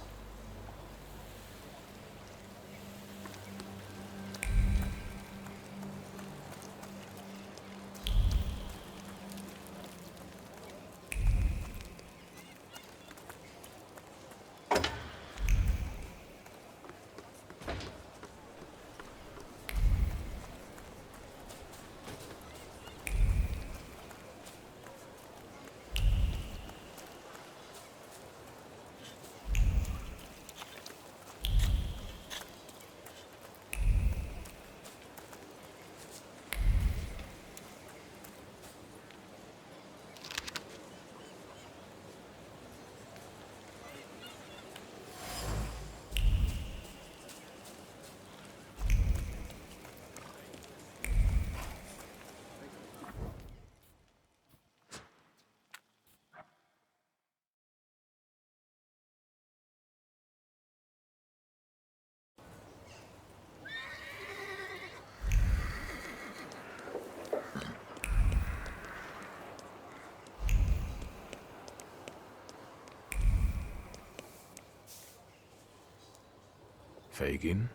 Fagin?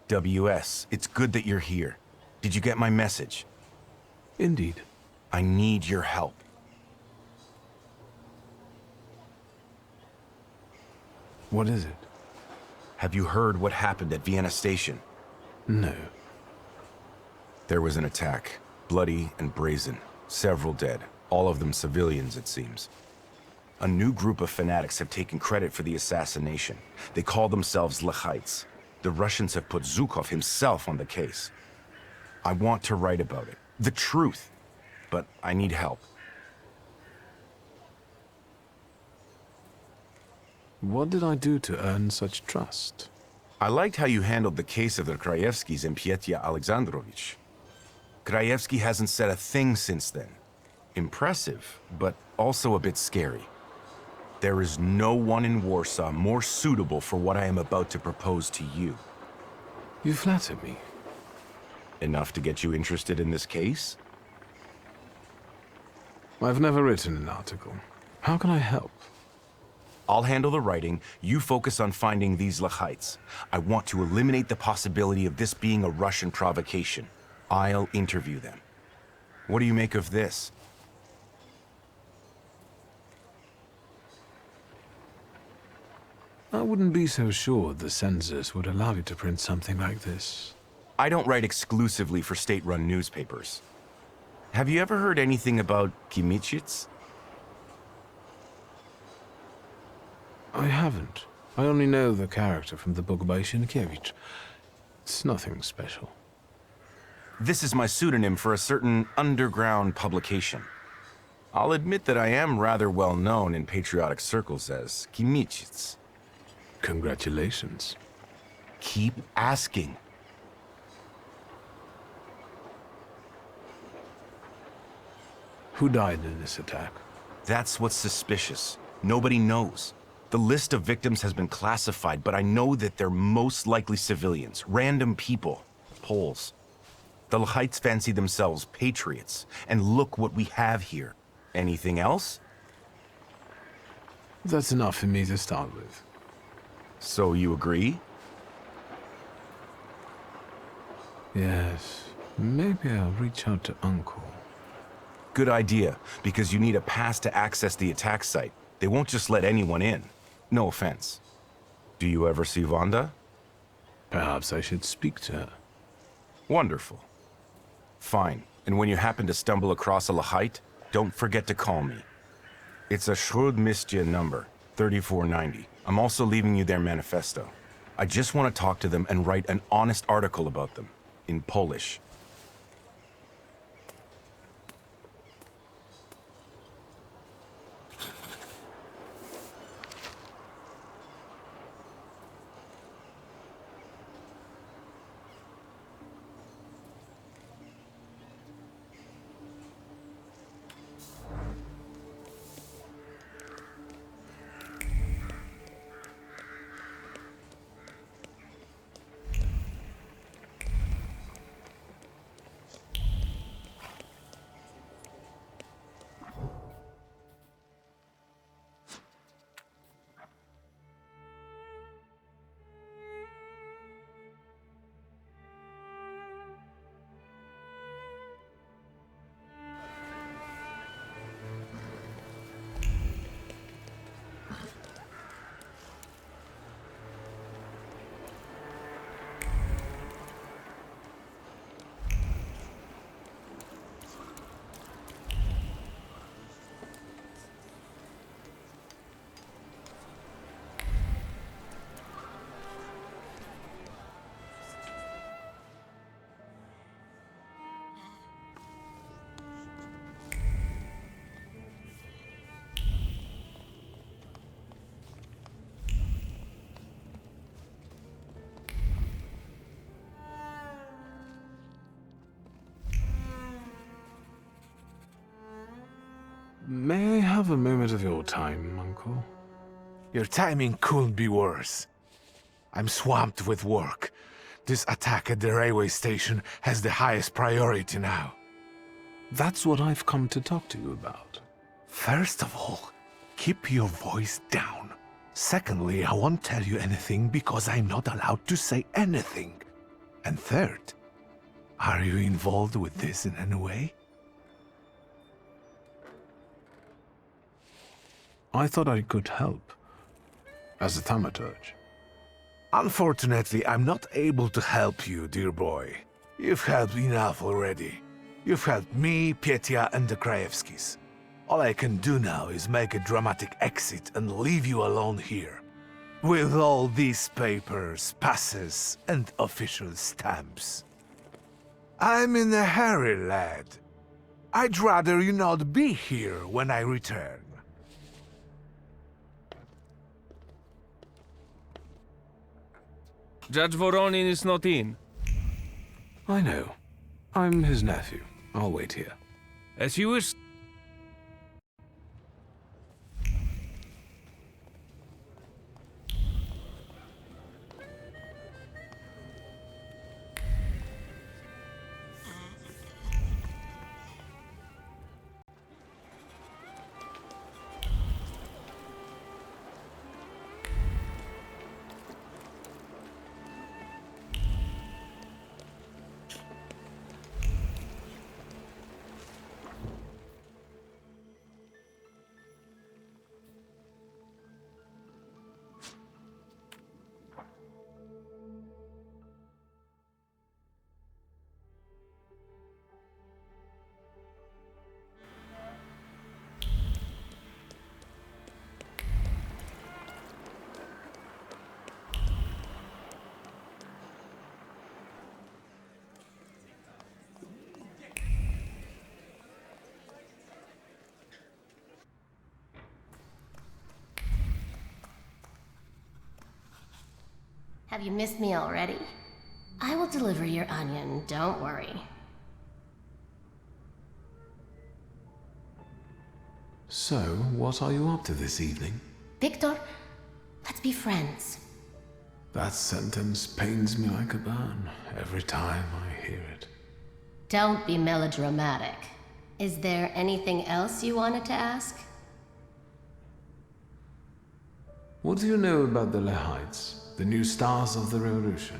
WS, it's good that you're here. Did you get my message? Indeed. I need your help. What is it? Have you heard what happened at Vienna Station? No. There was an attack. Bloody and brazen. Several dead. All of them civilians, it seems. A new group of fanatics have taken credit for the assassination. They call themselves Lechites. The Russians have put Zhukov himself on the case. I want to write about it. The truth. But I need help. What did I do to earn such trust? I liked how you handled the case of the Krajewskis and Petya Alexandrovich. Krajewski hasn't said a thing since then. Impressive, but also a bit scary. There is no one in Warsaw more suitable for what I am about to propose to you. You flatter me. Enough to get you interested in this case? I've never written an article. How can I help? I'll handle the writing, you focus on finding these Lechites. I want to eliminate the possibility of this being a Russian provocation. I'll interview them. What do you make of this? I wouldn't be so sure the censors would allow you to print something like this. I don't write exclusively for state-run newspapers. Have you ever heard anything about Kimitsits? I haven't. I only know the character from the book by Sienkiewicz. It's nothing special. This is my pseudonym for a certain underground publication. I'll admit that I am rather well known in patriotic circles as Kimitsits. Congratulations. Keep asking. Who died in this attack? That's what's suspicious. Nobody knows. The list of victims has been classified, but I know that they're most likely civilians, random people, Poles. The Lechites fancy themselves patriots, and look what we have here. Anything else? That's enough for me to start with. So you agree? Yes. Maybe I'll reach out to Uncle. Good idea, because you need a pass to access the attack site. They won't just let anyone in. No offense. Do you ever see Wanda? Perhaps I should speak to her. Wonderful. Fine. And when you happen to stumble across a Lechite, don't forget to call me. It's a Śródmieście number, 3490. I'm also leaving you their manifesto. I just want to talk to them and write an honest article about them, in Polish. May I have a moment of your time, Uncle? Your timing couldn't be worse. I'm swamped with work. This attack at the railway station has the highest priority now. That's what I've come to talk to you about. First of all, keep your voice down. Secondly, I won't tell you anything because I'm not allowed to say anything. And third, are you involved with this in any way? I thought I could help. As a thaumaturge. Unfortunately, I'm not able to help you, dear boy. You've helped enough already. You've helped me, Petya, and the Krajewskis. All I can do now is make a dramatic exit and leave you alone here. With all these papers, passes, and official stamps. I'm in a hurry, lad. I'd rather you not be here when I return. Judge Voronin is not in. I know. I'm his nephew. I'll wait here. As you wish. Have you missed me already? I will deliver your onion, don't worry. So, what are you up to this evening? Victor, let's be friends. That sentence pains me like a burn every time I hear it. Don't be melodramatic. Is there anything else you wanted to ask? What do you know about the Lehites? The new stars of the revolution?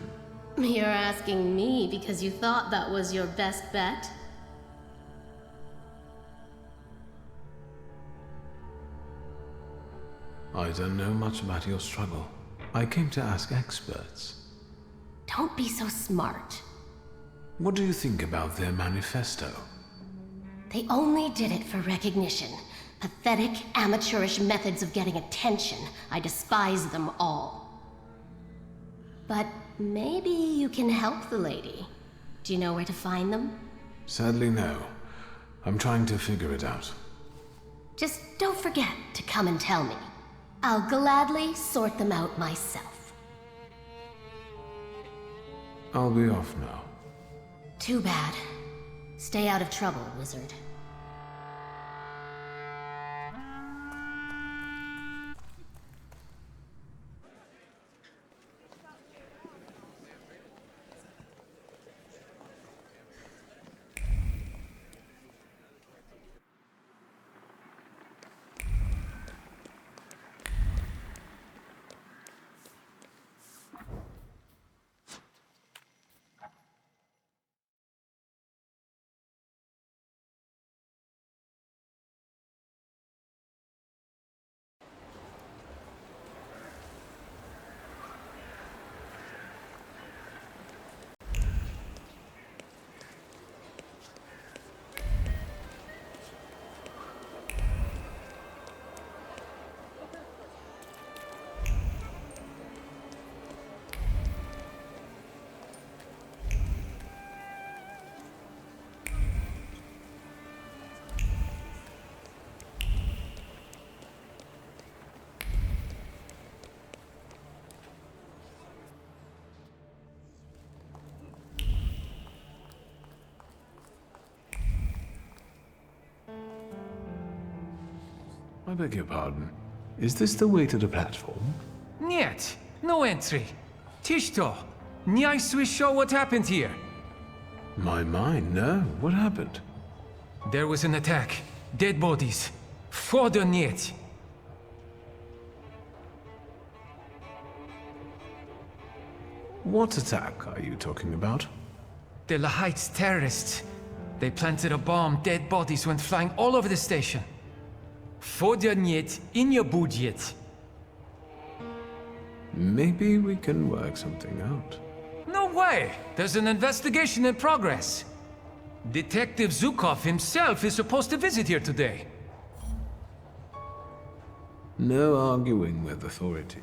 You're asking me because you thought that was your best bet? I don't know much about your struggle. I came to ask experts. Don't be so smart. What do you think about their manifesto? They only did it for recognition. Pathetic, amateurish methods of getting attention. I despise them all. But maybe you can help the lady. Do you know where to find them? Sadly, no. I'm trying to figure it out. Just don't forget to come and tell me. I'll gladly sort them out myself. I'll be off now. Too bad. Stay out of trouble, wizard. I beg your pardon. Is this the way to the platform? Niet. No entry. Tishto. Nyai Swiss show what happened here. My mind, no. What happened? There was an attack. Dead bodies. Foder niet. What attack are you talking about? The Lehites terrorists. They planted a bomb. Dead bodies went flying all over the station. Foder niet in your budget. Maybe we can work something out. No way! There's an investigation in progress. Detective Zukov himself is supposed to visit here today. No arguing with authority.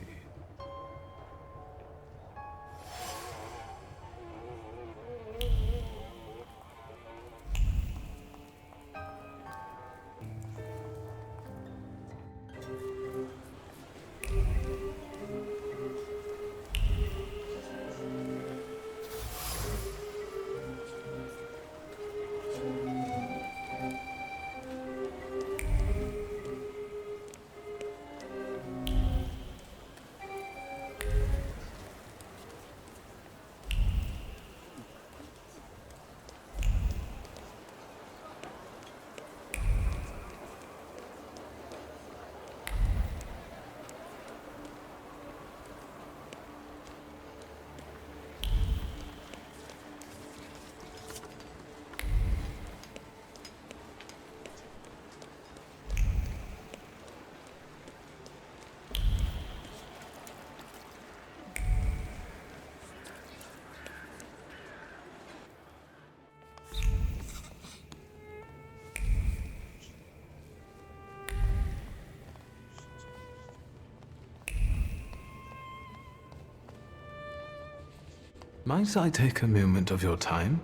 Might I take a moment of your time?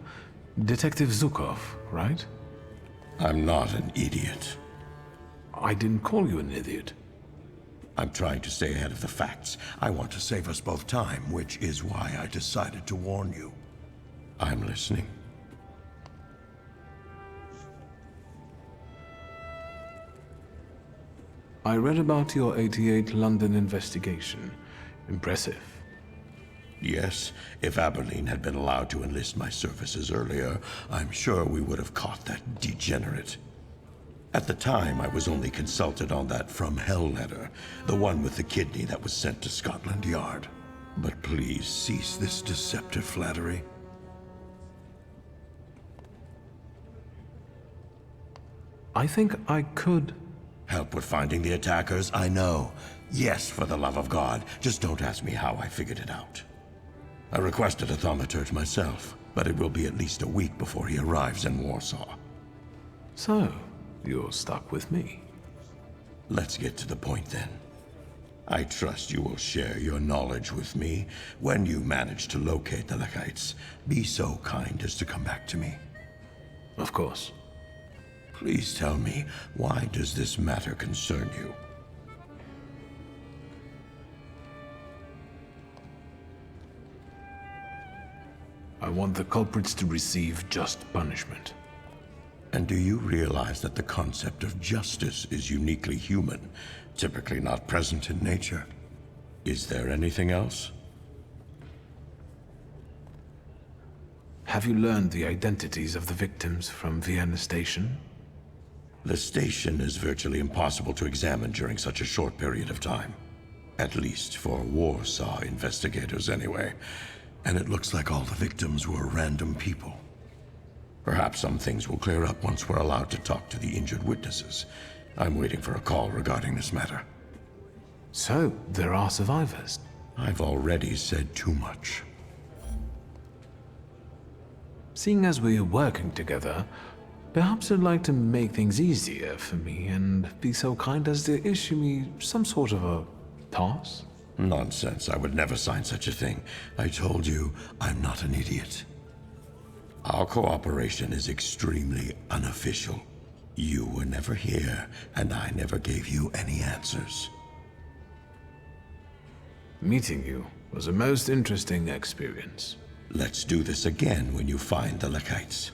Detective Zukov, right? I'm not an idiot. I didn't call you an idiot. I'm trying to stay ahead of the facts. I want to save us both time, which is why I decided to warn you. I'm listening. I read about your 88 London investigation. Impressive. Yes, if Aberline had been allowed to enlist my services earlier, I'm sure we would have caught that degenerate. At the time, I was only consulted on that From Hell letter, the one with the kidney that was sent to Scotland Yard. But please cease this deceptive flattery. I think I could... Help with finding the attackers? I know. Yes, for the love of God. Just don't ask me how I figured it out. I requested a thaumaturge myself, but it will be at least a week before he arrives in Warsaw. So, you're stuck with me. Let's get to the point then. I trust you will share your knowledge with me. When you manage to locate the Lechites, be so kind as to come back to me. Of course. Please tell me, why does this matter concern you? I want the culprits to receive just punishment. And do you realize that the concept of justice is uniquely human, typically not present in nature? Is there anything else? Have you learned the identities of the victims from Vienna Station? The station is virtually impossible to examine during such a short period of time. At least for Warsaw investigators anyway. And it looks like all the victims were random people. Perhaps some things will clear up once we're allowed to talk to the injured witnesses. I'm waiting for a call regarding this matter. So, there are survivors? I've already said too much. Seeing as we're working together, perhaps you'd like to make things easier for me and be so kind as to issue me some sort of a toss? Nonsense. I would never sign such a thing. I told you, I'm not an idiot. Our cooperation is extremely unofficial. You were never here, and I never gave you any answers. Meeting you was a most interesting experience. Let's do this again when you find the Lechites.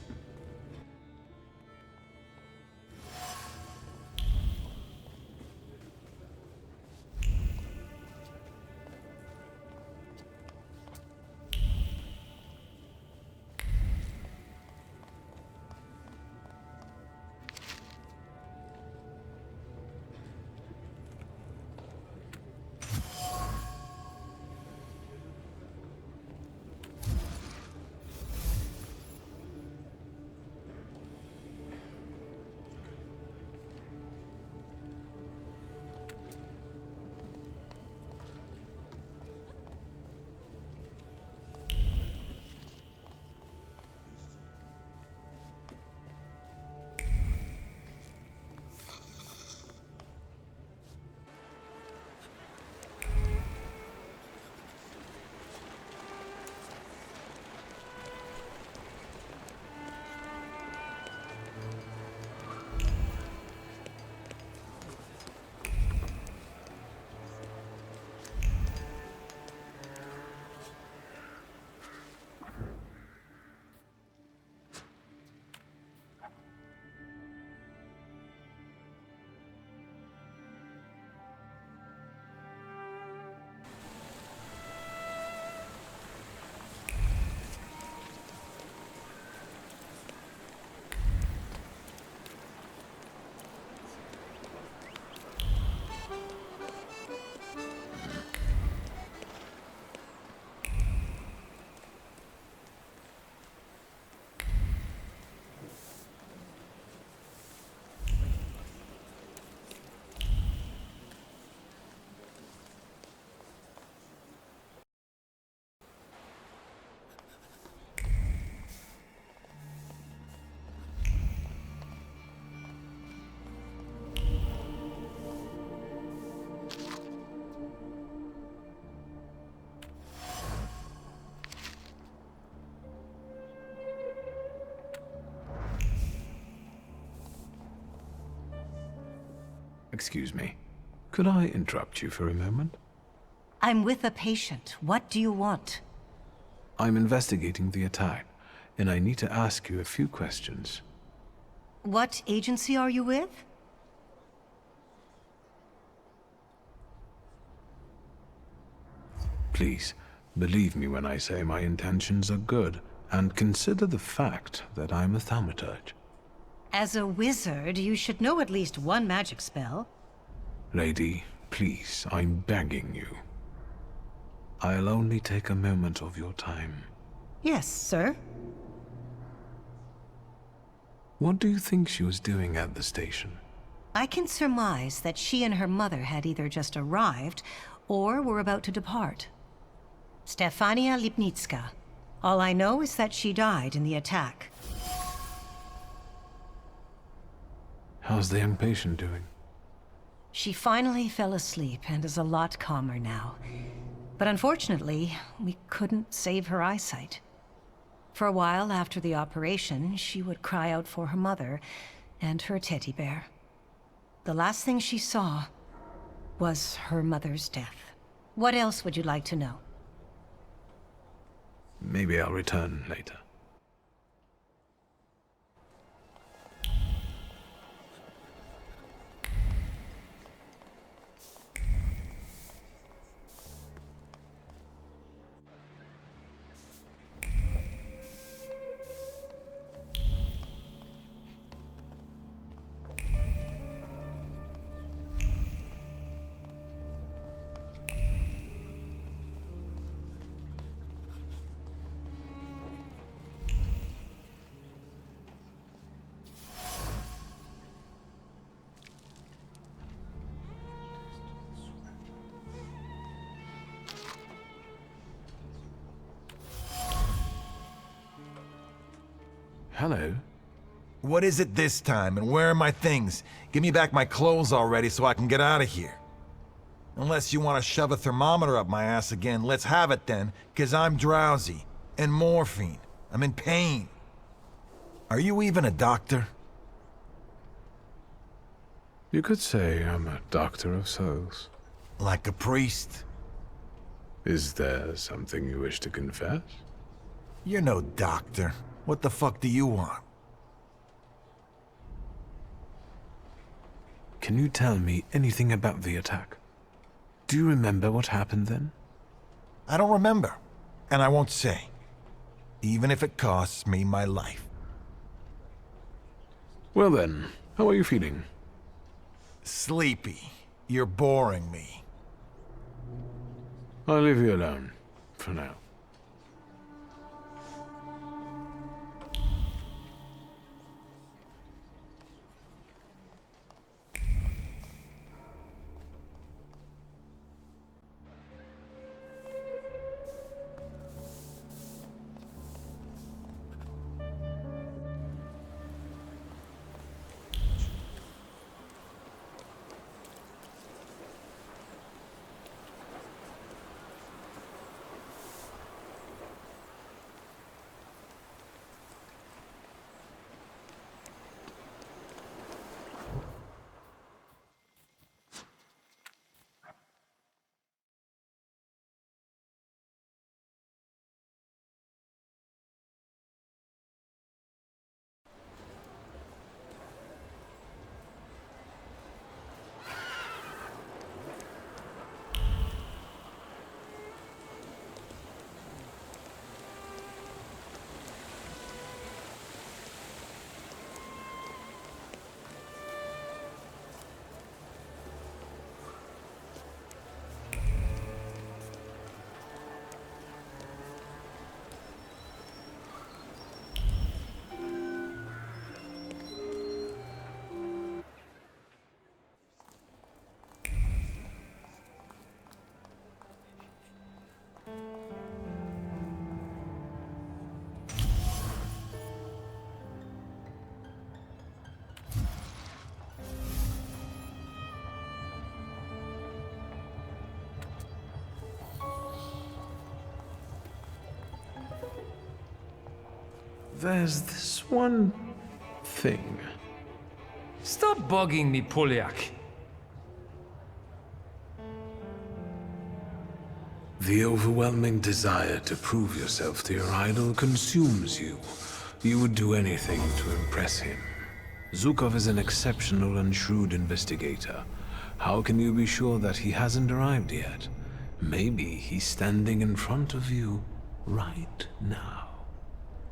Excuse me. Could I interrupt you for a moment? I'm with a patient. What do you want? I'm investigating the attack, and I need to ask you a few questions. What agency are you with? Please, believe me when I say my intentions are good, and consider the fact that I'm a thaumaturge. As a wizard, you should know at least one magic spell. Lady, please, I'm begging you. I'll only take a moment of your time. Yes, sir. What do you think she was doing at the station? I can surmise that she and her mother had either just arrived or were about to depart. Stefania Lipnitska. All I know is that she died in the attack. How's the young patient doing? She finally fell asleep and is a lot calmer now. But unfortunately, we couldn't save her eyesight. For a while after the operation, she would cry out for her mother and her teddy bear. The last thing she saw was her mother's death. What else would you like to know? Maybe I'll return later. Hello? What is it this time, and where are my things? Give me back my clothes already so I can get out of here. Unless you want to shove a thermometer up my ass again, let's have it then, 'cause I'm drowsy. And morphine. I'm in pain. Are you even a doctor? You could say I'm a doctor of souls. Like a priest? Is there something you wish to confess? You're no doctor. What the fuck do you want? Can you tell me anything about the attack? Do you remember what happened then? I don't remember, and I won't say. Even if it costs me my life. Well then, how are you feeling? Sleepy. You're boring me. I'll leave you alone, for now. There's this one thing. Stop bugging me, Polyak. The overwhelming desire to prove yourself to your idol consumes you. You would do anything to impress him. Zhukov is an exceptional and shrewd investigator. How can you be sure that he hasn't arrived yet? Maybe he's standing in front of you right now.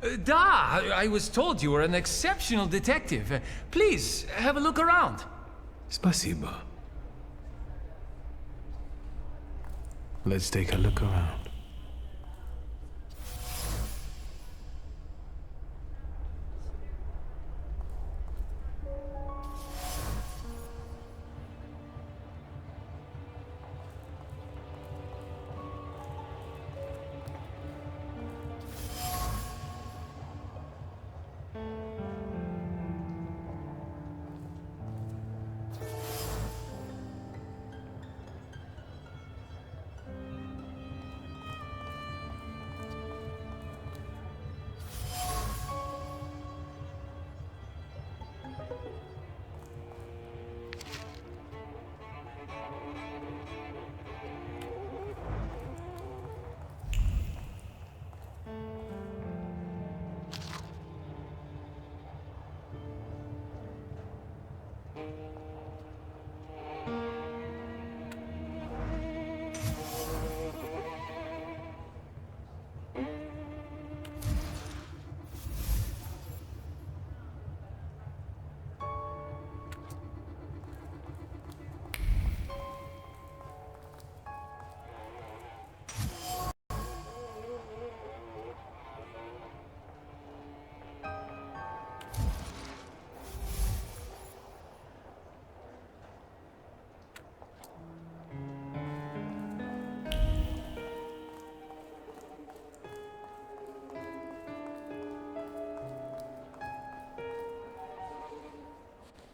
I was told you were an exceptional detective. Please, have a look around. Spasibo. Let's take a look around.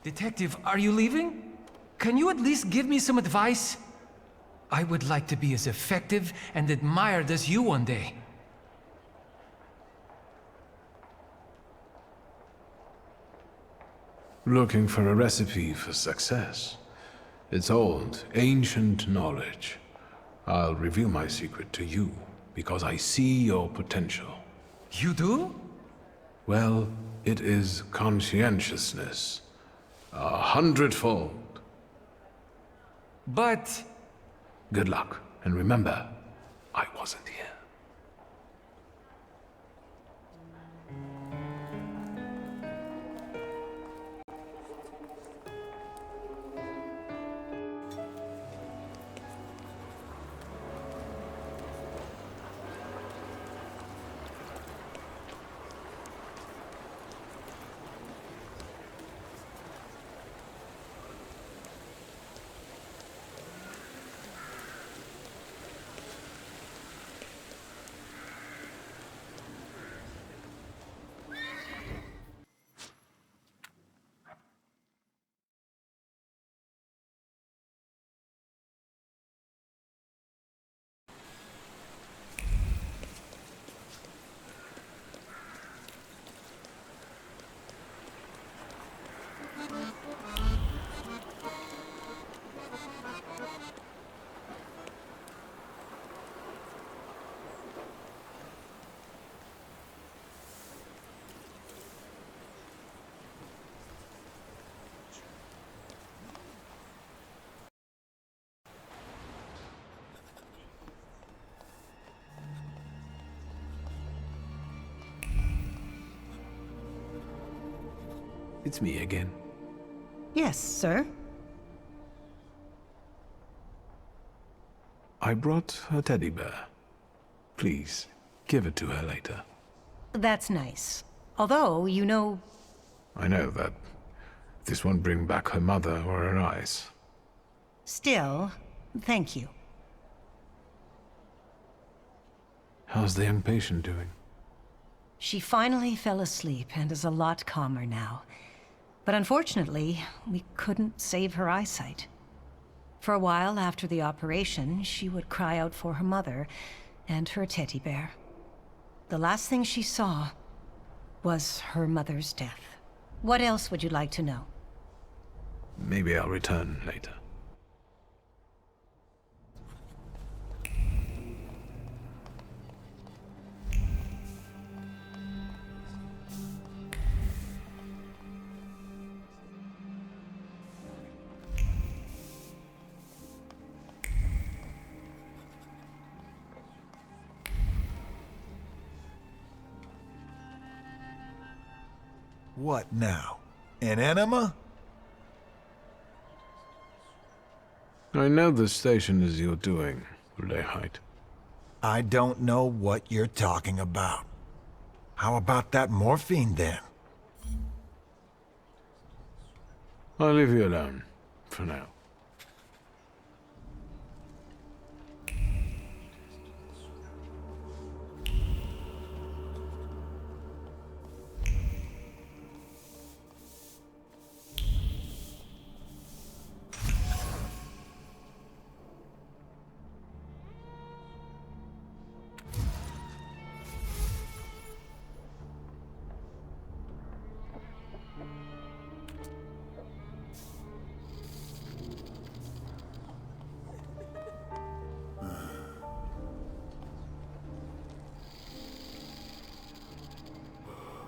Detective, are you leaving? Can you at least give me some advice? I would like to be as effective and admired as you one day. Looking for a recipe for success. It's old, ancient knowledge. I'll reveal my secret to you, because I see your potential. You do? Well, it is conscientiousness. 100-fold. But... Good luck, and remember, I wasn't here. It's me again. Yes, sir. I brought her teddy bear. Please, give it to her later. That's nice. Although, you know... I know that this won't bring back her mother or her eyes. Still, thank you. How's the young patient doing? She finally fell asleep and is a lot calmer now. But unfortunately, we couldn't save her eyesight. For a while after the operation, she would cry out for her mother and her teddy bear. The last thing she saw was her mother's death. What else would you like to know? Maybe I'll return later. What now? An enema? I know the station is your doing, Lehite. I don't know what you're talking about. How about that morphine, then? I'll leave you alone, for now.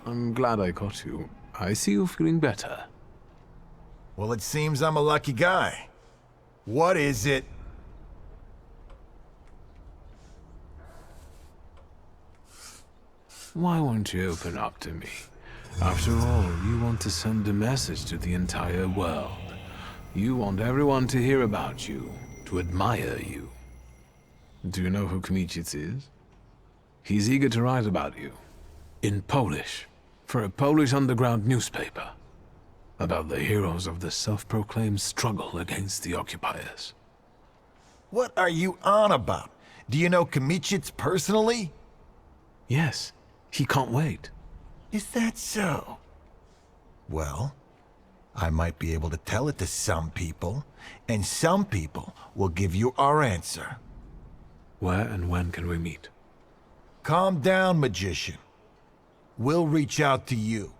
I'm glad I caught you. I see you feeling better. Well, it seems I'm a lucky guy. What is it? Why won't you open up to me? After all, you want to send a message to the entire world. You want everyone to hear about you, to admire you. Do you know who Kmicic is? He's eager to write about you. In Polish. For a Polish underground newspaper. About the heroes of the self-proclaimed struggle against the occupiers. What are you on about? Do you know Kmicic personally? Yes. He can't wait. Is that so? Well, I might be able to tell it to some people, and some people will give you our answer. Where and when can we meet? Calm down, magician. We'll reach out to you.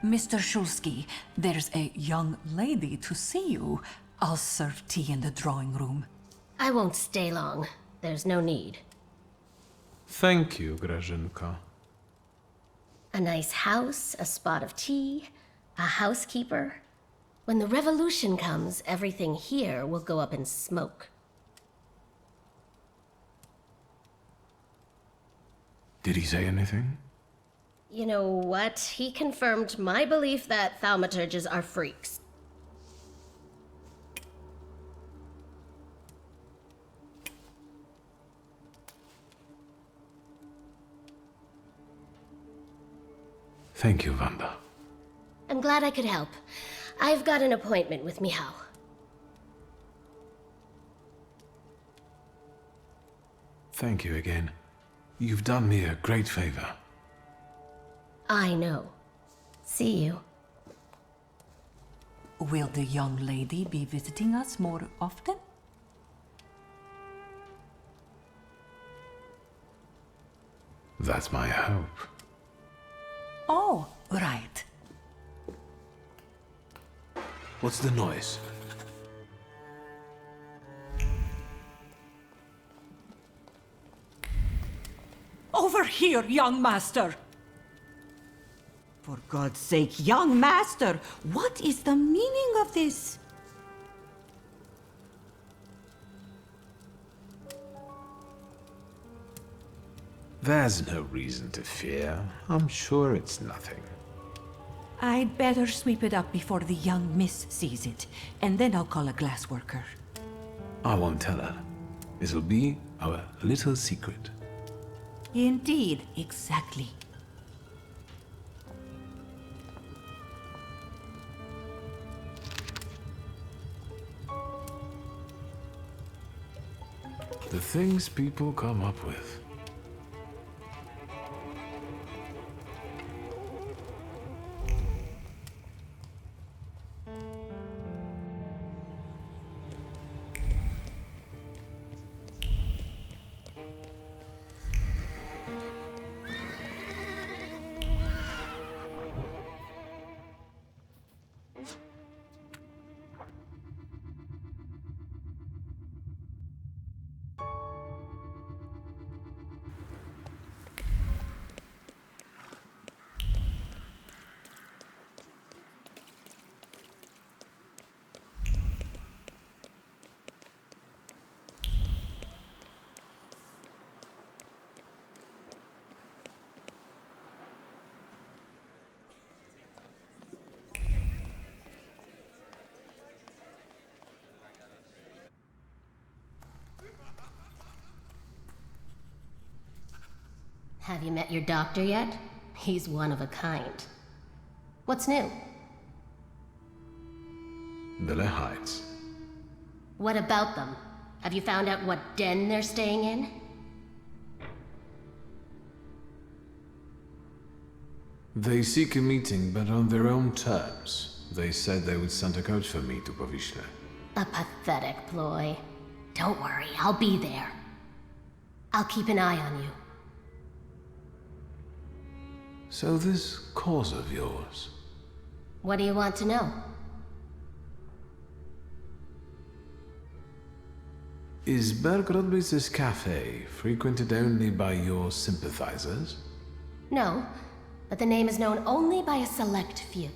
Mr. Shulsky, there's a young lady to see you. I'll serve tea in the drawing room. I won't stay long. There's no need. Thank you, Grażynka. A nice house, a spot of tea, a housekeeper. When the revolution comes, everything here will go up in smoke. Did he say anything? You know what? He confirmed my belief that thaumaturges are freaks. Thank you, Wanda. I'm glad I could help. I've got an appointment with Michał. Thank you again. You've done me a great favor. I know. See you. Will the young lady be visiting us more often? That's my hope. Oh, right. What's the noise? Over here, young master! For God's sake, young master, what is the meaning of this? There's no reason to fear. I'm sure it's nothing. I'd better sweep it up before the young miss sees it, and then I'll call a glassworker. I won't tell her. It'll be our little secret. Indeed, exactly. The things people come up with. Have you met your doctor yet? He's one of a kind. What's new? The Lehites. What about them? Have you found out what den they're staying in? They seek a meeting, but on their own terms. They said they would send a coach for me to Powiśle. A pathetic ploy. Don't worry, I'll be there. I'll keep an eye on you. So this cause of yours... What do you want to know? Is Bergrodbitz's cafe frequented only by your sympathizers? No, but the name is known only by a select few.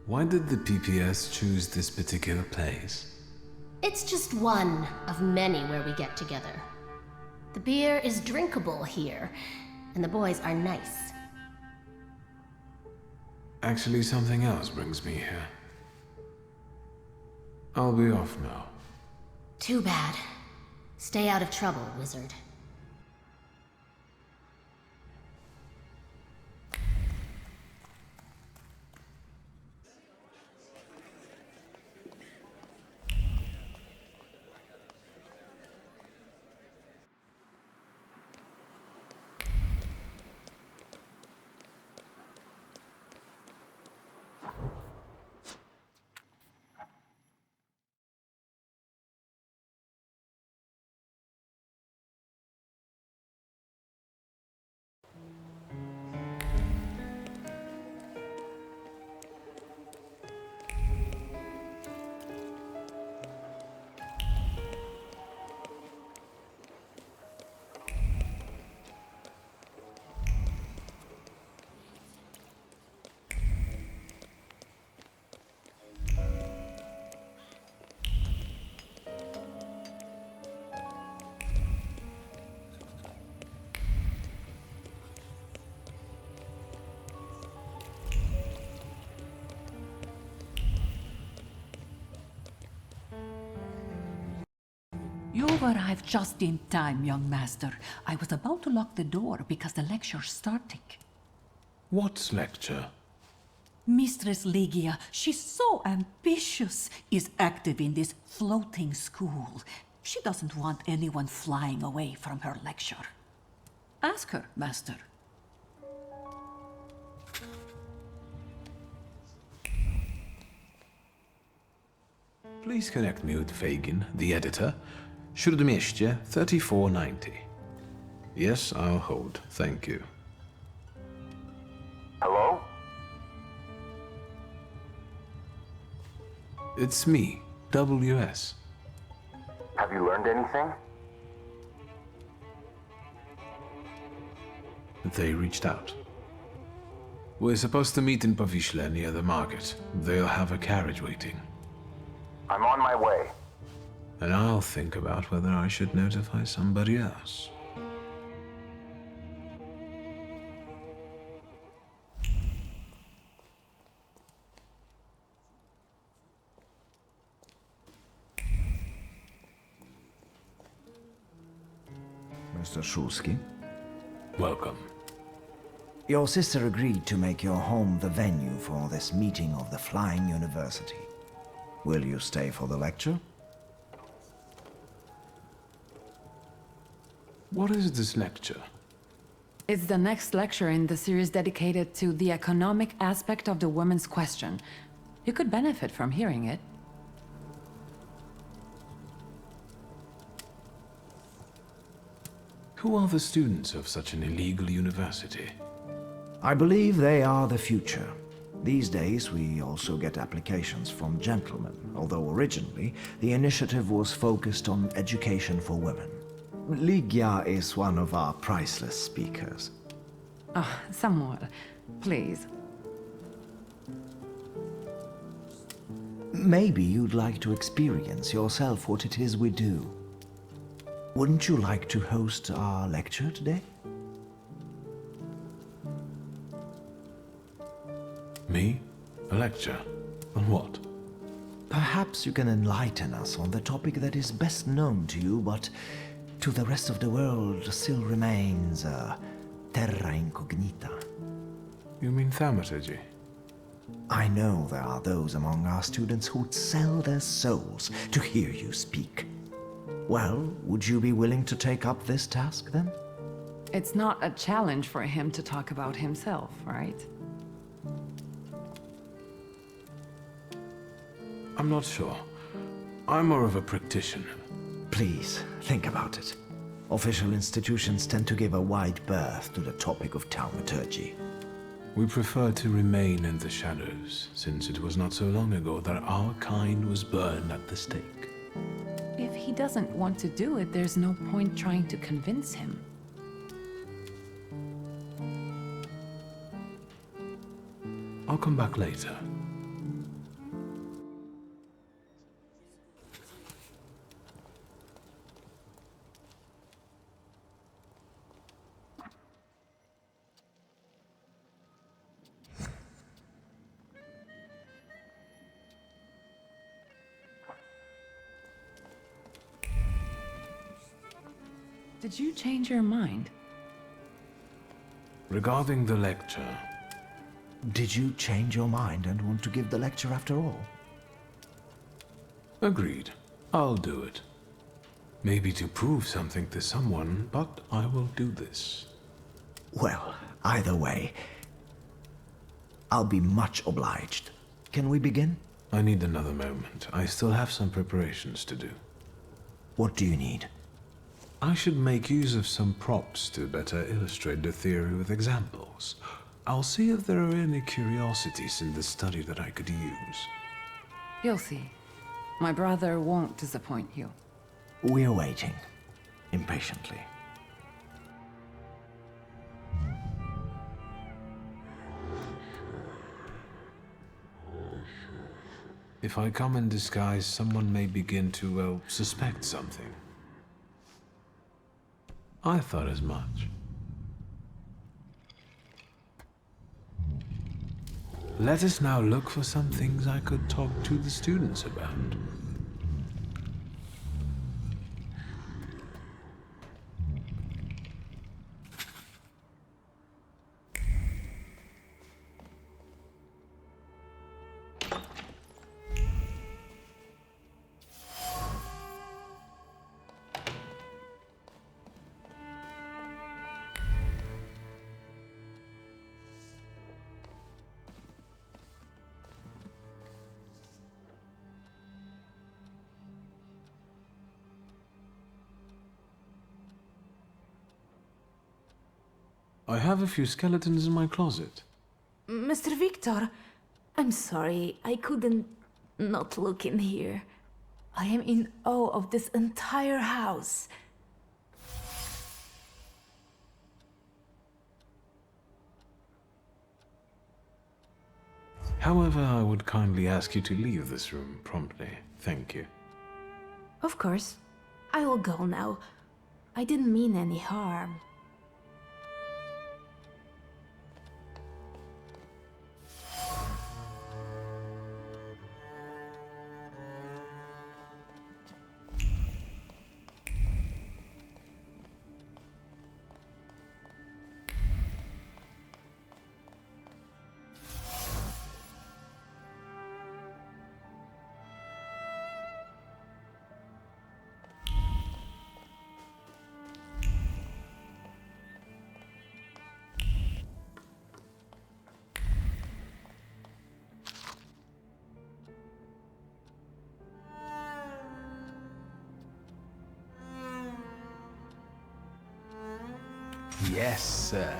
Why did the PPS choose this particular place? It's just one of many where we get together. The beer is drinkable here, and the boys are nice. Actually, something else brings me here. I'll be off now. Too bad. Stay out of trouble, wizard. You've arrived just in time, young master. I was about to lock the door because the lecture's starting. What lecture? Mistress Ligia, she's so ambitious, is active in this floating school. She doesn't want anyone flying away from her lecture. Ask her, master. Please connect me with Fagin, the editor. Śródmieście 3490. Yes, I'll hold. Thank you. Hello? It's me, WS. Have you learned anything? They reached out. We're supposed to meet in Powiśle near the market. They'll have a carriage waiting. I'm on my way. And I'll think about whether I should notify somebody else. Mr. Shulsky. Welcome. Your sister agreed to make your home the venue for this meeting of the Flying University. Will you stay for the lecture? What is this lecture? It's the next lecture in the series dedicated to the economic aspect of the women's question. You could benefit from hearing it. Who are the students of such an illegal university? I believe they are the future. These days, we also get applications from gentlemen, although originally, the initiative was focused on education for women. Ligia is one of our priceless speakers. Oh, Samuel, please. Maybe you'd like to experience yourself what it is we do. Wouldn't you like to host our lecture today? Me? A lecture? On what? Perhaps you can enlighten us on the topic that is best known to you, but to the rest of the world still remains terra incognita. You mean thaumaturge? I know there are those among our students who'd sell their souls to hear you speak. Well, would you be willing to take up this task, then? It's not a challenge for him to talk about himself, right? I'm not sure. I'm more of a practitioner. Please, think about it. Official institutions tend to give a wide berth to the topic of thaumaturgy. We prefer to remain in the shadows, since it was not so long ago that our kind was burned at the stake. If he doesn't want to do it, there's no point trying to convince him. I'll come back later. Did you change your mind? Regarding the lecture... Did you change your mind and want to give the lecture after all? Agreed. I'll do it. Maybe to prove something to someone, but I will do this. Well, either way, I'll be much obliged. Can we begin? I need another moment. I still have some preparations to do. What do you need? I should make use of some props to better illustrate the theory with examples. I'll see if there are any curiosities in the study that I could use. You'll see. My brother won't disappoint you. We're waiting. Impatiently. If I come in disguise, someone may begin to, well, suspect something. I thought as much. Let us now look for some things I could talk to the students about. I have a few skeletons in my closet. Mr. Victor, I'm sorry, I couldn't not look in here. I am in awe of this entire house. However, I would kindly ask you to leave this room promptly. Thank you. Of course. I will go now. I didn't mean any harm. Yes, sir.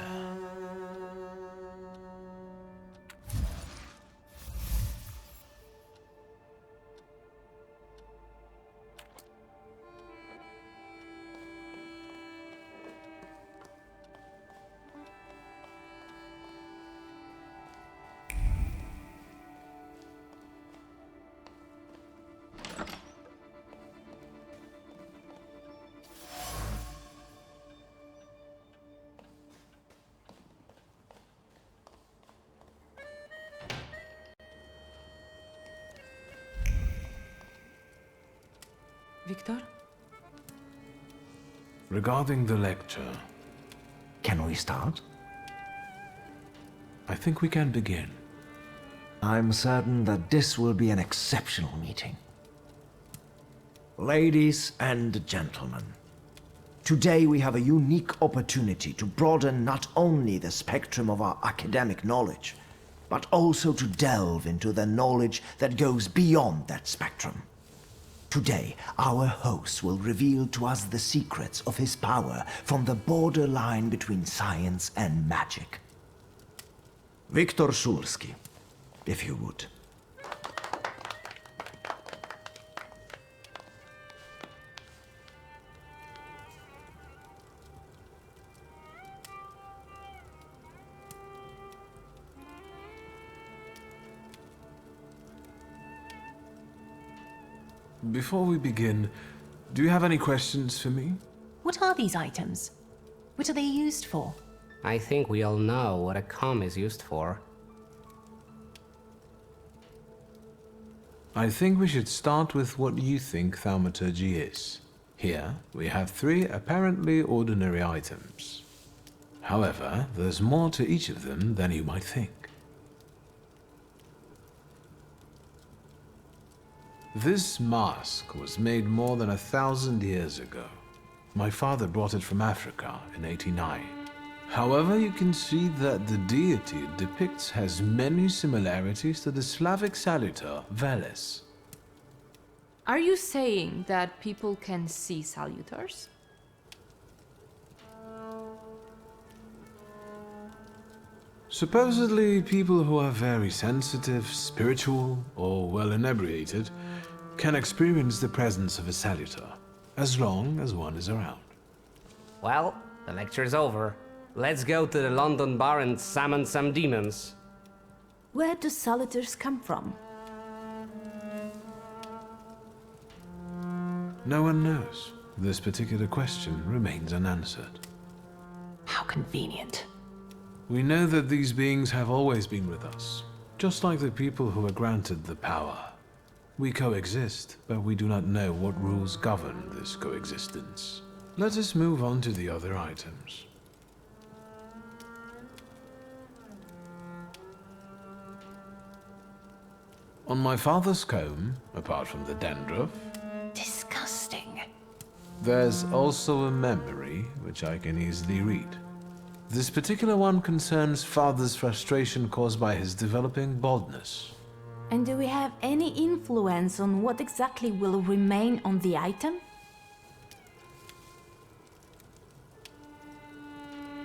Victor? Regarding the lecture, Can we start? I think we can begin. I'm certain that this will be an exceptional meeting. Ladies and gentlemen, today we have a unique opportunity to broaden not only the spectrum of our academic knowledge, but also to delve into the knowledge that goes beyond that spectrum. Today, our host will reveal to us the secrets of his power from the borderline between science and magic. Viktor Szulski, if you would. Before we begin, do you have any questions for me? What are these items? What are they used for? I think we all know what a comb is used for. I think we should start with what you think thaumaturge is. Here, we have 3 apparently ordinary items. However, there's more to each of them than you might think. This mask was made more than 1,000 years ago. My father brought it from Africa in '89. However, you can see that the deity it depicts has many similarities to the Slavic salutor, Veles. Are you saying that people can see salutors? Supposedly, people who are very sensitive, spiritual, or well inebriated can experience the presence of a salutor, as long as one is around. Well, the lecture's over. Let's go to the London bar and summon some demons. Where do salutors come from? No one knows. This particular question remains unanswered. How convenient. We know that these beings have always been with us, just like the people who are granted the power. We coexist, but we do not know what rules govern this coexistence. Let us move on to the other items. On my father's comb, apart from the dandruff, Disgusting. there's also a memory, which I can easily read. This particular one concerns father's frustration caused by his developing baldness. And do we have any influence on what exactly will remain on the item?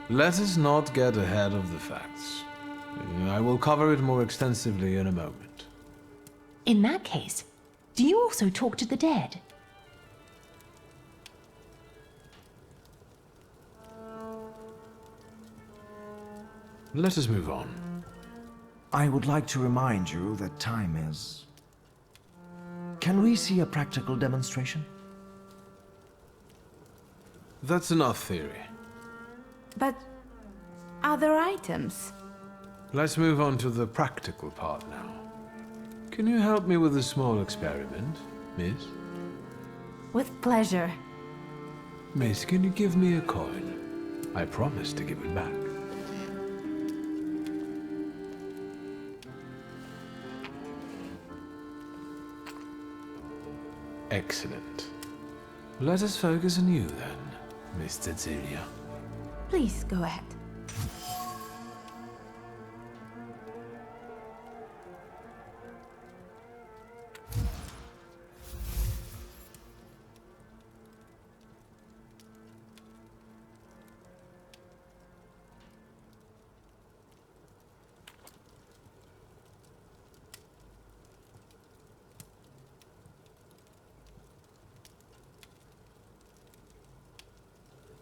Let us not get ahead of the facts. I will cover it more extensively in a moment. In that case, do you also talk to the dead? Let us move on. I would like to remind you that time is... Can we see a practical demonstration? That's enough theory. But other items? Let's move on to the practical part now. Can you help me with a small experiment, miss? With pleasure. Miss, can you give me a coin? I promise to give it back. Excellent. Let us focus on you then, Miss Cecilia. Please go ahead.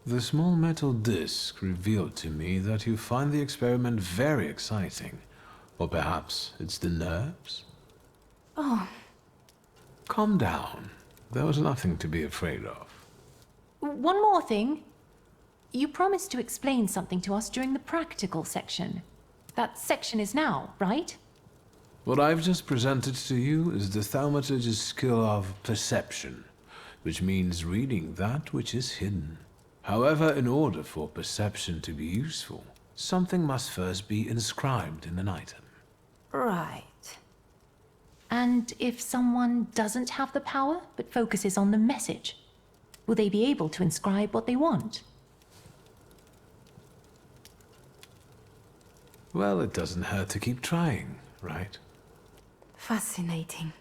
The small metal disc revealed to me that you find the experiment very exciting. Or perhaps it's the nerves? Oh, Calm down. There was nothing to be afraid of. one more thing. You promised to explain something to us during the practical section. That section is now, right? What I've just presented to you is the thaumaturge's skill of perception, which means reading that which is hidden. However, in order for perception to be useful, something must first be inscribed in an item. Right. And if someone doesn't have the power, but focuses on the message, will they be able to inscribe what they want? Well, it doesn't hurt to keep trying, right? fascinating.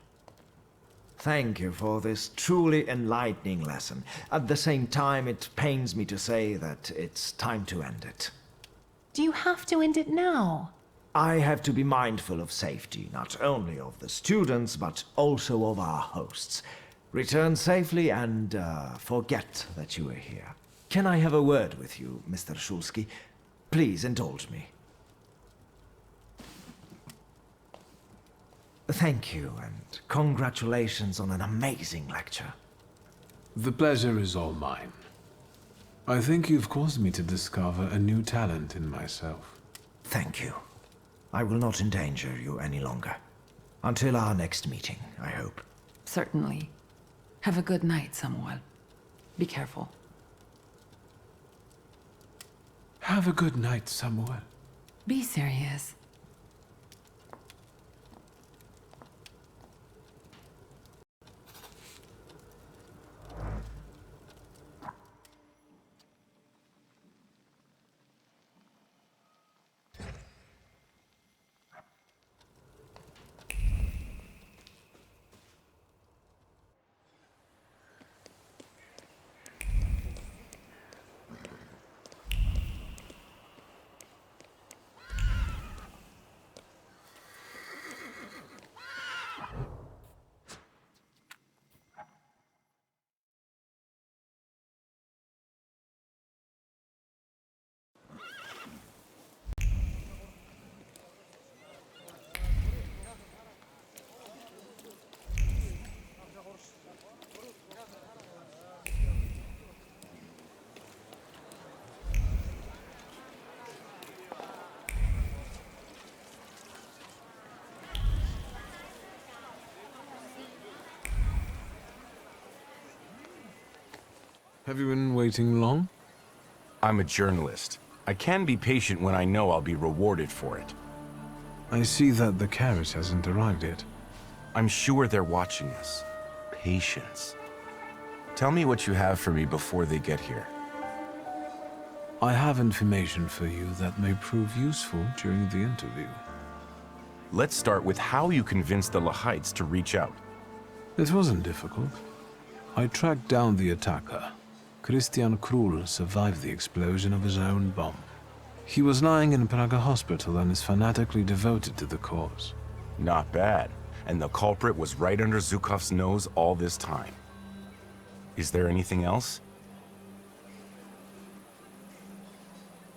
Thank you for this truly enlightening lesson. At the same time, it pains me to say that it's time to end it. Do you have to end it now? I have to be mindful of safety, not only of the students, but also of our hosts. Return safely and forget that you were here. Can I have a word with you, Mr. Shulsky? Please indulge me. Thank you, and congratulations on an amazing lecture. The pleasure is all mine. I think you've caused me to discover a new talent in myself. Thank you. I will not endanger you any longer. Until our next meeting, I hope. Certainly. Have a good night, Samuel. Be careful. Have a good night, Samuel. Be serious. Have you been waiting long? I'm a journalist. I can be patient when I know I'll be rewarded for it. I see that the carriage hasn't arrived yet. I'm sure they're watching us. Patience. Tell me what you have for me before they get here. I have information for you that may prove useful during the interview. Let's start with how you convinced the Lahites to reach out. It wasn't difficult. I tracked down the attacker. Christian Krull survived the explosion of his own bomb. He was lying in Praga hospital and is fanatically devoted to the cause. Not bad. And the culprit was right under Zhukov's nose all this time. Is there anything else?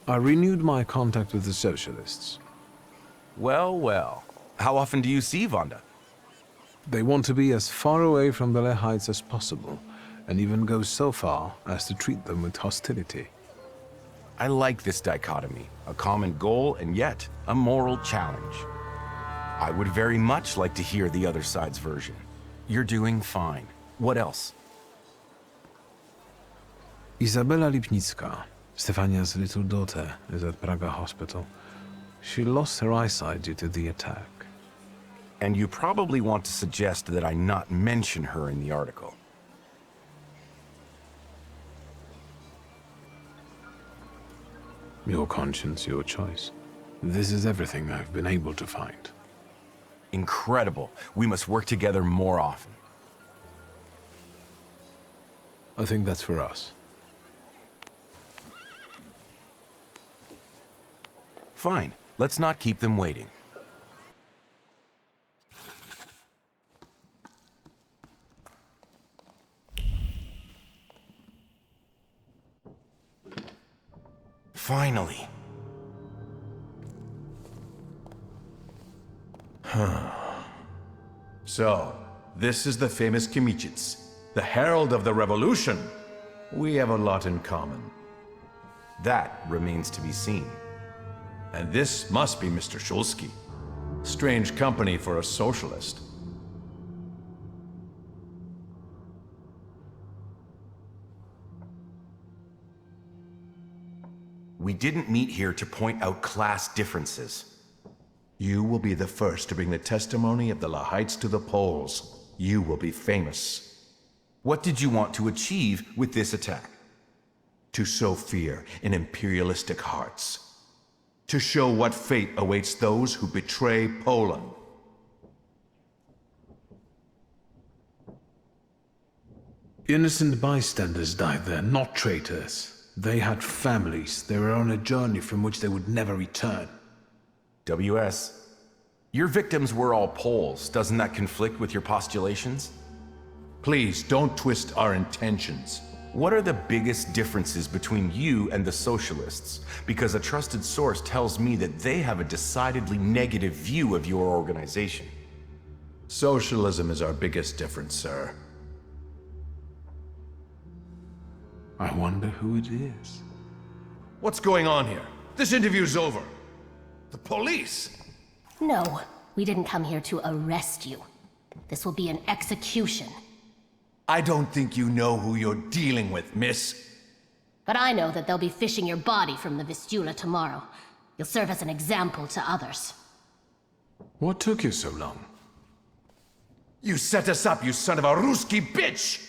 I renewed my contact with the socialists. Well, well. How often do you see Vanda? They want to be as far away from the Lehites as possible, and even go so far as to treat them with hostility. I like this dichotomy, a common goal and yet a moral challenge. I would very much like to hear the other side's version. You're doing fine. What else? Izabela Lipnicka, Stefania's little daughter, is at Praga hospital. She lost her eyesight due to the attack. And you probably want to suggest that I not mention her in the article. Your conscience, your choice. This is everything I've been able to find. Incredible. We must work together more often. I think that's for us. Fine. Let's not keep them waiting. Finally. So, this is the famous Kimichits, the herald of the revolution. We have a lot in common. That remains to be seen. And this must be Mr. Shulsky. Strange company for a socialist. We didn't meet here to point out class differences. You will be the first to bring the testimony of the Lahites to the polls. You will be famous. What did you want to achieve with this attack? To sow fear in imperialistic hearts. To show what fate awaits those who betray Poland. Innocent bystanders died there, not traitors. They had families. They were on a journey from which they would never return. WS, your victims were all Poles. Doesn't that conflict with your postulations? Please, don't twist our intentions. What are the biggest differences between you and the socialists? Because a trusted source tells me that they have a decidedly negative view of your organization. Socialism is our biggest difference, sir. I wonder who it is. What's going on here? This interview's over. The police! No, we didn't come here to arrest you. This will be an execution. I don't think you know who you're dealing with, miss. But I know that they'll be fishing your body from the Vistula tomorrow. You'll serve as an example to others. What took you so long? You set us up, you son of a Ruski bitch!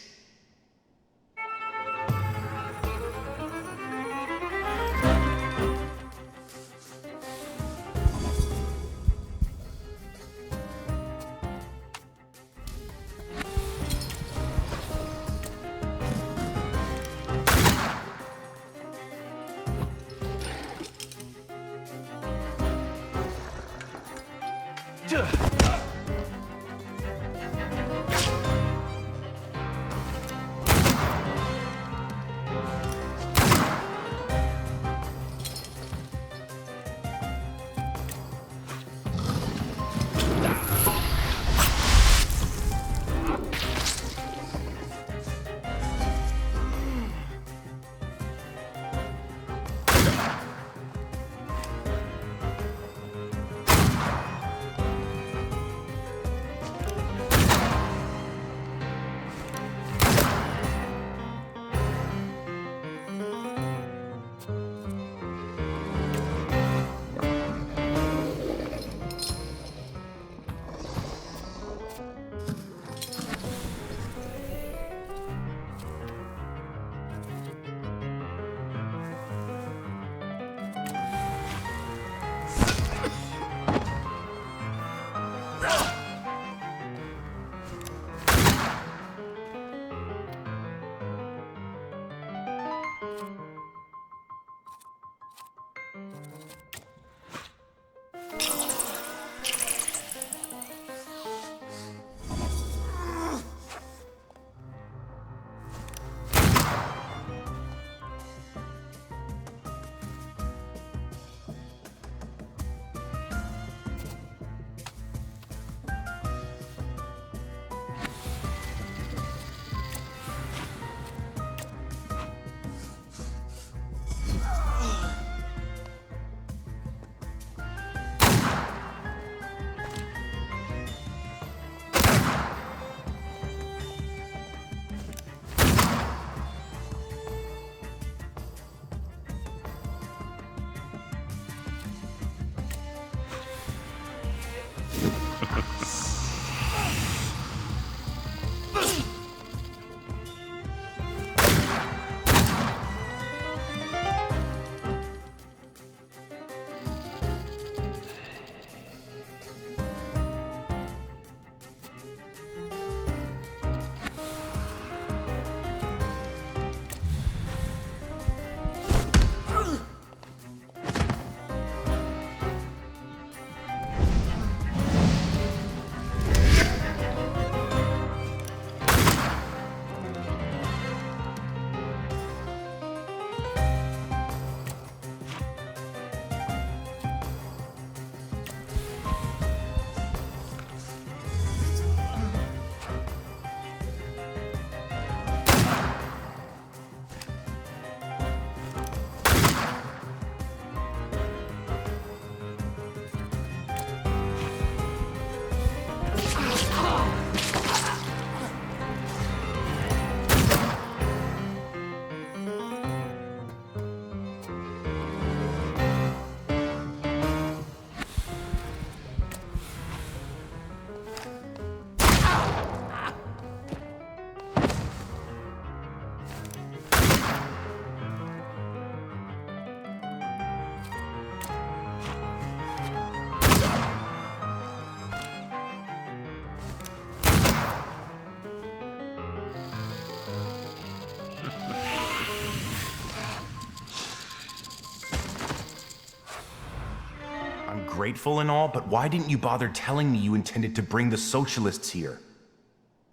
I'm grateful and all, but why didn't you bother telling me you intended to bring the socialists here?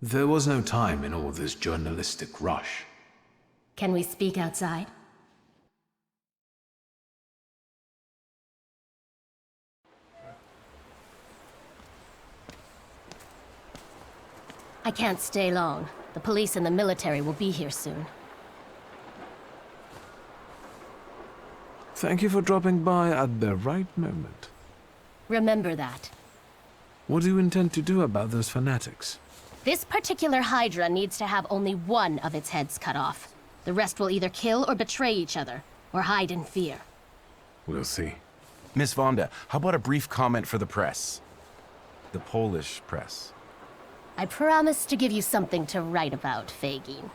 There was no time in all this journalistic rush. Can we speak outside? I can't stay long. The police and the military will be here soon. Thank you for dropping by at the right moment. Remember that. What do you intend to do about those fanatics? This particular Hydra needs to have only one of its heads cut off. The rest will either kill or betray each other, or hide in fear. We'll see. Miss Vonda, how about a brief comment for the press? The Polish press. I promise to give you something to write about, Fagin.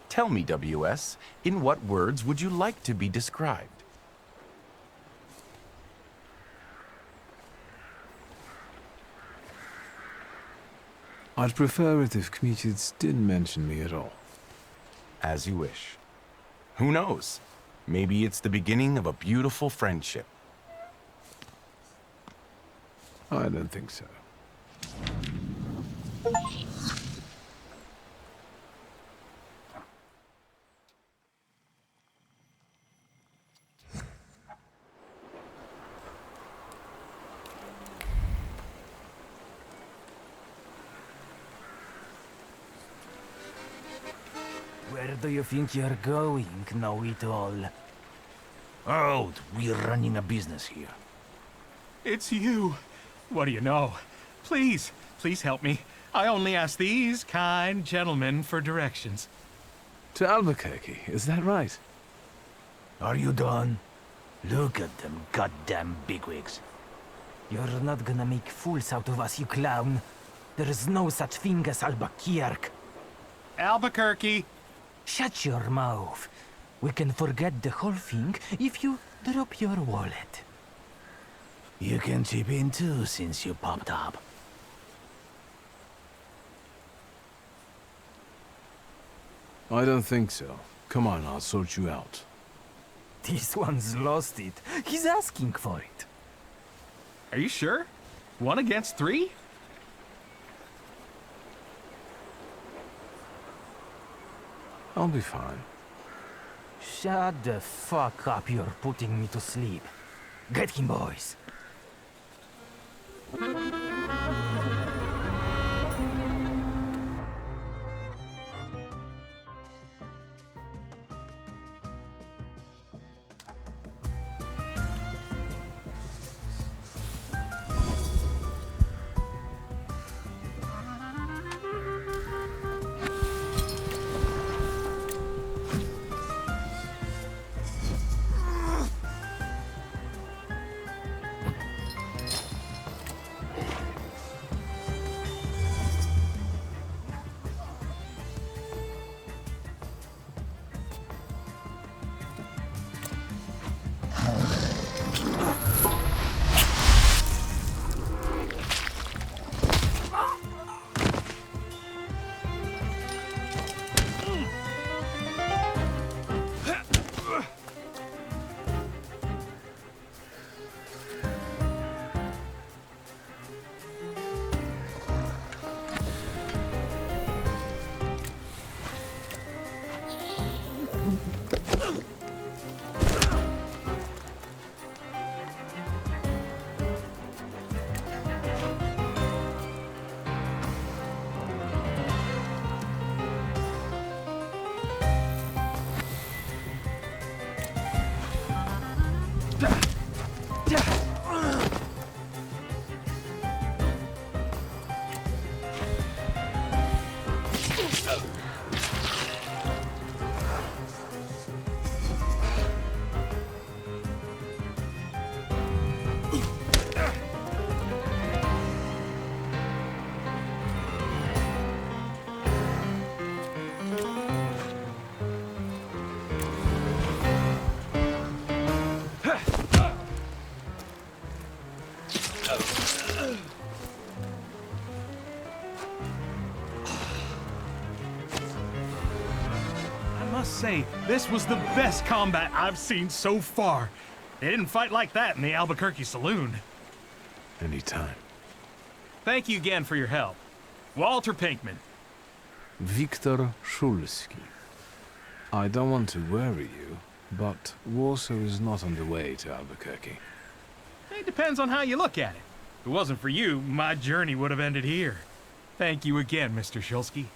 Tell me, WS, in what words would you like to be described? I'd prefer it if Kmicic didn't mention me at all. As you wish. Who knows? Maybe it's the beginning of a beautiful friendship. I don't think so. Where do you think you're going, know-it-all? Out! We're running a business here. It's you. What do you know? Please, please help me. I only ask these kind gentlemen for directions. To Albuquerque, is that right? Are you done? Look at them goddamn bigwigs. You're not gonna make fools out of us, you clown. There is no such thing as Albuquerque. Albuquerque! Shut your mouth. We can forget the whole thing if you drop your wallet. You can chip in too since you popped up. I don't think so. Come on, I'll sort you out. This one's lost it. He's asking for it. Are you sure? 1 against 3? I'll be fine. Shut the fuck up, you're putting me to sleep. Get him, boys. must say, this was the best combat I've seen so far. They didn't fight like that in the Albuquerque saloon. Anytime. Thank you again for your help. Walter Pinkman. Viktor Szulski. I don't want to worry you, but Warsaw is not on the way to Albuquerque. It depends on how you look at it. If it wasn't for you, my journey would have ended here. Thank you again, Mr. Szulski.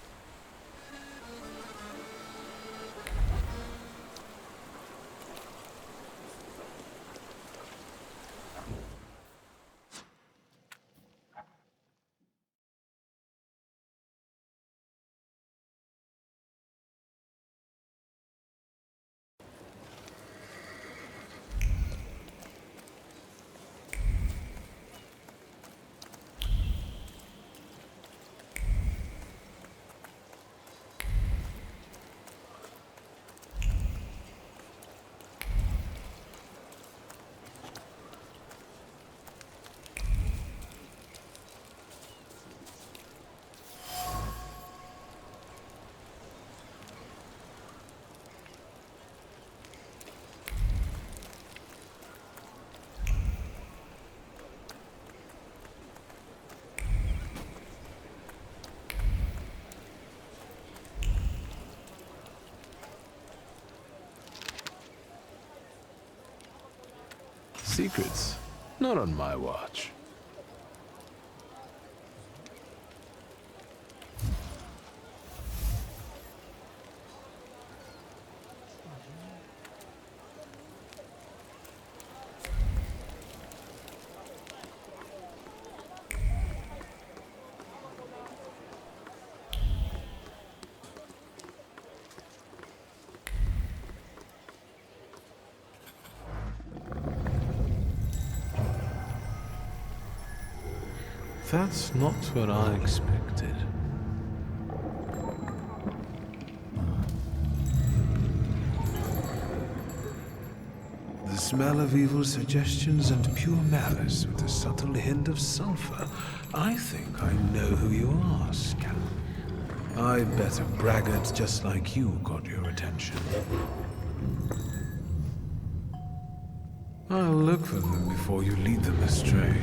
Secrets? Not on my watch. That's not what I expected. The smell of evil suggestions and pure malice with a subtle hint of sulfur. I think I know who you are, scamp. I bet a braggart just like you got your attention. I'll look for them before you lead them astray.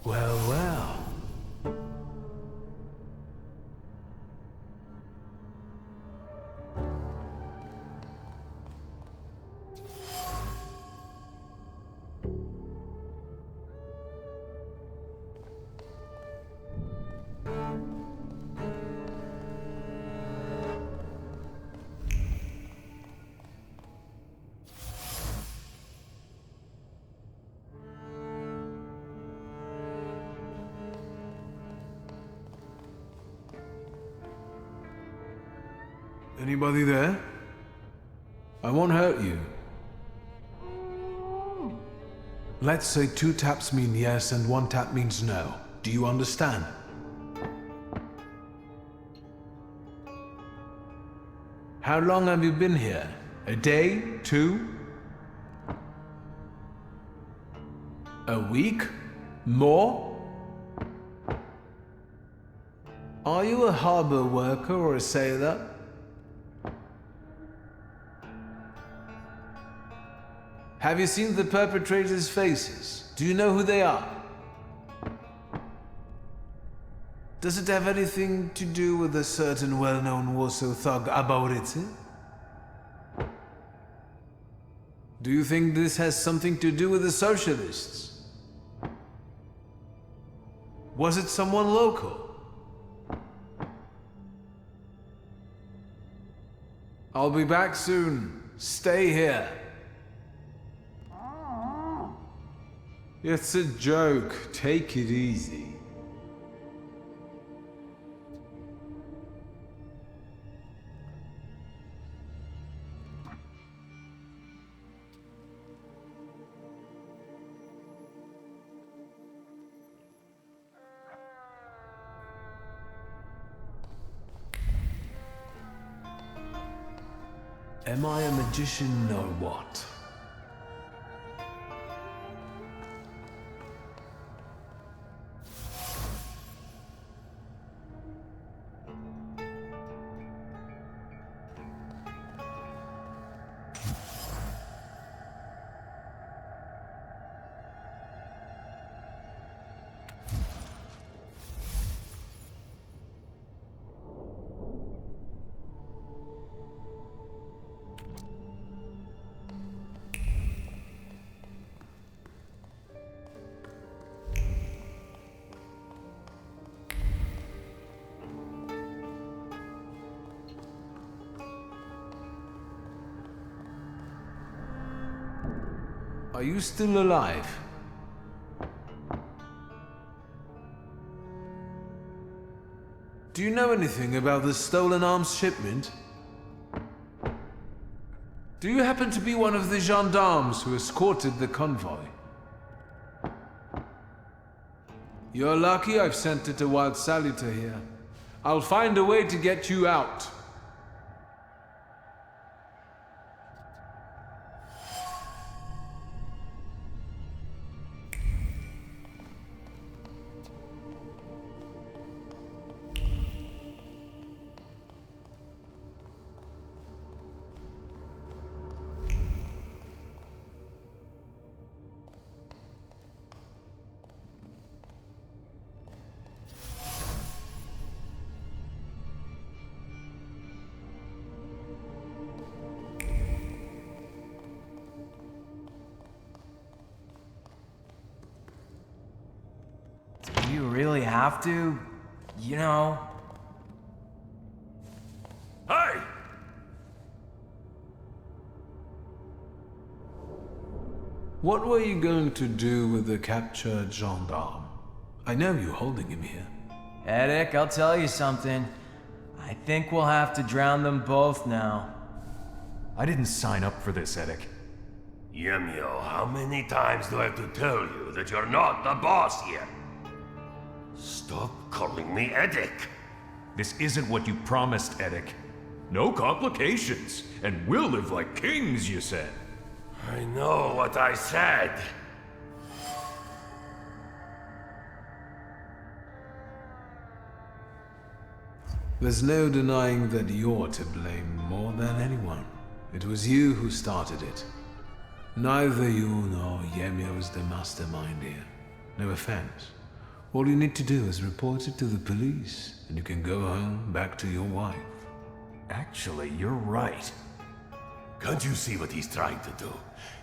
Well, well. Anybody there? I won't hurt you. Let's say 2 taps mean yes and 1 tap means no. Do you understand? How long have you been here? A day? 2? A week? More? Are you a harbor worker or a sailor? Have you seen the perpetrators' faces? Do you know who they are? Does it have anything to do with a certain well-known Warsaw thug, Abaurycy? Do you think this has something to do with the socialists? Was it someone local? I'll be back soon. Stay here. It's a joke. Take it easy. Am I a magician or what? Are you still alive? Do you know anything about the stolen arms shipment? Do you happen to be one of the gendarmes who escorted the convoy? You're lucky I've sent it a wild salutor here. I'll find a way to get you out. Do you really have to? You know? Hey! What were you going to do with the captured gendarme? I know you're holding him here. Eddic, I'll tell you something. I think we'll have to drown them both now. I didn't sign up for this, Eddic. Yemio, how many times do I have to tell you that you're not the boss here? Stop calling me Eddic. This isn't what you promised, Eddic. No complications, and we'll live like kings, you said. I know what I said. There's no denying that you're to blame more than anyone. It was you who started it. Neither you nor Yemio is the mastermind here. No offense. All you need to do is report it to the police, and you can go home, back to your wife. Actually, you're right. Can't you see what he's trying to do?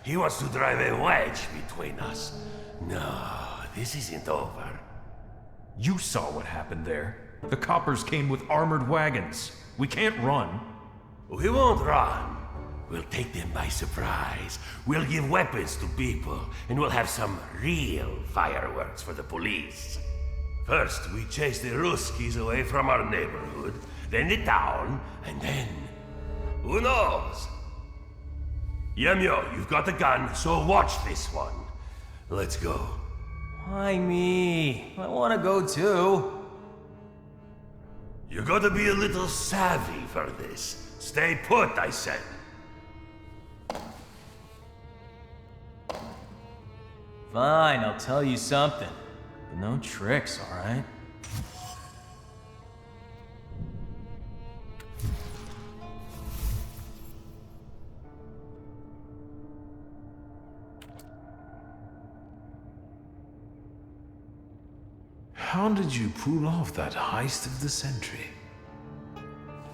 He wants to drive a wedge between us. No, this isn't over. You saw what happened there. The coppers came with armored wagons. We can't run. We won't run. We'll take them by surprise. We'll give weapons to people, and we'll have some real fireworks for the police. First, we chase the Ruskies away from our neighborhood, then the town, and then... who knows? Yemio, you've got the gun, so watch this one. Let's go. Why me? I want to go too. You gotta be a little savvy for this. Stay put, I said. Fine, I'll tell you something. But no tricks, alright? How did you pull off that heist of the century?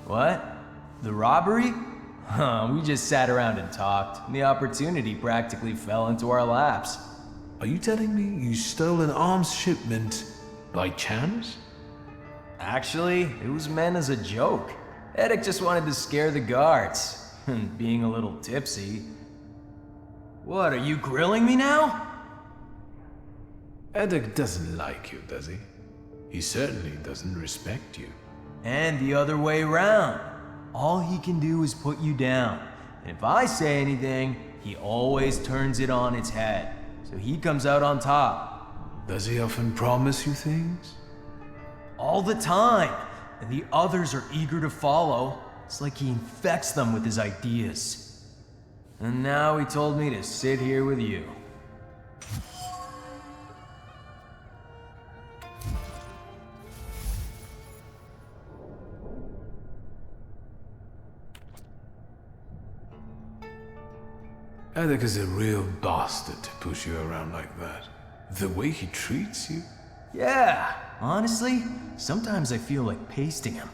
What? The robbery? Huh, we just sat around and talked. The opportunity practically fell into our laps. Are you telling me you stole an arms shipment by chance? Actually, it was meant as a joke. Eddic just wanted to scare the guards. Being a little tipsy. What, are you grilling me now? Eddic doesn't like you, does he? He certainly doesn't respect you. And the other way round. All he can do is put you down. And if I say anything, he always turns it on its head. So he comes out on top. Does he often promise you things? All the time. And the others are eager to follow. It's like he infects them with his ideas. And now he told me to sit here with you. Edek is a real bastard to push you around like that. The way he treats you? Yeah, honestly, sometimes I feel like pasting him.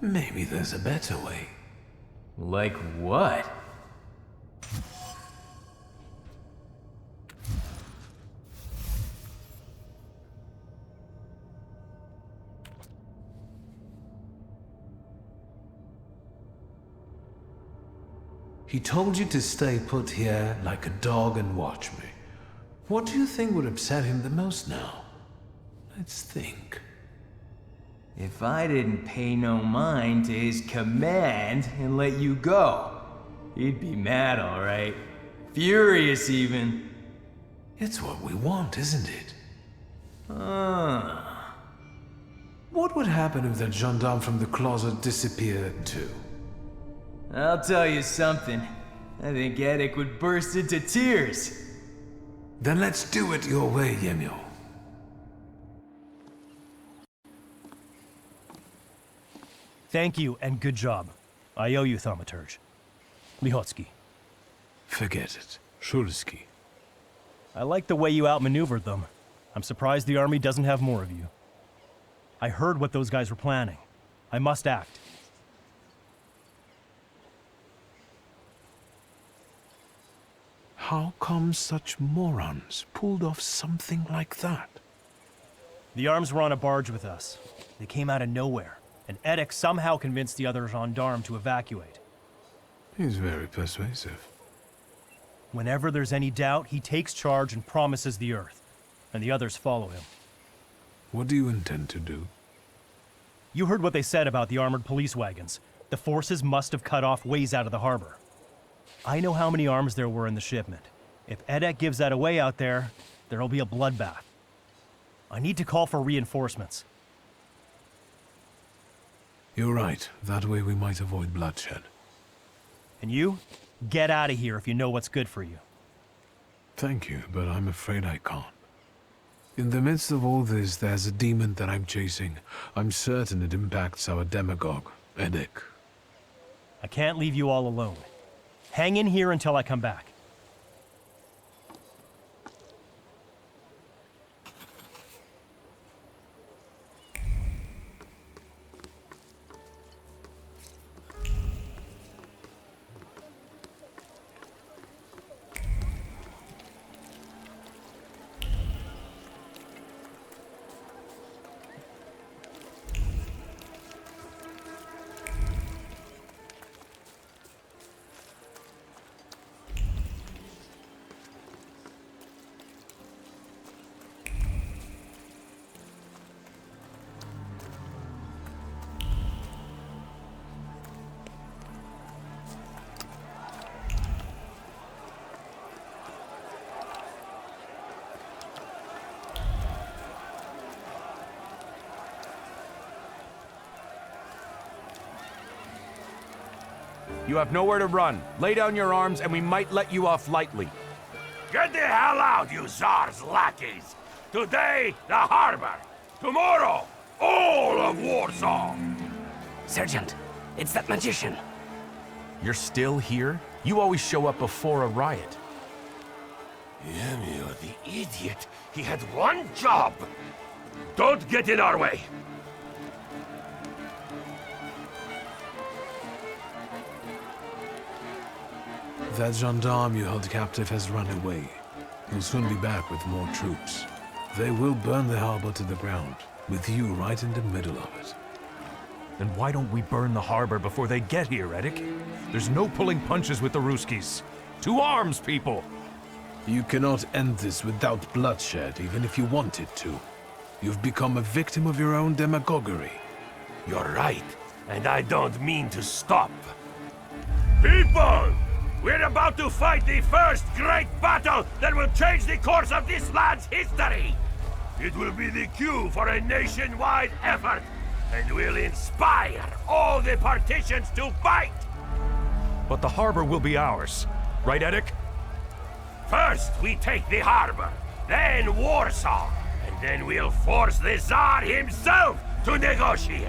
Maybe there's a better way. Like what? He told you to stay put here like a dog and watch me. What do you think would upset him the most now? Let's think. If I didn't pay no mind to his command and let you go, he'd be mad, all right. Furious, even. It's what we want, isn't it? What would happen if that gendarme from the closet disappeared too? I'll tell you something. I think Edek would burst into tears. Then let's do it your way, Yemyo. Thank you, and good job. I owe you, Thaumaturge. Lihotsky. Forget it. Shulsky. I like the way you outmaneuvered them. I'm surprised the army doesn't have more of you. I heard what those guys were planning. I must act. How come such morons pulled off something like that? The arms were on a barge with us. They came out of nowhere, and Edek somehow convinced the other gendarme to evacuate. He's very persuasive. Whenever there's any doubt, he takes charge and promises the Earth, and the others follow him. What do you intend to do? You heard what they said about the armored police wagons. The forces must have cut off ways out of the harbor. I know how many arms there were in the shipment. If Edek gives that away out there, there'll be a bloodbath. I need to call for reinforcements. You're right. That way we might avoid bloodshed. And you? Get out of here if you know what's good for you. Thank you, but I'm afraid I can't. In the midst of all this, there's a demon that I'm chasing. I'm certain it impacts our demagogue, Edek. I can't leave you all alone. Hang in here until I come back. You have nowhere to run. Lay down your arms and we might let you off lightly. Get the hell out, you Tsar's lackeys! Today, the harbor. Tomorrow, all of Warsaw! Sergeant, it's that magician. You're still here? You always show up before a riot. Yemio, the idiot. He had one job. Don't get in our way. That gendarme you held captive has run away. He'll soon be back with more troops. They will burn the harbor to the ground, with you right in the middle of it. Then why don't we burn the harbor before they get here, Edek? There's no pulling punches with the Ruskies. To arms, people! You cannot end this without bloodshed, even if you wanted to. You've become a victim of your own demagoguery. You're right, and I don't mean to stop. People! We're about to fight the first great battle that will change the course of this land's history! It will be the cue for a nationwide effort, and we'll inspire all the partitions to fight! But the harbor will be ours. Right, Eddick? First, we take the harbor, then Warsaw, and then we'll force the Tsar himself to negotiate.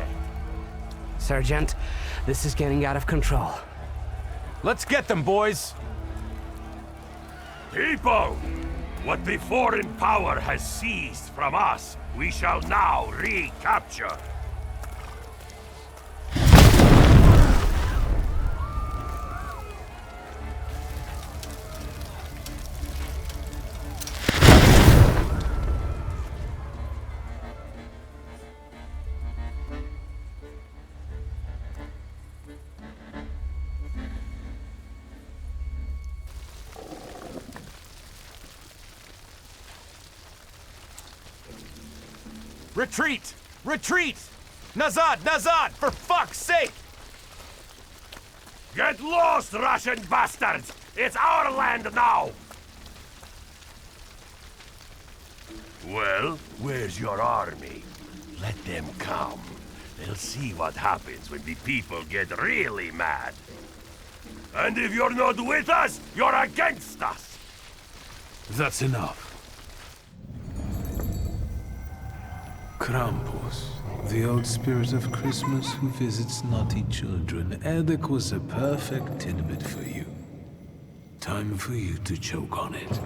Sergeant, this is getting out of control. Let's get them, boys! People! What the foreign power has seized from us, we shall now recapture. Retreat! Retreat! Nazad! Nazad! For fuck's sake! Get lost, Russian bastards! It's our land now! Well, where's your army? Let them come. They'll see what happens when the people get really mad. And if you're not with us, you're against us! That's enough. Krampus, the old spirit of Christmas who visits naughty children. Eddick was a perfect tidbit for you. Time for you to choke on it.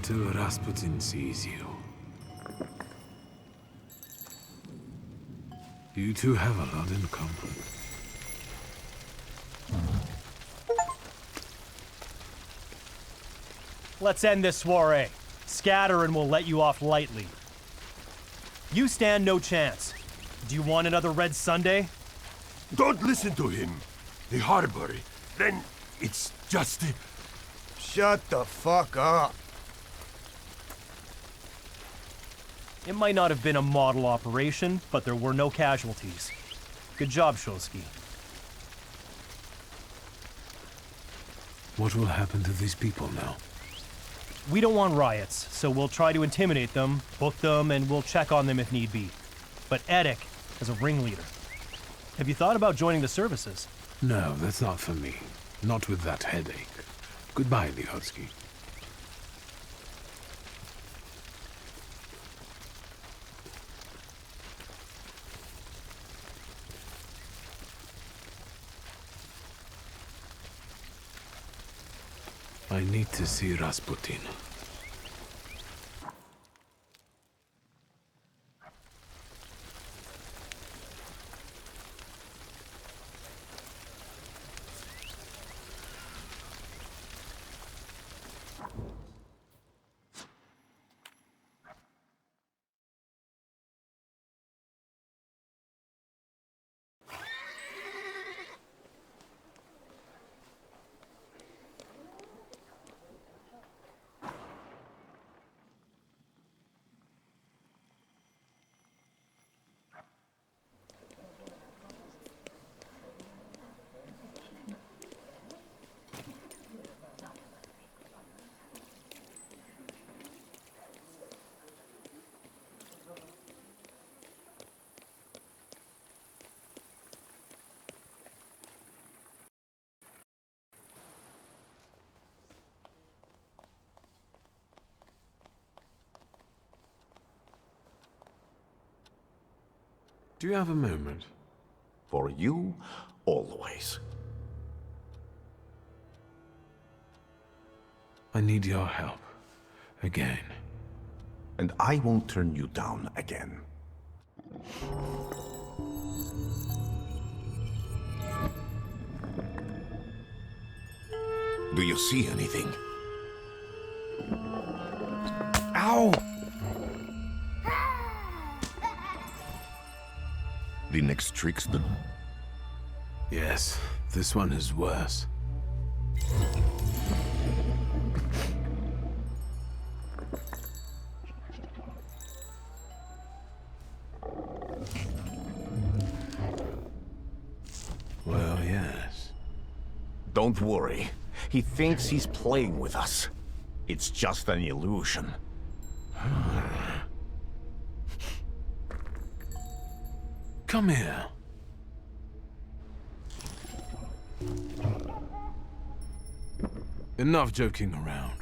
until Rasputin sees you. You two have a lot in common. Let's end this soiree. Scatter and we'll let you off lightly. You stand no chance. Do you want another Red Sunday? Don't listen to him. The harbor. Then it's just... Shut the fuck up. It might not have been a model operation, but there were no casualties. Good job, Shulsky. What will happen to these people now? We don't want riots, so we'll try to intimidate them, book them, and we'll check on them if need be. But Edek is a ringleader. Have you thought about joining the services? No, that's not for me. Not with that headache. Goodbye, Lihotsky. I need to see Rasputin. Do you have a moment? For you, always. I need your help. Again. And I won't turn you down again. Do you see anything? Ow! The next trickster? Yes, this one is worse. Well, yes. Don't worry. He thinks he's playing with us. It's just an illusion. Come here. Enough joking around.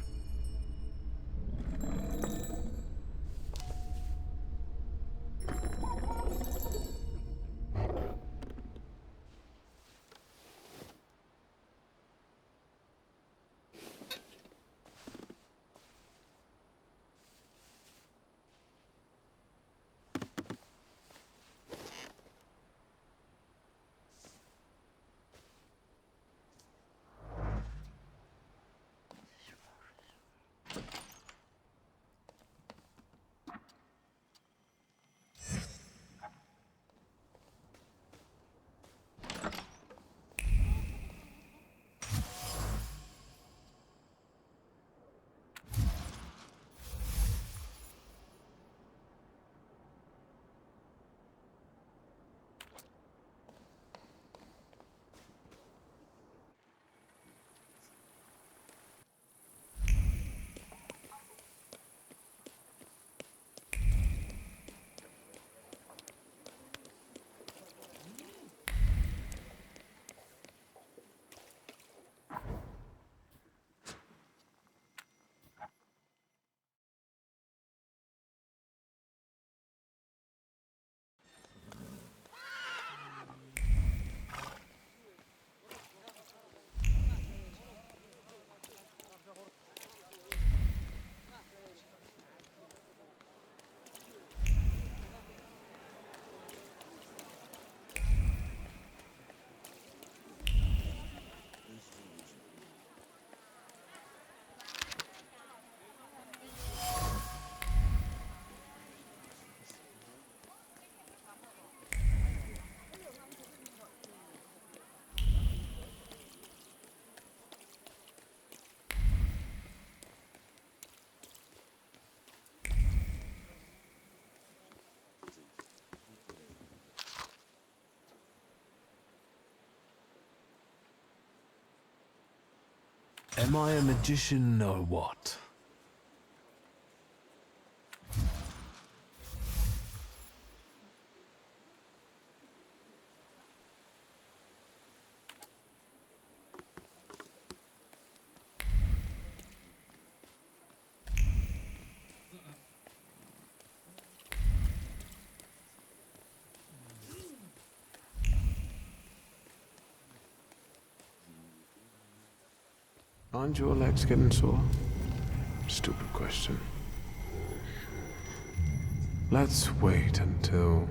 Am I a magician or what? Aren't your legs getting sore? Stupid question. Let's wait until...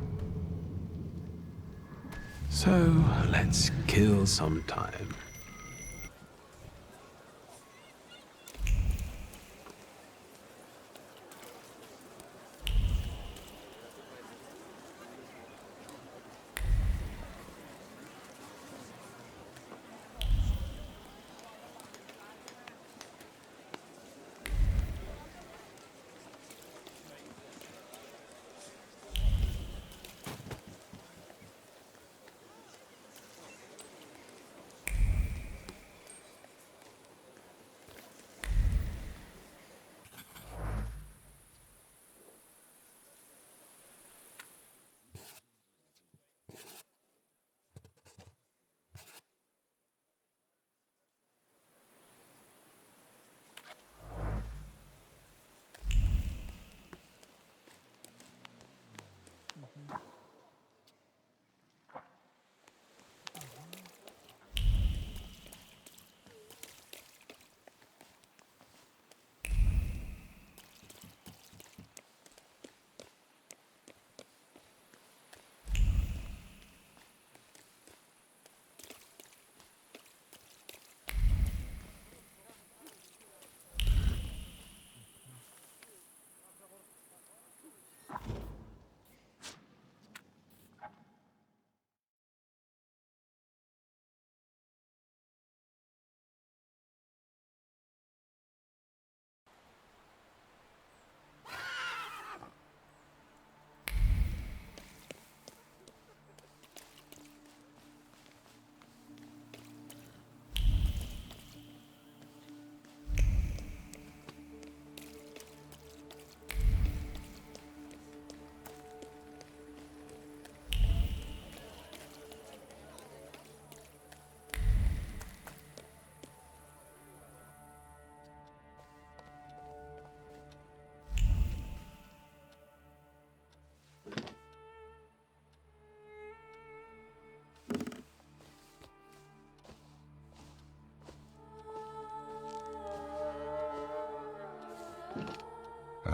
So, let's kill some time.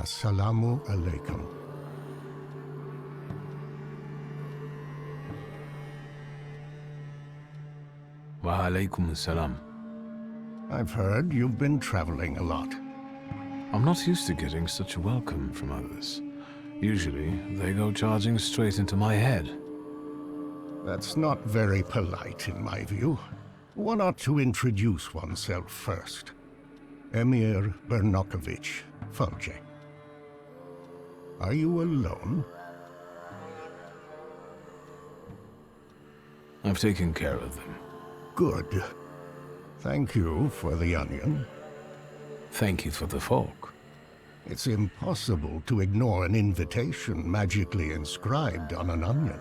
Assalamu alaikum. Wa alaikum salam. I've heard you've been traveling a lot. I'm not used to getting such a welcome from others. Usually, they go charging straight into my head. That's not very polite, in my view. One ought to introduce oneself first. Emir Bernakovich, Fulge. Are you alone? I've taken care of them. Good. Thank you for the onion. Thank you for the fork. It's impossible to ignore an invitation magically inscribed on an onion.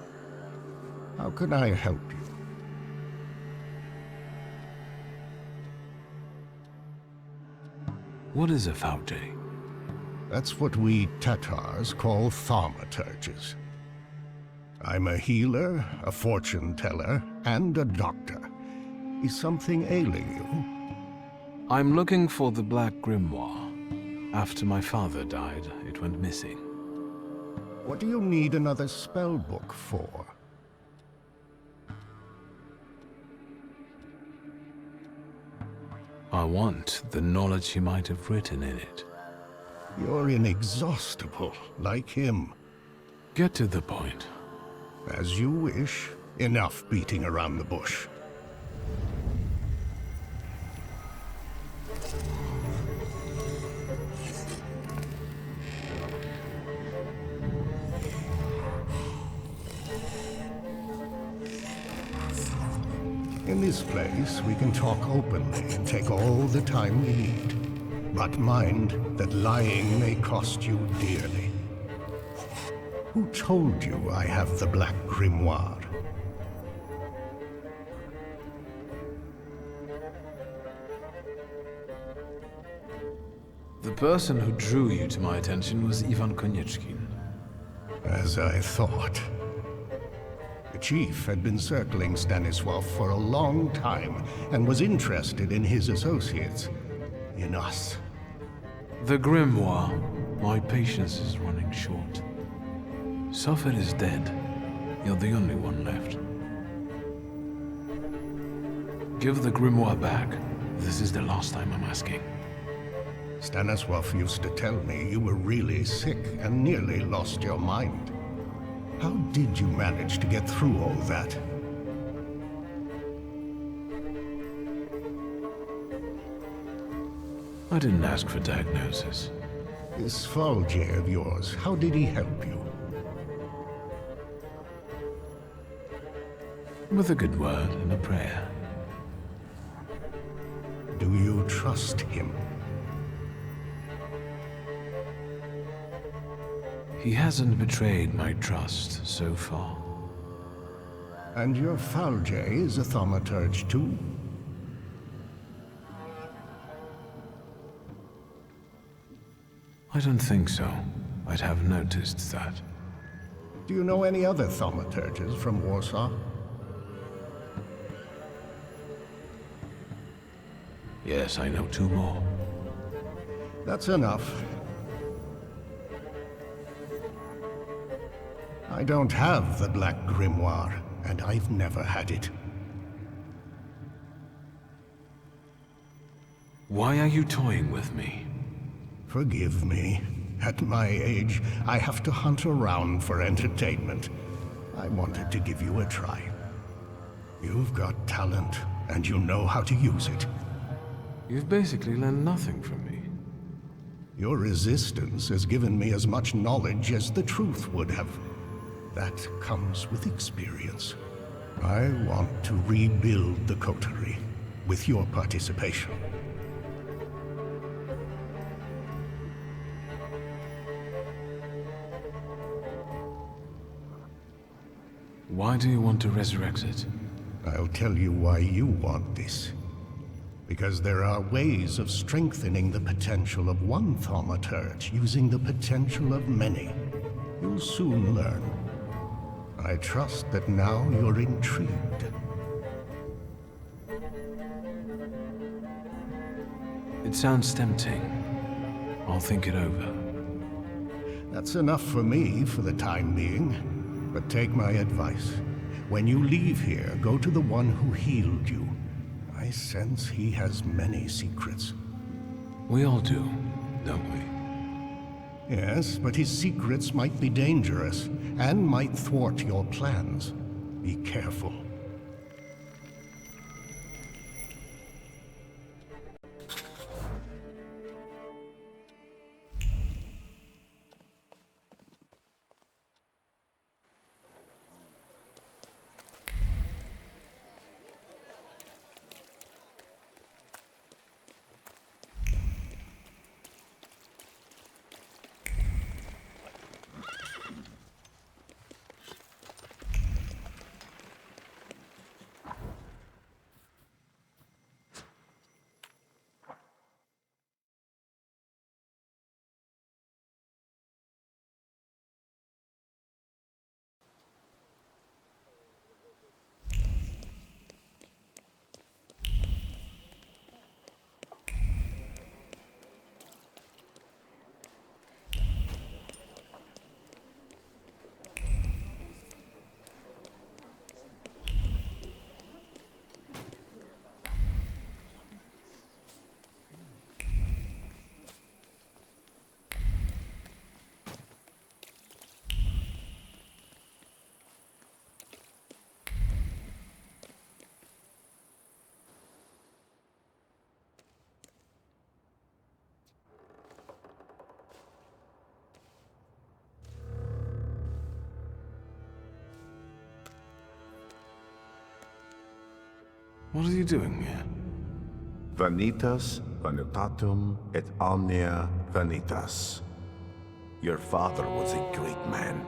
How can I help you? What is a Fulge? That's what we Tatars call thaumaturges. I'm a healer, a fortune teller, and a doctor. Is something ailing you? I'm looking for the Black Grimoire. After my father died, it went missing. What do you need another spell book for? I want the knowledge he might have written in it. You're inexhaustible, like him. Get to the point. As you wish. Enough beating around the bush. In this place, we can talk openly and take all the time we need. But mind that lying may cost you dearly. Who told you I have the Black Grimoire? The person who drew you to my attention was Ivan Konieczkin. As I thought. The chief had been circling Stanisław for a long time and was interested in his associates. In us. The Grimoire. My patience is running short. Sofet is dead. You're the only one left. Give the Grimoire back. This is the last time I'm asking. Stanisław used to tell me you were really sick and nearly lost your mind. How did you manage to get through all that? I didn't ask for diagnosis. This Thaumaturge of yours, how did he help you? With a good word and a prayer. Do you trust him? He hasn't betrayed my trust so far. And your Thaumaturge is a thaumaturge too? I don't think so. I'd have noticed that. Do you know any other thaumaturges from Warsaw? Yes, I know 2 more. That's enough. I don't have the Black Grimoire, and I've never had it. Why are you toying with me? Forgive me. At my age, I have to hunt around for entertainment. I wanted to give you a try. You've got talent, and you know how to use it. You've basically learned nothing from me. Your resistance has given me as much knowledge as the truth would have. That comes with experience. I want to rebuild the coterie, with your participation. Why do you want to resurrect it? I'll tell you why you want this. Because there are ways of strengthening the potential of one thaumaturge using the potential of many. You'll soon learn. I trust that now you're intrigued. It sounds tempting. I'll think it over. That's enough for me for the time being. But take my advice. When you leave here, go to the one who healed you. I sense he has many secrets. We all do, don't we? Yes, but his secrets might be dangerous, and might thwart your plans. Be careful. What are you doing here? Vanitas, vanitatum, et omnia vanitas. Your father was a great man.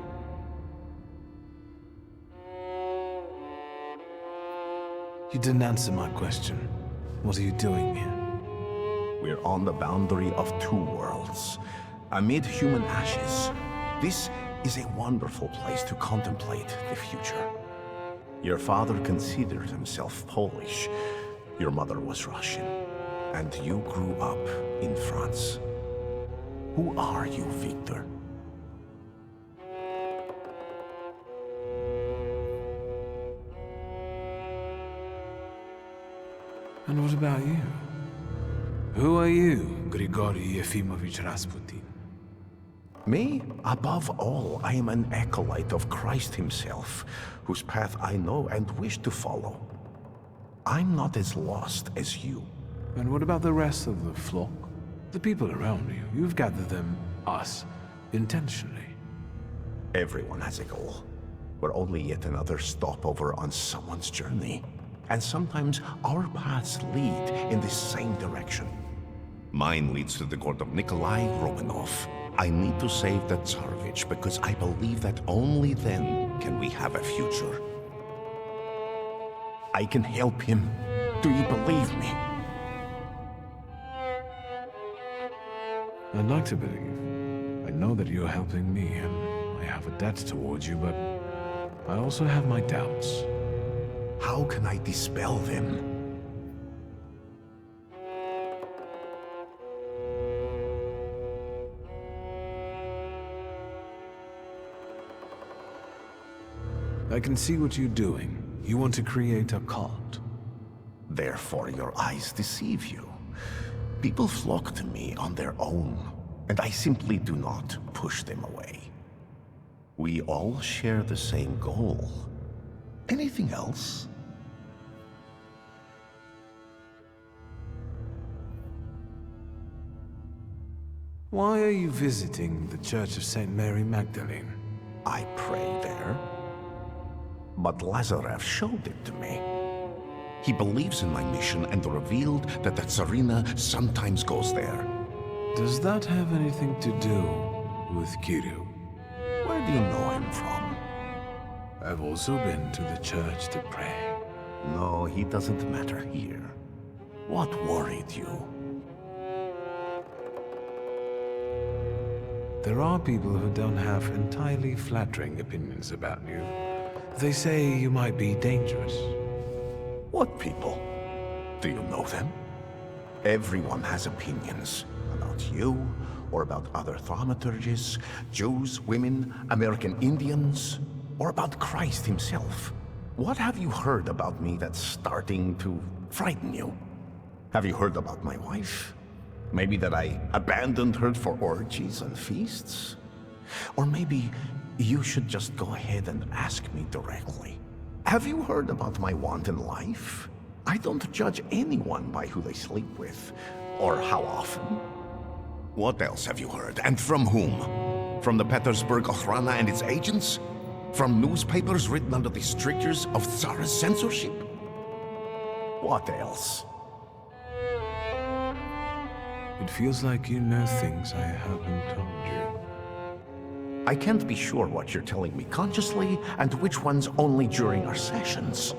You didn't answer my question. What are you doing here? We're on the boundary of two worlds, amid human ashes. This is a wonderful place to contemplate the future. Your father considered himself Polish. Your mother was Russian. And you grew up in France. Who are you, Victor? And what about you? Who are you, Grigory Yefimovich Rasputin? Me? Above all, I am an acolyte of Christ himself, whose path I know and wish to follow. I'm not as lost as you. And what about the rest of the flock? The people around you. You've gathered them, us, intentionally. Everyone has a goal. We're only yet another stopover on someone's journey. And sometimes our paths lead in the same direction. Mine leads to the court of Nikolai Romanov. I need to save the Tsarevich because I believe that only then can we have a future. I can help him. Do you believe me? I'd like to believe. I know that you're helping me, and I have a debt towards you, but I also have my doubts. How can I dispel them? I can see what you're doing. You want to create a cult. Therefore your eyes deceive you. People flock to me on their own, and I simply do not push them away. We all share the same goal. Anything else? Why are you visiting the Church of St. Mary Magdalene? I pray there. But Lazarev showed it to me. He believes in my mission and revealed that the Tsarina sometimes goes there. Does that have anything to do with Kirill? Where do you know him from? I've also been to the church to pray. No, he doesn't matter here. What worried you? There are people who don't have entirely flattering opinions about you. They say you might be dangerous. What people? Do you know them? Everyone has opinions about you, or about other thaumaturges, Jews, women, American Indians, or about Christ himself. What have you heard about me that's starting to frighten you? Have you heard about my wife? Maybe that I abandoned her for orgies and feasts? Or maybe you should just go ahead and ask me directly. Have you heard about my wanton life? I don't judge anyone by who they sleep with, or how often. What else have you heard, and from whom? From the Petersburg Okhrana and its agents? From newspapers written under the strictures of Tsar's censorship? What else? It feels like you know things I haven't told you. I can't be sure what you're telling me consciously, and which ones only during our sessions.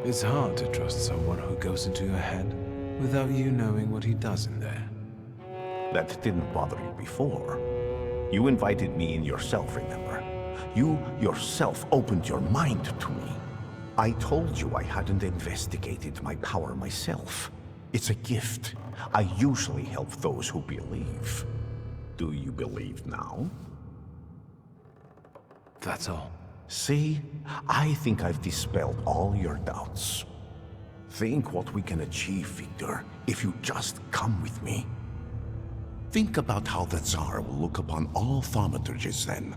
It's hard to trust someone who goes into your head without you knowing what he does in there. That didn't bother you before. You invited me in yourself, remember? You yourself opened your mind to me. I told you I hadn't investigated my power myself. It's a gift. I usually help those who believe. Do you believe now? That's all. See? I think I've dispelled all your doubts. Think what we can achieve, Victor, if you just come with me. Think about how the Tsar will look upon all thaumaturges then,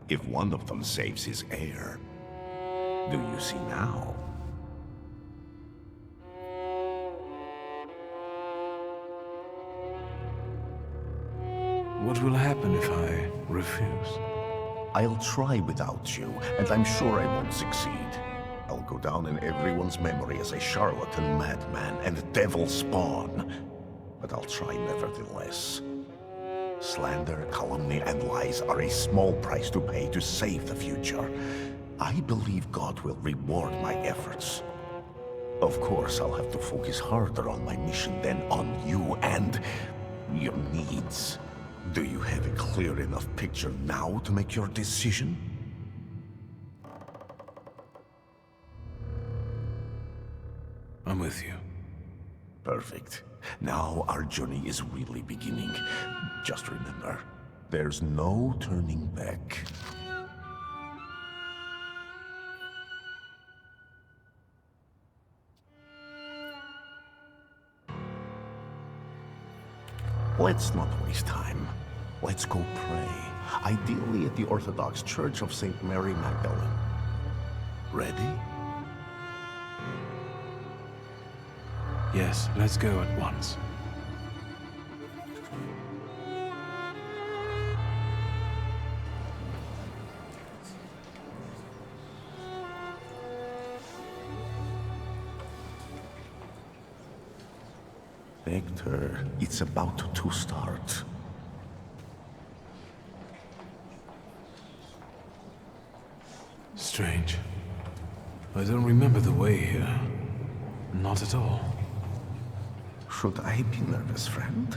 if one of them saves his heir. Do you see now? What will happen if I refuse? I'll try without you, and I'm sure I won't succeed. I'll go down in everyone's memory as a charlatan, madman, and devil spawn. But I'll try nevertheless. Slander, calumny, and lies are a small price to pay to save the future. I believe God will reward my efforts. Of course, I'll have to focus harder on my mission than on you and your needs. Do you have a clear enough picture now to make your decision? I'm with you. Perfect. Now our journey is really beginning. Just remember, there's no turning back. Let's not waste time. Let's go pray. Ideally at the Orthodox Church of St. Mary Magdalene. Ready? Yes, let's go at once. Victor, it's about to start. Strange. I don't remember the way here. Not at all. Should I be nervous, friend?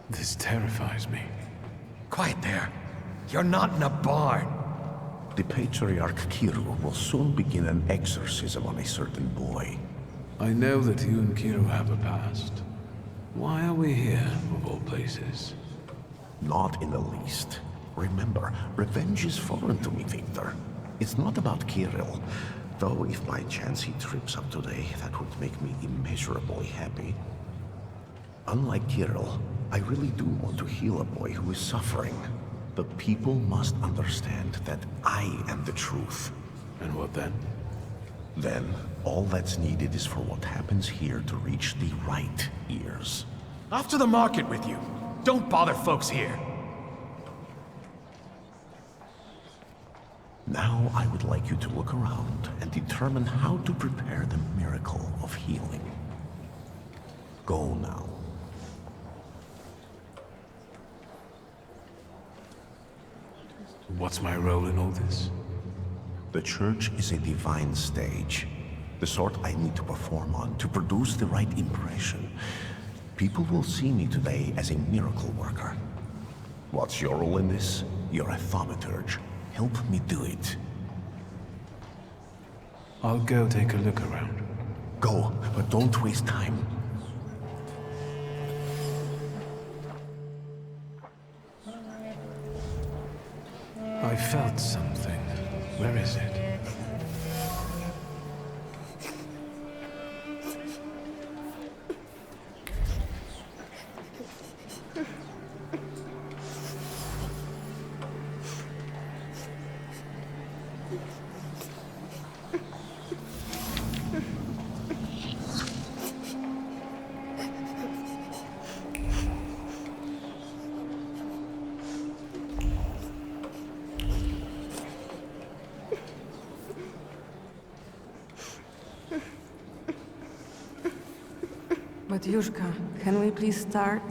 This terrifies me. Quiet there. You're not in a barn. The Patriarch Kiru will soon begin an exorcism on a certain boy. I know that you and Kiru have a past. Why are we here, of all places? Not in the least. Remember, revenge is foreign to me, Victor. It's not about Kirill. Though if by chance he trips up today, that would make me immeasurably happy. Unlike Kirill, I really do want to heal a boy who is suffering. The people must understand that I am the truth. And what then? Then, all that's needed is for what happens here to reach the right ears. Off to the market with you. Don't bother folks here. Now I would like you to look around and determine how to prepare the miracle of healing. Go now. What's my role in all this? The church is a divine stage. The sort I need to perform on to produce the right impression. People will see me today as a miracle worker. What's your role in this? You're a thaumaturge. Help me do it. I'll go take a look around. Go, but don't waste time. I felt something. Where is it? Matyushka, can we please start?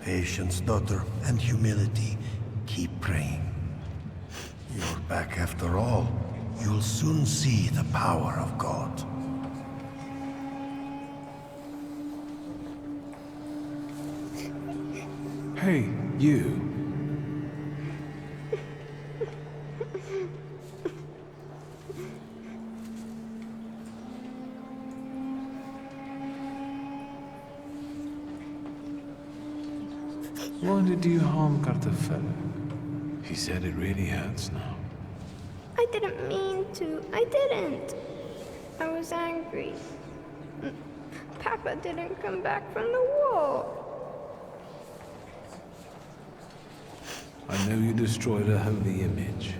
Patience, daughter, and humility. Keep praying. You're back after all. You'll soon see the power of God. Hey, you. Why did you harm Kartafel? He said it really hurts now. I didn't mean to. I didn't. I was angry. Papa didn't come back from the war. I know you destroyed a holy image.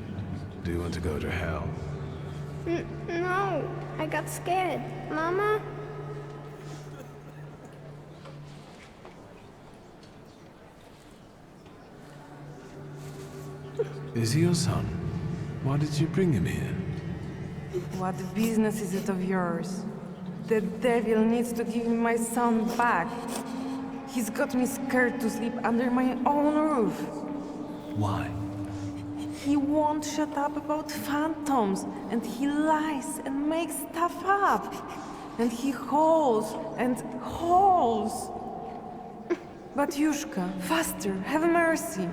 Do you want to go to hell? No, I got scared. Mama? Is he your son? Why did you bring him here? What business is it of yours? The devil needs to give me my son back. He's got me scared to sleep under my own roof. Why? He won't shut up about phantoms, and he lies and makes stuff up. And he hauls and hauls. Batyushka, faster, have mercy.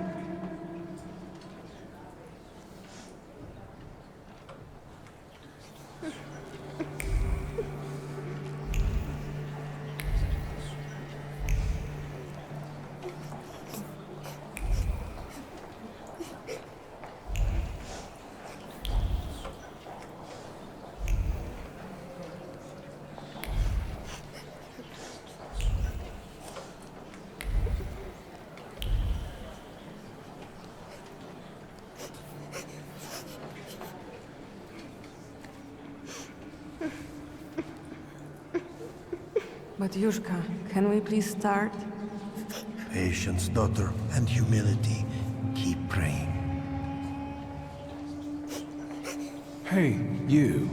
Batyushka, can we please start? Patience, daughter, and humility. Keep praying. Hey, you.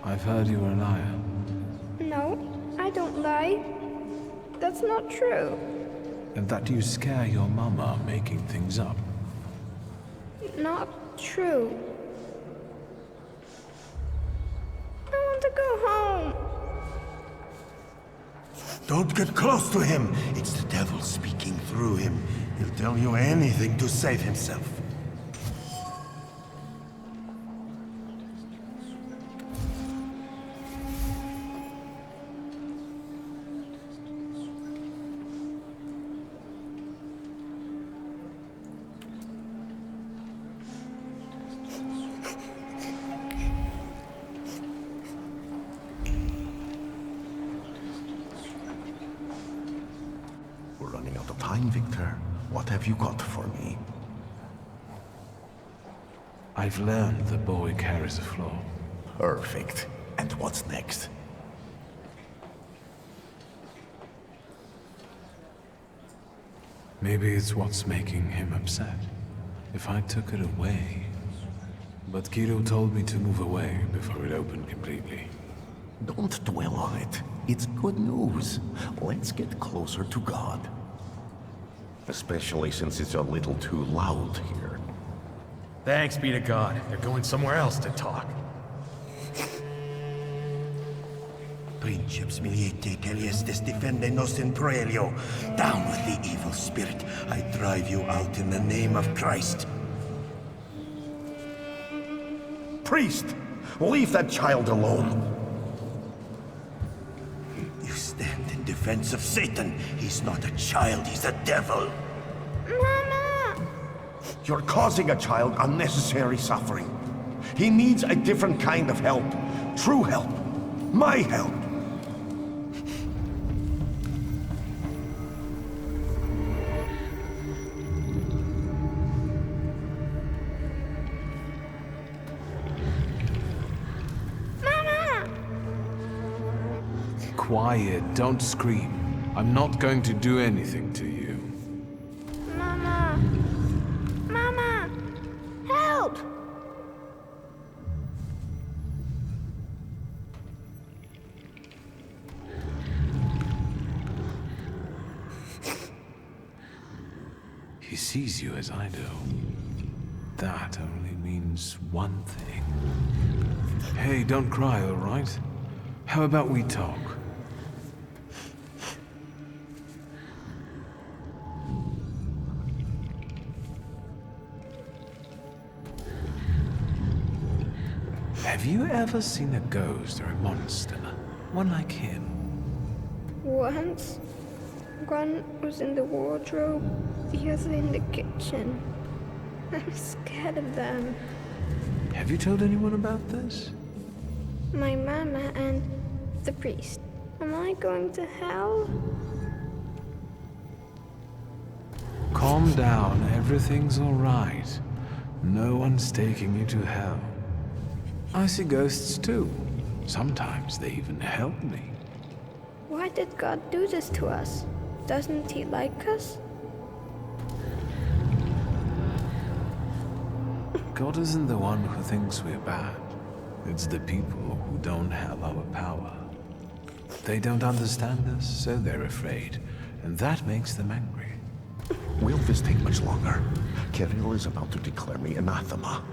I've heard you were a liar. No, I don't lie. That's not true. And that you scare your mama making things up. Not true. I want to go home. Don't get close to him. It's the devil speaking through him. He'll tell you anything to save himself. We're running out of time, Victor. What have you got for me? I've learned the boy carries a flaw. Perfect. And what's next? Maybe it's what's making him upset. If I took it away... But Kiro told me to move away before it opened completely. Don't dwell on it. It's good news. Let's get closer to God. Especially since it's a little too loud here. Thanks be to God. They're going somewhere else to talk. Princeps miliete celiestes defende in proelio. Down with the evil spirit. I drive you out in the name of Christ. Priest! Leave that child alone! You stand in defense of Satan. He's not a child, he's a devil. Mama! You're causing a child unnecessary suffering. He needs a different kind of help. True help. My help. Quiet, don't scream. I'm not going to do anything to you. Mama! Mama! Help! He sees you as I do. That only means one thing. Hey, don't cry, all right? How about we talk? Have you ever seen a ghost or a monster? One like him? Once, one was in the wardrobe, the other in the kitchen. I'm scared of them. Have you told anyone about this? My mama and the priest. Am I going to hell? Calm down, everything's all right. No one's taking you to hell. I see ghosts too. Sometimes they even help me. What? did God do this to us? Doesn't he like us? God isn't the one who thinks we're bad. It's the people who don't have our power. They don't understand us, so they're afraid. And that makes them angry. Will this take much longer? Kirill is about to declare me anathema.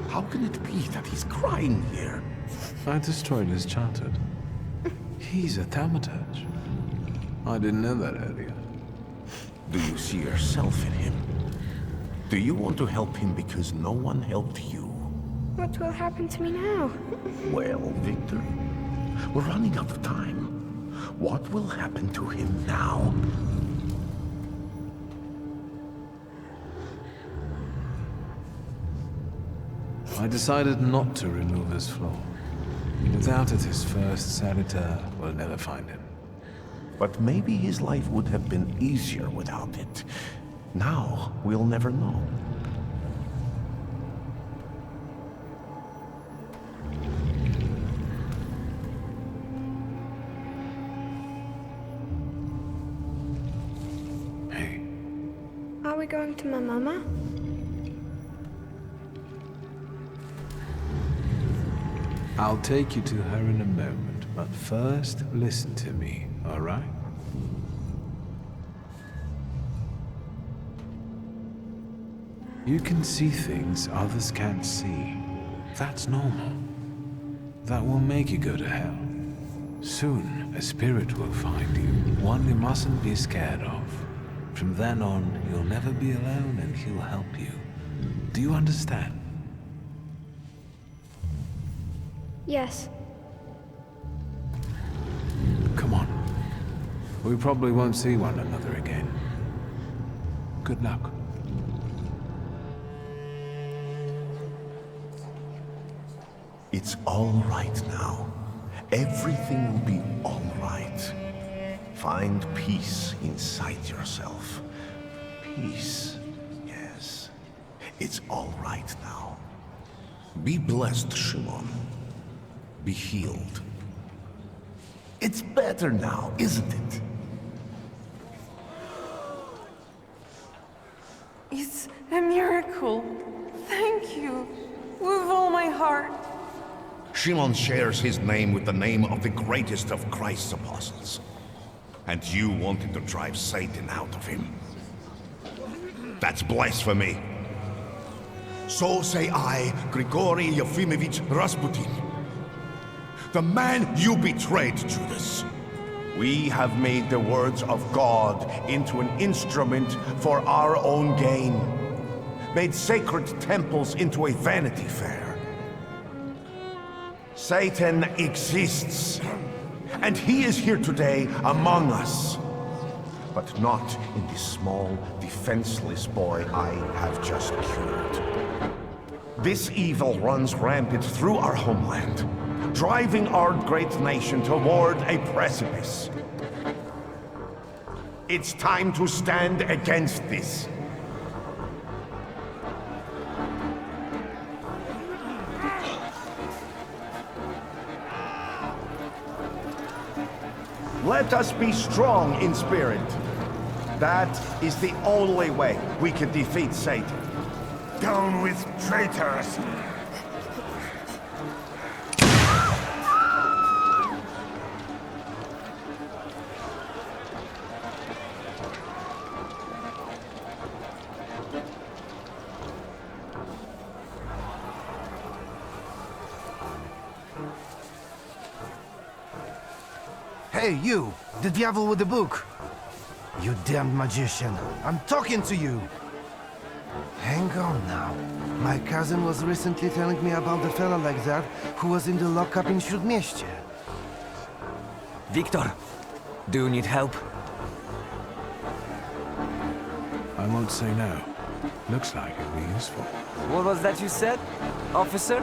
How can it be that he's crying here? I destroyed his childhood. He's a thaumaturge. I didn't know that earlier. Do you see yourself in him? Do you want to help him because no one helped you? What will happen to me now? Well, Victor, we're running out of time. What will happen to him now? I decided not to remove his flaw. Without it, his first salutor will never find him. But maybe his life would have been easier without it. Now, we'll never know. Hey. Are we going to my mama? I'll take you to her in a moment, but first, listen to me, all right? You can see things others can't see. That's normal. That will make you go to hell. Soon, a spirit will find you, one you mustn't be scared of. From then on, you'll never be alone and he'll help you. Do you understand? Yes. Come on. We probably won't see one another again. Good luck. It's all right now. Everything will be all right. Find peace inside yourself. Peace, yes. It's all right now. Be blessed, Shimon. Be healed. It's better now, isn't it? It's a miracle. Thank you. With all my heart. Shimon shares his name with the name of the greatest of Christ's apostles. And you wanted to drive Satan out of him. That's blasphemy. So say I, Grigory Yefimovich Rasputin. The man you betrayed, Judas. We have made the words of God into an instrument for our own gain. Made sacred temples into a vanity fair. Satan exists, and he is here today among us. But not in this small, defenseless boy I have just cured. This evil runs rampant through our homeland, driving our great nation toward a precipice. It's time to stand against this. Let us be strong in spirit. That is the only way we can defeat Satan. Down with traitors! Hey, you! The devil with the book! You damned magician! I'm talking to you! Hang on now. My cousin was recently telling me about the fella like that who was in the lockup in Śródmieście. Victor, do you need help? I won't say no. Looks like it'll be useful. What was that you said, officer?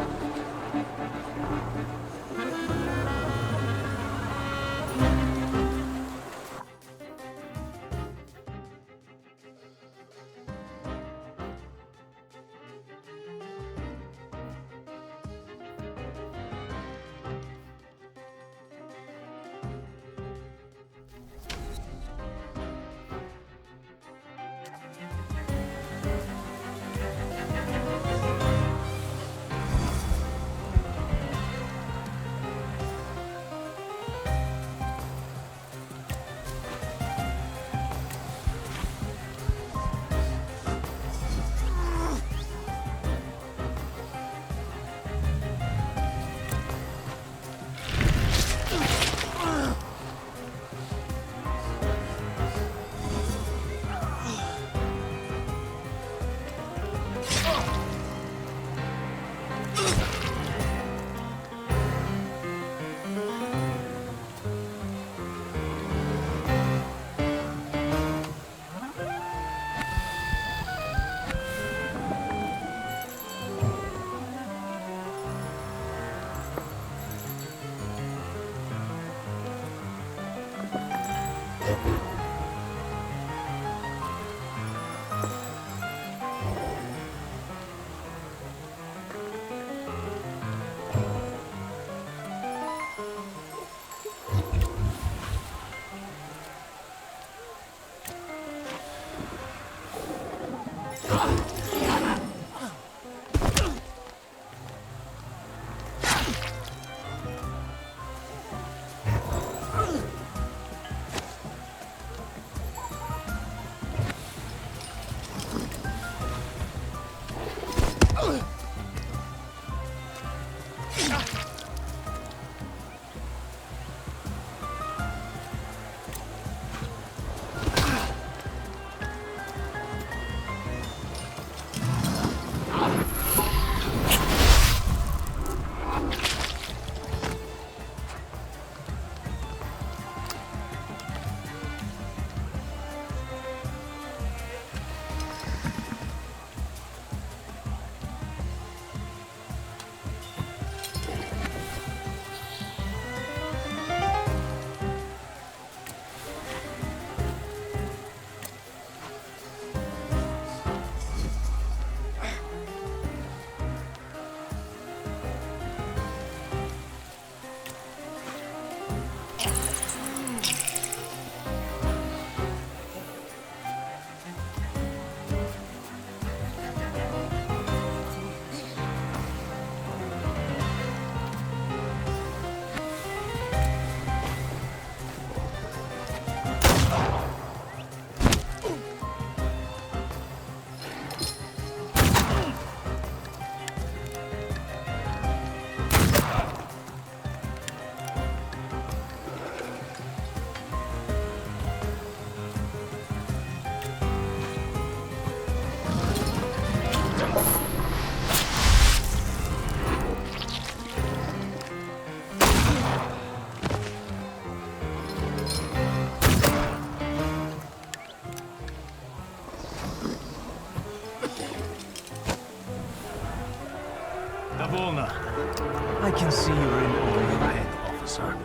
I can see you're in over your head, officer.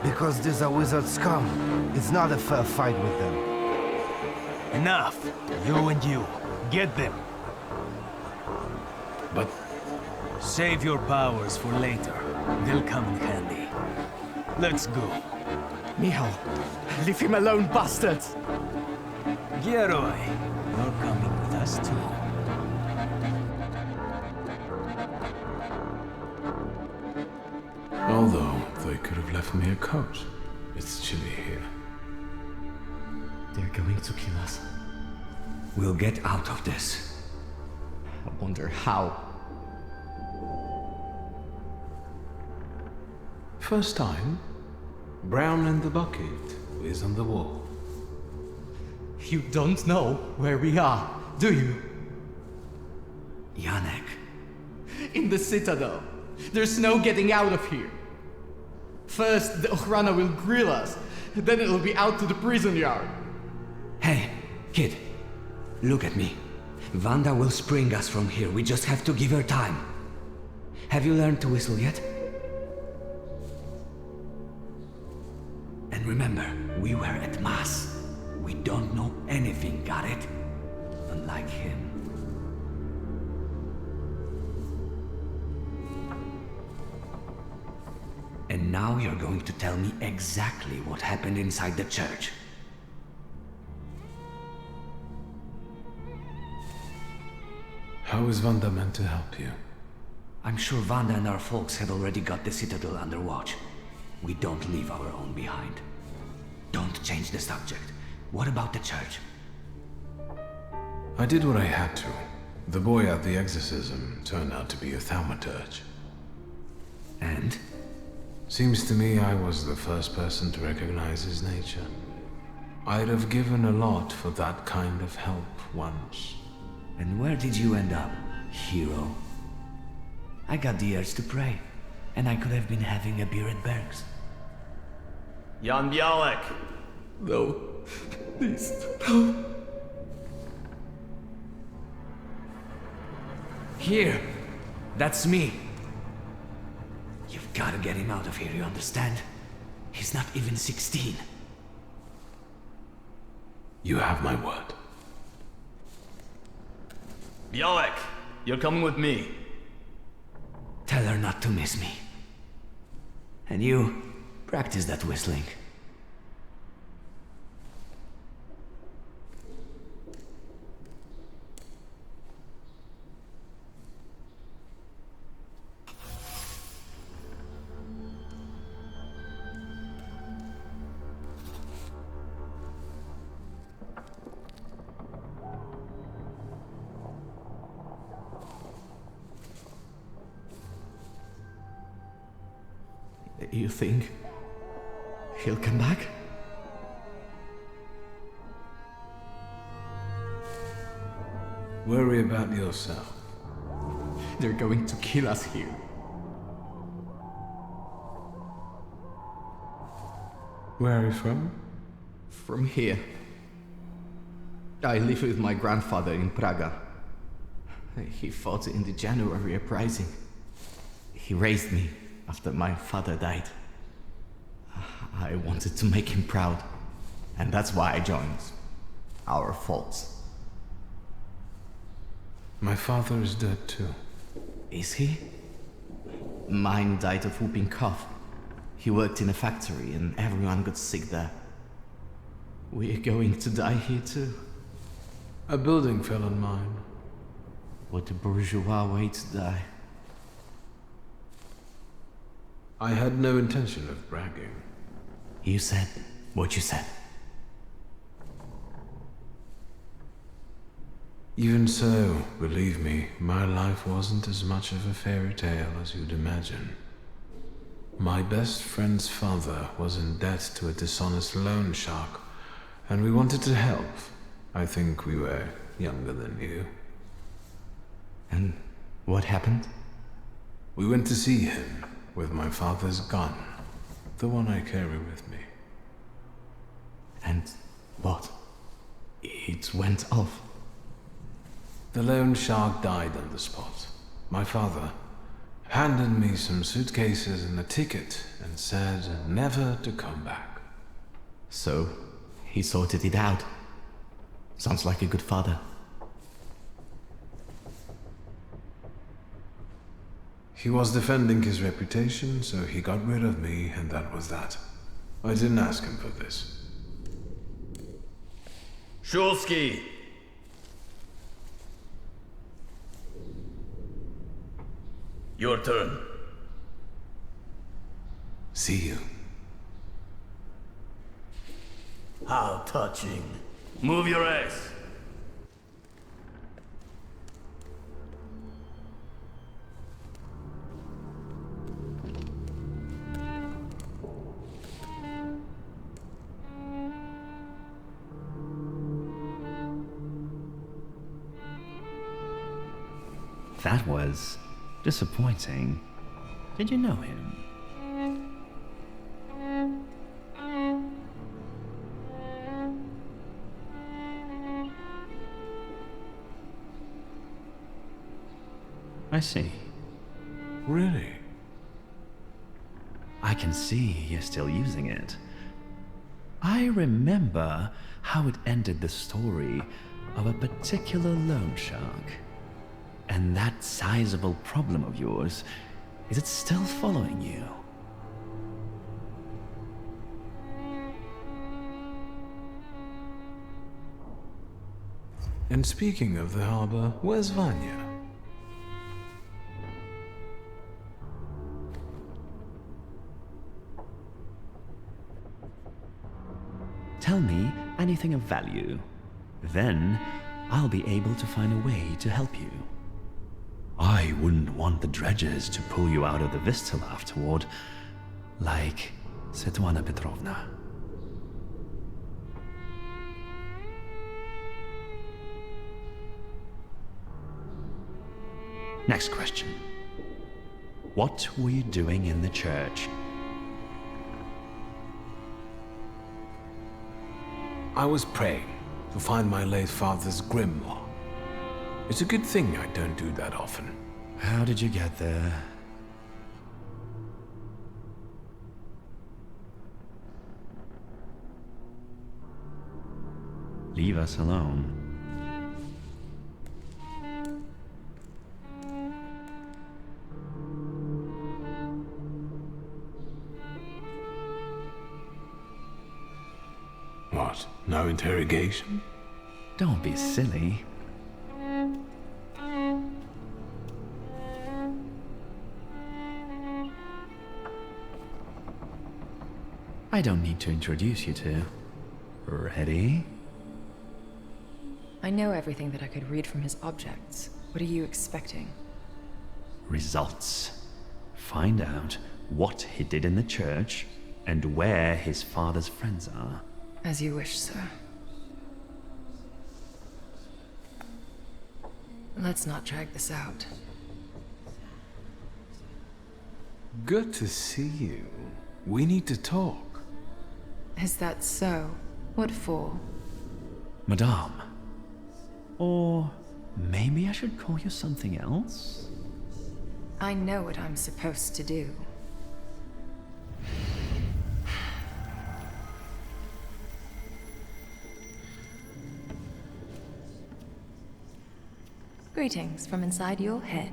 Because these are wizard scum. It's not a fair fight with them. Enough! You and you. Get them. But... Save your powers for later. They'll come in handy. Let's go. Michal, leave him alone, bastards! Gieroj, you're coming with us too. Although, they could have left me a coat. It's chilly here. They're going to kill us. We'll get out of this. I wonder how. First time, brown in the bucket is on the wall. You don't know where we are, do you? Janek. In the Citadel. There's no getting out of here. First, the Ochrana will grill us, then it'll be out to the prison yard. Hey, kid. Look at me. Wanda will spring us from here. We just have to give her time. Have you learned to whistle yet? And remember, we were at Mass. We don't know anything, got it? Unlike him. And now you're going to tell me exactly what happened inside the church. How is Wanda meant to help you? I'm sure Wanda and our folks have already got the Citadel under watch. We don't leave our own behind. Don't change the subject. What about the church? I did what I had to. The boy at the exorcism turned out to be a thaumaturge. And? Seems to me I was the first person to recognize his nature. I'd have given a lot for that kind of help once. And where did you end up, hero? I got the urge to pray, and I could have been having a beer at Berg's. Jan Bialek! No, please, no. Here! That's me! You've gotta get him out of here, you understand? He's not even 16. You have my word. Bialek, you're coming with me. Tell her not to miss me. And you, practice that whistling. You think he'll come back? Worry about yourself. They're going to kill us here. Where are you from? From here. I live with my grandfather in Praga. He fought in the January uprising. He raised me after my father died. I wanted to make him proud, and that's why I joined our folks. My father is dead too. Is he? Mine died of whooping cough. He worked in a factory and everyone got sick there. We're going to die here too. A building fell on mine. What a bourgeois way to die. I had no intention of bragging. You said what you said. Even so, believe me, my life wasn't as much of a fairy tale as you'd imagine. My best friend's father was in debt to a dishonest loan shark, and we wanted to help. I think we were younger than you. And what happened? We went to see him with my father's gun, the one I carry with me. And what? It went off. The loan shark died on the spot. My father handed me some suitcases and a ticket and said never to come back. So, he sorted it out. Sounds like a good father. He was defending his reputation, so he got rid of me, and that was that. I didn't ask him for this. Shulsky! Your turn. See you. How touching. Move your ass. That was disappointing. Did you know him? I see. Really? I can see you're still using it. I remember how it ended the story of a particular loan shark. And that sizable problem of yours, is it still following you? And speaking of the harbor, where's Vanya? Tell me anything of value. Then, I'll be able to find a way to help you. I wouldn't want the dredges to pull you out of the Vistula afterward, like Svetlana Petrovna. Next question. What were you doing in the church? I was praying to find my late father's grimoire. It's a good thing I don't do that often. How did you get there? Leave us alone. What? No interrogation? Don't be silly. I don't need to introduce you to. Ready? I know everything that I could read from his objects. What are you expecting? Results. Find out what he did in the church, and where his father's friends are. As you wish, sir. Let's not drag this out. Good to see you. We need to talk. Is that so? What for? Madame. Or maybe I should call you something else? I know what I'm supposed to do. Greetings from inside your head.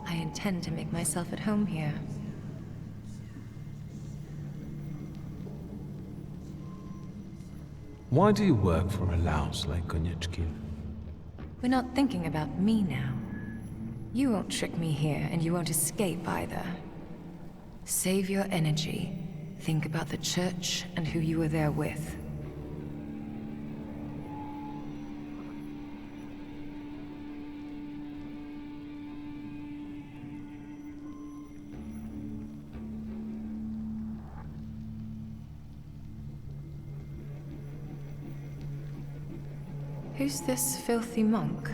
I intend to make myself at home here. Why do you work for a louse like Konieczkin? We're not thinking about me now. You won't trick me here, and you won't escape either. Save your energy. Think about the church and who you were there with. Who's this filthy monk?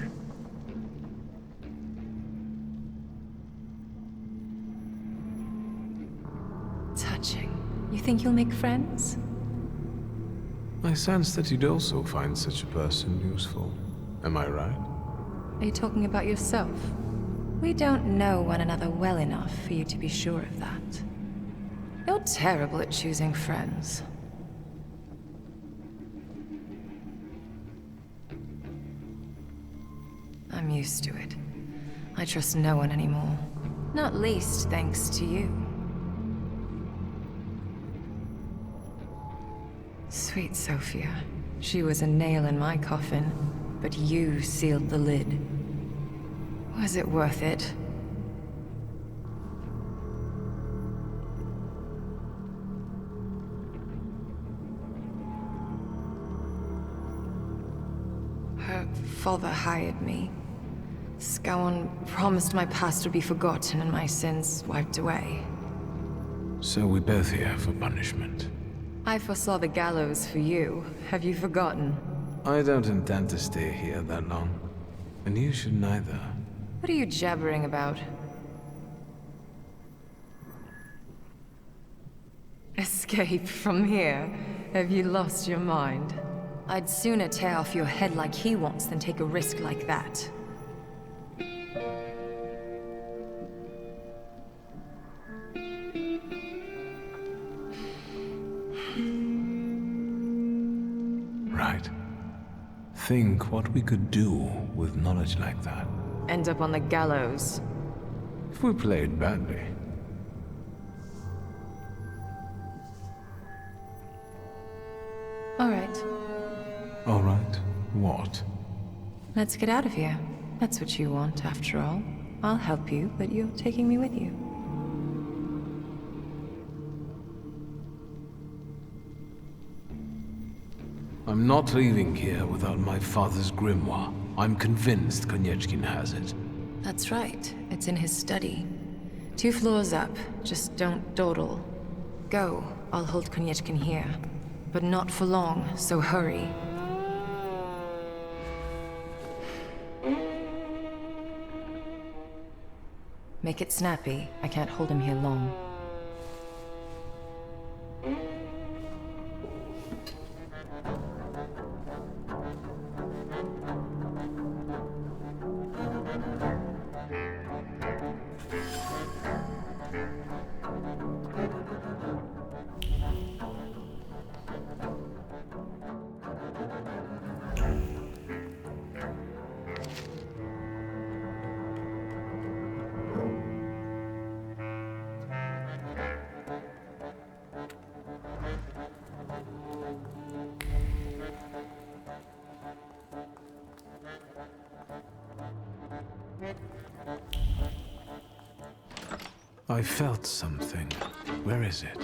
Touching. You think you'll make friends? I sense that you'd also find such a person useful. Am I right? Are you talking about yourself? We don't know one another well enough for you to be sure of that. You're terrible at choosing friends. I'm used to it. I trust no one anymore. Not least thanks to you. Sweet Sophia. She was a nail in my coffin, but you sealed the lid. Was it worth it? Her father hired me. Scowan promised my past would be forgotten and my sins wiped away. So we're both here for punishment. I foresaw the gallows for you. Have you forgotten? I don't intend to stay here that long. And you should neither. What are you jabbering about? Escape from here? Have you lost your mind? I'd sooner tear off your head like he wants than take a risk like that. Right. Think what we could do with knowledge like that. End up on the gallows. If we played badly. All right. All right. What? Let's get out of here. That's what you want, after all. I'll help you, but you're taking me with you. I'm not leaving here without my father's grimoire. I'm convinced Konieczkin has it. That's right. It's in his study. 2 floors up. Just don't dawdle. Go. I'll hold Konieczkin here. But not for long, so hurry. Make it snappy. I can't hold him here long. I felt something. Where is it?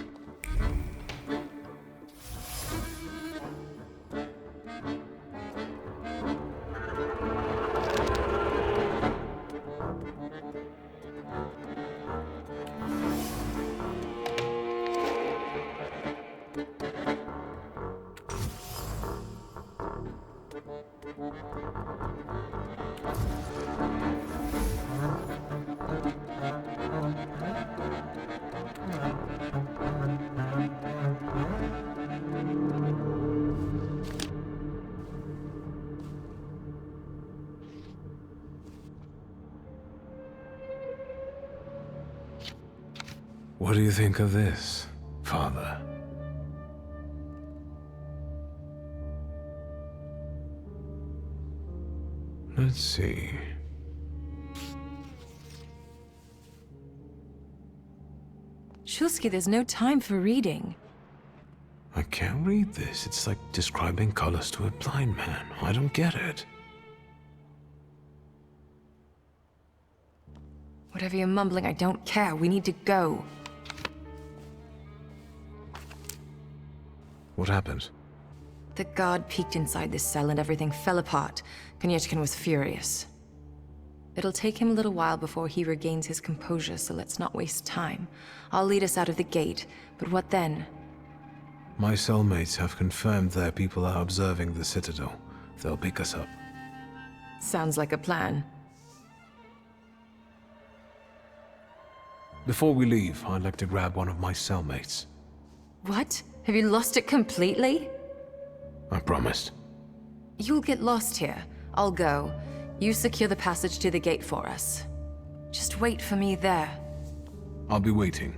What do you think of this, Father? Let's see. Shulsky, there's no time for reading. I can't read this. It's like describing colors to a blind man. I don't get it. Whatever you're mumbling, I don't care. We need to go. What happened? The guard peeked inside this cell and everything fell apart. Konyechkin was furious. It'll take him a little while before he regains his composure, so let's not waste time. I'll lead us out of the gate, but what then? My cellmates have confirmed their people are observing the Citadel. They'll pick us up. Sounds like a plan. Before we leave, I'd like to grab one of my cellmates. What? Have you lost it completely? I promised. You'll get lost here. I'll go. You secure the passage to the gate for us. Just wait for me there. I'll be waiting.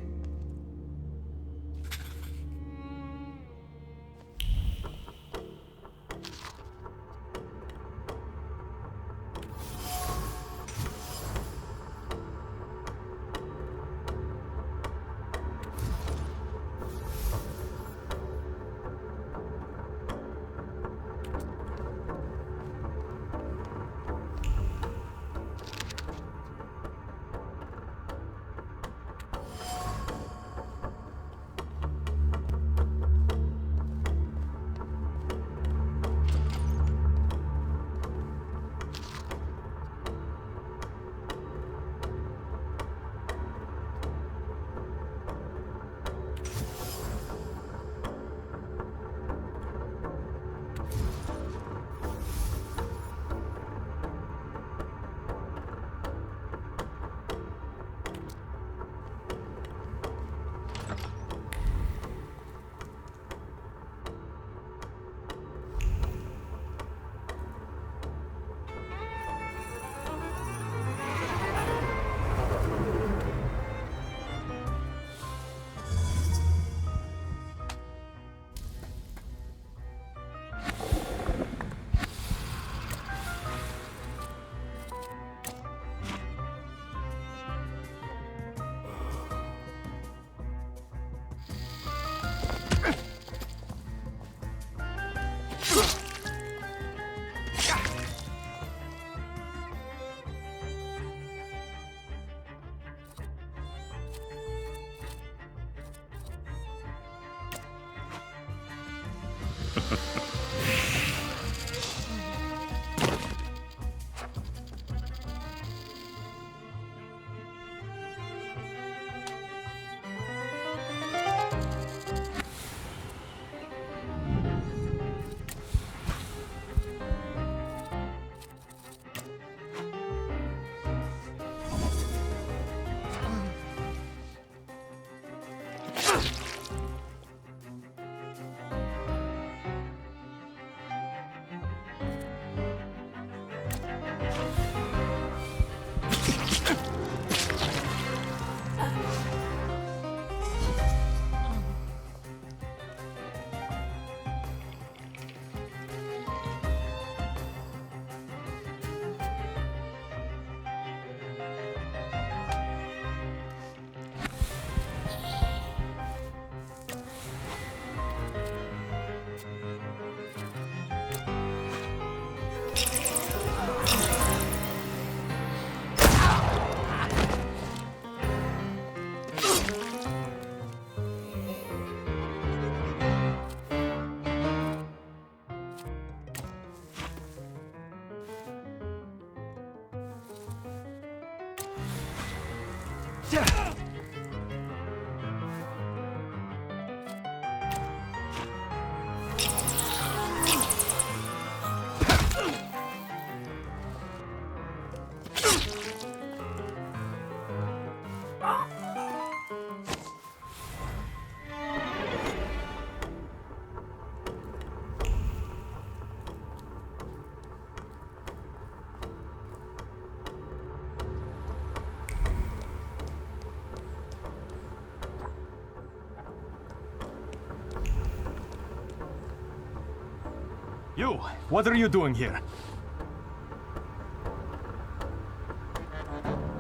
You! What are you doing here?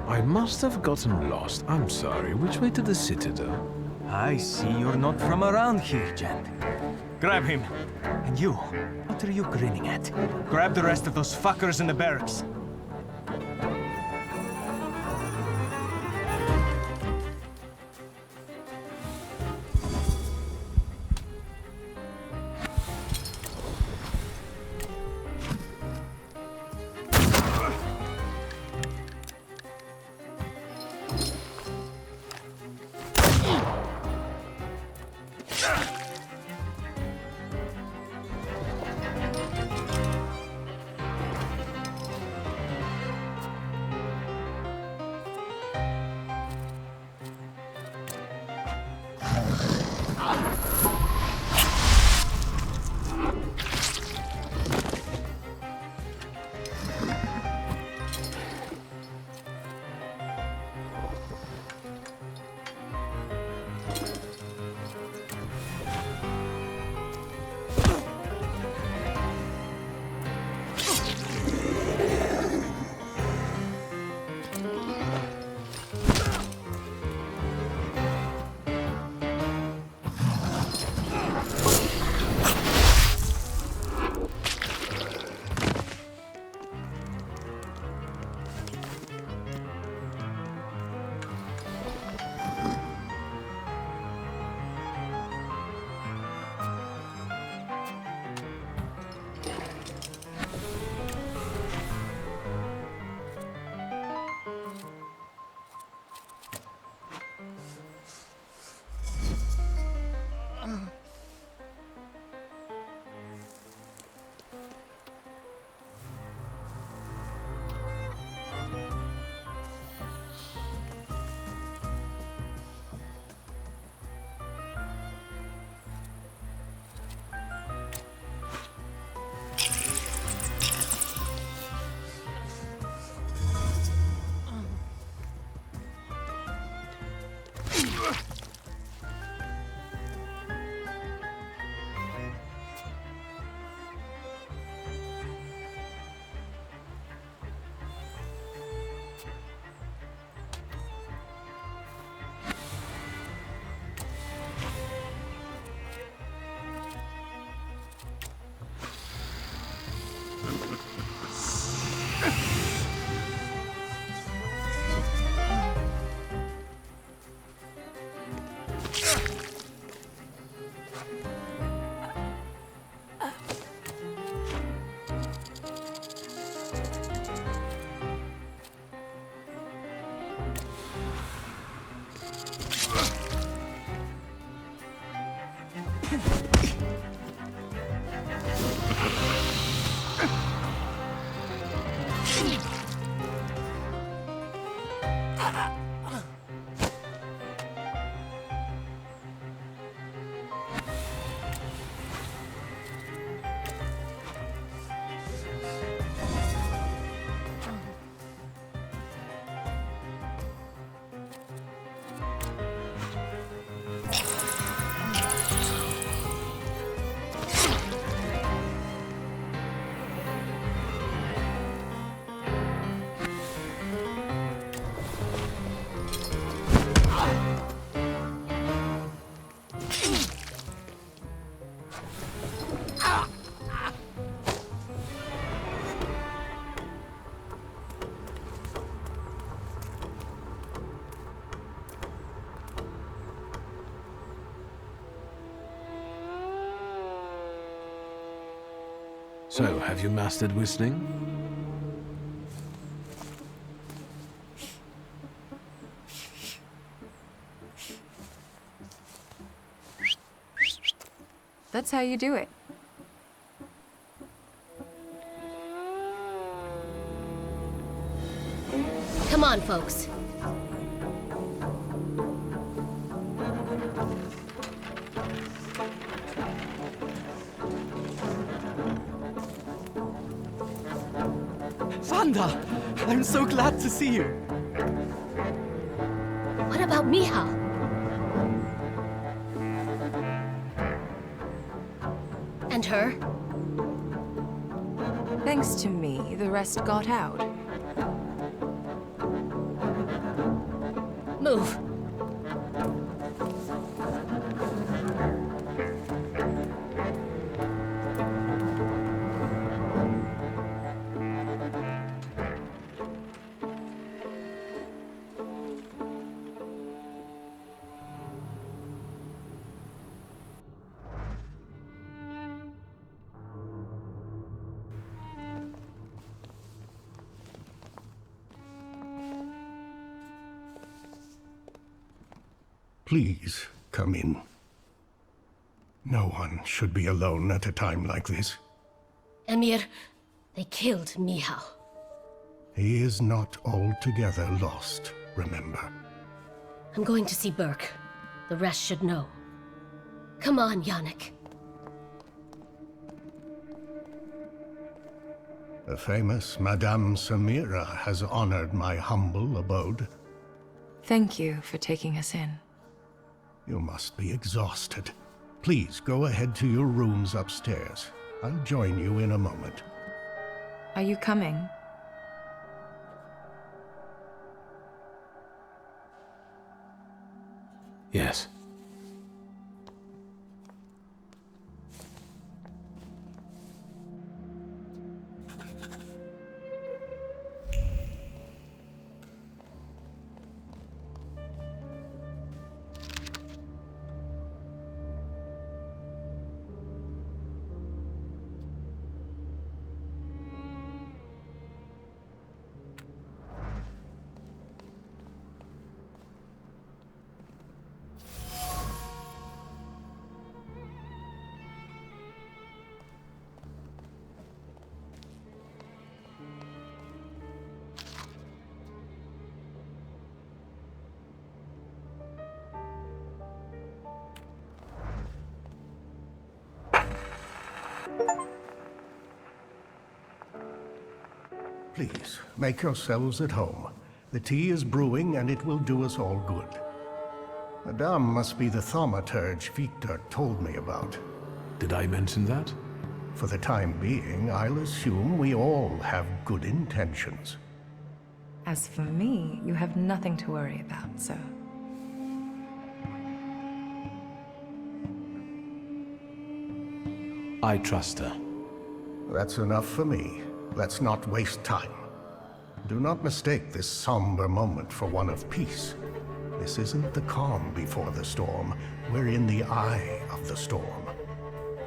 I must have gotten lost. I'm sorry. Which way to the Citadel? I see you're not from around here, gent. Grab him. And you, what are you grinning at? Grab the rest of those fuckers in the barracks. So, have you mastered whistling? That's how you do it. Come on, folks. Wanda! I'm so glad to see you! What about Miha? And her? Thanks to me, the rest got out. Move. Please, come in. No one should be alone at a time like this. Emir, they killed Mihal. He is not altogether lost, remember. I'm going to see Burke. The rest should know. Come on, Yannick. The famous Madame Samira has honored my humble abode. Thank you for taking us in. You must be exhausted. Please go ahead to your rooms upstairs. I'll join you in a moment. Are you coming? Yes. Please, make yourselves at home. The tea is brewing and it will do us all good. Madame must be the thaumaturge Victor told me about. Did I mention that? For the time being, I'll assume we all have good intentions. As for me, you have nothing to worry about, sir. I trust her. That's enough for me. Let's not waste time. Do not mistake this somber moment for one of peace. This isn't the calm before the storm. We're in the eye of the storm.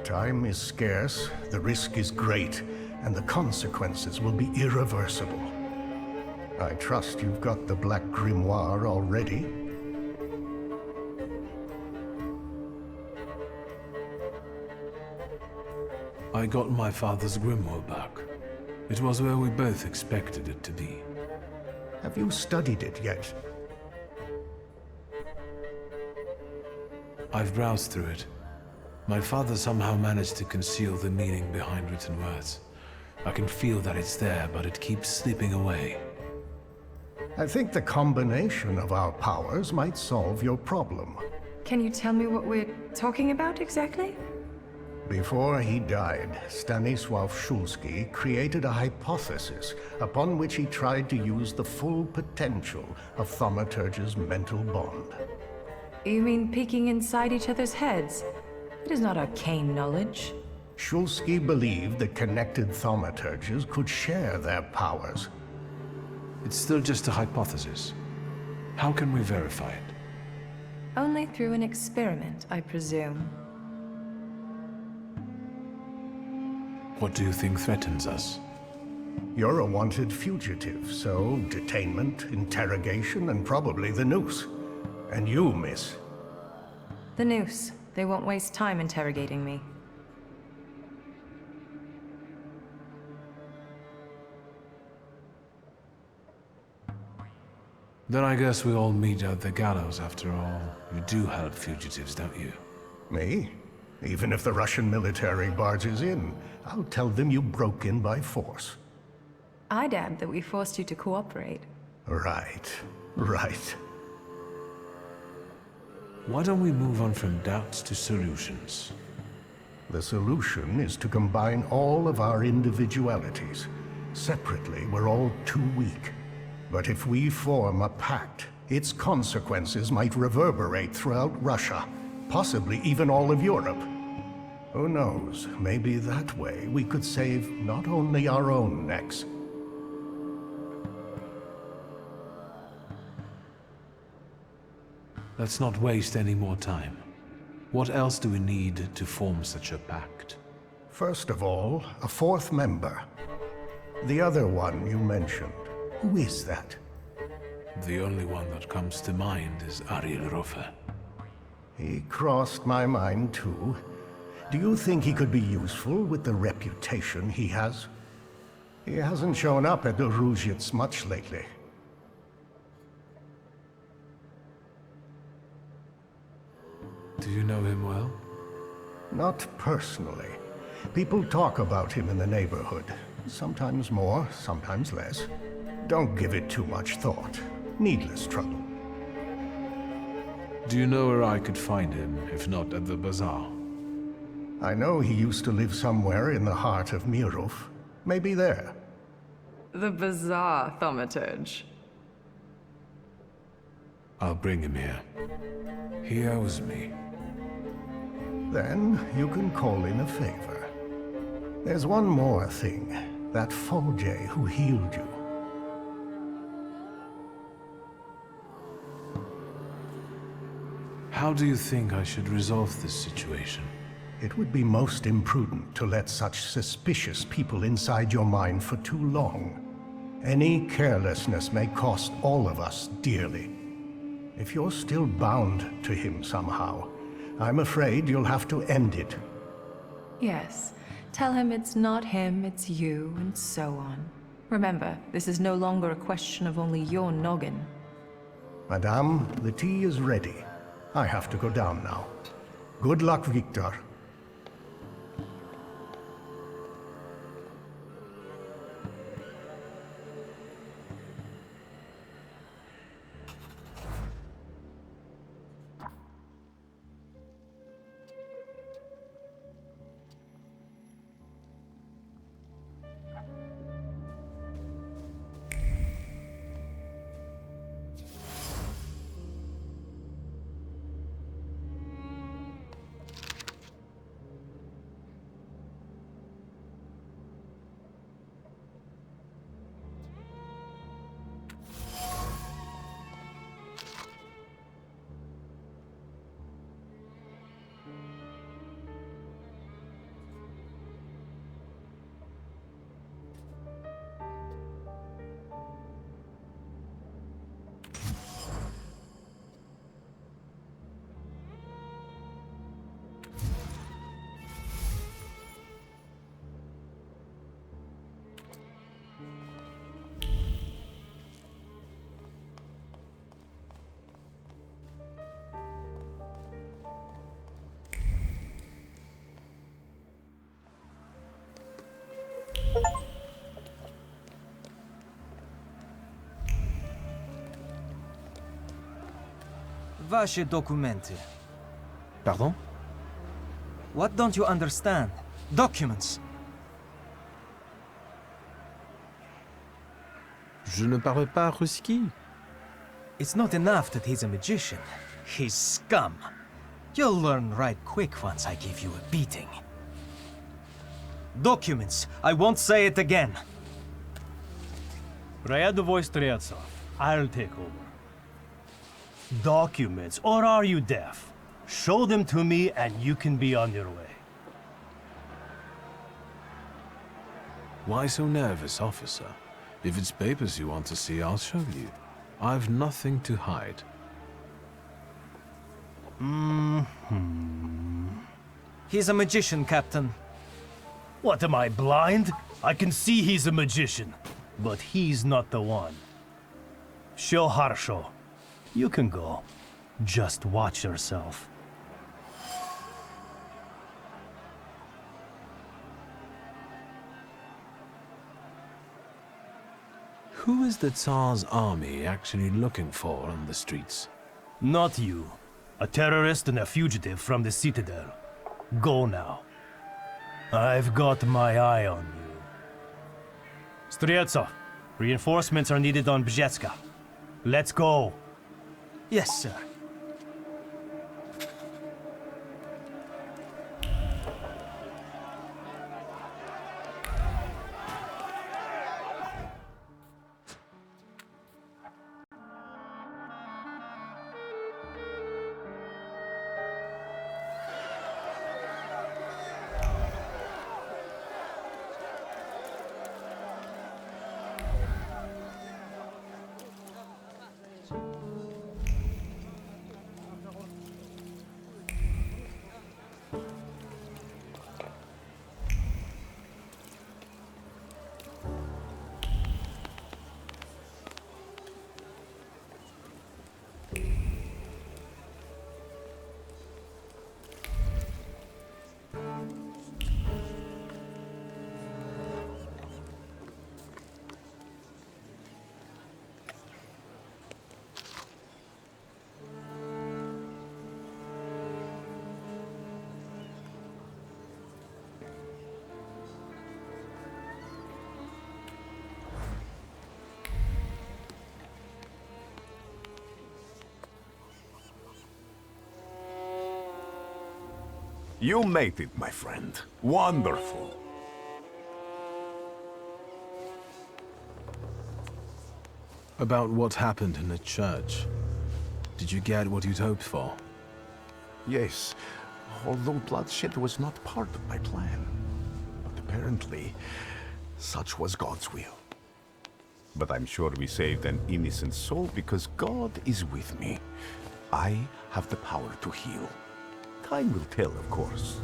Time is scarce, the risk is great, and the consequences will be irreversible. I trust you've got the Black Grimoire already. I got my father's grimoire back. It was where we both expected it to be. Have you studied it yet? I've browsed through it. My father somehow managed to conceal the meaning behind written words. I can feel that it's there, but it keeps slipping away. I think the combination of our powers might solve your problem. Can you tell me what we're talking about exactly? Before he died, Stanisław Szulski created a hypothesis upon which he tried to use the full potential of Thaumaturge's mental bond. You mean peeking inside each other's heads? It is not arcane knowledge. Szulski believed that connected Thaumaturges could share their powers. It's still just a hypothesis. How can we verify it? Only through an experiment, I presume. What do you think threatens us? You're a wanted fugitive, so detainment, interrogation, and probably the noose. And you, miss. The noose. They won't waste time interrogating me. Then I guess we all meet at the gallows after all. You do help fugitives, don't you? Me? Even if the Russian military barges in, I'll tell them you broke in by force. I'd add that we forced you to cooperate. Right. Right. Why don't we move on from doubts to solutions? The solution is to combine all of our individualities. Separately, we're all too weak. But if we form a pact, its consequences might reverberate throughout Russia, possibly even all of Europe. Who knows, maybe that way we could save not only our own necks. Let's not waste any more time. What else do we need to form such a pact? First of all, a fourth member. The other one you mentioned. Who is that? The only one that comes to mind is Ariel Rofe. He crossed my mind too. Do you think he could be useful with the reputation he has? He hasn't shown up at the Ruzhits much lately. Do you know him well? Not personally. People talk about him in the neighborhood. Sometimes more, sometimes less. Don't give it too much thought. Needless trouble. Do you know where I could find him, if not at the bazaar? I know he used to live somewhere in the heart of Mirov. Maybe there. The bazaar, Thaumaturge. I'll bring him here. He owes me. Then you can call in a favor. There's one more thing. That Folje who healed you. How do you think I should resolve this situation? It would be most imprudent to let such suspicious people inside your mind for too long. Any carelessness may cost all of us dearly. If you're still bound to him somehow, I'm afraid you'll have to end it. Yes. Tell him it's not him, it's you, and so on. Remember, this is no longer a question of only your noggin. Madame, the tea is ready. I have to go down now. Good luck, Victor. Ваши документы. Pardon? What don't you understand? Documents. Je ne parle pas ruski. It's not enough that he's a magician. He's scum. You'll learn right quick once I give you a beating. Documents. I won't say it again. Ryadovoy Streltsov, I'll take over. Documents, or are you deaf? Show them to me and you can be on your way. Why so nervous, officer? If it's papers you want to see, I'll show you. I've nothing to hide. He's a magician, Captain. What, am I blind? I can see he's a magician, but he's not the one. Show Harsho. You can go. Just watch yourself. Who is the Tsar's army actually looking for on the streets? Not you. A terrorist and a fugitive from the Citadel. Go now. I've got my eye on you. Strielzo, reinforcements are needed on Brzezka. Let's go. Yes, sir. You made it, my friend. Wonderful. About what happened in the church. Did you get what you'd hoped for? Yes, although bloodshed was not part of my plan. But apparently, such was God's will. But I'm sure we saved an innocent soul because God is with me. I have the power to heal. Time will tell, of course.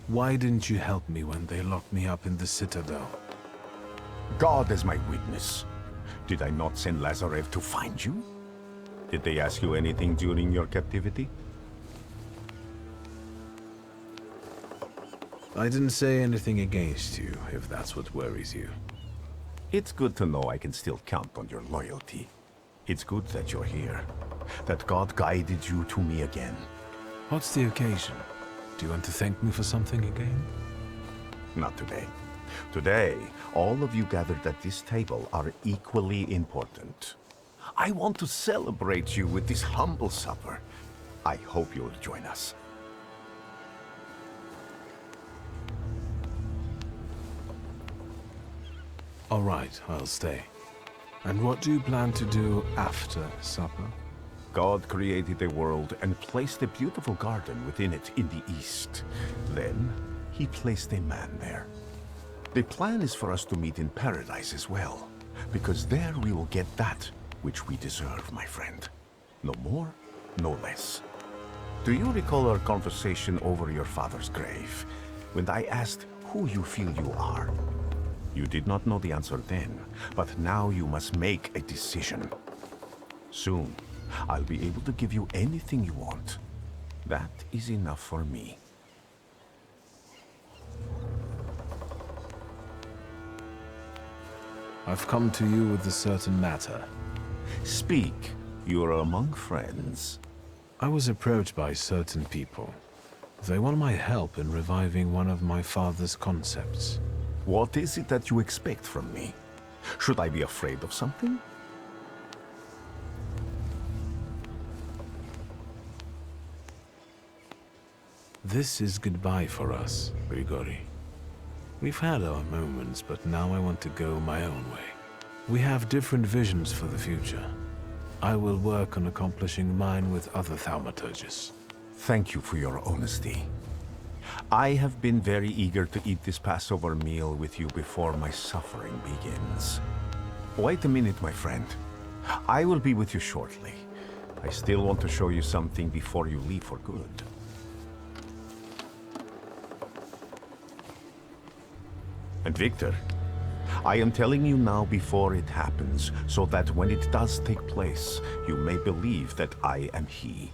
Why didn't you help me when they locked me up in the Citadel? God is my witness. Did I not send Lazarev to find you? Did they ask you anything during your captivity? I didn't say anything against you, if that's what worries you. It's good to know I can still count on your loyalty. It's good that you're here, that God guided you to me again. What's the occasion? Do you want to thank me for something again? Not today. Today, all of you gathered at this table are equally important. I want to celebrate you with this humble supper. I hope you'll join us. All right, I'll stay. And what do you plan to do after supper? God created a world and placed a beautiful garden within it in the east. Then, he placed a man there. The plan is for us to meet in paradise as well, because there we will get that which we deserve, my friend. No more, no less. Do you recall our conversation over your father's grave, when I asked who you feel you are? You did not know the answer then, but now you must make a decision. Soon, I'll be able to give you anything you want. That is enough for me. I've come to you with a certain matter. Speak. You are among friends. I was approached by certain people. They want my help in reviving one of my father's concepts. What is it that you expect from me? Should I be afraid of something? This is goodbye for us, Grigori. We've had our moments, but now I want to go my own way. We have different visions for the future. I will work on accomplishing mine with other thaumaturges. Thank you for your honesty. I have been very eager to eat this Passover meal with you before my suffering begins. Wait a minute, my friend. I will be with you shortly. I still want to show you something before you leave for good. And Victor, I am telling you now before it happens, so that when it does take place, you may believe that I am he.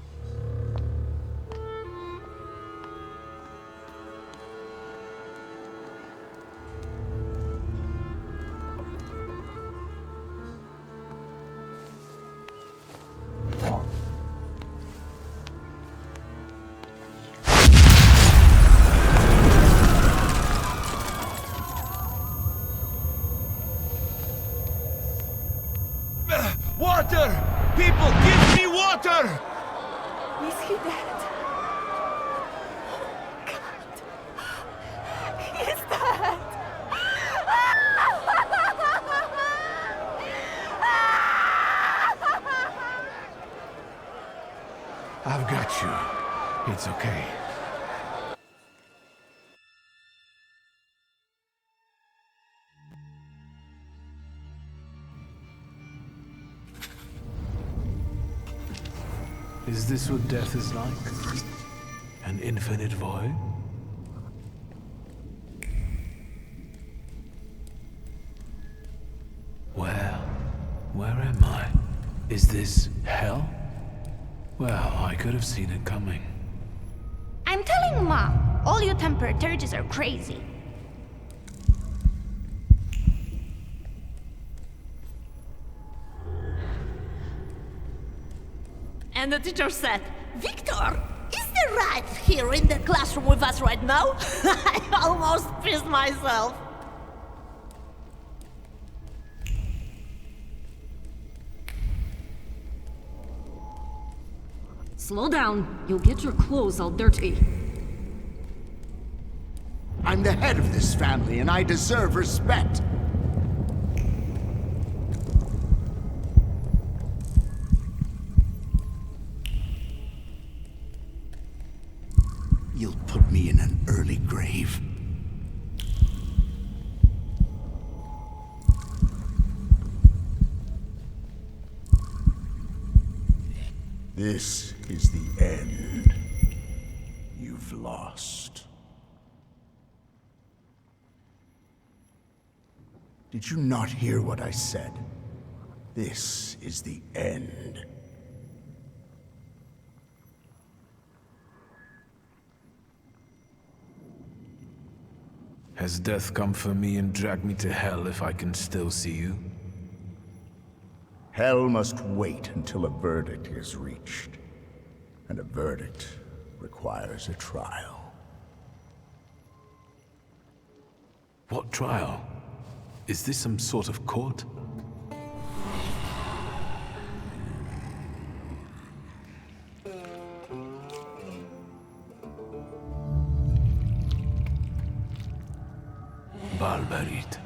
It's okay. Is this what death is like? An infinite void? Where am I? Is this hell? Well, I could have seen it coming. I'm telling Mom, all you thaumaturges are crazy. And the teacher said, Victor, is the rat here in the classroom with us right now? I almost pissed myself. Slow down. You'll get your clothes all dirty. I'm the head of this family, and I deserve respect. You'll put me in an early grave. This is the end. You've lost. Did you not hear what I said? This is the end. Has death come for me and dragged me to hell if I can still see you? Hell must wait until a verdict is reached. And a verdict requires a trial. What trial? Is this some sort of court? Barbarit.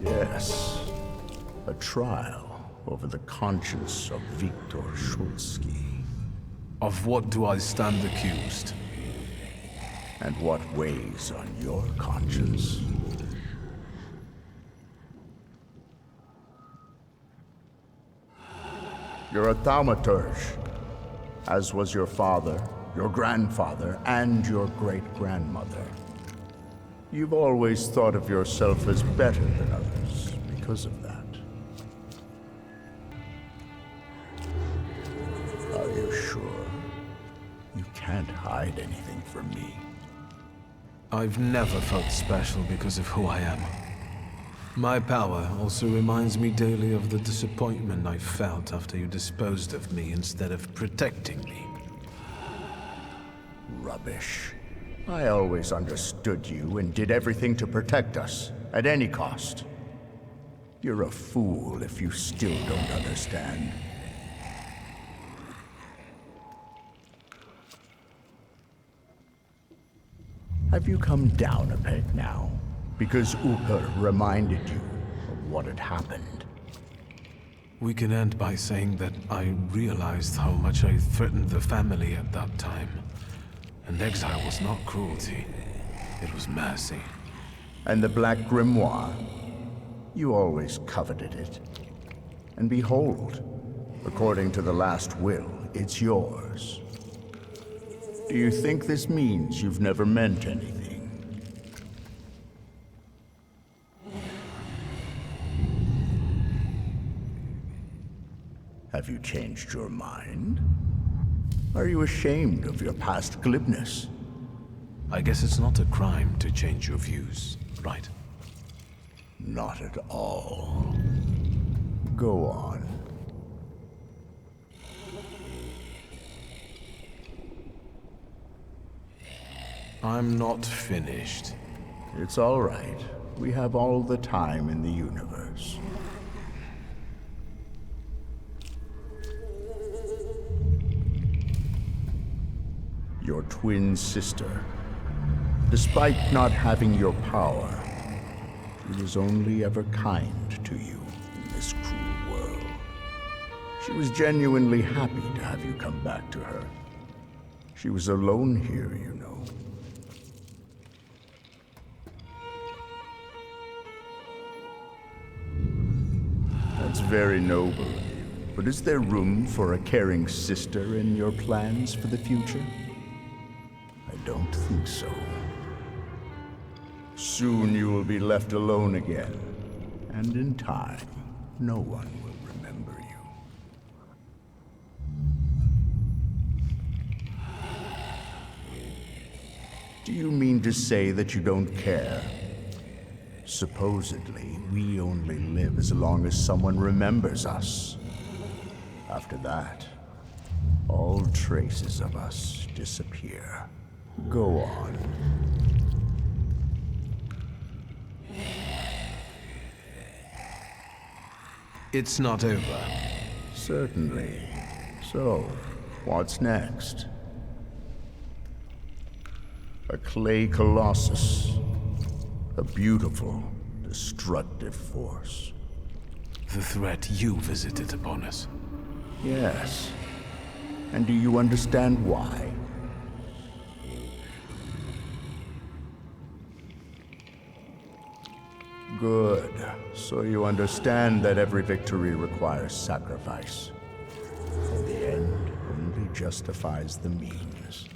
Yes. A trial over the conscience of Viktor Szulski. Of what do I stand accused? And what weighs on your conscience? You're a thaumaturge, as was your father, your grandfather, and your great-grandmother. You've always thought of yourself as better than others because of that. Are you sure? You can't hide anything from me. I've never felt special because of who I am. My power also reminds me daily of the disappointment I felt after you disposed of me instead of protecting me. Rubbish. I always understood you and did everything to protect us, at any cost. You're a fool if you still don't understand. Have you come down a peg now? Because Uper reminded you of what had happened. We can end by saying that I realized how much I threatened the family at that time. And exile was not cruelty. It was mercy. And the Black Grimoire? You always coveted it. And behold, according to the last will, it's yours. Do you think this means you've never meant anything? Have you changed your mind? Are you ashamed of your past glibness? I guess it's not a crime to change your views, right? Not at all. Go on. I'm not finished. It's all right. We have all the time in the universe. Your twin sister. Despite not having your power, she was only ever kind to you in this cruel world. She was genuinely happy to have you come back to her. She was alone here, you know. That's very noble of you. But is there room for a caring sister in your plans for the future? I don't think so. Soon you will be left alone again. And in time, no one will remember you. Do you mean to say that you don't care? Supposedly, we only live as long as someone remembers us. After that, all traces of us disappear. Go on. It's not over. Certainly. So, what's next? A clay colossus. A beautiful, destructive force. The threat you visited upon us. Yes. And do you understand why? Good. So you understand that every victory requires sacrifice. For the end only justifies the means.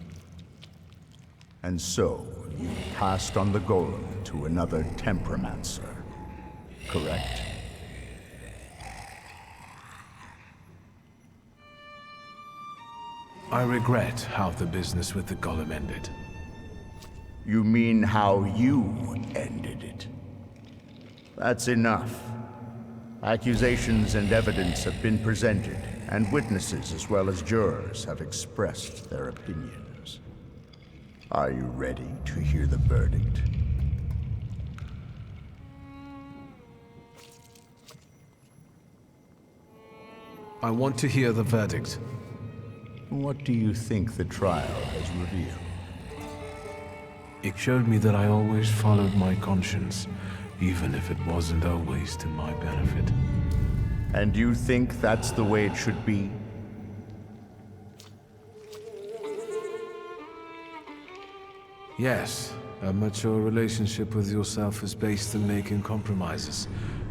And so, you passed on the golem to another temperomancer, correct? I regret how the business with the golem ended. You mean how you ended it? That's enough. Accusations and evidence have been presented, and witnesses as well as jurors have expressed their opinions. Are you ready to hear the verdict? I want to hear the verdict. What do you think the trial has revealed? It showed me that I always followed my conscience, even if it wasn't always to my benefit. And you think that's the way it should be? Yes, a mature relationship with yourself is based on making compromises,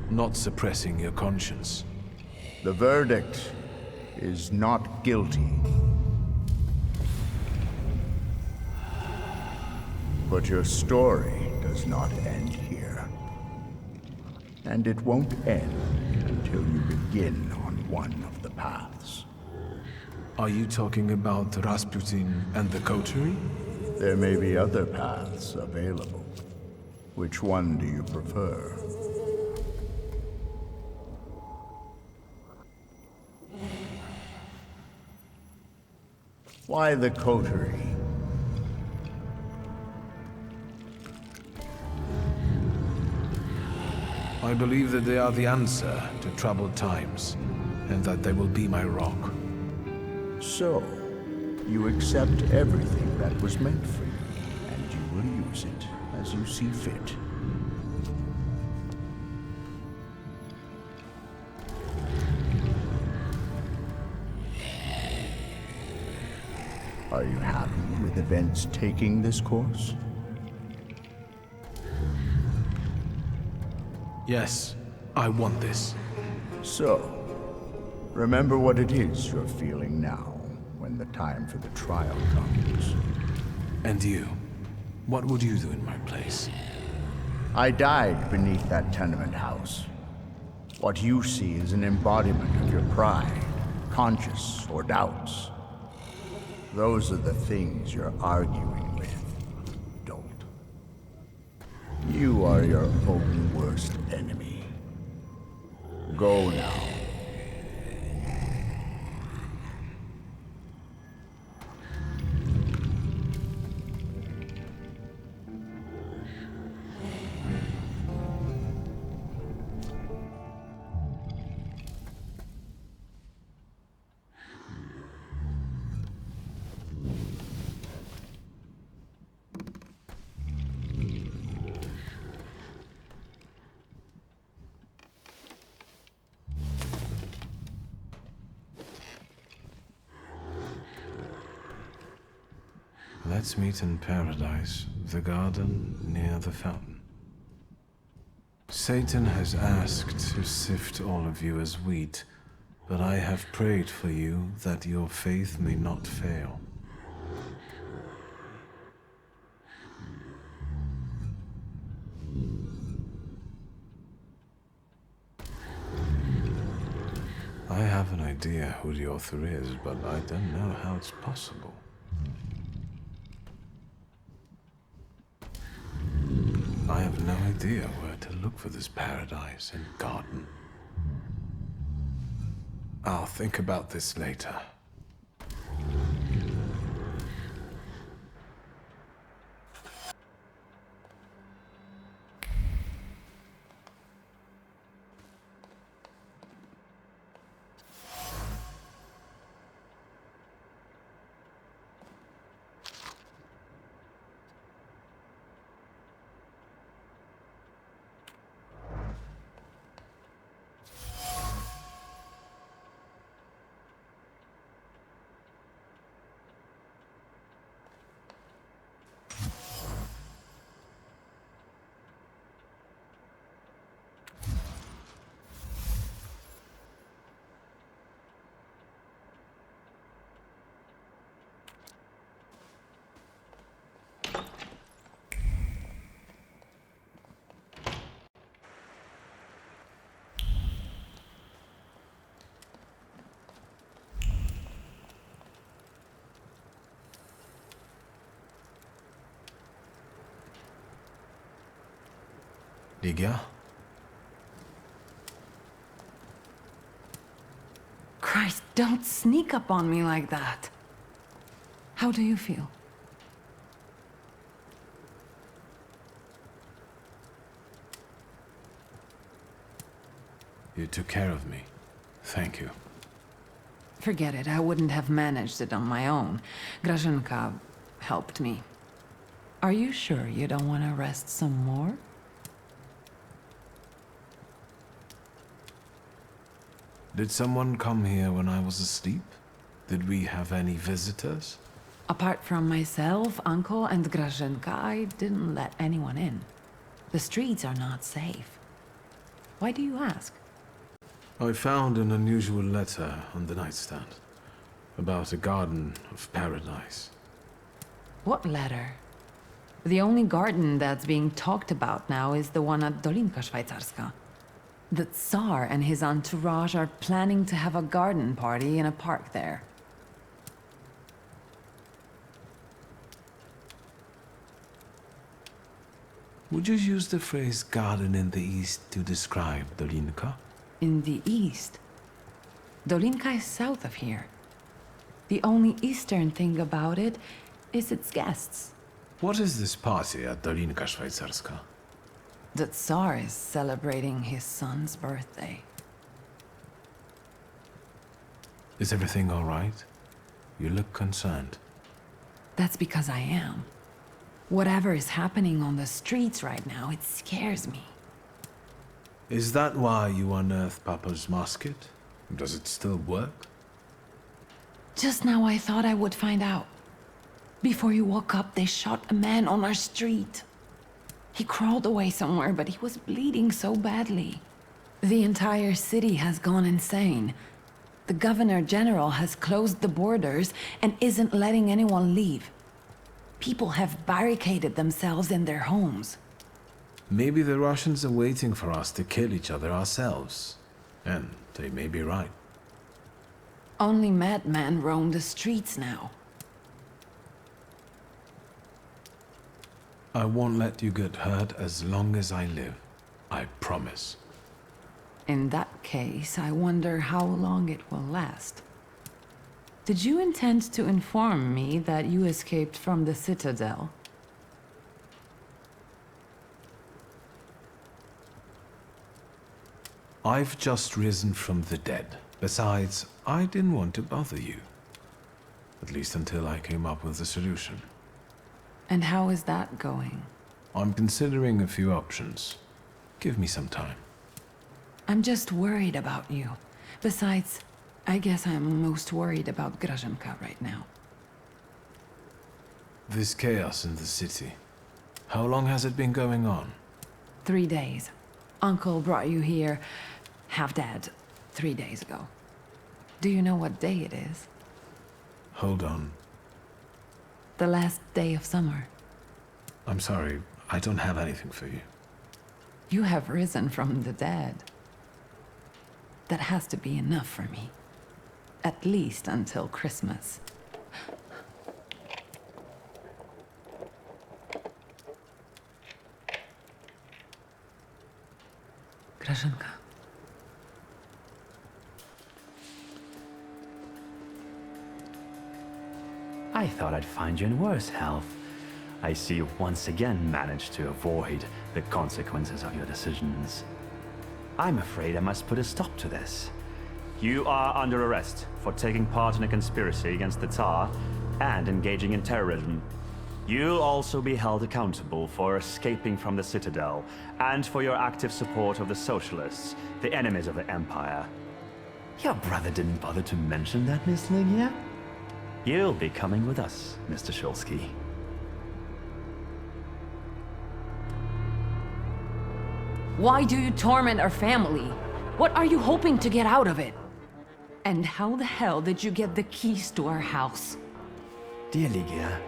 not suppressing your conscience. The verdict is not guilty. But your story does not end here. And it won't end until you begin on one of the paths. Are you talking about Rasputin and the coterie? There may be other paths available. Which one do you prefer? Why the coterie? I believe that they are the answer to troubled times, and that they will be my rock. So, you accept everything that was meant for you, and you will use it as you see fit. Are you happy with events taking this course? Yes, I want this. So, remember what it is you're feeling now, when the time for the trial comes. And you? What would you do in my place? I died beneath that tenement house. What you see is an embodiment of your pride, conscience, or doubts. Those are the things you're arguing with. Don't. You are your own worst enemy. Go now. Let's meet in paradise, the garden near the fountain. Satan has asked to sift all of you as wheat, but I have prayed for you that your faith may not fail. I have an idea who the author is, but I don't know how it's possible. I have no idea where to look for this paradise and garden. I'll think about this later. Ligia? Christ, don't sneak up on me like that. How do you feel? You took care of me. Thank you. Forget it, I wouldn't have managed it on my own. Grażynka helped me. Are you sure you don't want to rest some more? Did someone come here when I was asleep? Did we have any visitors? Apart from myself, Uncle, and Grażynka, I didn't let anyone in. The streets are not safe. Why do you ask? I found an unusual letter on the nightstand about a garden of paradise. What letter? The only garden that's being talked about now is the one at Dolinka Szwajcarska. The Tsar and his entourage are planning to have a garden party in a park there. Would you use the phrase garden in the east to describe Dolinka? In the east? Dolinka is south of here. The only eastern thing about it is its guests. What is this party at Dolinka Szwajcarska? The Tsar is celebrating his son's birthday. Is everything all right? You look concerned. That's because I am. Whatever is happening on the streets right now, it scares me. Is that why you unearthed Papa's musket? Does it still work? Just now I thought I would find out. Before you woke up, they shot a man on our street. He crawled away somewhere, but he was bleeding so badly. The entire city has gone insane. The Governor General has closed the borders and isn't letting anyone leave. People have barricaded themselves in their homes. Maybe the Russians are waiting for us to kill each other ourselves. And they may be right. Only madmen roam the streets now. I won't let you get hurt as long as I live. I promise. In that case, I wonder how long it will last. Did you intend to inform me that you escaped from the Citadel? I've just risen from the dead. Besides, I didn't want to bother you. At least until I came up with a solution. And how is that going? I'm considering a few options. Give me some time. I'm just worried about you. Besides, I guess I'm most worried about Grażynka right now. This chaos in the city. How long has it been going on? 3 days. Uncle brought you here, half dead, 3 days ago. Do you know what day it is? Hold on. The last day of summer. I'm sorry, I don't have anything for you. You have risen from the dead. That has to be enough for me. At least until Christmas. Grażynka. I thought I'd find you in worse health. I see you've once again managed to avoid the consequences of your decisions. I'm afraid I must put a stop to this. You are under arrest for taking part in a conspiracy against the Tsar and engaging in terrorism. You'll also be held accountable for escaping from the Citadel and for your active support of the Socialists, the enemies of the Empire. Your brother didn't bother to mention that, Miss Lygia? You'll be coming with us, Mr. Shulsky. Why do you torment our family? What are you hoping to get out of it? And how the hell did you get the keys to our house? Dear Lygia,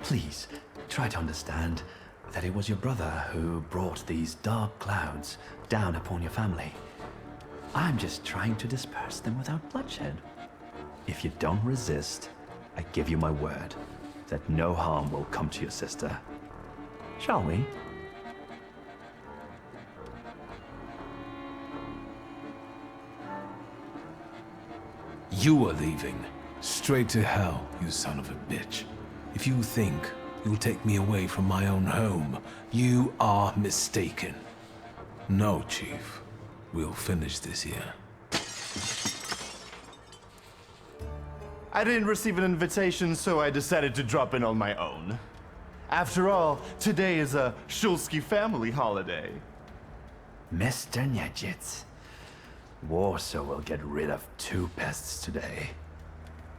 please try to understand that it was your brother who brought these dark clouds down upon your family. I'm just trying to disperse them without bloodshed. If you don't resist, I give you my word that no harm will come to your sister. Shall we? You are leaving. Straight to hell, you son of a bitch. If you think you'll take me away from my own home, you are mistaken. No, Chief. We'll finish this here. I didn't receive an invitation, so I decided to drop in on my own. After all, today is a Shulsky family holiday. Mr. Niedzitz, Warsaw will get rid of 2 pests today.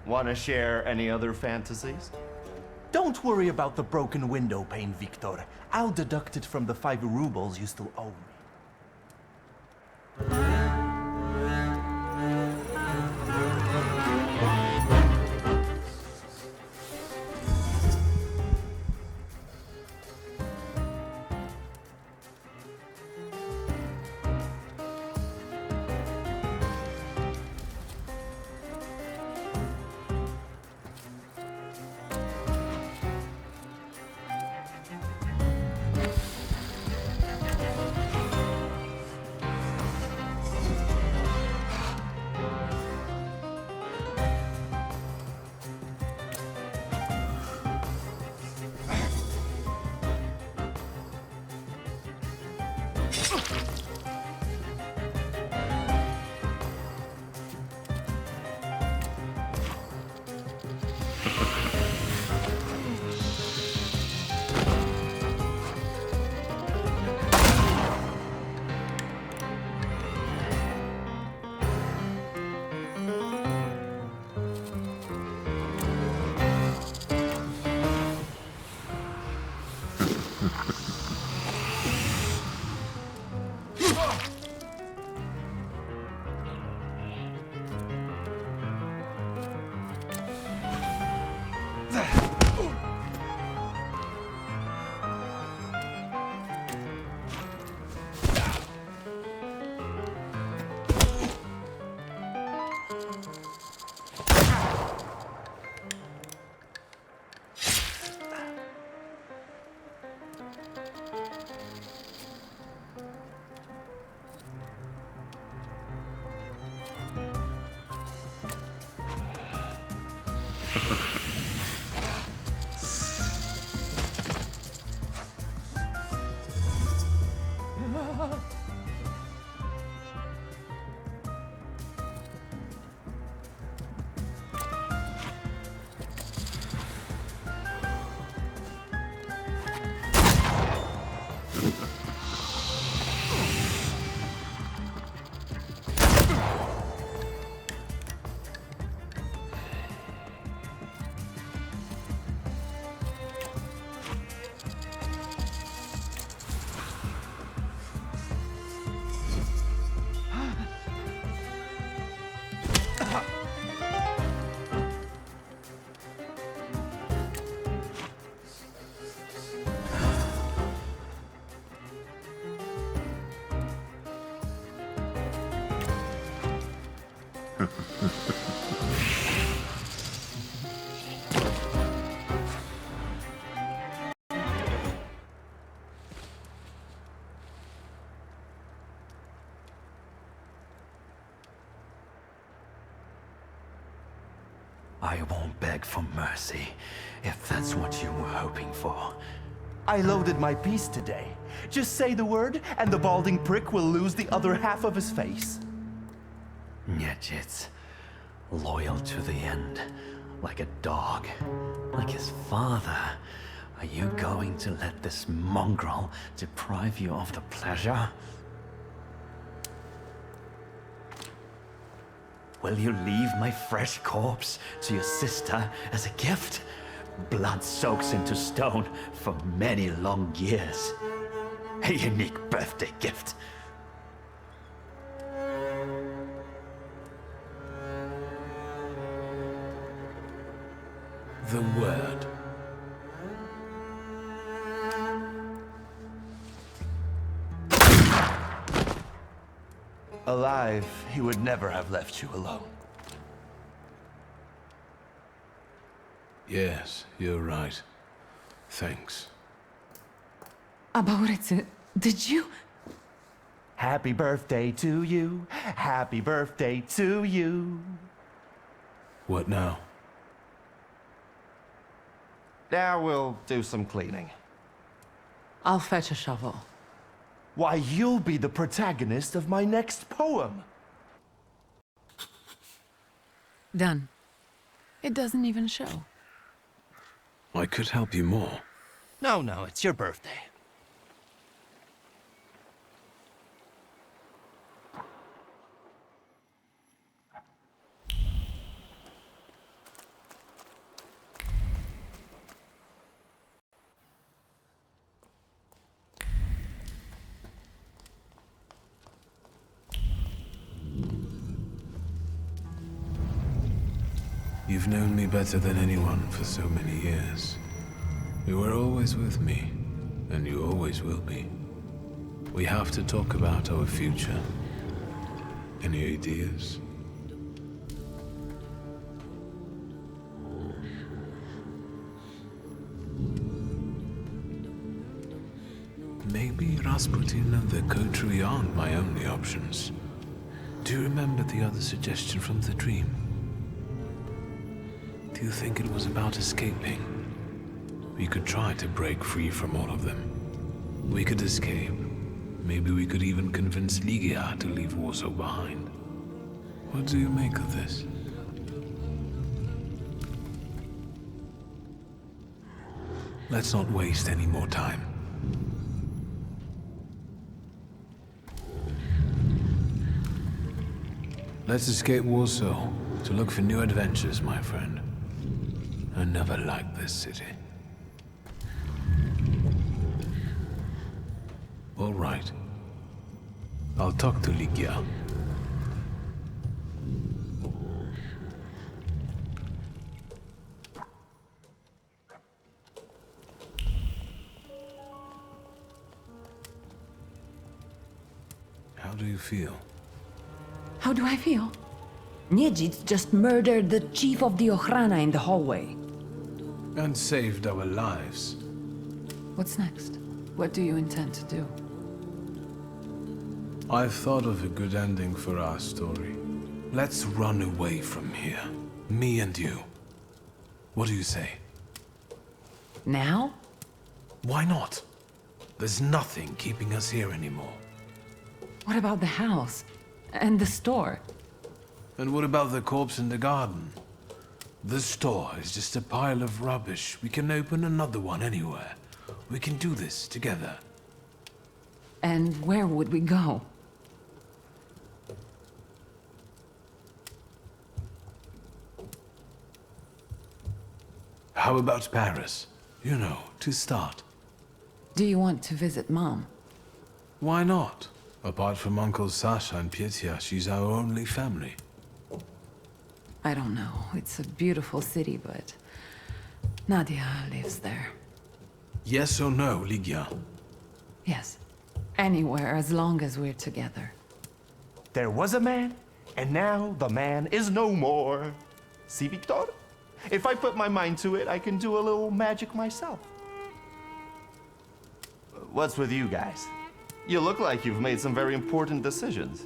Wanna share any other fantasies? Don't worry about the broken window pane, Victor. I'll deduct it from the 5 rubles you still owe me. I won't beg for mercy, if that's what you were hoping for. I loaded my piece today. Just say the word, and the balding prick will lose the other half of his face. Nyechit's loyal to the end, like a dog, like his father. Are you going to let this mongrel deprive you of the pleasure? Will you leave my fresh corpse to your sister as a gift? Blood soaks into stone for many long years. A unique birthday gift. The word. Alive, he would never have left you alone. Yes, you're right. Thanks. Aboritsu, did you? Happy birthday to you. Happy birthday to you. What now? Now we'll do some cleaning. I'll fetch a shovel. Why, you'll be the protagonist of my next poem. Done. It doesn't even show. I could help you more. No, it's your birthday. You've known me better than anyone for so many years. You were always with me, and you always will be. We have to talk about our future. Any ideas? Maybe Rasputin and the coterie aren't my only options. Do you remember the other suggestion from the dream? Do you think it was about escaping? We could try to break free from all of them. We could escape. Maybe we could even convince Ligia to leave Warsaw behind. What do you make of this? Let's not waste any more time. Let's escape Warsaw to look for new adventures, my friend. I never liked this city. All right. I'll talk to Ligia. How do you feel? How do I feel? Niedzit just murdered the chief of the Ochrana in the hallway. And saved our lives. What's next? What do you intend to do? I've thought of a good ending for our story. Let's run away from here. Me and you. What do you say? Now? Why not? There's nothing keeping us here anymore. What about the house? And the store? And what about the corpse in the garden? The store is just a pile of rubbish. We can open another one anywhere. We can do this together. And where would we go? How about Paris? You know, to start. Do you want to visit Mom? Why not? Apart from Uncle Sasha and Pietia, she's our only family. I don't know. It's a beautiful city, but Nadia lives there. Yes or no, Ligia? Yes. Anywhere, as long as we're together. There was a man, and now the man is no more. See, Victor? If I put my mind to it, I can do a little magic myself. What's with you guys? You look like you've made some very important decisions.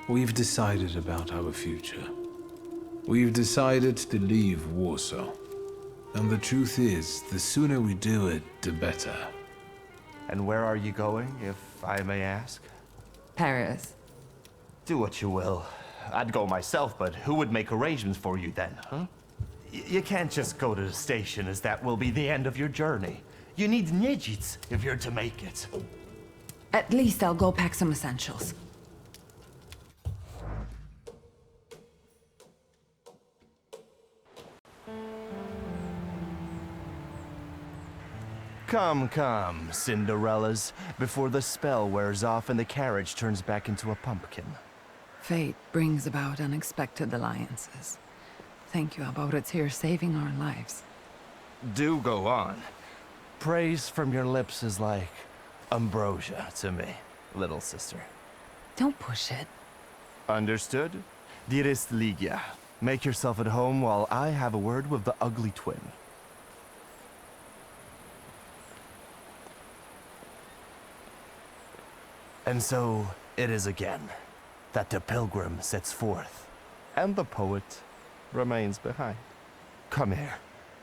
We've decided about our future. We've decided to leave Warsaw. And the truth is, the sooner we do it, the better. And where are you going, if I may ask? Paris. Do what you will. I'd go myself, but who would make arrangements for you then, huh? You can't just go to the station, as that will be the end of your journey. You need Niedzic if you're to make it. At least I'll go pack some essentials. Come, come, Cinderellas, before the spell wears off and the carriage turns back into a pumpkin. Fate brings about unexpected alliances. Thank you about it's here saving our lives. Do go on. Praise from your lips is like ambrosia to me, little sister. Don't push it. Understood? Dearest Ligia, make yourself at home while I have a word with the ugly twin. And so it is again that the pilgrim sets forth, and the poet remains behind. Come here,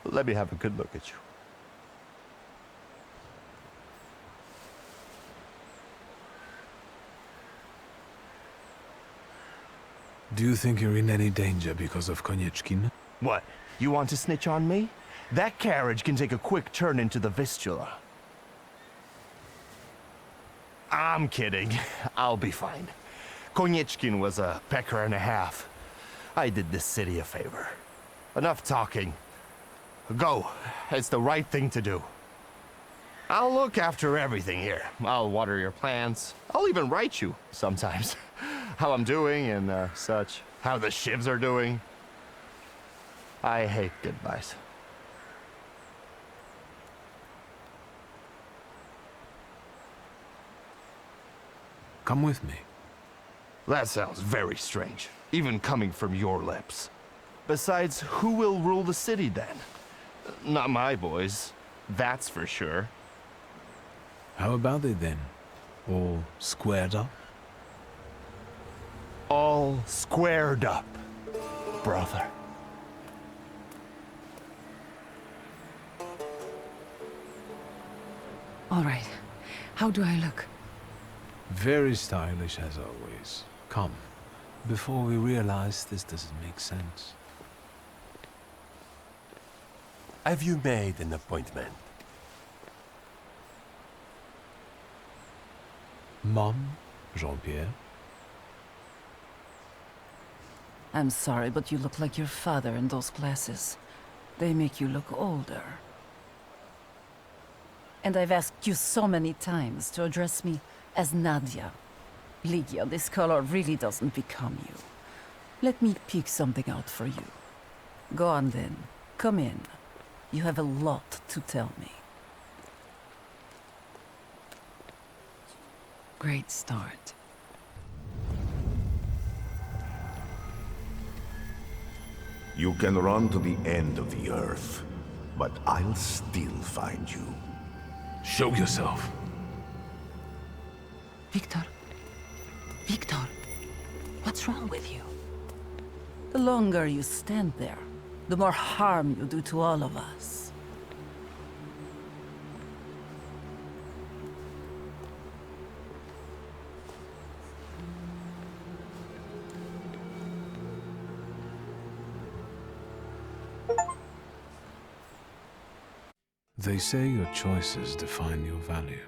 let me have a good look at you. Do you think you're in any danger because of Konieczkin? What, you want to snitch on me? That carriage can take a quick turn into the Vistula. I'm kidding. I'll be fine. Konieczkin was a pecker and a half. I did this city a favor. Enough talking. Go. It's the right thing to do. I'll look after everything here. I'll water your plants. I'll even write you sometimes. How I'm doing and such. How the shivs are doing. I hate goodbyes. Come with me. That sounds very strange, even coming from your lips. Besides, who will rule the city then? Not my boys, that's for sure. How about it then? All squared up? All squared up, brother. All right. How do I look? Very stylish as always. Come, before we realize this doesn't make sense. Have you made an appointment? Mom, Jean-Pierre? I'm sorry, but you look like your father in those glasses. They make you look older. And I've asked you so many times to address me as Nadia. Ligia, this color really doesn't become you. Let me pick something out for you. Go on then. Come in. You have a lot to tell me. Great start. You can run to the end of the earth, but I'll still find you. Show yourself. Victor. Victor. What's wrong with you? The longer you stand there, the more harm you do to all of us. They say your choices define your value.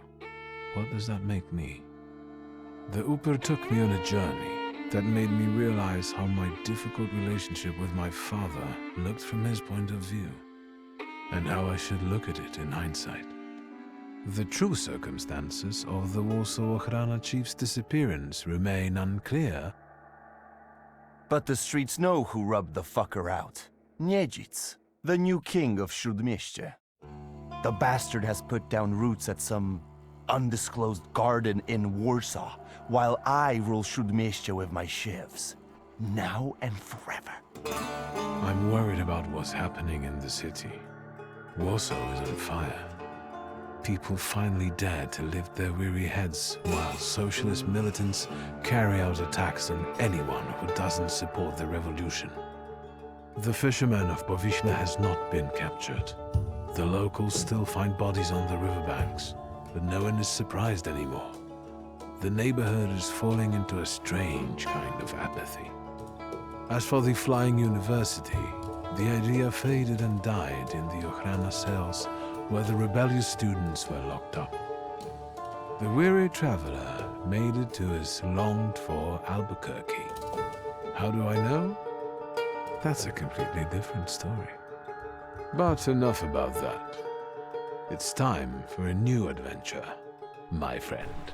What does that make me? The Uper took me on a journey that made me realize how my difficult relationship with my father looked from his point of view, and how I should look at it in hindsight. The true circumstances of the Warsaw Ochrana chief's disappearance remain unclear. But the streets know who rubbed the fucker out. Niedzic, the new king of Śródmieście. The bastard has put down roots at some undisclosed garden in Warsaw, while I rule Śródmieście with my shivs. Now and forever. I'm worried about what's happening in the city. Warsaw is on fire. people finally dare to lift their weary heads while socialist militants carry out attacks on anyone who doesn't support the revolution. The fisherman of Bovishna has not been captured. The locals still find bodies on the riverbanks, but no one is surprised anymore. The neighborhood is falling into a strange kind of apathy. As for the flying university, the idea faded and died in the Ochrana cells where the rebellious students were locked up. The weary traveler made it to his longed-for Albuquerque. How do I know? That's a completely different story. But enough about that. It's time for a new adventure, my friend.